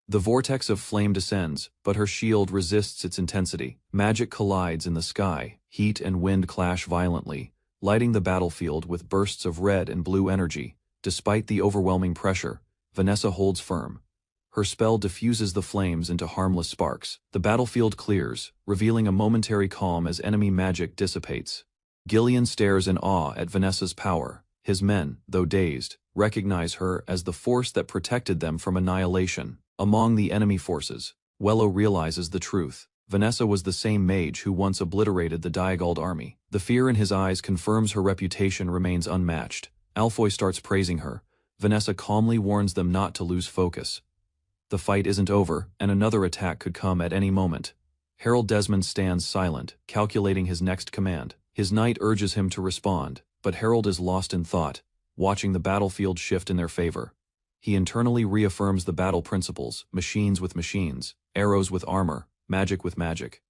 The vortex of flame descends, but her shield resists its intensity. Magic collides in the sky. Heat and wind clash violently, lighting the battlefield with bursts of red and blue energy. Despite the overwhelming pressure, Vanessa holds firm. Her spell diffuses the flames into harmless sparks. The battlefield clears, revealing a momentary calm as enemy magic dissipates. Gillian stares in awe at Vanessa's power. His men, though dazed, recognize her as the force that protected them from annihilation. Among the enemy forces, Wello realizes the truth. Vanessa was the same mage who once obliterated the Diagald army. The fear in his eyes confirms her reputation remains unmatched. Alfoy starts praising her. Vanessa calmly warns them not to lose focus. The fight isn't over, and another attack could come at any moment. Harold Desmond stands silent, calculating his next command. His knight urges him to respond, but Harold is lost in thought, watching the battlefield shift in their favor. He internally reaffirms the battle principles: machines with machines, arrows with armor, magic with magic.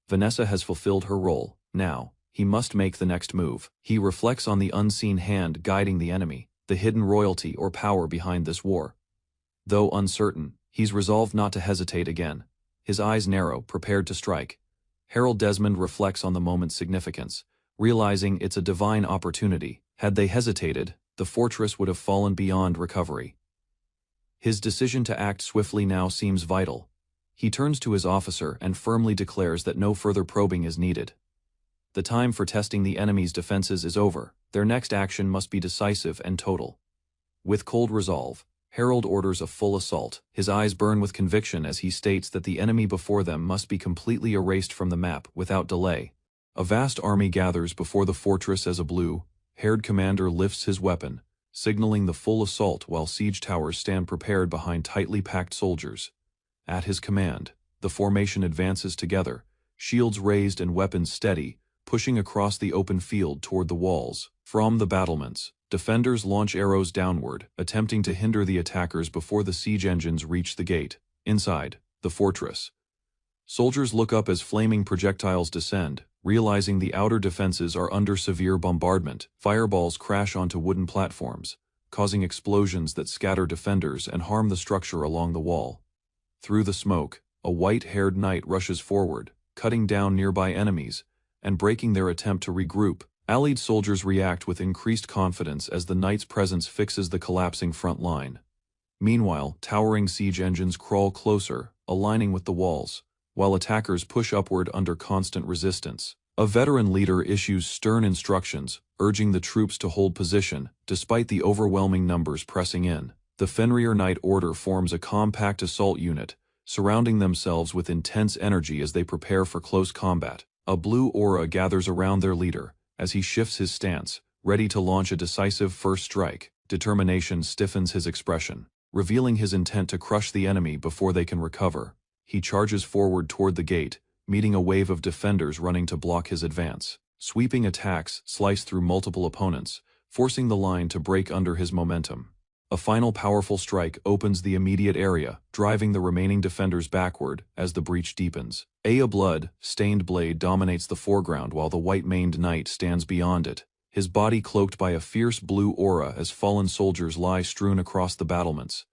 Vanessa has fulfilled her role. Now, he must make the next move. He reflects on the unseen hand guiding the enemy, the hidden royalty or power behind this war. Though uncertain, he's resolved not to hesitate again. His eyes narrow, prepared to strike. Harold Desmond reflects on the moment's significance, realizing it's a divine opportunity. Had they hesitated, the fortress would have fallen beyond recovery. His decision to act swiftly now seems vital. He turns to his officer and firmly declares that no further probing is needed. The time for testing the enemy's defenses is over. Their next action must be decisive and total. With cold resolve, Harold orders a full assault. His eyes burn with conviction as he states that the enemy before them must be completely erased from the map without delay. A vast army gathers before the fortress as a blue-haired commander lifts his weapon, signaling the full assault while siege towers stand prepared behind tightly packed soldiers. At his command, the formation advances together, shields raised and weapons steady, pushing across the open field toward the walls. From the battlements, defenders launch arrows downward, attempting to hinder the attackers before the siege engines reach the gate. Inside the fortress, soldiers look up as flaming projectiles descend, realizing the outer defenses are under severe bombardment. Fireballs crash onto wooden platforms, causing explosions that scatter defenders and harm the structure along the wall. Through the smoke, a white-haired knight rushes forward, cutting down nearby enemies and breaking their attempt to regroup. Allied soldiers react with increased confidence as the knight's presence fixes the collapsing front line. Meanwhile, towering siege engines crawl closer, aligning with the walls, while attackers push upward under constant resistance. A veteran leader issues stern instructions, urging the troops to hold position, despite the overwhelming numbers pressing in. The Fenrir Knight Order forms a compact assault unit, surrounding themselves with intense energy as they prepare for close combat. A blue aura gathers around their leader, as he shifts his stance, ready to launch a decisive first strike. Determination stiffens his expression, revealing his intent to crush the enemy before they can recover. He charges forward toward the gate, meeting a wave of defenders running to block his advance. Sweeping attacks slice through multiple opponents, forcing the line to break under his momentum. A final powerful strike opens the immediate area, driving the remaining defenders backward as the breach deepens. A blood-stained blade dominates the foreground while the white-maned knight stands beyond it, his body cloaked by a fierce blue aura as fallen soldiers lie strewn across the battlements.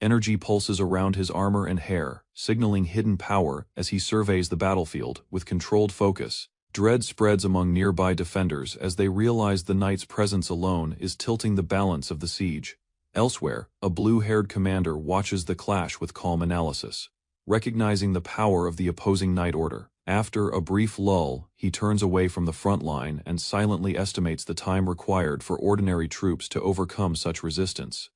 Energy pulses around his armor and hair, signaling hidden power as he surveys the battlefield with controlled focus. Dread spreads among nearby defenders as they realize the knight's presence alone is tilting the balance of the siege. Elsewhere, a blue-haired commander watches the clash with calm analysis, recognizing the power of the opposing knight order. After a brief lull, he turns away from the front line and silently estimates the time required for ordinary troops to overcome such resistance.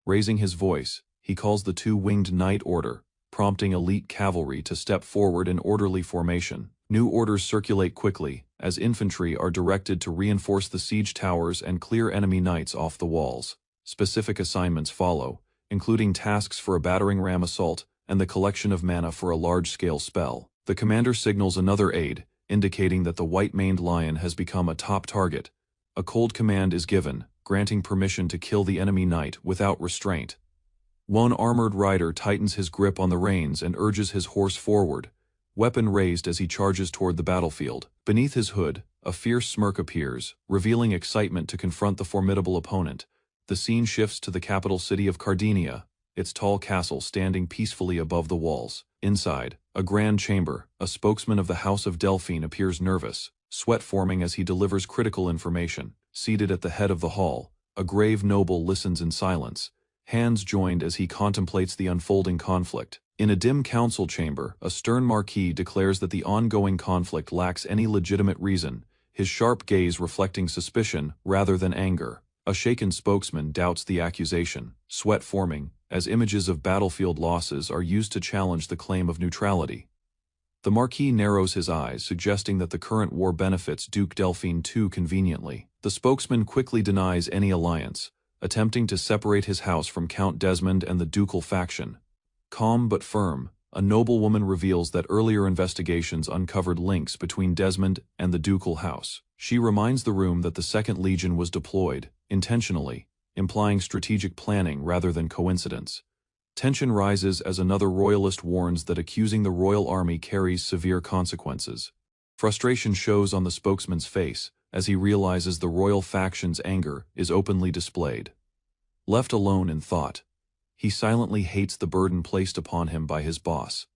Raising his voice, he calls the two-winged knight order, prompting elite cavalry to step forward in orderly formation. New orders circulate quickly, as infantry are directed to reinforce the siege towers and clear enemy knights off the walls. Specific assignments follow, including tasks for a battering ram assault and the collection of mana for a large-scale spell. The commander signals another aide, indicating that the white-maned lion has become a top target. A cold command is given, granting permission to kill the enemy knight without restraint. One armored rider tightens his grip on the reins and urges his horse forward, weapon raised as he charges toward the battlefield. Beneath his hood, a fierce smirk appears, revealing excitement to confront the formidable opponent. The scene shifts to the capital city of Cardinia, its tall castle standing peacefully above the walls. Inside, a grand chamber, a spokesman of the House of Delphine appears nervous, sweat forming as he delivers critical information. Seated at the head of the hall, a grave noble listens in silence, hands joined as he contemplates the unfolding conflict. In a dim council chamber, a stern marquis declares that the ongoing conflict lacks any legitimate reason, his sharp gaze reflecting suspicion rather than anger. A shaken spokesman doubts the accusation, sweat forming, as images of battlefield losses are used to challenge the claim of neutrality. The Marquis narrows his eyes, suggesting that the current war benefits Duke Delphine too conveniently. The spokesman quickly denies any alliance, attempting to separate his house from Count Desmond and the ducal faction. Calm but firm, a noblewoman reveals that earlier investigations uncovered links between Desmond and the ducal house. She reminds the room that the Second Legion was deployed, intentionally, implying strategic planning rather than coincidence. Tension rises as another royalist warns that accusing the royal army carries severe consequences. Frustration shows on the spokesman's face as he realizes the royal faction's anger is openly displayed. Left alone in thought, he silently hates the burden placed upon him by his boss.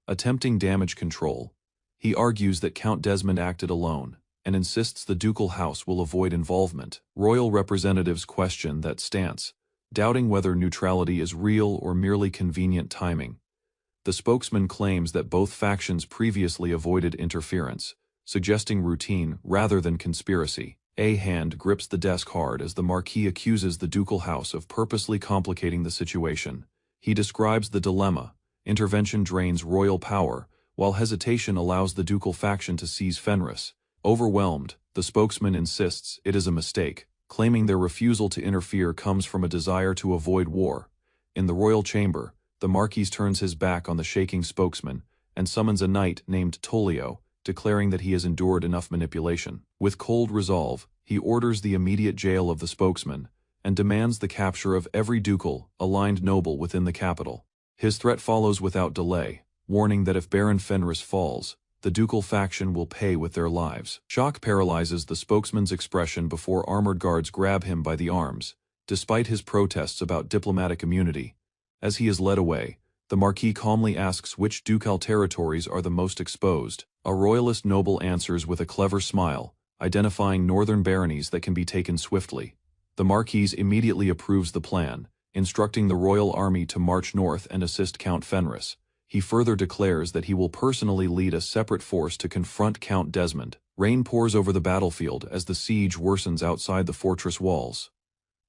Attempting damage control, he argues that Count Desmond acted alone, and insists the ducal house will avoid involvement. Royal representatives question that stance, doubting whether neutrality is real or merely convenient timing. The spokesman claims that both factions previously avoided interference, suggesting routine rather than conspiracy. A hand grips the desk hard as the Marquis accuses the ducal house of purposely complicating the situation. He describes the dilemma: intervention drains royal power, while hesitation allows the ducal faction to seize Fenris. Overwhelmed, the spokesman insists it is a mistake, claiming their refusal to interfere comes from a desire to avoid war. In the royal chamber, the Marquis turns his back on the shaking spokesman and summons a knight named Tolio, declaring that he has endured enough manipulation. With cold resolve, he orders the immediate jail of the spokesman and demands the capture of every ducal, aligned noble within the capital. His threat follows without delay, warning that if Baron Fenris falls, the ducal faction will pay with their lives. Shock paralyzes the spokesman's expression before armored guards grab him by the arms, despite his protests about diplomatic immunity. As he is led away, the Marquis calmly asks which ducal territories are the most exposed. A royalist noble answers with a clever smile, identifying northern baronies that can be taken swiftly. The Marquis immediately approves the plan, instructing the royal army to march north and assist Count Fenris. He further declares that he will personally lead a separate force to confront Count Desmond. Rain pours over the battlefield as the siege worsens outside the fortress walls.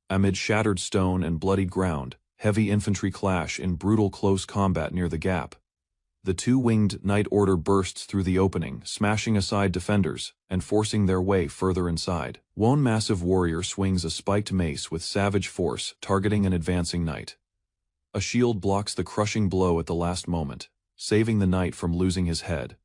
Amid shattered stone and bloodied ground, heavy infantry clash in brutal close combat near the gap. The two-winged knight order bursts through the opening, smashing aside defenders and forcing their way further inside. One massive warrior swings a spiked mace with savage force, targeting an advancing knight. A shield blocks the crushing blow at the last moment, saving the knight from losing his head.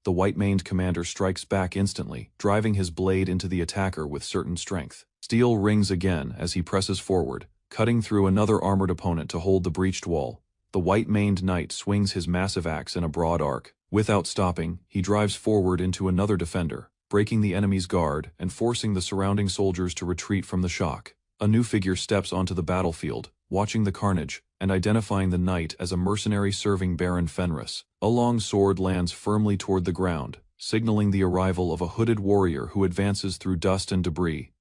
the white-maned commander strikes back instantly, driving his blade into the attacker with certain strength. Steel rings again as he presses forward, cutting through another armored opponent to hold the breached wall. The white-maned knight swings his massive axe in a broad arc. Without stopping, he drives forward into another defender, breaking the enemy's guard and forcing the surrounding soldiers to retreat from the shock. A new figure steps onto the battlefield, watching the carnage, and identifying the knight as a mercenary serving Baron Fenris. A long sword lands firmly toward the ground, signaling the arrival of a hooded warrior who advances through dust and debris.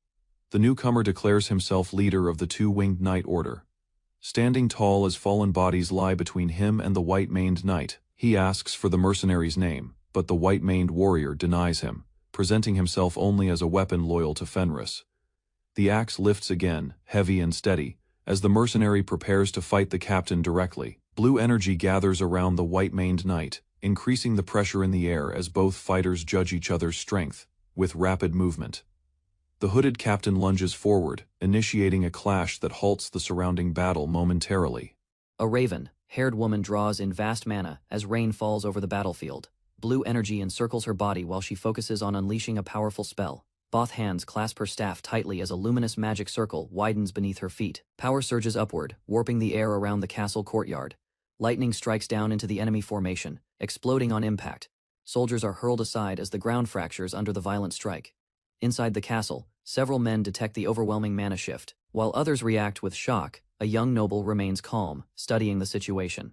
The newcomer declares himself leader of the two-winged knight order. Standing tall as fallen bodies lie between him and the white-maned knight, he asks for the mercenary's name, but the white-maned warrior denies him, presenting himself only as a weapon loyal to Fenris. The axe lifts again, heavy and steady, as the mercenary prepares to fight the captain directly. Blue energy gathers around the white-maned knight, increasing the pressure in the air as both fighters judge each other's strength, with rapid movement. The hooded captain lunges forward, initiating a clash that halts the surrounding battle momentarily. A raven-haired woman draws in vast mana as rain falls over the battlefield. Blue energy encircles her body while she focuses on unleashing a powerful spell. Both hands clasp her staff tightly as a luminous magic circle widens beneath her feet. Power surges upward, warping the air around the castle courtyard. Lightning strikes down into the enemy formation, exploding on impact. Soldiers are hurled aside as the ground fractures under the violent strike. Inside the castle, several men detect the overwhelming mana shift. While others react with shock, a young noble remains calm, studying the situation.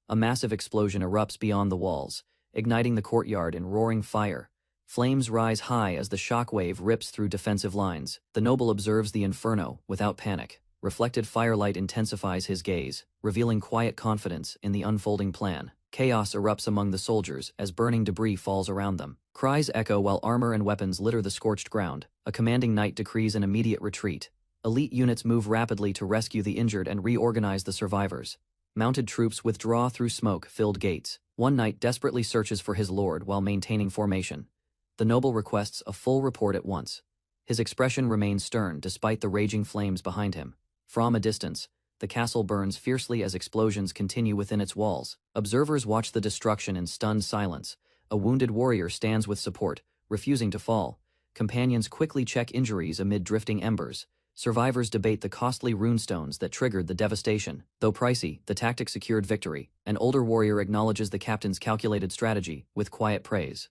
A massive explosion erupts beyond the walls, igniting the courtyard in roaring fire. Flames rise high as the shockwave rips through defensive lines. The noble observes the inferno without panic. Reflected firelight intensifies his gaze, revealing quiet confidence in the unfolding plan. Chaos erupts among the soldiers as burning debris falls around them. Cries echo while armor and weapons litter the scorched ground. A commanding knight decrees an immediate retreat. Elite units move rapidly to rescue the injured and reorganize the survivors. Mounted troops withdraw through smoke-filled gates. One knight desperately searches for his lord while maintaining formation. The noble requests a full report at once. His expression remains stern despite the raging flames behind him. From a distance, the castle burns fiercely as explosions continue within its walls. Observers watch the destruction in stunned silence. A wounded warrior stands with support, refusing to fall. Companions quickly check injuries amid drifting embers. Survivors debate the costly runestones that triggered the devastation. Though pricey, the tactic secured victory. An older warrior acknowledges the captain's calculated strategy with quiet praise.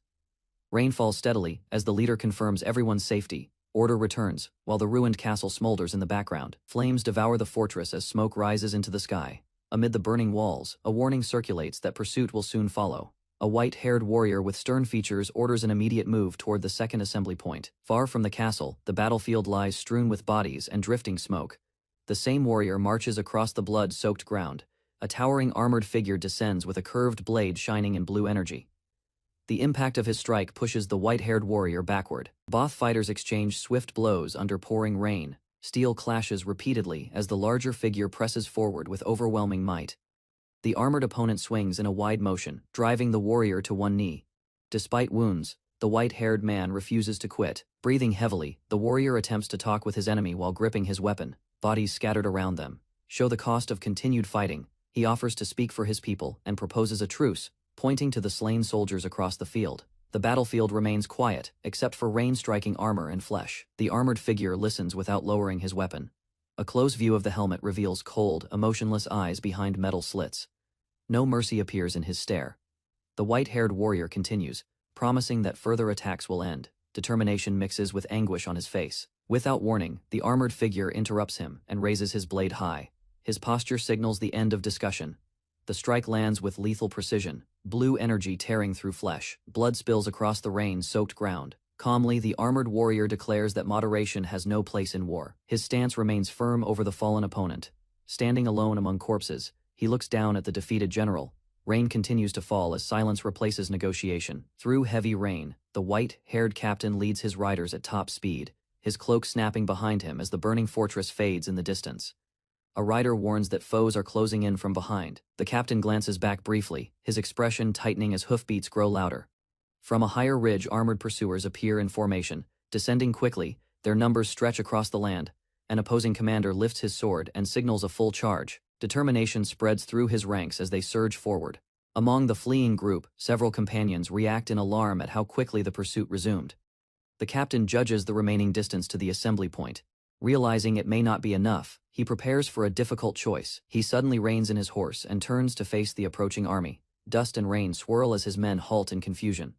Rain falls steadily as the leader confirms everyone's safety. Order returns, while the ruined castle smolders in the background. Flames devour the fortress as smoke rises into the sky. Amid the burning walls, a warning circulates that pursuit will soon follow. A white-haired warrior with stern features orders an immediate move toward the second assembly point. Far from the castle, the battlefield lies strewn with bodies and drifting smoke. The same warrior marches across the blood-soaked ground. A towering armored figure descends with a curved blade shining in blue energy. The impact of his strike pushes the white-haired warrior backward. Both fighters exchange swift blows under pouring rain. Steel clashes repeatedly as the larger figure presses forward with overwhelming might. The armored opponent swings in a wide motion, driving the warrior to one knee. Despite wounds, the white-haired man refuses to quit. Breathing heavily, the warrior attempts to talk with his enemy while gripping his weapon. Bodies scattered around them show the cost of continued fighting. He offers to speak for his people and proposes a truce, pointing to the slain soldiers across the field. The battlefield remains quiet, except for rain striking armor and flesh. The armored figure listens without lowering his weapon. A close view of the helmet reveals cold, emotionless eyes behind metal slits. No mercy appears in his stare. The white-haired warrior continues, promising that further attacks will end. Determination mixes with anguish on his face. Without warning, the armored figure interrupts him and raises his blade high. His posture signals the end of discussion. The strike lands with lethal precision, blue energy tearing through flesh. Blood spills across the rain-soaked ground. Calmly, the armored warrior declares that moderation has no place in war. His stance remains firm over the fallen opponent. Standing alone among corpses, he looks down at the defeated general. Rain continues to fall as silence replaces negotiation. Through heavy rain, the white-haired captain leads his riders at top speed, his cloak snapping behind him as the burning fortress fades in the distance. A rider warns that foes are closing in from behind. The captain glances back briefly, his expression tightening as hoofbeats grow louder. From a higher ridge, armored pursuers appear in formation. Descending quickly, their numbers stretch across the land. An opposing commander lifts his sword and signals a full charge. Determination spreads through his ranks as they surge forward. Among the fleeing group, several companions react in alarm at how quickly the pursuit resumed. The captain judges the remaining distance to the assembly point. Realizing it may not be enough, he prepares for a difficult choice. He suddenly reins in his horse and turns to face the approaching army. Dust and rain swirl as his men halt in confusion.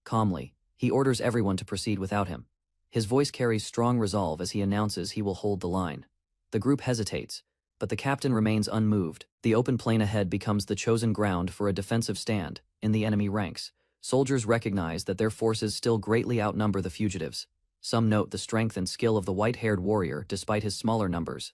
Calmly, he orders everyone to proceed without him. His voice carries strong resolve as he announces he will hold the line. The group hesitates, but the captain remains unmoved. The open plain ahead becomes the chosen ground for a defensive stand. In the enemy ranks, soldiers recognize that their forces still greatly outnumber the fugitives. Some note the strength and skill of the white-haired warrior despite his smaller numbers.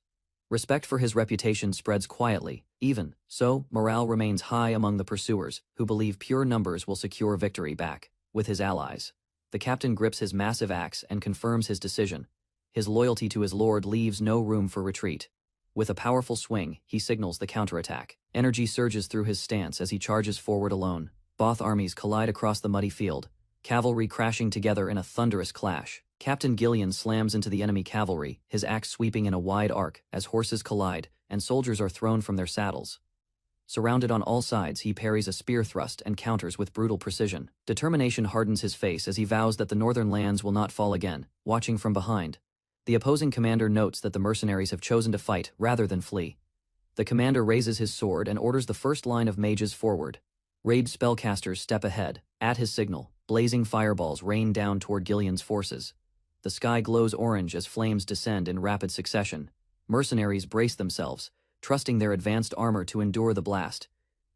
Respect for his reputation spreads quietly. Even so, morale remains high among the pursuers, who believe pure numbers will secure victory back with his allies. The captain grips his massive axe and confirms his decision. His loyalty to his lord leaves no room for retreat. With a powerful swing, he signals the counterattack. Energy surges through his stance as he charges forward alone. Both armies collide across the muddy field, cavalry crashing together in a thunderous clash. Captain Gillian slams into the enemy cavalry, his axe sweeping in a wide arc as horses collide and soldiers are thrown from their saddles. Surrounded on all sides, he parries a spear thrust and counters with brutal precision. Determination hardens his face as he vows that the northern lands will not fall again. Watching from behind, the opposing commander notes that the mercenaries have chosen to fight rather than flee. The commander raises his sword and orders the first line of mages forward. Raid spellcasters step ahead. At his signal, blazing fireballs rain down toward Gillian's forces. The sky glows orange as flames descend in rapid succession. Mercenaries brace themselves, trusting their advanced armor to endure the blast.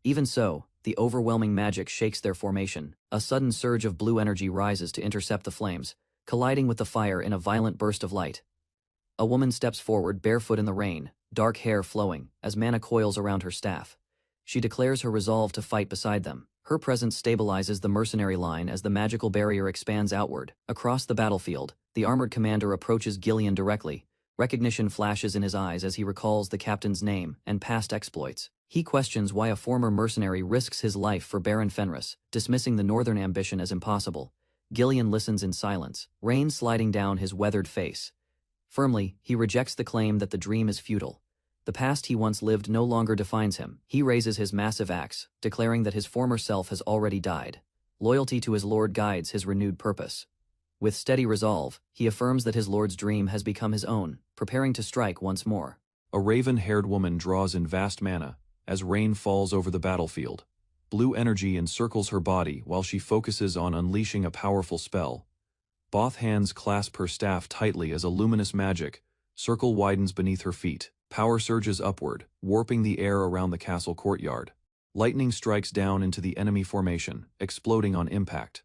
Even so, the overwhelming magic shakes their formation. A sudden surge of blue energy rises to intercept the flames, colliding with the fire in a violent burst of light. A woman steps forward barefoot in the rain, dark hair flowing, as mana coils around her staff. She declares her resolve to fight beside them. Her presence stabilizes the mercenary line as the magical barrier expands outward. Across the battlefield, the armored commander approaches Gillian directly. Recognition flashes in his eyes as he recalls the captain's name and past exploits. He questions why a former mercenary risks his life for Baron Fenris, dismissing the northern ambition as impossible. Gillian listens in silence, rain sliding down his weathered face. Firmly, he rejects the claim that the dream is futile. The past he once lived no longer defines him. He raises his massive axe, declaring that his former self has already died. Loyalty to his lord guides his renewed purpose. With steady resolve, he affirms that his lord's dream has become his own, preparing to strike once more. A raven-haired woman draws in vast mana as rain falls over the battlefield. Blue energy encircles her body while she focuses on unleashing a powerful spell. Both hands clasp her staff tightly as a luminous magic circle widens beneath her feet. Power surges upward, warping the air around the castle courtyard. Lightning strikes down into the enemy formation, exploding on impact.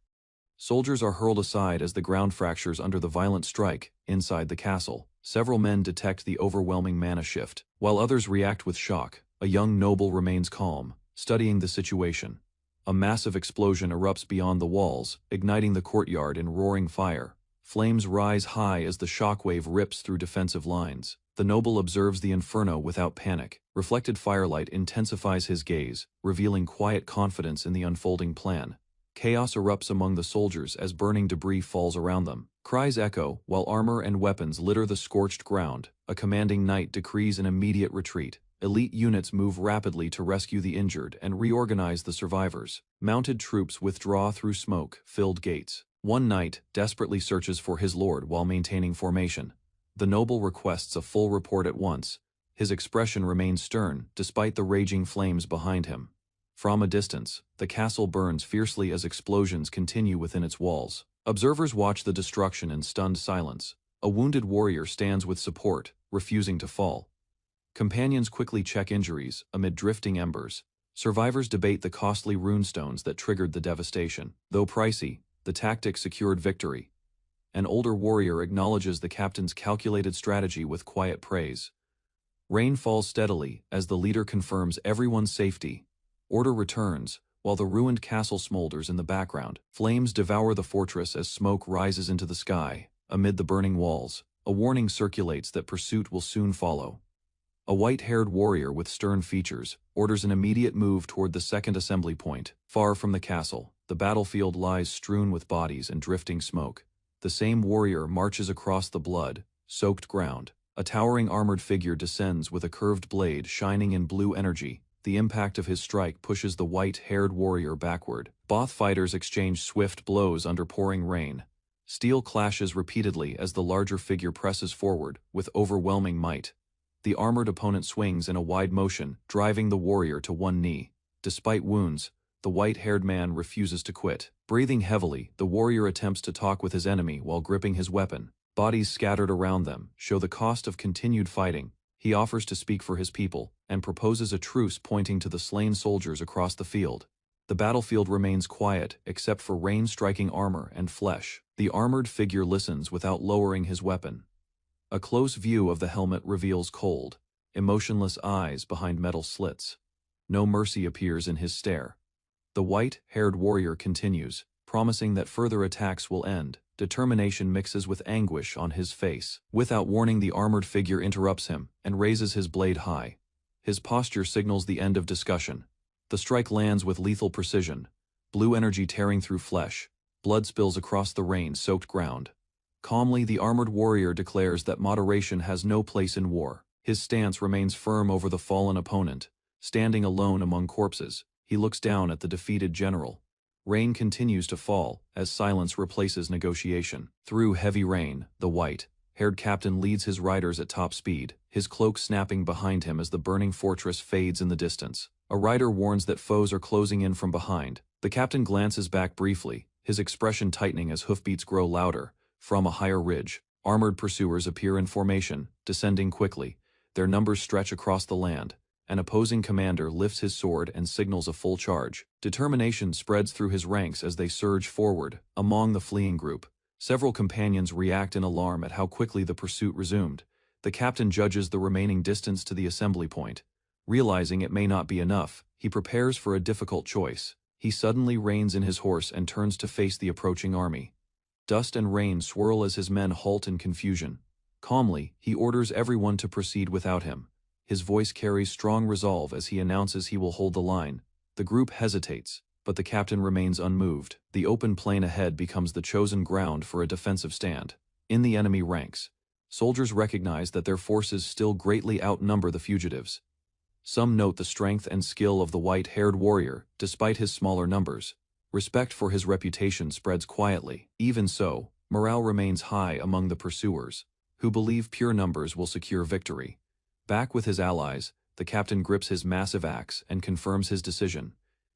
Soldiers are hurled aside as the ground fractures under the violent strike. Inside the castle, several men detect the overwhelming mana shift. While others react with shock, a young noble remains calm, studying the situation. A massive explosion erupts beyond the walls, igniting the courtyard in roaring fire. Flames rise high as the shockwave rips through defensive lines. The noble observes the inferno without panic. Reflected firelight intensifies his gaze, revealing quiet confidence in the unfolding plan. Chaos erupts among the soldiers as burning debris falls around them. Cries echo, while armor and weapons litter the scorched ground. A commanding knight decrees an immediate retreat. Elite units move rapidly to rescue the injured and reorganize the survivors. Mounted troops withdraw through smoke-filled gates. One knight desperately searches for his lord while maintaining formation. The noble requests a full report at once. His expression remains stern, despite the raging flames behind him. From a distance, the castle burns fiercely as explosions continue within its walls. Observers watch the destruction in stunned silence. A wounded warrior stands with support, refusing to fall. Companions quickly check injuries amid drifting embers. Survivors debate the costly runestones that triggered the devastation. Though pricey, the tactic secured victory. An older warrior acknowledges the captain's calculated strategy with quiet praise. Rain falls steadily as the leader confirms everyone's safety. Order returns, while the ruined castle smolders in the background. Flames devour the fortress as smoke rises into the sky. Amid the burning walls, a warning circulates that pursuit will soon follow. A white-haired warrior with stern features orders an immediate move toward the second assembly point. Far from the castle, the battlefield lies strewn with bodies and drifting smoke. The same warrior marches across the blood-soaked ground. A towering armored figure descends with a curved blade shining in blue energy, The impact of his strike pushes the white-haired warrior backward. Both fighters exchange swift blows under pouring rain. Steel clashes repeatedly as the larger figure presses forward with overwhelming might. The armored opponent swings in a wide motion, driving the warrior to one knee. Despite wounds, the white-haired man refuses to quit. Breathing heavily, the warrior attempts to talk with his enemy while gripping his weapon. Bodies scattered around them show the cost of continued fighting. He offers to speak for his people and proposes a truce, pointing to the slain soldiers across the field. The battlefield remains quiet except for rain striking armor and flesh. The armored figure listens without lowering his weapon. A close view of the helmet reveals cold, emotionless eyes behind metal slits. No mercy appears in his stare. The white-haired warrior continues, promising that further attacks will end. Determination mixes with anguish on his face. Without warning, the armored figure interrupts him and raises his blade high. His posture signals the end of discussion. The strike lands with lethal precision, blue energy tearing through flesh. Blood spills across the rain-soaked ground. Calmly, the armored warrior declares that moderation has no place in war. His stance remains firm over the fallen opponent. Standing alone among corpses, he looks down at the defeated general. Rain continues to fall as silence replaces negotiation. Through heavy rain, the white-haired captain leads his riders at top speed, his cloak snapping behind him as the burning fortress fades in the distance. A rider warns that foes are closing in from behind. The captain glances back briefly, his expression tightening as hoofbeats grow louder. From a higher ridge, armored pursuers appear in formation, descending quickly. Their numbers stretch across the land. An opposing commander lifts his sword and signals a full charge. Determination spreads through his ranks as they surge forward. Among the fleeing group, several companions react in alarm at how quickly the pursuit resumed. The captain judges the remaining distance to the assembly point. Realizing it may not be enough, he prepares for a difficult choice. He suddenly reins in his horse and turns to face the approaching army. Dust and rain swirl as his men halt in confusion. Calmly, he orders everyone to proceed without him. His voice carries strong resolve as he announces he will hold the line. The group hesitates, but the captain remains unmoved. The open plain ahead becomes the chosen ground for a defensive stand. In the enemy ranks, soldiers recognize that their forces still greatly outnumber the fugitives. Some note the strength and skill of the white-haired warrior, despite his smaller numbers. Respect for his reputation spreads quietly. Even so, morale remains high among the pursuers, who believe pure numbers will secure victory. Back with his allies, the captain grips his massive axe and confirms his decision.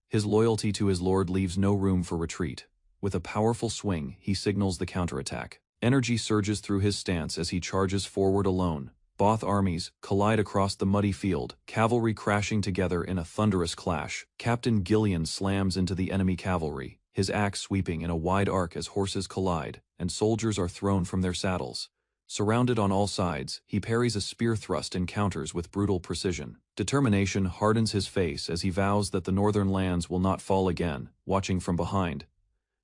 His loyalty to his lord leaves no room for retreat. With a powerful swing, he signals the counterattack. Energy surges through his stance as he charges forward alone. Both armies collide across the muddy field, cavalry crashing together in a thunderous clash. Captain Gillian slams into the enemy cavalry, his axe sweeping in a wide arc as horses collide, and soldiers are thrown from their saddles. Surrounded on all sides, he parries a spear thrust and counters with brutal precision. Determination hardens his face as he vows that the northern lands will not fall again. Watching from behind,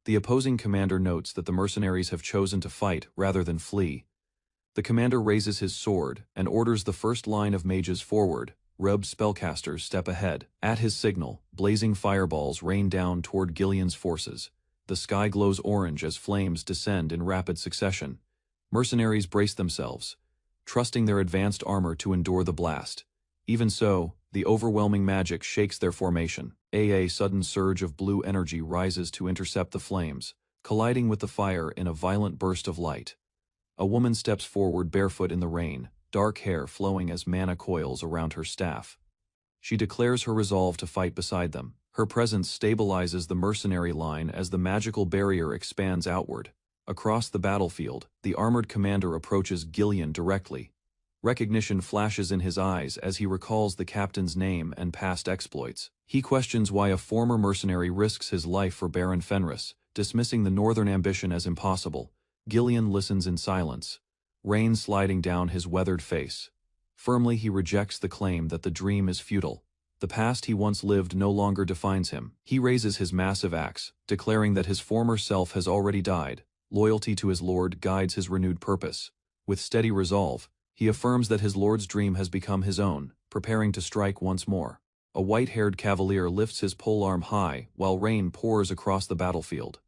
the opposing commander notes that the mercenaries have chosen to fight rather than flee. The commander raises his sword and orders the first line of mages forward. Robed spellcasters step ahead. At his signal, blazing fireballs rain down toward Gillian's forces. The sky glows orange as flames descend in rapid succession. Mercenaries brace themselves, trusting their advanced armor to endure the blast. Even so, the overwhelming magic shakes their formation. A sudden surge of blue energy rises to intercept the flames, colliding with the fire in a violent burst of light. A woman steps forward barefoot in the rain, dark hair flowing as mana coils around her staff. She declares her resolve to fight beside them. Her presence stabilizes the mercenary line as the magical barrier expands outward. Across the battlefield, the armored commander approaches Gillian directly. Recognition flashes in his eyes as he recalls the captain's name and past exploits. He questions why a former mercenary risks his life for Baron Fenris, dismissing the northern ambition as impossible. Gillian listens in silence, rain sliding down his weathered face. Firmly he rejects the claim that the dream is futile. The past he once lived no longer defines him. He raises his massive axe, declaring that his former self has already died. Loyalty to his lord guides his renewed purpose. With steady resolve, he affirms that his lord's dream has become his own, preparing to strike once more. A white-haired cavalier lifts his polearm high while rain pours across the battlefield.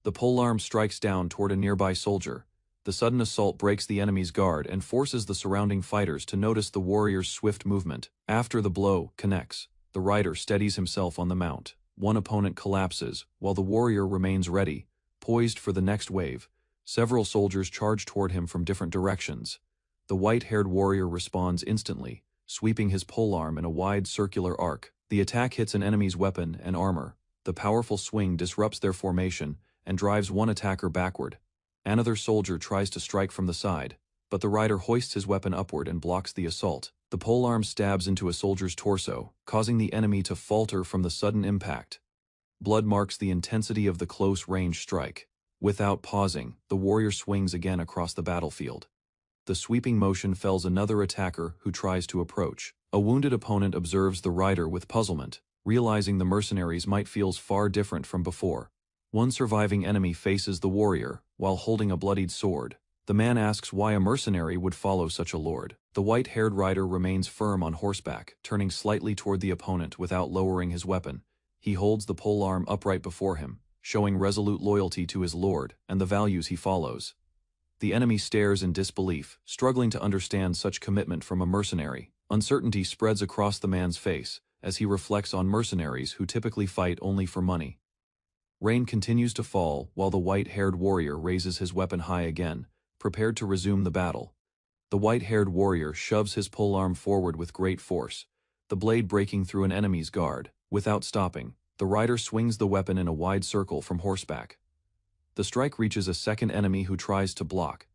The polearm strikes down toward a nearby soldier, The sudden assault breaks the enemy's guard and forces the surrounding fighters to notice the warrior's swift movement. After the blow connects, the rider steadies himself on the mount. One opponent collapses, while the warrior remains ready, poised for the next wave. Several soldiers charge toward him from different directions. The white-haired warrior responds instantly, sweeping his polearm in a wide circular arc. The attack hits an enemy's weapon and armor. The powerful swing disrupts their formation and drives one attacker backward. Another soldier tries to strike from the side, but the rider hoists his weapon upward and blocks the assault. The polearm stabs into a soldier's torso, causing the enemy to falter from the sudden impact. Blood marks the intensity of the close-range strike. Without pausing, the warrior swings again across the battlefield. The sweeping motion fells another attacker who tries to approach. A wounded opponent observes the rider with puzzlement, realizing the mercenaries might feel far different from before. One surviving enemy faces the warrior, while holding a bloodied sword. The man asks why a mercenary would follow such a lord. The white-haired rider remains firm on horseback, turning slightly toward the opponent without lowering his weapon. He holds the polearm upright before him, showing resolute loyalty to his lord and the values he follows. The enemy stares in disbelief, struggling to understand such commitment from a mercenary. Uncertainty spreads across the man's face, as he reflects on mercenaries who typically fight only for money. Rain continues to fall while the white-haired warrior raises his weapon high again, prepared to resume the battle. The white-haired warrior shoves his polearm forward with great force, the blade breaking through an enemy's guard. Without stopping, the rider swings the weapon in a wide circle from horseback. The strike reaches a second enemy who tries to block.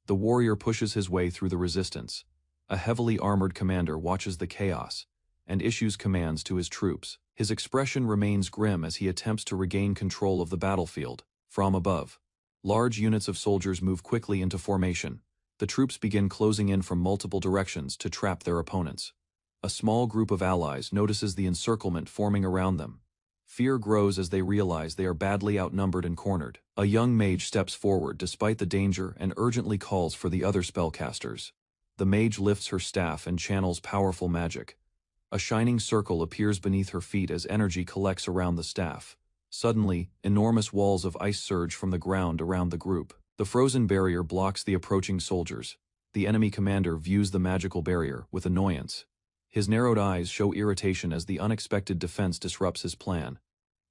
The warrior pushes his way through the resistance. A heavily armored commander watches the chaos and issues commands to his troops. His expression remains grim as he attempts to regain control of the battlefield. From above, large units of soldiers move quickly into formation. The troops begin closing in from multiple directions to trap their opponents. A small group of allies notices the encirclement forming around them. Fear grows as they realize they are badly outnumbered and cornered. A young mage steps forward despite the danger and urgently calls for the other spellcasters. The mage lifts her staff and channels powerful magic. A shining circle appears beneath her feet as energy collects around the staff. Suddenly, enormous walls of ice surge from the ground around the group. The frozen barrier blocks the approaching soldiers. The enemy commander views the magical barrier with annoyance. His narrowed eyes show irritation as the unexpected defense disrupts his plan.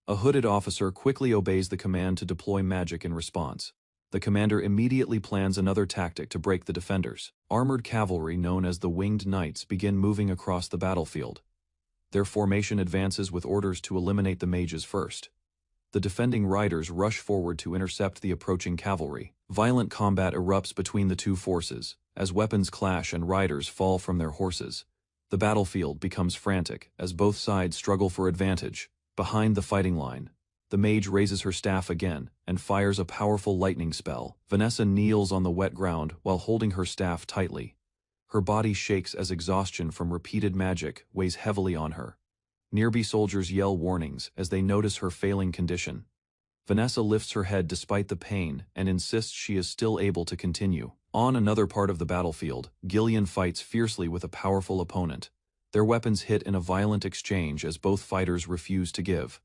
A hooded officer quickly obeys the command to deploy magic in response. The commander immediately plans another tactic to break the defenders. Armored cavalry known as the Winged Knights begin moving across the battlefield. Their formation advances with orders to eliminate the mages first. The defending riders rush forward to intercept the approaching cavalry. Violent combat erupts between the two forces, as weapons clash and riders fall from their horses. The battlefield becomes frantic as both sides struggle for advantage. Behind the fighting line, the mage raises her staff again and fires a powerful lightning spell. Vanessa kneels on the wet ground while holding her staff tightly. Her body shakes as exhaustion from repeated magic weighs heavily on her. Nearby soldiers yell warnings as they notice her failing condition. Vanessa lifts her head despite the pain and insists she is still able to continue. On another part of the battlefield, Gillian fights fiercely with a powerful opponent. Their weapons hit in a violent exchange as both fighters refuse to give.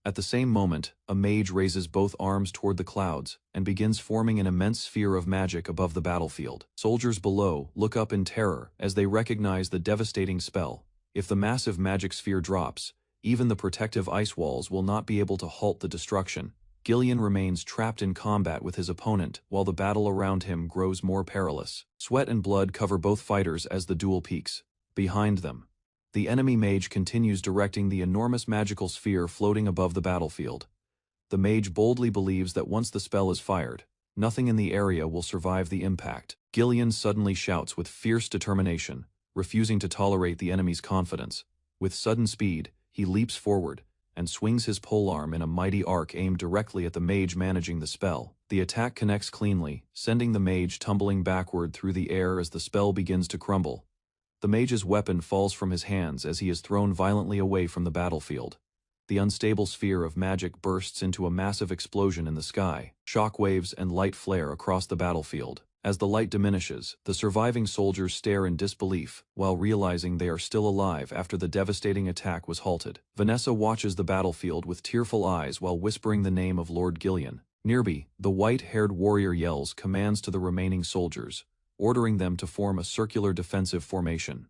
At the same moment, a mage raises both arms toward the clouds and begins forming an immense sphere of magic above the battlefield. Soldiers below look up in terror as they recognize the devastating spell. If the massive magic sphere drops, even the protective ice walls will not be able to halt the destruction. Gillian remains trapped in combat with his opponent while the battle around him grows more perilous. Sweat and blood cover both fighters as the duel peaks. Behind them, the enemy mage continues directing the enormous magical sphere floating above the battlefield. The mage boldly believes that once the spell is fired, nothing in the area will survive the impact. Gillian suddenly shouts with fierce determination, refusing to tolerate the enemy's confidence. With sudden speed, he leaps forward and swings his polearm in a mighty arc aimed directly at the mage managing the spell. The attack connects cleanly, sending the mage tumbling backward through the air as the spell begins to crumble. The mage's weapon falls from his hands as he is thrown violently away from the battlefield. The unstable sphere of magic bursts into a massive explosion in the sky. Shockwaves and light flare across the battlefield. As the light diminishes, the surviving soldiers stare in disbelief, while realizing they are still alive after the devastating attack was halted. Vanessa watches the battlefield with tearful eyes while whispering the name of Lord Gillian. Nearby, the white-haired warrior yells commands to the remaining soldiers, ordering them to form a circular defensive formation.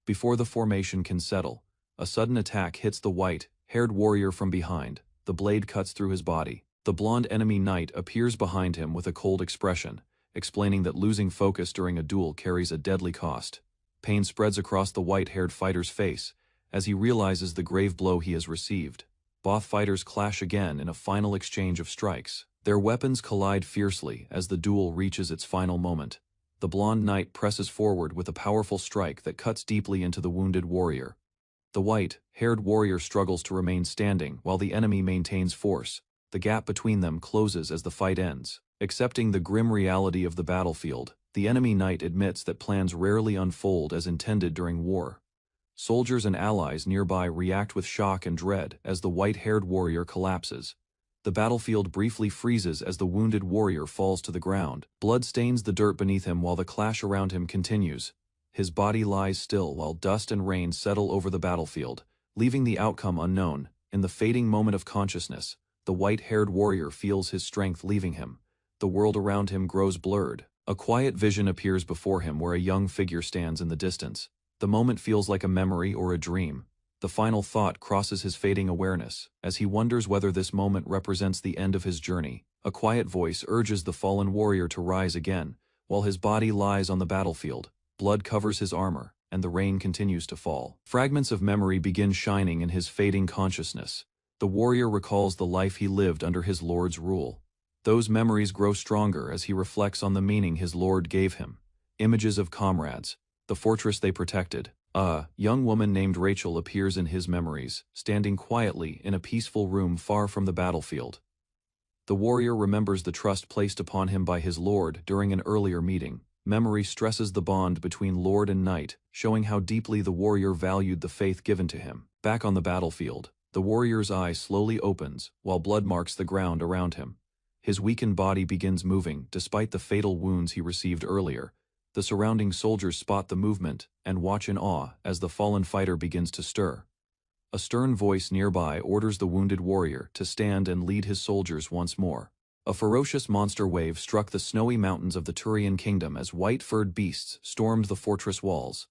Before the formation can settle, a sudden attack hits the white-haired warrior from behind. The blade cuts through his body. The blonde enemy knight appears behind him with a cold expression, explaining that losing focus during a duel carries a deadly cost. Pain spreads across the white-haired fighter's face as he realizes the grave blow he has received. Both fighters clash again in a final exchange of strikes. Their weapons collide fiercely as the duel reaches its final moment. The blonde knight presses forward with a powerful strike that cuts deeply into the wounded warrior. The white-haired warrior struggles to remain standing while the enemy maintains force. The gap between them closes as the fight ends. Accepting the grim reality of the battlefield, the enemy knight admits that plans rarely unfold as intended during war. Soldiers and allies nearby react with shock and dread as the white-haired warrior collapses. The battlefield briefly freezes as the wounded warrior falls to the ground. Blood stains the dirt beneath him while the clash around him continues. His body lies still while dust and rain settle over the battlefield, leaving the outcome unknown. In the fading moment of consciousness, the white-haired warrior feels his strength leaving him. The world around him grows blurred. A quiet vision appears before him where a young figure stands in the distance. The moment feels like a memory or a dream. The final thought crosses his fading awareness, as he wonders whether this moment represents the end of his journey. A quiet voice urges the fallen warrior to rise again, while his body lies on the battlefield. Blood covers his armor, and the rain continues to fall. Fragments of memory begin shining in his fading consciousness. The warrior recalls the life he lived under his lord's rule. Those memories grow stronger as he reflects on the meaning his lord gave him. Images of comrades, the fortress they protected. A young woman named Rachel appears in his memories, standing quietly in a peaceful room far from the battlefield. The warrior remembers the trust placed upon him by his lord during an earlier meeting. Memory stresses the bond between lord and knight, showing how deeply the warrior valued the faith given to him. Back on the battlefield, the warrior's eye slowly opens, while blood marks the ground around him. His weakened body begins moving, despite the fatal wounds he received earlier. The surrounding soldiers spot the movement and watch in awe as the fallen fighter begins to stir. A stern voice nearby orders the wounded warrior to stand and lead his soldiers once more. A ferocious monster wave struck the snowy mountains of the Turian kingdom as white-furred beasts stormed the fortress walls.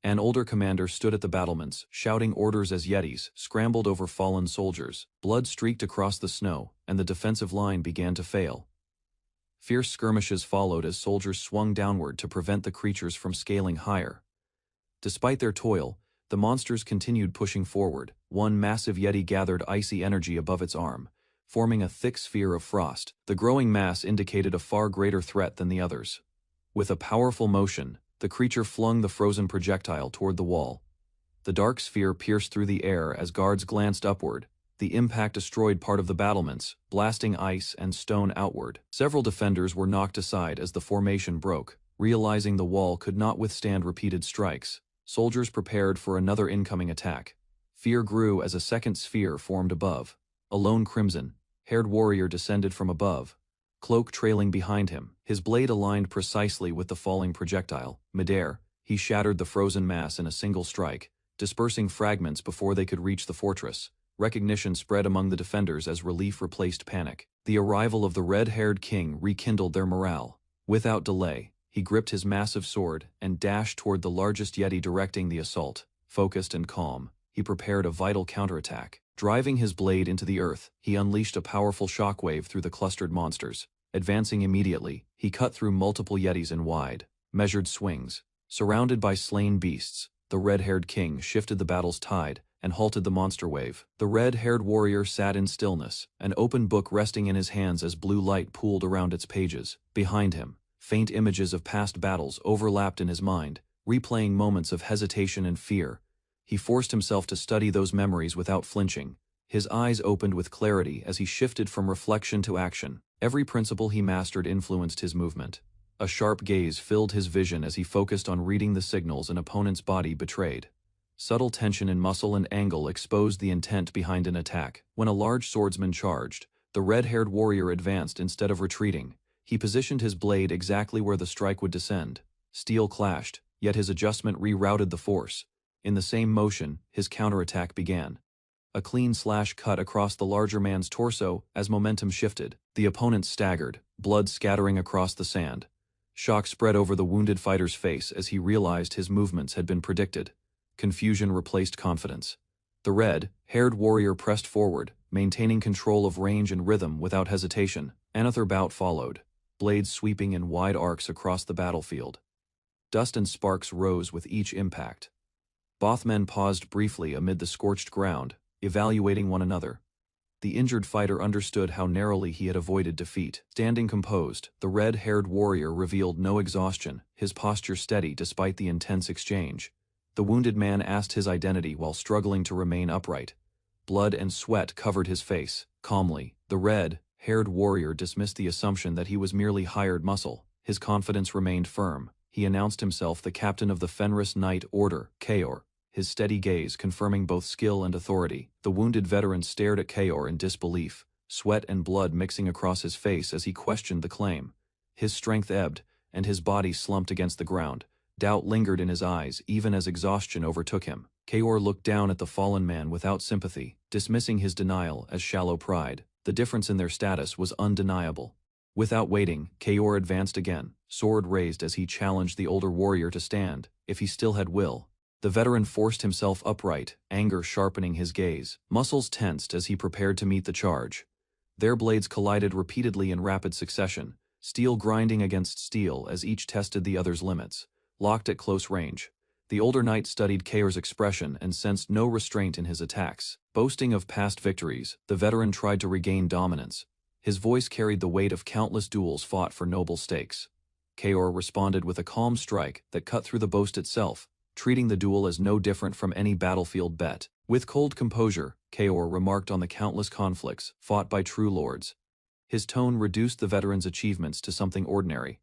An older commander stood at the battlements, shouting orders as yetis scrambled over fallen soldiers. Blood streaked across the snow, and the defensive line began to fail. Fierce skirmishes followed as soldiers swung downward to prevent the creatures from scaling higher. Despite their toil, the monsters continued pushing forward. One massive yeti gathered icy energy above its arm, forming a thick sphere of frost. The growing mass indicated a far greater threat than the others. With a powerful motion, the creature flung the frozen projectile toward the wall. The dark sphere pierced through the air as guards glanced upward. The impact destroyed part of the battlements, blasting ice and stone outward. Several defenders were knocked aside as the formation broke. Realizing the wall could not withstand repeated strikes, soldiers prepared for another incoming attack. Fear grew as a second sphere formed above. A lone crimson-haired warrior descended from above, cloak trailing behind him, his blade aligned precisely with the falling projectile. Midair, he shattered the frozen mass in a single strike, dispersing fragments before they could reach the fortress. Recognition spread among the defenders as relief replaced panic. The arrival of the red-haired king rekindled their morale. Without delay, he gripped his massive sword and dashed toward the largest yeti directing the assault. Focused and calm, he prepared a vital counterattack. Driving his blade into the earth, he unleashed a powerful shockwave through the clustered monsters. Advancing immediately, he cut through multiple yetis in wide, measured swings. Surrounded by slain beasts, the red-haired king shifted the battle's tide and halted the monster wave. The red-haired warrior sat in stillness, an open book resting in his hands as blue light pooled around its pages. Behind him, faint images of past battles overlapped in his mind, replaying moments of hesitation and fear. He forced himself to study those memories without flinching. His eyes opened with clarity as he shifted from reflection to action. Every principle he mastered influenced his movement. A sharp gaze filled his vision as he focused on reading the signals an opponent's body betrayed. Subtle tension in muscle and angle exposed the intent behind an attack. When a large swordsman charged, the red-haired warrior advanced instead of retreating. He positioned his blade exactly where the strike would descend. Steel clashed, yet his adjustment rerouted the force. In the same motion, his counterattack began. A clean slash cut across the larger man's torso as momentum shifted. The opponent staggered, blood scattering across the sand. Shock spread over the wounded fighter's face as he realized his movements had been predicted. Confusion replaced confidence. The red-haired warrior pressed forward, maintaining control of range and rhythm without hesitation. Another bout followed, blades sweeping in wide arcs across the battlefield. Dust and sparks rose with each impact. Both men paused briefly amid the scorched ground, evaluating one another. The injured fighter understood how narrowly he had avoided defeat. Standing composed, the red-haired warrior revealed no exhaustion, his posture steady despite the intense exchange. The wounded man asked his identity while struggling to remain upright. Blood and sweat covered his face. Calmly, the red-haired warrior dismissed the assumption that he was merely hired muscle. His confidence remained firm. He announced himself the captain of the Fenris Knight Order, Kaor, his steady gaze confirming both skill and authority. The wounded veteran stared at Kaor in disbelief, sweat and blood mixing across his face as he questioned the claim. His strength ebbed, and his body slumped against the ground. Doubt lingered in his eyes even as exhaustion overtook him. Kaor looked down at the fallen man without sympathy, dismissing his denial as shallow pride. The difference in their status was undeniable. Without waiting, Kaor advanced again, sword raised as he challenged the older warrior to stand, if he still had will. The veteran forced himself upright, anger sharpening his gaze. Muscles tensed as he prepared to meet the charge. Their blades collided repeatedly in rapid succession, steel grinding against steel as each tested the other's limits. Locked at close range, the older knight studied Kaor's expression and sensed no restraint in his attacks. Boasting of past victories, the veteran tried to regain dominance. His voice carried the weight of countless duels fought for noble stakes. Kaor responded with a calm strike that cut through the boast itself, treating the duel as no different from any battlefield bet. With cold composure, Kaor remarked on the countless conflicts fought by true lords. His tone reduced the veteran's achievements to something ordinary.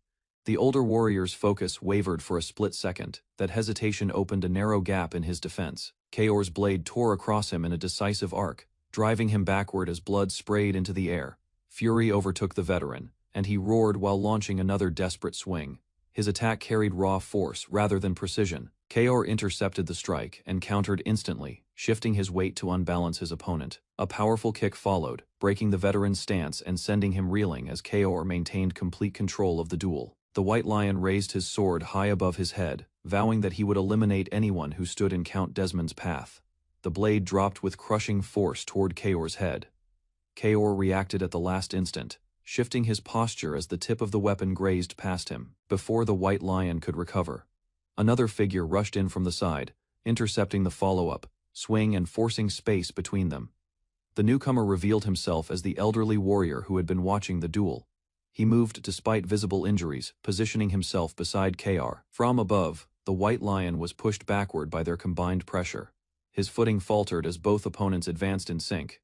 The older warrior's focus wavered for a split second. That hesitation opened a narrow gap in his defense. Kaor's blade tore across him in a decisive arc, driving him backward as blood sprayed into the air. Fury overtook the veteran, and he roared while launching another desperate swing. His attack carried raw force rather than precision. Kaor intercepted the strike and countered instantly, shifting his weight to unbalance his opponent. A powerful kick followed, breaking the veteran's stance and sending him reeling as Kaor maintained complete control of the duel. The White Lion raised his sword high above his head, vowing that he would eliminate anyone who stood in Count Desmond's path. The blade dropped with crushing force toward Kaor's head. Kaor reacted at the last instant, shifting his posture as the tip of the weapon grazed past him. Before the White Lion could recover, another figure rushed in from the side, intercepting the follow-up swing and forcing space between them. The newcomer revealed himself as the elderly warrior who had been watching the duel. He moved despite visible injuries, positioning himself beside Kaor. From above, the White Lion was pushed backward by their combined pressure. His footing faltered as both opponents advanced in sync.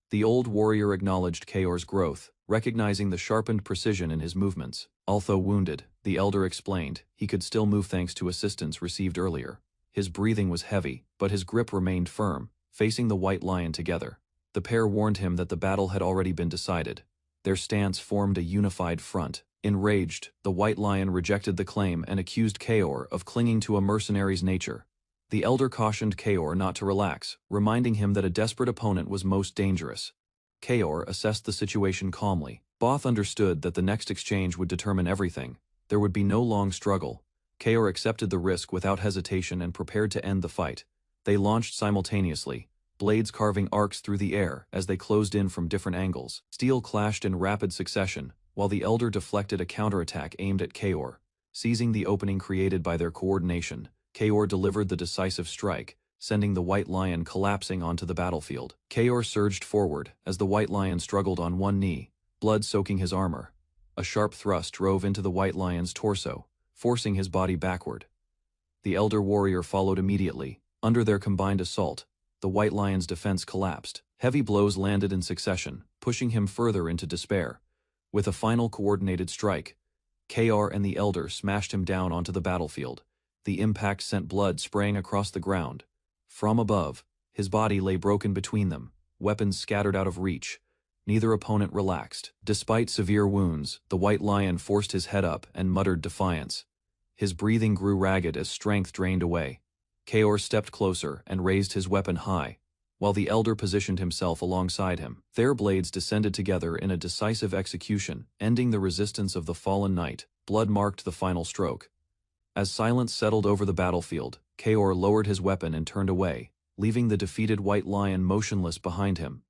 The old warrior acknowledged Kaor's growth, recognizing the sharpened precision in his movements. Although wounded, the elder explained, he could still move thanks to assistance received earlier. His breathing was heavy, but his grip remained firm, facing the White Lion together. The pair warned him that the battle had already been decided. Their stance formed a unified front. Enraged, the White Lion rejected the claim and accused Kaor of clinging to a mercenary's nature. The elder cautioned Kaor not to relax, reminding him that a desperate opponent was most dangerous. Kaor assessed the situation calmly. Both understood that the next exchange would determine everything. There would be no long struggle. Kaor accepted the risk without hesitation and prepared to end the fight. They launched simultaneously, blades carving arcs through the air as they closed in from different angles. Steel clashed in rapid succession, while the elder deflected a counterattack aimed at Kaor. Seizing the opening created by their coordination, Kaor delivered the decisive strike, sending the White Lion collapsing onto the battlefield. Kaor surged forward as the White Lion struggled on one knee, blood soaking his armor. A sharp thrust drove into the White Lion's torso, forcing his body backward. The elder warrior followed immediately. Under their combined assault, the White Lion's defense collapsed. Heavy blows landed in succession, pushing him further into despair. With a final coordinated strike, Kaor and the elder smashed him down onto the battlefield. The impact sent blood spraying across the ground. From above, his body lay broken between them, weapons scattered out of reach. Neither opponent relaxed. Despite severe wounds, the White Lion forced his head up and muttered defiance. His breathing grew ragged as strength drained away. Kaor stepped closer and raised his weapon high. while the elder positioned himself alongside him. Their blades descended together in a decisive execution, ending the resistance of the fallen knight. Blood marked the final stroke. As silence settled over the battlefield, Kaor lowered his weapon and turned away, leaving the defeated White Lion motionless behind him.